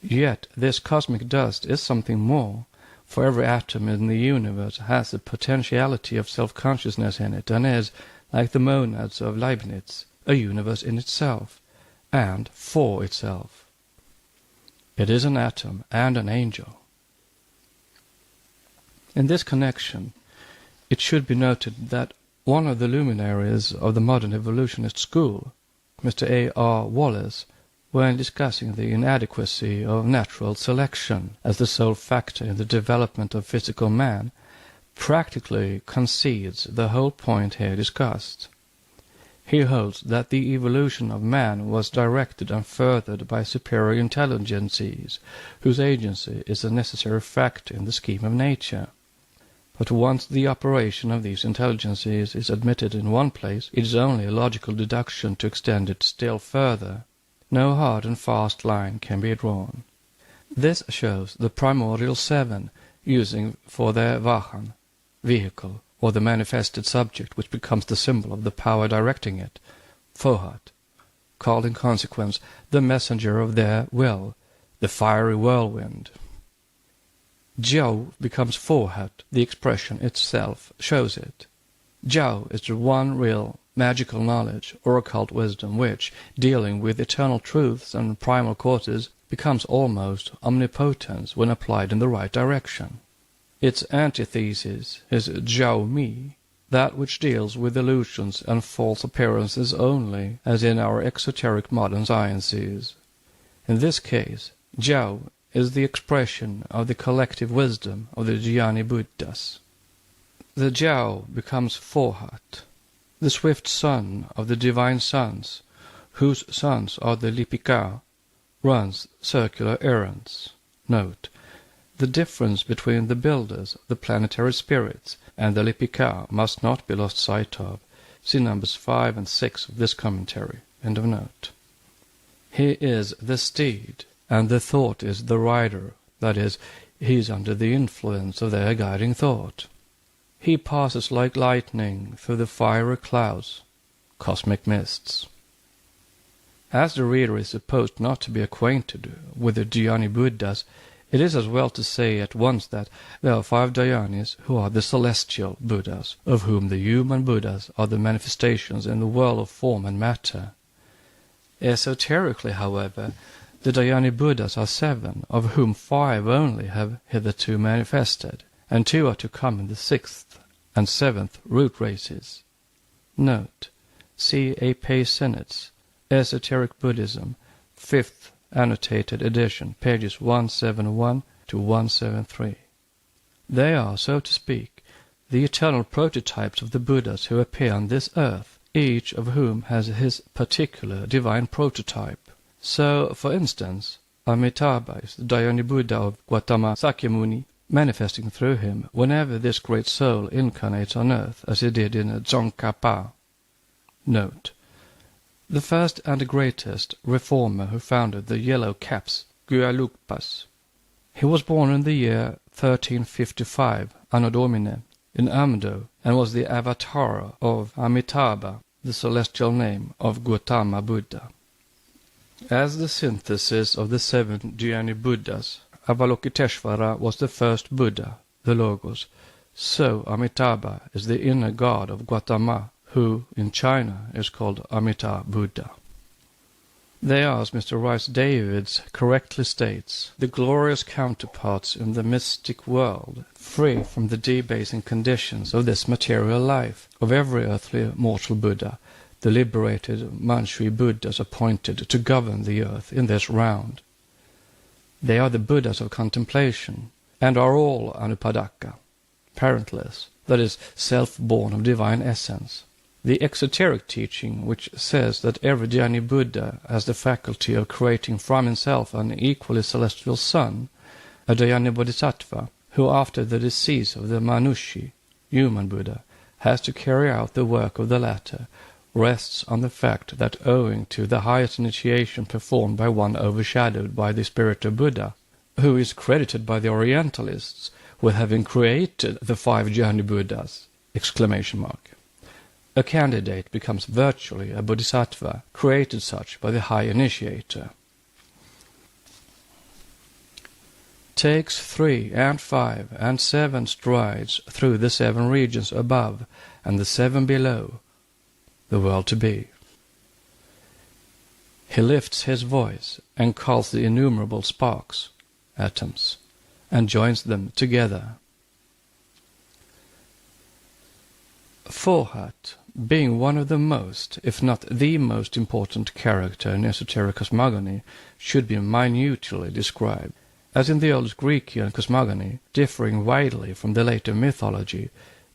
Yet this cosmic dust is something more, for every atom in the universe has a potentiality of self-consciousness in it, and is, like the monads of Leibniz, a universe in itself, and for itself. It is an atom and an angel. In this connection, it should be noted that one of the luminaries of the modern evolutionist school, Mr. A.R. Wallace, when discussing the inadequacy of natural selection as the sole factor in the development of physical man, practically concedes the whole point here discussed. He holds that the evolution of man was directed and furthered by superior intelligences, whose agency is a necessary factor in the scheme of nature. But once the operation of these intelligences is admitted in one place, it is only a logical deduction to extend it still further. No hard and fast line can be drawn. This shows the primordial seven using for their vahan, vehicle, or the manifested subject which becomes the symbol of the power directing it, fohat, called in consequence the messenger of their will, the fiery whirlwind. Jiao becomes fohat, the expression itself shows it. Jiao is the one real magical knowledge or occult wisdom which, dealing with eternal truths and primal causes, becomes almost omnipotence when applied in the right direction. Its antithesis is Jiao Mi, that which deals with illusions and false appearances only, as in our exoteric modern sciences. In this case, Jiao is the expression of the collective wisdom of the Jnani Buddhas. The Jiao becomes Fohat, the swift son of the divine sons, whose sons are the Lipika, runs circular errands. Note: the difference between the builders, the planetary spirits, and the Lipika must not be lost sight of. See numbers 5 and 6 of this commentary. End of note. He is the steed, and the thought is the rider, that is, he is under the influence of their guiding thought. He passes like lightning through the fiery clouds, cosmic mists. As the reader is supposed not to be acquainted with the Jnani Buddhas, it is as well to say at once that there are 5 Dhyanis who are the celestial Buddhas, of whom the human Buddhas are the manifestations in the world of form and matter. Esoterically, however, the Dhyani Buddhas are 7, of whom 5 only have hitherto manifested, and 2 are to come in the 6th and 7th root races. Note: see A. P. Sinnett's Esoteric Buddhism, 5th annotated edition, pages 171 to 173. They are, so to speak, the eternal prototypes of the Buddhas who appear on this earth, each of whom has his particular divine prototype. So, for instance, Amitabha is the Dhyani Buddha of Gautama Sakyamuni, manifesting through him whenever this great soul incarnates on earth, as he did in Tsongkhapa. Note: the first and greatest reformer who founded the Yellow Caps, Gyalukpas. He was born in the year 1355, Anno Domini, in Amdo, and was the avatar of Amitabha, the celestial name of Gautama Buddha. As the synthesis of the 7 Jnani Buddhas, Avalokiteshvara was the first Buddha, the Logos, so Amitabha is the inner god of Gautama, who in China is called Amitabha Buddha. They are, as Mr. Rice Davids correctly states, the glorious counterparts in the mystic world, free from the debasing conditions of this material life, of every earthly mortal Buddha, the liberated Manchu Buddhas appointed to govern the earth in this round. They are the Buddhas of contemplation, and are all anupadaka, parentless, that is, self-born of divine essence. The exoteric teaching, which says that every Jnani Buddha has the faculty of creating from himself an equally celestial son, a Jnani Bodhisattva, who after the decease of the Manushi, human Buddha, has to carry out the work of the latter, rests on the fact that owing to the highest initiation performed by one overshadowed by the spirit of Buddha, who is credited by the Orientalists with having created the 5 Jnani Buddhas, ! A candidate becomes virtually a bodhisattva, created such by the high initiator. Takes 3 and 5 and 7 strides through the 7 regions above and the 7 below, the world to be. He lifts his voice and calls the innumerable sparks, atoms, and joins them together. Forhat, being one of the most, if not the most important character in esoteric cosmogony, should be minutely described. As in the old Grecian cosmogony, differing widely from the later mythology,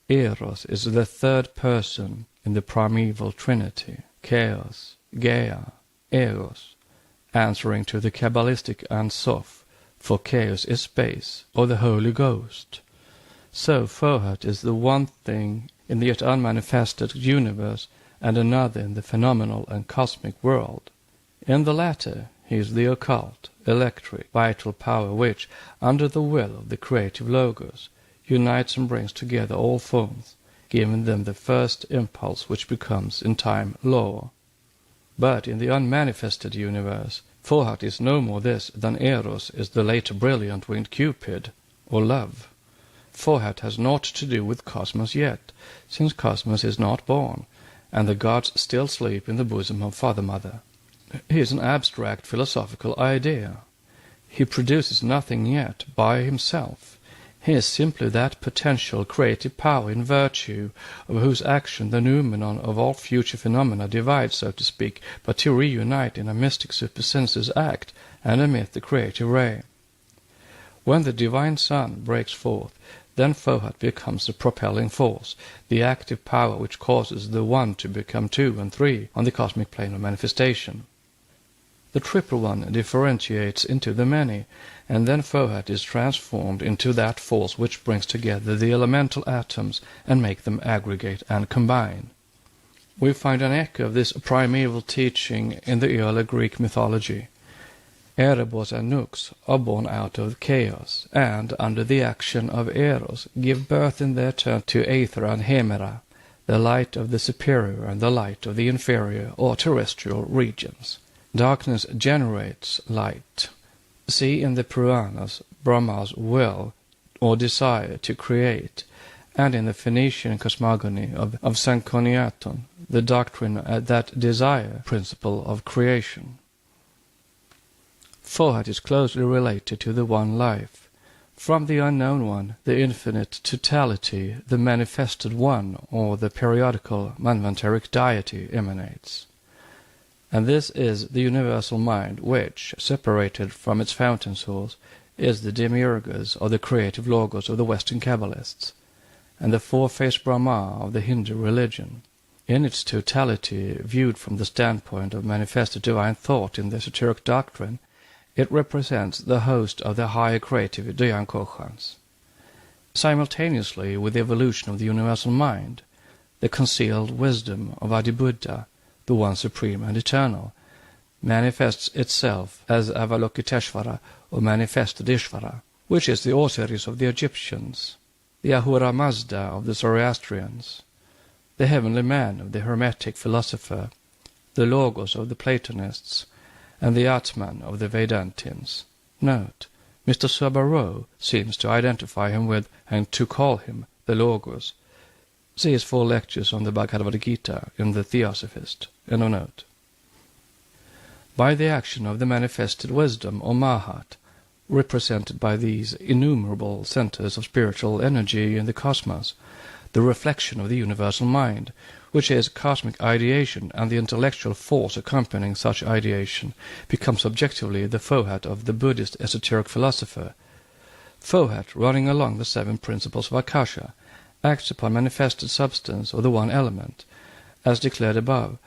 Eros is the third person in the primeval trinity, Chaos, Gaia, Eros, answering to the Kabbalistic Ein Sof, for chaos is space, or the Holy Ghost. So Forhat is the one thing in the yet unmanifested universe and another in the phenomenal and cosmic world. In the latter, he is the occult, electric, vital power which, under the will of the creative Logos, unites and brings together all forms, giving them the first impulse which becomes, in time, law. But in the unmanifested universe, Forhat is no more this than Eros is the later brilliant winged Cupid, or love. Forhat has naught to do with Cosmos yet, since Cosmos is not born, and the gods still sleep in the bosom of Father-Mother. He is an abstract philosophical idea. He produces nothing yet by himself. He is simply that potential creative power in virtue of whose action the noumenon of all future phenomena divides, so to speak, but to reunite in a mystic supersensuous act and emit the creative ray. When the divine sun breaks forth, then Forhat becomes the propelling force, the active power which causes the one to become 2 and 3 on the cosmic plane of manifestation. The triple one differentiates into the many, and then Forhat is transformed into that force which brings together the elemental atoms and make them aggregate and combine. We find an echo of this primeval teaching in the early Greek mythology. Erebos and Nux are born out of chaos, and, under the action of Eros, give birth in their turn to Aether and Hemera, the light of the superior and the light of the inferior or terrestrial regions. Darkness generates light. See in the Puranas Brahma's will or desire to create, and in the Phoenician cosmogony of Sanchoniaton, the doctrine that desire principle of creation. Forhat is closely related to the one life. From the unknown one, the infinite totality, the manifested one, or the periodical manvantaric deity, emanates. And this is the universal mind which, separated from its fountain source, is the demiurgus or the creative logos of the Western Kabbalists, and the four-faced Brahma of the Hindu religion. In its totality, viewed from the standpoint of manifested divine thought in the esoteric doctrine, it represents the host of the higher creative Dhyan-Koshans. Simultaneously with the evolution of the universal mind, the concealed wisdom of Adi-Buddha, the one supreme and eternal, manifests itself as Avalokiteshvara or manifested Ishvara, which is the Osiris of the Egyptians, the Ahura Mazda of the Zoroastrians, the heavenly man of the Hermetic philosopher, the Logos of the Platonists, and the Atman of the Vedantins. Note, Mr. Subarrow seems to identify him with, and to call him, the Logos. See his 4 lectures on the Bhagavad Gita in the Theosophist. End of note. By the action of the manifested wisdom, or Mahat, represented by these innumerable centers of spiritual energy in the cosmos, the reflection of the universal mind, which is cosmic ideation, and the intellectual force accompanying such ideation, becomes objectively the Fohat of the Buddhist esoteric philosopher. Fohat, running along the 7 principles of Akasha, acts upon manifested substance or the one element, as declared above,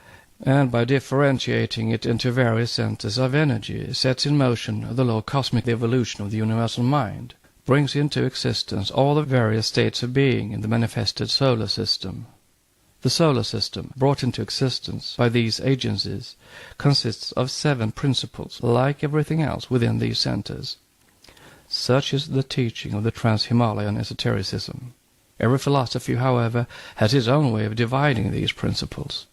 and by differentiating it into various centers of energy, sets in motion the law of cosmic evolution of the universal mind, brings into existence all the various states of being in the manifested solar system. The solar system, brought into existence by these agencies, consists of 7 principles, like everything else within these centers. Such is the teaching of the trans-Himalayan esotericism. Every philosophy, however, has its own way of dividing these principles.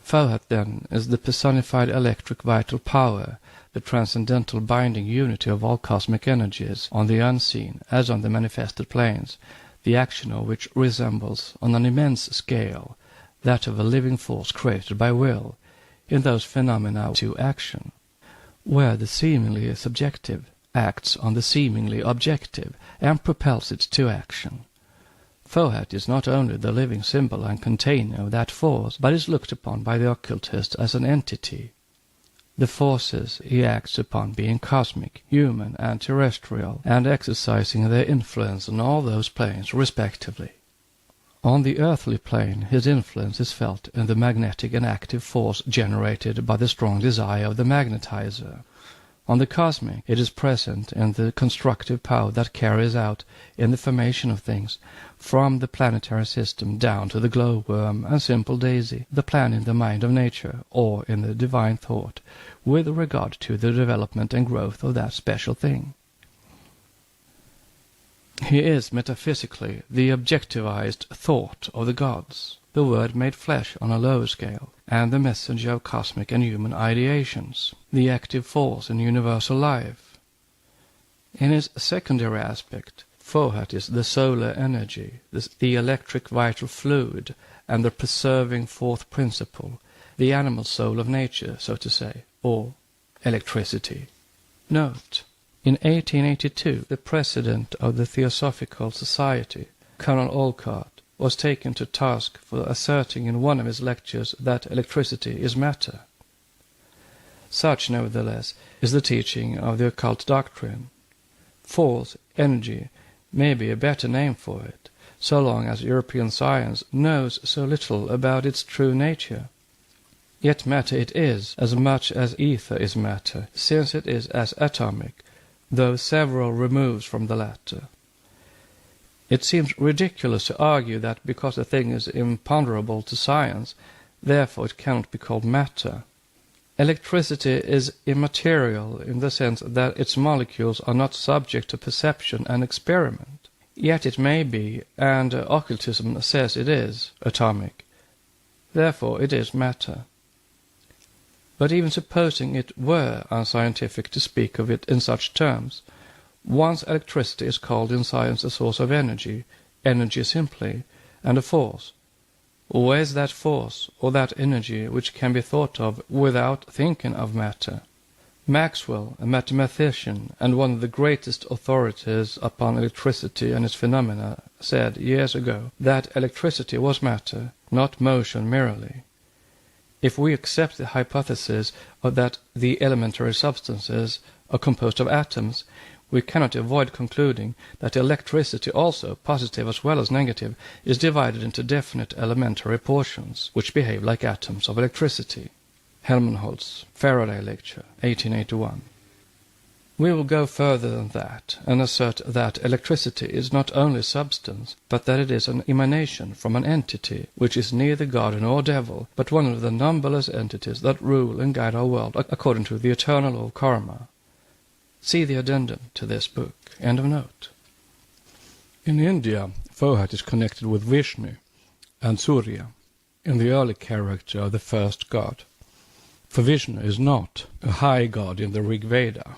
Fohat, then, is the personified electric vital power, the transcendental binding unity of all cosmic energies, on the unseen as on the manifested planes, the action of which resembles, on an immense scale, that of a living force created by will, in those phenomena to action, where the seemingly subjective acts on the seemingly objective and propels it to action. Fohat is not only the living symbol and container of that force, but is looked upon by the occultist as an entity. The forces he acts upon being cosmic, human, and terrestrial, and exercising their influence on all those planes respectively. On the earthly plane his influence is felt in the magnetic and active force generated by the strong desire of the magnetizer. On the cosmic, it is present in the constructive power that carries out, in the formation of things, from the planetary system down to the glowworm and simple daisy, the plan in the mind of nature, or in the divine thought, with regard to the development and growth of that special thing. He is, metaphysically, the objectivized thought of the gods, the word made flesh on a lower scale, and the messenger of cosmic and human ideations, the active force in universal life. In his secondary aspect, Fohat is the solar energy, the electric vital fluid, and the preserving 4th principle, the animal soul of nature, so to say, or electricity. Note: in 1882, the president of the Theosophical Society, Colonel Olcott, was taken to task for asserting in one of his lectures that electricity is matter. Such, nevertheless, is the teaching of the occult doctrine. Force, energy, may be a better name for it, so long as European science knows so little about its true nature. Yet matter it is, as much as ether is matter, since it is as atomic, though several removes from the latter. It seems ridiculous to argue that because a thing is imponderable to science, therefore it cannot be called matter. Electricity is immaterial in the sense that its molecules are not subject to perception and experiment. Yet it may be, and occultism says it is, atomic. Therefore it is matter. But even supposing it were unscientific to speak of it in such terms, once electricity is called in science a source of energy, energy simply, and a force. Where is that force, or that energy, which can be thought of without thinking of matter? Maxwell, a mathematician and one of the greatest authorities upon electricity and its phenomena, said years ago that electricity was matter, not motion merely. If we accept the hypothesis of that the elementary substances are composed of atoms, we cannot avoid concluding that electricity also, positive as well as negative, is divided into definite elementary portions, which behave like atoms of electricity. Helmholtz, Faraday Lecture, 1881. We will go further than that, and assert that electricity is not only substance, but that it is an emanation from an entity, which is neither God nor devil, but one of the numberless entities that rule and guide our world according to the eternal law of karma. See the addendum to this book. End of note. In India, Fohat is connected with Vishnu and Surya in the early character of the first god. For Vishnu is not a high god in the Rig Veda.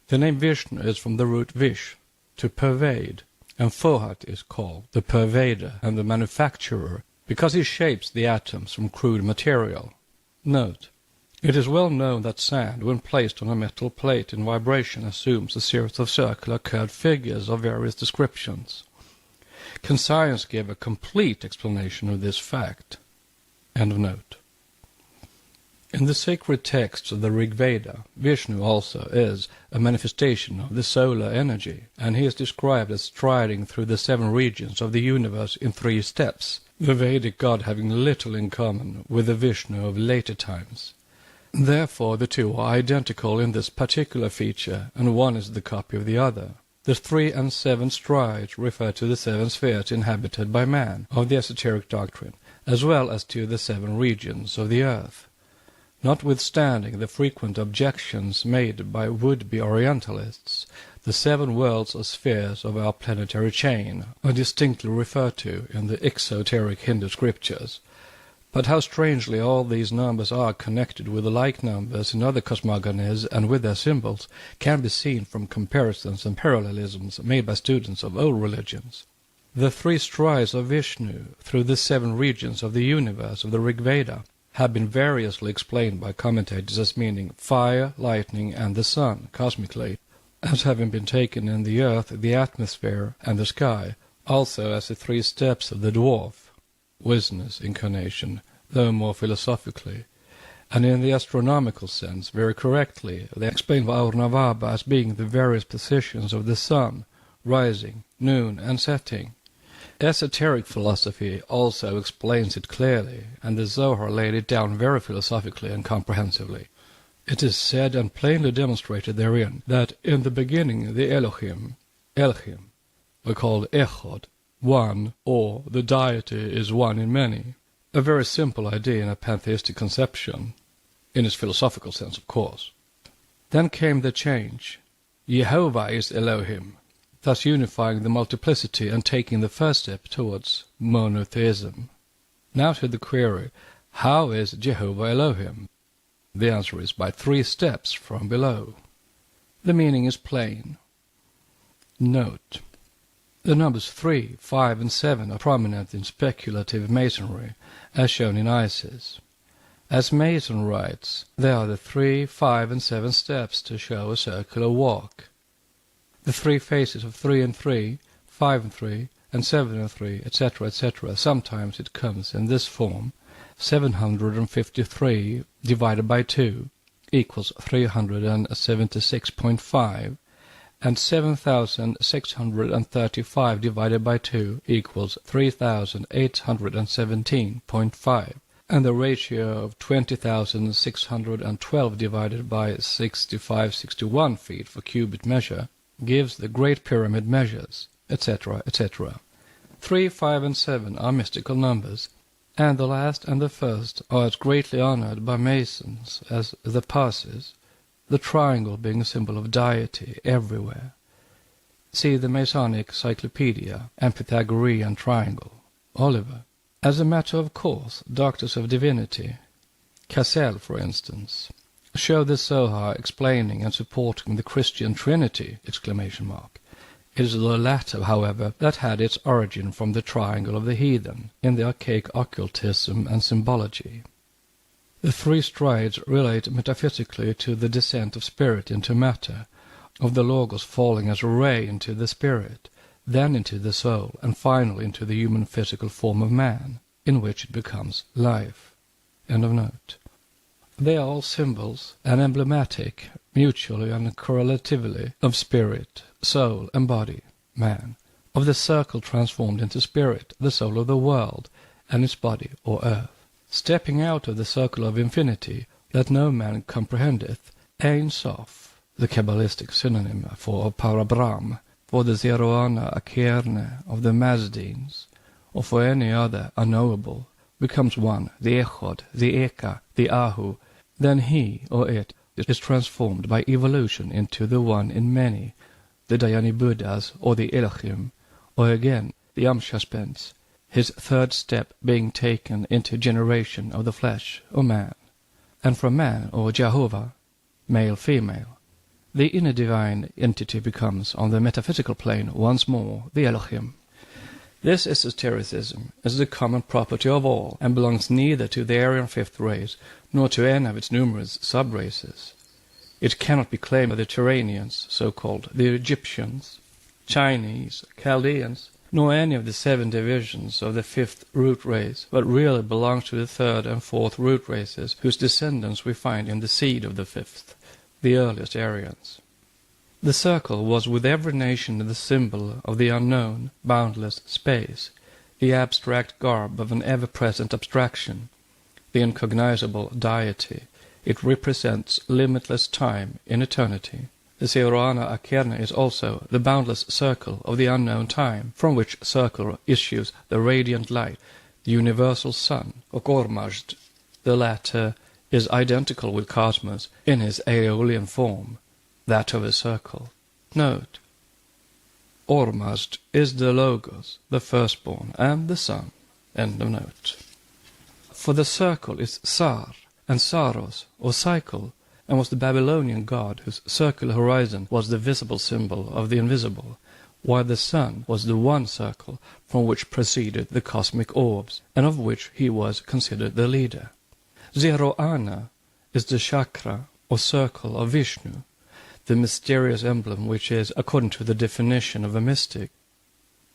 The name Vishnu is from the root vish, to pervade, and Fohat is called the pervader and the manufacturer because he shapes the atoms from crude material. Note: it is well known that sand, when placed on a metal plate in vibration, assumes a series of circular curved figures of various descriptions. Can science give a complete explanation of this fact? End of note. In the sacred texts of the Rig Veda, Vishnu also is a manifestation of the solar energy, and he is described as striding through the 7 regions of the universe in 3 steps, the Vedic god having little in common with the Vishnu of later times. Therefore the two are identical in this particular feature, and one is the copy of the other. The 3 and 7 strides refer to the 7 spheres inhabited by man of the esoteric doctrine, as well as to the 7 regions of the earth. Notwithstanding the frequent objections made by would-be Orientalists, the 7 worlds or spheres of our planetary chain are distinctly referred to in the exoteric Hindu scriptures. But how strangely all these numbers are connected with the like numbers in other cosmogonies and with their symbols can be seen from comparisons and parallelisms made by students of old religions. The 3 strides of Vishnu through the 7 regions of the universe of the Rig Veda have been variously explained by commentators as meaning fire, lightning, and the sun, cosmically, as having been taken in the earth, the atmosphere, and the sky, also as the 3 steps of the dwarf, Wisness incarnation, though more philosophically, and in the astronomical sense, very correctly, they explain Vaurnavaba as being the various positions of the sun, rising, noon, and setting. Esoteric philosophy also explains it clearly, and the Zohar laid it down very philosophically and comprehensively. It is said and plainly demonstrated therein that in the beginning the Elohim were called Echad, one, or the deity is one in many. A very simple idea in a pantheistic conception, in its philosophical sense, of course. Then came the change. Jehovah is Elohim, thus unifying the multiplicity and taking the first step towards monotheism. Now to the query, how is Jehovah Elohim? The answer is by 3 steps from below. The meaning is plain. Note: the numbers 3, 5, and 7 are prominent in speculative masonry, as shown in Isis. As Mason writes, there are the 3, 5, and 7 steps to show a circular walk. The 3 faces of 3 and 3, 5 and 3, and 7 and 3, etc., etc. Sometimes it comes in this form: 753 divided by 2 equals 376.5, and 7,635 divided by 2 equals 3,817.5, and the ratio of 20,612 divided by 6561 feet for cubit measure gives the Great Pyramid measures, etc., etc. 3, 5, and 7 are mystical numbers, and the last and the first are as greatly honored by Masons as the passes, the triangle being a symbol of deity everywhere. See the Masonic Cyclopedia and Pythagorean Triangle, Oliver. As a matter of course, doctors of divinity, Cassell, for instance, show the Zohar explaining and supporting the Christian Trinity! It is the latter, however, that had its origin from the triangle of the heathen in the archaic occultism and symbology. The 3 strides relate metaphysically to the descent of spirit into matter, of the Logos falling as a ray into the spirit, then into the soul, and finally into the human physical form of man, in which it becomes life. End of note. They are all symbols and emblematic, mutually and correlatively, of spirit, soul, and body, man, of the circle transformed into spirit, the soul of the world, and its body, or earth. Stepping out of the circle of infinity, that no man comprehendeth, Ein Sof, the Kabbalistic synonym for Parabrahm, for the Zerona Akerne of the Mazdines, or for any other unknowable, becomes one, the Echod, the Eka, the Ahu. Then he, or it, is transformed by evolution into the one in many, the Dhyani Buddhas, or the Elohim, or again the Amshaspens, his 3rd step being taken into generation of the flesh, or man, and from man, or Jehovah, male-female, the inner divine entity becomes, on the metaphysical plane, once more the Elohim. This esotericism is the common property of all, and belongs neither to the Aryan fifth race, nor to any of its numerous sub-races. It cannot be claimed by the Turanians, so-called, the Egyptians, Chinese, Chaldeans, nor any of the 7 divisions of the fifth root race, but really belongs to the third and fourth root races, whose descendants we find in the seed of the fifth, the earliest Aryans. The circle was with every nation the symbol of the unknown, boundless space, the abstract garb of an ever-present abstraction, the incognizable deity. It represents limitless time in eternity. The Seorana Akerna is also the boundless circle of the unknown time, from which circle issues the radiant light, the universal sun, och Ormazd. The latter is identical with Cosmos in his aeolian form, that of a circle. Note: Ormazd is the Logos, the firstborn, and the sun. End of note. For the circle is Sar, and Saros, or cycle, and was the Babylonian god whose circular horizon was the visible symbol of the invisible, while the sun was the one circle from which proceeded the cosmic orbs, and of which he was considered the leader. Zero Ana is the chakra, or circle of Vishnu, the mysterious emblem which is, according to the definition of a mystic,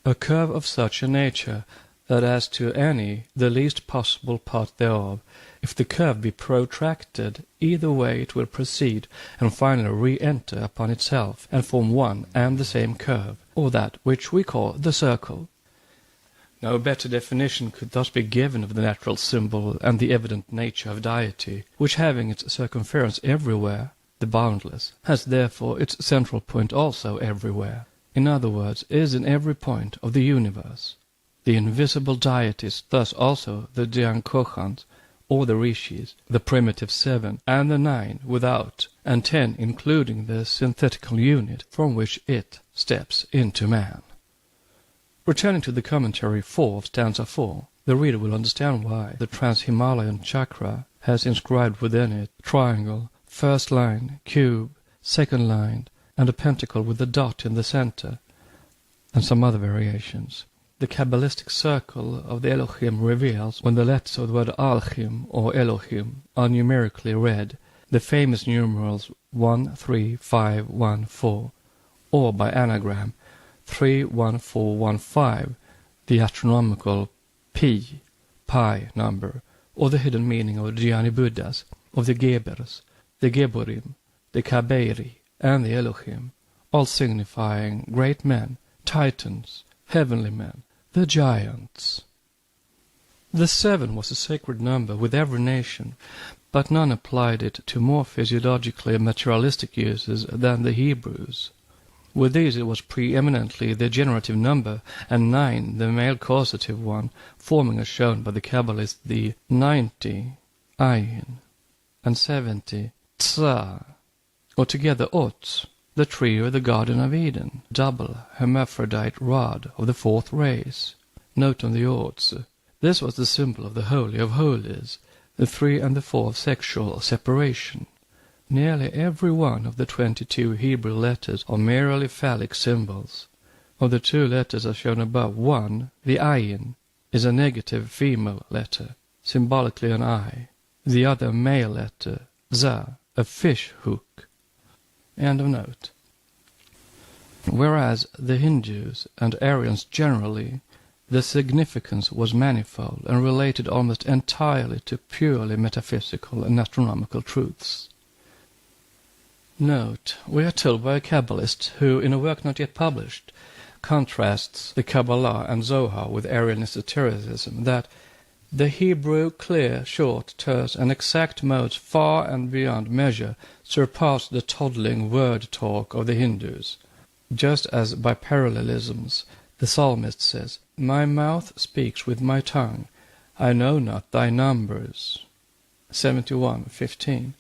a curve of such a nature that as to any the least possible part thereof, if the curve be protracted, either way it will proceed, and finally re-enter upon itself, and form one and the same curve, or that which we call the circle. No better definition could thus be given of the natural symbol and the evident nature of deity, which having its circumference everywhere, the boundless, has therefore its central point also everywhere, in other words, is in every point of the universe. The invisible deities, thus also the Dhyan-Kohans, or the Rishis, the primitive 7, and the 9 without, and 10 including the synthetical unit from which it steps into man. Returning to the commentary 4 of stanza 4, the reader will understand why the Trans-Himalayan chakra has inscribed within it triangle, first line, cube, second line, and a pentacle with a dot in the center, and some other variations. The Kabbalistic circle of the Elohim reveals, when the letters of the word Alchim or Elohim are numerically read, the famous numerals 1, 3, 5, 1, 4, or by anagram 3, 1, 4, 1, 5, the astronomical pi number, or the hidden meaning of the Dhyani Buddhas, of the Gebers, the Geburim, the Kabeiri, and the Elohim, all signifying great men, titans, heavenly men, the giants. The 7 was a sacred number with every nation, but none applied it to more physiologically materialistic uses than the Hebrews. With these it was preeminently the generative number, and 9 the male causative one, forming as shown by the Kabbalists the 90 ayin and 70 tsa, or together Otz, the tree of the Garden of Eden, double hermaphrodite rod of the fourth race. Note on the Otz. This was the symbol of the Holy of Holies, the 3 and the 4 sexual separation. Nearly every one of the 22 Hebrew letters are merely phallic symbols. Of the 2 letters as shown above, one, the ayin, is a negative female letter, symbolically an eye. The other male letter, za, a fish hook. End of note. Whereas the Hindus and Aryans generally, the significance was manifold and related almost entirely to purely metaphysical and astronomical truths. Note: we are told by a Kabbalist who, in a work not yet published, contrasts the Kabbalah and Zohar with Aryan esotericism, that the Hebrew clear, short, terse, and exact modes far and beyond measure surpass the toddling word talk of the Hindus, just as by parallelisms the psalmist says, "My mouth speaks with my tongue, I know not thy numbers." 71:15.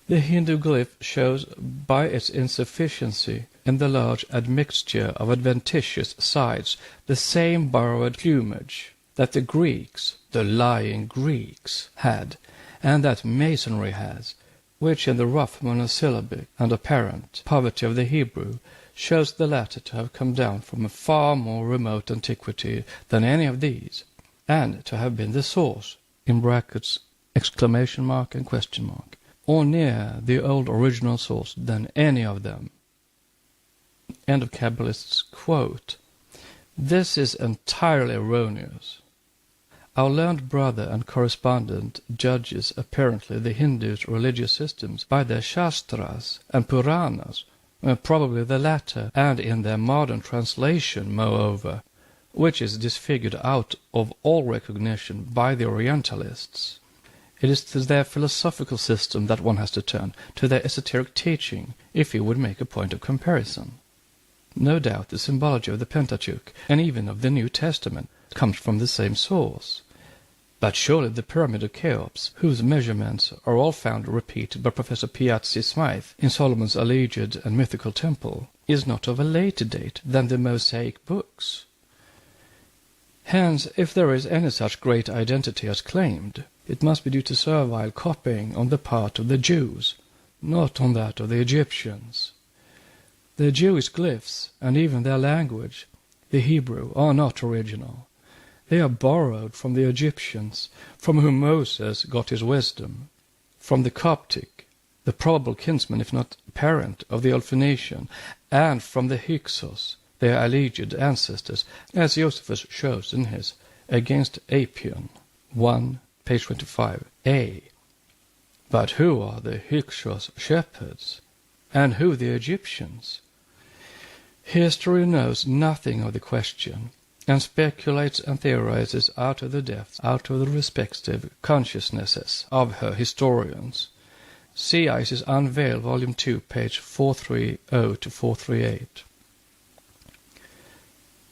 The Hindu glyph shows by its insufficiency and the large admixture of adventitious sides the same borrowed plumage that the Greeks, the lying Greeks, had, and that Masonry has, which in the rough monosyllabic and apparent poverty of the Hebrew shows the latter to have come down from a far more remote antiquity than any of these, and to have been the source, in brackets, exclamation mark and question mark, or near the old original source than any of them. End of Kabbalist's quote. This is entirely erroneous. Our learned brother and correspondent judges apparently the Hindus' religious systems by their Shastras and Puranas, probably the latter, and in their modern translation, moreover, which is disfigured out of all recognition by the Orientalists. It is to their philosophical system that one has to turn, to their esoteric teaching, if he would make a point of comparison. No doubt the symbology of the Pentateuch, and even of the New Testament, comes from the same source. But surely the Pyramid of Cheops, whose measurements are all found repeated by Professor Piazzi Smythe in Solomon's alleged and mythical temple, is not of a later date than the Mosaic books. Hence, if there is any such great identity as claimed, it must be due to servile copying on the part of the Jews, not on that of the Egyptians. The Jewish glyphs, and even their language, the Hebrew, are not original. They are borrowed from the Egyptians, from whom Moses got his wisdom, from the Coptic, the probable kinsman if not parent of the old Phoenician, and from the Hyksos, their alleged ancestors, as Josephus shows in his Against Apion, 1, page 25a. But who are the Hyksos shepherds, and who the Egyptians? History knows nothing of the question, and speculates and theorizes out of the depths, out of the respective consciousnesses of her historians. See Isis Unveiled, Volume 2, page 430 to 438.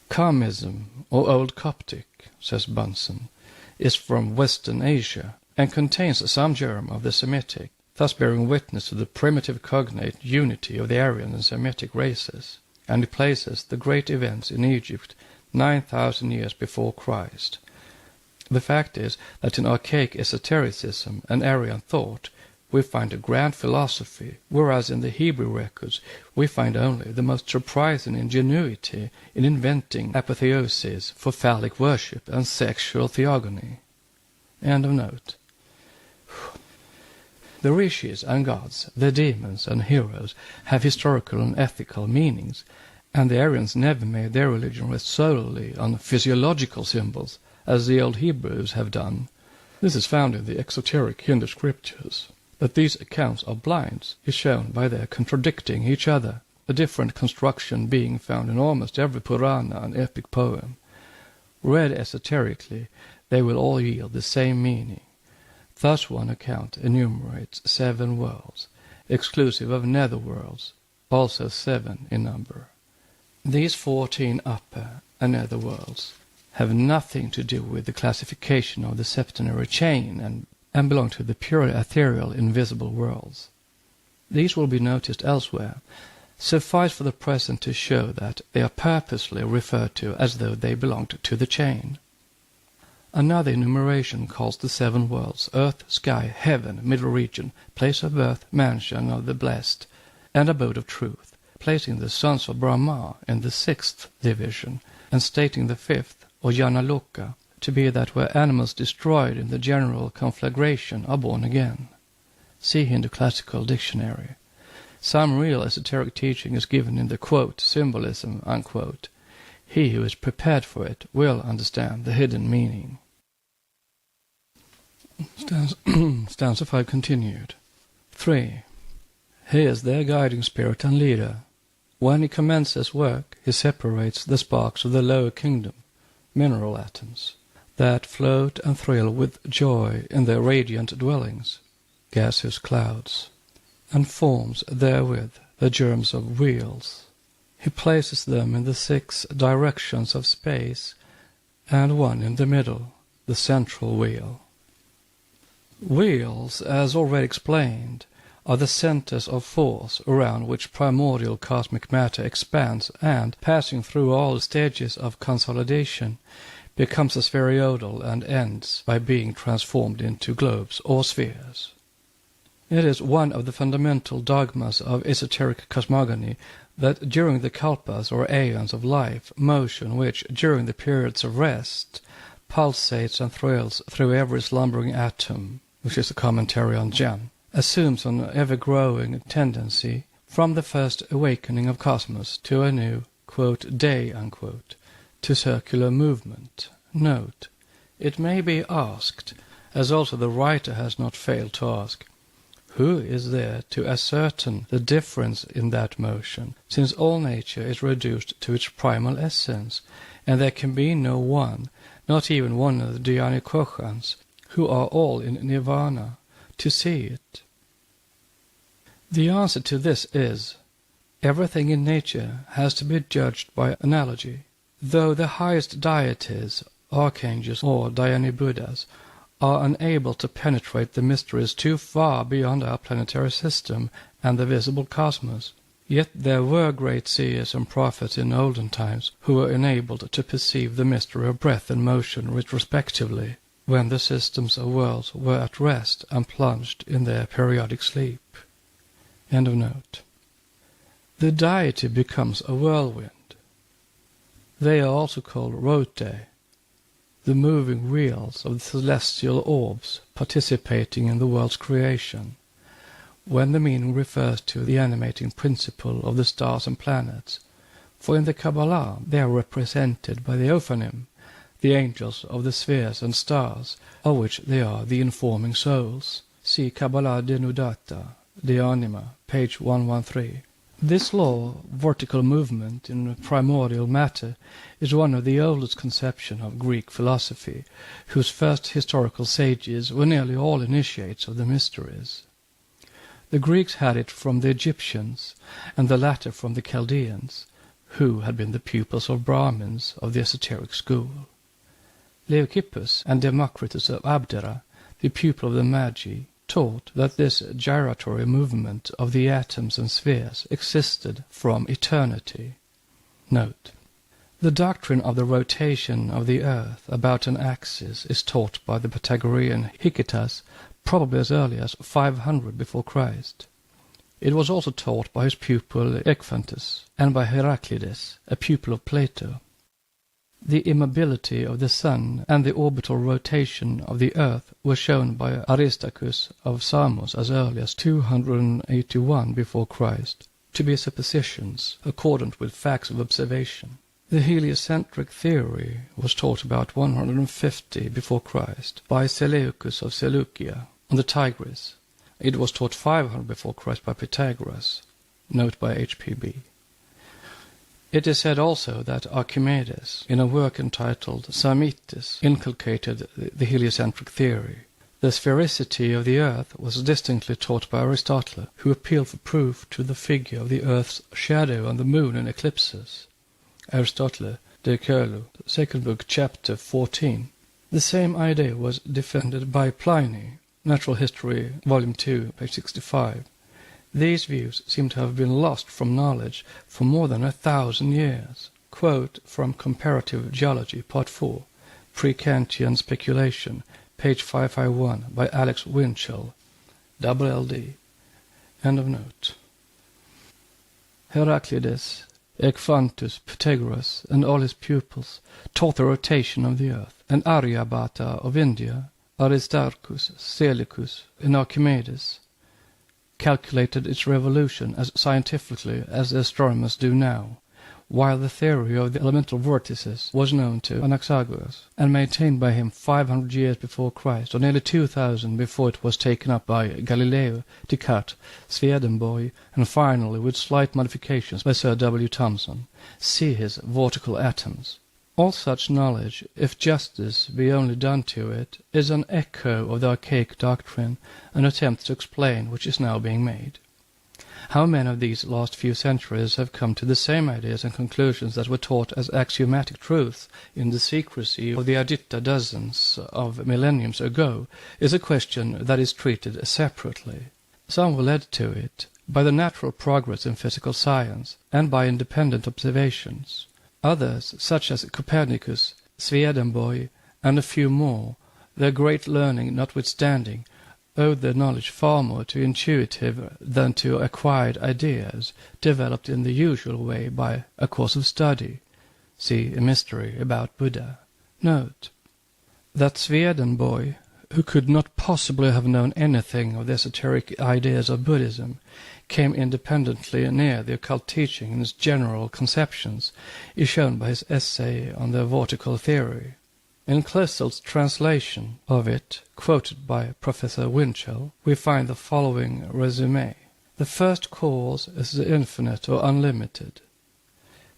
Kamism, or Old Coptic, says Bunsen, is from Western Asia, and contains some germ of the Semitic, thus bearing witness to the primitive cognate unity of the Aryan and Semitic races, and it places the great events in Egypt 9,000 years before Christ. The fact is that in archaic esotericism and Aryan thought we find a grand philosophy, whereas in the Hebrew records we find only the most surprising ingenuity in inventing apotheoses for phallic worship and sexual theogony. End of note. The rishis and gods, the demons and heroes, have historical and ethical meanings, and the Aryans never made their religion rest solely on physiological symbols, as the old Hebrews have done. This is found in the exoteric Hindu scriptures. That these accounts are blind is shown by their contradicting each other, a different construction being found in almost every Purana and epic poem. Read esoterically, they will all yield the same meaning. Thus one account enumerates 7 worlds, exclusive of netherworlds, also 7 in number. These 14 upper and nether worlds have nothing to do with the classification of the septenary chain and belong to the purely ethereal invisible worlds. These will be noticed elsewhere. Suffice for the present to show that they are purposely referred to as though they belonged to the chain. Another enumeration calls the 7 worlds earth, sky, heaven, middle region, place of birth, mansion of the blessed, and abode of truth, placing the sons of Brahma in the 6th division, and stating the 5th, or Janaloka, to be that where animals destroyed in the general conflagration are born again. See Hindu Classical Dictionary. Some real esoteric teaching is given in the, quote, symbolism, unquote. He who is prepared for it will understand the hidden meaning. Stanza 5 continued. 3. He is their guiding spirit and leader. When he commences work, he separates the sparks of the lower kingdom, mineral atoms, that float and thrill with joy in their radiant dwellings, gaseous clouds, and forms therewith the germs of wheels. He places them in the 6 directions of space, and one in the middle, the central wheel. Wheels, as already explained, are the centers of force around which primordial cosmic matter expands and, passing through all stages of consolidation, becomes a spheroidal and ends by being transformed into globes or spheres. It is one of the fundamental dogmas of esoteric cosmogony that during the kalpas or aeons of life, motion which, during the periods of rest, pulsates and thrills through every slumbering atom, which is a commentary on Jan, assumes an ever-growing tendency from the first awakening of cosmos to a new, quote, day, unquote, to circular movement. Note, it may be asked, as also the writer has not failed to ask, who is there to ascertain the difference in that motion, since all nature is reduced to its primal essence, and there can be no one, not even one of the Dhyani-Koshans, who are all in nirvana, to see it? The answer to this is, everything in nature has to be judged by analogy. Though the highest deities, archangels or Dhyani Buddhas, are unable to penetrate the mysteries too far beyond our planetary system and the visible cosmos, yet there were great seers and prophets in olden times who were enabled to perceive the mystery of breath and motion retrospectively, when the systems of worlds were at rest and plunged in their periodic sleep. End of note. The deity becomes a whirlwind. They are also called rote, the moving wheels of the celestial orbs participating in the world's creation, when the meaning refers to the animating principle of the stars and planets, for in the Kabbalah they are represented by the Ophanim, the angels of the spheres and stars, of which they are the informing souls. See Kabbalah Denudata, the Anima, page 113. This law, vertical movement in primordial matter, is one of the oldest conceptions of Greek philosophy, whose first historical sages were nearly all initiates of the mysteries. The Greeks had it from the Egyptians, and the latter from the Chaldeans, who had been the pupils of Brahmins of the esoteric school. Leucippus and Democritus of Abdera, the pupil of the Magi, taught that this gyratory movement of the atoms and spheres existed from eternity. Note, the doctrine of the rotation of the earth about an axis is taught by the Pythagorean Hicetas probably as early as 500 before Christ. It was also taught by his pupil Ecphantus and by Heraclides, a pupil of Plato. The immobility of the sun and the orbital rotation of the earth were shown by Aristarchus of Samos as early as 281 before Christ to be suppositions accordant with facts of observation. The heliocentric theory was taught about 150 before Christ by Seleucus of Seleucia on the Tigris. It was taught 500 before Christ by Pythagoras. Note by H.P.B. It is said also that Archimedes, in a work entitled Psammetics, inculcated the heliocentric theory. The sphericity of the earth was distinctly taught by Aristotle, who appealed for proof to the figure of the earth's shadow on the moon in eclipses. Aristotle, De Coelo, 2nd book, chapter 14. The same idea was defended by Pliny, Natural History, volume 2, page 65. These views seem to have been lost from knowledge for more than 1,000 years. Quote from Comparative Geology, Part 4, Pre-Kantian Speculation, page 551, by Alex Winchell, LLD. End of note. Heraclides, Ecphantus, Pythagoras, and all his pupils taught the rotation of the earth, and Aryabhata of India, Aristarchus, Seleucus, and Archimedes calculated its revolution as scientifically as the astronomers do now, while the theory of the elemental vortices was known to Anaxagoras and maintained by him 500 years before Christ, or nearly 2,000 before it was taken up by Galileo, Descartes, Swedenborg, and finally, with slight modifications, by Sir W. Thomson. See his Vortical Atoms. All such knowledge, if justice be only done to it, is an echo of the archaic doctrine, an attempt to explain which is now being made. How many of these last few centuries have come to the same ideas and conclusions that were taught as axiomatic truths in the secrecy of the Aditya dozens of millenniums ago is a question that is treated separately. Some were led to it by the natural progress in physical science and by independent observations. Others, such as Copernicus, Swedenborg, and a few more, their great learning notwithstanding, owed their knowledge far more to intuitive than to acquired ideas developed in the usual way by a course of study. See A Mystery About Buddha. Note that Swedenborg, who could not possibly have known anything of the esoteric ideas of Buddhism, came independently near the occult teaching in its general conceptions, is shown by his essay on the vortical theory. In Clissold's translation of it, quoted by Professor Winchell, we find the following resume. The first cause is the infinite or unlimited.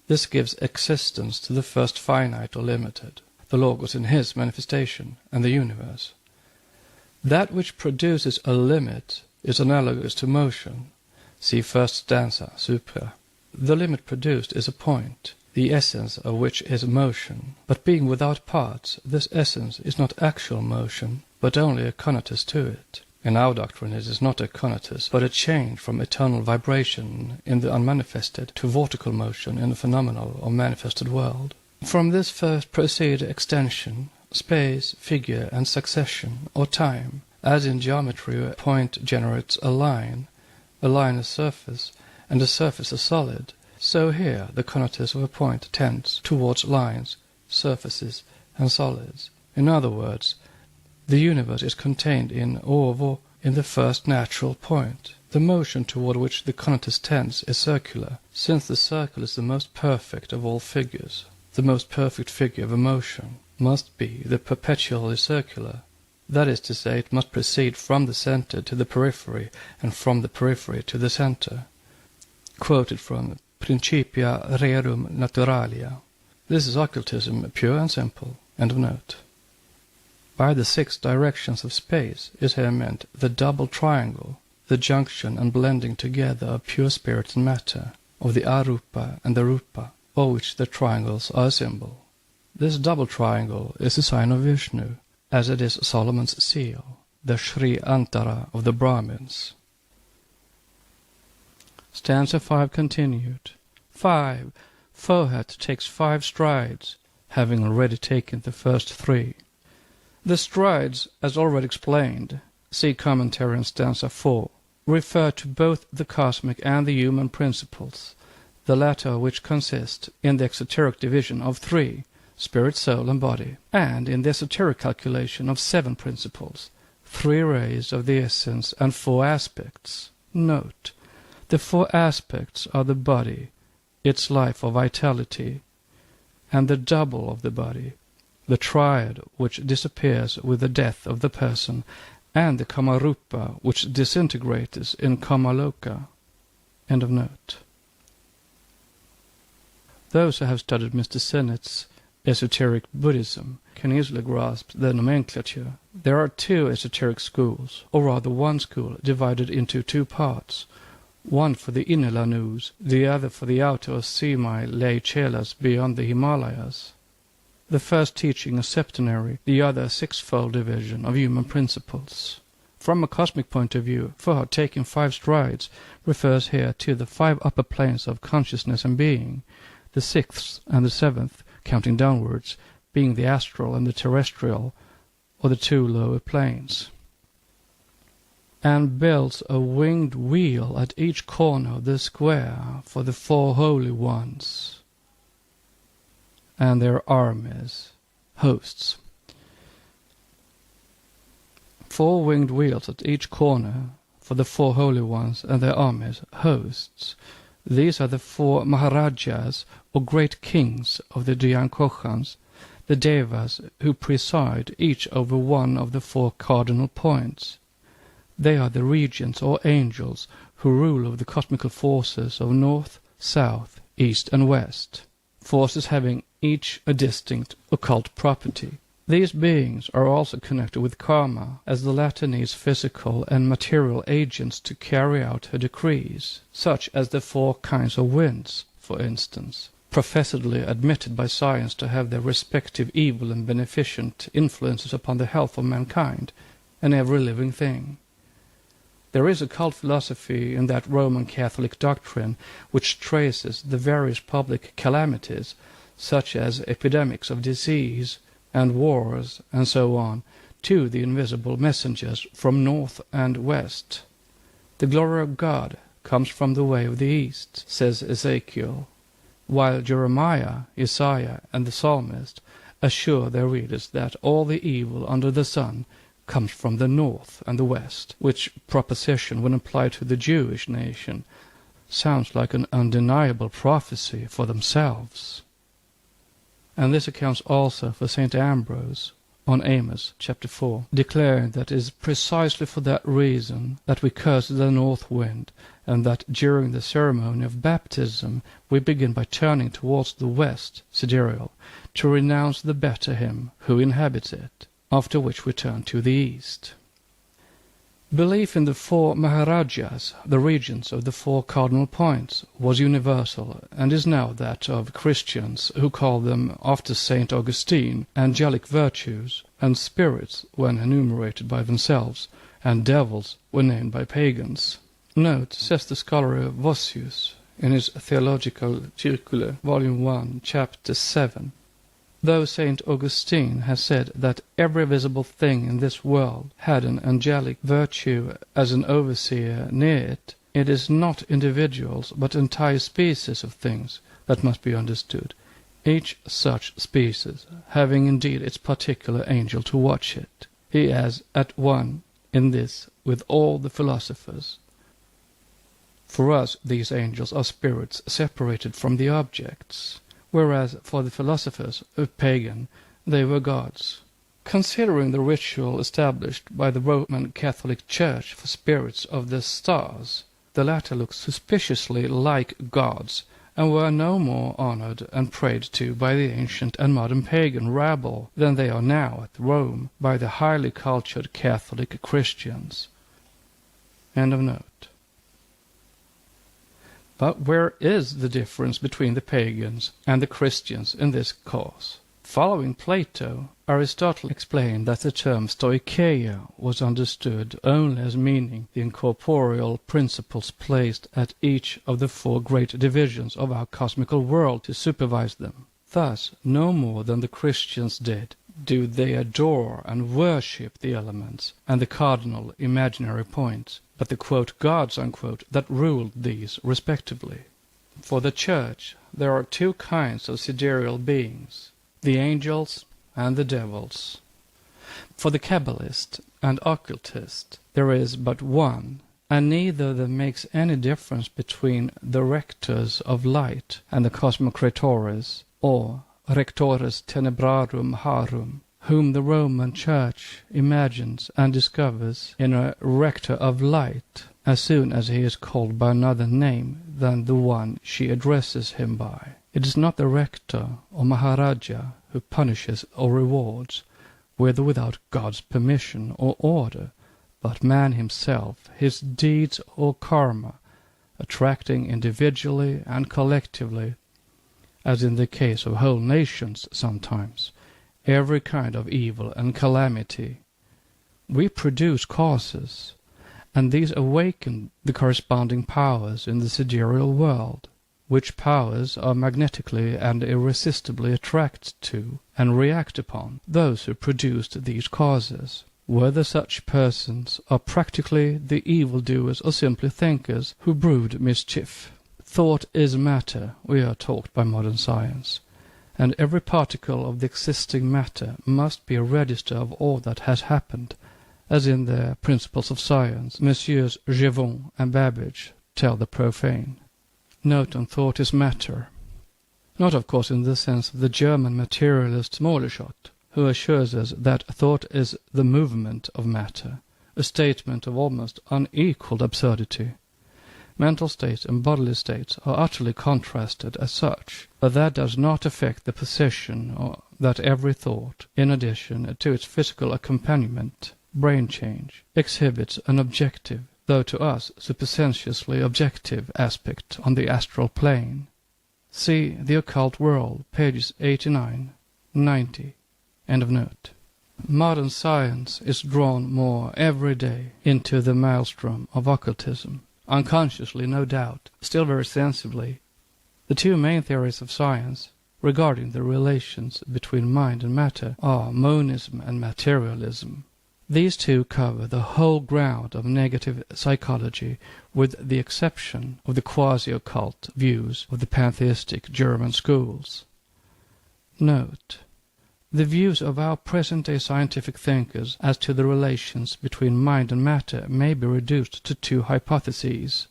This gives existence to the first finite or limited, the Logos in his manifestation, and the universe. That which produces a limit is analogous to motion. See first stanza, supra. The limit produced is a point, the essence of which is motion, but being without parts, this essence is not actual motion, but only a conatus to it. In our doctrine it is not a conatus, but a change from eternal vibration in the unmanifested to vortical motion in the phenomenal or manifested world. From this first proceed extension, space, figure, and succession, or time. As in geometry, a point generates a line a surface, and a surface a solid. So here the conatus of a point tends towards lines, surfaces, and solids. In other words, the universe is contained in ovo, in the first natural point. The motion toward which the conatus tends is circular, since the circle is the most perfect of all figures. The most perfect figure of a motion must be the perpetually circular. That is to say, it must proceed from the center to the periphery, and from the periphery to the center. Quoted from Principia Rerum Naturalia. This is occultism, pure and simple. End of note. By the 6 directions of space is here meant the double triangle, the junction and blending together of pure spirit and matter, of the arupa and the rupa, of which the triangles are a symbol. This double triangle is the sign of Vishnu, as it is Solomon's seal, the Sri Antara of the Brahmins. Stanza 5 continued. 5. Forehead takes 5 strides, having already taken the first 3. The strides, as already explained, see commentary on stanza 4, refer to both the cosmic and the human principles, the latter of which consist in the exoteric division of 3, spirit, soul, and body, and in the esoteric calculation of 7 principles, 3 rays of the essence and 4 aspects. Note, the 4 aspects are the body, its life or vitality, and the double of the body, the triad which disappears with the death of the person, and the kamarupa which disintegrates in kamaloka. End of note. Those who have studied Mr. Sennett's esoteric Buddhism can easily grasp the nomenclature. There are 2 esoteric schools, or rather one school divided into 2 parts, one for the inner Lanus, the other for the outer semi-lay chelas beyond the Himalayas. The first teaching a septenary, the other a 6-fold division of human principles. From a cosmic point of view, Forehead taking 5 strides refers here to the 5 upper planes of consciousness and being, the 6th and the 7th, counting downwards, being the astral and the terrestrial, or the 2 lower planes. And builds a winged wheel at each corner of the square for the 4 holy ones and their armies, hosts. 4 winged wheels at each corner for the 4 holy ones and their armies, hosts. These are the 4 Maharajas, or great kings of the Dhyan-koshans, the devas who preside each over one of the 4 cardinal points. They are the regents or angels who rule over the cosmical forces of north, south, east, and west, forces having each a distinct occult property. These beings are also connected with karma, as the latter needs physical and material agents to carry out her decrees, such as the 4 kinds of winds, for instance, professedly admitted by science to have their respective evil and beneficent influences upon the health of mankind and every living thing. There is occult philosophy in that Roman Catholic doctrine which traces the various public calamities, such as epidemics of disease and wars and so on, to the invisible messengers from north and west. The glory of God comes from the way of the east, says Ezekiel, while Jeremiah, Isaiah, and the psalmist assure their readers that all the evil under the sun comes from the north and the west, which proposition, when applied to the Jewish nation, sounds like an undeniable prophecy for themselves. And this accounts also for St. Ambrose on Amos chapter 4, declaring that it is precisely for that reason that we curse the north wind, and that during the ceremony of baptism we begin by turning towards the west, sidereal, to renounce the better him who inhabits it, after which we turn to the east. Belief in the four Maharajas, the regents of the four cardinal points, was universal, and is now that of Christians, who call them, after St. Augustine, angelic virtues, and spirits when enumerated by themselves, and devils when named by pagans. Note, says the scholar Vossius in his Theological Circule, Volume 1, Chapter 7, though St. Augustine has said that every visible thing in this world had an angelic virtue as an overseer near it, it is not individuals but entire species of things that must be understood, each such species having indeed its particular angel to watch it. He is at one in this with all the philosophers. For us these angels are spirits separated from the objects, whereas for the philosophers of pagan they were gods. Considering the ritual established by the Roman Catholic Church for spirits of the stars, the latter looked suspiciously like gods, and were no more honored and prayed to by the ancient and modern pagan rabble than they are now at Rome by the highly cultured Catholic Christians. End of note. But where is the difference between the pagans and the Christians in this cause? Following Plato, Aristotle explained that the term stoicheia was understood only as meaning the incorporeal principles placed at each of the four great divisions of our cosmical world to supervise them. Thus, no more than the Christians did do they adore and worship the elements and the cardinal imaginary points, but the quote gods unquote that ruled these respectively. For the Church there are two kinds of sidereal beings, the angels and the devils. For the Kabbalist and occultist there is but one, and neither of them makes any difference between the rectors of light and the cosmocratores, or rectores tenebrarum harum, whom the Roman Church imagines and discovers in a rector of light as soon as he is called by another name than the one she addresses him by. It is not the rector or Maharaja who punishes or rewards, with or without God's permission or order, but man himself, his deeds or karma, attracting individually and collectively, as in the case of whole nations sometimes, every kind of evil and calamity. We produce causes, and these awaken the corresponding powers in the sidereal world, which powers are magnetically and irresistibly attracted to and react upon those who produced these causes, whether such persons are practically the evil-doers or simply thinkers who brood mischief. Thought is matter, we are taught by modern science, and every particle of the existing matter must be a register of all that has happened, as in their Principles of Science, Messieurs Gévon and Babbage tell the profane. Note on thought is matter. Not, of course, in the sense of the German materialist Moleschott, who assures us that thought is the movement of matter, a statement of almost unequaled absurdity. Mental states and bodily states are utterly contrasted as such, but that does not affect the position that every thought, in addition to its physical accompaniment, brain change, exhibits an objective, though to us supersensuously objective, aspect on the astral plane. See The Occult World, pages 89, 90. End of note. Modern science is drawn more every day into the maelstrom of occultism. Unconsciously, no doubt, still very sensibly. The two main theories of science regarding the relations between mind and matter are monism and materialism. These two cover the whole ground of negative psychology, with the exception of the quasi-occult views of the pantheistic German schools. Note: the views of our present-day scientific thinkers as to the relations between mind and matter may be reduced to two hypotheses.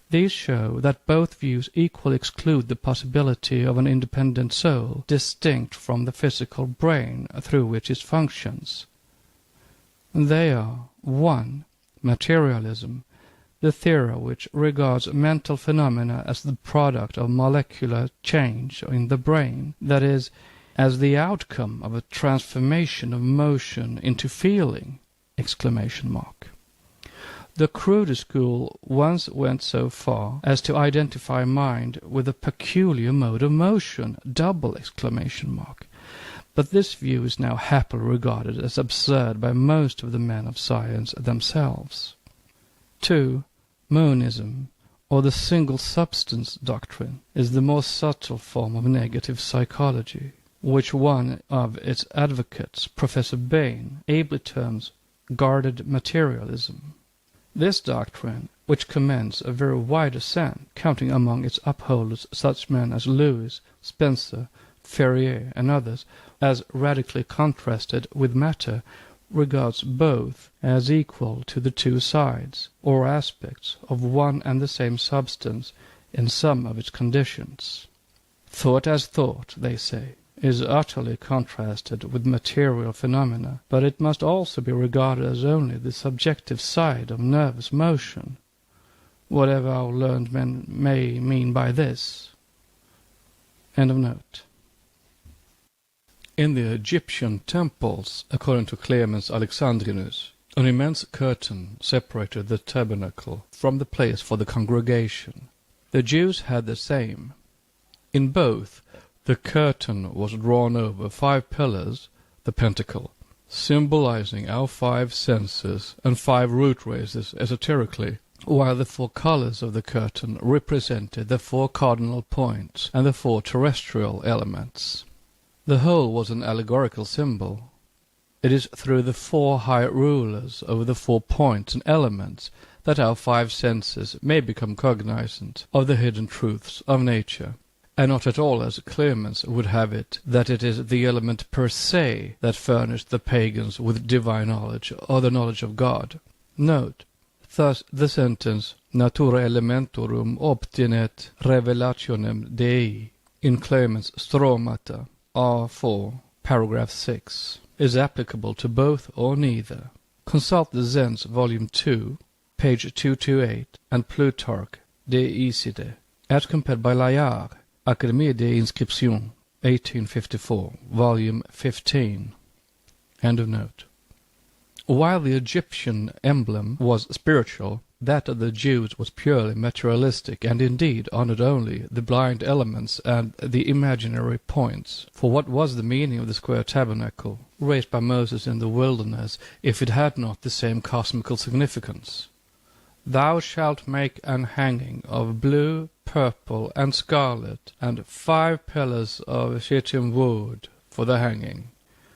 These show that both views equally exclude the possibility of an independent soul, distinct from the physical brain through which it functions. They are 1. Materialism, the theory which regards mental phenomena as the product of molecular change in the brain, that is, as the outcome of a transformation of motion into feeling! The cruder school once went so far as to identify mind with a peculiar mode of motion! But this view is now happily regarded as absurd by most of the men of science themselves. 2. Monism, or the single substance doctrine, is the more subtle form of negative psychology, which one of its advocates, Professor Bain, ably terms guarded materialism. This doctrine, which commands a very wide ascent, counting among its upholders such men as Lewis, Spencer, Ferrier, and others, as radically contrasted with matter, regards both as equal to the two sides, or aspects, of one and the same substance in some of its conditions. Thought as thought, they say, is utterly contrasted with material phenomena, but it must also be regarded as only the subjective side of nervous motion, whatever our learned men may mean by this. End of note. In the Egyptian temples, according to Clemens Alexandrinus, an immense curtain separated the tabernacle from the place for the congregation. The Jews had the same. In both, the curtain was drawn over 5 pillars, the pentacle, symbolizing our 5 senses and 5 root races esoterically, while the 4 colors of the curtain represented the 4 cardinal points and the 4 terrestrial elements. The whole was an allegorical symbol. It is through the 4 high rulers over the 4 points and elements that our 5 senses may become cognizant of the hidden truths of nature, and not at all as Clemens would have it, that it is the element per se that furnished the pagans with divine knowledge or the knowledge of God. Note: thus the sentence natura elementorum obtinet revelationem Dei in Clemens' Stromata R4, paragraph 6, is applicable to both or neither. Consult the Zen's volume 2, page 228, and Plutarch de Iside, as compared by Layard, Académie des Inscriptions, 1854, volume 15. End of note. While the Egyptian emblem was spiritual, that of the Jews was purely materialistic, and indeed honored only the blind elements and the imaginary points. For what was the meaning of the square tabernacle, raised by Moses in the wilderness, if it had not the same cosmical significance? Thou shalt make an hanging of blue, purple, and scarlet, and 5 pillars of shittim wood for the hanging,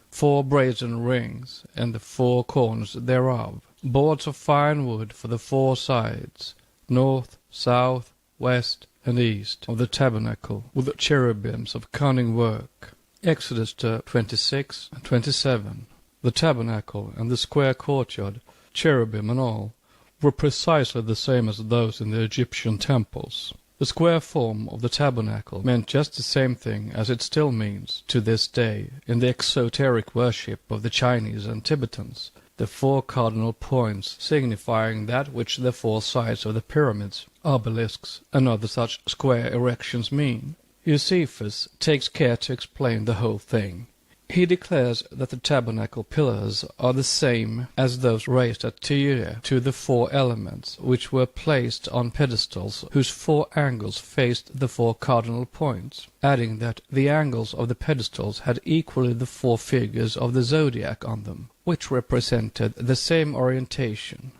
4 brazen rings in the 4 corners thereof, boards of fine wood for the 4 sides, north, south, west, and east of the tabernacle, with cherubims of cunning work. Exodus 26 and 27. The tabernacle and the square courtyard, cherubim and all, were precisely the same as those in the Egyptian temples. The square form of the tabernacle meant just the same thing as it still means to this day in the exoteric worship of the Chinese and Tibetans, the 4 cardinal points signifying that which the 4 sides of the pyramids, obelisks, and other such square erections mean. Josephus takes care to explain the whole thing. He declares that the tabernacle pillars are the same as those raised at Tyre to the 4 elements, which were placed on pedestals whose 4 angles faced the 4 cardinal points, adding that the angles of the pedestals had equally the 4 figures of the zodiac on them, which represented the same orientation.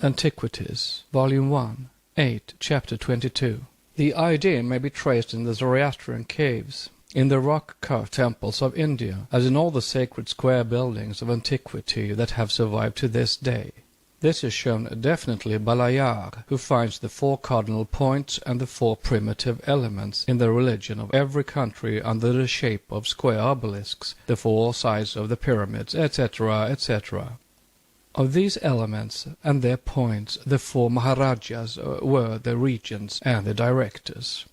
Antiquities, Volume 1, 8, Chapter 22. The idea may be traced in the Zoroastrian caves. in the rock-cut temples of India, as in all the sacred square buildings of antiquity that have survived to this day. This is shown definitely by Layard, who finds the 4 cardinal points and the 4 primitive elements in the religion of every country under the shape of square obelisks, the 4 sides of the pyramids, etc., etc. Of these elements and their points, the 4 Maharajas were the regents and the directors.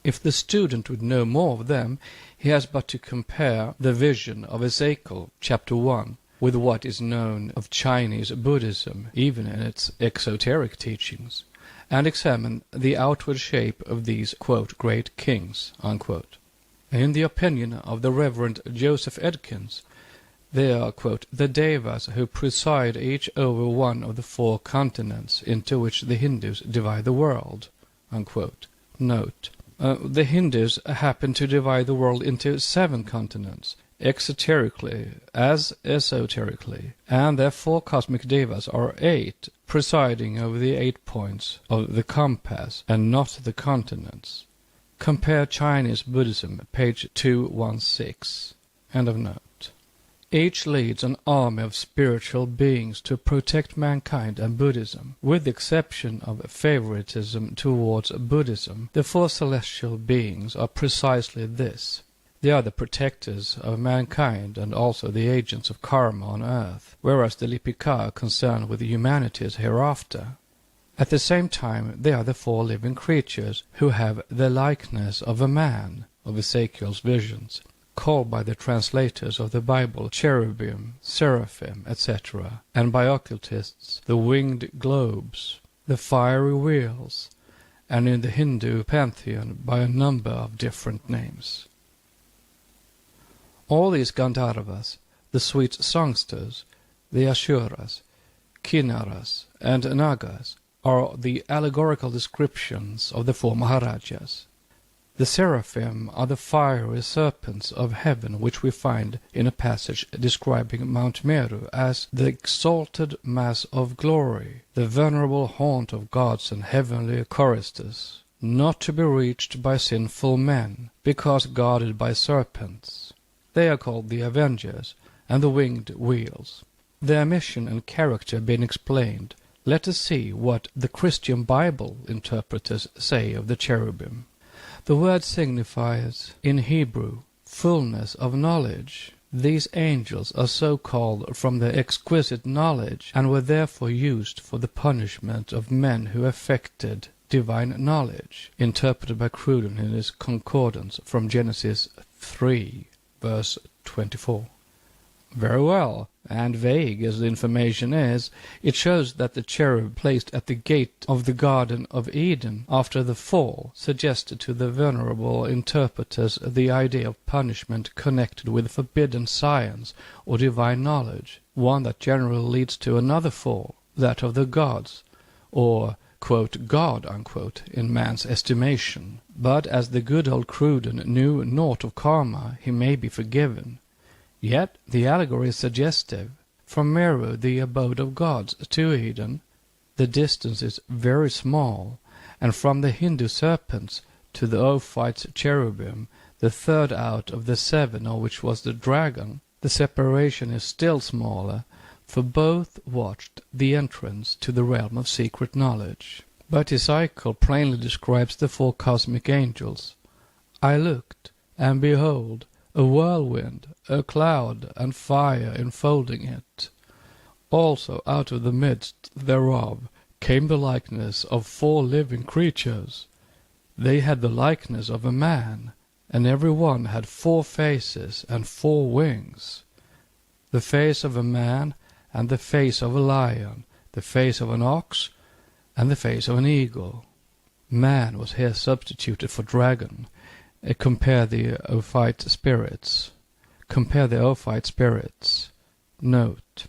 If the student would know more of them, he has but to compare the vision of Ezekiel, chapter 1, with what is known of Chinese Buddhism, even in its esoteric teachings, and examine the outward shape of these, quote, great kings, unquote. In the opinion of the Reverend Joseph Edkins, they are, quote, the devas who preside each over one of the 4 continents into which the Hindus divide the world, unquote. Note, the Hindus happen to divide the world into 7 continents, exoterically as esoterically, and their 4 cosmic devas are 8, presiding over the 8 points of the compass and not the continents. Compare Chinese Buddhism, page 216. End of note. Each leads an army of spiritual beings to protect mankind and Buddhism. With the exception of favoritism towards Buddhism, the 4 celestial beings are precisely this. They are the protectors of mankind and also the agents of karma on earth, whereas the Lipika are concerned with humanity's hereafter. At the same time, they are the 4 living creatures who have the likeness of a man, of Ezekiel's visions, called by the translators of the Bible cherubim, seraphim, etc., and by occultists the winged globes, the fiery wheels, and in the Hindu pantheon by a number of different names. All these Gandharvas, the sweet songsters, the Asuras, Kinnaras, and Nagas, are the allegorical descriptions of the 4 Maharajas. The seraphim are the fiery serpents of heaven which we find in a passage describing Mount Meru as the exalted mass of glory, the venerable haunt of gods and heavenly choristers, not to be reached by sinful men, because guarded by serpents. They are called the Avengers and the Winged Wheels. Their mission and character being explained, let us see what the Christian Bible interpreters say of the cherubim. The word signifies, in Hebrew, fullness of knowledge. These angels are so called from their exquisite knowledge, and were therefore used for the punishment of men who affected divine knowledge, interpreted by Cruden in his concordance from Genesis 3, verse 24. Very well, and vague as the information is, it shows that the cherub placed at the gate of the Garden of Eden after the fall suggested to the venerable interpreters the idea of punishment connected with forbidden science or divine knowledge, one that generally leads to another fall, that of the gods, or, quote, God, unquote, in man's estimation. But as the good old Cruden knew naught of karma, he may be forgiven. Yet the allegory is suggestive. From Meru, the abode of gods, to Eden, the distance is very small, and from the Hindu serpents to the Ophite cherubim, the 3rd out of the 7 of which was the dragon, the separation is still smaller, for both watched the entrance to the realm of secret knowledge. But Ezekiel plainly describes the 4 cosmic angels. I looked, and behold, a whirlwind, a cloud, and fire enfolding it. Also out of the midst thereof came the likeness of 4 living creatures. They had the likeness of a man, and every one had 4 faces and 4 wings. The face of a man, and the face of a lion, the face of an ox, and the face of an eagle. Man was here substituted for dragon. Compare the Ophite spirits. Note,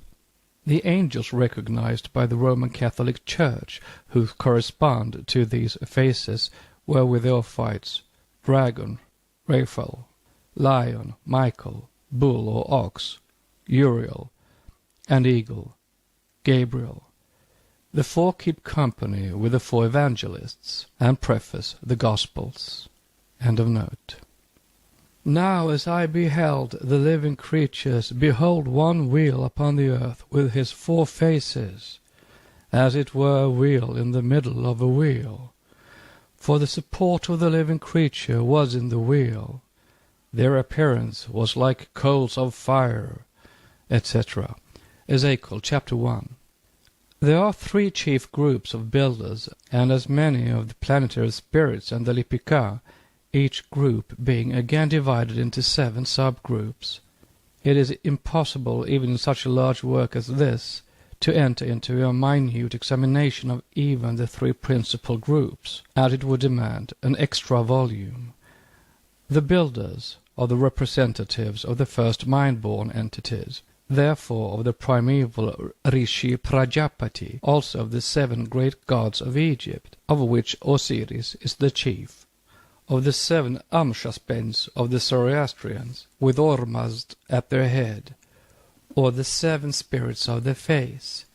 the angels recognized by the Roman Catholic Church, who correspond to these faces, were with the Ophites dragon, Raphael, lion, Michael, bull or ox, Uriel, and eagle, Gabriel. The 4 keep company with the 4 evangelists, and preface the Gospels. End of note. Now as I beheld the living creatures, behold one wheel upon the earth with his 4 faces, as it were a wheel in the middle of a wheel. For the support of the living creature was in the wheel. Their appearance was like coals of fire, etc. Ezekiel chapter 1. There are 3 chief groups of builders, and as many of the planetary spirits and the Lipika, each group being again divided into 7 subgroups. It is impossible, even in such a large work as this, to enter into a minute examination of even the 3 principal groups, as it would demand an extra volume. The builders are the representatives of the first mind-born entities, therefore of the primeval Rishi Prajapati, also of the 7 great gods of Egypt, of which Osiris is the chief, of the 7 Amshaspens of the Zoroastrians, with Ormazd at their head, or the 7 spirits of the face,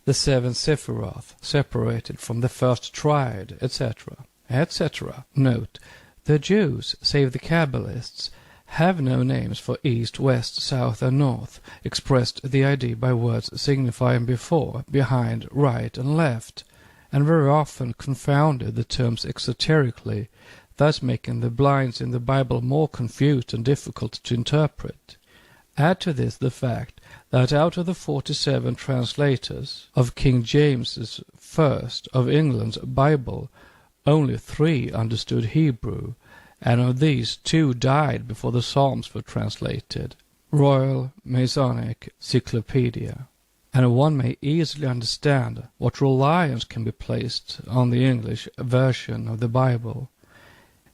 the 7 Sephiroth separated from the first triad, etc., etc. Note, the Jews, save the Kabbalists, have no names for east, west, south, and north, expressed the idea by words signifying before, behind, right, and left, and very often confounded the terms exoterically, thus making the blinds in the Bible more confused and difficult to interpret. Add to this the fact that out of the 47 translators of King James's first of England's Bible, only 3 understood Hebrew, and of these 2 died before the Psalms were translated. Royal Masonic Cyclopedia. And one may easily understand what reliance can be placed on the English version of the Bible.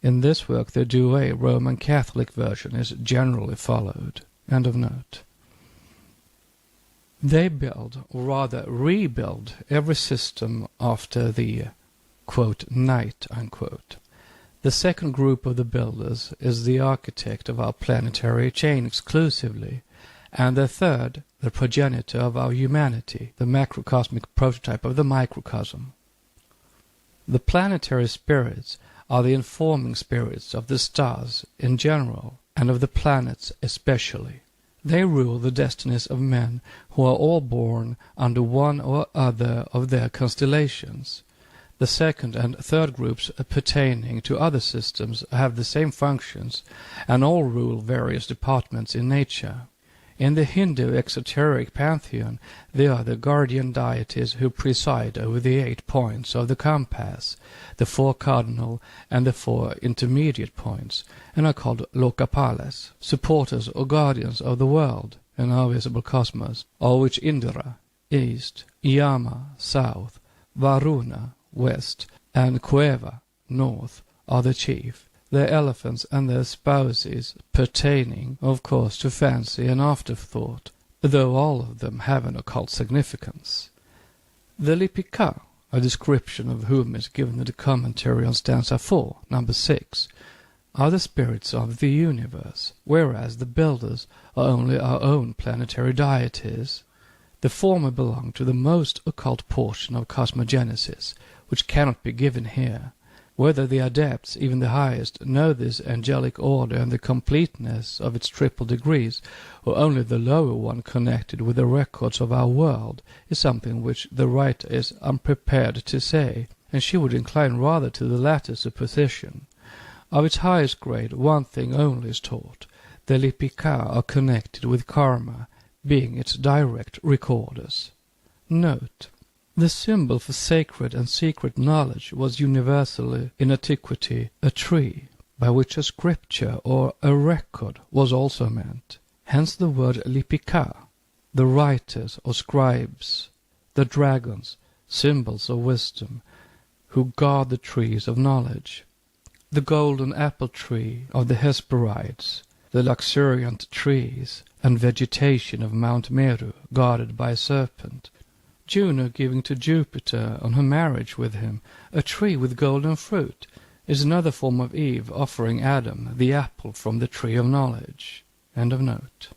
In this work the Douay Roman Catholic version is generally followed. End of note. They build, or rather rebuild, every system after the, quote, night, unquote. The second group of the builders is the architect of our planetary chain exclusively, and the third, the progenitor of our humanity, the macrocosmic prototype of the microcosm. The planetary spirits are the informing spirits of the stars in general, and of the planets especially. They rule the destinies of men who are all born under one or other of their constellations. The second and third groups pertaining to other systems have the same functions, and all rule various departments in nature. In the Hindu exoteric pantheon, they are the guardian deities who preside over the 8 points of the compass, the 4 cardinal and the 4 intermediate points, and are called Lokapalas, supporters or guardians of the world and our visible cosmos, of which Indra, east, Yama, south, Varuna, west, and Kueva, north, are the chief. Their elephants and their spouses pertaining, of course, to fancy and afterthought, though all of them have an occult significance. The Lipika, a description of whom is given in the commentary on stanza 4, number 6, are the spirits of the universe, whereas the builders are only our own planetary deities. The former belong to the most occult portion of cosmogenesis, which cannot be given here. Whether the adepts, even the highest, know this angelic order and the completeness of its triple degrees, or only the lower one connected with the records of our world, is something which the writer is unprepared to say, and she would incline rather to the latter supposition. Of its highest grade, one thing only is taught. The Lipika are connected with karma, being its direct recorders. Note: the symbol for sacred and secret knowledge was universally in antiquity a tree, by which a scripture or a record was also meant. Hence the word Lipika, the writers or scribes, the dragons, symbols of wisdom, who guard the trees of knowledge. The golden apple tree of the Hesperides, the luxuriant trees and vegetation of Mount Meru guarded by a serpent, Juno giving to Jupiter on her marriage with him a tree with golden fruit, is another form of Eve offering Adam the apple from the tree of knowledge. End of note.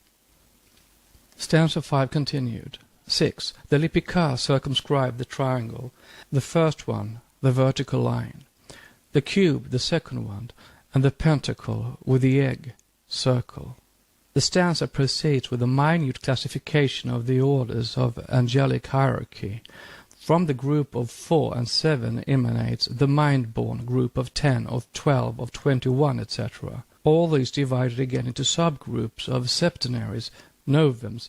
Stanza 5 continued. 6. The Lipika circumscribe the triangle, the first one, the vertical line, the cube, the second one, and the pentacle with the egg, circle. The stanza proceeds with a minute classification of the orders of angelic hierarchy. From the group of 4 and 7 emanates the mind-born group of 10, of 12, of 21, etc. All these divided again into subgroups of septenaries, novums,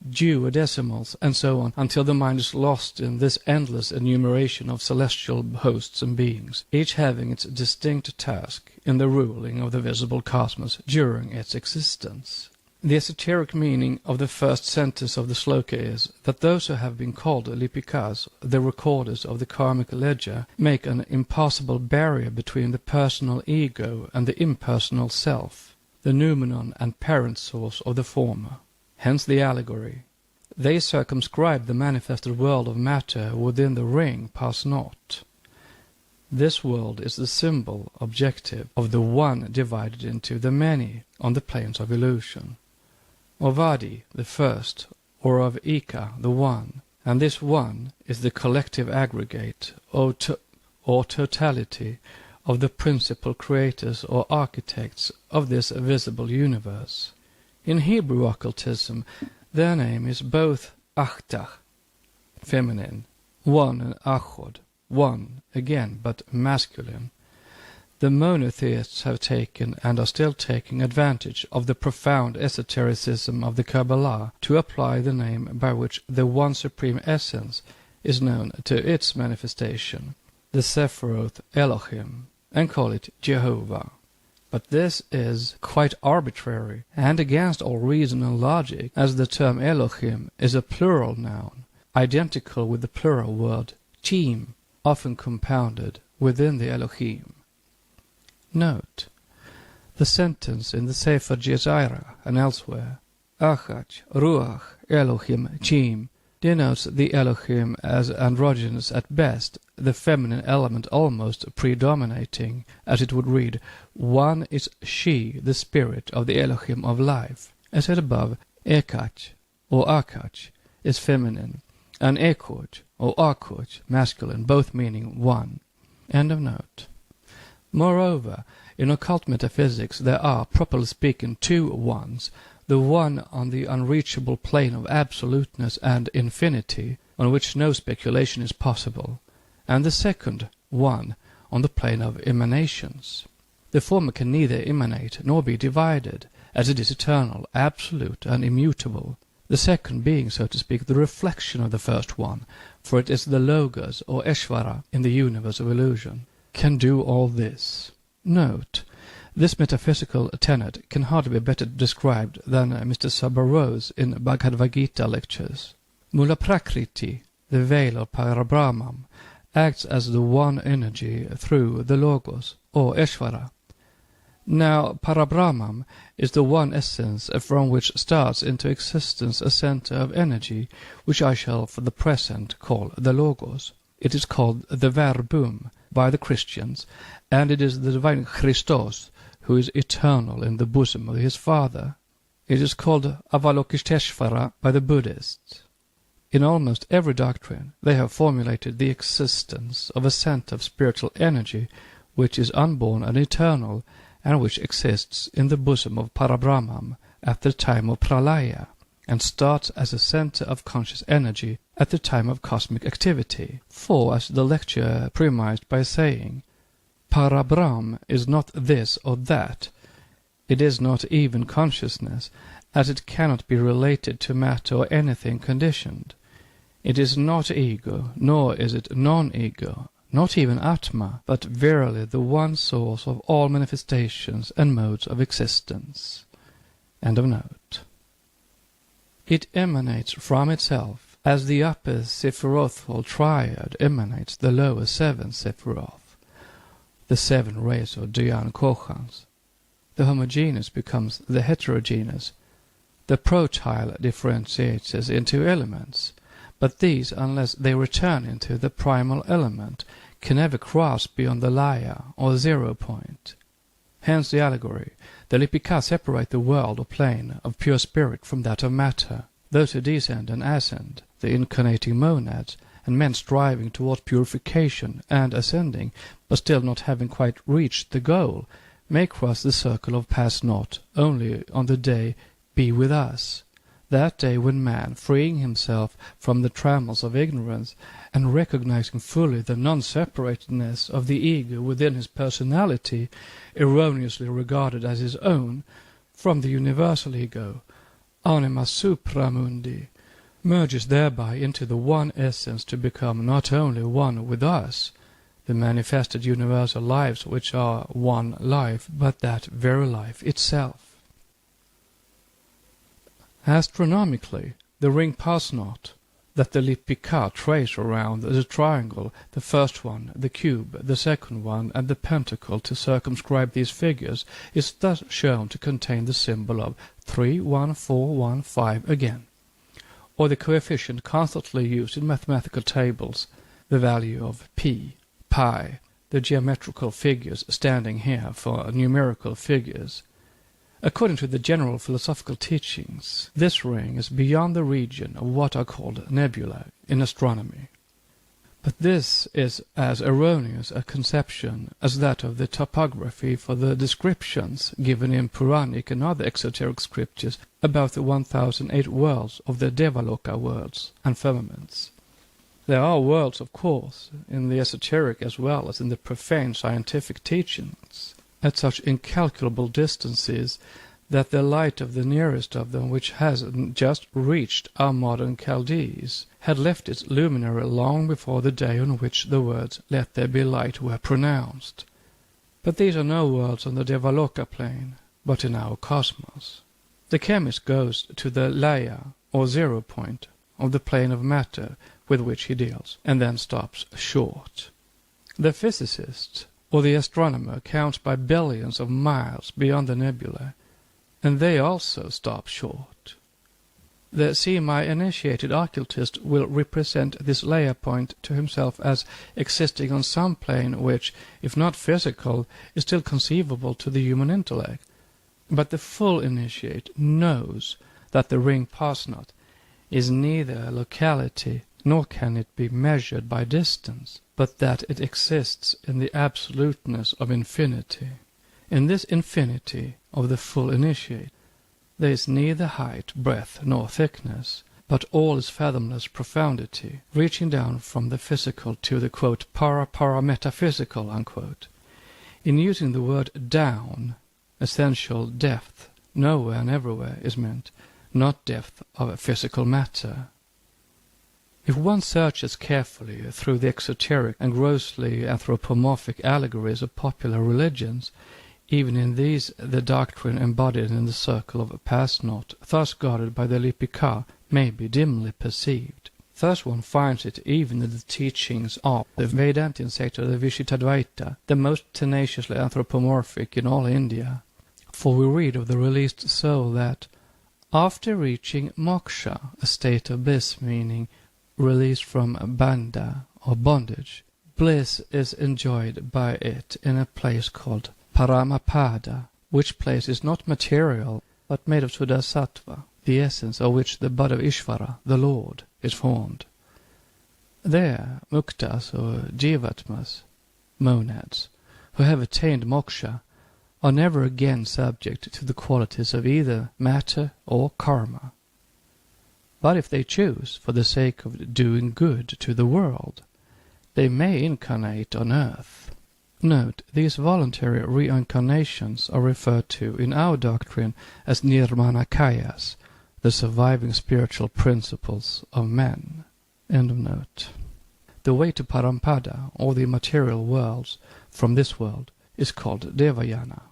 duodecimals, and so on, until the mind is lost in this endless enumeration of celestial hosts and beings, each having its distinct task in the ruling of the visible cosmos during its existence. The esoteric meaning of the first sentence of the sloka is that those who have been called lipikas, the recorders of the karmic ledger, make an impassable barrier between the personal ego and the impersonal self, the noumenon and parent source of the former. Hence the allegory. They circumscribe the manifested world of matter within the ring, pass not. This world is the symbol, objective, of the one divided into the many on the planes of illusion. Of Adi, the first, or of Ika, the one, and this one is the collective aggregate, or totality, of the principal creators or architects of this visible universe. In Hebrew occultism, their name is both Achtach, feminine, one, and Achod, one, again, but masculine. The monotheists have taken, and are still taking, advantage of the profound esotericism of the Kabbalah to apply the name by which the one supreme essence is known to its manifestation, the Sephiroth Elohim, and call it Jehovah. But this is quite arbitrary, and against all reason and logic, as the term Elohim is a plural noun, identical with the plural word Chim, often compounded within the Elohim. Note: the sentence in the Sefer Jezira and elsewhere, Achach, Ruach, Elohim, Chim, denotes the Elohim as androgynous at best, the feminine element almost predominating, as it would read, one is she, the spirit of the Elohim of life. As said above, Ekach, or Akach, is feminine, and Ekoj, or Akoj, masculine, both meaning one. End of note. Moreover, in occult metaphysics there are, properly speaking, two ones, the one on the unreachable plane of absoluteness and infinity, on which no speculation is possible, and the second one on the plane of emanations. The former can neither emanate nor be divided, as it is eternal, absolute, and immutable, the second being, so to speak, the reflection of the first one, for it is the Logos, or Eshvara, in the universe of illusion, can do all this. Note: this metaphysical tenet can hardly be better described than Mr. Sabarose in Bhagavad Gita lectures. Mula Prakriti, the veil of Parabrahman, acts as the one energy through the Logos, or Eshvara. Now, Parabrahman is the one essence from which starts into existence a center of energy, which I shall for the present call the Logos. It is called the Verbum by the Christians, and it is the divine Christos who is eternal in the bosom of his Father. It is called Avalokiteshvara by the Buddhists. In almost every doctrine they have formulated the existence of a center of spiritual energy which is unborn and eternal, and which exists in the bosom of Parabrahman at the time of Pralaya, and starts as a center of conscious energy at the time of cosmic activity. For, as the lecture premised by saying, Parabrahm is not this or that, it is not even consciousness, as it cannot be related to matter or anything conditioned. It is not ego, nor is it non-ego, not even Atma, but verily the one source of all manifestations and modes of existence. End of note. It emanates from itself, as the upper Sephirothal triad emanates the lower 7 Sephiroth, the 7 rays or Dhyan Kochans. The homogeneous becomes the heterogeneous. The protyle differentiates into elements, but these, unless they return into the primal element, can never cross beyond the laya or 0 point. Hence the allegory. The Lipika separate the world or plane of pure spirit from that of matter, those who descend and ascend, the incarnating monads, and men striving towards purification and ascending, but still not having quite reached the goal, may cross the circle of past not only on the day be with us, that day when man, freeing himself from the trammels of ignorance and recognizing fully the non-separatedness of the ego within his personality, erroneously regarded as his own, from the universal ego, anima supramundi, merges thereby into the one essence to become not only one with us, the manifested universal lives which are one life, but that very life itself. Astronomically, the ring pass not, that the Lipika trace around the triangle, the first one, the cube, the second one, and the pentacle to circumscribe these figures, is thus shown to contain the symbol of 3, 1, 4, 1, 5 again, or the coefficient constantly used in mathematical tables, the value of pi, the geometrical figures standing here for numerical figures. According to the general philosophical teachings, this ring is beyond the region of what are called nebulae in astronomy. But this is as erroneous a conception as that of the topography for the descriptions given in Puranic and other exoteric scriptures about the 1008 worlds of the Devaloka worlds and firmaments. There are worlds, of course, in the esoteric as well as in the profane scientific teachings, at such incalculable distances that the light of the nearest of them, which has just reached our modern Chaldees, had left its luminary long before the day on which the words "Let there be light" were pronounced. But these are no worlds on the Devaloka plane, but in our cosmos. The chemist goes to the laya, or 0 point, of the plane of matter with which he deals, and then stops short. The physicist, or the astronomer, counts by billions of miles beyond the nebula, and they also stop short. The semi-initiated occultist will represent this layer point to himself as existing on some plane which, if not physical, is still conceivable to the human intellect. But the full initiate knows that the ring pass not is neither a locality, nor can it be measured by distance, but that it exists in the absoluteness of infinity. In this infinity of the full initiate, there is neither height, breadth, nor thickness, but all is fathomless profundity, reaching down from the physical to the, quote, para-metaphysical, unquote. In using the word down, essential depth, nowhere and everywhere is meant, not depth of physical matter. If one searches carefully through the exoteric and grossly anthropomorphic allegories of popular religions, even in these the doctrine embodied in the circle of past not, thus guarded by the Lipika, may be dimly perceived. Thus one finds it even in the teachings of the Vedantin sect of the Vishittadvaita, the most tenaciously anthropomorphic in all India. For we read of the released soul that, after reaching moksha, a state of bliss, meaning release from bandha or bondage, bliss is enjoyed by it in a place called Paramapada, which place is not material, but made of Sudasattva, the essence of which the body of Ishvara, the Lord, is formed. There, muktas or jivatmas, monads, who have attained moksha, are never again subject to the qualities of either matter or karma. But if they choose, for the sake of doing good to the world, they may incarnate on earth. Note, these voluntary reincarnations are referred to in our doctrine as nirmanakayas, the surviving spiritual principles of men. End of note. The way to Parampada, or the material worlds, from this world, is called Devayana.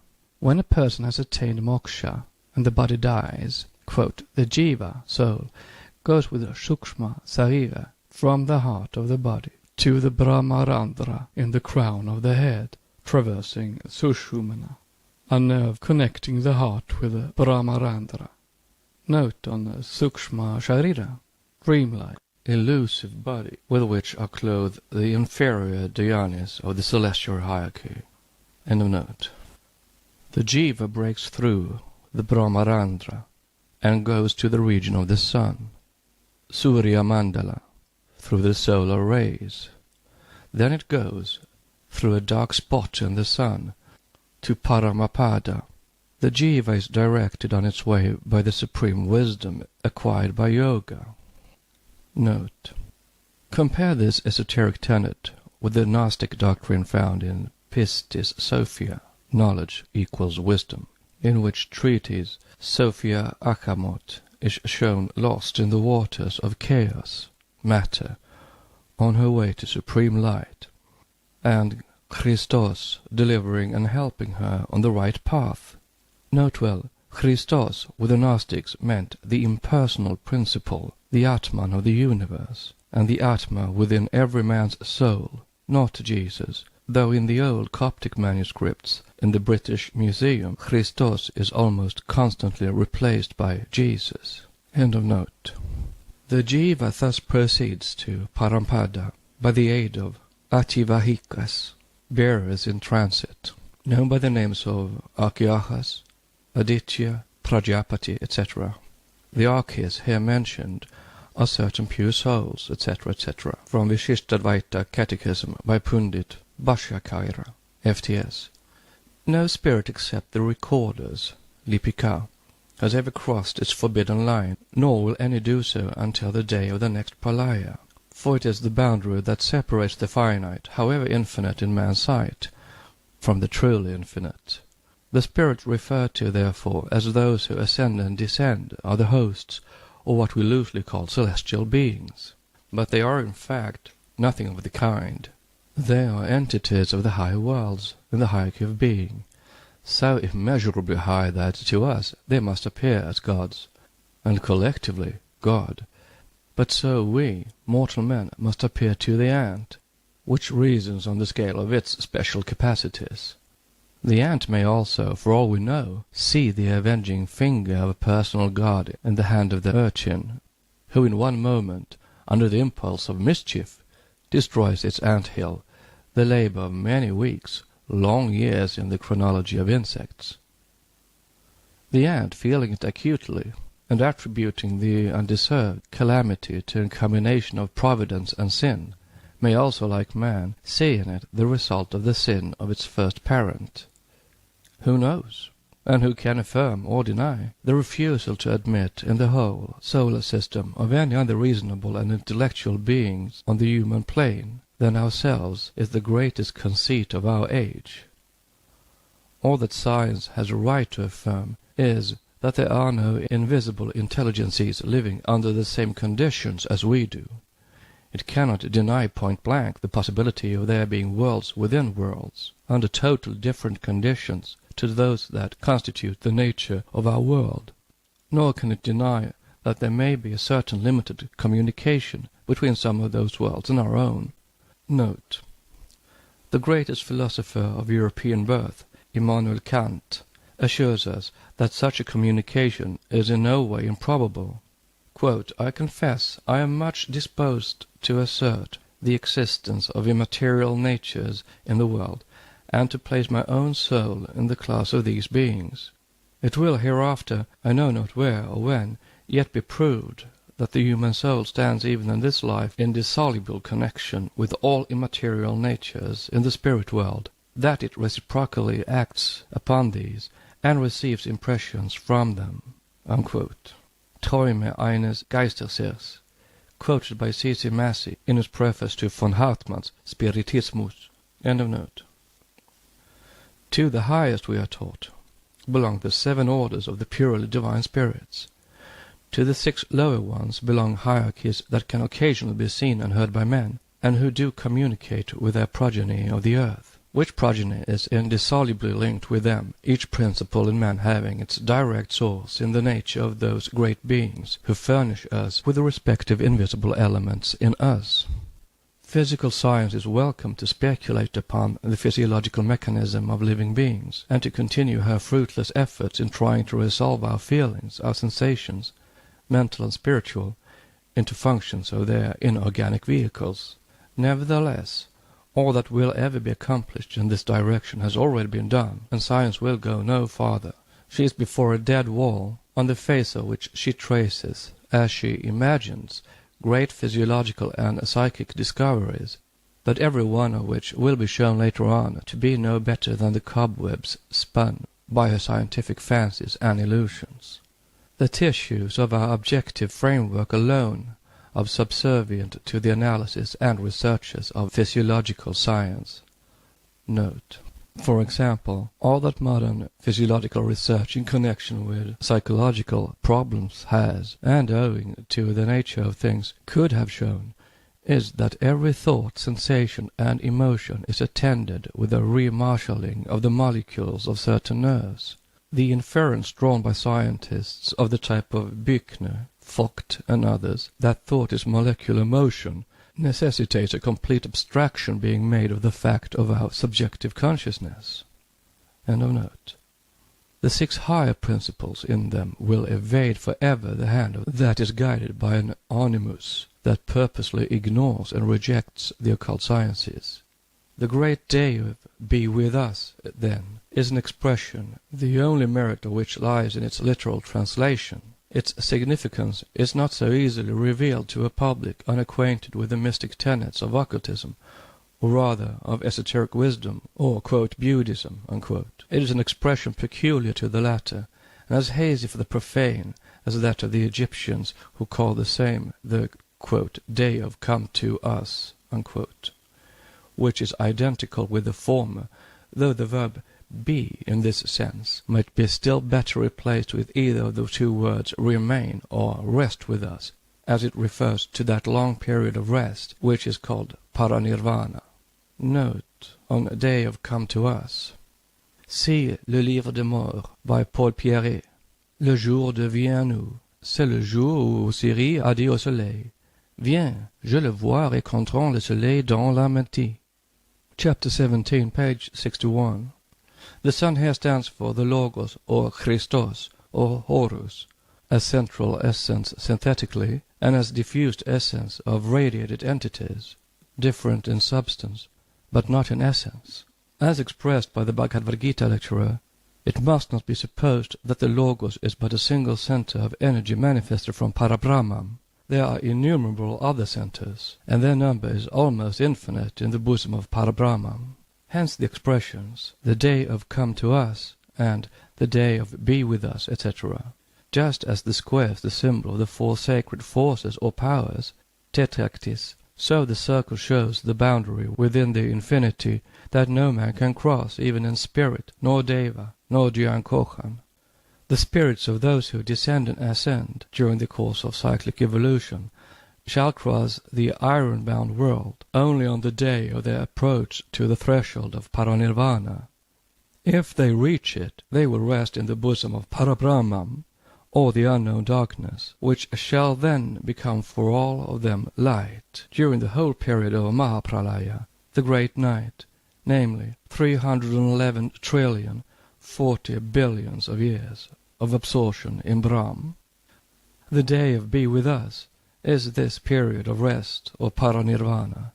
When a person has attained moksha, and the body dies, quote, the jiva, soul, goes with Shukshma Sarira from the heart of the body to the Brahmarandra in the crown of the head, traversing Sushumna, a nerve connecting the heart with the Brahmarandra. Note on the Sukshma Sharira, dreamlike, elusive body with which are clothed the inferior dhyanis of the celestial hierarchy. End of note. The jiva breaks through the Brahmarandra and goes to the region of the sun, Surya Mandala, through the solar rays. Then it goes through a dark spot in the sun, to Paramapada. The jiva is directed on its way by the supreme wisdom acquired by yoga. Note: compare this esoteric tenet with the Gnostic doctrine found in Pistis Sophia, knowledge equals wisdom, in which treatise Sophia Achamoth is shown lost in the waters of chaos, matter, on her way to supreme light, and Christos delivering and helping her on the right path. Note well, Christos with the Gnostics meant the impersonal principle, the Atman of the universe, and the Atma within every man's soul, not Jesus, though in the old Coptic manuscripts in the British Museum, Christos is almost constantly replaced by Jesus. End of note. The jiva thus proceeds to Parampada by the aid of Ativahikas, bearers in transit, known by the names of Akyahas, Aditya, Prajapati, etc. The Archis here mentioned are certain pure souls, etc., etc., from Vishishtadvaita Catechism by Pundit Bhashakaira, FTS. No spirit except the recorders, Lipika, has ever crossed its forbidden line, nor will any do so until the day of the next Pralaya, for it is the boundary that separates the finite, however infinite in man's sight, from the truly infinite. The spirits referred to, therefore, as those who ascend and descend are the hosts, or what we loosely call celestial beings. But they are, in fact, nothing of the kind. They are entities of the higher worlds in the hierarchy of being, so immeasurably high that to us they must appear as gods, and collectively God. But so we, mortal men, must appear to the ant, which reasons on the scale of its special capacities. The ant may also, for all we know, see the avenging finger of a personal god in the hand of the urchin, who in one moment, under the impulse of mischief, destroys its ant-hill, the labor of many weeks, long years in the chronology of insects. The ant, feeling it acutely, and attributing the undeserved calamity to a combination of providence and sin, may also, like man, see in it the result of the sin of its first parent. Who knows, and who can affirm or deny the refusal to admit in the whole solar system of any other reasonable and intellectual beings on the human plane than ourselves is the greatest conceit of our age? All that science has a right to affirm is that there are no invisible intelligences living under the same conditions as we do. It cannot deny point-blank the possibility of there being worlds within worlds, under totally different conditions to those that constitute the nature of our world. Nor can it deny that there may be a certain limited communication between some of those worlds and our own. Note: the greatest philosopher of European birth, Immanuel Kant, assures us that such a communication is in no way improbable. Quote, "I confess I am much disposed to assert the existence of immaterial natures in the world, and to place my own soul in the class of these beings. It will hereafter, I know not where or when, yet be proved that the human soul stands even in this life in dissoluble connection with all immaterial natures in the spirit world, that it reciprocally acts upon these, and receives impressions from them." Unquote. Träume eines Geisterseers, quoted by C.C. Massey in his preface to von Hartmann's Spiritismus. End of note. To the highest, we are taught, belong the 7 orders of the purely divine spirits. To the 6 lower ones belong hierarchies that can occasionally be seen and heard by men, and who do communicate with their progeny of the earth, which progeny is indissolubly linked with them, each principle in man having its direct source in the nature of those great beings who furnish us with the respective invisible elements in us. Physical science is welcome to speculate upon the physiological mechanism of living beings, and to continue her fruitless efforts in trying to resolve our feelings, our sensations, mental and spiritual, into functions of their inorganic vehicles. Nevertheless, all that will ever be accomplished in this direction has already been done, and science will go no farther. She is before a dead wall, on the face of which she traces, as she imagines, great physiological and psychic discoveries, but every one of which will be shown later on to be no better than the cobwebs spun by her scientific fancies and illusions. The tissues of our objective framework alone are subservient to the analysis and researches of physiological science. Note, for example, all that modern physiological research in connection with psychological problems has, and owing to the nature of things could have shown, is that every thought, sensation, and emotion is attended with a remarshalling of the molecules of certain nerves. The inference drawn by scientists of the type of Büchner, Vogt, and others, that thought is molecular motion, necessitates a complete abstraction being made of the fact of our subjective consciousness. End of note. The 6 higher principles in them will evade forever the hand that is guided by an animus that purposely ignores and rejects the occult sciences. The great day of "be with us," then, is an expression, the only merit of which lies in its literal translation. Its significance is not so easily revealed to a public unacquainted with the mystic tenets of occultism, or rather of esoteric wisdom, or, quote, Buddhism, unquote. It is an expression peculiar to the latter, and as hazy for the profane as that of the Egyptians, who call the same the, quote, day of come to us, unquote, which is identical with the former, though the verb be in this sense might be still better replaced with either of the 2 words remain or rest with us, as it refers to that long period of rest which is called paranirvana. Note on a day of come to us. See Le Livre des Morts by Paul Pierret. Le jour devient nous. C'est le jour où Osiris a dit au soleil, viens, je le vois rencontrant le soleil dans la menti. Chapter 17, page 61. The sun here stands for the Logos, or Christos, or Horus, as central essence synthetically, and as diffused essence of radiated entities, different in substance, but not in essence. As expressed by the Bhagavad Gita lecturer, it must not be supposed that the Logos is but a single center of energy manifested from Parabrahman. There are innumerable other centers, and their number is almost infinite in the bosom of Parabrahman. Hence the expressions, the day of come to us, and the day of be with us, etc. Just as the square is the symbol of the 4 sacred forces or powers, tetraktis, so the circle shows the boundary within the infinity that no man can cross, even in spirit, nor deva, nor Jian-Kochan. The spirits of those who descend and ascend during the course of cyclic evolution shall cross the iron-bound world only on the day of their approach to the threshold of paranirvana. If they reach it, they will rest in the bosom of Parabrahman, or the unknown darkness, which shall then become for all of them light during the whole period of Mahapralaya, the great night, namely 311 trillion 40 billions of years of absorption in Brahm. The day of be with us is this period of rest or paranirvana.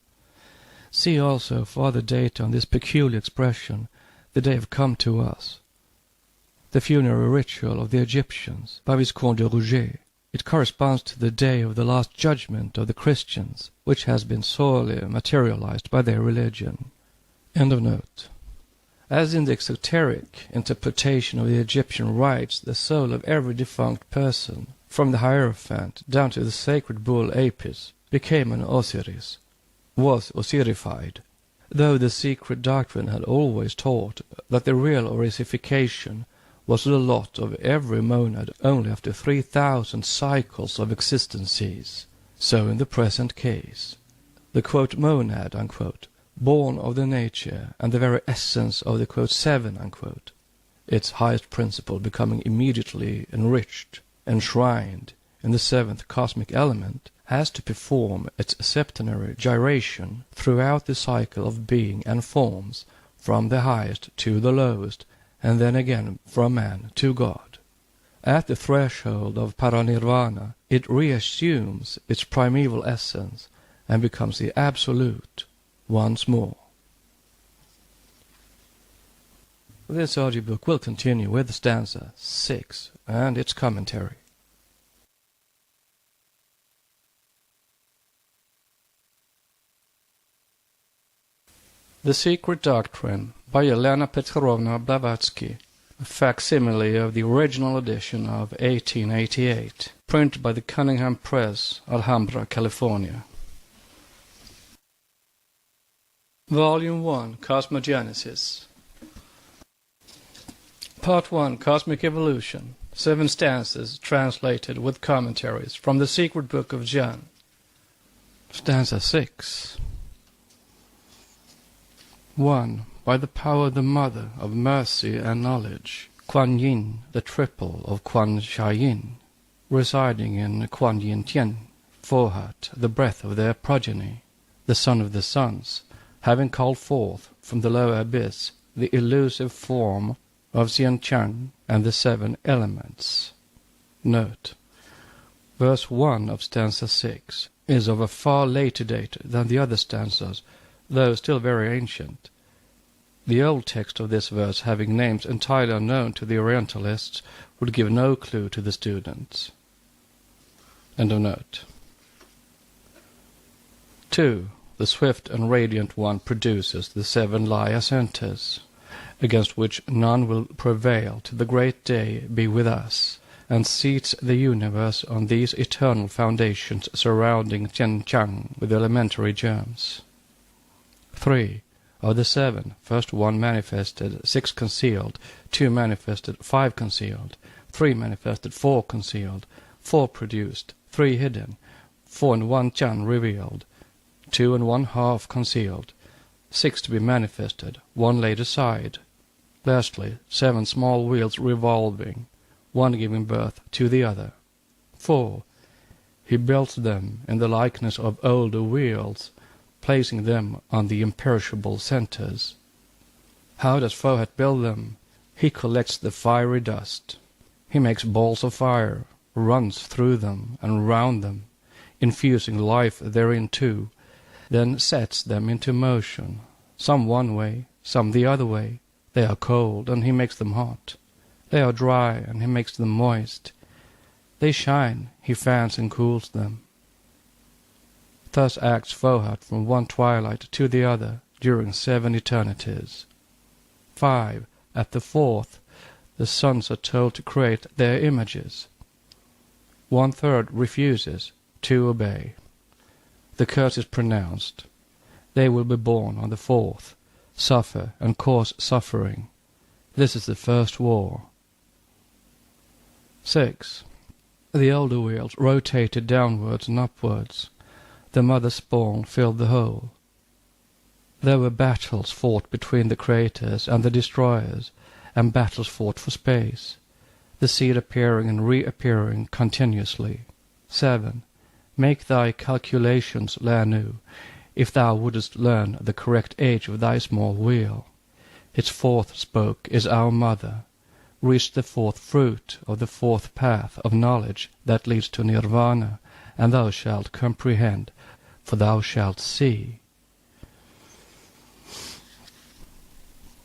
See also further data on this peculiar expression, the day of come to us. The funeral ritual of the Egyptians by Viscount de Rouget. It corresponds to the day of the last judgment of the Christians, which has been sorely materialized by their religion. End of note. As in the esoteric interpretation of the Egyptian rites, the soul of every defunct person, from the Hierophant down to the sacred bull Apis, became an Osiris, was Osirified, though the secret doctrine had always taught that the real Orisification was the lot of every monad only after 3,000 cycles of existences. So in the present case, the quote monad, unquote, born of the nature and the very essence of the quote seven, unquote, its highest principle becoming immediately enriched, enshrined in the 7th cosmic element, has to perform its septenary gyration throughout the cycle of being and forms, from the highest to the lowest, and then again from man to God. At the threshold of paranirvana, it reassumes its primeval essence and becomes the absolute once more. This audiobook will continue with stanza 6 and its commentary. The Secret Doctrine by Elena Petrovna Blavatsky, a facsimile of the original edition of 1888, printed by the Cunningham Press, Alhambra, California. Volume 1, Cosmogenesis. Part 1, Cosmic Evolution. 7 stanzas translated with commentaries from the Secret Book of John. Stanza 6. 1. By the power of the Mother of Mercy and Knowledge, Kuan Yin, the triple of Kuan Sha Yin, residing in Kuan Yin Tian, Fohat, the breath of their progeny, the son of the sons, having called forth from the lower abyss the elusive form of Xian Chang and the 7 elements. Note: verse 1 of stanza 6 is of a far later date than the other stanzas, though still very ancient. The old text of this verse, having names entirely unknown to the Orientalists, would give no clue to the students. End of note. 2. The swift and radiant one produces the 7 Laya centers, against which none will prevail till the great day be with us, and seats the universe on these eternal foundations surrounding Tian Chang with elementary germs. 3. Of the 7, first 1 manifested, 6 concealed, 2 manifested, 5 concealed, 3 manifested, 4 concealed, 4 produced, 3 hidden, 4 and 1 Chan revealed, 2 and 1/2 concealed, 6 to be manifested, 1 laid aside. Lastly, 7 small wheels revolving, 1 giving birth to the other. 4. He built them in the likeness of older wheels, placing them on the imperishable centers. How does Fohat build them? He collects the fiery dust. He makes balls of fire, runs through them and round them, infusing life therein too, then sets them into motion, some one way, some the other way. They are cold, and he makes them hot. They are dry, and he makes them moist. They shine, he fans and cools them. Thus acts Fohat from one twilight to the other during 7 eternities. 5. At the 4th, the sons are told to create their images. 1/3 refuses to obey. The curse is pronounced. They will be born on the 4th, suffer and cause suffering. This is the first war. 6. The older wheels rotated downwards and upwards. The mother spawn filled the whole. There were battles fought between the creators and the destroyers, and battles fought for space, the seed appearing and reappearing continuously. 7. Make thy calculations, Lanu, if thou wouldest learn the correct age of thy small wheel. Its 4th spoke is our mother. Reach the 4th fruit of the 4th path of knowledge that leads to nirvana, and thou shalt comprehend, for thou shalt see.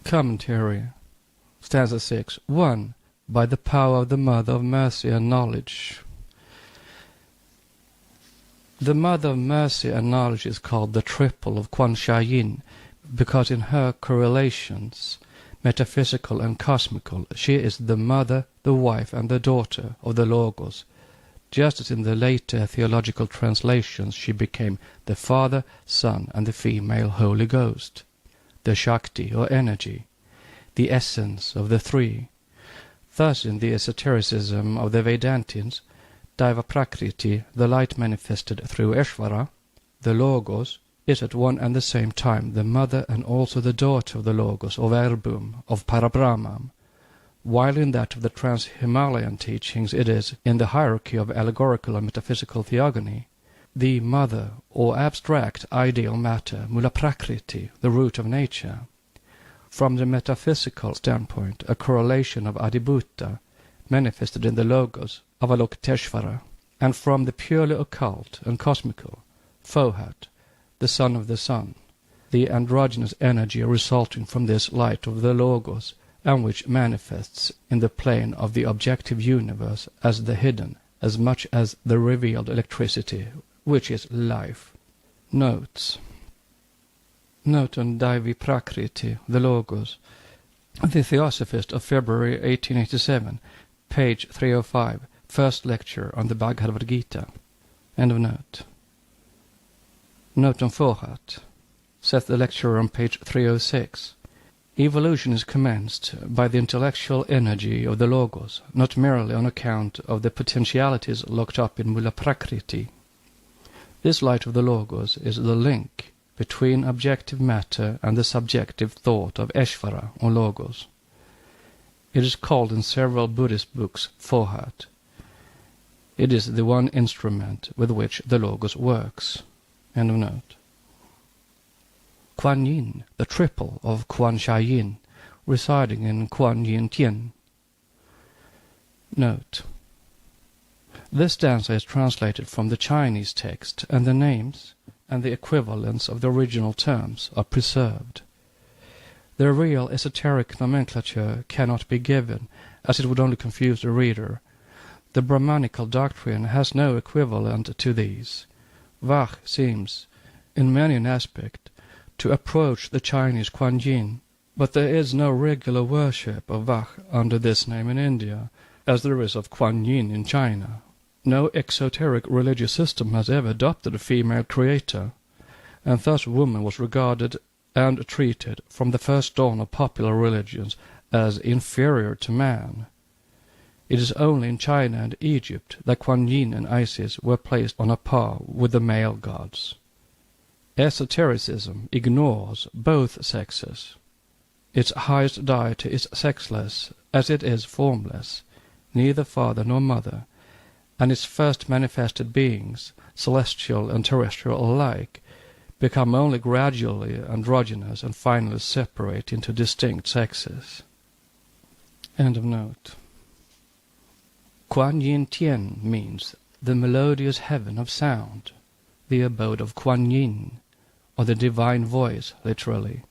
Commentary. Stanza 6. 1. By the power of the Mother of Mercy and Knowledge. The Mother of Mercy and Knowledge is called the triple of Kuan Sha Yin, because in her correlations, metaphysical and cosmical, she is the mother, the wife, and the daughter of the Logos, just as in the later theological translations she became the Father, Son, and the female Holy Ghost, the Shakti or energy, the essence of the 3. Thus in the esotericism of the Vedantins, Daiva Prakriti, the light manifested through Eshvara, the Logos, is at one and the same time the mother and also the daughter of the Logos, of Verbum, of Parabrahman, while in that of the trans-Himalayan teachings it is, in the hierarchy of allegorical and metaphysical theogony, the mother or abstract ideal matter, Mula Prakriti, the root of nature. From the metaphysical standpoint, a correlation of Adibhuta, manifested in the Logos, Avalokiteshvara, and from the purely occult and cosmical, Fohat, the son of the sun, the androgynous energy resulting from this light of the Logos, and which manifests in the plane of the objective universe as the hidden, as much as the revealed electricity, which is life. Notes. Note on Daivi Prakriti, the Logos, the Theosophist of February 1887, page 305, first lecture on the Bhagavad Gita. End of note. Note on Fohat, saith the lecturer on page 306. Evolution is commenced by the intellectual energy of the Logos, not merely on account of the potentialities locked up in Mula Prakriti. This light of the Logos is the link between objective matter and the subjective thought of Eshvara or Logos. It is called in several Buddhist books Fohat. It is the one instrument with which the Logos works. End of note. Kuan Yin, the triple of Kuan Sha Yin, residing in Kuan Yin Tien. Note. This stanza is translated from the Chinese text, and the names and the equivalents of the original terms are preserved. The real esoteric nomenclature cannot be given, as it would only confuse the reader. The Brahmanical doctrine has no equivalent to these. Vach seems, in many an aspect, to approach the Chinese Kuan Yin, but there is no regular worship of Vach under this name in India, as there is of Kuan Yin in China. No exoteric religious system has ever adopted a female creator, and thus woman was regarded and treated from the first dawn of popular religions as inferior to man. It is only in China and Egypt that Kuan Yin and Isis were placed on a par with the male gods. Esotericism ignores both sexes. Its highest deity is sexless, as it is formless, neither father nor mother, and its first manifested beings, celestial and terrestrial alike, become only gradually androgynous and finally separate into distinct sexes. End of note. Kuan Yin Tien means the melodious heaven of sound, the abode of Kuan Yin, or the divine voice, literally.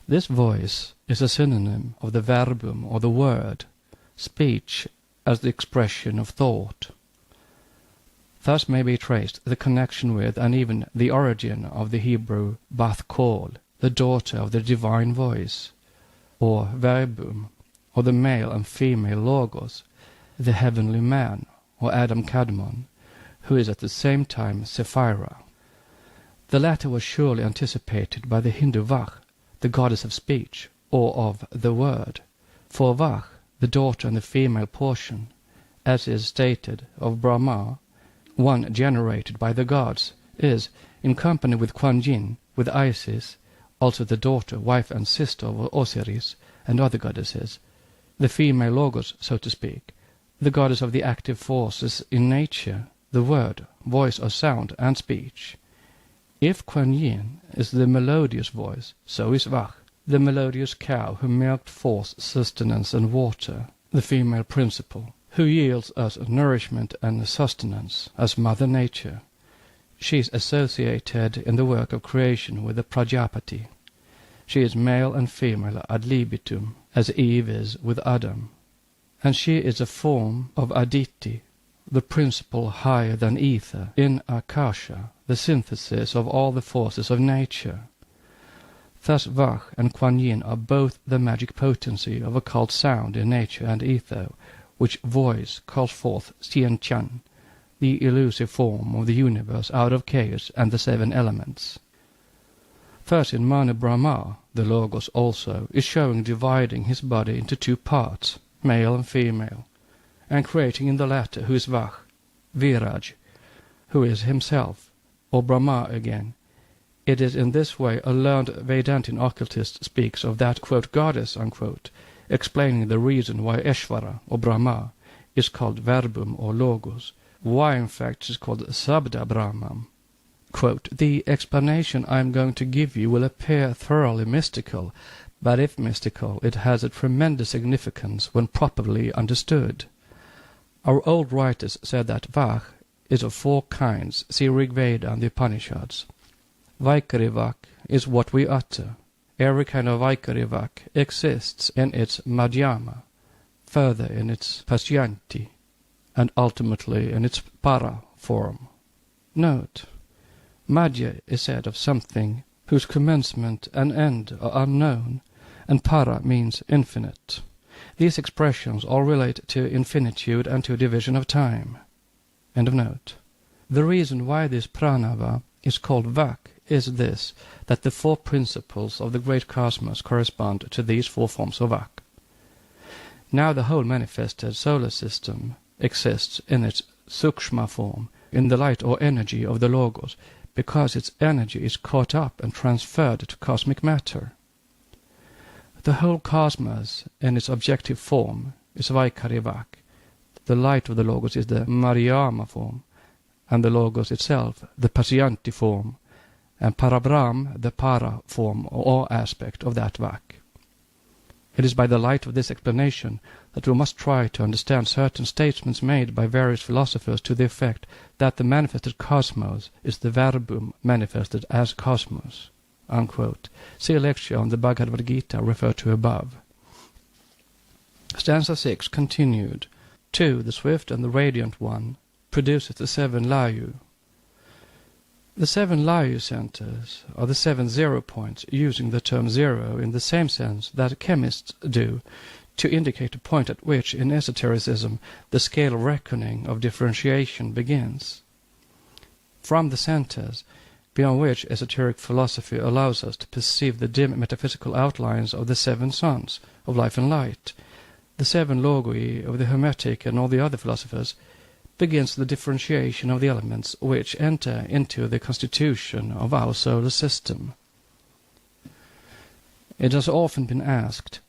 This voice is a synonym of the verbum, or the word, speech as the expression of thought. Thus may be traced the connection with and even the origin of the Hebrew Bath Kol, the daughter of the divine voice, or verbum, or the male and female Logos, the heavenly man, or Adam Kadmon, who is at the same time Sephira. The latter was surely anticipated by the Hindu Vach, the goddess of speech, or of the word. For Vach, the daughter and the female portion, as is stated of Brahma, one generated by the gods, is, in company with Kuan Yin, with Isis, also the daughter, wife and sister of Osiris and other goddesses, the female Logos, so to speak, the goddess of the active forces in nature, the word, voice or sound, and speech. If Kuan Yin is the melodious voice, so is Vach, the melodious cow who milked forth sustenance and water, the female principle, who yields us nourishment and sustenance as Mother Nature. She is associated in the work of creation with the Prajapati. She is male and female ad libitum, as Eve is with Adam. And she is a form of Aditi, the principle higher than ether, in Akasha, the synthesis of all the forces of nature. Thus Vach and Kuan Yin are both the magic potency of occult sound in nature and ether, which voice calls forth Xian Chan, the elusive form of the universe out of chaos and the seven elements. Thus in Manu Brahma, the Logos also is showing dividing his body into two parts, male and female, and creating in the latter, who is Vach, Viraj, who is himself, or Brahma again. It is in this way a learned Vedantin occultist speaks of that, quote, goddess, unquote, explaining the reason why Eshvara, or Brahma, is called verbum or logos, why in fact it is called Sabda Brahman. Quote, the explanation I am going to give you will appear thoroughly mystical, but if mystical, it has a tremendous significance when properly understood. Our old writers said that Vach is of four kinds, see Rig Veda and the Upanishads. Vaikari Vach is what we utter. Every kind of Vaikari Vach exists in its Madhyama, further in its Pasyanti, and ultimately in its Para form. Note, Madhya is said of something whose commencement and end are unknown, and para means infinite. These expressions all relate to infinitude and to division of time. End of note. The reason why this pranava is called vak is this, that the four principles of the great cosmos correspond to these four forms of vak. Now the whole manifested solar system exists in its sukshma form, in the light or energy of the Logos, because its energy is caught up and transferred to cosmic matter. The whole cosmos in its objective form is Vaikari Vak. The light of the Logos is the Mariama form, and the Logos itself the Pasyanti form, and Parabrahm the Para form or aspect of that Vak. It is by the light of this explanation that we must try to understand certain statements made by various philosophers to the effect that the manifested cosmos is the verbum manifested as cosmos. Unquote. See a lecture on the Bhagavad Gita referred to above. Stanza 6 continued. 2. The swift and the radiant one produces the 7 layu. The 7 layu centers are the 7 0 points, using the term zero in the same sense that chemists do, to indicate a point at which, in esotericism, the scale of reckoning of differentiation begins. From the centers, beyond which esoteric philosophy allows us to perceive the dim metaphysical outlines of the 7 sons of life and light, the 7 logoi of the Hermetic and all the other philosophers, begins the differentiation of the elements which enter into the constitution of our solar system. It has often been asked,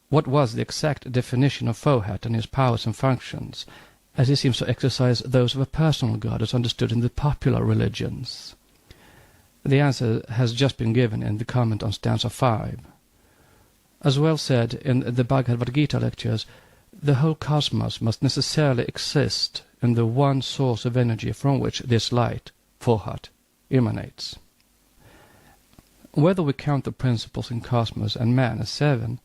what was the exact definition of Fohat and his powers and functions, as he seems to exercise those of a personal god as understood in the popular religions? The answer has just been given in the comment on stanza 5. As well said in the Bhagavad Gita lectures, the whole cosmos must necessarily exist in the one source of energy from which this light, Fohat, emanates. Whether we count the principles in cosmos and man as 7,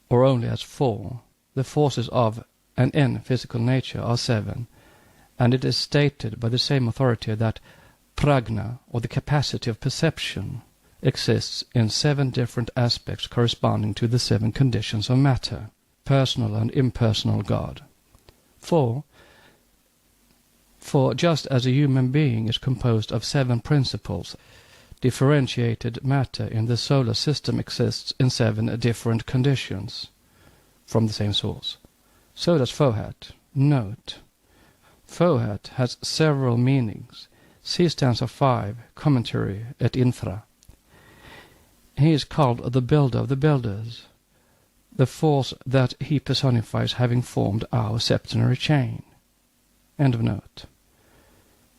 or only as 4, the forces of and in physical nature are 7, and it is stated by the same authority that prajna, or the capacity of perception, exists in 7 different aspects corresponding to the 7 conditions of matter, personal and impersonal God. For just as a human being is composed of 7 principles, differentiated matter in the solar system exists in 7 different conditions from the same source. So does Fohat. Note, Fohat has several meanings. See stanza 5, commentary et infra. He is called the builder of the builders, the force that he personifies having formed our septenary chain. End of note.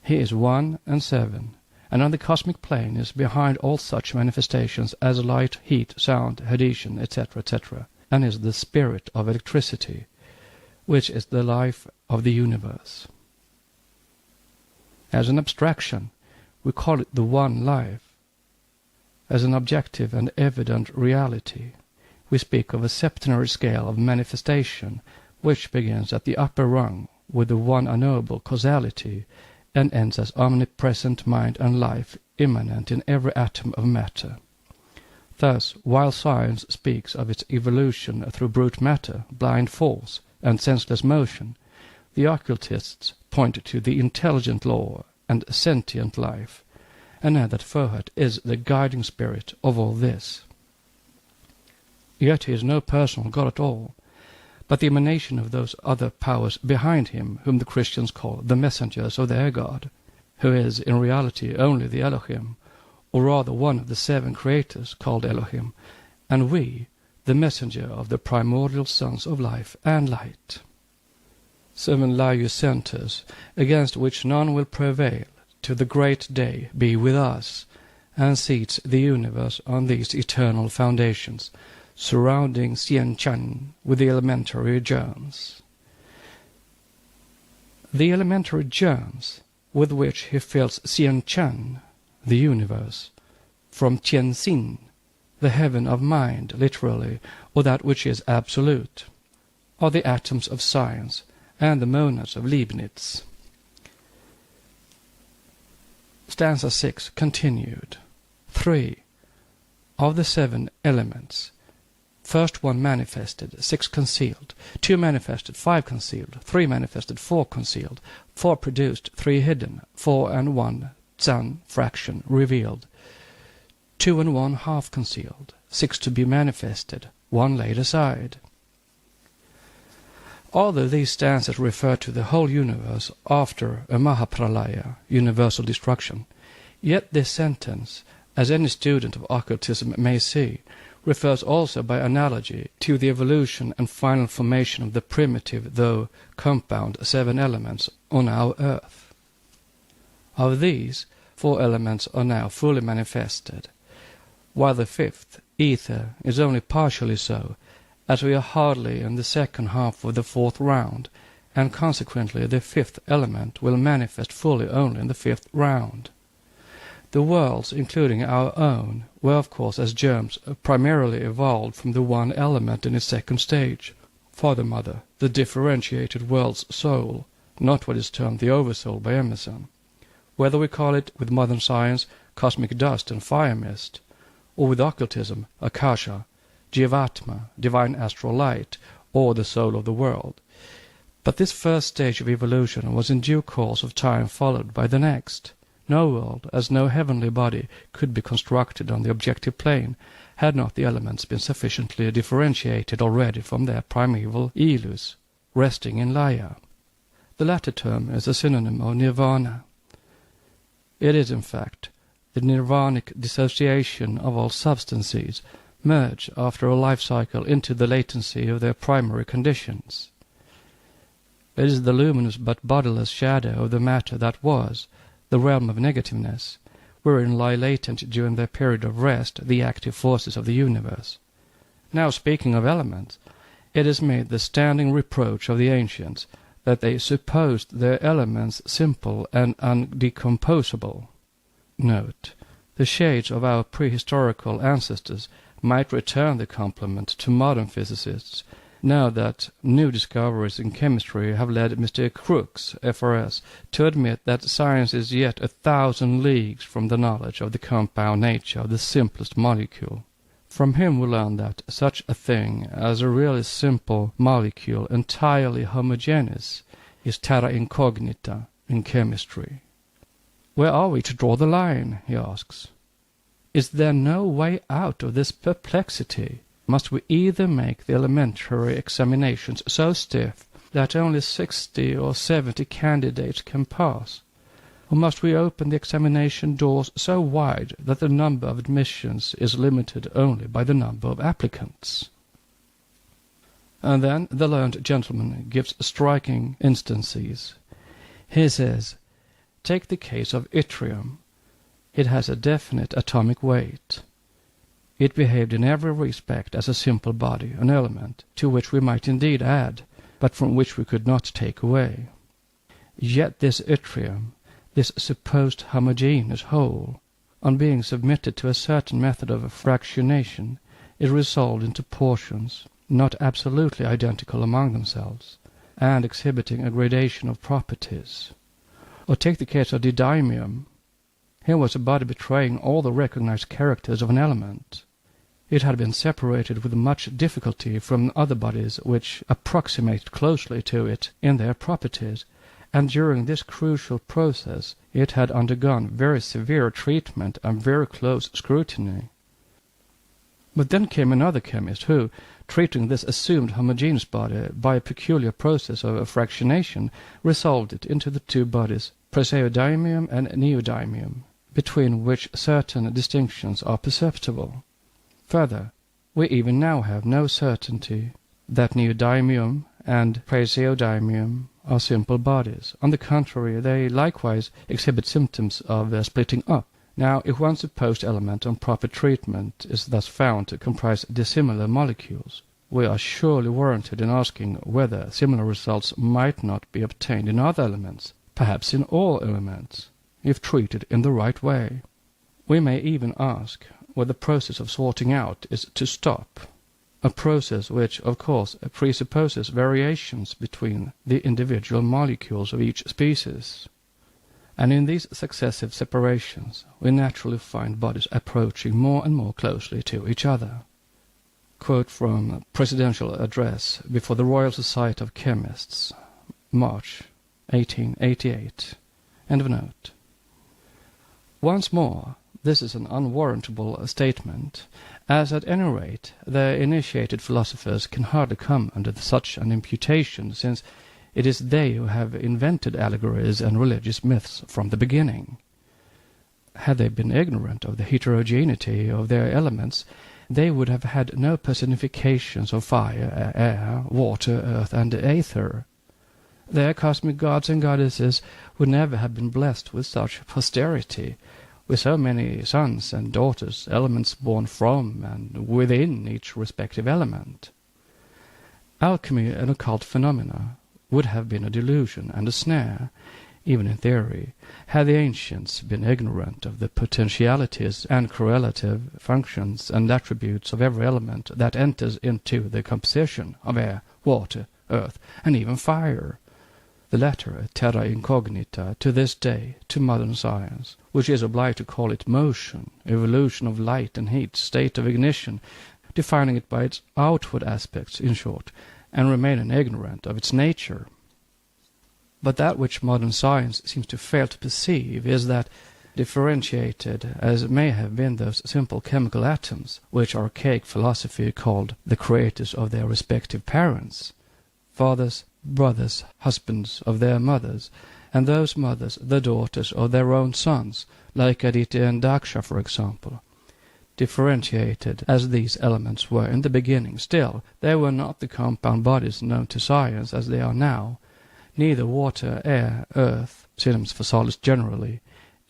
He is 1 and 7, and on the cosmic plane is behind all such manifestations as light, heat, sound, adhesion, etc., etc., and is the spirit of electricity, which is the life of the universe. As an abstraction, we call it the one life. As an objective and evident reality, we speak of a septenary scale of manifestation, which begins at the upper rung with the one unknowable causality, and ends as omnipresent mind and life immanent in every atom of matter. Thus, while science speaks of its evolution through brute matter, blind force, and senseless motion, the occultists point to the intelligent law and sentient life, and add that Fohat is the guiding spirit of all this. Yet he is no personal God at all, but the emanation of those other powers behind him whom the Christians call the messengers of their God, who is in reality only the Elohim, or rather one of the 7 creators called Elohim, and we, the messenger of the primordial sons of life and light. 7 layu centers, against which none will prevail, to the great day be with us, and seats the universe on these eternal foundations, surrounding Xian Chan with the elementary germs. The elementary germs with which he fills Xian Chan, the universe, from Tian Xin, the heaven of mind, literally, or that which is absolute, are the atoms of science and the monads of Leibniz. Stanza 6 continued. 3. Of the 7 elements, first 1 manifested, 6 concealed, 2 manifested, 5 concealed, 3 manifested, 4 concealed, 4 produced, 3 hidden, 4 and 1 Zan fraction revealed, 2 and 1 half concealed, 6 to be manifested, 1 laid aside. Although these stanzas refer to the whole universe after a Mahapralaya, universal destruction, yet this sentence, as any student of occultism may see, refers also by analogy to the evolution and final formation of the primitive, though compound, 7 elements on our earth. Of these, 4 elements are now fully manifested, while the 5th, ether, is only partially so, as we are hardly in the second half of the 4th round, and consequently the 5th element will manifest fully only in the 5th round. The worlds, including our own, were of course as germs primarily evolved from the one element in its second stage, Father Mother, the differentiated world's soul, not what is termed the oversoul by Emerson. Whether we call it, with modern science, cosmic dust and fire mist, or with occultism, Akasha, Jivatma, divine astral light, or the soul of the world. But this first stage of evolution was in due course of time followed by the next. No world, as no heavenly body, could be constructed on the objective plane, had not the elements been sufficiently differentiated already from their primeval ilus, resting in Laya. The latter term is a synonym of nirvana. It is, in fact, the nirvanic dissociation of all substances, merged after a life cycle into the latency of their primary conditions. It is the luminous but bodiless shadow of the matter that was, the realm of negativeness, wherein lie latent during their period of rest the active forces of the universe. Now, speaking of elements, it is made the standing reproach of the ancients that they supposed their elements simple and undecomposable. Note, the shades of our prehistorical ancestors might return the compliment to modern physicists, now that new discoveries in chemistry have led Mr. Crookes, FRS, to admit that science is yet 1,000 leagues from the knowledge of the compound nature of the simplest molecule. From him we learn that such a thing as a really simple molecule entirely homogeneous is terra incognita in chemistry. Where are we to draw the line, he asks. Is there no way out of this perplexity? Must we either make the elementary examinations so stiff that only 60 or 70 candidates can pass, or must we open the examination doors so wide that the number of admissions is limited only by the number of applicants? And then the learned gentleman gives striking instances. He says, take the case of yttrium. It has a definite atomic weight. It behaved in every respect as a simple body, an element, to which we might indeed add, but from which we could not take away. Yet this yttrium, this supposed homogeneous whole, on being submitted to a certain method of fractionation, is resolved into portions, not absolutely identical among themselves, and exhibiting a gradation of properties. Or take the case of didymium. Here was a body betraying all the recognized characters of an element. It had been separated with much difficulty from other bodies which approximated closely to it in their properties, and during this crucial process it had undergone very severe treatment and very close scrutiny. But then came another chemist who, treating this assumed homogeneous body by a peculiar process of fractionation, resolved it into the 2 bodies, praseodymium and neodymium, between which certain distinctions are perceptible. Further, we even now have no certainty that neodymium and praseodymium are simple bodies. On the contrary, they likewise exhibit symptoms of splitting up. Now, if one supposed element on proper treatment is thus found to comprise dissimilar molecules, we are surely warranted in asking whether similar results might not be obtained in other elements, perhaps in all elements, if treated in the right way. We may even ask whether the process of sorting out is to stop, a process which, of course, presupposes variations between the individual molecules of each species. And in these successive separations we naturally find bodies approaching more and more closely to each other. Quote from a presidential address before the Royal Society of Chemists, March 1888. End of note. Once more, this is an unwarrantable statement, as at any rate the initiated philosophers can hardly come under such an imputation, since it is they who have invented allegories and religious myths from the beginning. Had they been ignorant of the heterogeneity of their elements, they would have had no personifications of fire, air, water, earth, and aether. Their cosmic gods and goddesses would never have been blessed with such posterity, with so many sons and daughters, elements born from and within each respective element. Alchemy and occult phenomena would have been a delusion and a snare, even in theory, had the ancients been ignorant of the potentialities and correlative functions and attributes of every element that enters into the composition of air, water, earth, and even fire. The latter a terra incognita to this day to modern science, which is obliged to call it motion, evolution of light and heat, state of ignition, defining it by its outward aspects, in short, and remaining ignorant of its nature. But that which modern science seems to fail to perceive is that, differentiated as may have been those simple chemical atoms, which archaic philosophy called the creators of their respective parents, fathers, brothers, husbands of their mothers, and those mothers the daughters of their own sons, like Aditya and Daksha, for example. Differentiated as these elements were in the beginning, still they were not the compound bodies known to science as they are now. Neither water, air, earth, synonyms for solids generally,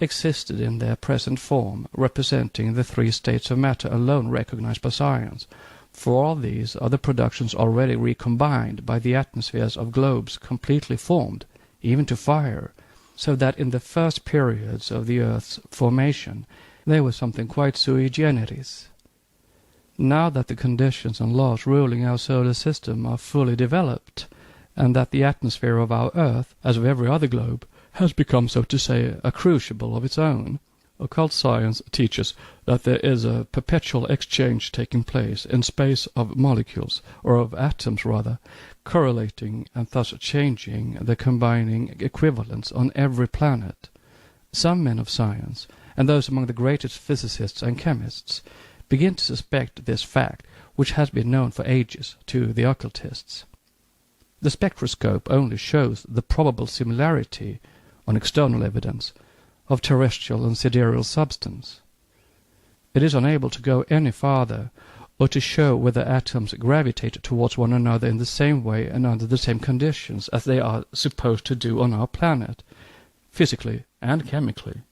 existed in their present form, representing the three states of matter alone recognized by science, for all these are the productions already recombined by the atmospheres of globes completely formed, even to fire, so that in the first periods of the earth's formation they were something quite sui generis. Now that the conditions and laws ruling our solar system are fully developed, and that the atmosphere of our earth, as of every other globe, has become, so to say, a crucible of its own, occult science teaches that there is a perpetual exchange taking place in space of molecules, or of atoms rather, correlating and thus changing the combining equivalents on every planet. Some men of science, and those among the greatest physicists and chemists, begin to suspect this fact, which has been known for ages to the occultists. The spectroscope only shows the probable similarity, on external evidence, of terrestrial and sidereal substance. It is unable to go any farther, or to show whether atoms gravitate towards one another in the same way and under the same conditions as they are supposed to do on our planet, physically and chemically.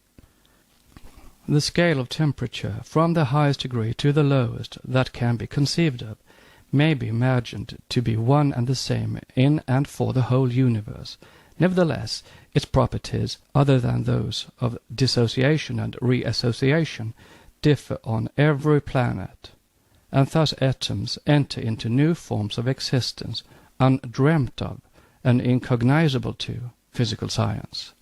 The scale of temperature, from the highest degree to the lowest that can be conceived of, may be imagined to be one and the same in and for the whole universe. Nevertheless, its properties, other than those of dissociation and reassociation, differ on every planet, and thus atoms enter into new forms of existence, undreamt of and incognizable to physical science.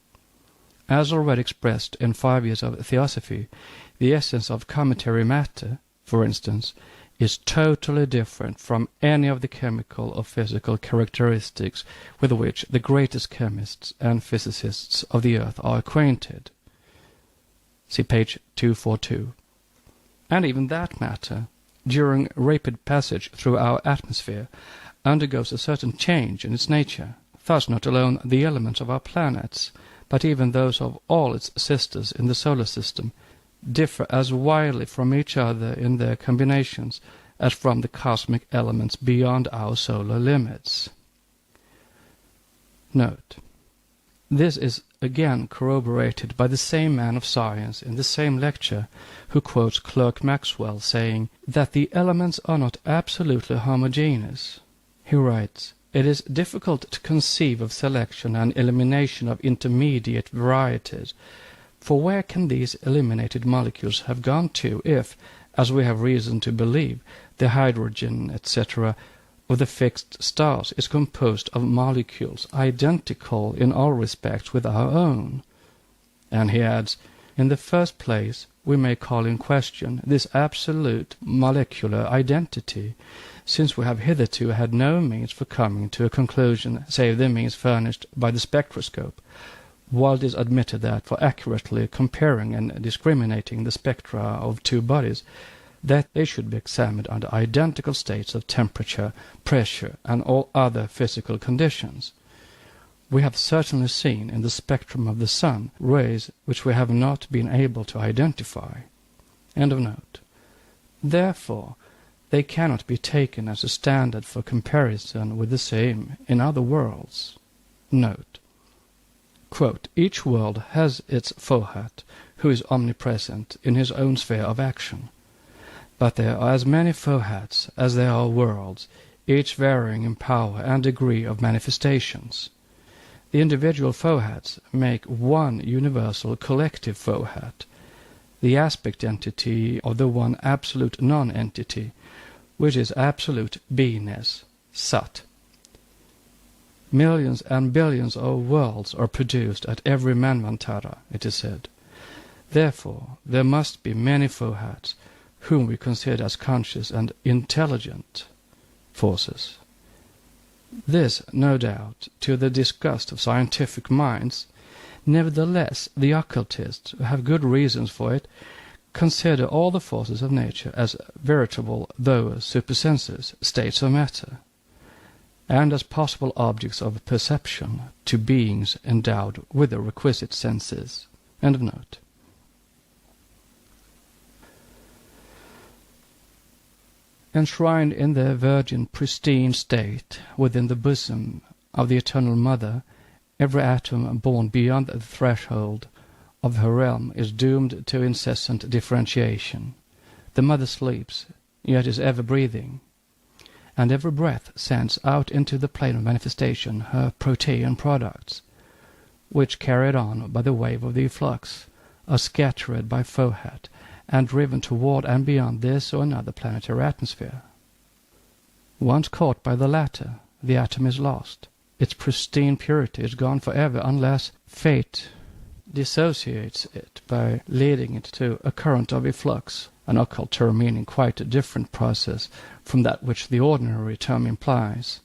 As already expressed in 5 years of theosophy, the essence of cometary matter, for instance, is totally different from any of the chemical or physical characteristics with which the greatest chemists and physicists of the earth are acquainted. See page 242. And even that matter, during rapid passage through our atmosphere, undergoes a certain change in its nature. Thus not alone the elements of our planets, but even those of all its sisters in the solar system, differ as widely from each other in their combinations as from the cosmic elements beyond our solar limits. Note: this is again corroborated by the same man of science in the same lecture, who quotes Clerk Maxwell saying that the elements are not absolutely homogeneous. He writes, "It is difficult to conceive of selection and elimination of intermediate varieties, for where can these eliminated molecules have gone to if, as we have reason to believe, the hydrogen, etc., of the fixed stars is composed of molecules identical in all respects with our own? And he adds, in the first place, we may call in question this absolute molecular identity, since we have hitherto had no means for coming to a conclusion save the means furnished by the spectroscope, while it is admitted that for accurately comparing and discriminating the spectra of two bodies, that they should be examined under identical states of temperature, pressure, and all other physical conditions. We have certainly seen in the spectrum of the sun rays which we have not been able to identify. End of note. Therefore, they cannot be taken as a standard for comparison with the same in other worlds. Note. Quote, each world has its Fohat, who is omnipresent in his own sphere of action. But there are as many Fohats as there are worlds, each varying in power and degree of manifestations. The individual Fohats make one universal collective Fohat, the aspect entity of the one absolute non-entity, which is absolute beingness, Sat. Millions and billions of worlds are produced at every Manvantara, it is said. Therefore, there must be many Fohats, whom we consider as conscious and intelligent forces. This, no doubt, to the disgust of scientific minds. Nevertheless, the occultists, who have good reasons for it, consider all the forces of nature as veritable, though supersensuous, states of matter, and as possible objects of perception to beings endowed with the requisite senses. End of note. Enshrined in their virgin, pristine state within the bosom of the Eternal Mother, every atom born beyond the threshold of her realm is doomed to incessant differentiation. The Mother sleeps, yet is ever breathing, and every breath sends out into the plane of manifestation her protean products, which, carried on by the wave of the efflux, are scattered by Fohat, and driven toward and beyond this or another planetary atmosphere. Once caught by the latter, the atom is lost. Its pristine purity is gone forever unless fate dissociates it by leading it to a current of efflux, an occult term meaning quite a different process from that which the ordinary term implies,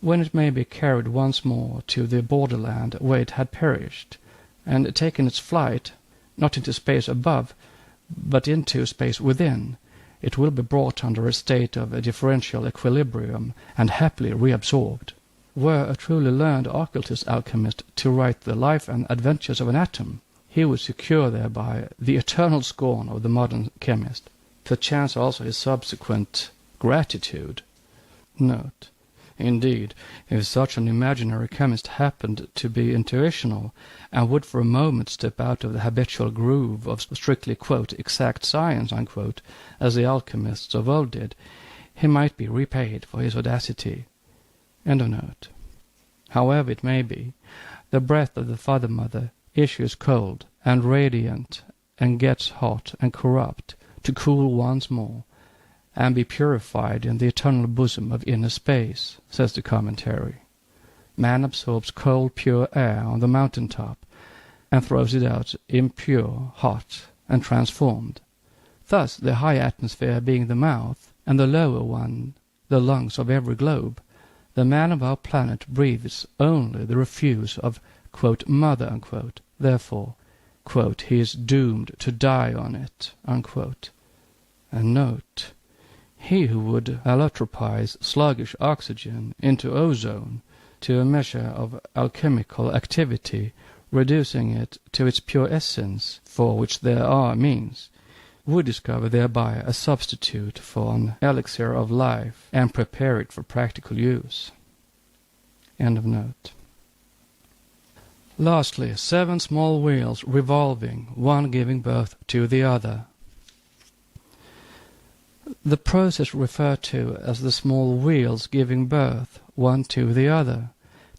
when it may be carried once more to the borderland where it had perished, and taken its flight, not into space above, but into space within, it will be brought under a state of a differential equilibrium and happily reabsorbed. Were a truly learned occultist alchemist to write the life and adventures of an atom, he would secure thereby the eternal scorn of the modern chemist, perchance also his subsequent gratitude. Note. Indeed, if such an imaginary chemist happened to be intuitional, and would for a moment step out of the habitual groove of strictly, quote, exact science, unquote, as the alchemists of old did, he might be repaid for his audacity. End of note. However it may be, the breath of the Father-Mother issues cold and radiant, and gets hot and corrupt, to cool once more, and be purified in the eternal bosom of inner space, says the commentary. Man absorbs cold, pure air on the mountain-top, and throws it out impure, hot, and transformed. Thus, the high atmosphere being the mouth, and the lower one the lungs of every globe, the man of our planet breathes only the refuse of, quote, mother, unquote. Therefore, quote, he is doomed to die on it, unquote. And note, he who would allotropize sluggish oxygen into ozone to a measure of alchemical activity, reducing it to its pure essence, for which there are means, would discover thereby a substitute for an elixir of life, and prepare it for practical use. End of note. Lastly, 7 small wheels revolving, one giving birth to the other. The process referred to as the small wheels giving birth, one to the other,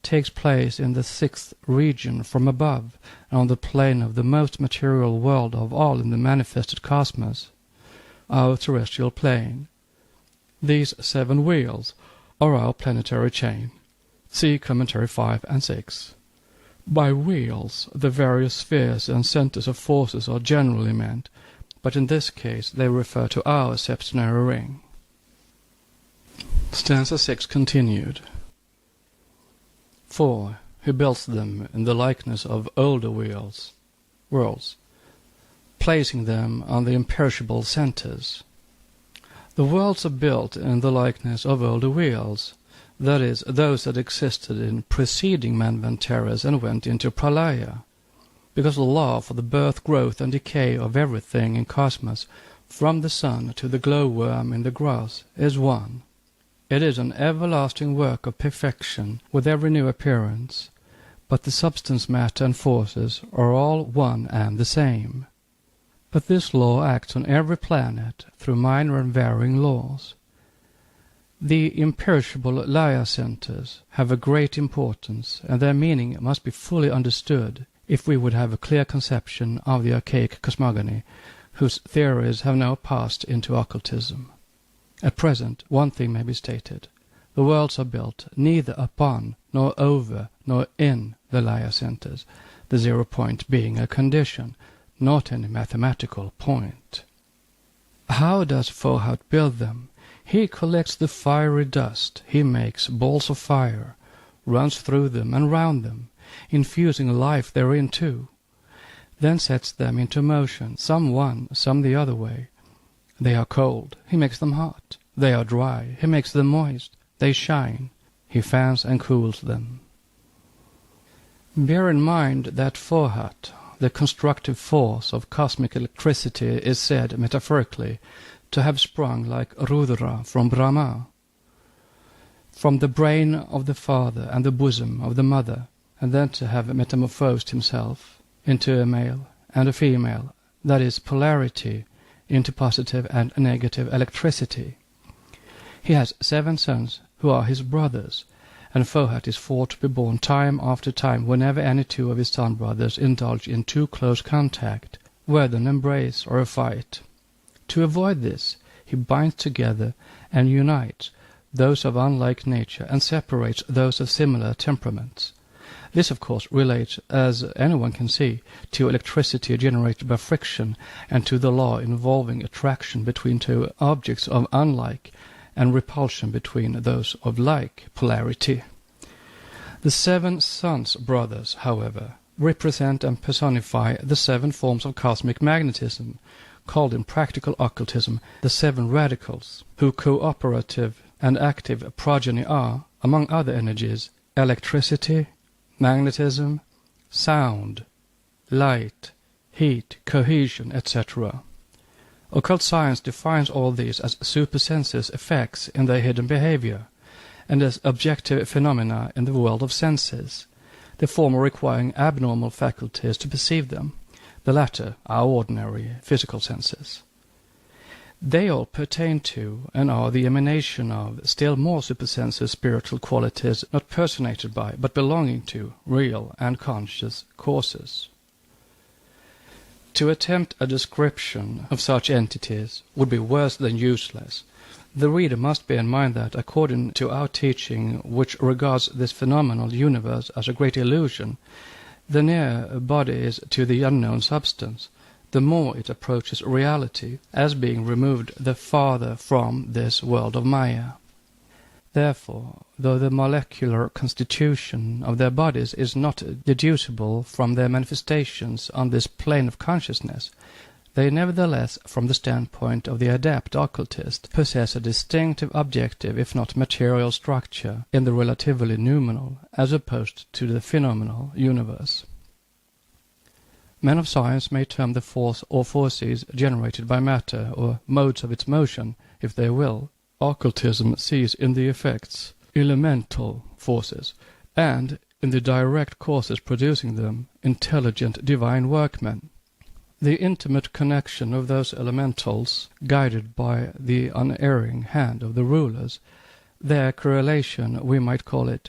takes place in the 6th region from above, and on the plane of the most material world of all in the manifested cosmos, our terrestrial plane. These 7 wheels are our planetary chain. See Commentary 5 and 6. By wheels, the various spheres and centers of forces are generally meant, but in this case they refer to our septenary ring. Stanza 6 continued. 4. He builds them in the likeness of older worlds, placing them on the imperishable centers. The worlds are built in the likeness of older worlds, that is, those that existed in preceding manvantaras and went into pralaya, because the law for the birth, growth, and decay of everything in cosmos, from the sun to the glowworm in the grass, is one. It is an everlasting work of perfection with every new appearance, but the substance, matter, and forces are all one and the same. But this law acts on every planet through minor and varying laws. The imperishable Laya centers have a great importance, and their meaning must be fully understood if we would have a clear conception of the archaic cosmogony, whose theories have now passed into occultism. At present, one thing may be stated. The worlds are built neither upon, nor over, nor in the Laya centers, the 0 point being a condition, not any mathematical point. How does Fohat build them? He collects the fiery dust, he makes balls of fire, runs through them and round them, infusing life therein too, then sets them into motion, some one, some the other way. They are cold, he makes them hot. They are dry, he makes them moist. They shine, he fans and cools them. Bear in mind that Fohat, the constructive force of cosmic electricity, is said, metaphorically, to have sprung like Rudra from Brahma, from the brain of the father and the bosom of the mother, and then to have metamorphosed himself into a male and a female, that is, polarity, into positive and negative electricity. He has 7 sons who are his brothers, and Fohat is thought to be born time after time whenever any 2 of his son brothers indulge in too close contact, whether an embrace or a fight. To avoid this, he binds together and unites those of unlike nature and separates those of similar temperaments. This, of course, relates, as anyone can see, to electricity generated by friction and to the law involving attraction between 2 objects of unlike and repulsion between those of like polarity. The 7 sons brothers, however, represent and personify the 7 forms of cosmic magnetism, called in practical occultism the 7 radicals, whose cooperative and active progeny are, among other energies, electricity, magnetism, sound, light, heat, cohesion, etc. Occult science defines all these as supersenses effects in their hidden behavior, and as objective phenomena in the world of senses, the former requiring abnormal faculties to perceive them, the latter our ordinary physical senses. They all pertain to and are the emanation of still more supersensitive spiritual qualities not personated by, but belonging to, real and conscious causes. To attempt a description of such entities would be worse than useless. The reader must bear in mind that, according to our teaching, which regards this phenomenal universe as a great illusion, the nearer a body is to the unknown substance, the more it approaches reality, as being removed the farther from this world of Maya. Therefore, though the molecular constitution of their bodies is not deducible from their manifestations on this plane of consciousness, they nevertheless, from the standpoint of the adept occultist, possess a distinctive objective, if not material structure, in the relatively noumenal, as opposed to the phenomenal universe. Men of science may term the force or forces generated by matter, or modes of its motion, if they will. Occultism sees in the effects elemental forces, and in the direct causes producing them, intelligent divine workmen. The intimate connection of those elementals, guided by the unerring hand of the rulers, their correlation, we might call it,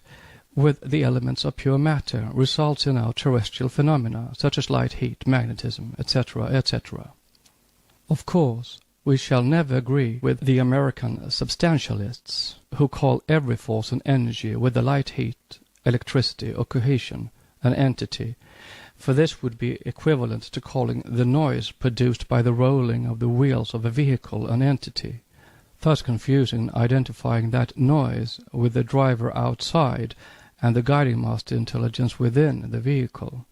with the elements of pure matter, results in our terrestrial phenomena, such as light, heat, magnetism, etc., etc. Of course, we shall never agree with the American substantialists, who call every force and energy with the light, heat, electricity, or cohesion an entity, for this would be equivalent to calling the noise produced by the rolling of the wheels of a vehicle an entity, thus confusing and identifying that noise with the driver outside and the guiding master intelligence within the vehicle.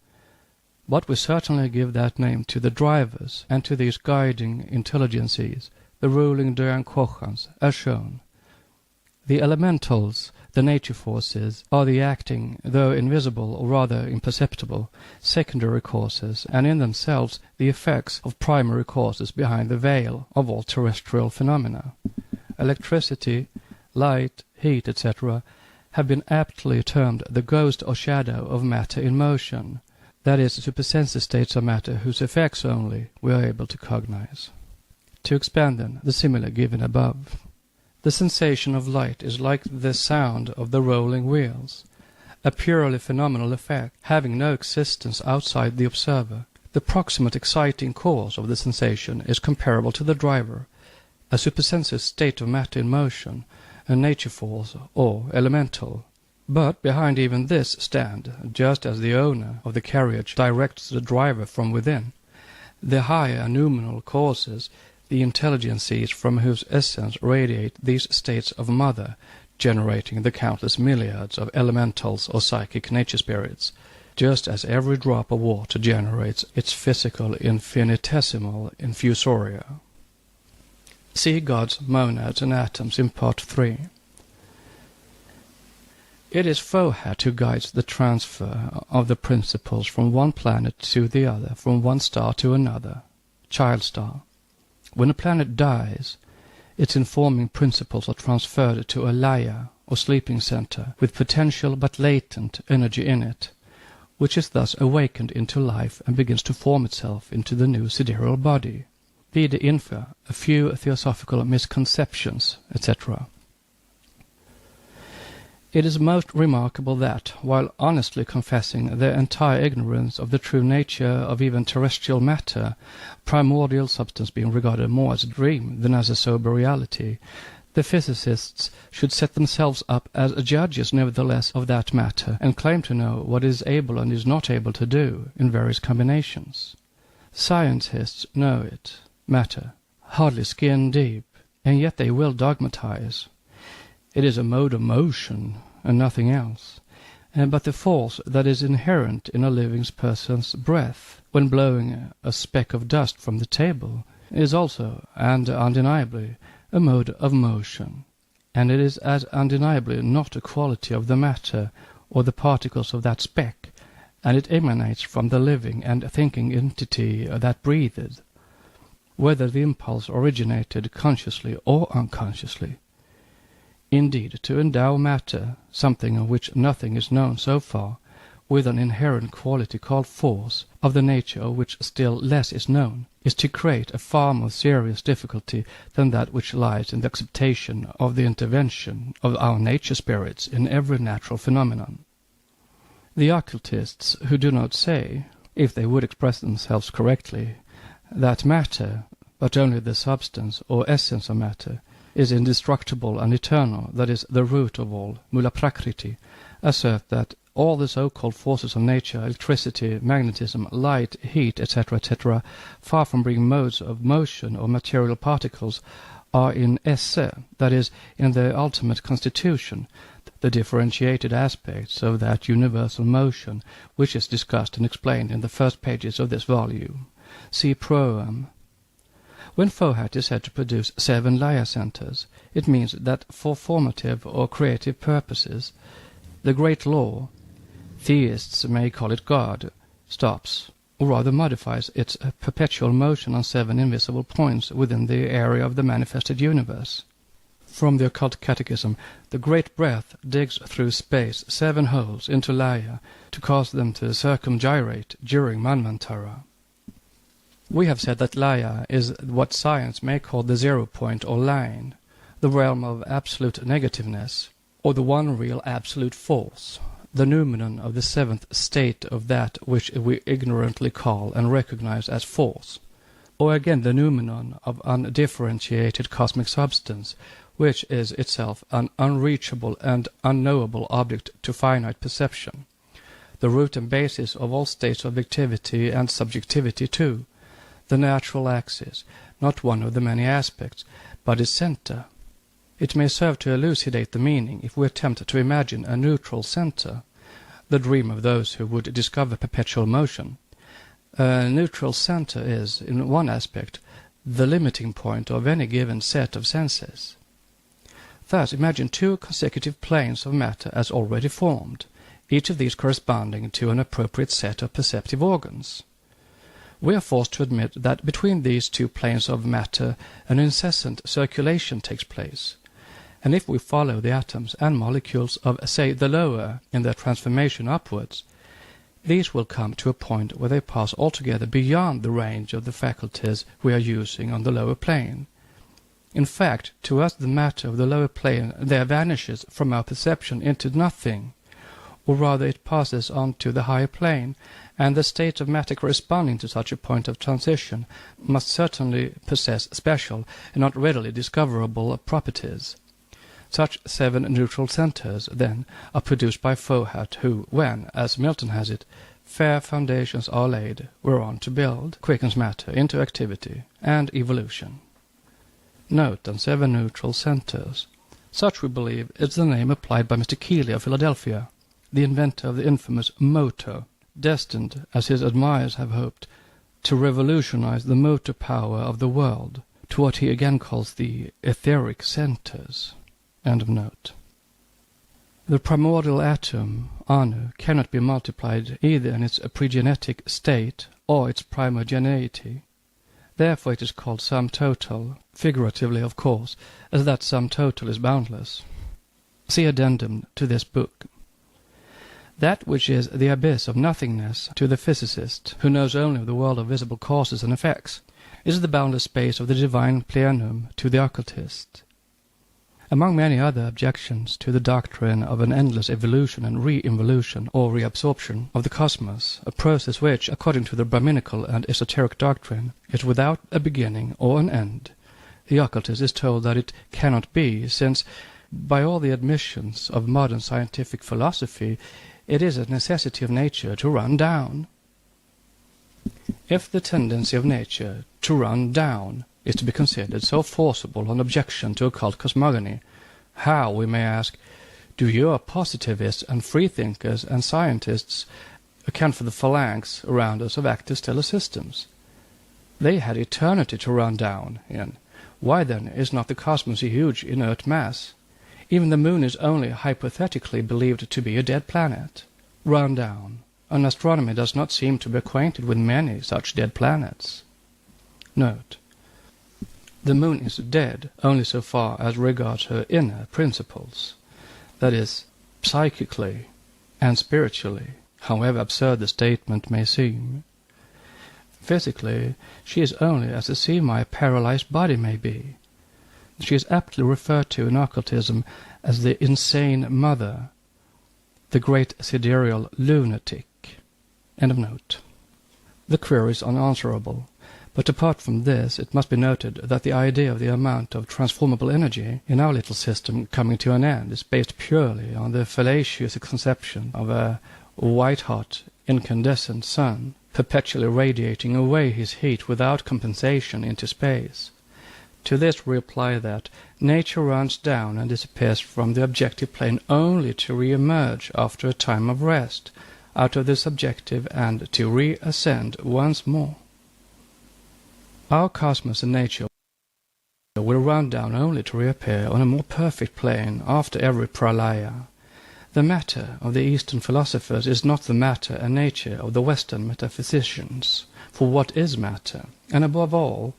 But we certainly give that name to the drivers and to these guiding intelligences, the ruling Dyan-Kochans, as shown. The elementals, the nature forces, are the acting, though invisible or rather imperceptible, secondary causes, and in themselves the effects of primary causes behind the veil of all terrestrial phenomena. Electricity, light, heat, etc., have been aptly termed the ghost or shadow of matter in motion, that is, supersensitive states of matter whose effects only we are able to cognize. To expand then the simile given above. The sensation of light is like the sound of the rolling wheels, a purely phenomenal effect, having no existence outside the observer. The proximate exciting cause of the sensation is comparable to the driver, a supersensitive state of matter in motion, a nature force or elemental. But behind even this stand, just as the owner of the carriage directs the driver from within, the higher noumenal causes, the intelligences from whose essence radiate these states of mother, generating the countless myriads of elementals or psychic nature spirits, just as every drop of water generates its physical infinitesimal infusoria. See God's monads and atoms in Part 3. It is Fohat who guides the transfer of the principles from one planet to the other, from one star to another, child star. When a planet dies, its informing principles are transferred to a laya, or sleeping center, with potential but latent energy in it, which is thus awakened into life and begins to form itself into the new sidereal body. Vide infra, a few theosophical misconceptions, etc. It is most remarkable that, while honestly confessing their entire ignorance of the true nature of even terrestrial matter, primordial substance being regarded more as a dream than as a sober reality, the physicists should set themselves up as judges nevertheless of that matter, and claim to know what it is able and is not able to do in various combinations. Scientists know it, matter, hardly skin deep, and yet they will dogmatize. It is a mode of motion, and nothing else, but the force that is inherent in a living person's breath, when blowing a speck of dust from the table, is also, and undeniably, a mode of motion, and it is as undeniably not a quality of the matter or the particles of that speck, and it emanates from the living and thinking entity that breathed, whether the impulse originated consciously or unconsciously. Indeed, to endow matter, something of which nothing is known so far, with an inherent quality called force, of the nature of which still less is known, is to create a far more serious difficulty than that which lies in the acceptation of the intervention of our nature spirits in every natural phenomenon. The occultists who do not say, if they would express themselves correctly, that matter, but only the substance or essence of matter, is indestructible and eternal, that is, the root of all, mula prakriti, assert that all the so-called forces of nature, electricity, magnetism, light, heat, etc., etc., far from being modes of motion or material particles, are in esse, that is, in their ultimate constitution, the differentiated aspects of that universal motion which is discussed and explained in the first pages of this volume. See Proem. When Fohat is said to produce 7 laya centers, it means that for formative or creative purposes, the great law, theists may call it God, stops, or rather modifies its perpetual motion on 7 invisible points within the area of the manifested universe. From the occult catechism, the great breath digs through space 7 holes into laya to cause them to circumgyrate during Manvantara. We have said that laya is what science may call the 0 point or line, the realm of absolute negativeness, or the one real absolute force, the noumenon of the 7th state of that which we ignorantly call and recognize as force, or again the noumenon of undifferentiated cosmic substance, which is itself an unreachable and unknowable object to finite perception. the root and basis of all states of objectivity and subjectivity too, the natural axis, not one of the many aspects, but its center. It may serve to elucidate the meaning if we attempt to imagine a neutral center, the dream of those who would discover perpetual motion. A neutral center is, in one aspect, the limiting point of any given set of senses. Thus, imagine two consecutive planes of matter as already formed, each of these corresponding to an appropriate set of perceptive organs. We are forced to admit that between these two planes of matter an incessant circulation takes place, and if we follow the atoms and molecules of, say, the lower in their transformation upwards, these will come to a point where they pass altogether beyond the range of the faculties we are using on the lower plane. In fact, to us the matter of the lower plane there vanishes from our perception into nothing, or rather it passes on to the higher plane, and the state of matter corresponding to such a point of transition must certainly possess special and not readily discoverable properties. Such 7 neutral centers, then, are produced by Fouhat, who, when, as Milton has it, fair foundations are laid whereon to build, quickens matter into activity and evolution. Note on 7 neutral centers. Such, we believe, is the name applied by Mr. Keeley of Philadelphia, the inventor of the infamous motor, destined, as his admirers have hoped, to revolutionize the motor power of the world to what he again calls the etheric centers. End of note. The primordial atom, Anu, cannot be multiplied either in its pregenetic state or its primogeneity. Therefore it is called sum total, figuratively of course, as that sum total is boundless. See addendum to this book. That which is the abyss of nothingness to the physicist, who knows only of the world of visible causes and effects, is the boundless space of the divine plenum to the occultist. Among many other objections to the doctrine of an endless evolution and re-involution or reabsorption of the cosmos, a process which, according to the Brahminical and esoteric doctrine, is without a beginning or an end, the occultist is told that it cannot be, since, by all the admissions of modern scientific philosophy, it is a necessity of nature to run down. If the tendency of nature to run down is to be considered so forcible an objection to occult cosmogony, how, we may ask, do your positivists and freethinkers and scientists account for the phalanx around us of active stellar systems? They had eternity to run down in. Why then is not the cosmos a huge inert mass? Even the moon is only hypothetically believed to be a dead planet. Run down. And astronomy does not seem to be acquainted with many such dead planets. Note. The moon is dead only so far as regards her inner principles, that is, psychically and spiritually, however absurd the statement may seem. Physically, she is only as a semi-paralyzed body may be. She is aptly referred to in occultism as the insane mother, the great sidereal lunatic. End of note. The query is unanswerable. But apart from this, it must be noted that the idea of the amount of transformable energy in our little system coming to an end is based purely on the fallacious conception of a white-hot, incandescent sun perpetually radiating away his heat without compensation into space. To this we reply that nature runs down and disappears from the objective plane only to re-emerge after a time of rest out of the subjective and to re-ascend once more. Our cosmos and nature will run down only to reappear on a more perfect plane after every pralaya. The matter of the Eastern philosophers is not the matter and nature of the Western metaphysicians. For what is matter? And above all,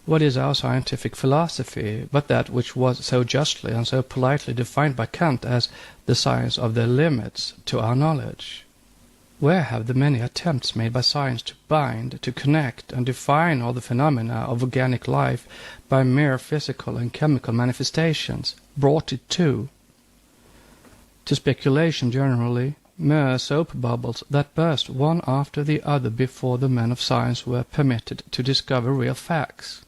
what is our scientific philosophy but that which was so justly and so politely defined by Kant as the science of the limits to our knowledge? Where have the many attempts made by science to bind, to connect, and define all the phenomena of organic life by mere physical and chemical manifestations brought it to? To speculation generally, mere soap bubbles that burst one after the other before the men of science were permitted to discover real facts.